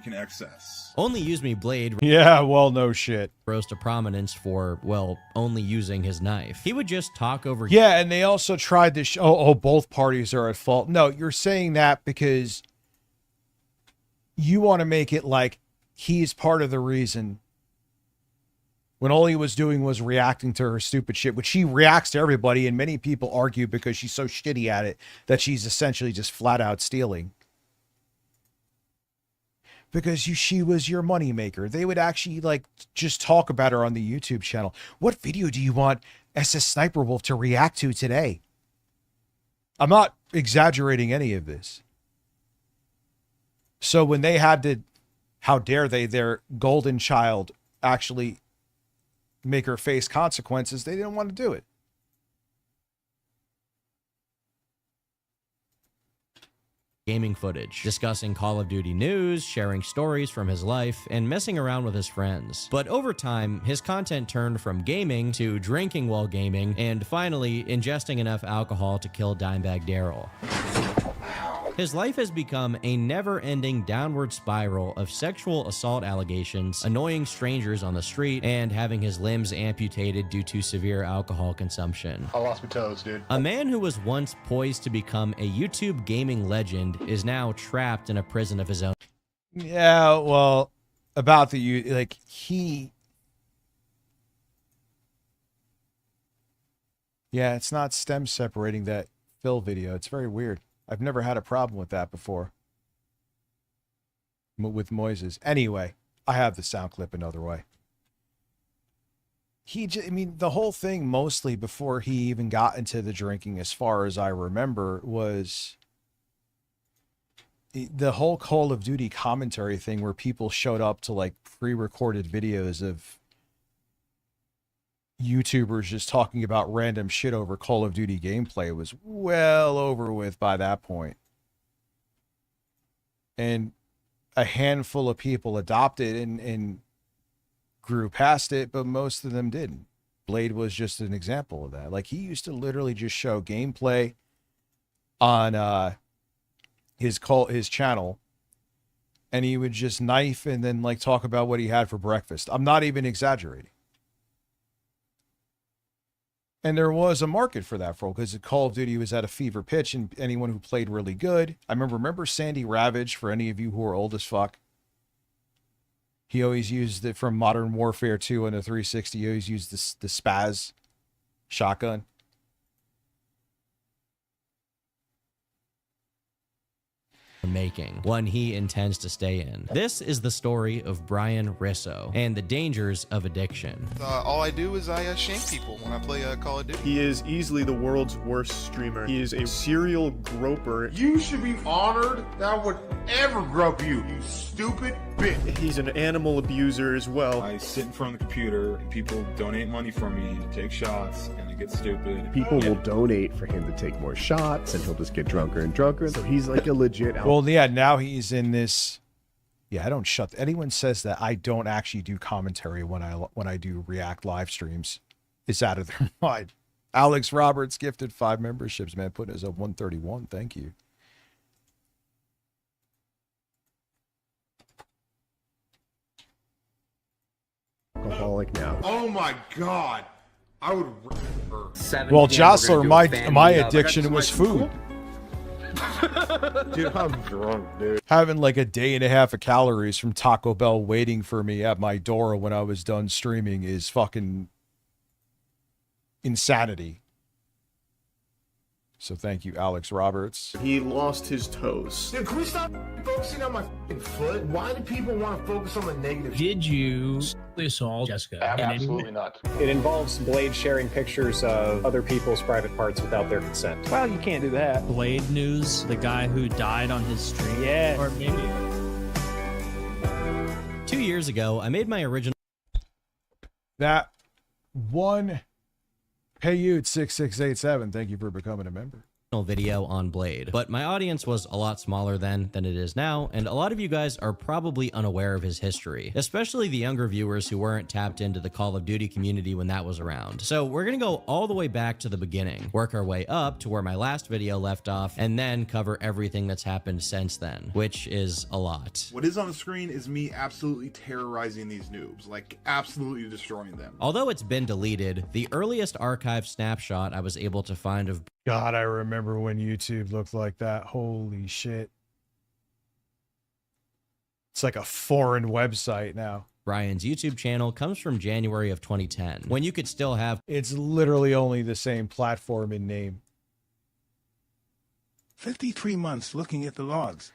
Speaker 1: in excess.
Speaker 13: Only Use Me Blade
Speaker 4: yeah, well, no shit.
Speaker 13: rose to prominence for, well, only using his knife. He would just talk over...
Speaker 4: Yeah, and they also tried to show, both parties are at fault. No, you're saying that because you want to make it like he's part of the reason when all he was doing was reacting to her stupid shit, which she reacts to everybody, and many people argue because she's so shitty at it that she's essentially just flat out stealing. Because she was your moneymaker. They would actually like just talk about her on the YouTube channel. What video do you want SS Sniper Wolf to react to today? I'm not exaggerating any of this. So when they had to, how dare they, their golden child actually make her face consequences, they didn't want to do it.
Speaker 13: Gaming footage, discussing Call of Duty news, sharing stories from his life, and messing around with his friends. But over time, his content turned from gaming to drinking while gaming, and finally, ingesting enough alcohol to kill Dimebag Darrell. His life has become a never-ending downward spiral of sexual assault allegations, annoying strangers on the street, and having his limbs amputated due to severe alcohol consumption.
Speaker 1: I lost my toes, dude.
Speaker 13: A man who was once poised to become a YouTube gaming legend is now trapped in a prison of his own.
Speaker 4: Yeah, well, about the, like, he... Yeah, it's not stem separating that Phil video. It's very weird. I've never had a problem with that before. With Moises. Anyway, I have the sound clip another way. I mean, the whole thing mostly before he even got into the drinking, as far as I remember, was the whole Call of Duty commentary thing where people showed up to like pre-recorded videos of YouTubers just talking about random shit over Call of Duty gameplay was well over with by that point. And a handful of people adopted and grew past it, but most of them didn't. Blade was just an example of that. Like, he used to literally just show gameplay on his channel, and he would just knife and then like talk about what he had for breakfast. I'm not even exaggerating. And there was a market for that for because Call of Duty was at a fever pitch, and anyone who played really good. I remember Sandy Ravage, for any of you who are old as fuck. He always used it from Modern Warfare 2 and the 360. He always used the Spaz shotgun.
Speaker 13: Making, one he intends to stay in. This is the story of Brian Risso and the dangers of addiction.
Speaker 1: All I do is I shame people when I play Call of Duty.
Speaker 5: He is easily the world's worst streamer. He is a serial groper.
Speaker 23: You should be honored that I would ever grope you, you stupid bitch.
Speaker 5: He's an animal abuser as well.
Speaker 1: I sit in front of the computer, and people donate money for me to take shots, and it gets stupid.
Speaker 24: People will donate for him to take more shots, and he'll just get drunker and drunker. So he's like a legit...
Speaker 4: Well, yeah, now he's in this Yeah, I don't shut. Anyone says that I don't actually do commentary when I do React live streams, is out of their mind. Alex Roberts gifted 5 memberships, man, putting us up 131. Thank you.
Speaker 24: Alcoholic now.
Speaker 23: Oh my god. I would.
Speaker 4: Well, Jostler, my addiction was food.
Speaker 24: Dude, I'm drunk, dude.
Speaker 4: Having like a day and a half of calories from Taco Bell waiting for me at my door when I was done streaming is fucking insanity. So thank you, Alex Roberts.
Speaker 23: He lost his toes. Dude, can we stop focusing on my f***ing foot? Why do people want to focus on the negative?
Speaker 3: Did you sexually assault Jessica?
Speaker 23: Absolutely not.
Speaker 9: It involves Blade sharing pictures of other people's private parts without their consent. Well, you can't do that.
Speaker 3: Blade News, the guy who died on his street. Yeah. Or maybe.
Speaker 13: 2 years ago, I made my original.
Speaker 4: That one Payute 6687. Thank you for becoming a member.
Speaker 13: Video on Blade, but my audience was a lot smaller then than it is now, and a lot of you guys are probably unaware of his history, especially the younger viewers who weren't tapped into the Call of Duty community when that was around. So we're gonna go all the way back to the beginning, work our way up to where my last video left off, and then cover everything that's happened since then, which is a lot.
Speaker 1: What is on the screen is me absolutely terrorizing these noobs, like absolutely destroying them.
Speaker 13: Although it's been deleted, the earliest archive snapshot I was able to find of
Speaker 4: God, I remember when YouTube looked like that. Holy shit. It's like a foreign website now.
Speaker 13: Brian's YouTube channel comes from January of 2010, when you could still have...
Speaker 4: It's literally only the same platform in name.
Speaker 6: 53 months looking at the logs.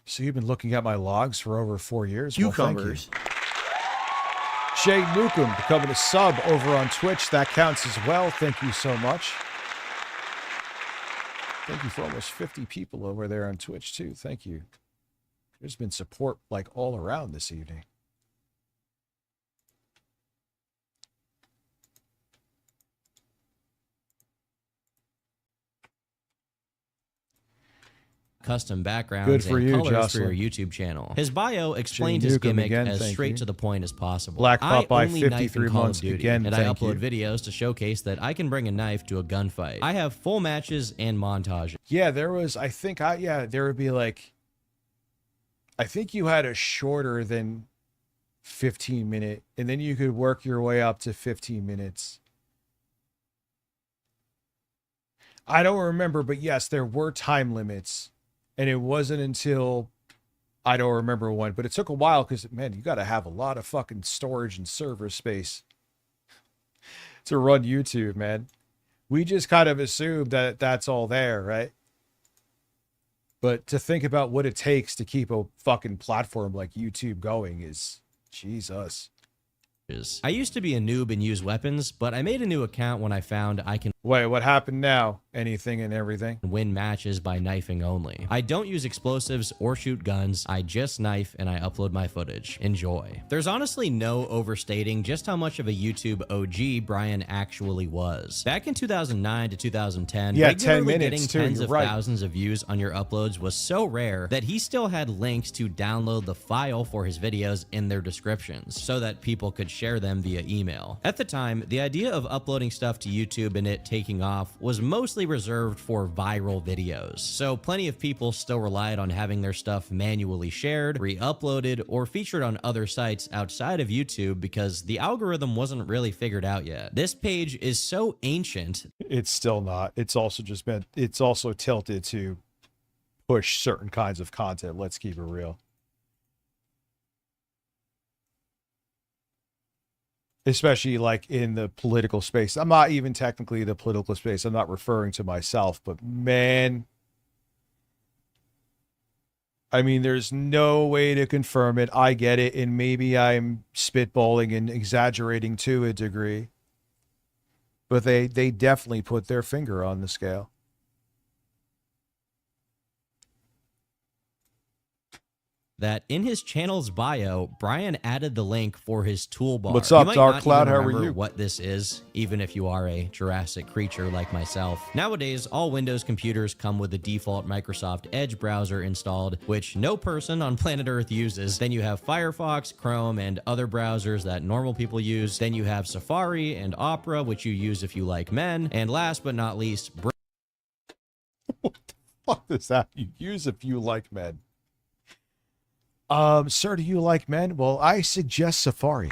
Speaker 4: So you've been looking at my logs for over 4 years?
Speaker 7: Cucumbers.
Speaker 4: Well, Shay Newcomb becoming a sub over on Twitch. That counts as well. Thank you so much. Thank you for almost 50 people over there on Twitch, too. Thank you. There's been support, like, all around this evening.
Speaker 13: Custom backgrounds
Speaker 4: Good for
Speaker 13: and
Speaker 4: you,
Speaker 13: colors
Speaker 4: Jocelyn.
Speaker 13: for your YouTube channel. His bio explained his
Speaker 4: Newcomb
Speaker 13: gimmick
Speaker 4: again,
Speaker 13: as
Speaker 4: thank
Speaker 13: straight
Speaker 4: you.
Speaker 13: to the point as possible.
Speaker 4: Black
Speaker 13: I
Speaker 4: Pop by
Speaker 13: only knife
Speaker 4: 53
Speaker 13: in Call
Speaker 4: months
Speaker 13: of Duty,
Speaker 4: again,
Speaker 13: and I
Speaker 4: thank
Speaker 13: upload
Speaker 4: you.
Speaker 13: videos to showcase that I can bring a knife to a gunfight. I have full matches and montages.
Speaker 4: Yeah, there was, I think, there would be like, I think you had a shorter than 15-minute, and then you could work your way up to 15 minutes. I don't remember, but yes, there were time limits, and it wasn't until, I don't remember when, but it took a while because, man, you got to have a lot of fucking storage and server space to run YouTube, man. We just kind of assumed that that's all there, right? But to think about what it takes to keep a fucking platform like YouTube going is, Jesus.
Speaker 13: I used to be a noob and use weapons, but I made a new account when I found I can
Speaker 4: Wait, what happened now? Anything and everything?
Speaker 13: Win matches by knifing only. I don't use explosives or shoot guns. I just knife and I upload my footage. Enjoy. There's honestly no overstating just how much of a YouTube OG Brian actually was. Back in 2009 to 2010,
Speaker 4: yeah, 10
Speaker 13: regularly
Speaker 4: minutes
Speaker 13: getting
Speaker 4: too,
Speaker 13: tens
Speaker 4: you're
Speaker 13: of
Speaker 4: right.
Speaker 13: thousands of views on your uploads was so rare that he still had links to download the file for his videos in their descriptions so that people could share them via email. At the time, the idea of uploading stuff to YouTube and it taking off was mostly reserved for viral videos. So plenty of people still relied on having their stuff manually shared, re-uploaded, or featured on other sites outside of YouTube because the algorithm wasn't really figured out yet. This page is so ancient.
Speaker 4: It's still not. It's also just been, it's also tilted to push certain kinds of content. Let's keep it real. Especially like in the political space. I'm not even technically the political space. I'm not referring to myself, but man, I mean, there's no way to confirm it. I get it. And maybe I'm spitballing and exaggerating to a degree, but they definitely put their finger on the scale.
Speaker 13: that in his channel's bio, Brian added the link for his toolbar.
Speaker 4: What's up,
Speaker 13: you might
Speaker 4: Dark
Speaker 13: not
Speaker 4: Cloud?
Speaker 13: even
Speaker 4: How are
Speaker 13: remember
Speaker 4: you?
Speaker 13: what this is, even if you are a Jurassic creature like myself. Nowadays, all Windows computers come with the default Microsoft Edge browser installed, which no person on planet Earth uses. Then you have Firefox, Chrome, and other browsers that normal people use. Then you have Safari and Opera, which you use if you like men. And last but not least,
Speaker 4: What the fuck does that you use if you like men? Sir, do you like men? Well, I suggest Safari.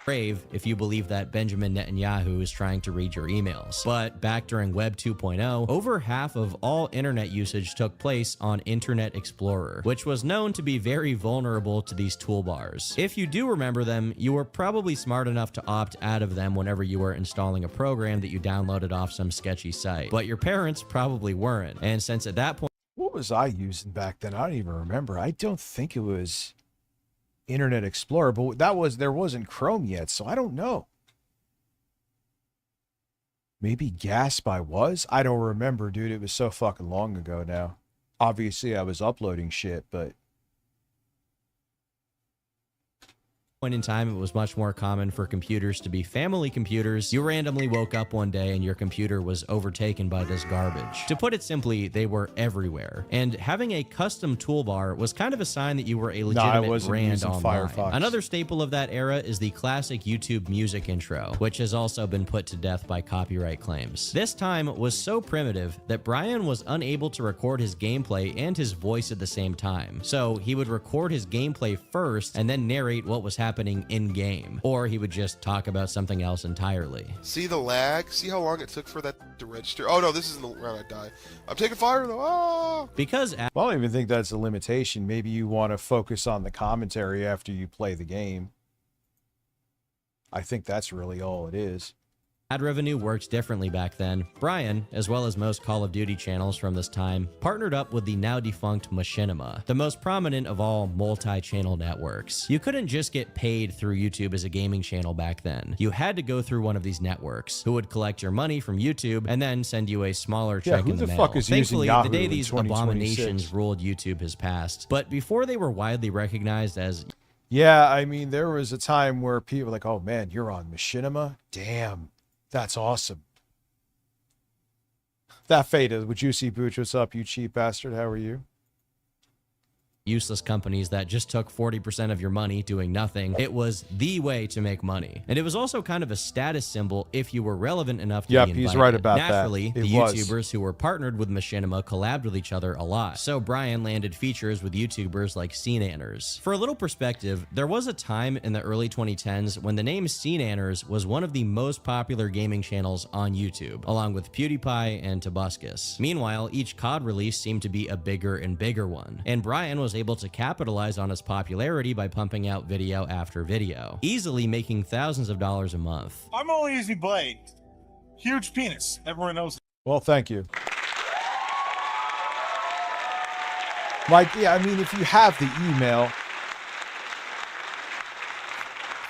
Speaker 13: Brave if you believe that Benjamin Netanyahu is trying to read your emails. But back during Web 2.0, over half of all internet usage took place on Internet Explorer, which was known to be very vulnerable to these toolbars. If you do remember them, you were probably smart enough to opt out of them whenever you were installing a program that you downloaded off some sketchy site. But your parents probably weren't. And since at that point,
Speaker 4: what was I using back then? I don't even remember. I don't think it was Internet Explorer, but there wasn't Chrome yet, so I don't know. Maybe Gasp I was? I don't remember, dude. It was so fucking long ago now. Obviously, I was uploading shit, but
Speaker 13: point in time, it was much more common for computers to be family computers. You randomly woke up one day and your computer was overtaken by this garbage. To put it simply, they were everywhere. And having a custom toolbar was kind of a sign that you were a legitimate brand online.
Speaker 4: Firefox.
Speaker 13: Another staple of that era is the classic YouTube music intro, which has also been put to death by copyright claims. This time was so primitive that Brian was unable to record his gameplay and his voice at the same time. So he would record his gameplay first and then narrate what was happening in-game, or he would just talk about something else entirely.
Speaker 10: See the lag? See how long it took for that to register? Oh no, this isn't the round I die. I'm taking fire though. Ah!
Speaker 13: Because
Speaker 4: I don't even think that's a limitation. Maybe you want to focus on the commentary after you play the game. I think that's really all it is.
Speaker 13: Ad revenue worked differently back then. Brian, as well as most Call of Duty channels from this time, partnered up with the now defunct Machinima, the most prominent of all multi-channel networks. You couldn't just get paid through YouTube as a gaming channel back then. You had to go through one of these networks, who would collect your money from YouTube and then send you a smaller check in the mail.
Speaker 4: Fuck is
Speaker 13: Thankfully,
Speaker 4: using Yahoo
Speaker 13: the day
Speaker 4: in
Speaker 13: these
Speaker 4: 2026?
Speaker 13: abominations ruled YouTube has passed. But before they were widely recognized as...
Speaker 4: Yeah, I mean, there was a time where people were like, oh man, you're on Machinima? Damn. That's awesome. That faded with Juicy Booch. What's up, you cheap bastard? How are you?
Speaker 13: Useless companies that just took 40% of your money doing nothing. It was the way to make money. And it was also kind of a status symbol if you were relevant enough to be invited.
Speaker 4: He's right about
Speaker 13: Naturally,
Speaker 4: that.
Speaker 13: the YouTubers who were partnered with Machinima collabed with each other a lot. So Brian landed features with YouTubers like CNanners. For a little perspective, there was a time in the early 2010s when the name CNanners was one of the most popular gaming channels on YouTube, along with PewDiePie and Tobuscus. Meanwhile, each COD release seemed to be a bigger and bigger one, and Brian was able to capitalize on his popularity by pumping out video after video, easily making thousands of dollars a month.
Speaker 11: I'm only Easy Blade. Huge penis. Everyone knows.
Speaker 4: Well, thank you. Like, yeah, I mean, if you have the email,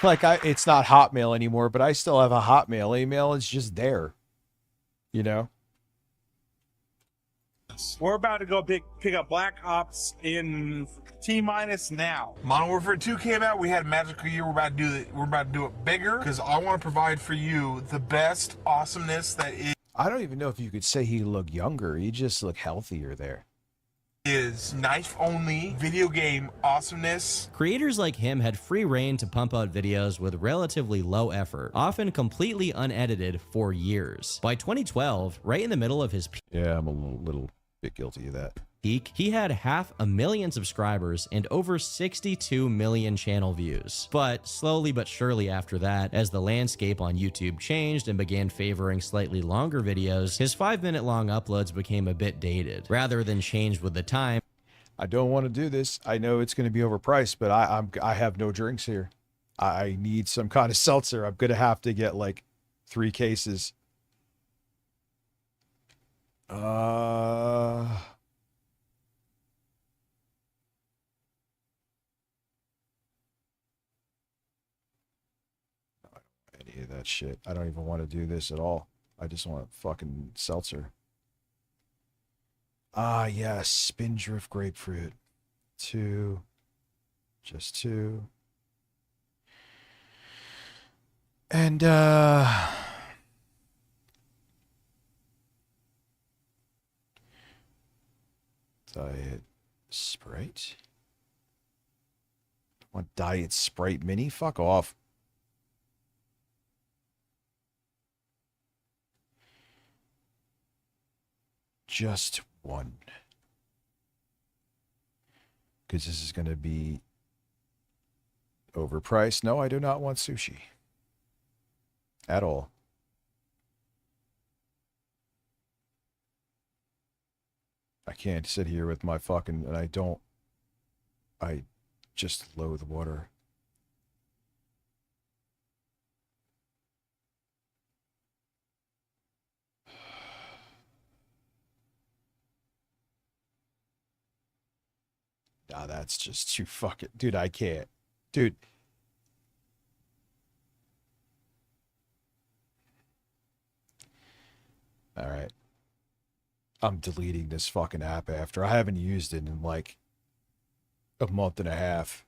Speaker 4: like, it's not Hotmail anymore, but I still have a Hotmail email. It's just there, you know?
Speaker 11: We're about to go pick up Black Ops in T-minus now. Modern Warfare 2 came out. We had a magical year. We're about to do it. We're about to do it bigger because I want to provide for you the best awesomeness that
Speaker 4: I don't even know if you could say he looked younger. He just looked healthier there.
Speaker 11: is knife-only video game awesomeness.
Speaker 13: Creators like him had free reign to pump out videos with relatively low effort, often completely unedited for years. By 2012, right in the middle of his
Speaker 4: yeah, I'm a little bit guilty of that.
Speaker 13: Peak, he had 500,000 subscribers and over 62 million channel views. But slowly but surely after that, as the landscape on YouTube changed and began favoring slightly longer videos, his 5-minute long uploads became a bit dated. Rather than change with the time,
Speaker 4: I don't want to do this. I know it's going to be overpriced, but I have no drinks here. I need some kind of seltzer. I'm going to have to get like 3 cases. Any of that shit. I don't even want to do this at all. I just want fucking seltzer. Ah, yes. Spindrift grapefruit. 2. Just 2. And, Diet Sprite? Want Diet Sprite Mini? Fuck off. Just 1. Because this is going to be overpriced. No, I do not want sushi. At all. I can't sit here with my fucking... And I just loathe water. Nah, that's just too fucking... Dude, I can't. Dude. All right. I'm deleting this fucking app after. I haven't used it in like a month and a half.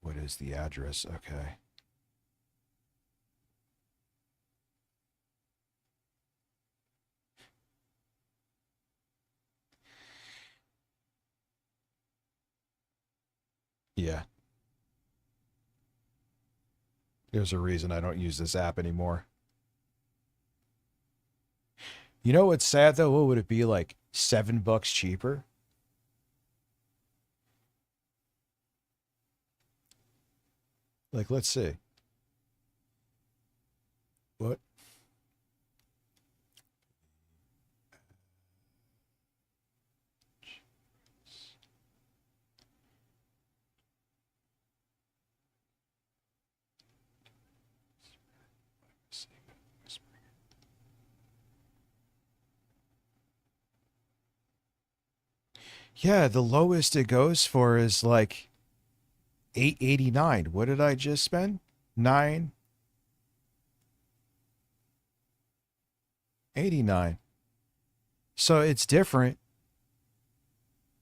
Speaker 4: What is the address? Okay. Yeah. There's a reason I don't use this app anymore. You know what's sad though? What would it be like? $7 cheaper? Like, let's see. What? Yeah, the lowest it goes for is like $8.89. What did I just spend? $9.89. So it's different.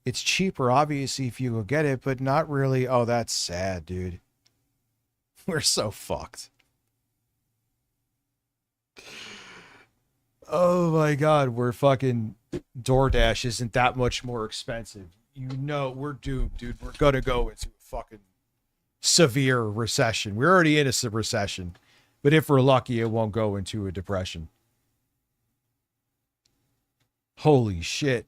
Speaker 4: It's cheaper, obviously, if you go get it, but not really. Oh, that's sad, dude. We're so fucked. Oh my God, we're fucking... DoorDash isn't that much more expensive. You know, we're doomed, dude. We're gonna go into a fucking severe recession. We're already in a recession, but if we're lucky, it won't go into a depression. Holy shit.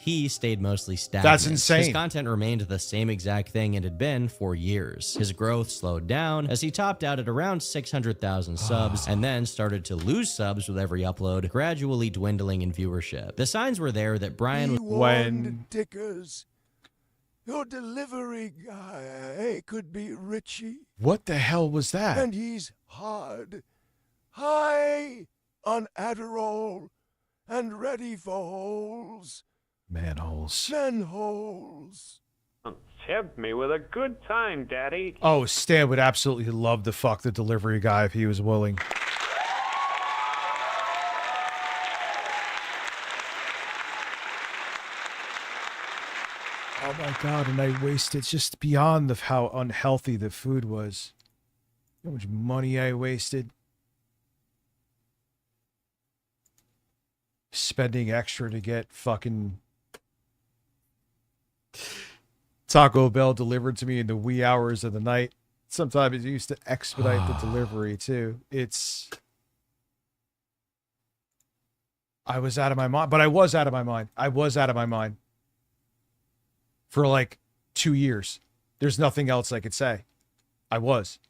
Speaker 13: He stayed mostly stagnant.
Speaker 4: That's insane.
Speaker 13: His content remained the same exact thing it had been for years. His growth slowed down as he topped out at around 600,000 subs and then started to lose subs with every upload, gradually dwindling in viewership. The signs were there that Brian was...
Speaker 15: When Dickers, your delivery guy could be Richie.
Speaker 4: What the hell was that?
Speaker 15: And he's hard, high on Adderall and ready for holes.
Speaker 4: Manholes.
Speaker 15: Manholes.
Speaker 2: Tempt me with a good time, Daddy.
Speaker 4: Oh, Stan would absolutely love to fuck the delivery guy if he was willing. Oh my God, and I wasted just beyond of how unhealthy the food was. How much money I wasted. Spending extra to get fucking Taco Bell delivered to me in the wee hours of the night. Sometimes it used to expedite the delivery too. I was out of my mind, but I was out of my mind. I was out of my mind for like 2 years. There's nothing else I could say. I was.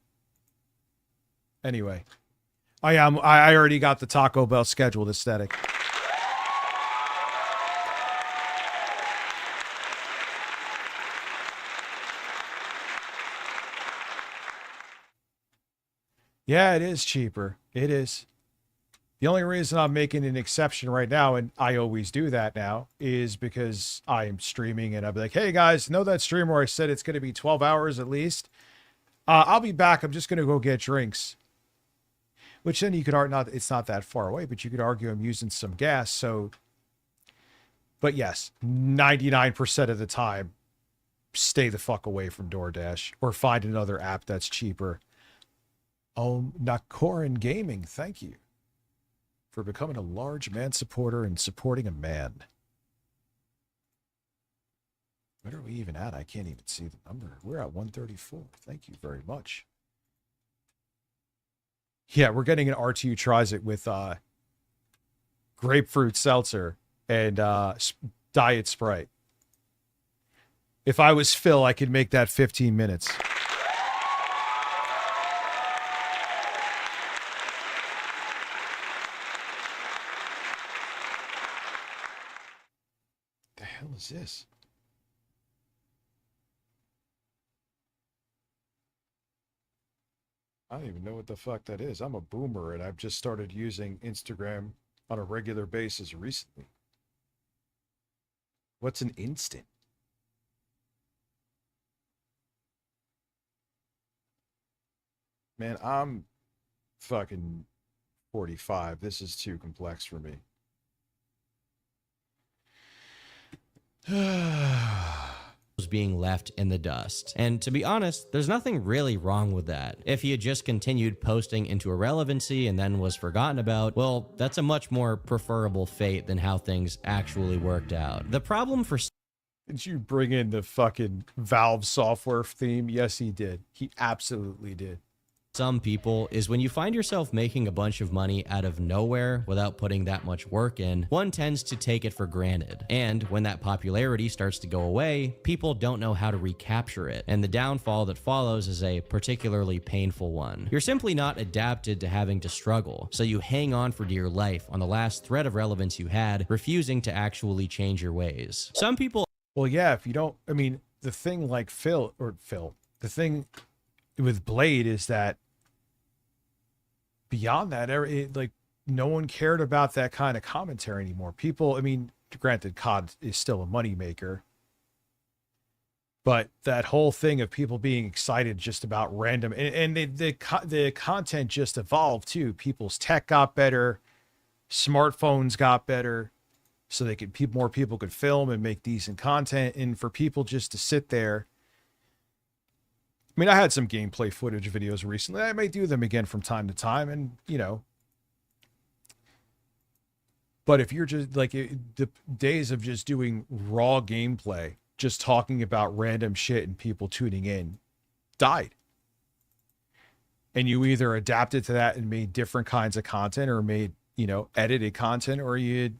Speaker 4: Anyway, I already got the Taco Bell scheduled aesthetic. Yeah, it is cheaper. It is. The only reason I'm making an exception right now, and I always do that now, is because I am streaming and I'll be like, hey guys, know that stream where I said it's going to be 12 hours at least? I'll be back. I'm just going to go get drinks. Which then you could argue, it's not that far away, but you could argue I'm using some gas. So, but yes, 99% of the time, stay the fuck away from DoorDash or find another app that's cheaper. Oh, Nakoran Gaming, thank you for becoming a large man supporter and supporting a man. What are we even at? I can't even see the number. We're at 134. Thank you very much. Yeah, we're getting an R2 tries it with grapefruit seltzer and Diet Sprite. If I was Phil, I could make that 15 minutes. The hell is this? I don't even know what the fuck that is. I'm a boomer and I've just started using Instagram on a regular basis recently. What's an instant? Man, I'm fucking 45. This is too complex for me.
Speaker 13: Was being left in the dust. And to be honest, there's nothing really wrong with that. If he had just continued posting into irrelevancy and then was forgotten about, well, that's a much more preferable fate than how things actually worked out. The problem for...
Speaker 4: Did you bring in the fucking Valve software theme? Yes, he did. He absolutely did.
Speaker 13: Some people is when you find yourself making a bunch of money out of nowhere without putting that much work in, one tends to take it for granted. And when that popularity starts to go away, people don't know how to recapture it. And the downfall that follows is a particularly painful one. You're simply not adapted to having to struggle, so you hang on for dear life on the last thread of relevance you had, refusing to actually change your ways. Some people...
Speaker 4: Well, yeah, if you don't... I mean, the thing like the thing with Blade is that beyond that, like, no one cared about that kind of commentary anymore. People, I mean, granted, COD is still a moneymaker, but that whole thing of people being excited just about random, and the content just evolved too. People's tech got better, smartphones got better, so they could more people could film and make decent content, and for people just to sit there. I mean, I had some gameplay footage videos recently. I may do them again from time to time, and, you know. But if you're just, like, the days of just doing raw gameplay, just talking about random shit and people tuning in, died. And you either adapted to that and made different kinds of content, or made, you know, edited content, or you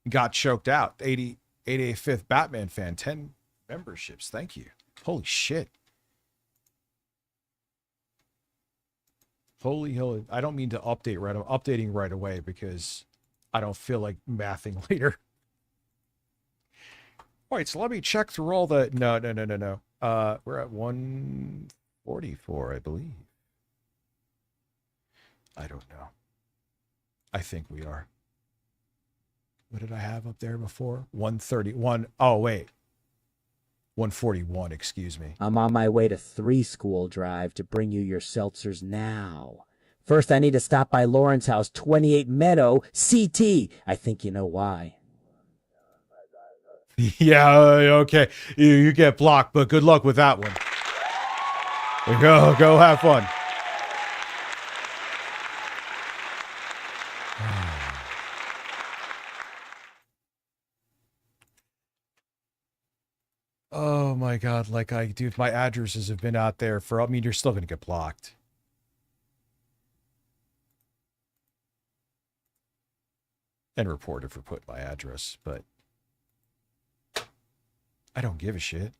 Speaker 4: got choked out. 85th Batman fan, 10 memberships. Thank you. Holy shit. Holy hell, I don't mean to update right. I'm updating right away because I don't feel like mathing later. All right, so let me check through all the... No. We're at 144, I believe. I don't know. I think we are. What did I have up there before? 131. Oh, wait. 141, excuse me.
Speaker 14: I'm on my way to 3 School Drive to bring you your seltzers now. First, I need to stop by Lauren's house, 28 Meadow, CT. I think you know why.
Speaker 4: Yeah, okay. You get blocked, but good luck with that one. Go have fun. Oh my God, like dude, my addresses have been out there for, I mean, you're still going to get blocked. And reported for putting my address, but I don't give a shit.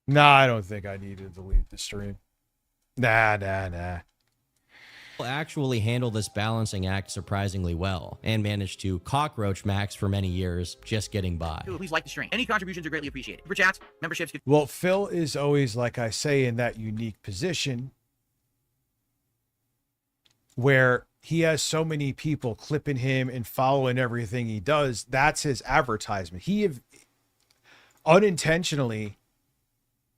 Speaker 4: Nah, I don't think I need to delete the stream. Nah.
Speaker 13: actually handle this balancing act surprisingly well and managed to cockroach Max for many years, just getting by.
Speaker 12: Please like the stream. Any contributions are greatly appreciated. Super chats, memberships.
Speaker 4: Well, Phil is always, like I say, in that unique position where he has so many people clipping him and following everything he does. That's his advertisement. He have unintentionally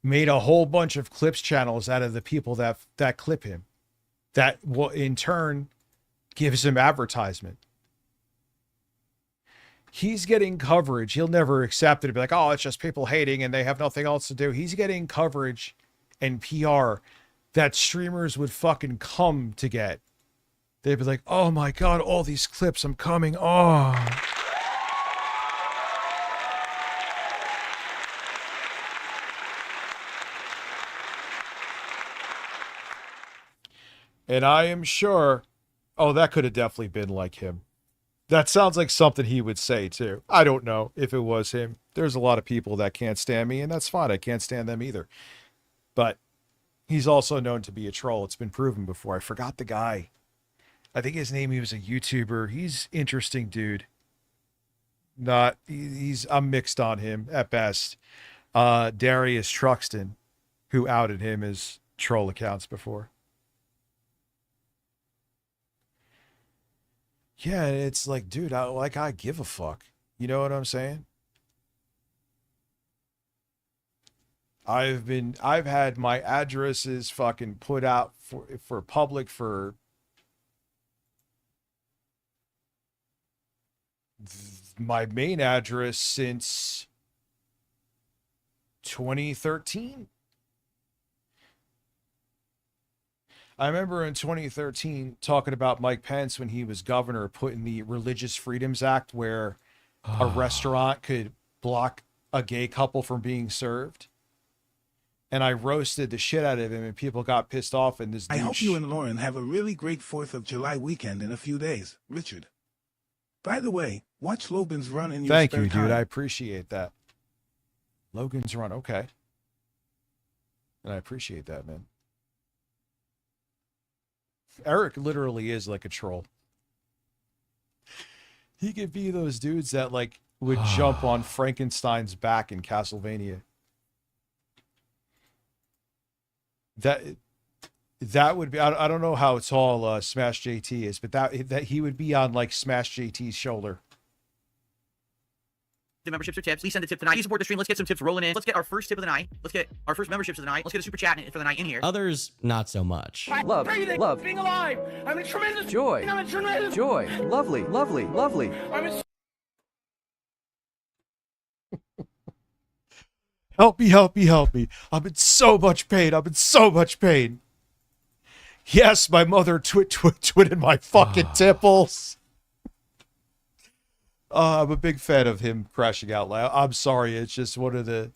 Speaker 4: made a whole bunch of clips channels out of the people that clip him. That will in turn gives him advertisement. He's getting coverage. He'll never accept it and be like, oh, it's just people hating and they have nothing else to do. He's getting coverage and PR that streamers would fucking come to get. They'd be like, oh my God, all these clips, I'm coming. Oh. And I am sure, oh, that could have definitely been like him. That sounds like something he would say too. I don't know if it was him. There's a lot of people that can't stand me, and that's fine. I can't stand them either. But he's also known to be a troll. It's been proven before. I forgot the guy. I think his name, he was a YouTuber. He's interesting dude. I'm mixed on him at best. Darius Truxton, who outed him as troll accounts before. Yeah, it's like, dude, I give a fuck. You know what I'm saying? I've had my addresses fucking put out for public for my main address since 2013. I remember in 2013 talking about Mike Pence when he was governor, putting the Religious Freedoms Act where a restaurant could block a gay couple from being served. And I roasted the shit out of him and people got pissed off. And this
Speaker 6: I hope you and Lauren have a really great 4th of July weekend in a few days. Richard. By the way, watch Logan's Run in your
Speaker 4: Thank
Speaker 6: spare
Speaker 4: you,
Speaker 6: time.
Speaker 4: dude. I appreciate that. Logan's Run. Okay. And I appreciate that, man. Eric literally is like a troll. He could be those dudes that like would jump on Frankenstein's back in Castlevania. That would be, I don't know how tall Smash JT is, but that he would be on like Smash JT's shoulder.
Speaker 12: The memberships or tips. Please send a tip tonight. Please support the stream. Let's get some tips rolling in. Let's get our first tip of the night. Let's get our first memberships of the night. Let's get a super chat for the night in here.
Speaker 13: Others, not so much.
Speaker 22: Love, love, being alive. I'm in tremendous
Speaker 16: joy.
Speaker 22: I'm in tremendous
Speaker 16: joy. Lovely, lovely, lovely.
Speaker 22: I'm in
Speaker 4: Help me, help me, help me. I'm in so much pain. I'm in so much pain. Yes, my mother twitted my fucking tipples. I'm a big fan of him crashing out loud. I'm sorry. It's just one of the...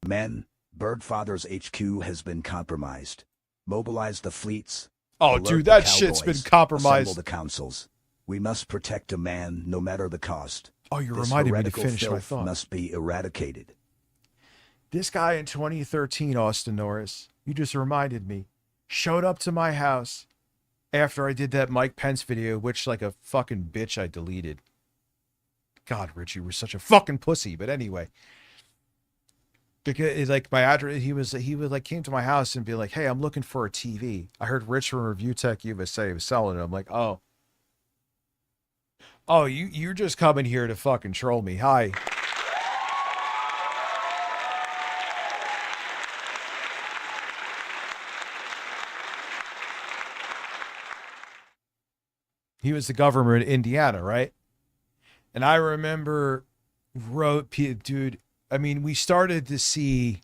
Speaker 18: Men, Birdfather's HQ has been compromised. Mobilize the fleets.
Speaker 4: Oh,
Speaker 18: alert
Speaker 4: dude,
Speaker 18: the
Speaker 4: that shit's
Speaker 18: cowboys,
Speaker 4: been compromised.
Speaker 18: Assemble the councils. We must protect a man no matter the cost.
Speaker 4: Oh, you
Speaker 18: This
Speaker 4: reminded me to
Speaker 18: heretical
Speaker 4: finish my
Speaker 18: filth
Speaker 4: thought.
Speaker 18: must be eradicated.
Speaker 4: This guy in 2013, Austin Norris, you just reminded me, showed up to my house after I did that Mike Pence video, which like a fucking bitch I deleted. God, Rich, you were such a fucking pussy. But anyway, because like my address, he was like came to my house and be like, hey, I'm looking for a TV. I heard Rich from Review Tech USA was selling it. I'm like, oh, you're just coming here to fucking troll me. Hi. He was the governor in Indiana, right? And I remember dude, I mean, we started to see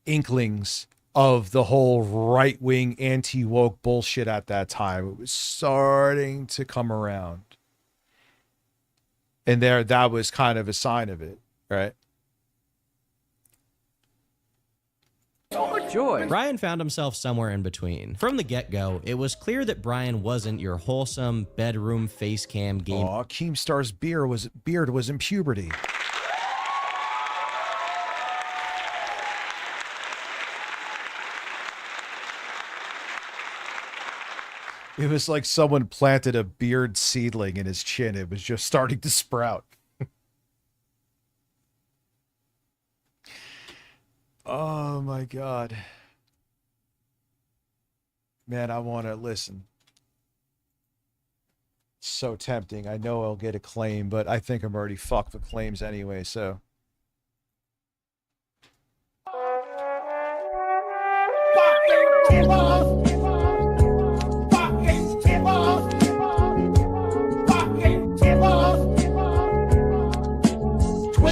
Speaker 4: inklings of the whole right-wing anti-woke bullshit at that time. It was starting to come around. And that was kind of a sign of it, right?
Speaker 16: Joy.
Speaker 13: Brian found himself somewhere in between. From the get-go, it was clear that Brian wasn't your wholesome bedroom face cam game.
Speaker 4: Aw, Keemstar's beard was in puberty. It was like someone planted a beard seedling in his chin. It was just starting to sprout. Oh my God. Man, I want to listen. It's so tempting. I know I'll get a claim, but I think I'm already fucked with claims anyway, so.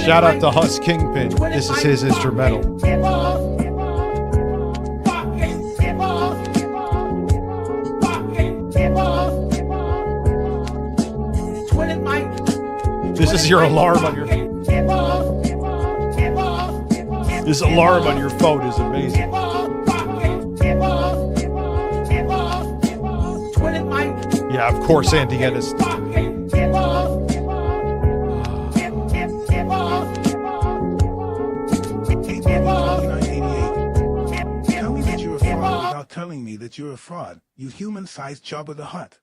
Speaker 4: Shout out to Huss Kingpin. This is his instrumental. This is your alarm on your. This alarm on your phone is amazing. Yeah, of course, Andy Ennis.
Speaker 6: Tell me that you're a fraud without telling me that you're a fraud. You human-sized Jabba the Hutt.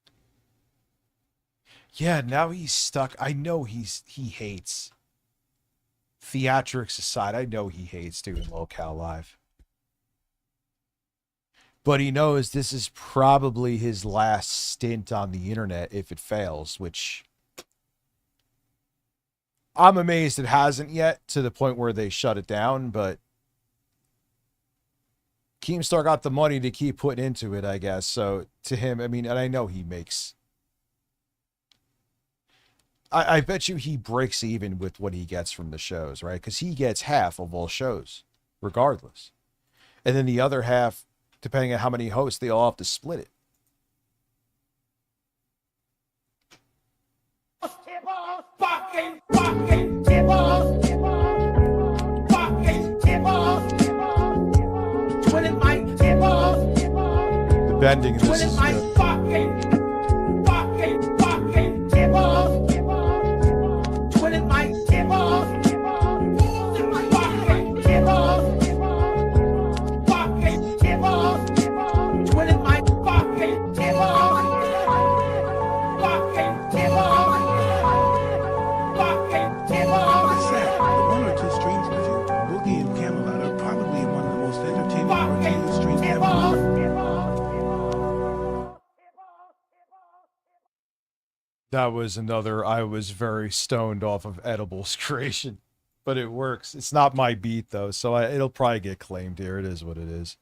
Speaker 4: Yeah, now he's stuck. I know he hates. Theatrics aside, I know he hates doing Locale Live. But he knows this is probably his last stint on the internet if it fails, which I'm amazed it hasn't yet to the point where they shut it down, but Keemstar got the money to keep putting into it, I guess. So to him, I mean, and I know he makes... I bet you he breaks even with what he gets from the shows, right? Because he gets half of all shows, regardless. And then the other half, depending on how many hosts, they all have to split it. The bending in this is good. That was another, I was very stoned off of edibles creation, but it works. It's not my beat though, so it'll probably get claimed here. It is what it is.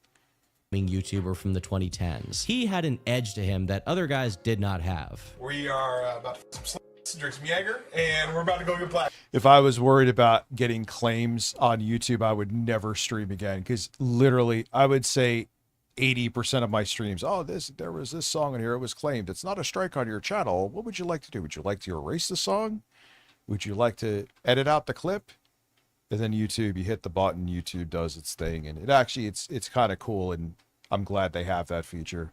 Speaker 13: YouTuber from the 2010s. He had an edge to him that other guys did not have.
Speaker 11: We are about to some sluts, drink some Jaeger, and we're about to go get black.
Speaker 4: If I was worried about getting claims on YouTube, I would never stream again, because literally, I would say 80% of my streams, oh, there was this song in here, it was claimed. It's not a strike on your channel. What would you like to do? Would you like to erase the song? Would you like to edit out the clip? And then YouTube, you hit the button, YouTube does its thing. And it actually, it's kind of cool, and I'm glad they have that feature.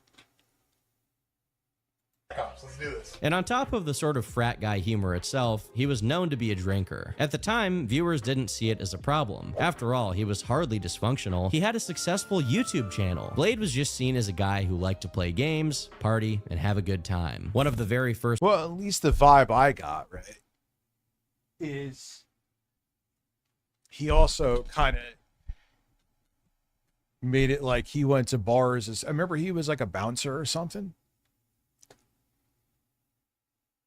Speaker 11: Let's do this.
Speaker 13: And on top of the sort of frat guy humor itself, he was known to be a drinker. At the time, viewers didn't see it as a problem. After all, he was hardly dysfunctional. He had a successful YouTube channel. Blade was just seen as a guy who liked to play games, party, and have a good time. One of the very first...
Speaker 4: Well, at least the vibe I got, right, is he also kind of made it like he went to bars. I remember he was like a bouncer or something.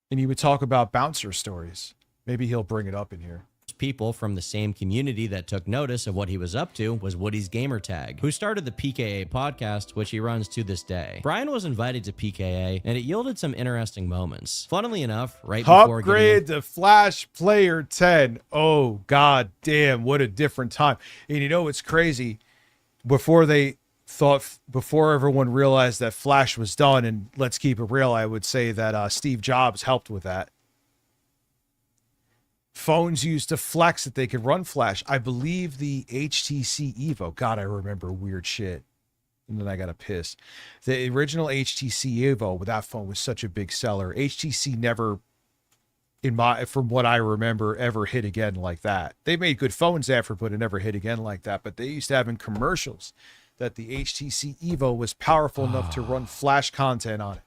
Speaker 4: And he would talk about bouncer stories. Maybe he'll bring it up in here.
Speaker 13: People from the same community that took notice of what he was up to was Woody's Gamertag, who started the PKA podcast, which he runs to this day. Brian was invited to PKA, and it yielded some interesting moments. Funnily enough, right before
Speaker 4: upgrade to Flash Player 10. Oh, god damn, what a different time. And you know what's crazy? Before everyone realized that Flash was done, and let's keep it real, I would say that Steve Jobs helped with that. Phones used to flex that they could run Flash. I believe the HTC Evo. God, I remember weird shit. And then I got a piss. The original HTC Evo, that phone was such a big seller. HTC never, from what I remember, ever hit again like that. They made good phones after, but it never hit again like that. But they used to have in commercials that the HTC Evo was powerful enough to run Flash content on it.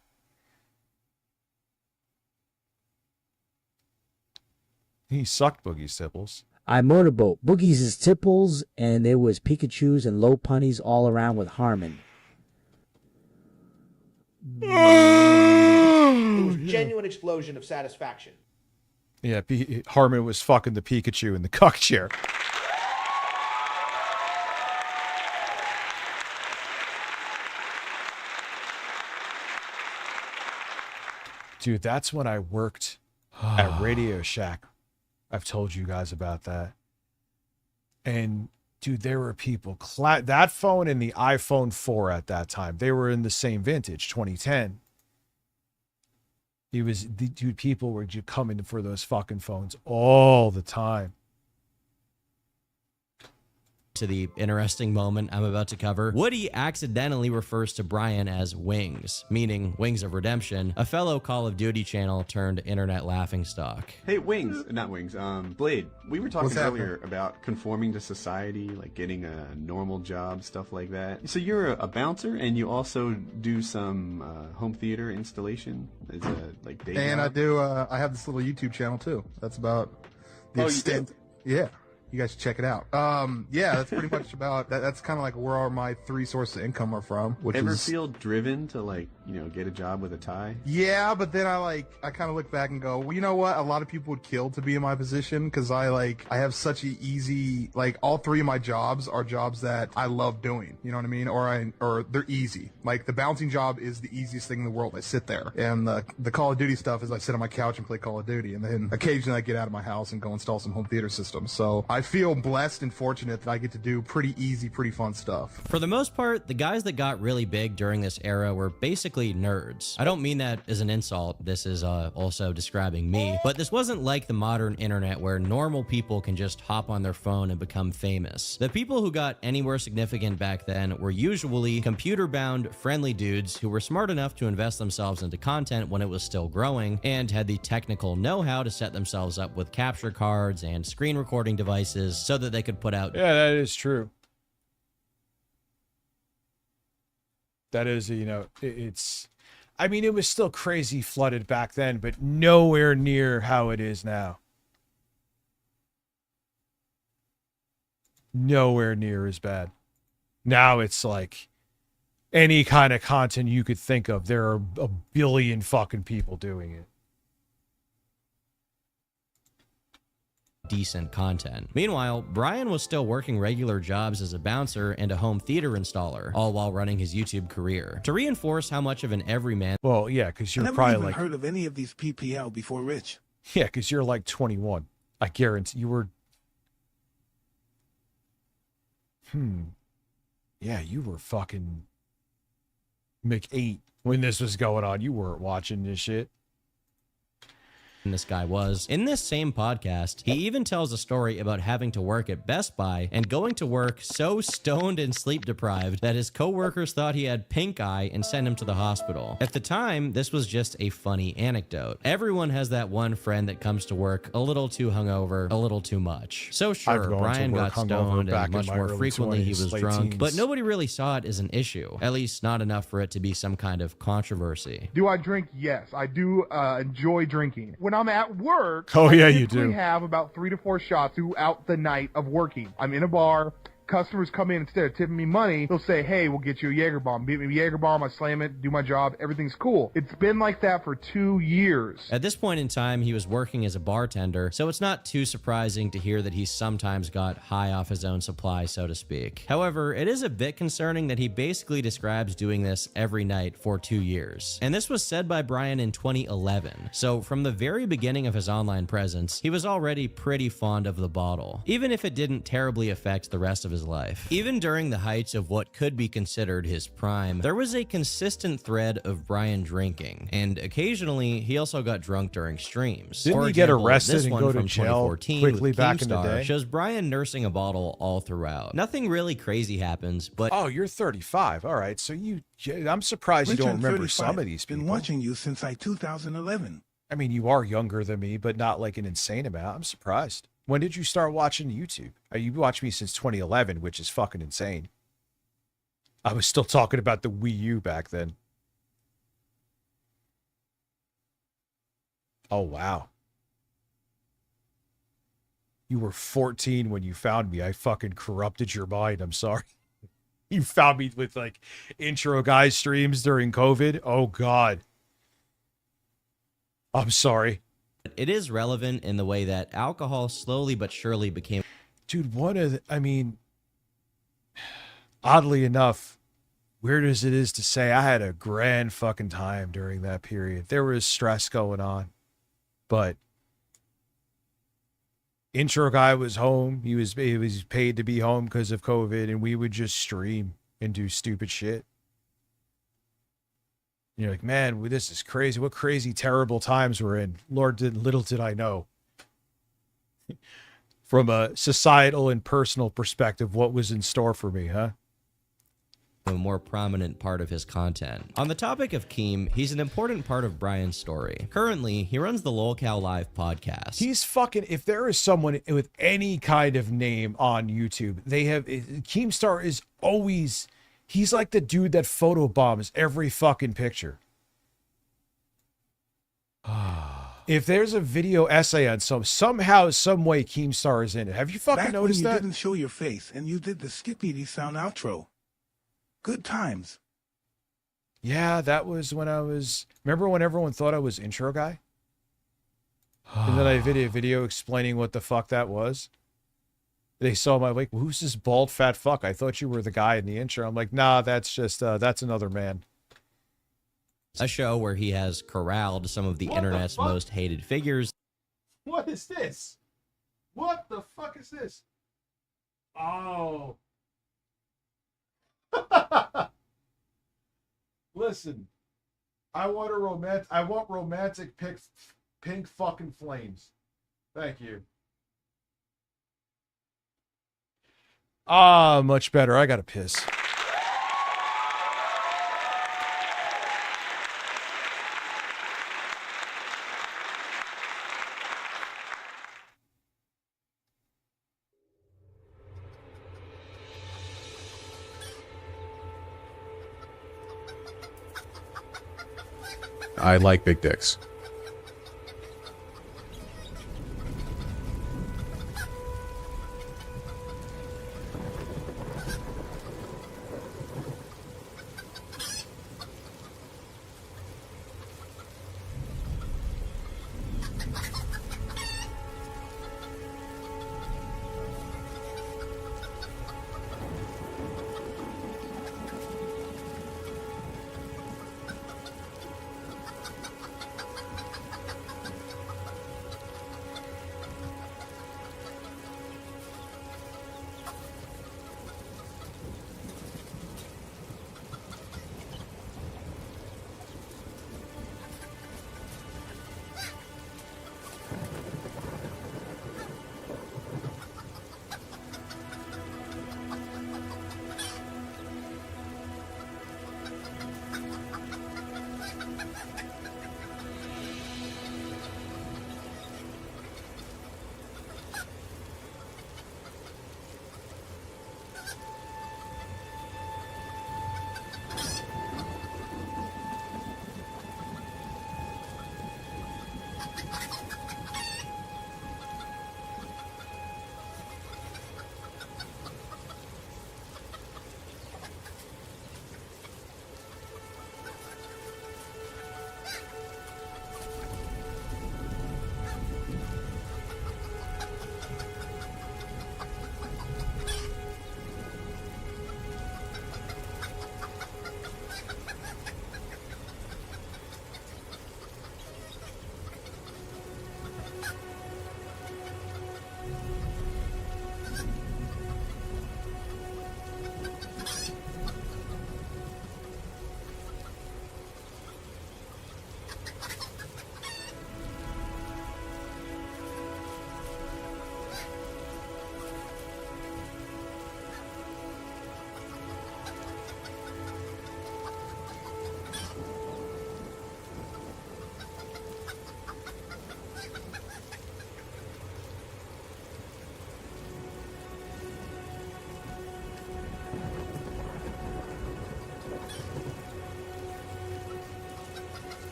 Speaker 4: He sucked Boogie's tipples.
Speaker 14: I motorboat. Boogie's tipples, and there was Pikachus and low punnies all around with Harmon.
Speaker 17: It was genuine explosion of satisfaction.
Speaker 4: Yeah, Harmon was fucking the Pikachu in the cuck chair. Dude, that's when I worked at Radio Shack. I've told you guys about that. And dude, there were people, that phone and the iPhone 4 at that time, they were in the same vintage, 2010. Dude, people were just coming for those fucking phones all the time.
Speaker 13: To the interesting moment I'm about to cover, Woody accidentally refers to Brian as Wings, meaning Wings of Redemption, a fellow Call of Duty channel turned internet laughingstock.
Speaker 19: Hey, Wings, not Wings, Blade, we were talking
Speaker 20: What's
Speaker 19: earlier
Speaker 20: happening?
Speaker 19: about conforming to society, like getting a normal job, stuff like that. So you're a bouncer and you also do some home theater installation as a like day
Speaker 20: And
Speaker 19: job?
Speaker 20: I have this little YouTube channel too. That's about the
Speaker 19: Oh, you
Speaker 20: extent. Yeah. You guys should check it out. Yeah, that's pretty much about that. That's kind of like where all my three sources of income are from. Which
Speaker 19: Ever
Speaker 20: is
Speaker 19: feel driven to like, get a job with a tie?
Speaker 20: yeah, but then I kind of look back and go, well, you know what? A lot of people would kill to be in my position because I have such an easy, all three of my jobs are jobs that I love doing. You know what I mean? Or they're easy. Like the bouncing job is the easiest thing in the world. I sit there, and the Call of Duty stuff is I sit on my couch and play Call of Duty, and then occasionally I get out of my house and go install some home theater systems. So I feel blessed and fortunate that I get to do pretty easy, pretty fun stuff.
Speaker 13: For the most part, the guys that got really big during this era were basically nerds. I don't mean that as an insult, this is also describing me, but this wasn't like the modern internet where normal people can just hop on their phone and become famous. The people who got anywhere significant back then were usually computer-bound, friendly dudes who were smart enough to invest themselves into content when it was still growing and had the technical know-how to set themselves up with capture cards and screen recording devices so that they could put out.
Speaker 4: Yeah, that is true. That is, it's, I mean, it was still crazy flooded back then, but nowhere near how it is now. Nowhere near as bad. Now it's like any kind of content you could think of, there are a billion fucking people doing it.
Speaker 13: Decent content. Meanwhile, Brian was still working regular jobs as a bouncer and a home theater installer, all while running his YouTube career. To reinforce how much of an everyman—
Speaker 4: well, yeah, because you're
Speaker 6: I never
Speaker 4: probably
Speaker 6: even
Speaker 4: like,
Speaker 6: heard of any of these PPL before, Rich.
Speaker 4: yeah, because you're like 21. I guarantee you were. Yeah, you were fucking McEight when this was going on. You weren't watching this shit.
Speaker 13: This guy was. In this same podcast, he even tells a story about having to work at Best Buy and going to work so stoned and sleep deprived that his coworkers thought he had pink eye and sent him to the hospital. At the time, this was just a funny anecdote. Everyone has that one friend that comes to work a little too hungover, a little too much. So sure, Brian got stoned and much more frequently he was drunk, but nobody really saw it as an issue, at least not enough for it to be some kind of controversy.
Speaker 20: Do I drink? Yes, I do enjoy drinking. When I'm at work,
Speaker 4: oh yeah,
Speaker 20: I
Speaker 4: you
Speaker 20: typically
Speaker 4: do.
Speaker 20: have about 3 to 4 shots throughout the night of working. I'm in a bar. Customers come in, instead of tipping me money, they'll say, hey, we'll get you a Jaeger bomb. Beat me a Jaeger bomb, I slam it, do my job, everything's cool. It's been like that for 2 years.
Speaker 13: At this point in time, he was working as a bartender, so it's not too surprising to hear that he sometimes got high off his own supply, so to speak. However, it is a bit concerning that he basically describes doing this every night for 2 years. And this was said by Brian in 2011. So from the very beginning of his online presence, he was already pretty fond of the bottle, even if it didn't terribly affect the rest of his life. Even during the heights of what could be considered his prime, there was a consistent thread of Brian drinking, and occasionally he also got drunk during streams.
Speaker 4: Didn't
Speaker 13: For
Speaker 4: he get
Speaker 13: example,
Speaker 4: arrested
Speaker 13: this
Speaker 4: and
Speaker 13: one
Speaker 4: go to
Speaker 13: from
Speaker 4: jail
Speaker 13: 2014
Speaker 4: quickly
Speaker 13: with
Speaker 4: back in the
Speaker 13: Keemstar
Speaker 4: day?
Speaker 13: shows Brian nursing a bottle all throughout. Nothing really crazy happens, but
Speaker 4: oh, you're 35. All right, so I'm surprised you don't remember some of these people.
Speaker 6: Been watching you since 2011.
Speaker 4: I mean, you are younger than me, but not like an insane amount. I'm surprised. When did you start watching YouTube? You watched me since 2011, which is fucking insane. I was still talking about the Wii U back then. Oh, wow. You were 14 when you found me. I fucking corrupted your mind. I'm sorry. You found me with like intro guy streams during COVID. Oh God. I'm sorry.
Speaker 13: It is relevant in the way that alcohol slowly but surely became...
Speaker 4: Dude, oddly enough, weird as it is to say, I had a grand fucking time during that period. There was stress going on, but intro guy was home. He was paid to be home because of COVID, and we would just stream and do stupid shit. And you're like, man, this is crazy. What crazy, terrible times we're in. Little did I know. From a societal and personal perspective, what was in store for me, huh?
Speaker 13: A more prominent part of his content. On the topic of Keem, he's an important part of Brian's story. Currently, he runs the LolCal Live podcast.
Speaker 4: He's fucking, if there is someone with any kind of name on YouTube, Keemstar is always, he's like the dude that photobombs every fucking picture. If there's a video essay on somehow, some way Keemstar is in it. Have you fucking
Speaker 6: Back
Speaker 4: noticed
Speaker 6: when you
Speaker 4: that?
Speaker 6: didn't show your face and you did the Skippity sound outro. Good times.
Speaker 4: Yeah, that was when remember when everyone thought I was intro guy? And then I did a video explaining what the fuck that was. They saw my like, who's this bald fat fuck? I thought you were the guy in the intro. I'm like, nah, that's just, that's another man.
Speaker 13: A show where he has corralled some of the internet's most hated figures.
Speaker 4: What is this? What the fuck is this? Oh. Listen, I want romantic pink fucking flames. Thank you. Much better. I gotta piss.
Speaker 5: I like big dicks.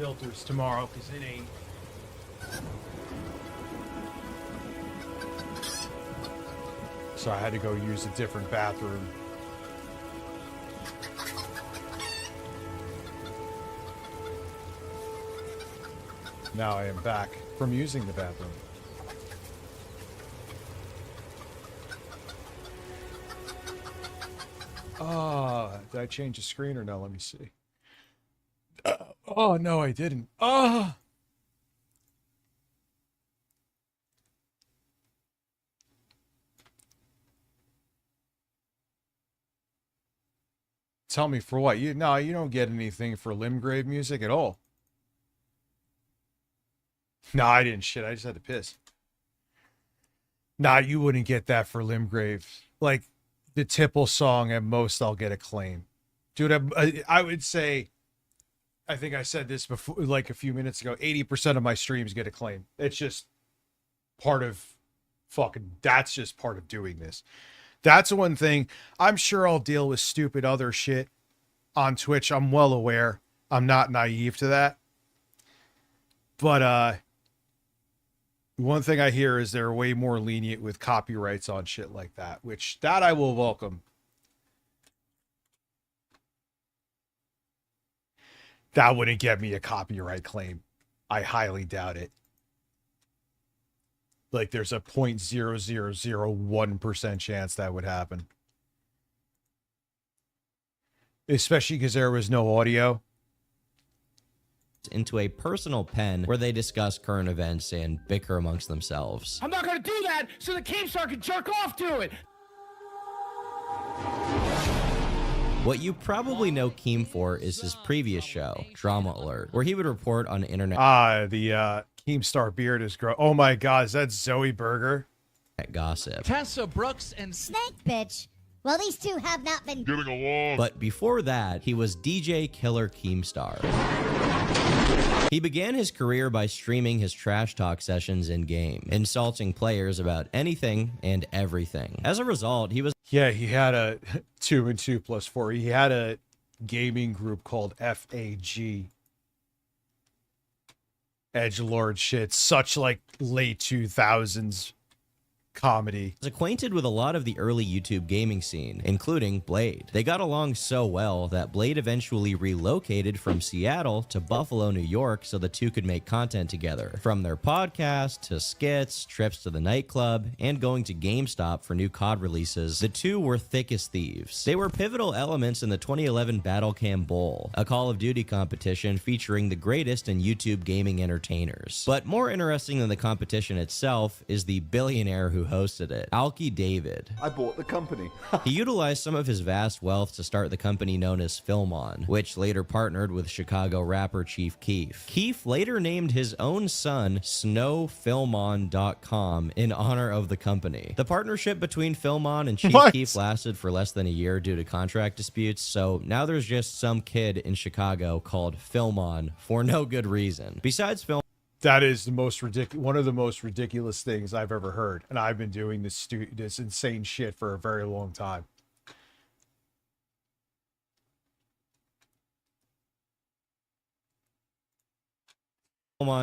Speaker 4: filters tomorrow because it ain't. So I had to go use a different bathroom. Now I am back from using the bathroom. Did I change the screen or no? Let me see. Oh, no, I didn't. Tell me for what? You don't get anything for Limgrave music at all. No, I didn't shit. I just had to piss. Nah, you wouldn't get that for Limgrave. Like, the Tipple song, at most, I'll get a claim. Dude, I would say, I think I said this before, like a few minutes ago, 80% of my streams get a claim. It's just part of that's just part of doing this. That's one thing. I'm sure I'll deal with stupid other shit on Twitch. I'm well aware. I'm not naive to that. But, one thing I hear is they're way more lenient with copyrights on shit like that, which that I will welcome. That wouldn't get me a copyright claim. I highly doubt it. Like there's a 0.0001% chance that would happen. Especially because there was no audio.
Speaker 13: Into a personal pen where they discuss current events and bicker amongst themselves.
Speaker 22: I'm not gonna do that so the Keemstar can jerk off to it.
Speaker 13: What you probably know Keem for is his previous show, Drama Alert, where he would report on internet.
Speaker 4: The Keemstar beard is gross. Oh my god, is that Zoe Berger?
Speaker 13: Gossip.
Speaker 22: Tessa Brooks and
Speaker 5: Snake Bitch. Well, these two have not been
Speaker 13: getting along. But before that, he was DJ Killer Keemstar. He began his career by streaming his trash talk sessions in-game, insulting players about anything and everything. As a result, he was...
Speaker 4: Yeah, he had a 2 and 2 plus 4. He had a gaming group called FAG. Edgelord shit. Such like late 2000s comedy.
Speaker 13: Was acquainted with a lot of the early YouTube gaming scene, including Blade. They got along so well that Blade eventually relocated from Seattle to Buffalo, New York so the two could make content together. From their podcast to skits, trips to the nightclub, and going to GameStop for new COD releases, the two were thick as thieves. They were pivotal elements in the 2011 Battlecam Bowl, a Call of Duty competition featuring the greatest in YouTube gaming entertainers. But more interesting than the competition itself is the billionaire who hosted it, Alki David.
Speaker 15: I bought the company.
Speaker 13: He utilized some of his vast wealth to start the company known as Filmon, which later partnered with Chicago rapper Chief Keef. Keef later named his own son SnowFilmon.com in honor of the company. The partnership between Filmon and Chief Keef lasted for less than a year due to contract disputes, so now there's just some kid in Chicago called Filmon for no good reason. Besides Filmon,
Speaker 4: that is the most one of the most ridiculous things I've ever heard, and I've been doing this insane shit for a very long time.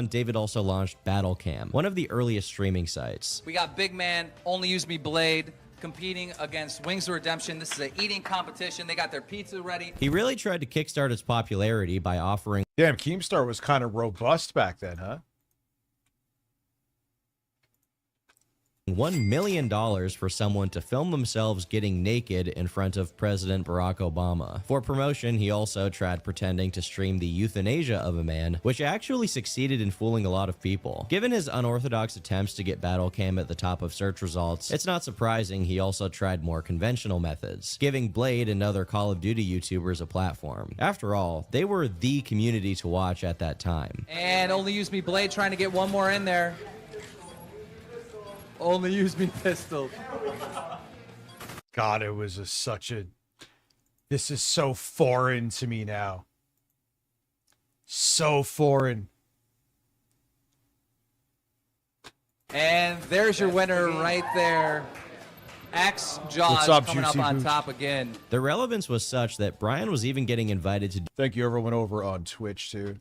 Speaker 13: David also launched Battlecam, one of the earliest streaming sites.
Speaker 8: We got Big Man, Only Use Me Blade, competing against Wings of Redemption. This is an eating competition. They got their pizza ready.
Speaker 13: He really tried to kickstart its popularity by offering...
Speaker 4: Damn, Keemstar was kind of robust back then, huh?
Speaker 13: $1 million for someone to film themselves getting naked in front of President Barack Obama. For promotion, he also tried pretending to stream the euthanasia of a man, which actually succeeded in fooling a lot of people. Given his unorthodox attempts to get Battlecam at the top of search results, it's not surprising he also tried more conventional methods, giving Blade and other Call of Duty YouTubers a platform. After all, they were the community to watch at that time.
Speaker 8: And Only Use Me Blade trying to get one more in there. Only Use Me Pistol.
Speaker 4: God, it was such a... This is so foreign to me now. So foreign.
Speaker 8: And there's your winner right there. X Jaws coming up on top again.
Speaker 13: The relevance was such that Brian was even getting invited to...
Speaker 4: Thank you everyone over on Twitch too.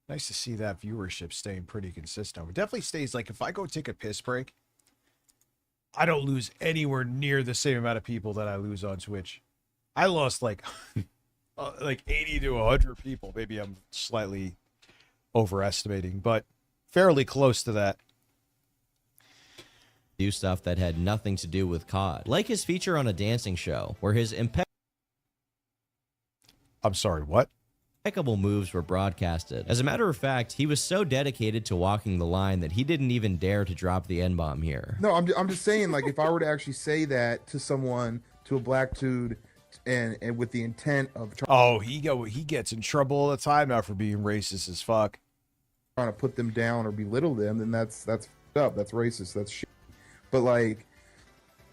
Speaker 4: Nice to see that viewership staying pretty consistent. It definitely stays, like, if I go take a piss break, I don't lose anywhere near the same amount of people that I lose on Twitch. I lost like 80 to 100 people. Maybe I'm slightly overestimating, but fairly close to that.
Speaker 13: Do stuff that had nothing to do with COD, like his feature on a dancing show, where his
Speaker 4: I'm sorry, what?
Speaker 13: Impeccable moves were broadcasted. As a matter of fact, he was so dedicated to walking the line that he didn't even dare to drop the N-bomb here.
Speaker 20: No, I'm just saying, like, if I were to actually say that to someone, to a black dude, and with the intent of
Speaker 4: he gets in trouble all the time now for being racist as fuck,
Speaker 20: trying to put them down or belittle them, then that's fucked up. That's racist. That's shit. But like,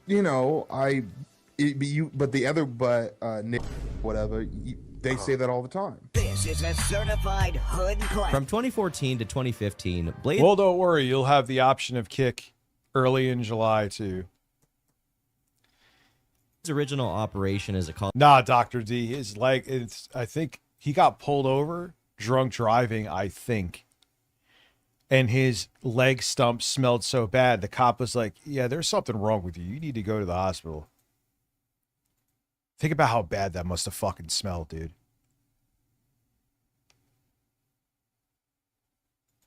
Speaker 20: you know, Nick, whatever. They say that all the time.
Speaker 9: This is a certified hood class.
Speaker 13: From 2014 to 2015, Blade...
Speaker 4: Well, don't worry. You'll have the option of kick early in July, too.
Speaker 13: His original operation as a call...
Speaker 4: Nah, Dr. D. His leg... I think he got pulled over, drunk driving, I think. And his leg stump smelled so bad, the cop was like, yeah, there's something wrong with you. You need to go to the hospital. Think about how bad that must have fucking smelled, dude.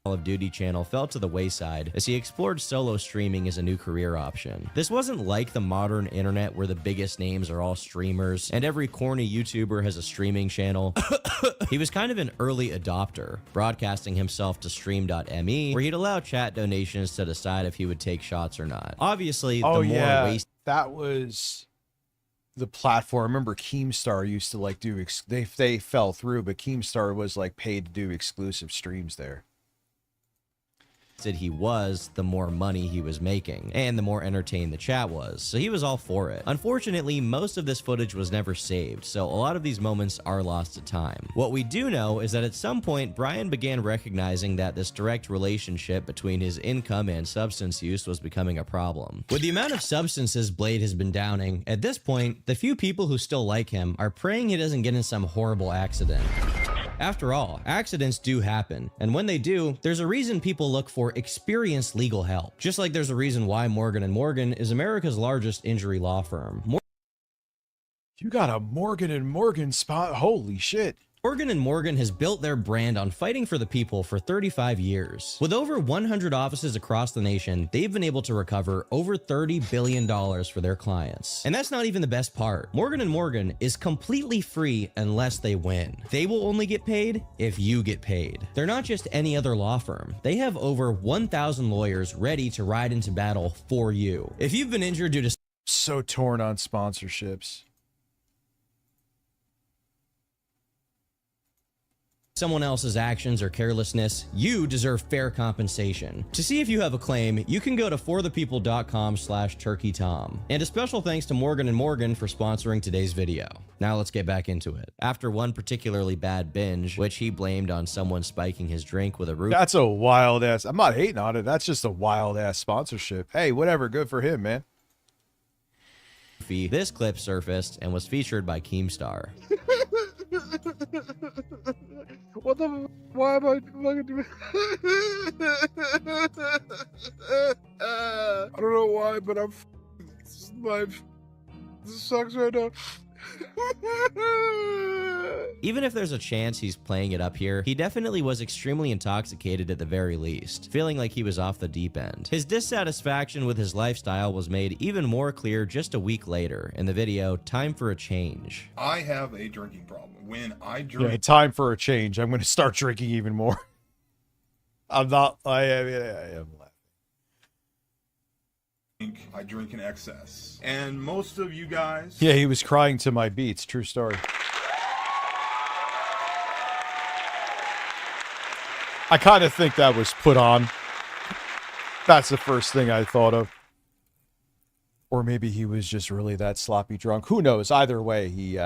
Speaker 13: Call of Duty channel fell to the wayside as he explored solo streaming as a new career option. This wasn't like the modern internet where the biggest names are all streamers and every corny YouTuber has a streaming channel. He was kind of an early adopter, broadcasting himself to stream.me, where he'd allow chat donations to decide if he would take shots or not. Obviously, the more waste...
Speaker 4: That was the platform. I remember Keemstar used to like do they fell through, but Keemstar was like paid to do exclusive streams there.
Speaker 13: He was, the more money he was making, and the more entertained the chat was, so he was all for it. Unfortunately, most of this footage was never saved, so a lot of these moments are lost to time. What we do know is that at some point, Brian began recognizing that this direct relationship between his income and substance use was becoming a problem. With the amount of substances Blade has been downing, at this point, the few people who still like him are praying he doesn't get in some horrible accident. After all, accidents do happen, and when they do, there's a reason people look for experienced legal help. Just like there's a reason why Morgan & Morgan is America's largest injury law firm.
Speaker 4: You got a Morgan & Morgan spot? Holy shit.
Speaker 13: Morgan & Morgan has built their brand on fighting for the people for 35 years. With over 100 offices across the nation, they've been able to recover over $30 billion for their clients. And that's not even the best part. Morgan & Morgan is completely free unless they win. They will only get paid if you get paid. They're not just any other law firm. They have over 1,000 lawyers ready to ride into battle for you. If you've been injured due to...
Speaker 4: So torn on sponsorships.
Speaker 13: someone else's actions or carelessness, you deserve fair compensation. To see if you have a claim, you can go to forthepeople.com/turkeytom. And a special thanks to Morgan & Morgan for sponsoring today's video. Now let's get back into it. After one particularly bad binge, which he blamed on someone spiking his drink with a roof.
Speaker 4: That's a wild ass. I'm not hating on it. That's just a wild ass sponsorship. Hey, whatever. Good for him, man.
Speaker 13: This clip surfaced and was featured by Keemstar.
Speaker 15: What the? Why am I fucking doing? I don't know why, but this sucks right now.
Speaker 13: Even if there's a chance he's playing it up here, he definitely was extremely intoxicated at the very least, feeling like he was off the deep end. His dissatisfaction with his lifestyle was made even more clear just a week later in the video, Time for a Change.
Speaker 1: I have a drinking problem. When I drink...
Speaker 4: Yeah, time for a change. I'm going to start drinking even more. I'm not... I am laughing.
Speaker 1: I drink in excess. And most of you guys...
Speaker 4: Yeah, he was crying to my beats. True story. I kind of think that was put on. That's the first thing I thought of. Or maybe he was just really that sloppy drunk. Who knows? Either way, he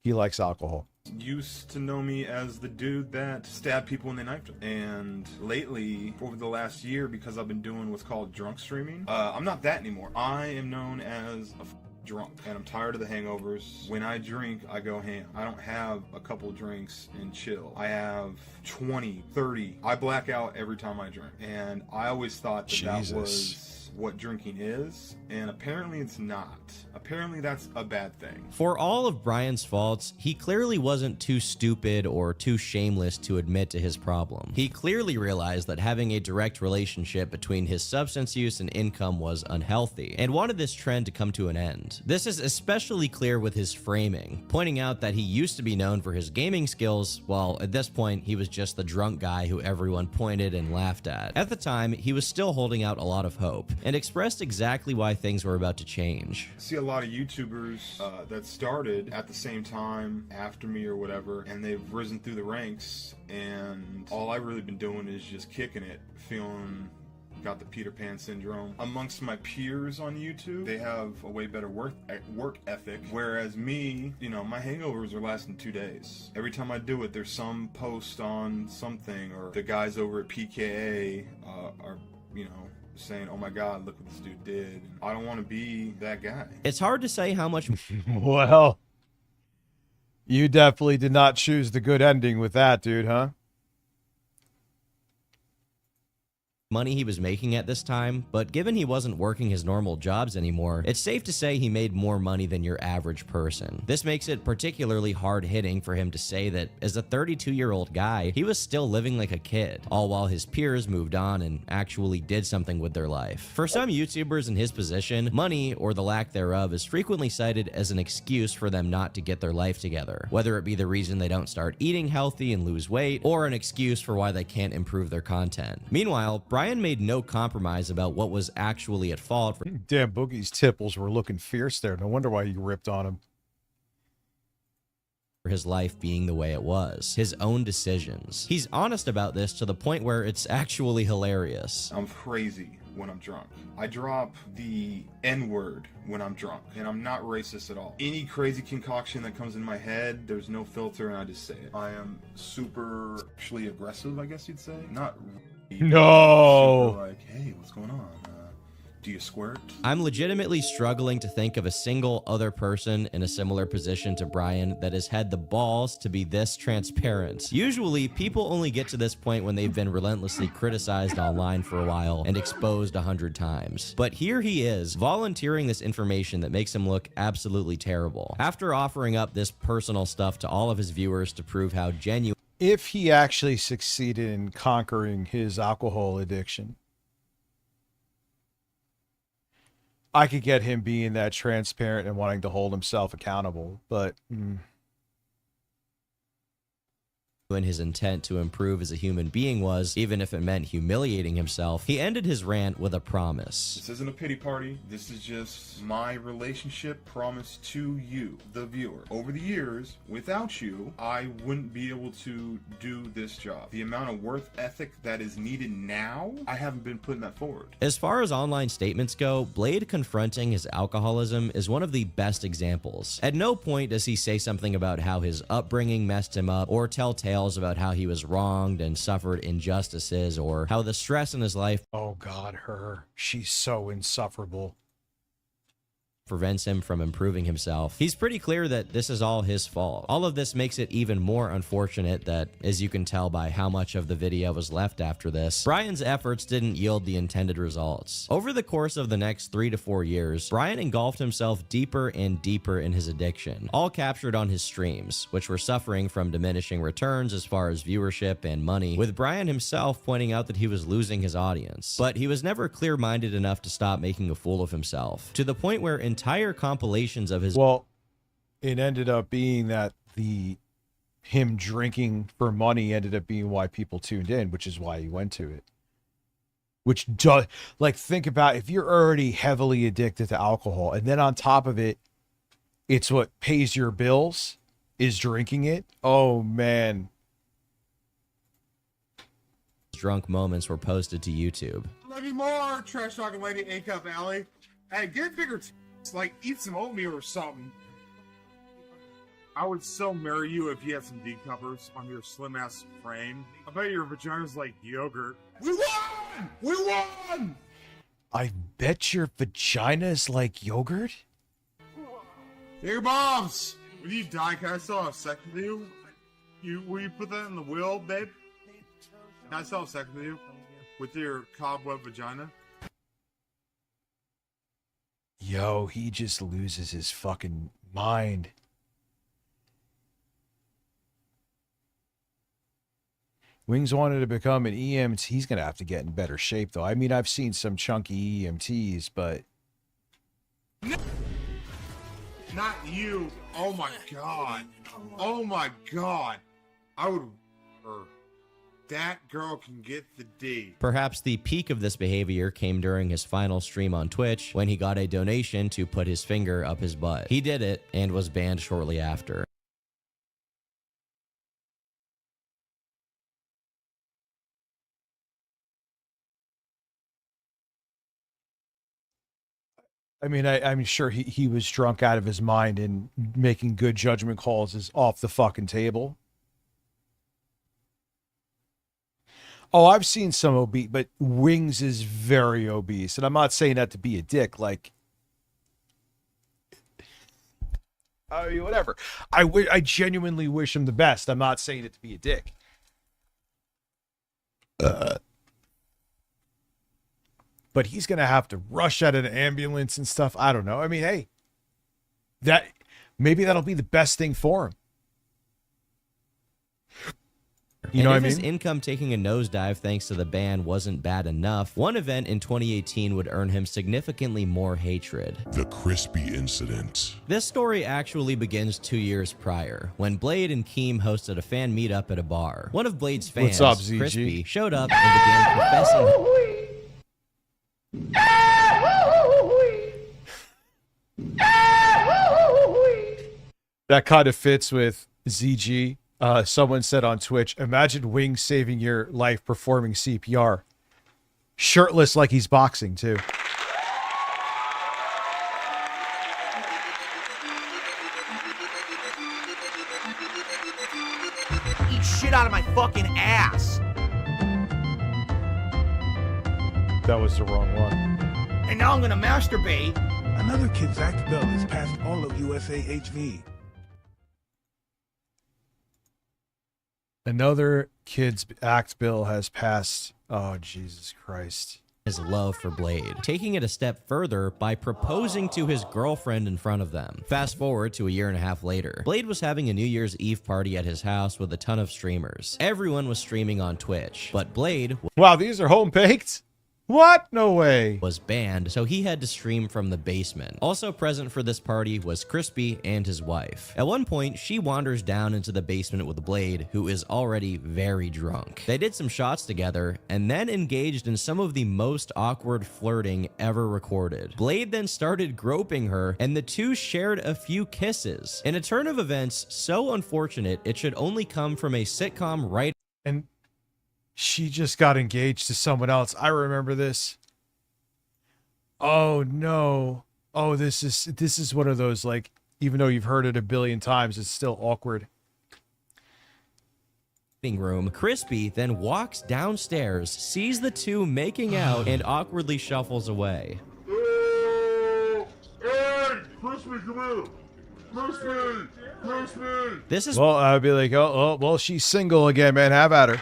Speaker 4: likes alcohol.
Speaker 1: Used to know me as the dude that stabbed people when they knifed them. And lately, over the last year, because I've been doing what's called drunk streaming, I'm not that anymore. I am known as a drunk, and I'm tired of the hangovers. When I drink, I go ham. I don't have a couple drinks and chill. I have 20, 30. I black out every time I drink, and I always thought that that was what drinking is, and apparently it's not. Apparently that's a bad thing.
Speaker 13: For all of Brian's faults, he clearly wasn't too stupid or too shameless to admit to his problem. He clearly realized that having a direct relationship between his substance use and income was unhealthy, and wanted this trend to come to an end. This is especially clear with his framing, pointing out that he used to be known for his gaming skills, while at this point he was just the drunk guy who everyone pointed and laughed at. At the time, he was still holding out a lot of hope, and expressed exactly why things were about to change.
Speaker 1: I see a lot of YouTubers that started at the same time after me or whatever, and they've risen through the ranks, and all I've really been doing is just kicking it, feeling got the Peter Pan syndrome. Amongst my peers on YouTube, they have a way better work ethic, whereas me, you know, my hangovers are lasting 2 days. Every time I do it, there's some post on something, or the guys over at PKA are, you know, saying, oh my god, look what this dude did. And I don't want to be that guy.
Speaker 13: It's hard to say how much
Speaker 4: well, you definitely did not choose the good ending with that, dude, huh?
Speaker 13: money he was making at this time, but given he wasn't working his normal jobs anymore, it's safe to say he made more money than your average person. This makes it particularly hard-hitting for him to say that as a 32-year-old guy, he was still living like a kid, all while his peers moved on and actually did something with their life. For some YouTubers in his position, money, or the lack thereof, is frequently cited as an excuse for them not to get their life together, whether it be the reason they don't start eating healthy and lose weight, or an excuse for why they can't improve their content. Meanwhile, Brian made no compromise about what was actually at fault for—
Speaker 4: Damn, Boogie's tipples were looking fierce there. No wonder why you ripped on him.
Speaker 13: his life being the way it was, his own decisions. He's honest about this to the point where it's actually hilarious.
Speaker 1: I'm crazy when I'm drunk. I drop the N-word when I'm drunk, and I'm not racist at all. Any crazy concoction that comes in my head, there's no filter, and I just say it. I am super actually aggressive, I guess you'd say. Not really,
Speaker 4: no.
Speaker 1: super like, hey, what's going on? Do you squirt?
Speaker 13: I'm legitimately struggling to think of a single other person in a similar position to Brian that has had the balls to be this transparent. Usually, people only get to this point when they've been relentlessly criticized online for a while and exposed 100 times. But here he is, volunteering this information that makes him look absolutely terrible. After offering up this personal stuff to all of his viewers to prove how genuine—
Speaker 4: if he actually succeeded in conquering his alcohol addiction, I could get him being that transparent and wanting to hold himself accountable, but
Speaker 13: when his intent to improve as a human being was, even if it meant humiliating himself, he ended his rant with a promise.
Speaker 1: This isn't a pity party. This is just my relationship promise to you, the viewer. Over the years, without you, I wouldn't be able to do this job. The amount of work ethic that is needed now, I haven't been putting that forward.
Speaker 13: As far as online statements go, Blade confronting his alcoholism is one of the best examples. At no point does he say something about how his upbringing messed him up, or tell tales about how he was wronged and suffered injustices, or how the stress in his life—
Speaker 4: oh God, her. She's so insufferable—
Speaker 13: prevents him from improving himself. He's pretty clear that this is all his fault. All of this makes it even more unfortunate that, as you can tell by how much of the video was left after this, Brian's efforts didn't yield the intended results. Over the course of the next 3 to 4 years, Brian engulfed himself deeper and deeper in his addiction, all captured on his streams, which were suffering from diminishing returns as far as viewership and money, with Brian himself pointing out that he was losing his audience. But he was never clear-minded enough to stop making a fool of himself, to the point where entire compilations of his—
Speaker 4: well, it ended up being that him drinking for money ended up being why people tuned in, which is why he went to it. Which does, like, think about if you're already heavily addicted to alcohol, and then on top of it, it's what pays your bills is drinking it. Oh man.
Speaker 13: Drunk moments were posted to YouTube.
Speaker 11: Love you more, trash talking lady, A Cup Alley. Hey, get bigger. Like, eat some oatmeal or something. I would so marry you if you had some D-cuppers on your slim-ass frame. I bet your vagina's like yogurt. We won! We won!
Speaker 4: I bet your vagina's like yogurt?
Speaker 11: Hey, Bobs! When you die, can I still have sex with you? Will you put that in the will, babe? Can I still have sex with you? With your cobweb vagina?
Speaker 4: Yo, he just loses his fucking mind. Wings wanted to become an EMT. He's going to have to get in better shape, though. I mean, I've seen some chunky EMTs, but...
Speaker 11: Not you. Oh my god. Oh my god. I would... That girl can get the D.
Speaker 13: Perhaps the peak of this behavior came during his final stream on Twitch when he got a donation to put his finger up his butt. He did it and was banned shortly after.
Speaker 4: I mean, I'm sure he was drunk out of his mind and making good judgment calls is off the fucking table. Oh, I've seen some obese, but Wings is very obese. And I'm not saying that to be a dick. Like, I mean, whatever. I genuinely wish him the best. I'm not saying it to be a dick. But he's going to have to rush out of an ambulance and stuff. I don't know. I mean, hey, maybe that'll be the best thing for him. You know what I mean?
Speaker 13: His income taking a nosedive thanks to the ban wasn't bad enough, one event in 2018 would earn him significantly more hatred.
Speaker 3: The Crispy Incident.
Speaker 13: This story actually begins 2 years prior, when Blade and Keem hosted a fan meetup at a bar. One of Blade's fans,
Speaker 4: What's up, ZG?
Speaker 13: Crispy, showed up and began confessing...
Speaker 4: That kind of fits with ZG. Someone said on Twitch, imagine Wings saving your life performing CPR. Shirtless like he's boxing, too.
Speaker 12: Eat shit out of my fucking ass.
Speaker 4: That was the wrong one.
Speaker 12: And now I'm gonna masturbate.
Speaker 6: Another Kids Act bill has passed all of USA HV.
Speaker 4: Another Kids Act bill has passed. Oh, Jesus Christ.
Speaker 13: His love for Blade, taking it a step further by proposing to his girlfriend in front of them. Fast forward to a year and a half later. Blade was having a New Year's Eve party at his house with a ton of streamers. Everyone was streaming on Twitch, but Blade...
Speaker 4: Wow, these are home-baked? What? No way.
Speaker 13: Was banned, so he had to stream from the basement. Also present for this party was Crispy and his wife. At one point, she wanders down into the basement with Blade, who is already very drunk. They did some shots together, and then engaged in some of the most awkward flirting ever recorded. Blade then started groping her, and the two shared a few kisses. In a turn of events so unfortunate, it should only come from a sitcom writer.
Speaker 4: And she just got engaged to someone else. I remember this. Oh no. Oh, this is one of those, like, even though you've heard it a billion times, it's still awkward.
Speaker 13: Room. Crispy then walks downstairs, sees the two making out, and awkwardly shuffles away.
Speaker 11: Hey, Crispy, come here. Crispy.
Speaker 13: This is...
Speaker 4: Well, I'd be like, oh, well, she's single again, man. Have at her.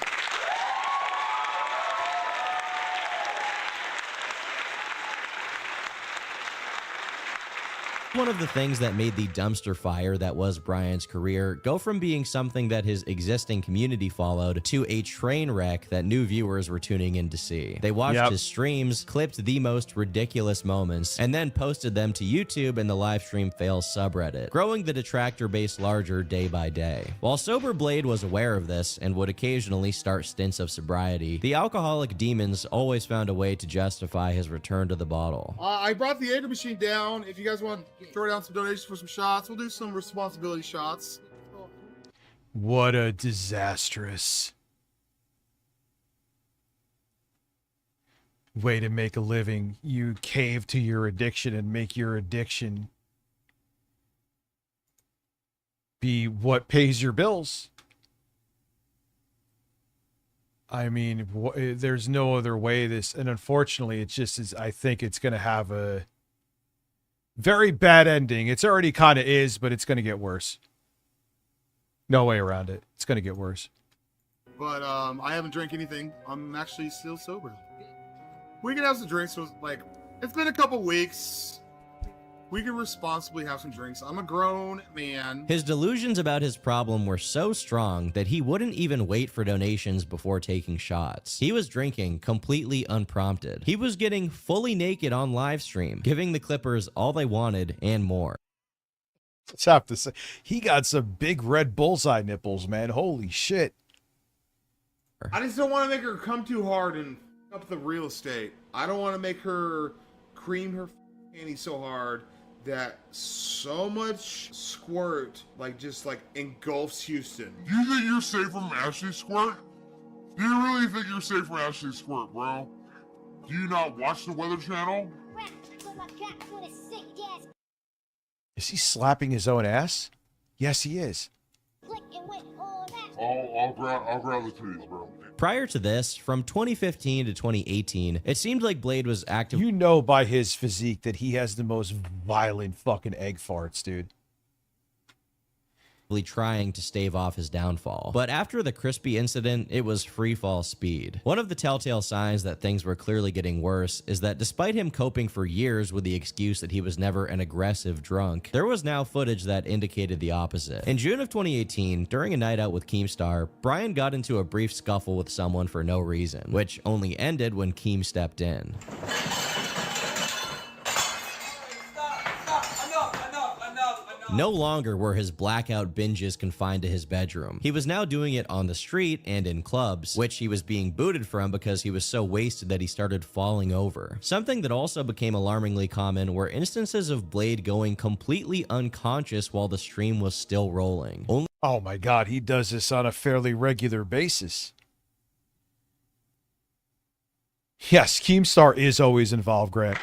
Speaker 13: One of the things that made the dumpster fire that was Brian's career go from being something that his existing community followed to a train wreck that new viewers were tuning in to see. They watched his streams, clipped the most ridiculous moments, and then posted them to YouTube and the Livestream Fails subreddit, growing the detractor base larger day by day. While sober Blade was aware of this and would occasionally start stints of sobriety, the alcoholic demons always found a way to justify his return to the bottle.
Speaker 11: I brought the Ager machine down. If you guys want to throw down some donations for some shots, we'll do some responsibility shots.
Speaker 4: What a disastrous way to make a living. You cave to your addiction and make your addiction be what pays your bills. I mean, there's no other way this, and unfortunately, it just is. I think it's going to have a Very bad ending. It's already kind of is, but it's going to get worse. No way around it. It's going to get worse.
Speaker 7: But I haven't drank anything. I'm actually still sober. We can have some drinks. So, like, it's been a couple weeks. We can responsibly have some drinks. I'm a grown man.
Speaker 13: His delusions about his problem were so strong that he wouldn't even wait for donations before taking shots. He was drinking completely unprompted. He was getting fully naked on Livestream, giving the Clippers all they wanted and more.
Speaker 4: Let's have to say, he got some big red bullseye nipples, man. Holy shit.
Speaker 7: I just don't want to make her come too hard and f up the real estate. I don't want to make her cream her panties so hard that so much squirt just engulfs Houston.
Speaker 15: Do you think you're safe from Ashley Squirt? Do you really think you're safe from Ashley Squirt, bro? Do you not watch the Weather Channel?
Speaker 4: Is he slapping his own ass? Yes, he is.
Speaker 15: I'll grab the titties, bro.
Speaker 13: Prior to this, from 2015 to 2018, it seemed like Blade was active.
Speaker 4: You know by his physique that he has the most violent fucking egg farts, dude.
Speaker 13: Trying to stave off his downfall. But after the Crispy incident, it was free fall speed. One of the telltale signs that things were clearly getting worse is that despite him coping for years with the excuse that he was never an aggressive drunk, there was now footage that indicated the opposite. In June of 2018, during a night out with Keemstar, Brian got into a brief scuffle with someone for no reason, which only ended when Keem stepped in. No longer were his blackout binges confined to his bedroom. He was now doing it on the street and in clubs, which he was being booted from because he was so wasted that he started falling over. Something that also became alarmingly common were instances of Blade going completely unconscious while the stream was still rolling.
Speaker 4: Oh my god, he does this on a fairly regular basis. Yes, Keemstar is always involved, Grant.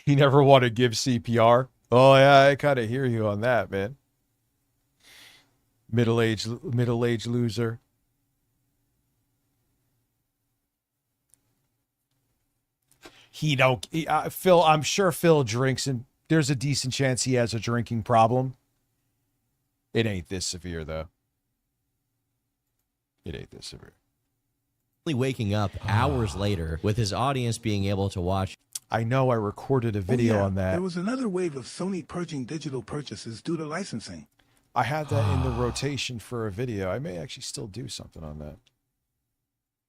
Speaker 4: You never want to give CPR? Oh yeah, I kind of hear you on that, man. Middle-aged loser. Phil, I'm sure Phil drinks, and there's a decent chance he has a drinking problem. It ain't this severe, though. It ain't this severe.
Speaker 13: Waking up hours later with his audience being able to watch.
Speaker 4: I know I recorded a video on that.
Speaker 6: There was another wave of Sony purging digital purchases due to licensing.
Speaker 4: I had that in the rotation for a video. I may actually still do something on that.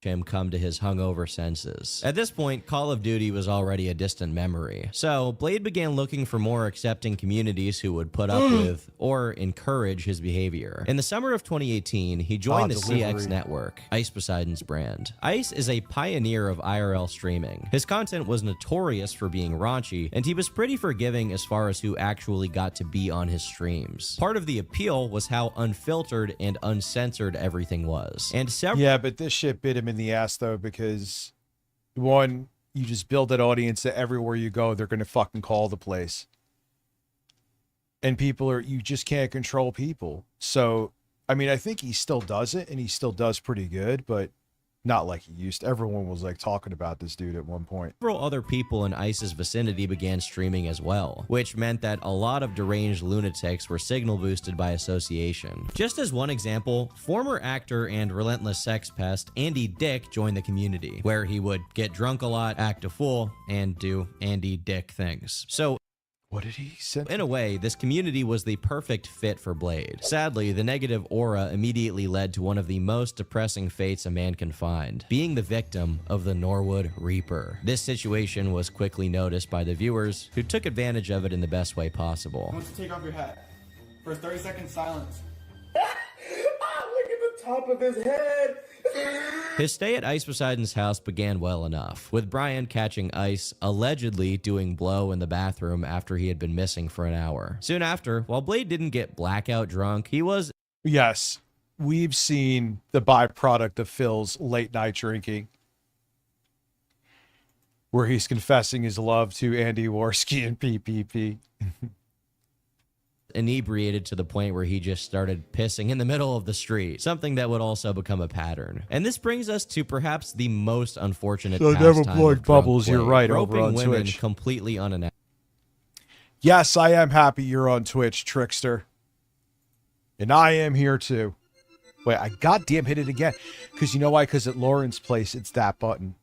Speaker 13: Him come to his hungover senses. At this point, Call of Duty was already a distant memory, so Blade began looking for more accepting communities who would put up with or encourage his behavior. In the summer of 2018, he joined the CX network, Ice Poseidon's brand. Ice is a pioneer of IRL streaming. His content was notorious for being raunchy, and he was pretty forgiving as far as who actually got to be on his streams. Part of the appeal was how unfiltered and uncensored everything was. And
Speaker 4: yeah, but this shit bit him in the ass, though, because one, you just build that audience that everywhere you go, they're going to fucking call the place. And you just can't control people. So, I mean, I think he still does it, and he still does pretty good, but not like he used to. Everyone was like talking about this dude at one point.
Speaker 13: Several other people in Ice's vicinity began streaming as well, which meant that a lot of deranged lunatics were signal boosted by association. Just as one example, former actor and relentless sex pest Andy Dick joined the community, where he would get drunk a lot, act a fool, and do Andy Dick things. So
Speaker 4: what did he say?
Speaker 13: In a way, this community was the perfect fit for Blade. Sadly, the negative aura immediately led to one of the most depressing fates a man can find, being the victim of the Norwood Reaper. This situation was quickly noticed by the viewers, who took advantage of it in the best way possible.
Speaker 21: I want you to take off your hat. For 30 seconds silence.
Speaker 22: Look at the top of his head.
Speaker 13: His stay at Ice Poseidon's house began well enough, with Brian catching Ice allegedly doing blow in the bathroom after he had been missing for an hour. Soon after, while Blade didn't get blackout drunk, he was...
Speaker 4: Yes, we've seen the byproduct of Phil's late night drinking, where he's confessing his love to Andy Worski and PPP.
Speaker 13: inebriated to the point where he just started pissing in the middle of the street, something that would also become a pattern. And this brings us to perhaps the most unfortunate
Speaker 4: So
Speaker 13: pastime
Speaker 4: never
Speaker 13: of
Speaker 4: blowing
Speaker 13: drunk
Speaker 4: bubbles,
Speaker 13: play,
Speaker 4: you're right, over
Speaker 13: roping
Speaker 4: on
Speaker 13: women
Speaker 4: Twitch.
Speaker 13: completely unannounced.
Speaker 4: Yes, I am happy you're on Twitch, Trickster. And I am here too. Wait, I goddamn hit it again. Because you know why? Because at Lauren's place, it's that button.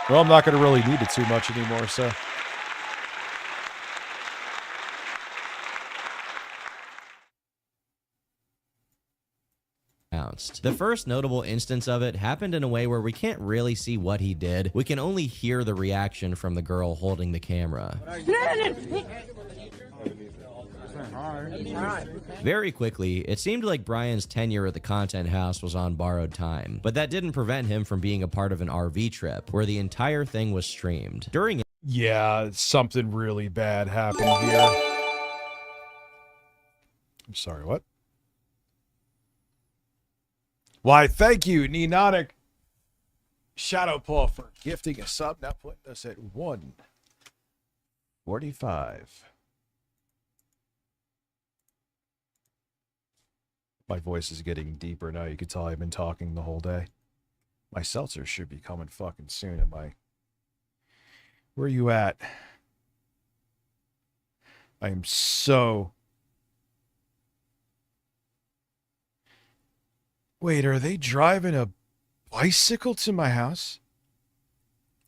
Speaker 4: Well, I'm not going to really need it too much anymore, so.
Speaker 13: The first notable instance of it happened in a way where we can't really see what he did. We can only hear the reaction from the girl holding the camera. Very quickly, it seemed like Brian's tenure at the content house was on borrowed time, but that didn't prevent him from being a part of an RV trip where the entire thing was streamed. During it,
Speaker 4: Yeah, something really bad happened here. I'm sorry, what? Why, thank you, Neotic Shadow Paw, for gifting a sub. Now putting us at 145. My voice is getting deeper now. You can tell I've been talking the whole day. My seltzer should be coming fucking soon. Am I? Where are you at? I am so... Wait, are they driving a bicycle to my house?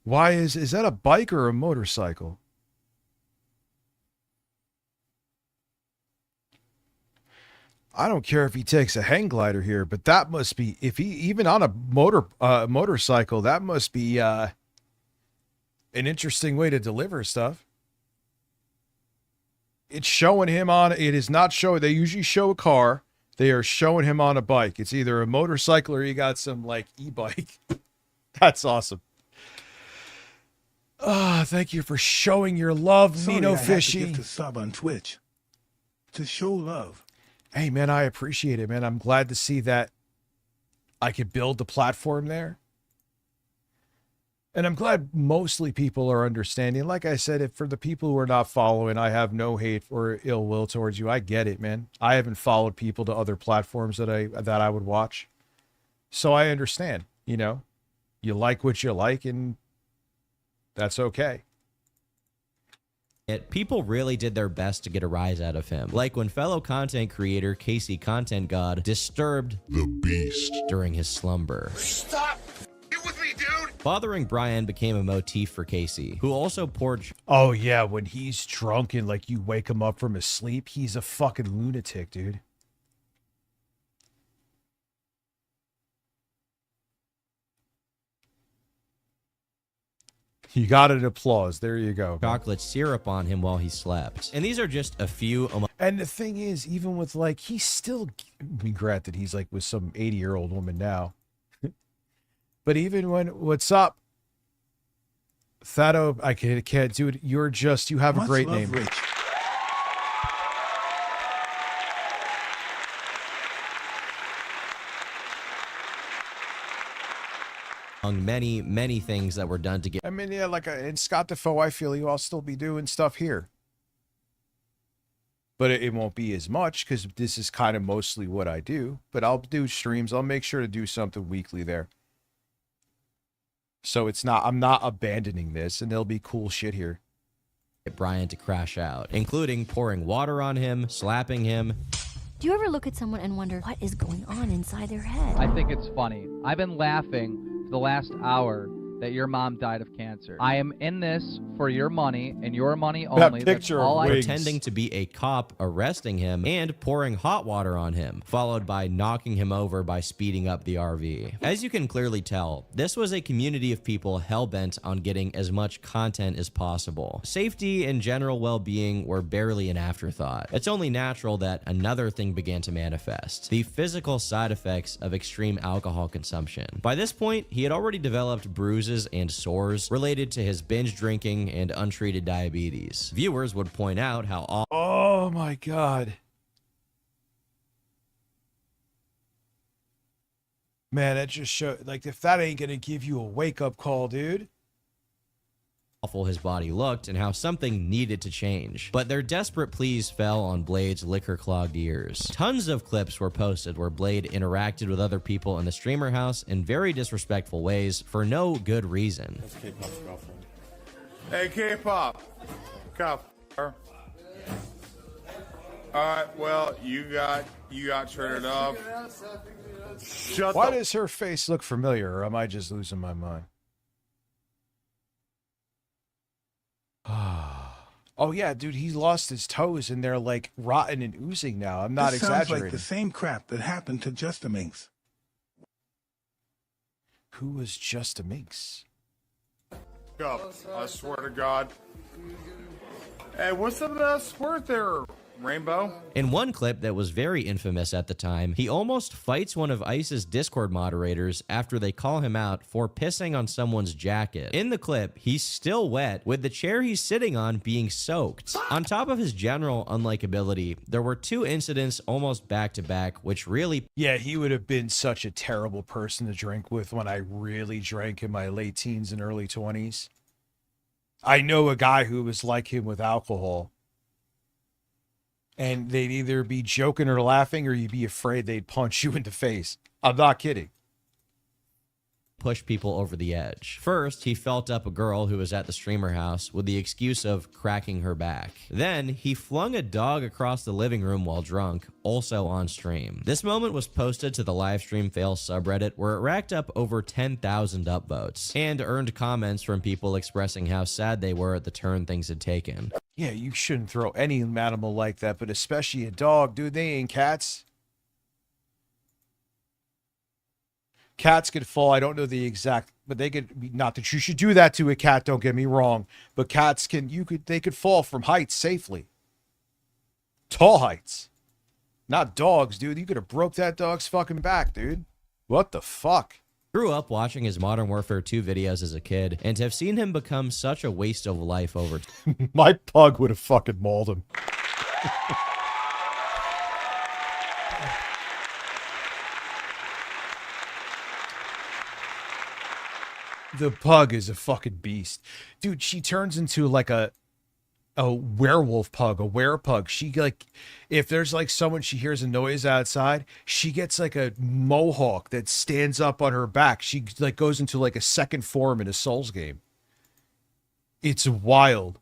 Speaker 4: Why is that a bike or a motorcycle? I don't care if he takes a hang glider here, but that must be, if he even on a motorcycle, that must be an interesting way to deliver stuff. It's showing him on, it is not showing, they usually show a car. They are showing him on a bike. It's either a motorcycle or you got some like e-bike. That's awesome. Thank you for showing your love,
Speaker 6: Sorry,
Speaker 4: Nino
Speaker 6: I had to
Speaker 4: Fishy.
Speaker 6: gift a sub on Twitch to show love.
Speaker 4: Hey, man, I appreciate it, man. I'm glad to see that I could build the platform there. And I'm glad mostly people are understanding. Like I said, if for the people who are not following, I have no hate or ill will towards you. I get it, man. I haven't followed people to other platforms that I would watch. So I understand, you know. You like what you like, and that's okay.
Speaker 13: People really did their best to get a rise out of him. Like when fellow content creator Casey Content God disturbed
Speaker 3: the beast
Speaker 13: during his slumber.
Speaker 15: Stop! You with me, dude?
Speaker 13: Bothering Brian became a motif for Casey, who also poured...
Speaker 4: Oh, yeah, when he's drunk and, like, you wake him up from his sleep, he's a fucking lunatic, dude. You got an applause. There you go.
Speaker 13: Chocolate syrup on him while he slept. And these are just a few...
Speaker 4: And the thing is, even with, like, he's still... I mean, granted, he's, like, with some 80-year-old woman now. But even when... What's up? Thado, I can't do it. You're just... You have a great name.
Speaker 6: Rich.
Speaker 13: Among many, many things that were done to get...
Speaker 4: I mean, yeah, like in Scott Defoe, I feel you all still be doing stuff here. But it won't be as much because this is kind of mostly what I do. But I'll do streams. I'll make sure to do something weekly there. So it's not, I'm not abandoning this, and there'll be cool shit here.
Speaker 13: Get Brian to crash out, including pouring water on him, slapping him.
Speaker 2: Do you ever look at someone and wonder what is going on inside their head?
Speaker 8: I think it's funny. I've been laughing for the last hour that your mom died of cancer. I am in this for your money and your money only.
Speaker 13: That's all
Speaker 8: I
Speaker 13: pretending to be a cop, arresting him, and pouring hot water on him, followed by knocking him over by speeding up the RV. As you can clearly tell, this was a community of people hell-bent on getting as much content as possible. Safety and general well-being were barely an afterthought. It's only natural that another thing began to manifest: the physical side effects of extreme alcohol consumption. By this point, he had already developed bruises and sores related to his binge drinking and untreated diabetes. Viewers would point out how
Speaker 4: oh my god, man, that just showed, like, if that ain't gonna give you a wake-up call, dude.
Speaker 13: awful his body looked and how something needed to change. But their desperate pleas fell on Blade's liquor-clogged ears. Tons of clips were posted where Blade interacted with other people in the streamer house in very disrespectful ways for no good reason.
Speaker 7: That's K-pop's girlfriend. Hey, K-pop. Cup. Alright, well, you got turned off.
Speaker 4: Why does her face look familiar, or am I just losing my mind? Oh yeah, dude, he lost his toes and they're like rotten and oozing now. I'm not
Speaker 6: This
Speaker 4: exaggerating.
Speaker 6: sounds like the same crap that happened to Just a Minx.
Speaker 4: Who was Just a Minx?
Speaker 7: Cup, I swear to God. Hey, what's up with that squirt there, Rainbow?
Speaker 13: In one clip that was very infamous at the time, he almost fights one of ICE's Discord moderators after they call him out for pissing on someone's jacket. In the clip, he's still wet, with the chair he's sitting on being soaked. On top of his general unlikability, there were 2 incidents almost back to back, which really...
Speaker 4: Yeah, he would have been such a terrible person to drink with when I really drank in my late teens and early 20s. I know a guy who was like him with alcohol. And they'd either be joking or laughing, or you'd be afraid they'd punch you in the face. I'm not kidding.
Speaker 13: Push people over the edge. First, he felt up a girl who was at the streamer house with the excuse of cracking her back. Then, he flung a dog across the living room while drunk, also on stream. This moment was posted to the Livestream fail subreddit, where it racked up over 10,000 upvotes, and earned comments from people expressing how sad they were at the turn things had taken.
Speaker 4: Yeah, you shouldn't throw any animal like that, but especially a dog, dude. They ain't cats. Cats could fall. I don't know the exact, but they could. Not that you should do that to a cat. Don't get me wrong, but cats can. They could fall from heights safely. Tall heights, not dogs, dude. You could have broke that dog's fucking back, dude. What the fuck?
Speaker 13: Grew up watching his Modern Warfare 2 videos as a kid, and have seen him become such a waste of life over time.
Speaker 4: My pug would have fucking mauled him. The pug is a fucking beast. Dude, she turns into like a werewolf pug, a werepug. She like, if there's like someone, she hears a noise outside, she gets like a mohawk that stands up on her back. She like goes into like a second form in a Souls game. It's wild.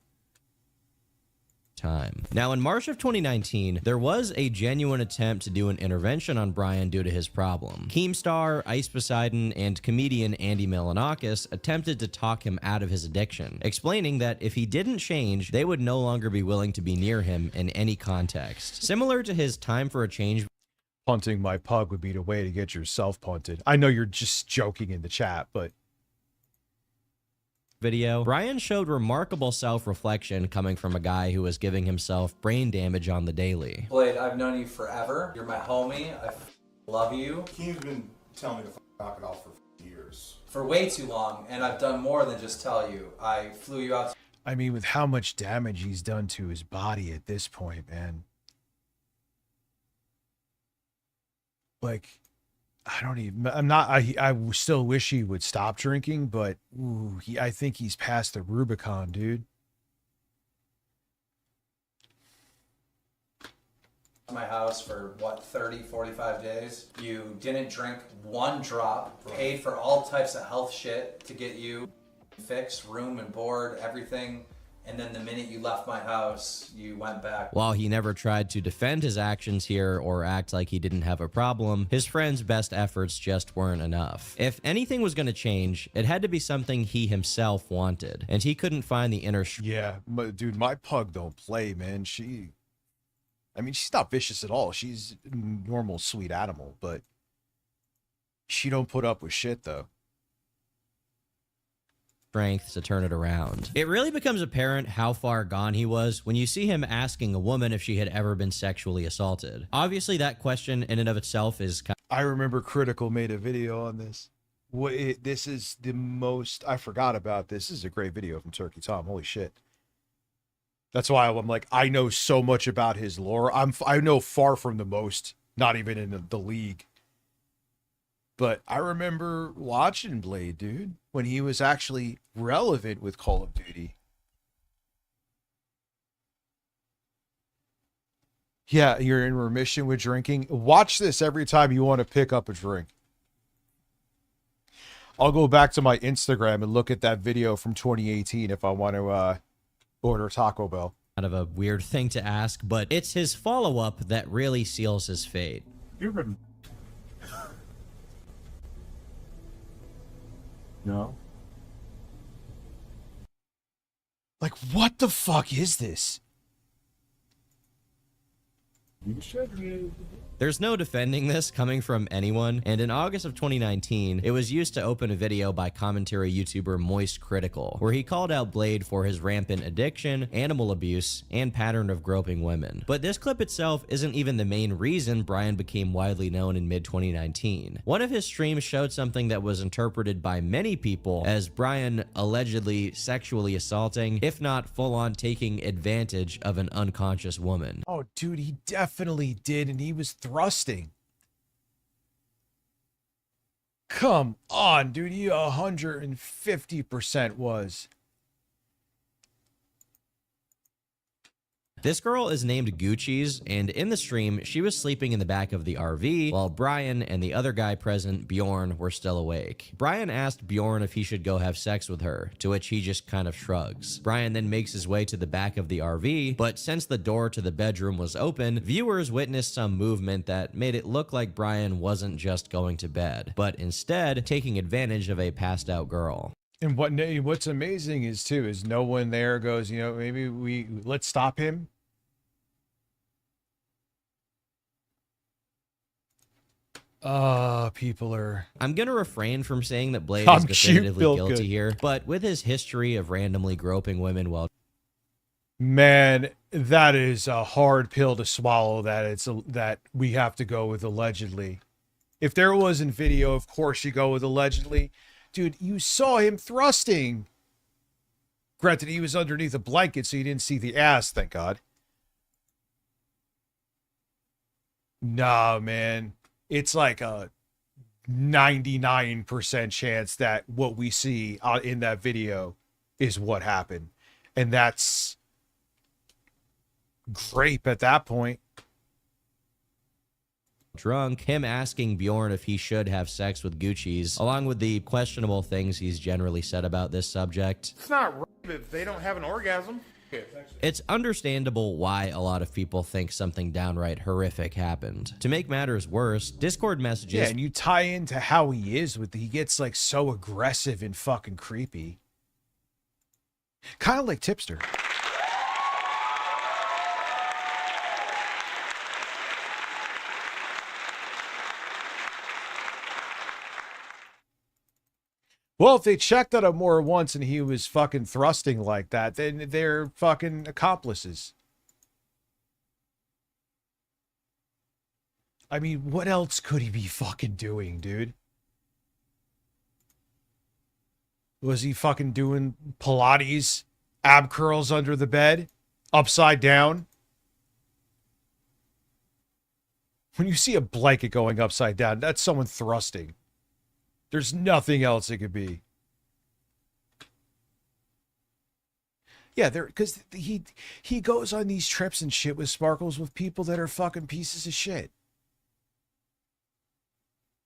Speaker 13: Time. Now, in March of 2019, there was a genuine attempt to do an intervention on Brian due to his problem. Keemstar, Ice Poseidon, and comedian Andy Milonakis attempted to talk him out of his addiction, explaining that if he didn't change, they would no longer be willing to be near him in any context. Similar to his Time for a Change.
Speaker 4: Punting my pug would be the way to get yourself punted. I know you're just joking in the chat, but...
Speaker 13: video, Brian showed remarkable self-reflection coming from a guy who was giving himself brain damage on the daily.
Speaker 10: Blade, I've known you forever. You're my homie. I love you.
Speaker 7: He's been telling me to knock it off for years.
Speaker 10: For way too long, and I've done more than just tell you. I flew you out.
Speaker 4: I mean, with how much damage he's done to his body at this point, man. Like... I still wish he would stop drinking, but ooh, I think he's past the Rubicon, dude.
Speaker 10: My house for what, 30, 45 days? You didn't drink one drop, paid for all types of health shit to get you fixed, room and board, everything. And then the minute you left my house, you went back.
Speaker 13: While he never tried to defend his actions here or act like he didn't have a problem, his friend's best efforts just weren't enough. If anything was going to change, it had to be something he himself wanted, and he couldn't find the inner
Speaker 4: yeah, dude, my pug don't play, man. I mean, she's not vicious at all. She's a normal, sweet animal, but she don't put up with shit, though.
Speaker 13: Strength to turn it around. It really becomes apparent how far gone he was when you see him asking a woman if she had ever been sexually assaulted. Obviously, that question in and of itself is
Speaker 4: I remember Critical made a video on this. This is the most... I forgot about this. This is a great video from Turkey Tom. Holy shit. That's why I'm like, I know so much about his lore. I know far from the most, not even in the league. But I remember watching Blade, dude, when he was actually relevant with Call of Duty. Yeah, you're in remission with drinking. Watch this every time you want to pick up a drink. I'll go back to my Instagram and look at that video from 2018 if I want to order Taco Bell.
Speaker 13: Kind of a weird thing to ask, but it's his follow-up that really seals his fate.
Speaker 4: No. Like, what the fuck is this?
Speaker 13: There's no defending this coming from anyone, and in August of 2019, it was used to open a video by commentary YouTuber Moist Critical, where he called out Blade for his rampant addiction, animal abuse, and pattern of groping women. But this clip itself isn't even the main reason Brian became widely known in mid-2019. One of his streams showed something that was interpreted by many people as Brian allegedly sexually assaulting, if not full-on taking advantage of an unconscious woman.
Speaker 4: Oh, dude, he definitely did, and he was thrusting. Come on, dude, he 150% was.
Speaker 13: This girl is named Gucci's, and in the stream, she was sleeping in the back of the RV, while Brian and the other guy present, Bjorn, were still awake. Brian asked Bjorn if he should go have sex with her, to which he just kind of shrugs. Brian then makes his way to the back of the RV, but since the door to the bedroom was open, viewers witnessed some movement that made it look like Brian wasn't just going to bed, but instead taking advantage of a passed out girl.
Speaker 4: And what's amazing is no one there goes, you know, maybe let's stop him. People are...
Speaker 13: I'm gonna refrain from saying that Blade is definitively guilty here, but with his history of randomly groping women while...
Speaker 4: Man, that is a hard pill to swallow, that we have to go with allegedly. If there wasn't video, of course you go with allegedly. Dude, you saw him thrusting. Granted, he was underneath a blanket, so you didn't see the ass, thank God. Nah, man. It's like a 99% chance that what we see in that video is what happened. And that's grape at that point.
Speaker 13: Drunk, him asking Bjorn if he should have sex with Gucci's, along with the questionable things he's generally said about this subject.
Speaker 7: It's not rape if they don't have an orgasm.
Speaker 13: It's understandable why a lot of people think something downright horrific happened. To make matters worse, Discord messages...
Speaker 4: Yeah, and you tie into how he is he gets like so aggressive and fucking creepy. Kind of like Tipster. Well, if they checked on him more once and he was fucking thrusting like that, then they're fucking accomplices. I mean, what else could he be fucking doing, dude? Was he fucking doing Pilates, ab curls under the bed, upside down? When you see a blanket going upside down, that's someone thrusting. There's nothing else it could be. Yeah, because he goes on these trips and shit with Sparkles with people that are fucking pieces of shit.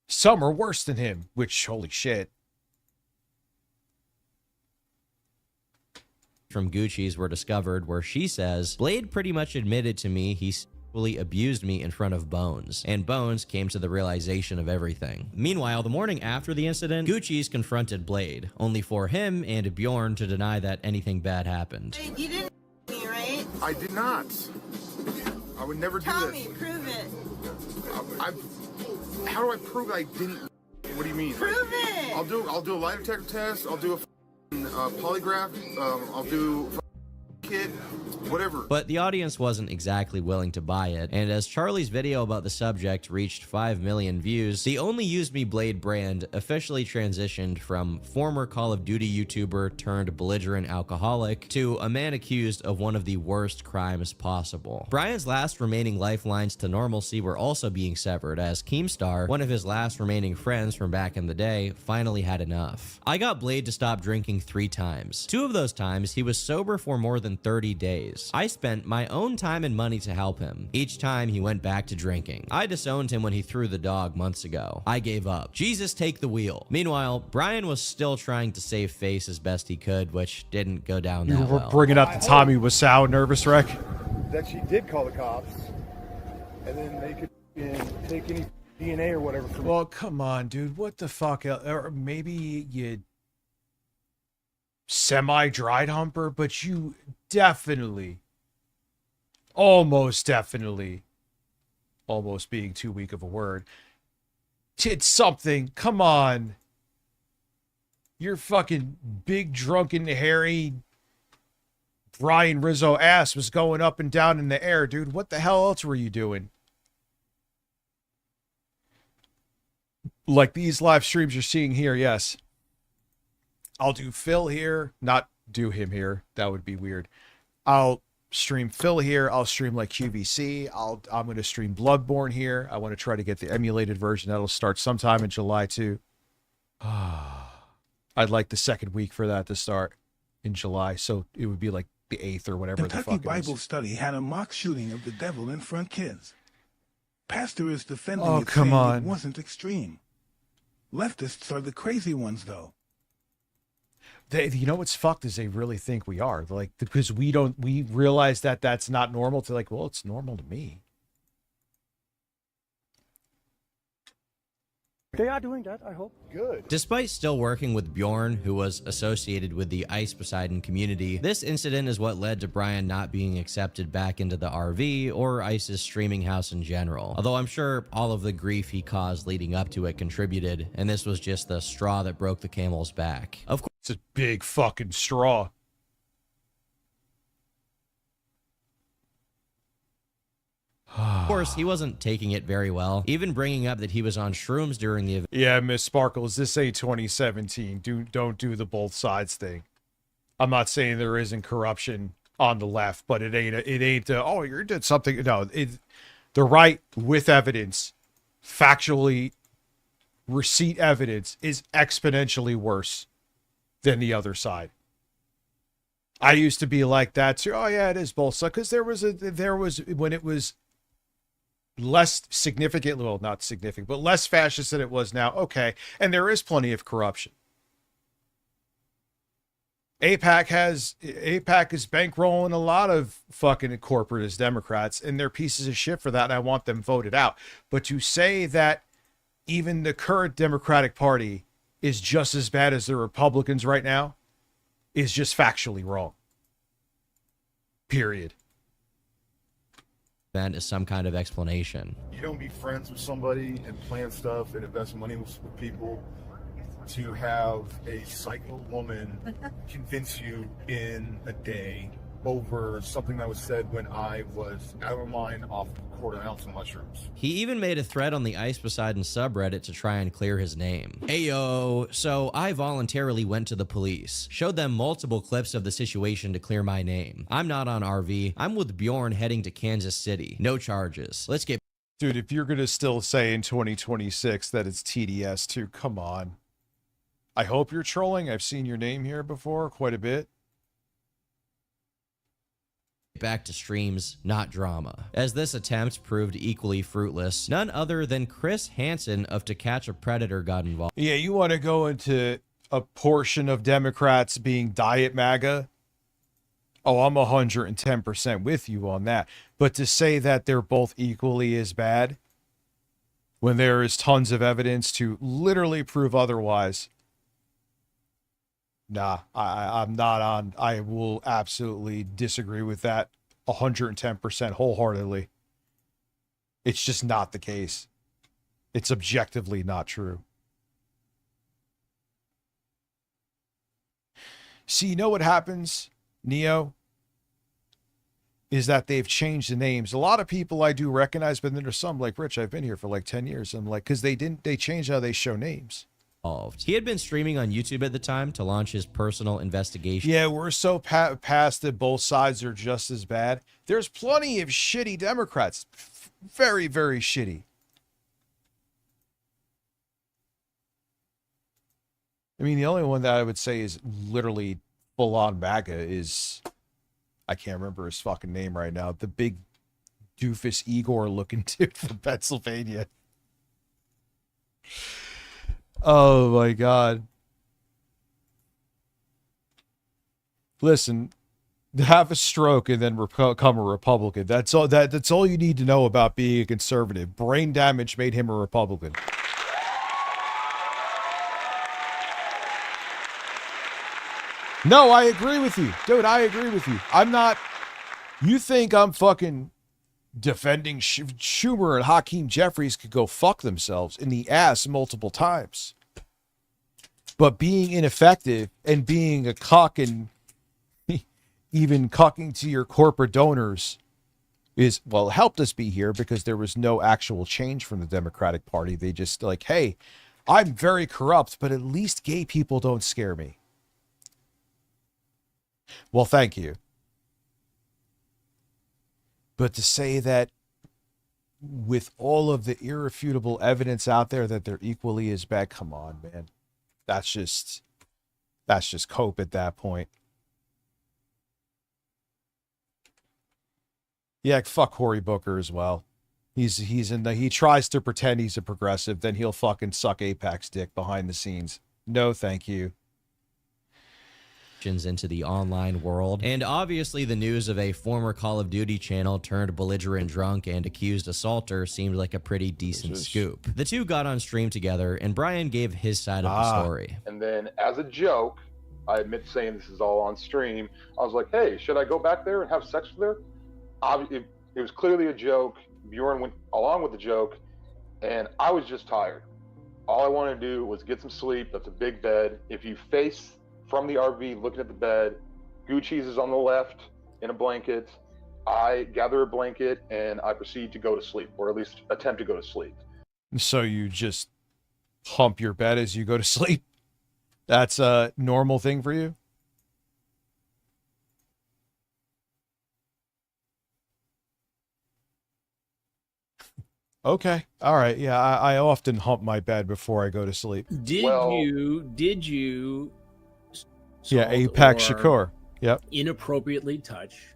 Speaker 4: Some are worse than him, which, holy shit.
Speaker 13: From Gucci's were discovered where she says, Blade pretty much admitted to me he sexually abused me in front of Bones, and Bones came to the realization of everything. Meanwhile, the morning after the incident, Gucci's confronted Blade, only for him and Bjorn to deny that anything bad happened.
Speaker 22: You didn't me, right?
Speaker 7: I did not. I would never do this.
Speaker 22: Tell me, prove it.
Speaker 7: How do I prove I didn't? What do you mean?
Speaker 22: Prove it.
Speaker 7: I'll do a lie detector test. I'll do a polygraph. I'll do a kid. Whatever.
Speaker 13: But the audience wasn't exactly willing to buy it, and as Charlie's video about the subject reached 5 million views, the Only Use Me Blade brand officially transitioned from former Call of Duty YouTuber turned belligerent alcoholic to a man accused of one of the worst crimes possible. Brian's last remaining lifelines to normalcy were also being severed as Keemstar, one of his last remaining friends from back in the day, finally had enough. I got Blade to stop drinking 3 times. 2 of those times, he was sober for more than 30 days. I spent my own time and money to help him. Each time he went back to drinking. I disowned him when he threw the dog months ago. I gave up. Jesus, take the wheel. Meanwhile, Brian was still trying to save face as best he could, which didn't go down that well.
Speaker 4: You were bringing up the Tommy Wiseau nervous wreck.
Speaker 20: That she did call the cops, and then they could take any DNA or whatever.
Speaker 4: Well, come on, dude. What the fuck? Or maybe you semi-dried humper, but you definitely, almost definitely, almost being too weak of a word, did something. Come on. Your fucking big, drunken, hairy Brian Rizzo ass was going up and down in the air, dude. What the hell else were you doing? Like these live streams you're seeing here, yes. I'll do Phil here, not do him here. That would be weird. I'll stream Phil here. I'll stream like QVC. I'm going to stream Bloodborne here. I want to try to get the emulated version. That'll start sometime in July too. I'd like the second week for that to start in July, so it would be like the 8th or whatever the
Speaker 6: Kentucky
Speaker 4: fuck it
Speaker 6: Bible
Speaker 4: is.
Speaker 6: Study had a mock shooting of the devil in front kids. Pastor is defending
Speaker 4: Oh,
Speaker 6: it,
Speaker 4: come
Speaker 6: saying
Speaker 4: on.
Speaker 6: it wasn't extreme. Leftists are the crazy ones, though.
Speaker 4: You know what's fucked is they really think we are, like, because we realize that that's not normal to, like, well, it's normal to me.
Speaker 16: They are doing that, I hope.
Speaker 20: Good.
Speaker 13: Despite still working with Bjorn, who was associated with the Ice Poseidon community, this incident is what led to Brian not being accepted back into the RV or Ice's streaming house in general. Although I'm sure all of the grief he caused leading up to it contributed, and this was just the straw that broke the camel's back. Of course,
Speaker 4: it's a big fucking straw.
Speaker 13: Of course, he wasn't taking it very well, even bringing up that he was on shrooms during the event.
Speaker 4: Yeah, Miss Sparkles, this ain't 2017. Don't do the both sides thing. I'm not saying there isn't corruption on the left, but it ain't oh, you did something. No, the right with evidence, factually, receipt evidence is exponentially worse than the other side. I used to be like that too. Oh yeah, it is both sides, because there was when it was less significant, well, not significant, but less fascist than it was now. Okay. And there is plenty of corruption. AIPAC is bankrolling a lot of fucking corporatist Democrats, and they're pieces of shit for that, and I want them voted out. But to say that even the current Democratic Party is just as bad as the Republicans right now is just factually wrong. Period.
Speaker 13: Event is some kind of explanation.
Speaker 20: You don't be friends with somebody and plan stuff and invest money with people to have a psycho woman convince you in a day over something that was said when I was out of mine off a quarter ounce of mushrooms.
Speaker 13: He even made a thread on the Ice Poseidon subreddit to try and clear his name. Ayo, so I voluntarily went to the police, showed them multiple clips of the situation to clear my name. I'm not on RV. I'm with Bjorn heading to Kansas City. No charges. Let's get...
Speaker 4: Dude, if you're going to still say in 2026 that it's TDS too, come on. I hope you're trolling. I've seen your name here before quite a bit.
Speaker 13: Back to streams, not drama. As this attempt proved equally fruitless, none other than Chris Hansen of To Catch a Predator got involved.
Speaker 4: Yeah, you want to go into a portion of Democrats being diet MAGA? Oh, I'm 110% with you on that. But to say that they're both equally as bad when there is tons of evidence to literally prove otherwise, nah, I'm not on. I will absolutely disagree with that 110% wholeheartedly. It's just not the case. It's objectively not true. See, you know what happens, Neo? Is that they've changed the names. A lot of people I do recognize, but then there's some like Rich. I've been here for like 10 years. I'm like, because they changed how they show names.
Speaker 13: He had been streaming on YouTube at the time to launch his personal investigation.
Speaker 4: Yeah, we're so past that both sides are just as bad. There's plenty of shitty Democrats. Very, very shitty. I mean, the only one that I would say is literally full-on MAGA is I can't remember his fucking name right now. The big doofus Igor looking dude from Pennsylvania. Oh my God. Listen, have a stroke and then become a Republican. That's all you need to know about being a conservative. Brain damage made him a Republican. No, I agree with you. Dude, I agree with you. I'm not... You think I'm fucking defending Schumer and Hakeem Jeffries could go fuck themselves in the ass multiple times. But being ineffective and being a cock and even cucking to your corporate donors is, well, helped us be here because there was no actual change from the Democratic Party. They just like, hey, I'm very corrupt, but at least gay people don't scare me. Well, thank you. But to say that with all of the irrefutable evidence out there that they're equally as bad, come on, man. That's just cope at that point. Yeah, fuck Cory Booker as well. He tries to pretend he's a progressive, then he'll fucking suck Apex dick behind the scenes. No, thank you.
Speaker 13: Into the online world, and obviously the news of a former Call of Duty channel turned belligerent drunk and accused assaulter seemed like a pretty decent scoop. The two got on stream together and Brian gave his side of the story.
Speaker 16: And then as a joke, I admit saying this is all on stream, I was like, hey, should I go back there and have sex with her? It was clearly a joke. Bjorn went along with the joke, and I was just tired. All I wanted to do was get some sleep. That's a big bed. If you face from the RV looking at the bed, Gucci's is on the left in a blanket. I gather a blanket and I proceed to go to sleep, or at least attempt to go to sleep.
Speaker 4: So you just hump your bed as you go to sleep? That's a normal thing for you? Okay. All right. Yeah, I often hump my bed before I go to sleep.
Speaker 18: Did you
Speaker 4: Yeah, Apex Shakur. Yep.
Speaker 18: inappropriately touch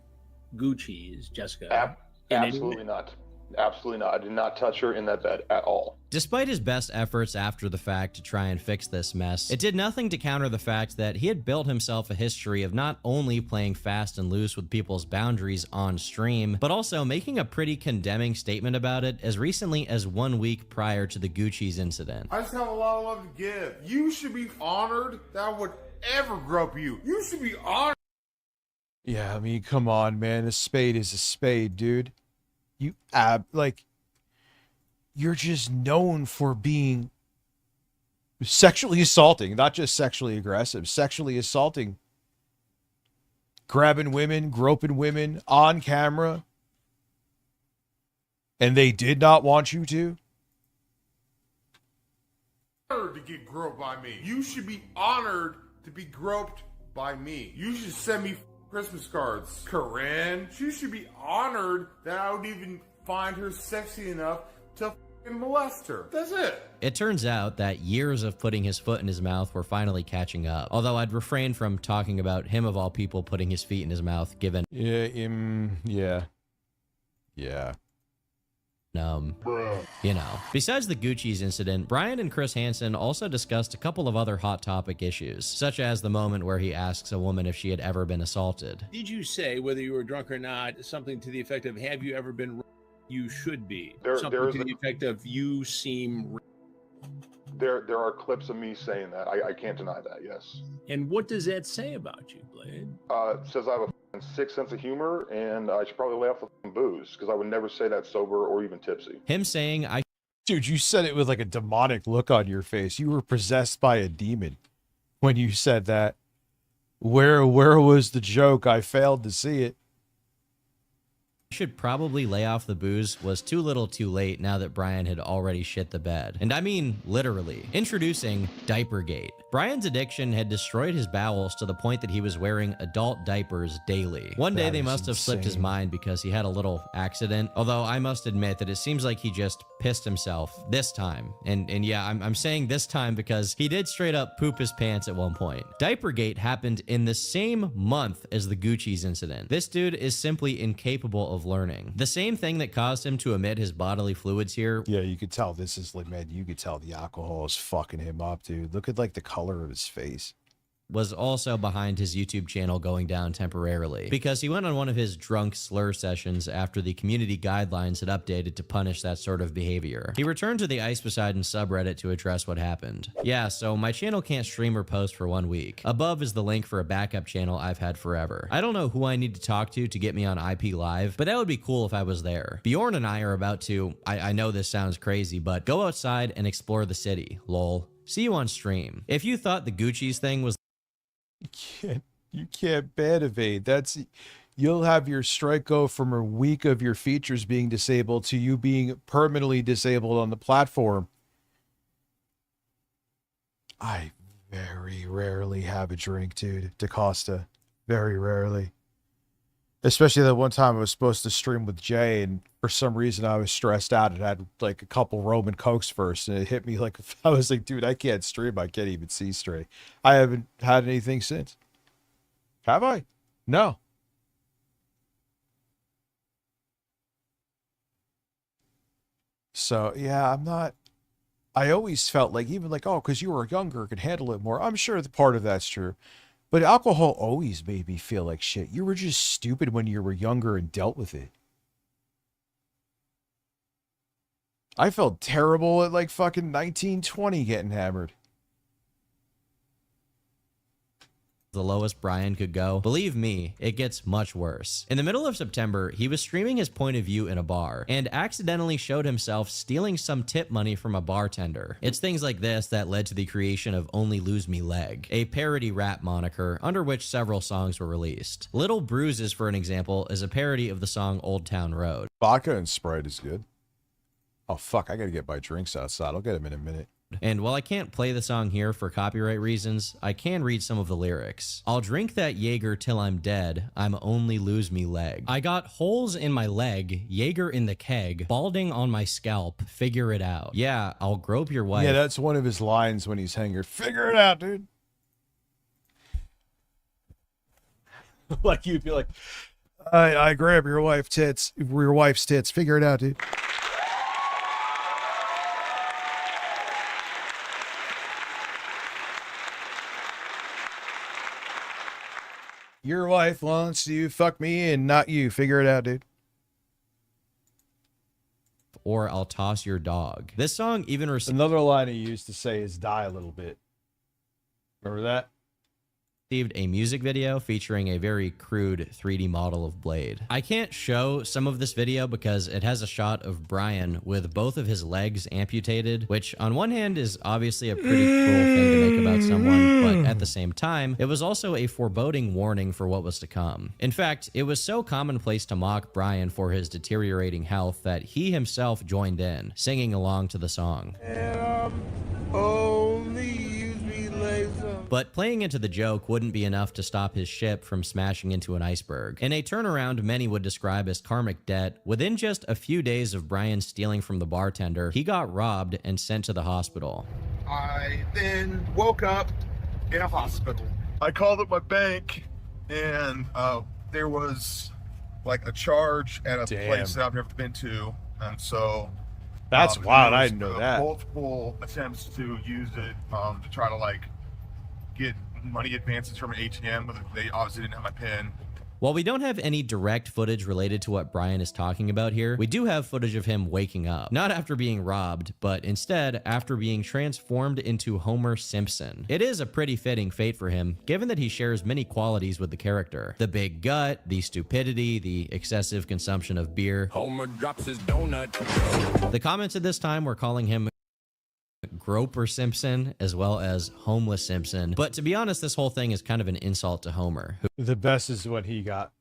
Speaker 18: Gucci's Jessica?
Speaker 16: Absolutely not. Absolutely not. I did not touch her in that bed at all.
Speaker 13: Despite his best efforts after the fact to try and fix this mess, it did nothing to counter the fact that he had built himself a history of not only playing fast and loose with people's boundaries on stream, but also making a pretty condemning statement about it as recently as 1 week prior to the Gucci's incident.
Speaker 7: I just have a lot of love to give. You should be honored that I would ever grope you. You should be honored.
Speaker 4: Yeah, I mean, come on, man. A spade is a spade, dude. You're just known for being sexually assaulting, not just sexually aggressive, sexually assaulting, grabbing women, groping women on camera, and they did not want you to.
Speaker 7: Honored to get groped by me. You should be honored to be groped by me. You should send me Christmas cards. Corinne, she should be honored that I would even find her sexy enough to fucking molest her. That's it.
Speaker 13: It turns out that years of putting his foot in his mouth were finally catching up. Although I'd refrain from talking about him of all people putting his feet in his mouth, given
Speaker 4: yeah.
Speaker 13: You know. Besides the Gucci's incident, Brian and Chris Hansen also discussed a couple of other hot topic issues, such as the moment where he asks a woman if she had ever been assaulted.
Speaker 18: Did you say, whether you were drunk or not, something to the effect of, have you ever been you should be? Something to the effect of, you seem...
Speaker 16: There are clips of me saying that. I can't deny that, yes.
Speaker 18: And what does that say about you, Blade?
Speaker 16: It says I have a sick sense of humor, and I should probably lay off the booze, because I would never say that sober or even tipsy.
Speaker 13: Him saying,
Speaker 4: Dude, you said it with like a demonic look on your face. You were possessed by a demon when you said that. Where was the joke? I failed to see it.
Speaker 13: should probably lay off the booze was too little too late now that Brian had already shit the bed. And I mean literally. Introducing Diapergate. Brian's addiction had destroyed his bowels to the point that he was wearing adult diapers daily. One day they must have slipped his mind because he had a little accident, although I must admit that it seems like he just pissed himself this time. And yeah, I'm saying this time because he did straight up poop his pants at one point. Diapergate happened in the same month as the Gucci's incident. This dude is simply incapable of learning. The same thing that caused him to emit his bodily fluids here.
Speaker 4: Yeah, you could tell this is like, man, you could tell the alcohol is fucking him up, dude. Look at like the color of his face.
Speaker 13: Was also behind his YouTube channel going down temporarily because he went on one of his drunk slur sessions after the community guidelines had updated to punish that sort of behavior. He returned to the Ice Poseidon subreddit to address what happened. Yeah, so my channel can't stream or post for 1 week. Above is the link for a backup channel I've had forever. I don't know who I need to talk to get me on IP Live, but that would be cool if I was there. Bjorn and I are about to, I know this sounds crazy, but go outside and explore the city, lol. See you on stream. If you thought the Gucci's thing was
Speaker 4: You can't ban evade. You'll have your strike go from a week of your features being disabled to you being permanently disabled on the platform. I very rarely have a drink, dude. DaCosta. Very rarely. Especially that one time I was supposed to stream with Jay, and for some reason I was stressed out and had like a couple Roman Cokes first, and it hit me like, I was like, dude, I can't stream. I can't even see straight. I haven't had anything since. Have I? No. So, yeah, I'm not... I always felt like, even like, oh, because you were younger, could handle it more. I'm sure the part of that's true. But alcohol always made me feel like shit. You were just stupid when you were younger and dealt with it. I felt terrible at like fucking 19, 20 getting hammered.
Speaker 13: The lowest Brian could go. Believe me, it gets much worse. In the middle of September, he was streaming his point of view in a bar and accidentally showed himself stealing some tip money from a bartender. It's things like this that led to the creation of Only Lose Me Leg, a parody rap moniker under which several songs were released. Little Bruises, for an example, is a parody of the song Old Town Road.
Speaker 4: Vodka and Sprite is good. Oh fuck, I gotta get my drinks outside. I'll get them in a minute.
Speaker 13: And while I can't play the song here for copyright reasons, I can read some of the lyrics. I'll drink that Jaeger till I'm dead, I'm only lose me leg. I got holes in my leg, Jaeger in the keg, balding on my scalp, figure it out. Yeah, I'll grope your wife.
Speaker 4: Yeah, that's one of his lines when he's hanging. Figure it out, dude. Like you'd be like, I grab your wife's tits, figure it out, dude. Your wife wants you fuck me and not you. Figure it out, dude.
Speaker 13: Or I'll toss your dog. This song even received...
Speaker 4: Another line he used to say is die a little bit. Remember that?
Speaker 13: A music video featuring a very crude 3D model of Blade. I can't show some of this video because it has a shot of Brian with both of his legs amputated, which on one hand is obviously a pretty cruel thing to make about someone, but at the same time, it was also a foreboding warning for what was to come. In fact, it was so commonplace to mock Brian for his deteriorating health that he himself joined in, singing along to the song. But playing into the joke wouldn't be enough to stop his ship from smashing into an iceberg. In a turnaround many would describe as karmic debt, within just a few days of Brian stealing from the bartender, he got robbed and sent to the hospital.
Speaker 1: I then woke up in a hospital. I called up my bank, and there was like a charge at a place that I've never been to, and so
Speaker 4: that's wild. I didn't know that.
Speaker 1: Multiple attempts to use it to try to like get money advances from an ATM, but they obviously didn't have my PIN.
Speaker 13: While we don't have any direct footage related to what Brian is talking about here, we do have footage of him waking up. Not after being robbed, but instead after being transformed into Homer Simpson. It is a pretty fitting fate for him, given that he shares many qualities with the character. The big gut, the stupidity, the excessive consumption of beer.
Speaker 14: Homer drops his donut.
Speaker 13: The comments at this time were calling him Groper Simpson as well as Homeless Simpson. But to be honest, this whole thing is kind of an insult to Homer.
Speaker 4: The best is when he got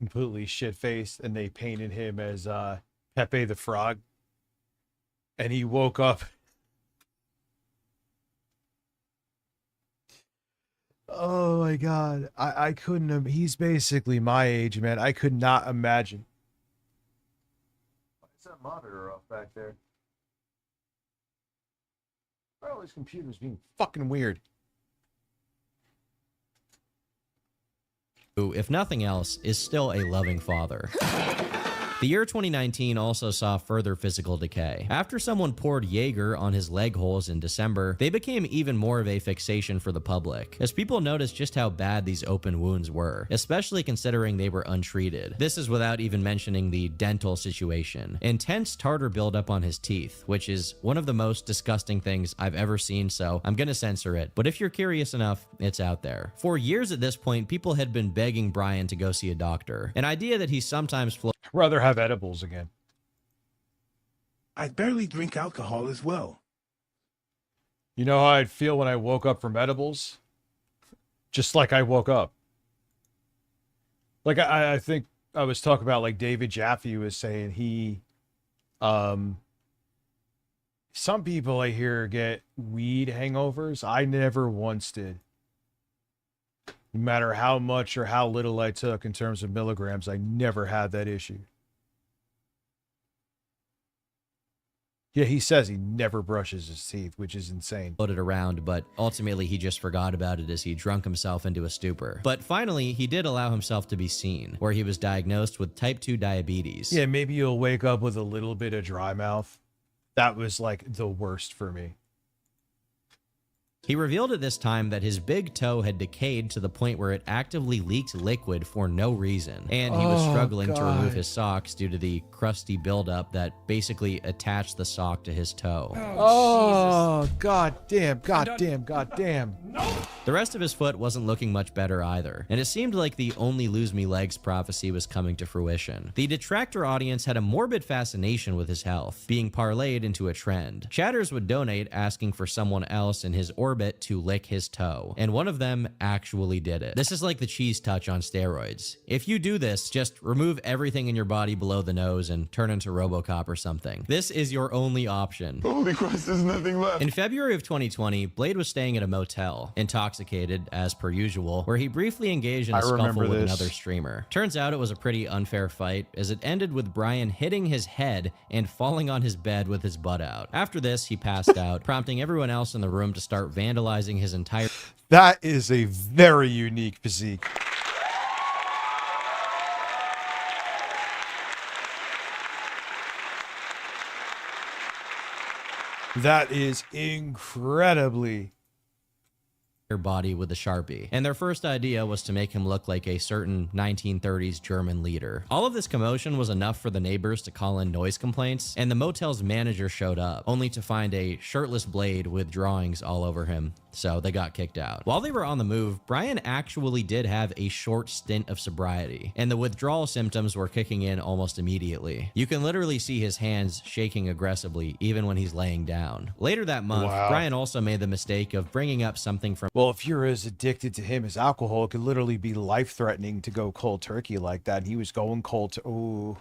Speaker 4: completely shit-faced, and they painted him as Pepe the Frog. And he woke up. Oh my God. I couldn't have, he's basically my age, man. I could not imagine. Why is that monitor off back there? Why are all these computers being fucking weird?
Speaker 13: Who, if nothing else, is still a loving father. The year 2019 also saw further physical decay. After someone poured Jaeger on his leg holes in December, they became even more of a fixation for the public, as people noticed just how bad these open wounds were, especially considering they were untreated. This is without even mentioning the dental situation. Intense tartar buildup on his teeth, which is one of the most disgusting things I've ever seen, so I'm gonna censor it. But if you're curious enough, it's out there. For years at this point, people had been begging Brian to go see a doctor, an idea that he sometimes
Speaker 4: rather have edibles again.
Speaker 6: I barely drink alcohol as well.
Speaker 4: You know how I'd feel when I woke up from edibles? Just like I woke up. Like I think I was talking about, like David Jaffe was saying, he some people I hear get weed hangovers. I never once did. No matter how much or how little I took in terms of milligrams, I never had that issue. Yeah, he says he never brushes his teeth, which is insane.
Speaker 13: Floated around, but ultimately he just forgot about it as he drunk himself into a stupor. But finally, he did allow himself to be seen, where he was diagnosed with type 2 diabetes.
Speaker 4: Yeah, maybe you'll wake up with a little bit of dry mouth. That was like the worst for me.
Speaker 13: He revealed at this time that his big toe had decayed to the point where it actively leaked liquid for no reason, and he was struggling to remove his socks due to the crusty buildup that basically attached the sock to his toe.
Speaker 4: Oh, god damn, god damn, god damn.
Speaker 13: The rest of his foot wasn't looking much better either, and it seemed like the only lose me legs prophecy was coming to fruition. The detractor audience had a morbid fascination with his health, being parlayed into a trend. Chatters would donate asking for someone else in his orbit to lick his toe, and one of them actually did it. This is like the cheese touch on steroids. If you do this, just remove everything in your body below the nose and turn into RoboCop or something. This is your only option.
Speaker 15: Holy Christ, there's nothing left.
Speaker 13: In February of 2020, Blade was staying at a motel, intoxicated as per usual, where he briefly engaged in a scuffle with another streamer. Turns out it was a pretty unfair fight, as it ended with Brian hitting his head and falling on his bed with his butt out. After this, he passed out, prompting everyone else in the room to start vandalizing his entire...
Speaker 4: That is a very unique physique. That is incredibly...
Speaker 13: body with a Sharpie, and their first idea was to make him look like a certain 1930s German leader. All of this commotion was enough for the neighbors to call in noise complaints, and the motel's manager showed up, only to find a shirtless Blade with drawings all over him, so they got kicked out. While they were on the move, Brian actually did have a short stint of sobriety, and the withdrawal symptoms were kicking in almost immediately. You can literally see his hands shaking aggressively even when he's laying down. Later that month, Brian also made the mistake of bringing up something from...
Speaker 4: Well, if you're as addicted to him as alcohol, it could literally be life-threatening to go cold turkey like that. He was going cold to... Ooh.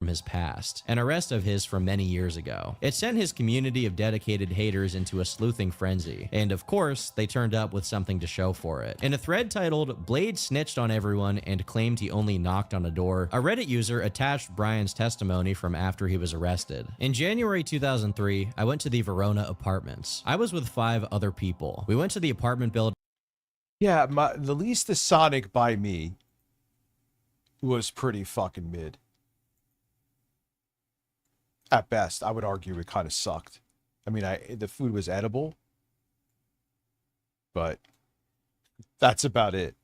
Speaker 13: from his past, an arrest of his from many years ago. It sent his community of dedicated haters into a sleuthing frenzy, and of course, they turned up with something to show for it. In a thread titled, "Blade snitched on everyone and claimed he only knocked on a door," a Reddit user attached Brian's testimony from after he was arrested. In January 2003, I went to the Verona apartments. I was with 5 other people. We went to the apartment building.
Speaker 4: Yeah, the least the Sonic by me was pretty fucking mid. At best, I would argue it kind of sucked. I mean, the food was edible, but that's about it.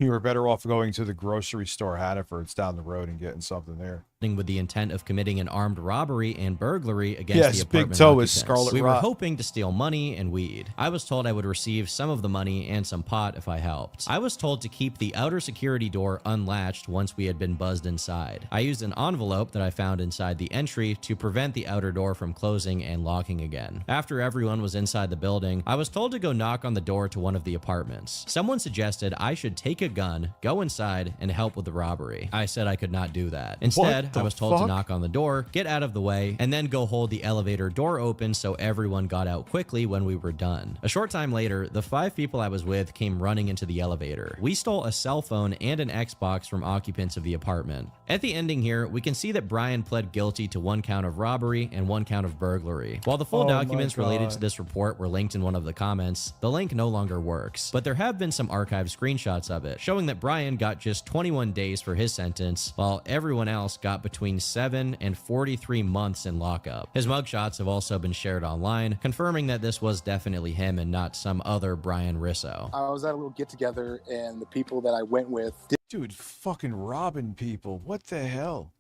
Speaker 4: You were better off going to the grocery store Hannaford's down the road and getting something there.
Speaker 13: with the intent of committing an armed robbery and burglary against the apartment
Speaker 4: Big Toe
Speaker 13: occupants.
Speaker 4: is Scarlet
Speaker 13: We were
Speaker 4: Rot.
Speaker 13: hoping to steal money and weed. I was told I would receive some of the money and some pot if I helped. I was told to keep the outer security door unlatched once we had been buzzed inside. I used an envelope that I found inside the entry to prevent the outer door from closing and locking again. After everyone was inside the building, I was told to go knock on the door to one of the apartments. Someone suggested I should take a gun, go inside, and help with the robbery. I said I could not do that. Instead, I was told to knock on the door, get out of the way, and then go hold the elevator door open so everyone got out quickly when we were done. A short time later, the 5 people I was with came running into the elevator. We stole a cell phone and an Xbox from occupants of the apartment. At the ending here, we can see that Brian pled guilty to 1 count of robbery and 1 count of burglary. While the full documents related to this report were linked in one of the comments, the link no longer works. But there have been some archived screenshots of it, showing that Brian got just 21 days for his sentence, while everyone else got between 7 and 43 months in lockup. His mugshots have also been shared online, confirming that this was definitely him and not some other Brian Risso.
Speaker 14: I was at a little get-together, and the people that I went with...
Speaker 4: Dude, fucking robbing people. What the hell?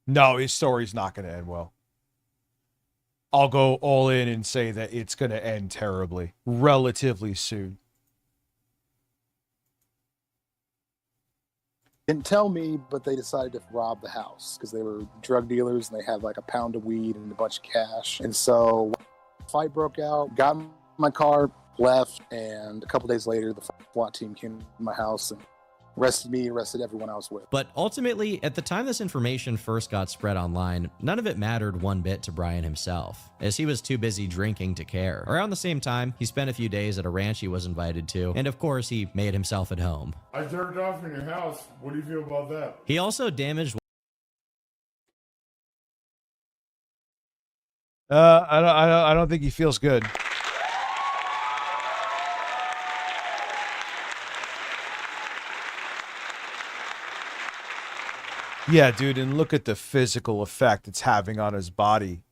Speaker 4: No, his story's not going to end well. I'll go all in and say that it's going to end terribly. Relatively soon.
Speaker 14: Didn't tell me, but they decided to rob the house because they were drug dealers and they had like a pound of weed and a bunch of cash. And so fight broke out, got in my car, left, and a couple days later the SWAT team came to my house and arrested me, arrested everyone I was with.
Speaker 13: But ultimately, at the time this information first got spread online, none of it mattered one bit to Brian himself, as he was too busy drinking to care. Around the same time, he spent a few days at a ranch he was invited to, and of course, he made himself at home.
Speaker 15: I jerked off in your house. What do you feel about that?
Speaker 13: He also damaged...
Speaker 4: I don't think he feels good. Yeah, dude, and look at the physical effect it's having on his body.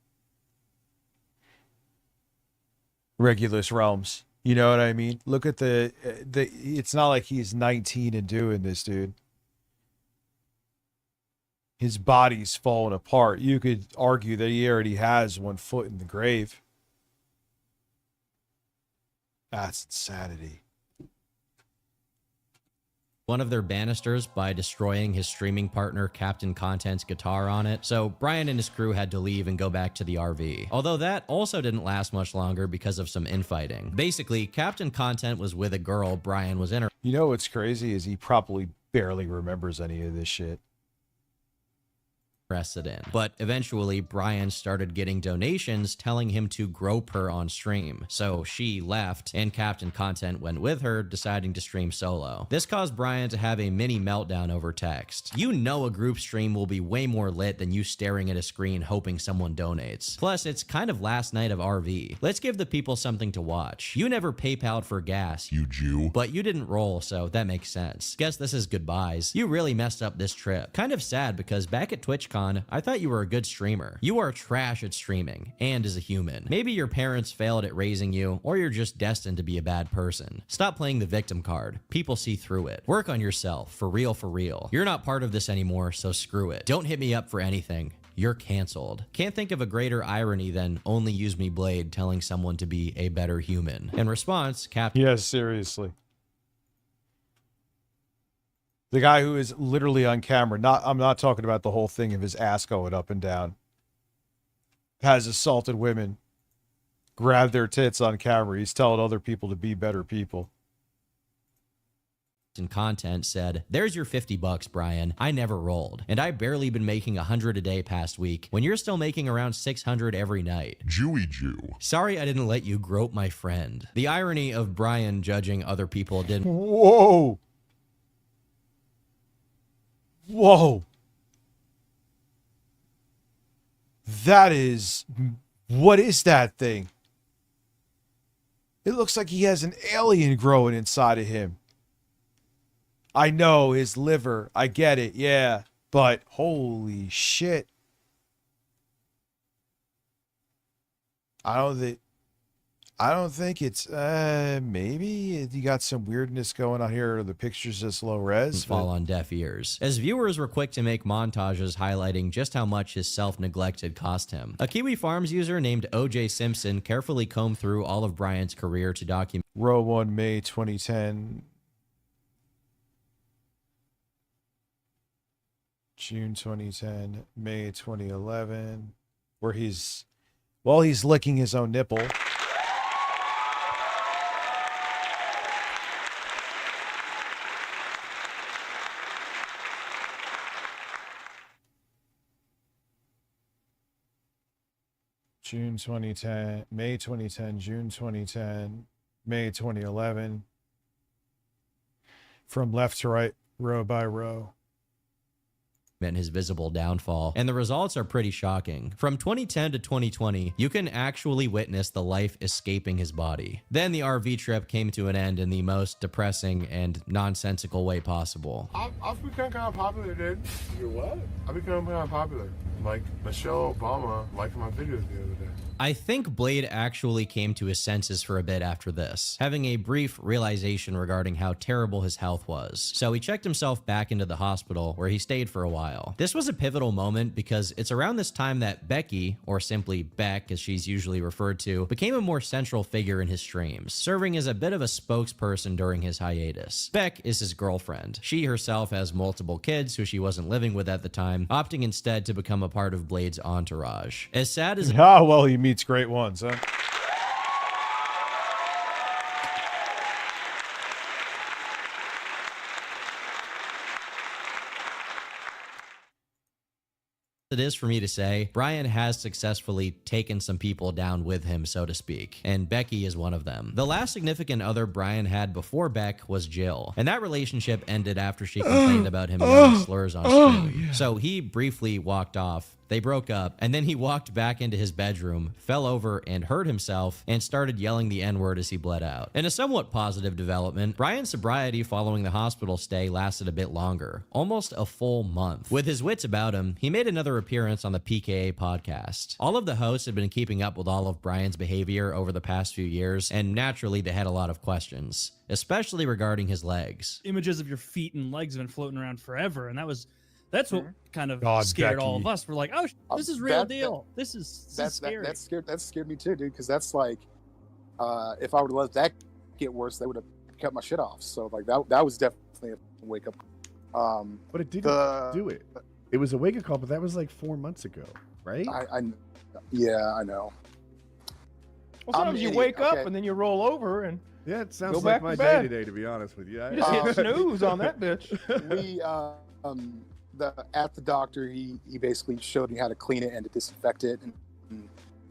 Speaker 4: Regulus Realms. You know what I mean? Look at the it's not like he's 19 and doing this, dude. His body's falling apart. You could argue that he already has 1 foot in the grave. That's insanity.
Speaker 13: One of their banisters by destroying his streaming partner Captain Content's guitar on it, so Brian and his crew had to leave and go back to the RV. Although that also didn't last much longer because of some infighting. Basically, Captain Content was with a girl Brian was in her.
Speaker 4: You know what's crazy is he probably barely remembers any of this shit.
Speaker 13: Interested in. But eventually, Brian started getting donations telling him to grope her on stream. So she left, and Captain Content went with her, deciding to stream solo. This caused Brian to have a mini meltdown over text. You know a group stream will be way more lit than you staring at a screen hoping someone donates. Plus, it's kind of last night of RV. Let's give the people something to watch. You never PayPal'd for gas,
Speaker 3: you Jew.
Speaker 13: But you didn't roll, so that makes sense. Guess this is goodbyes. You really messed up this trip. Kind of sad because back at TwitchCon, I thought you were a good streamer. You are trash at streaming, and as a human. Maybe your parents failed at raising you, or you're just destined to be a bad person. Stop playing the victim card. People see through it. Work on yourself, for real, for real. You're not part of this anymore, so screw it. Don't hit me up for anything. You're canceled. Can't think of a greater irony than Only Use Me Blade telling someone to be a better human. In response, Captain...
Speaker 4: Yes, seriously. The guy who is literally on camera, I'm not talking about the whole thing of his ass going up and down, has assaulted women, grabbed their tits on camera. He's telling other people to be better people.
Speaker 13: And Content said, "There's your $50, Brian. I never rolled, and I barely been making 100 a day past week when you're still making around 600 every night.
Speaker 3: Jewy Jew.
Speaker 13: Sorry I didn't let you grope my friend." The irony of Brian judging other people didn't...
Speaker 4: Whoa! Whoa. That is... What is that thing? It looks like he has an alien growing inside of him. I know, his liver. I get it, yeah. But, holy shit. I don't think it's maybe you got some weirdness going on here. The picture's just low res.
Speaker 13: Fall on deaf ears, as viewers were quick to make montages highlighting just how much his self-neglect had cost him. A Kiwi Farms user named OJ Simpson carefully combed through all of Brian's career to document.
Speaker 4: Row 1, May 2010. June 2010, May 2011, where he's licking his own nipple. June 2010, May 2010, June 2010, May 2011. From left to right, row by row.
Speaker 13: And his visible downfall, and the results are pretty shocking. From 2010 to 2020, you can actually witness the life escaping his body. Then the RV trip came to an end in the most depressing and nonsensical way possible.
Speaker 15: I've become kind of popular, dude. You're what? I've become kind of popular. Like Michelle Obama liked my videos the other day.
Speaker 13: I think Blade actually came to his senses for a bit after this, having a brief realization regarding how terrible his health was. So he checked himself back into the hospital, where he stayed for a while. This was a pivotal moment because it's around this time that Becky, or simply Beck as she's usually referred to, became a more central figure in his streams, serving as a bit of a spokesperson during his hiatus. Beck is his girlfriend. She herself has multiple kids who she wasn't living with at the time, opting instead to become a part of Blade's entourage. As sad as
Speaker 4: well, he meets great ones, huh?
Speaker 13: it is for me to say, Brian has successfully taken some people down with him, so to speak, and Becky is one of them. The last significant other Brian had before Beck was Jill, and that relationship ended after she complained about him yelling slurs on stream.
Speaker 4: Yeah.
Speaker 13: So he briefly walked off. They broke up, and then he walked back into his bedroom, fell over and hurt himself, and started yelling the N-word as he bled out. In a somewhat positive development, Brian's sobriety following the hospital stay lasted a bit longer, almost a full month. With his wits about him, he made another appearance on the PKA podcast. All of the hosts had been keeping up with all of Brian's behavior over the past few years, and naturally they had a lot of questions, especially regarding his legs.
Speaker 17: Images of your feet and legs have been floating around forever, and that's what kind of
Speaker 4: God,
Speaker 17: scared
Speaker 4: Becky.
Speaker 17: all of us. We're like, oh, this is real deal. This is scary.
Speaker 14: That scared me too, dude. Because that's like, if I would have let that get worse, they would have cut my shit off. So like that was definitely a wake up.
Speaker 19: But it didn't do it. It was a wake up call, but that was like 4 months ago, right?
Speaker 14: Yeah, I know.
Speaker 23: Well, sometimes you wake up and then you roll over and
Speaker 19: yeah, it sounds
Speaker 23: go
Speaker 19: like
Speaker 23: back
Speaker 19: my
Speaker 23: to bed.
Speaker 19: day today, to be honest with you.
Speaker 23: You just hit snooze on that bitch.
Speaker 14: We at the doctor, he basically showed me how to clean it and to disinfect it, and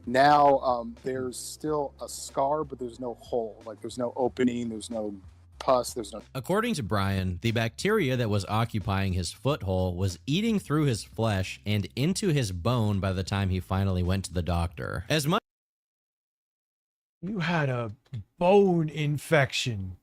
Speaker 14: now there's still a scar, but there's no hole. Like there's no opening, there's no pus, there's no.
Speaker 13: According to Brian, the bacteria that was occupying his foothole was eating through his flesh and into his bone by the time he finally went to the doctor. As much
Speaker 4: You had a bone infection.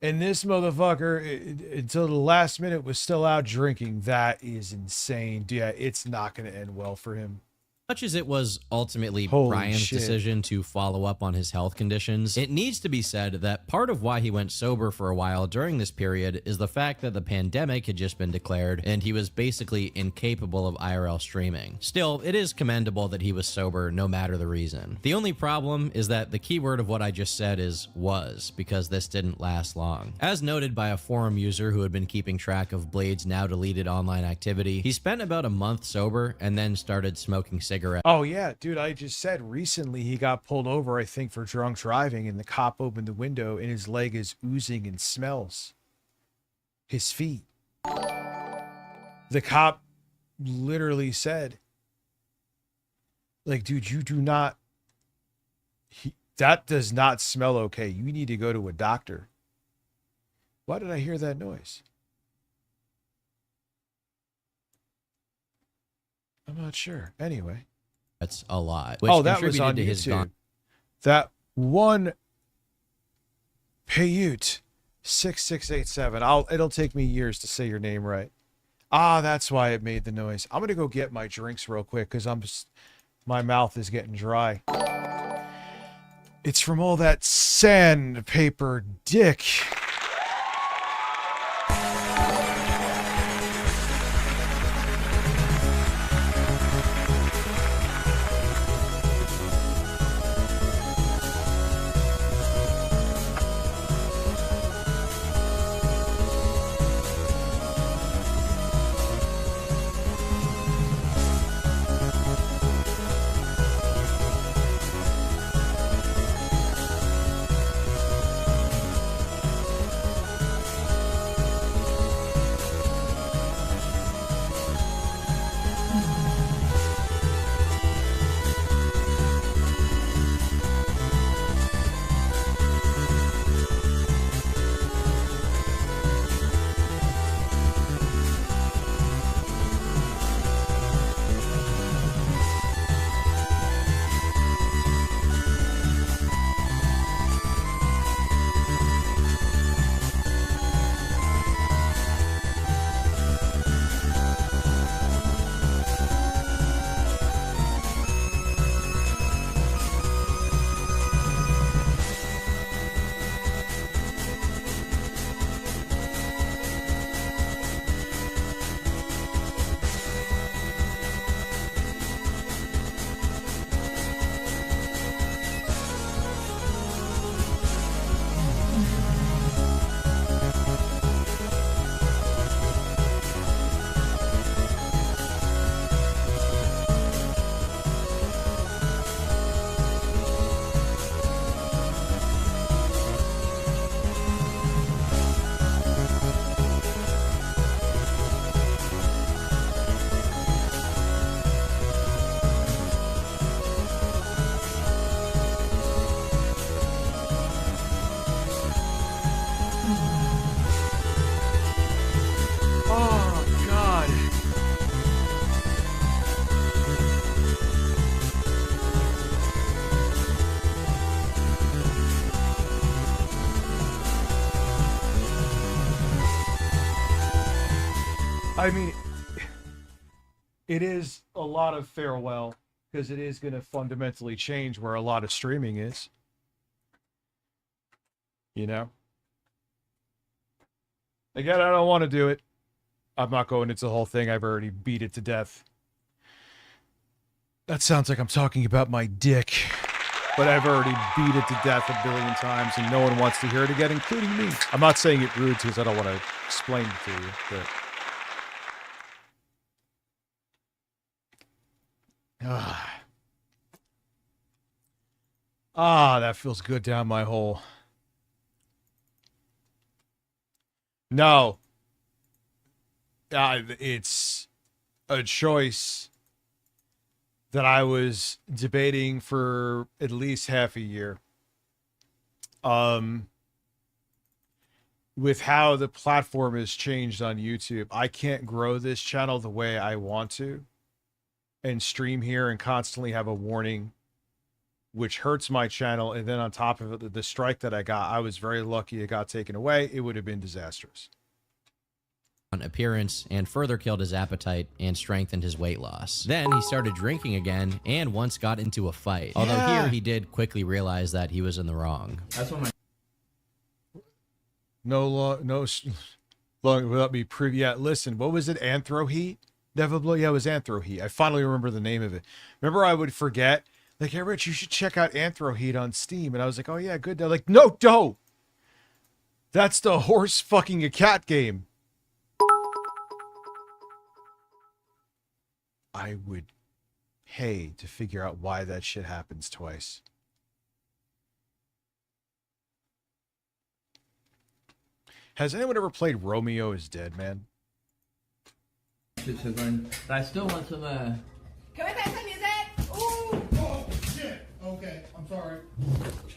Speaker 4: And this motherfucker, until the last minute, was still out drinking. That is insane. Yeah, it's not going to end well for him.
Speaker 13: much as it was ultimately
Speaker 4: Holy
Speaker 13: Brian's
Speaker 4: shit.
Speaker 13: decision to follow up on his health conditions, it needs to be said that part of why he went sober for a while during this period is the fact that the pandemic had just been declared and he was basically incapable of IRL streaming. Still, it is commendable that he was sober no matter the reason. The only problem is that the key word of what I just said is was, because this didn't last long. As noted by a forum user who had been keeping track of Blade's now deleted online activity, he spent about a month sober and then started smoking cigarettes.
Speaker 4: Oh yeah, dude, I just said recently he got pulled over, I think, for drunk driving, and the cop opened the window and his leg is oozing and smells. His feet. The cop literally said, like, dude, you do not, that does not smell okay. You need to go to a doctor. Why did I hear that noise? I'm not sure. Anyway.
Speaker 13: That's a lot. Which
Speaker 4: That was on
Speaker 13: to
Speaker 4: YouTube.
Speaker 13: his gone.
Speaker 4: That one Payute 6687. It'll take me years to say your name right. Ah, that's why it made the noise. I'm gonna go get my drinks real quick because my mouth is getting dry. It's from all that sandpaper dick. I mean, it is a lot of farewell because it is going to fundamentally change where a lot of streaming is. You know? Again, I don't want to do it. I'm not going into the whole thing. I've already beat it to death. That sounds like I'm talking about my dick. But I've already beat it to death a billion times and no one wants to hear it again, including me. I'm not saying it rude because I don't want to explain it to you, but... that feels good down my hole. No. It's a choice that I was debating for at least half a year. With how the platform has changed on YouTube, I can't grow this channel the way I want to and stream here and constantly have a warning, which hurts my channel. And then on top of it, the strike that I got, I was very lucky it got taken away. It would have been disastrous.
Speaker 13: Appearance and further killed his appetite and strengthened his weight loss. Then he started drinking again and once got into a fight. Although here he did quickly realize that he was in the wrong.
Speaker 21: That's when my
Speaker 4: No long without me privy. Yeah, listen, what was it? Anthroheat? Devil, yeah, it was Anthroheat. I finally remember the name of it. Remember, I would forget. Like, hey, Rich, you should check out Anthroheat on Steam. And I was like, oh yeah, good. They're like, no, don't. That's the horse fucking a cat game. I would pay to figure out why that shit happens twice. Has anyone ever played Romeo is Dead, man?
Speaker 21: I still want some,
Speaker 22: Can we play some music? Ooh!
Speaker 21: Oh, shit! Okay, I'm sorry.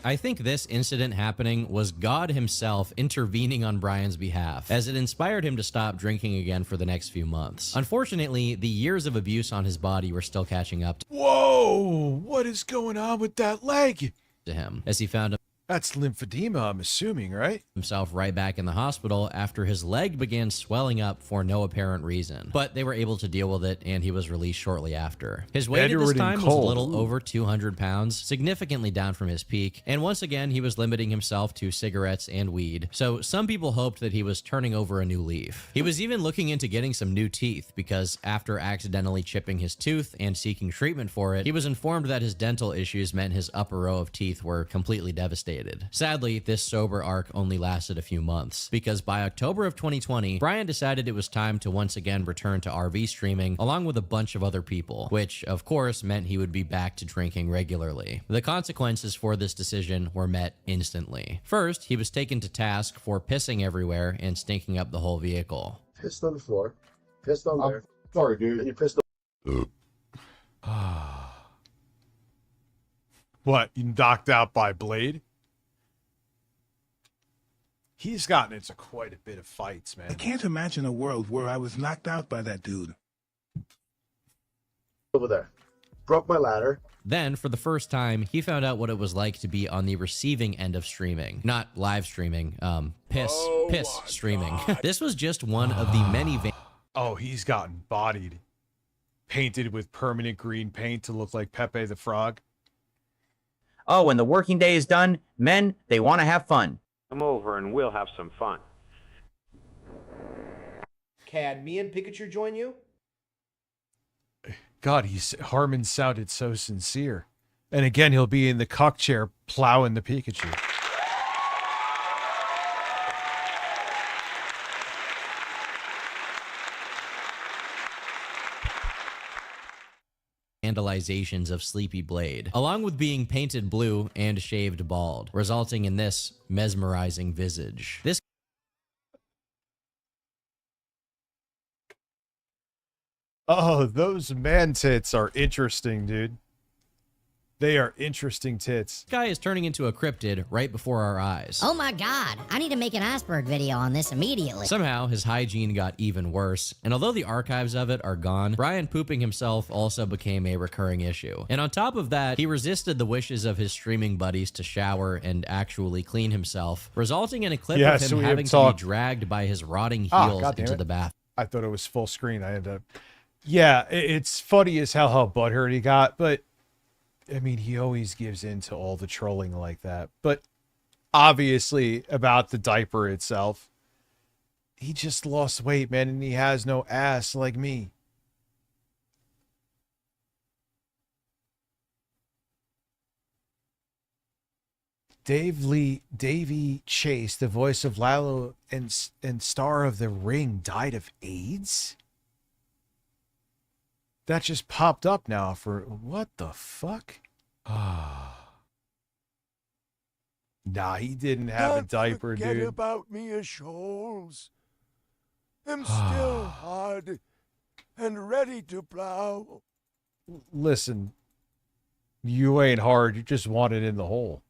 Speaker 13: I think this incident happening was God himself intervening on Brian's behalf, as it inspired him to stop drinking again for the next few months. Unfortunately, the years of abuse on his body were still catching up
Speaker 4: Whoa! What is going on with that leg?
Speaker 13: to him, as he found
Speaker 4: That's lymphedema, I'm assuming, right?
Speaker 13: Himself right back in the hospital after his leg began swelling up for no apparent reason. But they were able to deal with it, and he was released shortly after. His weight at this time was a little over 200 pounds, significantly down from his peak, and once again, he was limiting himself to cigarettes and weed. So some people hoped that he was turning over a new leaf. He was even looking into getting some new teeth, because after accidentally chipping his tooth and seeking treatment for it, he was informed that his dental issues meant his upper row of teeth were completely devastated. Sadly, this sober arc only lasted a few months, because by October of 2020, Brian decided it was time to once again return to RV streaming along with a bunch of other people, which of course meant he would be back to drinking regularly. The consequences for this decision were met instantly. First, he was taken to task for pissing everywhere and stinking up the whole vehicle.
Speaker 5: Pissed on the floor. Pissed on there. Sorry, dude. You pissed on.
Speaker 4: What, you knocked out by Blade? He's gotten into quite a bit of fights, man.
Speaker 6: I can't imagine a world where I was knocked out by that dude.
Speaker 5: Over there. Broke my ladder.
Speaker 13: Then, for the first time, he found out what it was like to be on the receiving end of streaming. Not live streaming, piss streaming. This was just one of the many...
Speaker 4: Oh, he's gotten bodied. Painted with permanent green paint to look like Pepe the Frog.
Speaker 9: Oh, when the working day is done, men, they want to have fun.
Speaker 12: Come over and we'll have some fun.
Speaker 24: Can me and Pikachu join you?
Speaker 4: God, Harmon sounded so sincere. And again, he'll be in the cuck chair plowing the Pikachu.
Speaker 13: Vandalizations of Sleepy Blade, along with being painted blue and shaved bald, resulting in this mesmerizing visage. This
Speaker 4: Oh, those man tits are interesting, dude. They are interesting tits.
Speaker 13: guy is turning into a cryptid right before our eyes.
Speaker 25: Oh my god, I need to make an Asperg video on this immediately.
Speaker 13: Somehow, his hygiene got even worse, and although the archives of it are gone, Brian pooping himself also became a recurring issue. And on top of that, he resisted the wishes of his streaming buddies to shower and actually clean himself, resulting in a clip of him having to be dragged by his rotting heels into the bath.
Speaker 4: I thought it was full screen. I had to... Yeah, it's funny as hell how butthurt he got, but I mean, he always gives in to all the trolling like that. But obviously, about the diaper itself, he just lost weight, man, and he has no ass like me. Davy Chase, the voice of Lalo and star of The Ring, died of AIDS? That just popped up now for what the fuck? Nah, he didn't have a diaper,
Speaker 26: forget
Speaker 4: dude.
Speaker 26: about me, Shoals. I'm still hard and ready to plow.
Speaker 4: Listen, you ain't hard. You just want it in the hole.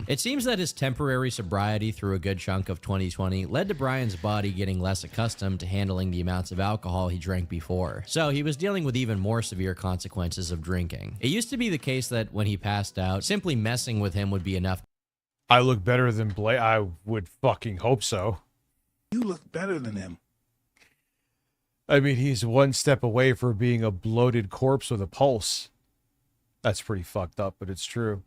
Speaker 13: It seems that his temporary sobriety through a good chunk of 2020 led to Brian's body getting less accustomed to handling the amounts of alcohol he drank before, so he was dealing with even more severe consequences of drinking. It used to be the case that when he passed out, simply messing with him would be enough.
Speaker 4: I look better than Blake. I would fucking hope so.
Speaker 6: You look better than him.
Speaker 4: I mean, he's one step away from being a bloated corpse with a pulse. That's pretty fucked up, but it's true.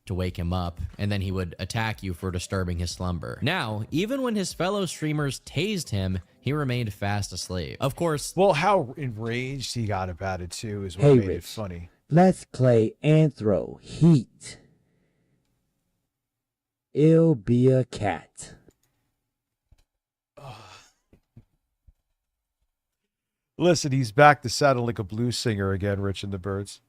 Speaker 13: To wake him up, and then he would attack you for disturbing his slumber. Now, even when his fellow streamers tased him, he remained fast asleep. Of course...
Speaker 4: Well, how enraged he got about it, too, is what made it funny.
Speaker 27: Let's play Anthro Heat. It'll be a cat.
Speaker 4: Listen, he's back to sounding like a blues singer again, Rich and the Birds.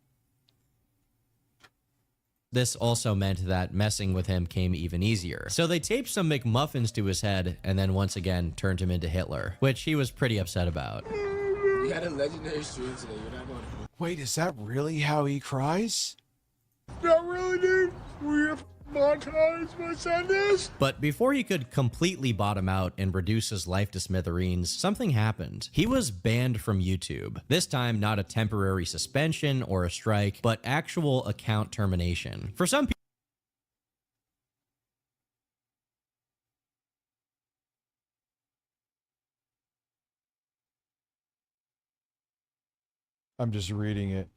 Speaker 13: This also meant that messing with him came even easier. So they taped some McMuffins to his head and then once again turned him into Hitler, which he was pretty upset about.
Speaker 26: You had a legendary stream today. You're not going to...
Speaker 4: Wait, is that really how he cries?
Speaker 26: Not really, dude.
Speaker 15: montage my son is.
Speaker 13: But before he could completely bottom out and reduce his life to smithereens, something happened. He was banned from YouTube. This time, not a temporary suspension or a strike, but actual account termination. For some people,
Speaker 4: I'm just reading it.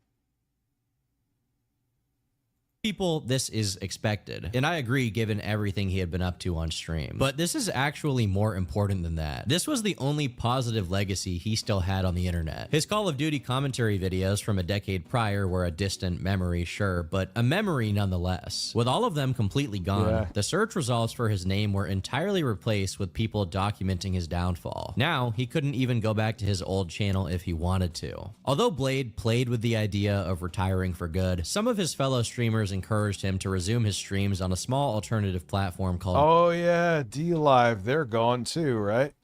Speaker 13: this is expected, and I agree given everything he had been up to on stream. But this is actually more important than that. This was the only positive legacy he still had on the internet. His Call of Duty commentary videos from a decade prior were a distant memory, sure, but a memory nonetheless. With all of them completely gone, the search results for his name were entirely replaced with people documenting his downfall. Now, he couldn't even go back to his old channel if he wanted to. Although Blade played with the idea of retiring for good, some of his fellow streamers encouraged him to resume his streams on a small alternative platform called
Speaker 4: Oh yeah, D-Live, they're gone too, right?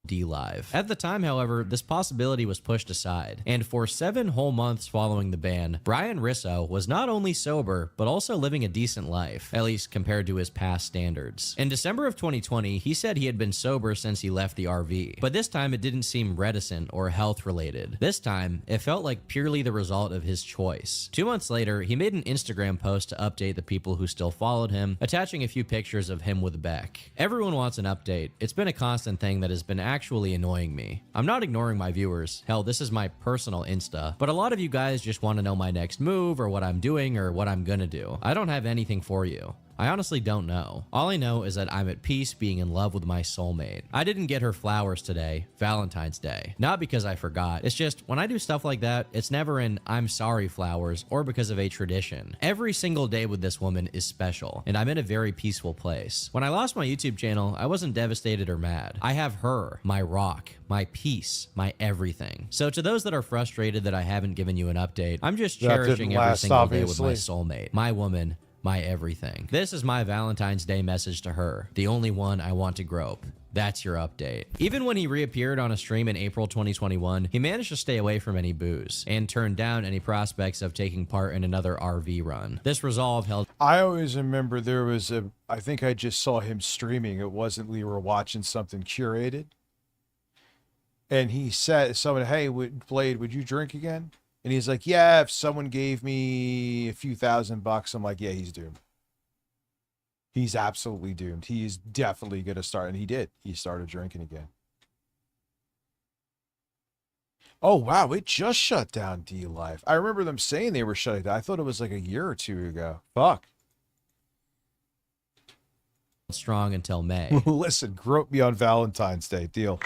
Speaker 13: D-Live. At the time, however, this possibility was pushed aside, and for 7 whole months following the ban, Brian Risso was not only sober, but also living a decent life, at least compared to his past standards. In December of 2020, he said he had been sober since he left the RV, but this time it didn't seem reticent or health-related. This time, it felt like purely the result of his choice. 2 months later, he made an Instagram post to update the people who still followed him, attaching a few pictures of him with Beck. Everyone wants an update. It's been a constant thing that has been actually annoying me. I'm not ignoring my viewers. Hell, this is my personal Insta, but a lot of you guys just want to know my next move or what I'm doing or what I'm gonna do. I don't have anything for you. I honestly don't know. All I know is that I'm at peace being in love with my soulmate. I didn't get her flowers today, Valentine's Day. Not because I forgot. It's just, when I do stuff like that, it's never an I'm sorry flowers or because of a tradition. Every single day with this woman is special, and I'm in a very peaceful place. When I lost my YouTube channel, I wasn't devastated or mad. I have her, my rock, my peace, my everything. So to those that are frustrated that I haven't given you an update, I'm just cherishing every single day with my soulmate, my woman, my everything. This is my Valentine's Day message to her, the only one I want to grope. That's your update. Even when he reappeared on a stream in April 2021, he managed to stay away from any booze and turned down any prospects of taking part in another RV run. This resolve held.
Speaker 4: I always remember there was I think I just saw him streaming. It wasn't we were watching something curated. And he said, someone, hey, Blade, would you drink again? And he's like, yeah, if someone gave me a few $1,000, I'm like, yeah, he's doomed. He's absolutely doomed. He's definitely going to start. And he did. He started drinking again. Oh, wow. It just shut down D-Live. I remember them saying they were shutting down. I thought it was like a year or two ago. Fuck.
Speaker 13: Strong until May.
Speaker 4: Listen, grope me on Valentine's Day. Deal.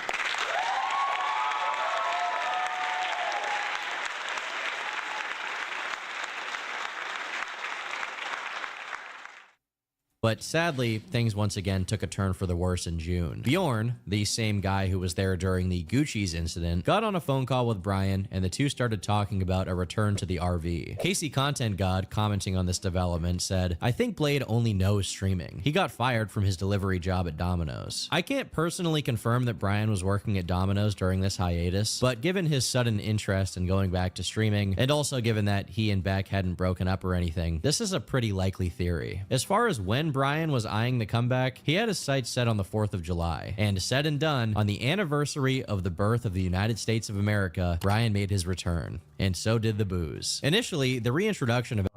Speaker 13: But sadly, things once again took a turn for the worse in June. Bjorn, the same guy who was there during the Gucci's incident, got on a phone call with Brian, and the two started talking about a return to the RV. Casey Content God, commenting on this development, said, I think Blade only knows streaming. He got fired from his delivery job at Domino's. I can't personally confirm that Brian was working at Domino's during this hiatus, but given his sudden interest in going back to streaming, and also given that he and Beck hadn't broken up or anything, this is a pretty likely theory. As far as when Brian was eyeing the comeback, he had his sights set on the 4th of July. And said and done, on the anniversary of the birth of the United States of America, Brian made his return. And so did the booze. Initially, the reintroduction of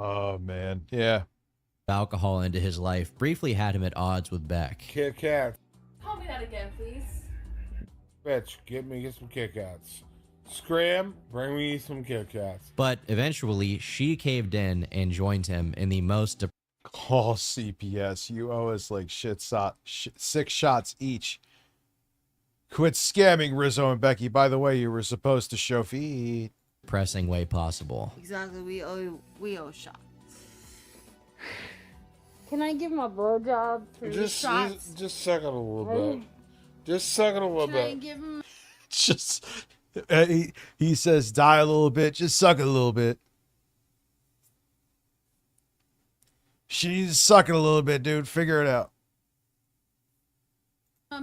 Speaker 13: alcohol into his life briefly had him at odds with Beck.
Speaker 2: Kit Kat.
Speaker 22: Call me that again, please.
Speaker 2: Bitch, get some Kit Kats. Scram, bring me some Kit Kats.
Speaker 13: But eventually, she caved in and joined him in the most
Speaker 4: Call CPS. You owe us like 6 shots each. Quit scamming, Rizzo and Becky. By the way, you were supposed to show feed.
Speaker 13: Pressing way possible.
Speaker 7: Exactly, we owe shots. Can I give him a blowjob for the shots?
Speaker 2: Just suck it a little bit. Just suck it a little
Speaker 7: Can
Speaker 2: bit.
Speaker 7: I give him?
Speaker 4: Just he says die a little bit. Just suck it a little bit. She's sucking a little bit, dude. Figure it out.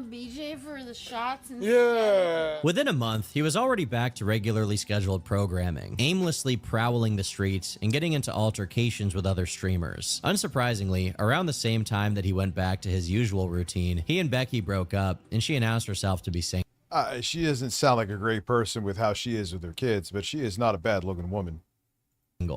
Speaker 7: BJ for the shots and
Speaker 2: Yeah.
Speaker 13: Within a month, he was already back to regularly scheduled programming, aimlessly prowling the streets and getting into altercations with other streamers. Unsurprisingly, around the same time that he went back to his usual routine, he and Becky broke up, and she announced herself to be single.
Speaker 4: She doesn't sound like a great person with how she is with her kids, but she is not a bad-looking woman.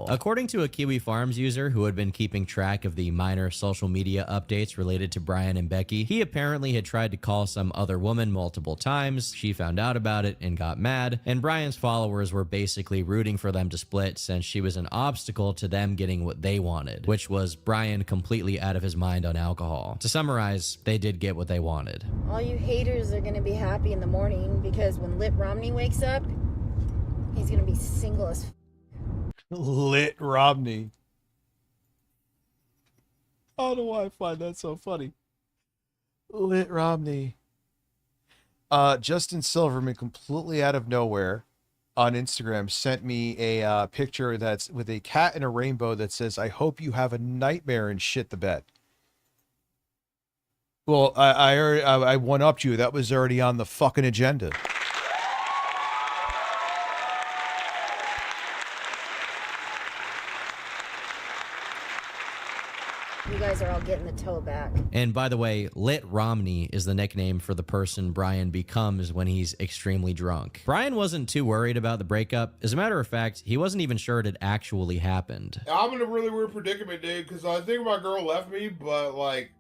Speaker 13: According to a Kiwi Farms user who had been keeping track of the minor social media updates related to Brian and Becky, he apparently had tried to call some other woman multiple times. She found out about it and got mad, and Brian's followers were basically rooting for them to split since she was an obstacle to them getting what they wanted, which was Brian completely out of his mind on alcohol. To summarize, they did get what they wanted.
Speaker 1: All you haters are gonna be happy in the morning because when Lit Romney wakes up, he's gonna be single as
Speaker 4: Lit Romney. I don't know why I find that so funny. Lit Romney. Justin Silverman, completely out of nowhere on Instagram, sent me a picture that's with a cat and a rainbow that says, "I hope you have a nightmare and shit the bed." Well, I one-upped you. That was already on the fucking agenda.
Speaker 1: you guys are all getting the toe back.
Speaker 13: And by the way, Lit Romney is the nickname for the person Brian becomes when he's extremely drunk. Brian wasn't too worried about the breakup. As a matter of fact, he wasn't even sure it had actually happened.
Speaker 2: I'm in a really weird predicament, dude, because I think my girl left me, but like,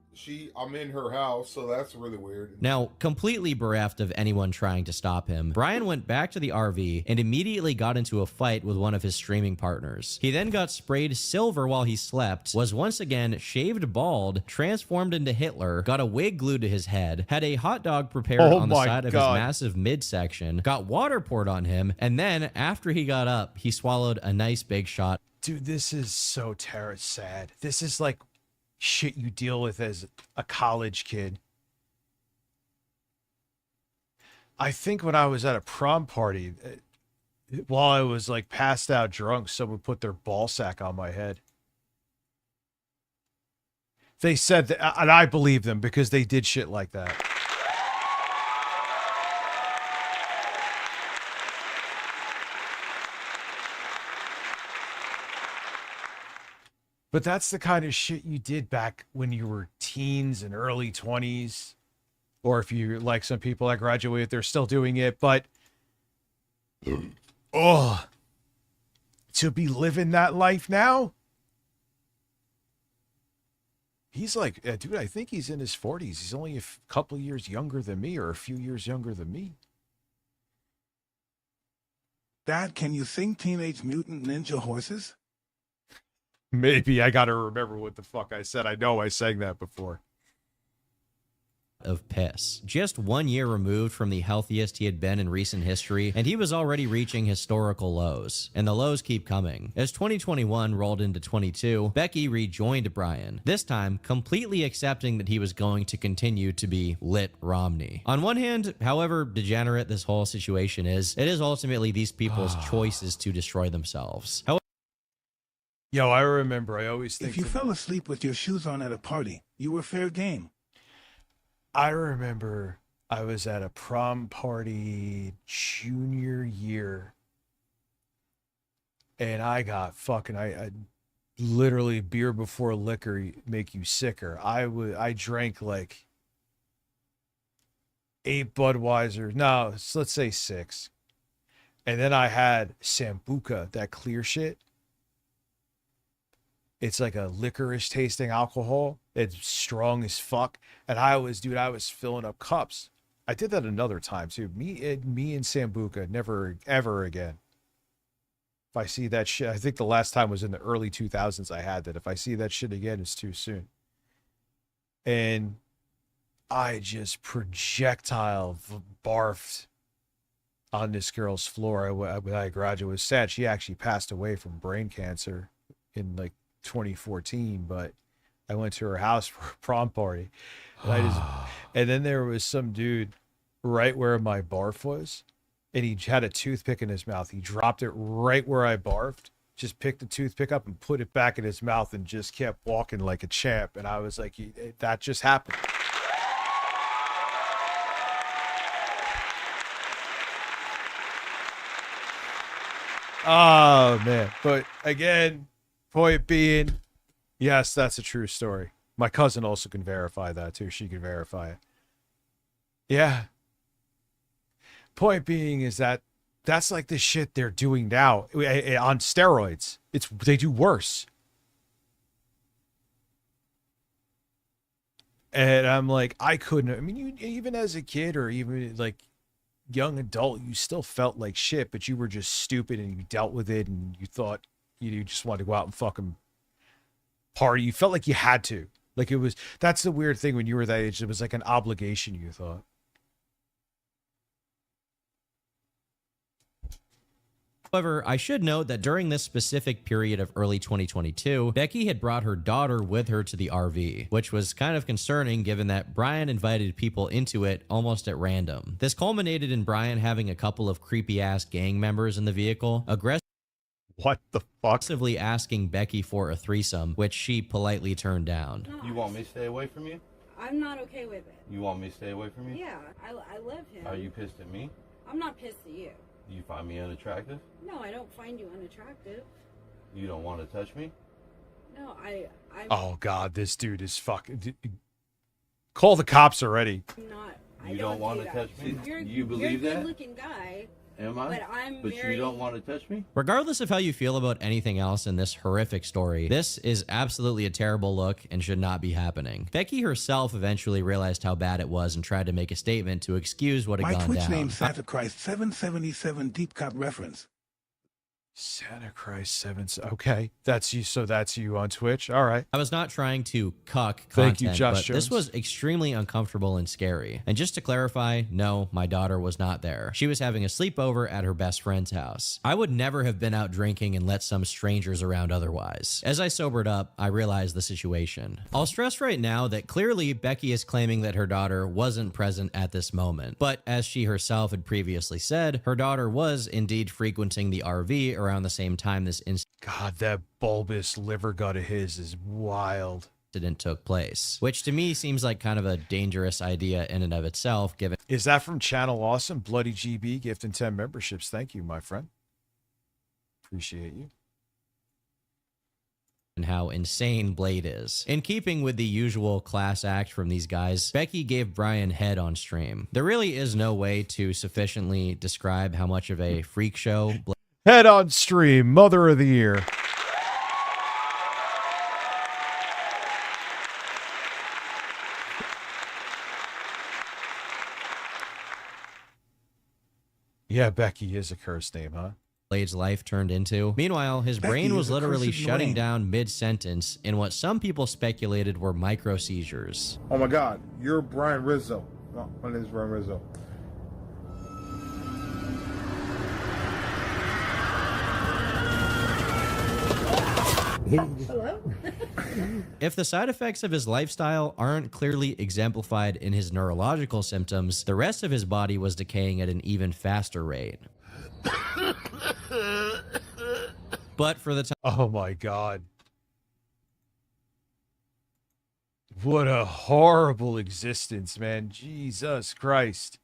Speaker 2: I'm in her house, so that's really weird.
Speaker 13: Now, completely bereft of anyone trying to stop him, Brian went back to the RV and immediately got into a fight with one of his streaming partners. He then got sprayed silver while he slept, was once again shaved bald, transformed into Hitler, got a wig glued to his head, had a hot dog prepared on the side of his massive midsection, got water poured on him, and then, after he got up, he swallowed a nice big shot.
Speaker 4: Dude, this is so sad. This is like shit you deal with as a college kid. I think when I was at a prom party, while I was like passed out drunk, someone put their ball sack on my head. They said that, and I believe them because they did shit like that. But that's the kind of shit you did back when you were teens and early 20s. Or if you like some people that graduated, they're still doing it. But, oh, to be living that life now? He's like, dude, I think he's in his 40s. He's only a couple years younger than me, or a few years younger than me.
Speaker 6: Dad, can you sing Teenage Mutant Ninja Horses?
Speaker 4: Maybe I gotta remember what the fuck I said. I know I sang that before.
Speaker 13: Of piss. Just 1 year removed from the healthiest he had been in recent history, and he was already reaching historical lows. And the lows keep coming. As 2021 rolled into 22, Becky rejoined Brian, this time completely accepting that he was going to continue to be Lit Romney. On one hand, however degenerate this whole situation is, it is ultimately these people's choices to destroy themselves.
Speaker 4: Yo, I remember, I always think...
Speaker 6: If you fell asleep with your shoes on at a party, you were fair game.
Speaker 4: I remember I was at a prom party junior year, and I got fucking... I literally, beer before liquor make you sicker. I drank like 8 Budweiser. No, let's say 6. And then I had Sambuca, that clear shit. It's like a licorice tasting alcohol. It's strong as fuck. And I was filling up cups. I did that another time too. Me and Sambuca, never, ever again. If I see that shit, I think the last time was in the early 2000s I had that. If I see that shit again, it's too soon. And I just projectile barfed on this girl's floor when I graduated. It was sad. She actually passed away from brain cancer in like 2014, but I went to her house for a prom party, and and then there was some dude right where my barf was, and he had a toothpick in his mouth. He dropped it right where I barfed, just picked the toothpick up and put it back in his mouth and just kept walking like a champ. And I was like, that just happened. Oh man. But again, point being, yes, that's a true story. My cousin also can verify that too. She can verify it. Yeah. Point being is that that's like the shit they're doing now on steroids. They do worse. And I'm like, I couldn't. I mean, you even as a kid or even like young adult, you still felt like shit, but you were just stupid and you dealt with it and you thought you just wanted to go out and fucking party. You felt like you had to. Like it was, that's the weird thing when you were that age. It was like an obligation, you thought.
Speaker 13: However, I should note that during this specific period of early 2022, Becky had brought her daughter with her to the RV, which was kind of concerning given that Brian invited people into it almost at random. This culminated in Brian having a couple of creepy-ass gang members in the vehicle,
Speaker 4: what the fuck?
Speaker 13: Aggressively asking Becky for a threesome, which she politely turned down.
Speaker 3: You want me to stay away from you?
Speaker 8: I'm not okay with it.
Speaker 3: You want me to stay away from you?
Speaker 8: Yeah, I love him.
Speaker 3: Are you pissed at me?
Speaker 8: I'm not pissed at you.
Speaker 3: Do you find me unattractive?
Speaker 8: No, I don't find you unattractive.
Speaker 3: You don't want to touch me?
Speaker 8: No,
Speaker 4: Oh god, this dude is fucking. Call the cops already.
Speaker 8: I'm not.
Speaker 3: You don't want to touch me? You believe
Speaker 8: you're a
Speaker 3: that?
Speaker 8: good-looking guy.
Speaker 3: Am I? But you don't want to touch me?
Speaker 13: Regardless of how you feel about anything else in this horrific story, this is absolutely a terrible look and should not be happening. Becky herself eventually realized how bad it was and tried to make a statement to excuse what had
Speaker 6: My
Speaker 13: gone
Speaker 6: Twitch
Speaker 13: down.
Speaker 6: name Santa Christ 777 deep cut reference.
Speaker 4: Santa Christ 7. Okay, that's you. So that's you on Twitch. All right.
Speaker 13: I was not trying to cuck content,
Speaker 4: Thank you, Josh
Speaker 13: but
Speaker 4: Jones.
Speaker 13: this was extremely uncomfortable and scary. And just to clarify, no, my daughter was not there. She was having a sleepover at her best friend's house. I would never have been out drinking and let some strangers around otherwise. As I sobered up, I realized the situation. I'll stress right now that clearly Becky is claiming that her daughter wasn't present at this moment. But as she herself had previously said, her daughter was indeed frequenting the RV around the same time this
Speaker 4: God, that bulbous liver gut of his is wild.
Speaker 13: Incident took place, which to me seems like kind of a dangerous idea in and of itself, given.
Speaker 4: Is that from Channel Awesome? Bloody GB gifting 10 memberships. Thank you, my friend. Appreciate you.
Speaker 13: And how insane Blade is. In keeping with the usual class act from these guys, Becky gave Brian head on stream. There really is no way to sufficiently describe how much of a freak show
Speaker 4: Head on stream, Mother of the Year. Yeah, Becky is a cursed name, huh?
Speaker 13: Blade's life turned into. Meanwhile, his
Speaker 6: Becky
Speaker 13: brain was
Speaker 6: is a
Speaker 13: literally
Speaker 6: cursed
Speaker 13: shutting
Speaker 6: Lorraine.
Speaker 13: down mid-sentence in what some people speculated were micro seizures.
Speaker 2: Oh my God, you're Brian Rizzo. Oh, my name is Brian Rizzo.
Speaker 8: Hello?
Speaker 13: If the side effects of his lifestyle aren't clearly exemplified in his neurological symptoms, the rest of his body was decaying at an even faster rate. But for the time.
Speaker 4: Oh my God. What a horrible existence, man. Jesus Christ.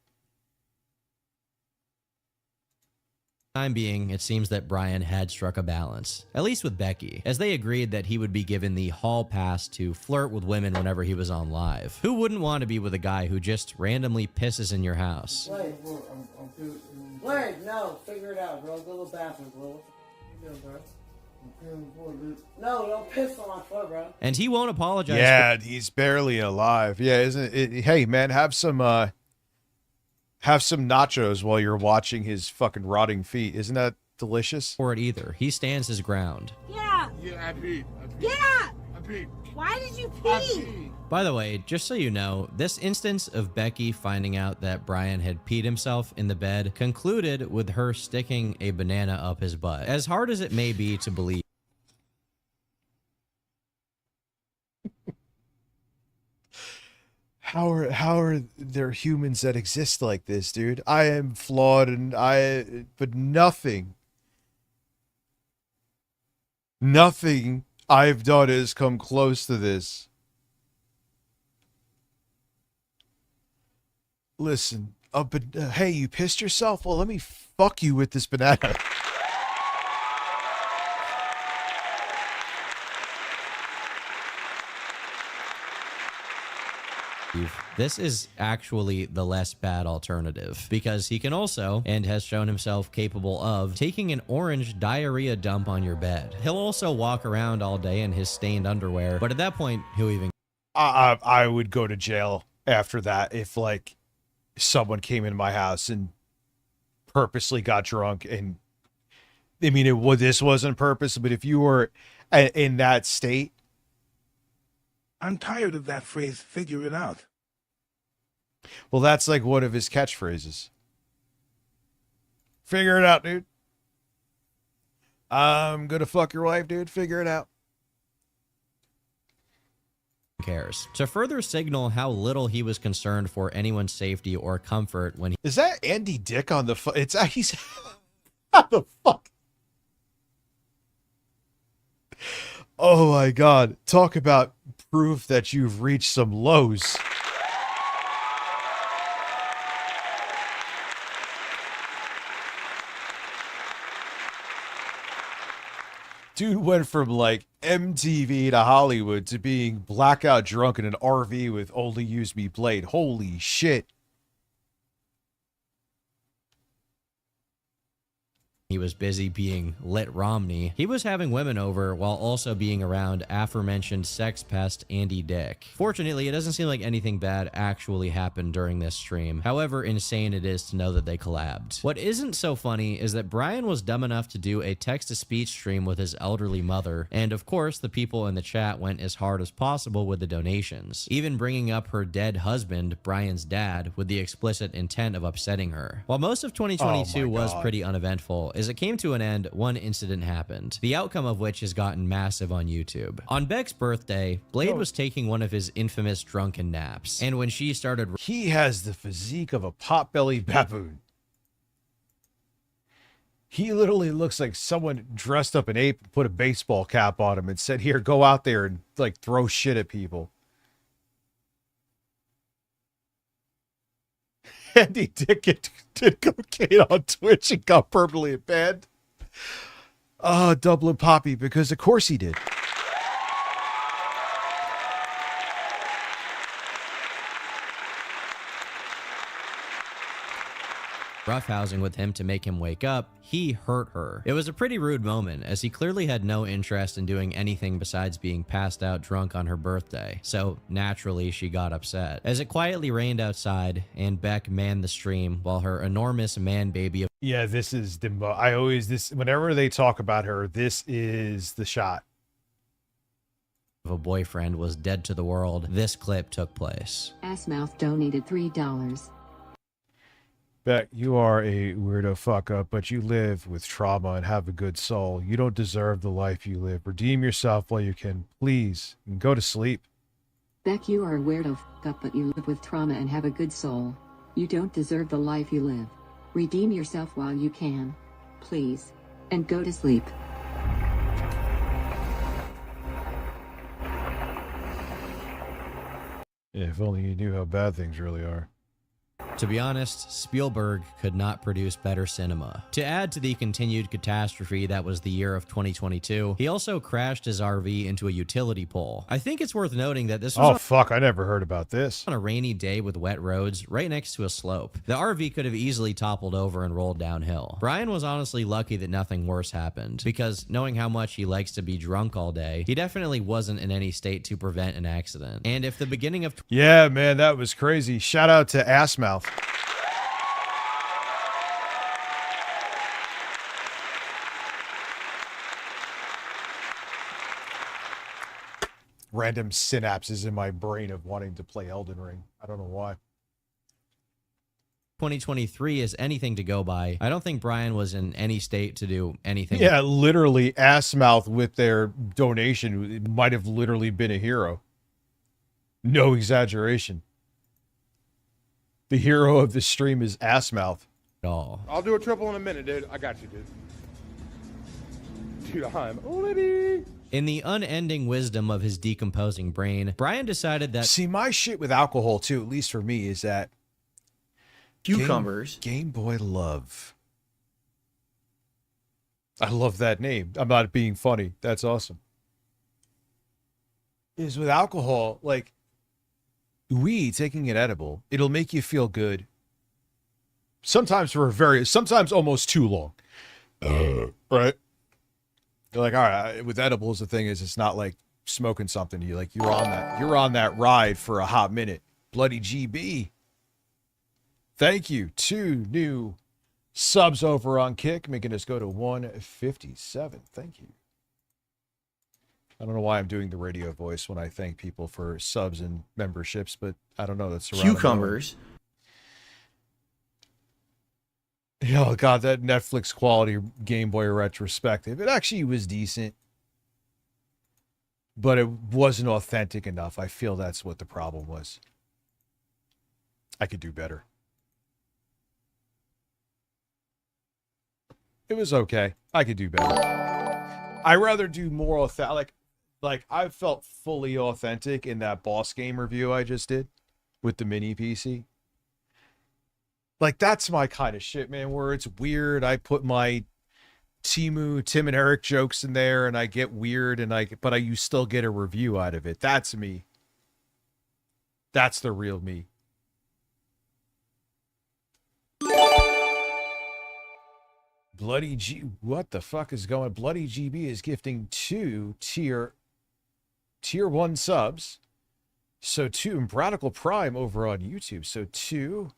Speaker 13: Time being, it seems that Brian had struck a balance, at least with Becky, as they agreed that he would be given the hall pass to flirt with women whenever he was on live. Who wouldn't want to be with a guy who just randomly pisses in your house?
Speaker 10: Wait, no, figure it out, bro. Go to the bathroom, bro. What the f*** you doing, bro? No, don't piss on my floor, bro.
Speaker 13: And he won't apologize.
Speaker 4: Yeah, he's barely alive. Yeah, isn't it? Hey, man, have some nachos while you're watching his fucking rotting feet. Isn't that delicious?
Speaker 13: For it either. He stands his ground.
Speaker 8: Yeah.
Speaker 15: Yeah, I peed.
Speaker 8: Yeah.
Speaker 15: I peed.
Speaker 8: Why did you pee?
Speaker 13: By the way, just so you know, this instance of Becky finding out that Brian had peed himself in the bed concluded with her sticking a banana up his butt. As hard as it may be to believe.
Speaker 4: How are there humans that exist like this, dude? I am flawed but nothing I've done has come close to this. Listen, but hey, you pissed yourself? Well, let me fuck you with this banana.
Speaker 13: This is actually the less bad alternative because he can also, and has shown himself capable of, taking an orange diarrhea dump on your bed. He'll also walk around all day in his stained underwear, but at that point, who even...
Speaker 4: I would go to jail after that if, like, someone came in my house and purposely got drunk. And I mean, this wasn't purpose, but if you were in that state...
Speaker 6: I'm tired of that phrase, figure it out.
Speaker 4: Well, that's like one of his catchphrases. Figure it out, dude. I'm gonna fuck your wife, dude. Figure it out.
Speaker 13: Cares. To further signal how little he was concerned for anyone's safety or comfort when he...
Speaker 4: Is that Andy Dick on the... It's... He's... How the fuck? Oh my god. Talk about proof that you've reached some lows. Dude went from like MTV to Hollywood to being blackout drunk in an RV with Only Use Me Blade. Holy shit.
Speaker 13: he was busy being lit Romney, he was having women over while also being around aforementioned sex pest Andy Dick. Fortunately, it doesn't seem like anything bad actually happened during this stream, however insane it is to know that they collabed. What isn't so funny is that Brian was dumb enough to do a text-to-speech stream with his elderly mother, and of course the people in the chat went as hard as possible with the donations, even bringing up her dead husband, Brian's dad, with the explicit intent of upsetting her. While most of 2022 was pretty uneventful, as it came to an end, one incident happened, the outcome of which has gotten massive on YouTube. On Beck's birthday, Blade was taking one of his infamous drunken naps, and when she started...
Speaker 4: He has the physique of a potbelly baboon. He literally looks like someone dressed up an ape and put a baseball cap on him and said, here, go out there and like throw shit at people. Andy Dick did cocaine on Twitch and got permanently banned. Oh, Dublin Poppy, because of course he did.
Speaker 13: roughhousing with him to make him wake up, he hurt her. It was a pretty rude moment, as he clearly had no interest in doing anything besides being passed out drunk on her birthday, so naturally she got upset. As it quietly rained outside, and Beck manned the stream while her enormous man baby...
Speaker 4: Yeah, this is the... whenever they talk about her, this is the shot.
Speaker 13: ...of a boyfriend was dead to the world, this clip took place.
Speaker 11: Assmouth donated $3.
Speaker 4: Beck, you are a weirdo fuck up, but you live with trauma and have a good soul. You don't deserve the life you live. Redeem yourself while you can, please, and go to sleep.
Speaker 11: Beck, you are a weirdo fuck up, but you live with trauma and have a good soul. You don't deserve the life you live. Redeem yourself while you can, please, and go to sleep.
Speaker 4: Yeah, if only you knew how bad things really are.
Speaker 13: To be honest, Spielberg could not produce better cinema. To add to the continued catastrophe that was the year of 2022, he also crashed his RV into a utility pole. I think it's worth noting that this was...
Speaker 4: Oh, fuck, I never heard about this.
Speaker 13: ...on a rainy day with wet roads, right next to a slope. The RV could have easily toppled over and rolled downhill. Brian was honestly lucky that nothing worse happened, because knowing how much he likes to be drunk all day, he definitely wasn't in any state to prevent an accident. And if the beginning of...
Speaker 4: Yeah, man, that was crazy. Shout out to Assmouth. Random synapses in my brain of wanting to play Elden Ring. I don't know why.
Speaker 13: 2023 is anything to go by. I don't think Brian was in any state to do anything.
Speaker 4: Yeah, literally, Assmouth with their donation might have literally been a hero. No exaggeration. The hero of the stream is Assmouth.
Speaker 16: I'll do a triple in a minute, dude. I got you, dude. Dude, I'm litty.
Speaker 13: In the unending wisdom of his decomposing brain, Brian decided that...
Speaker 4: See, my shit with alcohol, too, at least for me, is that...
Speaker 17: Cucumbers.
Speaker 4: Game Boy Love. I love that name. I'm not being funny. That's awesome. Is with alcohol, like... taking an edible, it'll make you feel good. Sometimes sometimes almost too long. Right? You're like, all right, with edibles, the thing is, it's not like smoking something. You're on that ride for a hot minute. Bloody GB. Thank you. 2 new subs over on Kick, making us go to 157. Thank you. I don't know why I'm doing the radio voice when I thank people for subs and memberships, but I don't know. That's
Speaker 9: Cucumbers.
Speaker 4: Oh god, that Netflix quality Game Boy retrospective. It actually was decent, but it wasn't authentic enough. I feel that's what the problem was. I could do better. It was okay. I could do better. I rather do more authentic. Like I felt fully authentic in that boss game review I just did with the mini PC. Like that's my kind of shit, man, where it's weird. I put my Tim and Eric jokes in there and I get weird but you still get a review out of it. That's me. That's the real me. Bloody G, what the fuck is going? Bloody GB is gifting 2 tier 1 subs. So 2 and Radical Prime over on YouTube. So 2.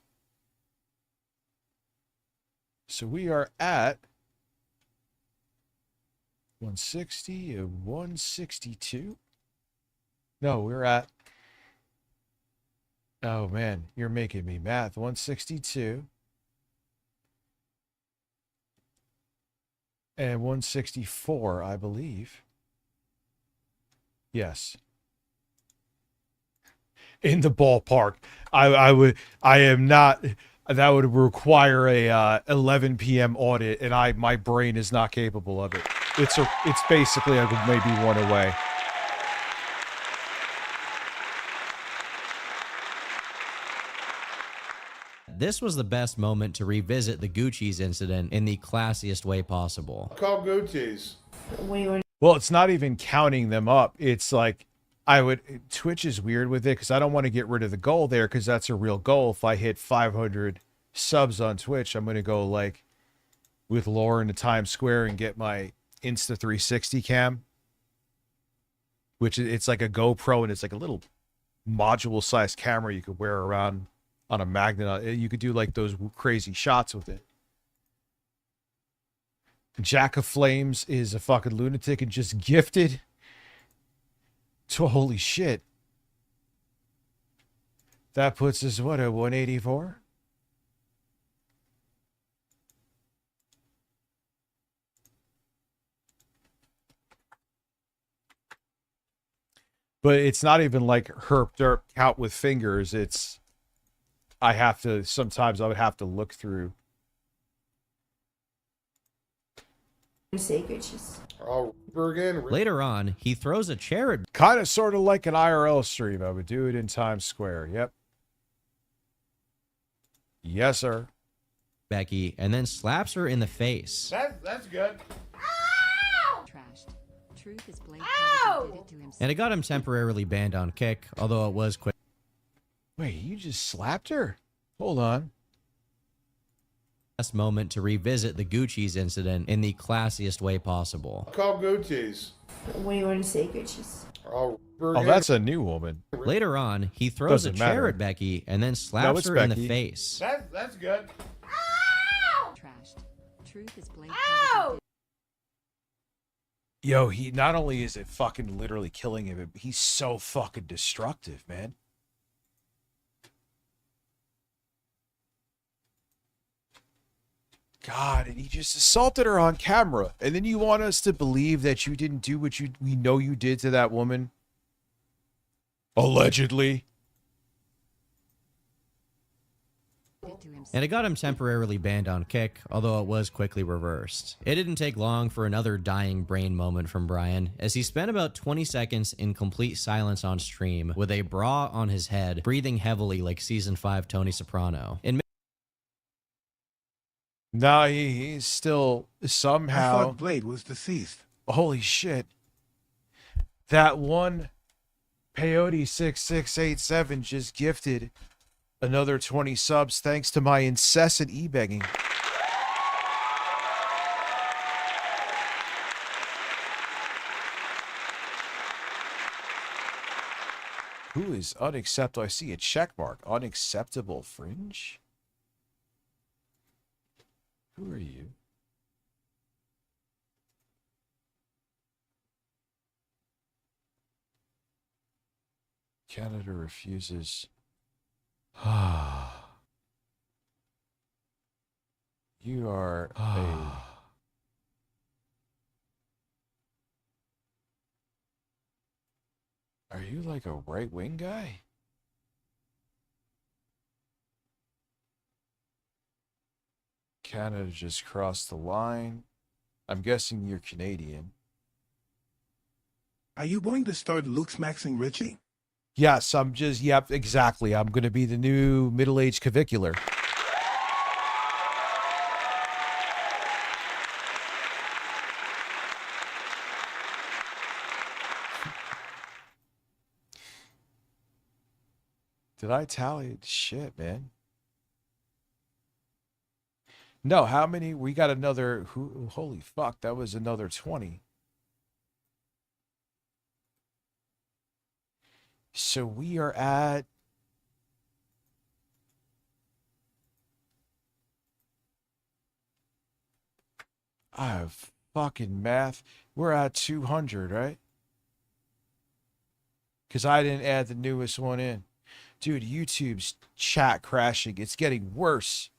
Speaker 4: So we are at 160 and 162. No, we're at, oh man, you're making me math. 162 and 164, I believe. Yes. In the ballpark. I am not. That would require a 11 p.m. audit, and my brain is not capable of it. It's basically maybe one away.
Speaker 13: This was the best moment to revisit the Gucci's incident in the classiest way possible.
Speaker 2: Call Gucci's.
Speaker 4: Well, it's not even counting them up. It's like Twitch is weird with it because I don't want to get rid of the goal there because that's a real goal. If I hit 500 subs on Twitch, I'm going to go like with Lauren to Times Square and get my Insta 360 cam, which it's like a GoPro and it's like a little module sized camera you could wear around on a magnet. You could do like those crazy shots with it. Jack of Flames is a fucking lunatic and just gifted to holy shit. That puts us what, at 184? But it's not even like herp derp count with fingers. It's sometimes I would have to look through.
Speaker 13: Later on, he throws a chair at
Speaker 4: kind of sort of like an IRL stream. I would do it in Times Square. Yep. Yes, sir.
Speaker 13: Becky and then slaps her in the face.
Speaker 2: That's good.
Speaker 11: Truth is Blake did it to himself.
Speaker 13: And it got him temporarily banned on Kick, although it was quick.
Speaker 4: Wait, you just slapped her? Hold on.
Speaker 13: Best moment to revisit the Gucci's incident in the classiest way possible.
Speaker 2: Call Gucci's.
Speaker 8: What do you want to say, Gucci's?
Speaker 4: Oh, that's a new woman.
Speaker 13: Later on, he throws a chair at Becky and then slaps her in the face.
Speaker 2: That's good.
Speaker 11: Trashed. Truth is Blake.
Speaker 4: Yo, he not only is it fucking literally killing him, but he's so fucking destructive, man. God, and he just assaulted her on camera. And then you want us to believe that you didn't do what we know you did to that woman? Allegedly.
Speaker 13: And it got him temporarily banned on Kick, although it was quickly reversed. It didn't take long for another dying brain moment from Brian, as he spent about 20 seconds in complete silence on stream, with a bra on his head, breathing heavily like Season 5 Tony Soprano.
Speaker 4: No, he's still somehow...
Speaker 6: I thought Blade was deceased.
Speaker 4: Holy shit. That one Peyote6687 just gifted another 20 subs thanks to my incessant e-begging. Who is unacceptable? I see a check mark. Unacceptable fringe? Who are you? Canada refuses. You are a... Are you like a right-wing guy? Canada just crossed the line. I'm guessing you're Canadian.
Speaker 6: Are you going to start Luke's maxing Richie?
Speaker 4: Yes, I'm just, yep, exactly. I'm going to be the new middle-aged clavicular. Did I tally? Shit, man. No, how many? We got another, holy fuck, that was another 20. So we are at... I have fucking math. We're at 200, right? Because I didn't add the newest one in. Dude, YouTube's chat crashing. It's getting worse.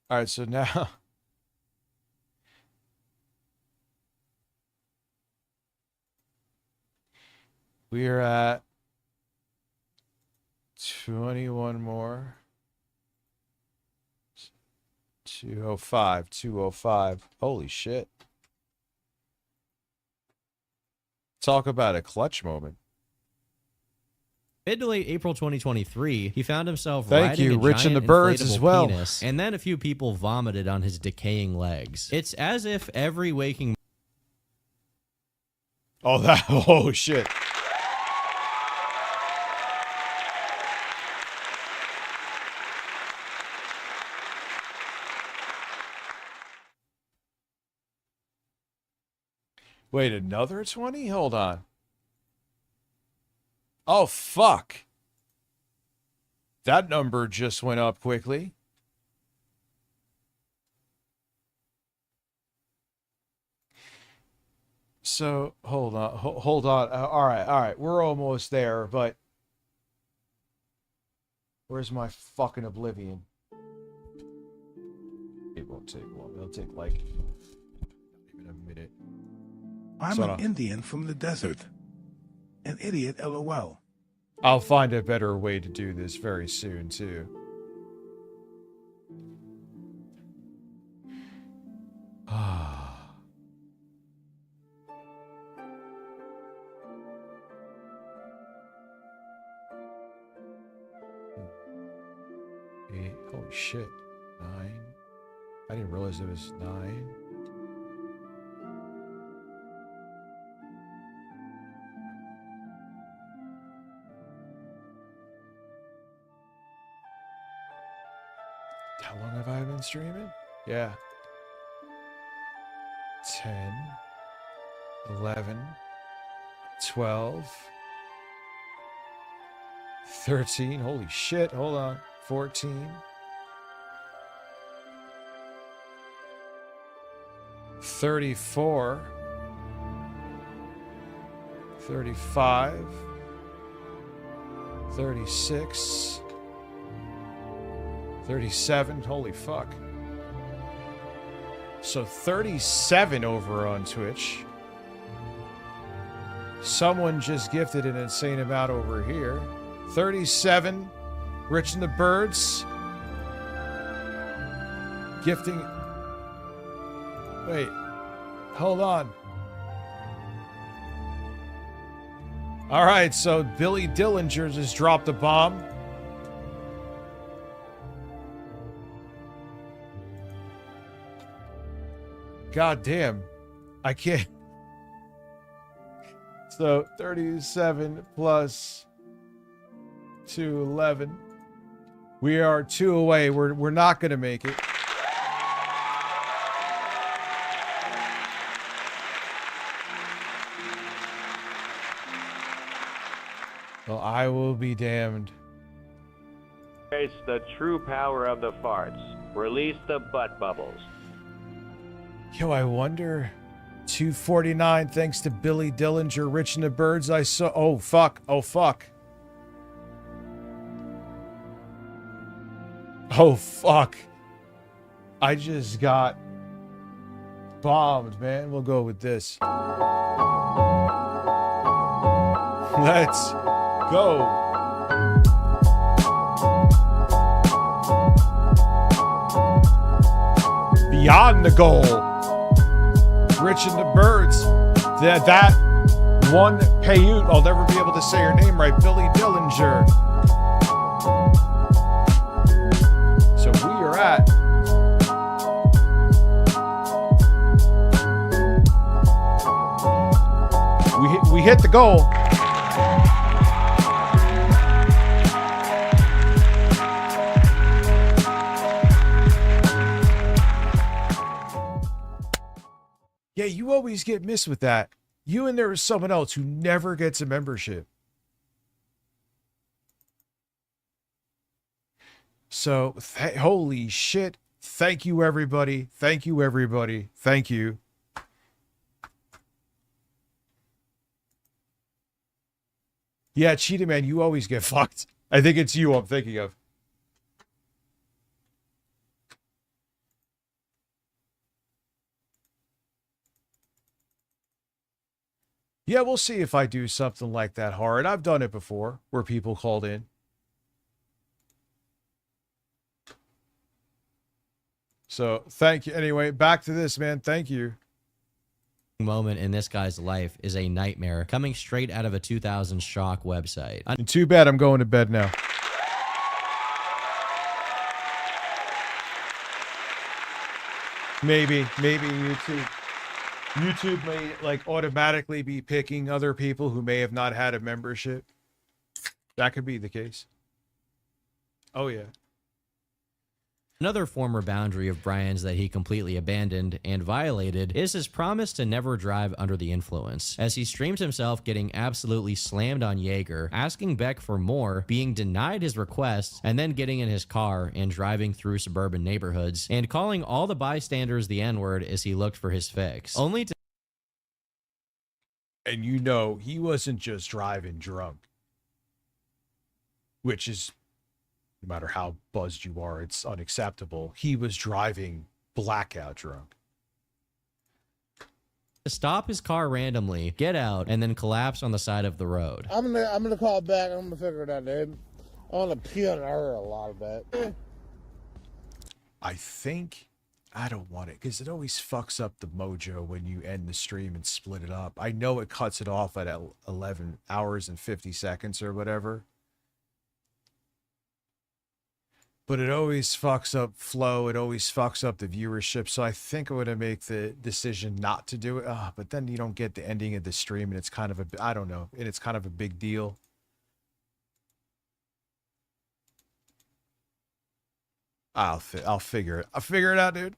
Speaker 4: All right, so now... we are at 21 more. 205, 205. Holy shit. Talk about a clutch moment.
Speaker 13: Mid to late April 2023, he found himself
Speaker 4: Thank
Speaker 13: riding
Speaker 4: you,
Speaker 13: a
Speaker 4: Rich and the
Speaker 13: giant
Speaker 4: Birds
Speaker 13: inflatable
Speaker 4: as well.
Speaker 13: penis, and then a few people vomited on his decaying legs. It's as if every waking...
Speaker 4: Oh, that... Oh, shit. Wait, another 20? Hold on. Oh, fuck. That number just went up quickly. So, hold on. Hold on. All right. We're almost there, but... Where's my fucking oblivion? It won't take long. It'll take, like, not even a minute.
Speaker 6: I'm an Indian from the desert. An idiot, LOL.
Speaker 4: I'll find a better way to do this very soon, too. Eight. Holy shit. 9. I didn't realize it was 9. How long have I been streaming? Yeah. 10, 11, 12, 13. Holy shit. Hold on. 14. 34. 35. 36. 37. Holy fuck. So 37 over on Twitch. Someone just gifted an insane amount over here. 37. Rich and the Birds. Gifting. Wait. Hold on. All right, so Billy Dillinger just dropped a bomb. God damn. I can't. So 37 plus 211. We are 2 away. We're not gonna make it. Well, I will be damned.
Speaker 12: It's the true power of the farts. Release the butt bubbles.
Speaker 4: Yo, I wonder. 249 thanks to Billy Dillinger, Rich and the Birds. I saw. Oh, fuck. Oh, fuck. Oh, fuck. I just got bombed, man. We'll go with this. Let's go. Beyond the goal. Rich and the Birds. That one Paiute, I'll never be able to say her name right. Billy Dillinger. So we are at we hit the goal. Yeah, you always get missed with that. You and there is someone else who never gets a membership. So, holy shit. Thank you, everybody. Thank you, everybody. Thank you. Yeah, Cheetah Man, you always get fucked. I think it's you I'm thinking of. Yeah, we'll see if I do something like that hard. I've done it before, where people called in. So, thank you. Anyway, back to this, man. Thank you.
Speaker 13: Moment in this guy's life is a nightmare coming straight out of a 2000 shock website.
Speaker 4: And too bad I'm going to bed now. Maybe YouTube may like automatically be picking other people who may have not had a membership. That could be the case. Oh yeah.
Speaker 13: Another former boundary of Brian's that he completely abandoned and violated is his promise to never drive under the influence, as he streams himself getting absolutely slammed on Jaeger, asking Beck for more, being denied his requests, and then getting in his car and driving through suburban neighborhoods, and calling all the bystanders the N-word as he looked for his fix, only to...
Speaker 4: And you know, he wasn't just driving drunk, which is... No matter how buzzed you are, it's unacceptable. He was driving blackout drunk.
Speaker 13: Stop his car randomly, get out, and then collapse on the side of the road.
Speaker 10: I'm gonna call back. I'm gonna figure it out, dude. I want to pee on her a lot bit.
Speaker 4: I think I don't want it because it always fucks up the mojo when you end the stream and split it up. I know it cuts it off at 11 hours and 50 seconds or whatever. But it always fucks up flow. It always fucks up the viewership. So I think I'm going to make the decision not to do it. But then you don't get the ending of the stream and it's kind of a, I don't know. And it's kind of a big deal. I'll figure it. I'll figure it out, dude.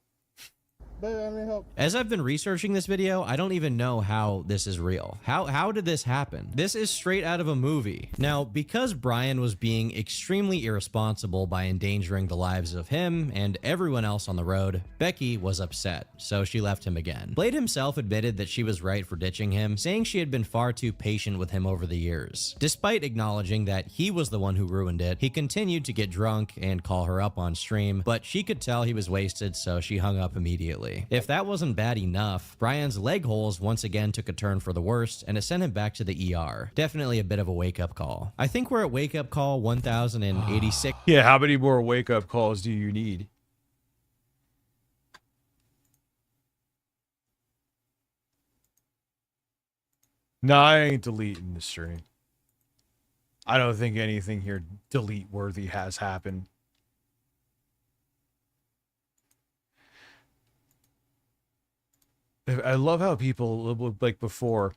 Speaker 13: As I've been researching this video, I don't even know how this is real. How did this happen? This is straight out of a movie. Now, because Brian was being extremely irresponsible by endangering the lives of him and everyone else on the road, Becky was upset, so she left him again. Blade himself admitted that she was right for ditching him, saying she had been far too patient with him over the years. Despite acknowledging that he was the one who ruined it, he continued to get drunk and call her up on stream, but she could tell he was wasted, so she hung up immediately. If that wasn't bad enough, Brian's leg holes once again took a turn for the worst, and it sent him back to the ER. Definitely a bit of a wake-up call. I think we're at wake-up call 1086.
Speaker 4: Yeah, how many more wake-up calls do you need? No, I ain't deleting the stream. I don't think anything here delete-worthy has happened. I love how people, like before,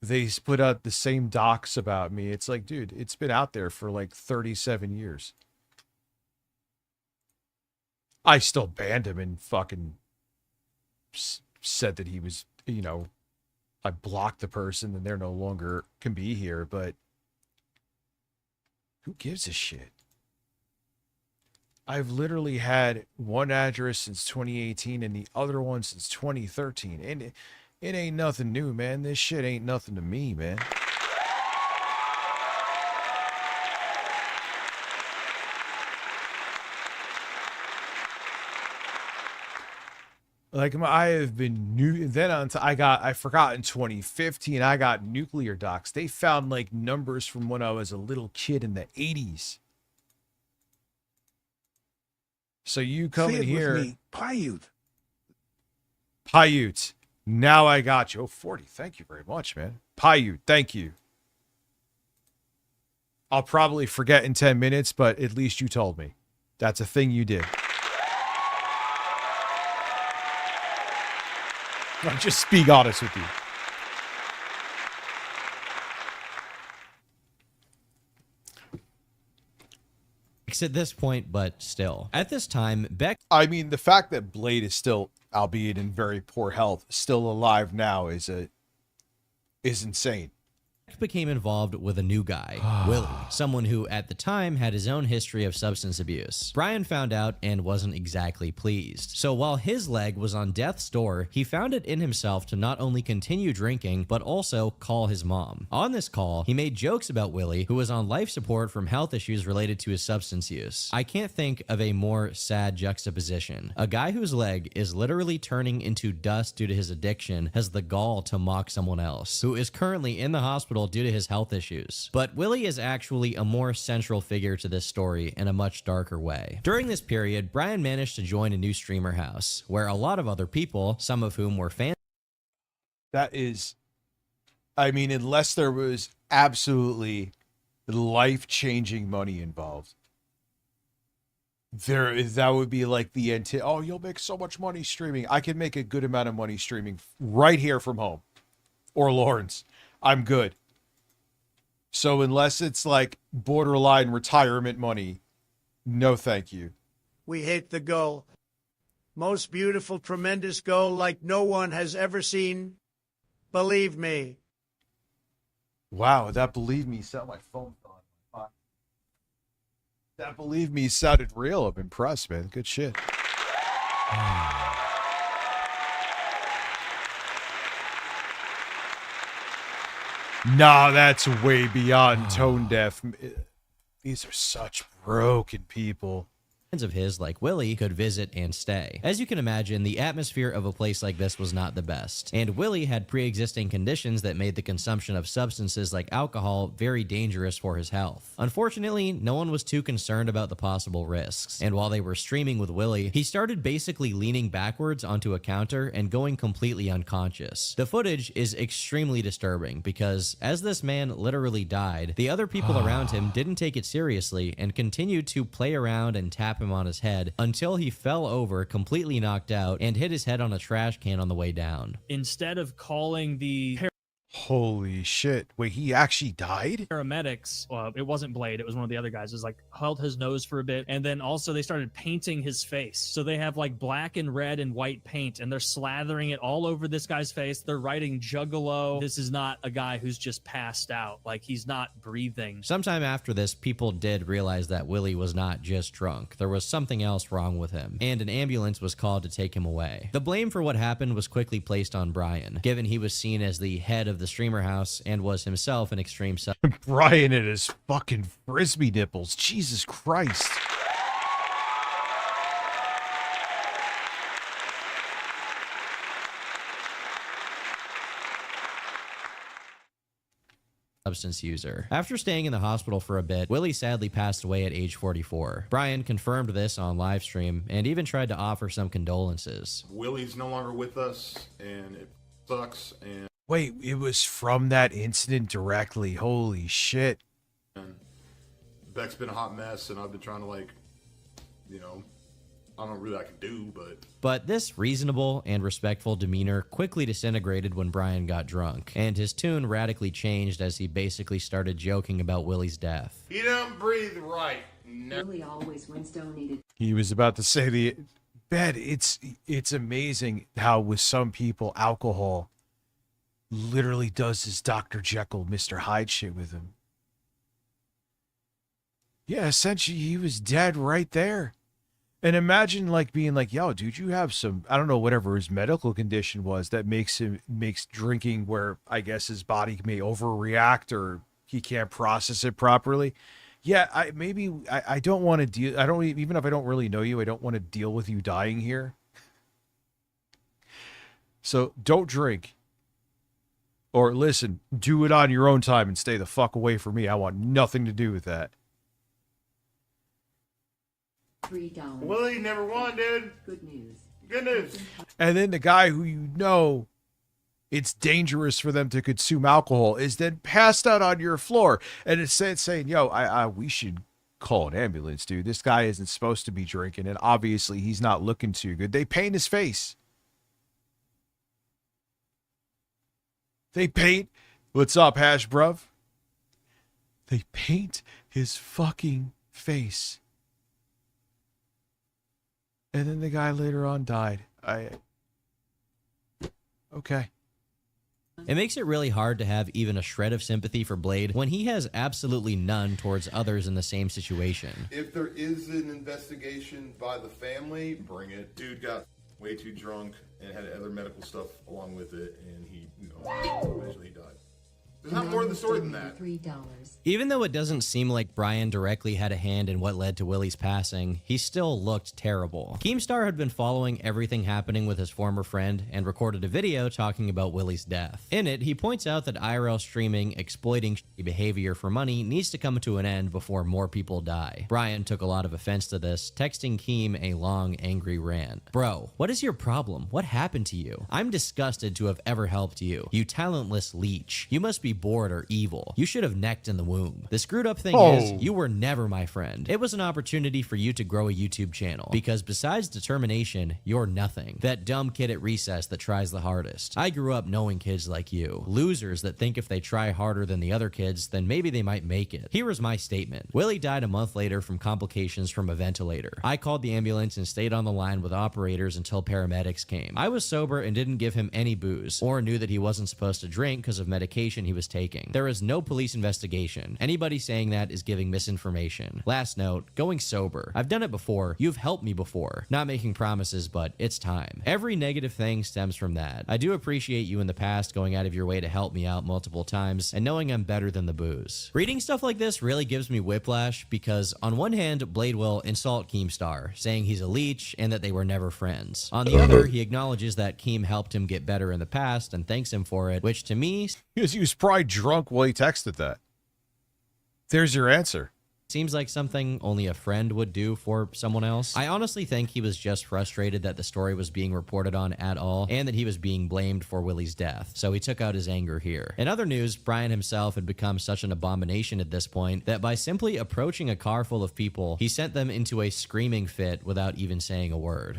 Speaker 4: they put out the same docs about me. It's like, dude, it's been out there for like 37 years. I still banned him and fucking said that he was, you know, I blocked the person and they're no longer can be here, but who gives a shit? I've literally had one address since 2018 and the other one since 2013. And it ain't nothing new, man. This shit ain't nothing to me, man. Like I have been new. Then I forgot in 2015 I got nuclear docs. They found like numbers from when I was a little kid in the 80s. So you come in here, Paiute. Now I got you. Oh, 40. Thank you very much, man. Paiute. Thank you. I'll probably forget in 10 minutes, but at least you told me. That's a thing you did. I'll just be honest with you.
Speaker 13: At this point, but still. At this time, Beck...
Speaker 4: I mean, the fact that Blade is still, albeit in very poor health, still alive now is insane.
Speaker 13: Became involved with a new guy, Willie, someone who at the time had his own history of substance abuse. Brian found out and wasn't exactly pleased. So while his leg was on death's door, he found it in himself to not only continue drinking, but also call his mom. On this call, he made jokes about Willie, who was on life support from health issues related to his substance use. I can't think of a more sad juxtaposition. A guy whose leg is literally turning into dust due to his addiction has the gall to mock someone else, who is currently in the hospital due to his health issues. But Willie is actually a more central figure to this story in a much darker way. During this period, Brian managed to join a new streamer house, where a lot of other people, some of whom were fans.
Speaker 4: That is, I mean, unless there was absolutely life-changing money involved, that would be like the oh, you'll make so much money streaming. I can make a good amount of money streaming right here from home or Lawrence. I'm good. So unless it's like borderline retirement money, no thank you.
Speaker 14: We hit the goal. Most beautiful, tremendous goal like no one has ever seen. Believe me.
Speaker 4: Wow, that believe me sound my phone thought. That believe me sounded real. I'm impressed, man. Good shit. Nah, that's way beyond tone deaf. These are such broken people.
Speaker 13: Of his, like Willie, could visit and stay. As you can imagine, the atmosphere of a place like this was not the best, and Willie had pre-existing conditions that made the consumption of substances like alcohol very dangerous for his health. Unfortunately, no one was too concerned about the possible risks, and while they were streaming with Willie, he started basically leaning backwards onto a counter and going completely unconscious. The footage is extremely disturbing because as this man literally died, the other people around him didn't take it seriously and continued to play around and tap him on his head until he fell over, completely knocked out, and hit his head on a trash can on the way down.
Speaker 17: Instead of calling the
Speaker 4: holy shit, wait, he actually died?
Speaker 17: Paramedics, it wasn't Blade, it was one of the other guys, it was like held his nose for a bit, and then also they started painting his face. So they have like black and red and white paint, and they're slathering it all over this guy's face. They're writing Juggalo. This is not a guy who's just passed out, like he's not breathing.
Speaker 13: Sometime after this, people did realize that Willie was not just drunk. There was something else wrong with him, and an ambulance was called to take him away. The blame for what happened was quickly placed on Brian, given he was seen as the head of the streamer house and was himself an extreme
Speaker 4: Brian and his fucking frisbee nipples. Jesus Christ.
Speaker 13: substance user. After staying in the hospital for a bit, Willie sadly passed away at age 44. Brian confirmed this on Livestream and even tried to offer some condolences.
Speaker 18: Willie's no longer with us and it sucks. And
Speaker 4: wait, it was from that incident directly. Holy shit.
Speaker 18: And Beck's been a hot mess and I've been trying to, like, you know, really I can do, but
Speaker 13: But this reasonable and respectful demeanor quickly disintegrated when Brian got drunk, and his tune radically changed as he basically started joking about Willie's death.
Speaker 2: He don't breathe right.
Speaker 11: Willie always wins donated.
Speaker 4: He was about to say the bed. It's amazing how with some people alcohol literally does this Dr. Jekyll, Mr. Hyde shit with him. Yeah, essentially he was dead right there. And imagine like being like, yo, dude, you have some, I don't know, whatever his medical condition was that makes drinking where I guess his body may overreact or he can't process it properly. Yeah, I don't want to deal. I don't, even if I don't really know you, I don't want to deal with you dying here. So don't drink. Or listen, do it on your own time and stay the fuck away from me. I want nothing to do with that.
Speaker 11: $3.
Speaker 2: Willie never won, dude.
Speaker 11: Good news.
Speaker 2: Good news.
Speaker 4: And then the guy who you know it's dangerous for them to consume alcohol is then passed out on your floor. And it's saying, yo, we should call an ambulance, dude. This guy isn't supposed to be drinking, and obviously he's not looking too good. They paint his face. They paint, what's up, Hash Bruv? They paint his fucking face. And then the guy later on died. Okay.
Speaker 13: It makes it really hard to have even a shred of sympathy for Blade when he has absolutely none towards others in the same situation.
Speaker 18: if there is an investigation by the family, bring it. Dude got way too drunk and had other medical stuff along with it, and he, eventually died. There's not more to the story than that.
Speaker 11: $3.
Speaker 13: Even though it doesn't seem like Brian directly had a hand in what led to Willie's passing, he still looked terrible. Keemstar had been following everything happening with his former friend and recorded a video talking about Willie's death. In it, he points out that IRL streaming exploiting shitty behavior for money needs to come to an end before more people die. Brian took a lot of offense to this, texting Keem a long, angry rant. Bro, what is your problem? What happened to you? I'm disgusted to have ever helped you. You talentless leech. You must be bored or evil. You should have necked in the womb. The screwed up thing is, you were never my friend. It was an opportunity for you to grow a YouTube channel, because besides determination, you're nothing. That dumb kid at recess that tries the hardest. I grew up knowing kids like you. Losers that think if they try harder than the other kids, then maybe they might make it. Here is my statement. Willie died a month later from complications from a ventilator. I called the ambulance and stayed on the line with operators until paramedics came. I was sober and didn't give him any booze, or knew that he wasn't supposed to drink because of medication he was taking. There is no police investigation. Anybody saying that is giving misinformation. Last note, going sober. I've done it before. You've helped me before. Not making promises, but it's time. Every negative thing stems from that. I do appreciate you in the past going out of your way to help me out multiple times and knowing I'm better than the booze. Reading stuff like this really gives me whiplash because on one hand, Blade will insult Keemstar, saying he's a leech and that they were never friends. On the other, he acknowledges that Keem helped him get better in the past and thanks him for it, which to me...
Speaker 4: Because he was probably drunk while he texted that. There's your answer.
Speaker 13: Seems like something only a friend would do for someone else. I honestly think he was just frustrated that the story was being reported on at all and that he was being blamed for Willie's death, so he took out his anger here. In other news, Brian himself had become such an abomination at this point that by simply approaching a car full of people, he sent them into a screaming fit without even saying a word.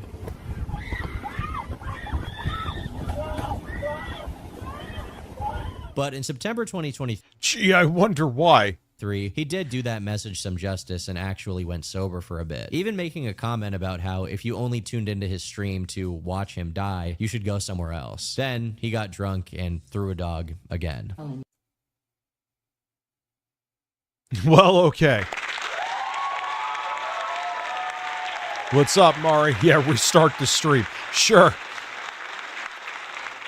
Speaker 13: But in September 2023,
Speaker 4: gee, I wonder why.
Speaker 13: He did do that message some justice and actually went sober for a bit, even making a comment about how if you only tuned into his stream to watch him die, you should go somewhere else. Then he got drunk and threw a dog again.
Speaker 4: Well, okay. What's up, Mari? Yeah, restart the stream. Sure.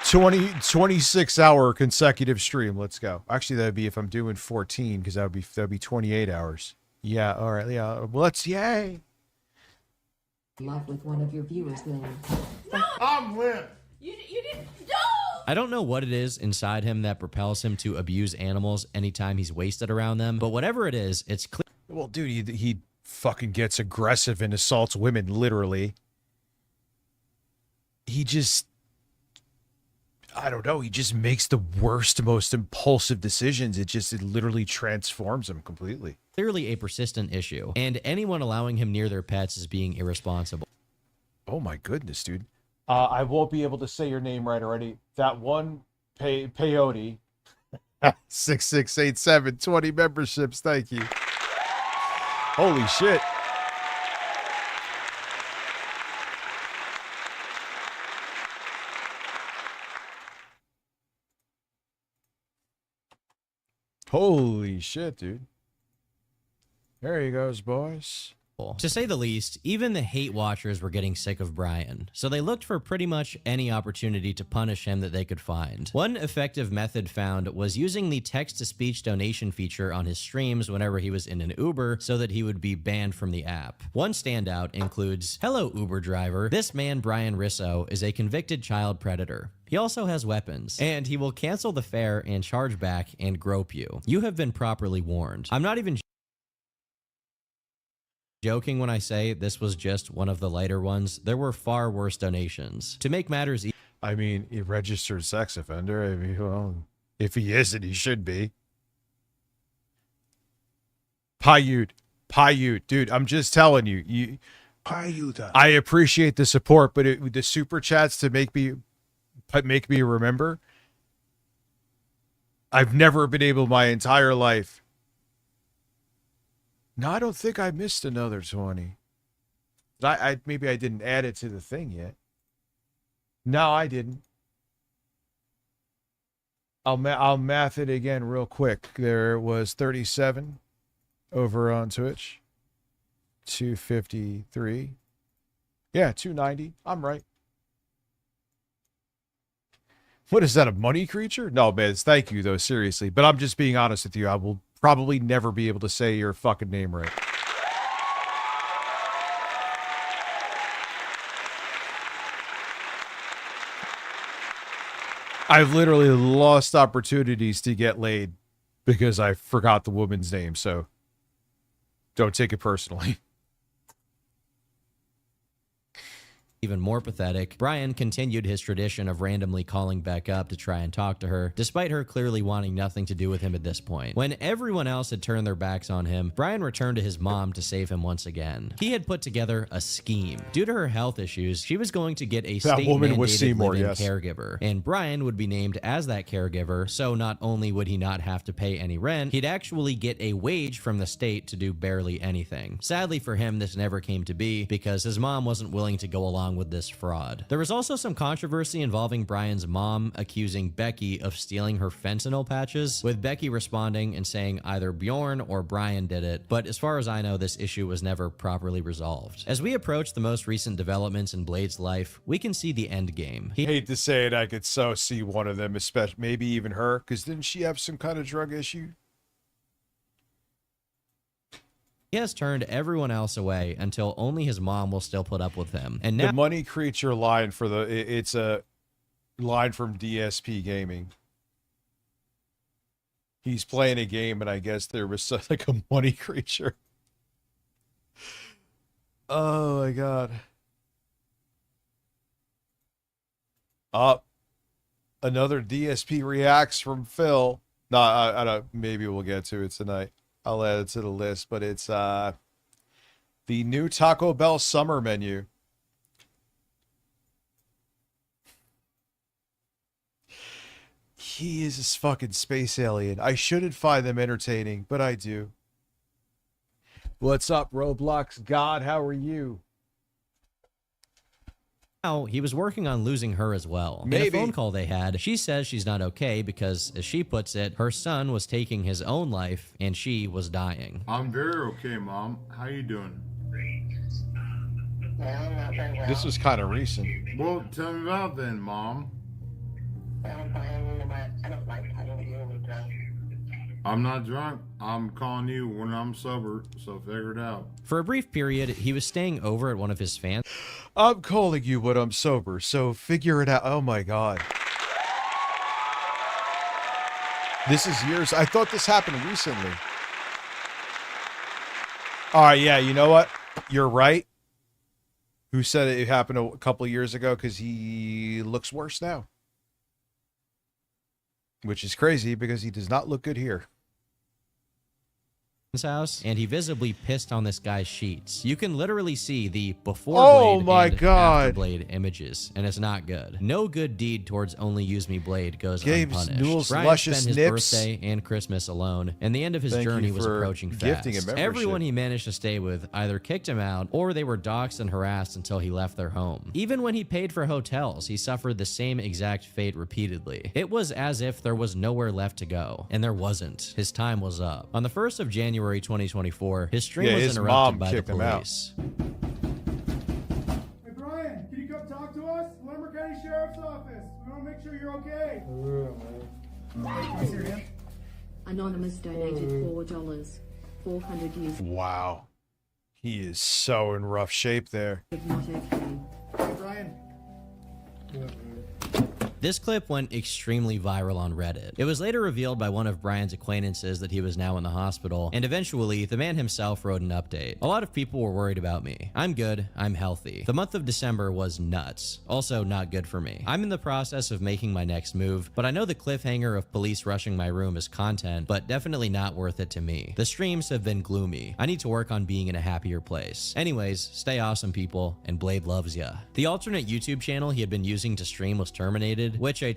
Speaker 4: 26-hour consecutive stream. Let's go. Actually, that'd be if I'm doing 14, because that'd be 28 hours. Yeah, all right. Yeah, let's yay.
Speaker 11: Love with one of your viewers, Lynn.
Speaker 2: No! I'm Lynn.
Speaker 22: You didn't. No!
Speaker 13: I don't know what it is inside him that propels him to abuse animals anytime he's wasted around them, but whatever it is, it's clear.
Speaker 4: Well, dude, he fucking gets aggressive and assaults women, literally. He just... I don't know. He just makes the worst, most impulsive decisions. It literally transforms him completely.
Speaker 13: Clearly a persistent issue, and anyone allowing him near their pets is being irresponsible.
Speaker 4: Oh my goodness, dude. I won't be able to say your name right already. That one peyote. 6687 20 memberships. Thank you. Holy shit. Holy shit, dude. There he goes, boys.
Speaker 13: To say the least, even the hate watchers were getting sick of Brian, so they looked for pretty much any opportunity to punish him that they could find. One effective method found was using the text-to-speech donation feature on his streams whenever he was in an Uber so that he would be banned from the app. One standout includes, "Hello Uber driver, this man Brian Risso is a convicted child predator. He also has weapons, and he will cancel the fare and charge back and grope you. You have been properly warned." I'm not even joking when I say this was just one of the lighter ones. There were far worse donations. To make matters
Speaker 4: I mean, a registered sex offender. I mean, well, if he isn't, he should be. Paiute, dude. I'm just telling you.
Speaker 6: Paiute.
Speaker 4: I appreciate the support, but the super chats to make me remember. I've never been able my entire life. No, I don't think I missed another 20. Maybe I didn't add it to the thing yet. No, I didn't. I'll math it again real quick. There was 37 over on Twitch. 253. Yeah, 290. I'm right. What is that, a money creature? No, man, thank you, though, seriously. But I'm just being honest with you. I will probably never be able to say your fucking name right. I've literally lost opportunities to get laid because I forgot the woman's name, so don't take it personally.
Speaker 13: Even more pathetic, Brian continued his tradition of randomly calling Beck up to try and talk to her, despite her clearly wanting nothing to do with him at this point. When everyone else had turned their backs on him, Brian returned to his mom to save him once again. He had put together a scheme. Due to her health issues, she was going to get a state-mandated live-in caregiver, and Brian would be named as that caregiver, so not only would he not have to pay any rent, he'd actually get a wage from the state to do barely anything. Sadly for him, this never came to be, because his mom wasn't willing to go along with this fraud. There was also some controversy involving Brian's mom accusing Becky of stealing her fentanyl patches, with Becky responding and saying either Bjorn or Brian did it, but as far as I know, this issue was never properly resolved. As we approach the most recent developments in Blade's life, we can see the end game.
Speaker 4: I hate to say it, I could so see one of them, especially maybe even her, because didn't she have some kind of drug issue?
Speaker 13: He has turned everyone else away until only his mom will still put up with him. And now
Speaker 4: the money creature line for it's a line from DSP Gaming. He's playing a game, and I guess there was like a money creature. Oh my god. Another DSP reacts from Phil. No, I don't. Maybe we'll get to it tonight. I'll add it to the list, but it's the new Taco Bell summer menu. He is this fucking space alien. I shouldn't find them entertaining, but I do. What's up, Roblox God? How are you?
Speaker 13: Now, he was working on losing her as well.
Speaker 4: Maybe.
Speaker 13: In a phone call they had, she says she's not okay because, as she puts it, her son was taking his own life and she was dying.
Speaker 18: I'm very okay, Mom. How you doing?
Speaker 4: This was kind of recent.
Speaker 18: Well, tell me about it then, Mom. I'm not drunk. I'm calling you when I'm sober, so figure it out.
Speaker 13: For a brief period, he was staying over at one of his fans.
Speaker 4: I'm calling you when I'm sober, so figure it out. Oh my god. This is years. I thought this happened recently. All right, yeah, you know what? You're right. Who said it happened a couple of years ago? Because he looks worse now. Which is crazy because he does not look good here.
Speaker 13: house, and he visibly pissed on this guy's sheets. You can literally see the before
Speaker 4: Oh
Speaker 13: blade
Speaker 4: my
Speaker 13: and
Speaker 4: God.
Speaker 13: after blade images, and it's not good. No good deed towards only use me blade goes
Speaker 4: Gabe's
Speaker 13: unpunished.
Speaker 4: Newell's
Speaker 13: Brian
Speaker 4: luscious
Speaker 13: spent his
Speaker 4: nips.
Speaker 13: birthday and Christmas alone, and the end of his
Speaker 4: Thank
Speaker 13: journey
Speaker 4: you
Speaker 13: was
Speaker 4: for
Speaker 13: approaching
Speaker 4: gifting a
Speaker 13: fast.
Speaker 4: membership.
Speaker 13: Everyone he managed to stay with either kicked him out, or they were doxxed and harassed until he left their home. Even when he paid for hotels, he suffered the same exact fate repeatedly. It was as if there was nowhere left to go, and there wasn't. His time was up. On the 1st of January 2024, his stream was
Speaker 4: his
Speaker 13: interrupted
Speaker 4: mom
Speaker 13: by the
Speaker 4: kicked him out.
Speaker 13: police.
Speaker 16: Hey, Brian, can you come talk to us? Lamar County Sheriff's Office. We want to make sure you're okay.
Speaker 11: Anonymous donated $4. 400 years.
Speaker 4: Wow. He is so in rough shape there.
Speaker 11: Not okay.
Speaker 16: Hey, Brian.
Speaker 13: This clip went extremely viral on Reddit. It was later revealed by one of Brian's acquaintances that he was now in the hospital, and eventually, the man himself wrote an update. A lot of people were worried about me. I'm good, I'm healthy. The month of December was nuts. Also not good for me. I'm in the process of making my next move, but I know the cliffhanger of police rushing my room is content, but definitely not worth it to me. The streams have been gloomy. I need to work on being in a happier place. Anyways, stay awesome, people, and Blade loves ya. The alternate YouTube channel he had been using to stream was terminated, which I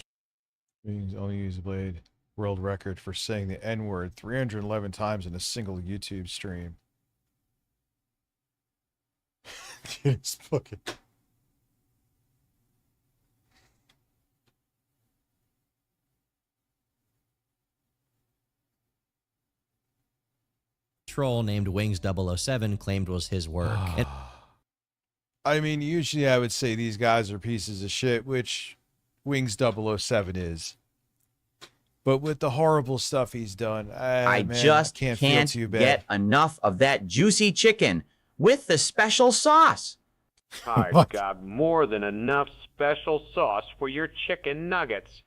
Speaker 4: Only use Blade world record for saying the N-word 311 times in a single YouTube stream. It's fucking...
Speaker 13: troll named Wings 007 claimed was his work. And
Speaker 4: I mean, usually I would say these guys are pieces of shit, which Wings 007 is. But with the horrible stuff he's done,
Speaker 9: I
Speaker 4: man,
Speaker 9: just
Speaker 4: can't
Speaker 9: can't
Speaker 4: feel too bad.
Speaker 9: get enough of that juicy chicken with the special sauce.
Speaker 12: I've got more than enough special sauce for your chicken nuggets.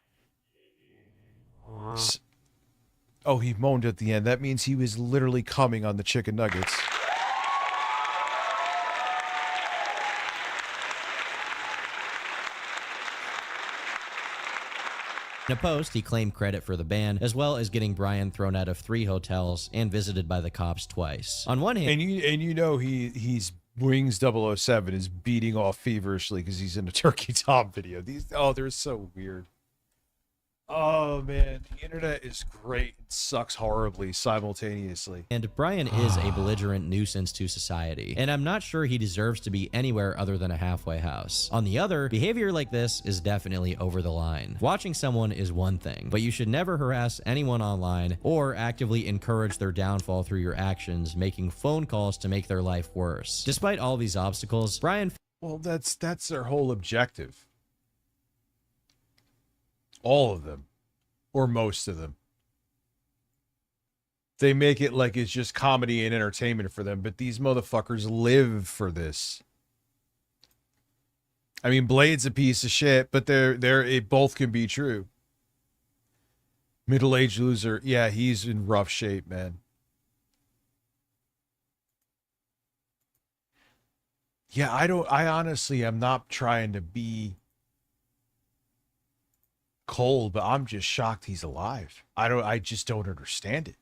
Speaker 4: Oh, he moaned at the end. That means he was literally coming on the chicken nuggets.
Speaker 13: in a post, he claimed credit for the ban, as well as getting Brian thrown out of 3 hotels and visited by the cops twice. On one hand,
Speaker 4: and you know he's Wings 007 is beating off feverishly because he's in a Turkey Tom video. They're so weird. Oh man, the internet is great. It sucks horribly simultaneously.
Speaker 13: And Brian is a belligerent nuisance to society, and I'm not sure he deserves to be anywhere other than a halfway house. On the other, behavior like this is definitely over the line. Watching someone is one thing, but you should never harass anyone online or actively encourage their downfall through your actions, making phone calls to make their life worse. Despite all these obstacles, Brian...
Speaker 4: Well, that's their whole objective. All of them. Or most of them. They make it like it's just comedy and entertainment for them, but these motherfuckers live for this. I mean, Blade's a piece of shit, but it both can be true. Middle-aged loser, yeah, he's in rough shape, man. Yeah, I honestly am not trying to be cold, but I'm just shocked he's alive. I just don't understand it.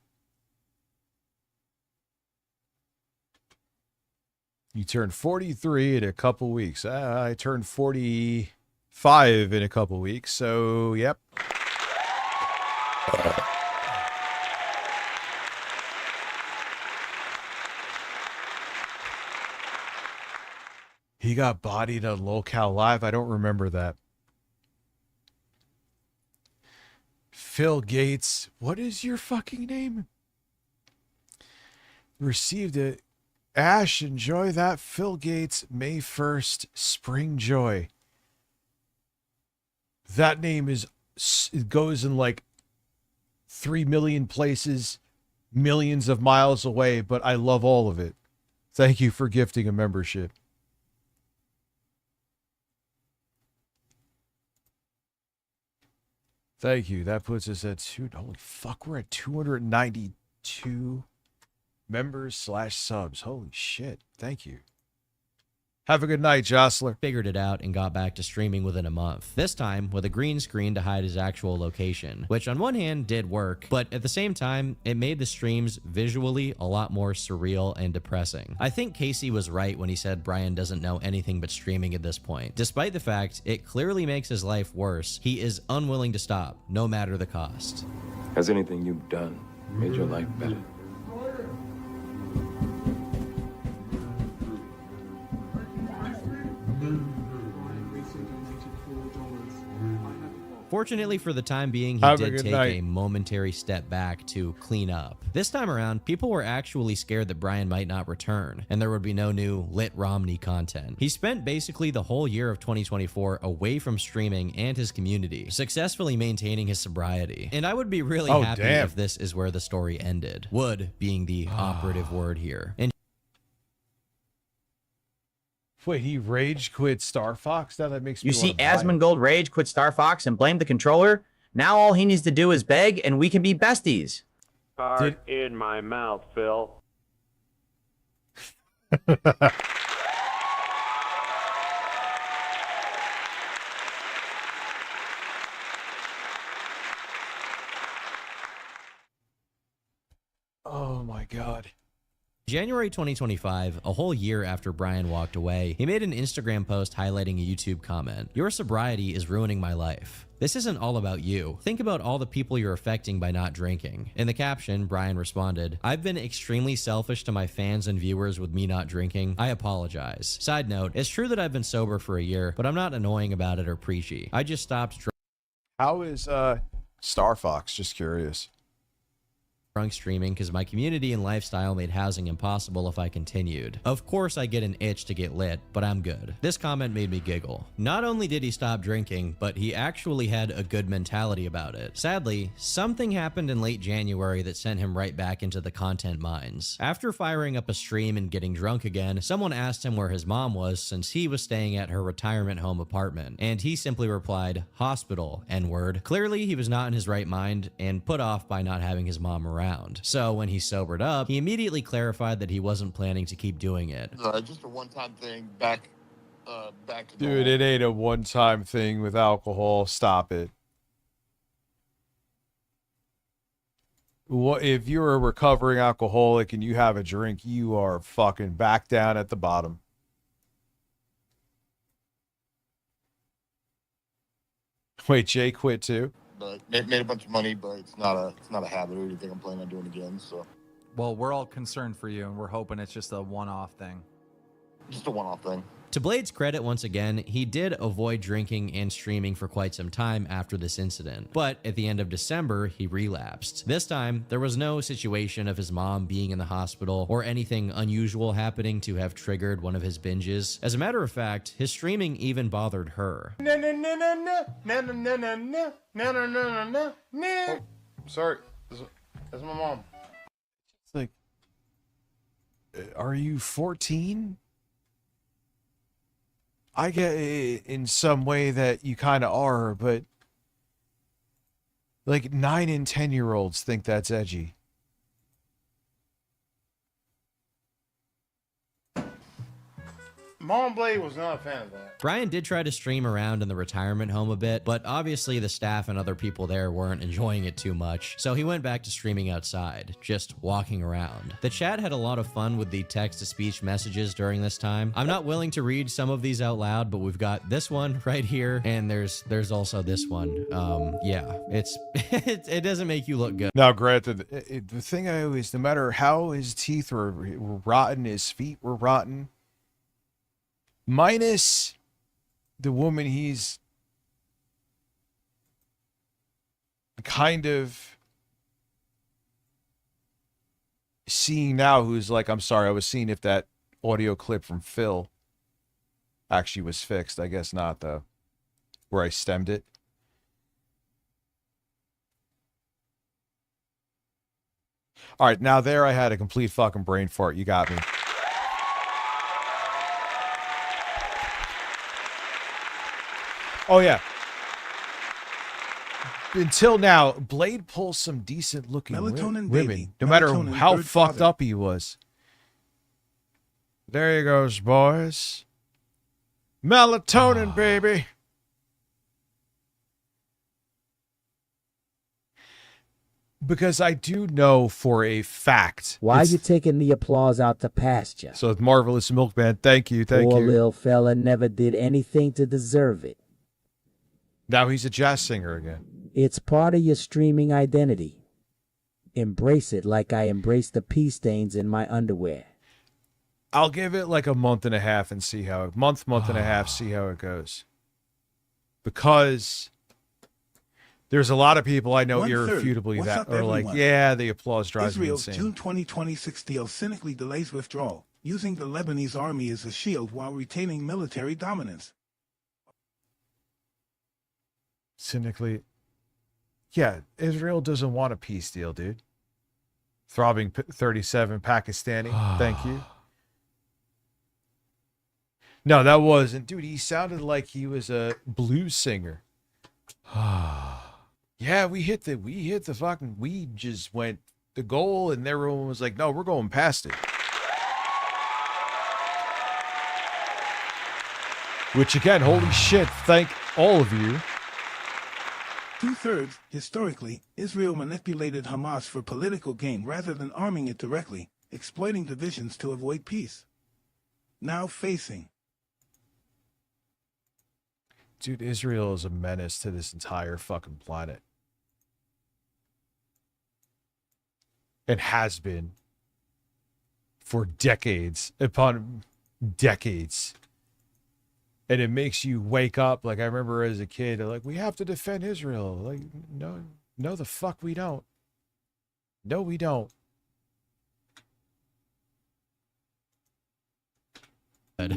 Speaker 4: You turn 43 in a couple weeks. I turned 45 in a couple weeks, so yep. He got bodied on Locale Live. I don't remember that. Phil Gates, what is your fucking name? Received it. Ash, enjoy that. Phil Gates, May 1st, Spring Joy. That name it goes in like 3 million places, millions of miles away, but I love all of it. Thank you for gifting a membership. Thank you. That puts us at holy fuck, we're at 292 members / subs. Holy shit. Thank you. Have a good night, Jostler.
Speaker 13: Figured it out and got back to streaming within a month. This time with a green screen to hide his actual location, which on one hand did work, but at the same time, it made the streams visually a lot more surreal and depressing. I think Casey was right when he said Brian doesn't know anything but streaming at this point. Despite the fact it clearly makes his life worse, he is unwilling to stop, no matter the cost.
Speaker 5: Has anything you've done made your life better?
Speaker 13: Fortunately for the time being, he
Speaker 4: Have a
Speaker 13: did
Speaker 4: good
Speaker 13: take
Speaker 4: night.
Speaker 13: a momentary step back to clean up. This time around, people were actually scared that Brian might not return, and there would be no new Lit Romney content. He spent basically the whole year of 2024 away from streaming and his community, successfully maintaining his sobriety. And I would be really happy if this is where the story ended. Would being the operative word here. And
Speaker 4: Wait, he rage quit Star Fox? Now that makes me
Speaker 9: You see
Speaker 4: wanna buy it.
Speaker 9: Asmongold rage quit Star Fox and blame the controller? Now all he needs to do is beg and we can be besties.
Speaker 12: Heart in my mouth, Phil.
Speaker 4: Oh my god.
Speaker 13: January 2025, a whole year after Brian walked away, he made an Instagram post highlighting a YouTube comment. "Your sobriety is ruining my life. This isn't all about you. Think about all the people you're affecting by not drinking." In the caption, Brian responded, "I've been extremely selfish to my fans and viewers with me not drinking. I apologize. Side note, it's true that I've been sober for a year, but I'm not annoying about it or preachy. I just stopped
Speaker 4: How is Star Fox? Just curious.
Speaker 13: drunk streaming because my community and lifestyle made housing impossible if I continued. Of course I get an itch to get lit, but I'm good." This comment made me giggle. Not only did he stop drinking, but he actually had a good mentality about it. Sadly, something happened in late January that sent him right back into the content mines. After firing up a stream and getting drunk again, someone asked him where his mom was since he was staying at her retirement home apartment, and he simply replied, "Hospital, N-word." Clearly he was not in his right mind and put off by not having his mom around. So when he sobered up, he immediately clarified that he wasn't planning to keep doing it.
Speaker 19: Just a one-time thing. Back to
Speaker 4: Dude, it ain't a one-time thing with alcohol. Stop it. What if you're a recovering alcoholic and you have a drink, you are fucking back down at the bottom. Wait, Jay quit too?
Speaker 19: But made a bunch of money, but it's not a habit or anything I'm planning on doing again. So
Speaker 20: Well, we're all concerned for you, and we're hoping it's just a one-off thing.
Speaker 19: just a one-off thing.
Speaker 13: To Blade's credit, once again, he did avoid drinking and streaming for quite some time after this incident. But at the end of December, he relapsed. This time, there was no situation of his mom being in the hospital or anything unusual happening to have triggered one of his binges. As a matter of fact, his streaming even bothered her.
Speaker 2: Oh, sorry. That's my mom.
Speaker 4: It's like, are you 14? I get it in some way that you kind of are, but like 9 and 10-year-olds think that's edgy.
Speaker 2: Mom Blade was not a fan of that.
Speaker 13: Brian did try to stream around in the retirement home a bit, but obviously the staff and other people there weren't enjoying it too much, so he went back to streaming outside, just walking around. The chat had a lot of fun with the text-to-speech messages during this time. I'm not willing to read some of these out loud, but we've got this one right here, and there's also this one. Yeah, it doesn't make you look good.
Speaker 4: Now, granted, the thing I always, no matter how his teeth were rotten, his feet were rotten, minus the woman he's kind of seeing now, who's like, I'm sorry, I was seeing if that audio clip from Phil actually was fixed. I guess not, though, where I stemmed it. All right, now there I had a complete fucking brain fart. You got me. Oh, yeah. Until now, Blade pulls some decent looking
Speaker 6: Melatonin
Speaker 4: women,
Speaker 6: baby.
Speaker 4: no matter
Speaker 6: Melatonin
Speaker 4: how
Speaker 6: third
Speaker 4: fucked
Speaker 6: father.
Speaker 4: up he was. There you goes, boys. Melatonin, baby. Because I do know for a fact.
Speaker 7: Why you taking the applause out to pasture?
Speaker 4: So it's Marvelous Milkman. Thank you. Thank
Speaker 7: Poor
Speaker 4: you.
Speaker 7: little fella never did anything to deserve it.
Speaker 4: Now he's a jazz singer again.
Speaker 7: It's part of your streaming identity. Embrace it like I embrace the pee stains in my underwear.
Speaker 4: I'll give it like a month and a half and see how it month and a half, see how it goes. Because there's a lot of people I know irrefutably that are like, yeah, the applause drives me
Speaker 6: Israel's
Speaker 4: insane.
Speaker 6: June 2026 deal cynically delays withdrawal, using the Lebanese army as a shield while retaining military dominance.
Speaker 4: Cynically, yeah, Israel doesn't want a peace deal, dude. Throbbing 37 Pakistani, thank you. No, that wasn't. Dude, he sounded like he was a blues singer. Yeah, we hit the fucking, we just went the goal and everyone was like, no, we're going past it. Which again, holy shit, thank all of you.
Speaker 6: 2/3, historically, Israel manipulated Hamas for political gain rather than arming it directly, exploiting divisions to avoid peace. Now facing.
Speaker 4: Dude, Israel is a menace to this entire fucking planet. It has been for decades upon decades. And it makes you wake up. Like I remember as a kid, like, we have to defend Israel. Like, no, the fuck we don't. No, we don't.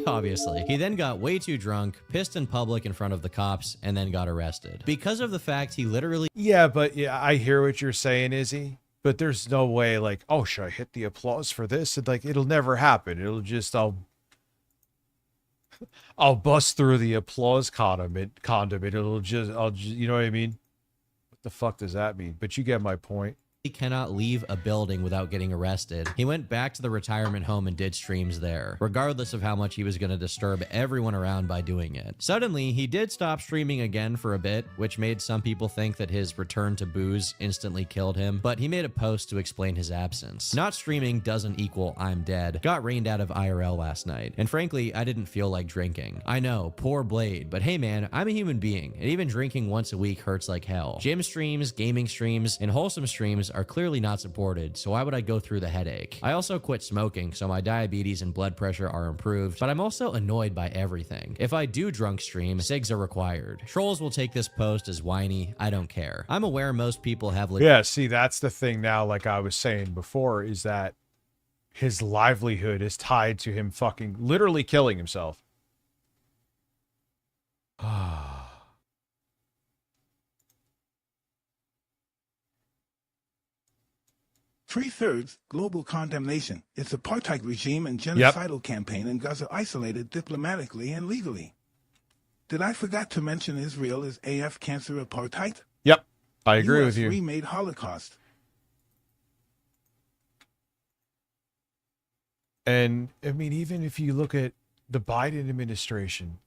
Speaker 13: Obviously. He then got way too drunk, pissed in public in front of the cops, and then got arrested. Because of the fact he literally...
Speaker 4: Yeah, but yeah, I hear what you're saying, Izzy. But there's no way, like, oh, should I hit the applause for this? And like, it'll never happen. It'll just, I'll bust through the applause condom. It'll just, you know what I mean? What the fuck does that mean? But you get my point.
Speaker 13: He cannot leave a building without getting arrested. He went back to the retirement home and did streams there, regardless of how much he was going to disturb everyone around by doing it. Suddenly, he did stop streaming again for a bit, which made some people think that his return to booze instantly killed him, but he made a post to explain his absence. Not streaming doesn't equal I'm dead. Got rained out of IRL last night, and frankly, I didn't feel like drinking. I know, poor Blade, but hey man, I'm a human being, and even drinking once a week hurts like hell. Gym streams, gaming streams, and wholesome streams are clearly not supported, so why would I go through the headache? I also quit smoking, so my diabetes and blood pressure are improved, but I'm also annoyed by everything. If I do drunk stream, cigs are required. Trolls will take this post as whiny, I don't care. I'm aware most people have...
Speaker 4: Yeah, see, that's the thing now, like I was saying before, is that his livelihood is tied to him fucking literally killing himself.
Speaker 6: 3/3, global condemnation. Its apartheid regime and genocidal campaign in Gaza isolated diplomatically and legally. Did I forget to mention Israel is AF cancer apartheid?
Speaker 4: Yep, I agree with you.
Speaker 6: Remade Holocaust.
Speaker 4: And I mean, even if you look at the Biden administration,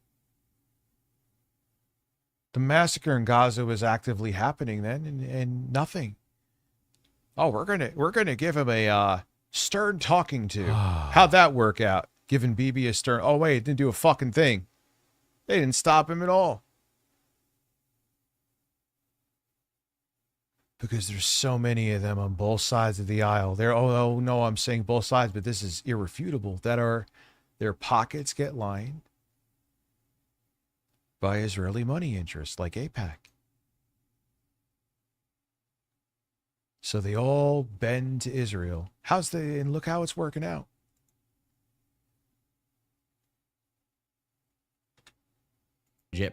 Speaker 4: the massacre in Gaza was actively happening then, and nothing. Oh, we're gonna give him a stern talking to. How'd that work out? Giving Bibi a stern. Oh wait, it didn't do a fucking thing. They didn't stop him at all. Because there's so many of them on both sides of the aisle. Oh no, I'm saying both sides, but this is irrefutable. Their pockets get lined by Israeli money interests like AIPAC. So they all bend to Israel. And look how it's working out.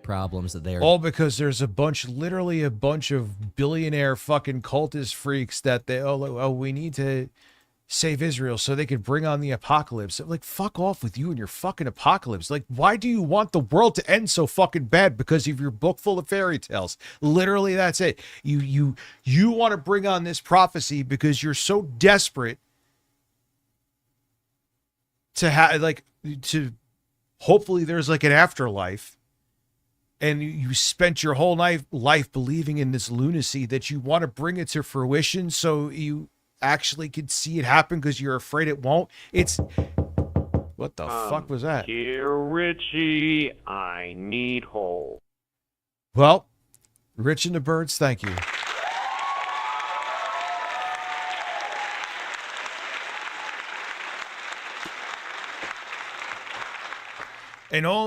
Speaker 13: Problems that they are...
Speaker 4: All because there's literally a bunch of billionaire fucking cultist freaks that we need to save Israel so they could bring on the apocalypse. Like, fuck off with you and your fucking apocalypse. Like, why do you want the world to end so fucking bad? Because of your book full of fairy tales. Literally, that's it. You want to bring on this prophecy because you're so desperate to have, like, to hopefully there's like an afterlife, and you spent your whole life believing in this lunacy that you want to bring it to fruition so you actually could see it happen because you're afraid it won't. It's what the fuck was that?
Speaker 12: Here, Richie, I need hole.
Speaker 4: Well, Rich and the Birds, thank you. And all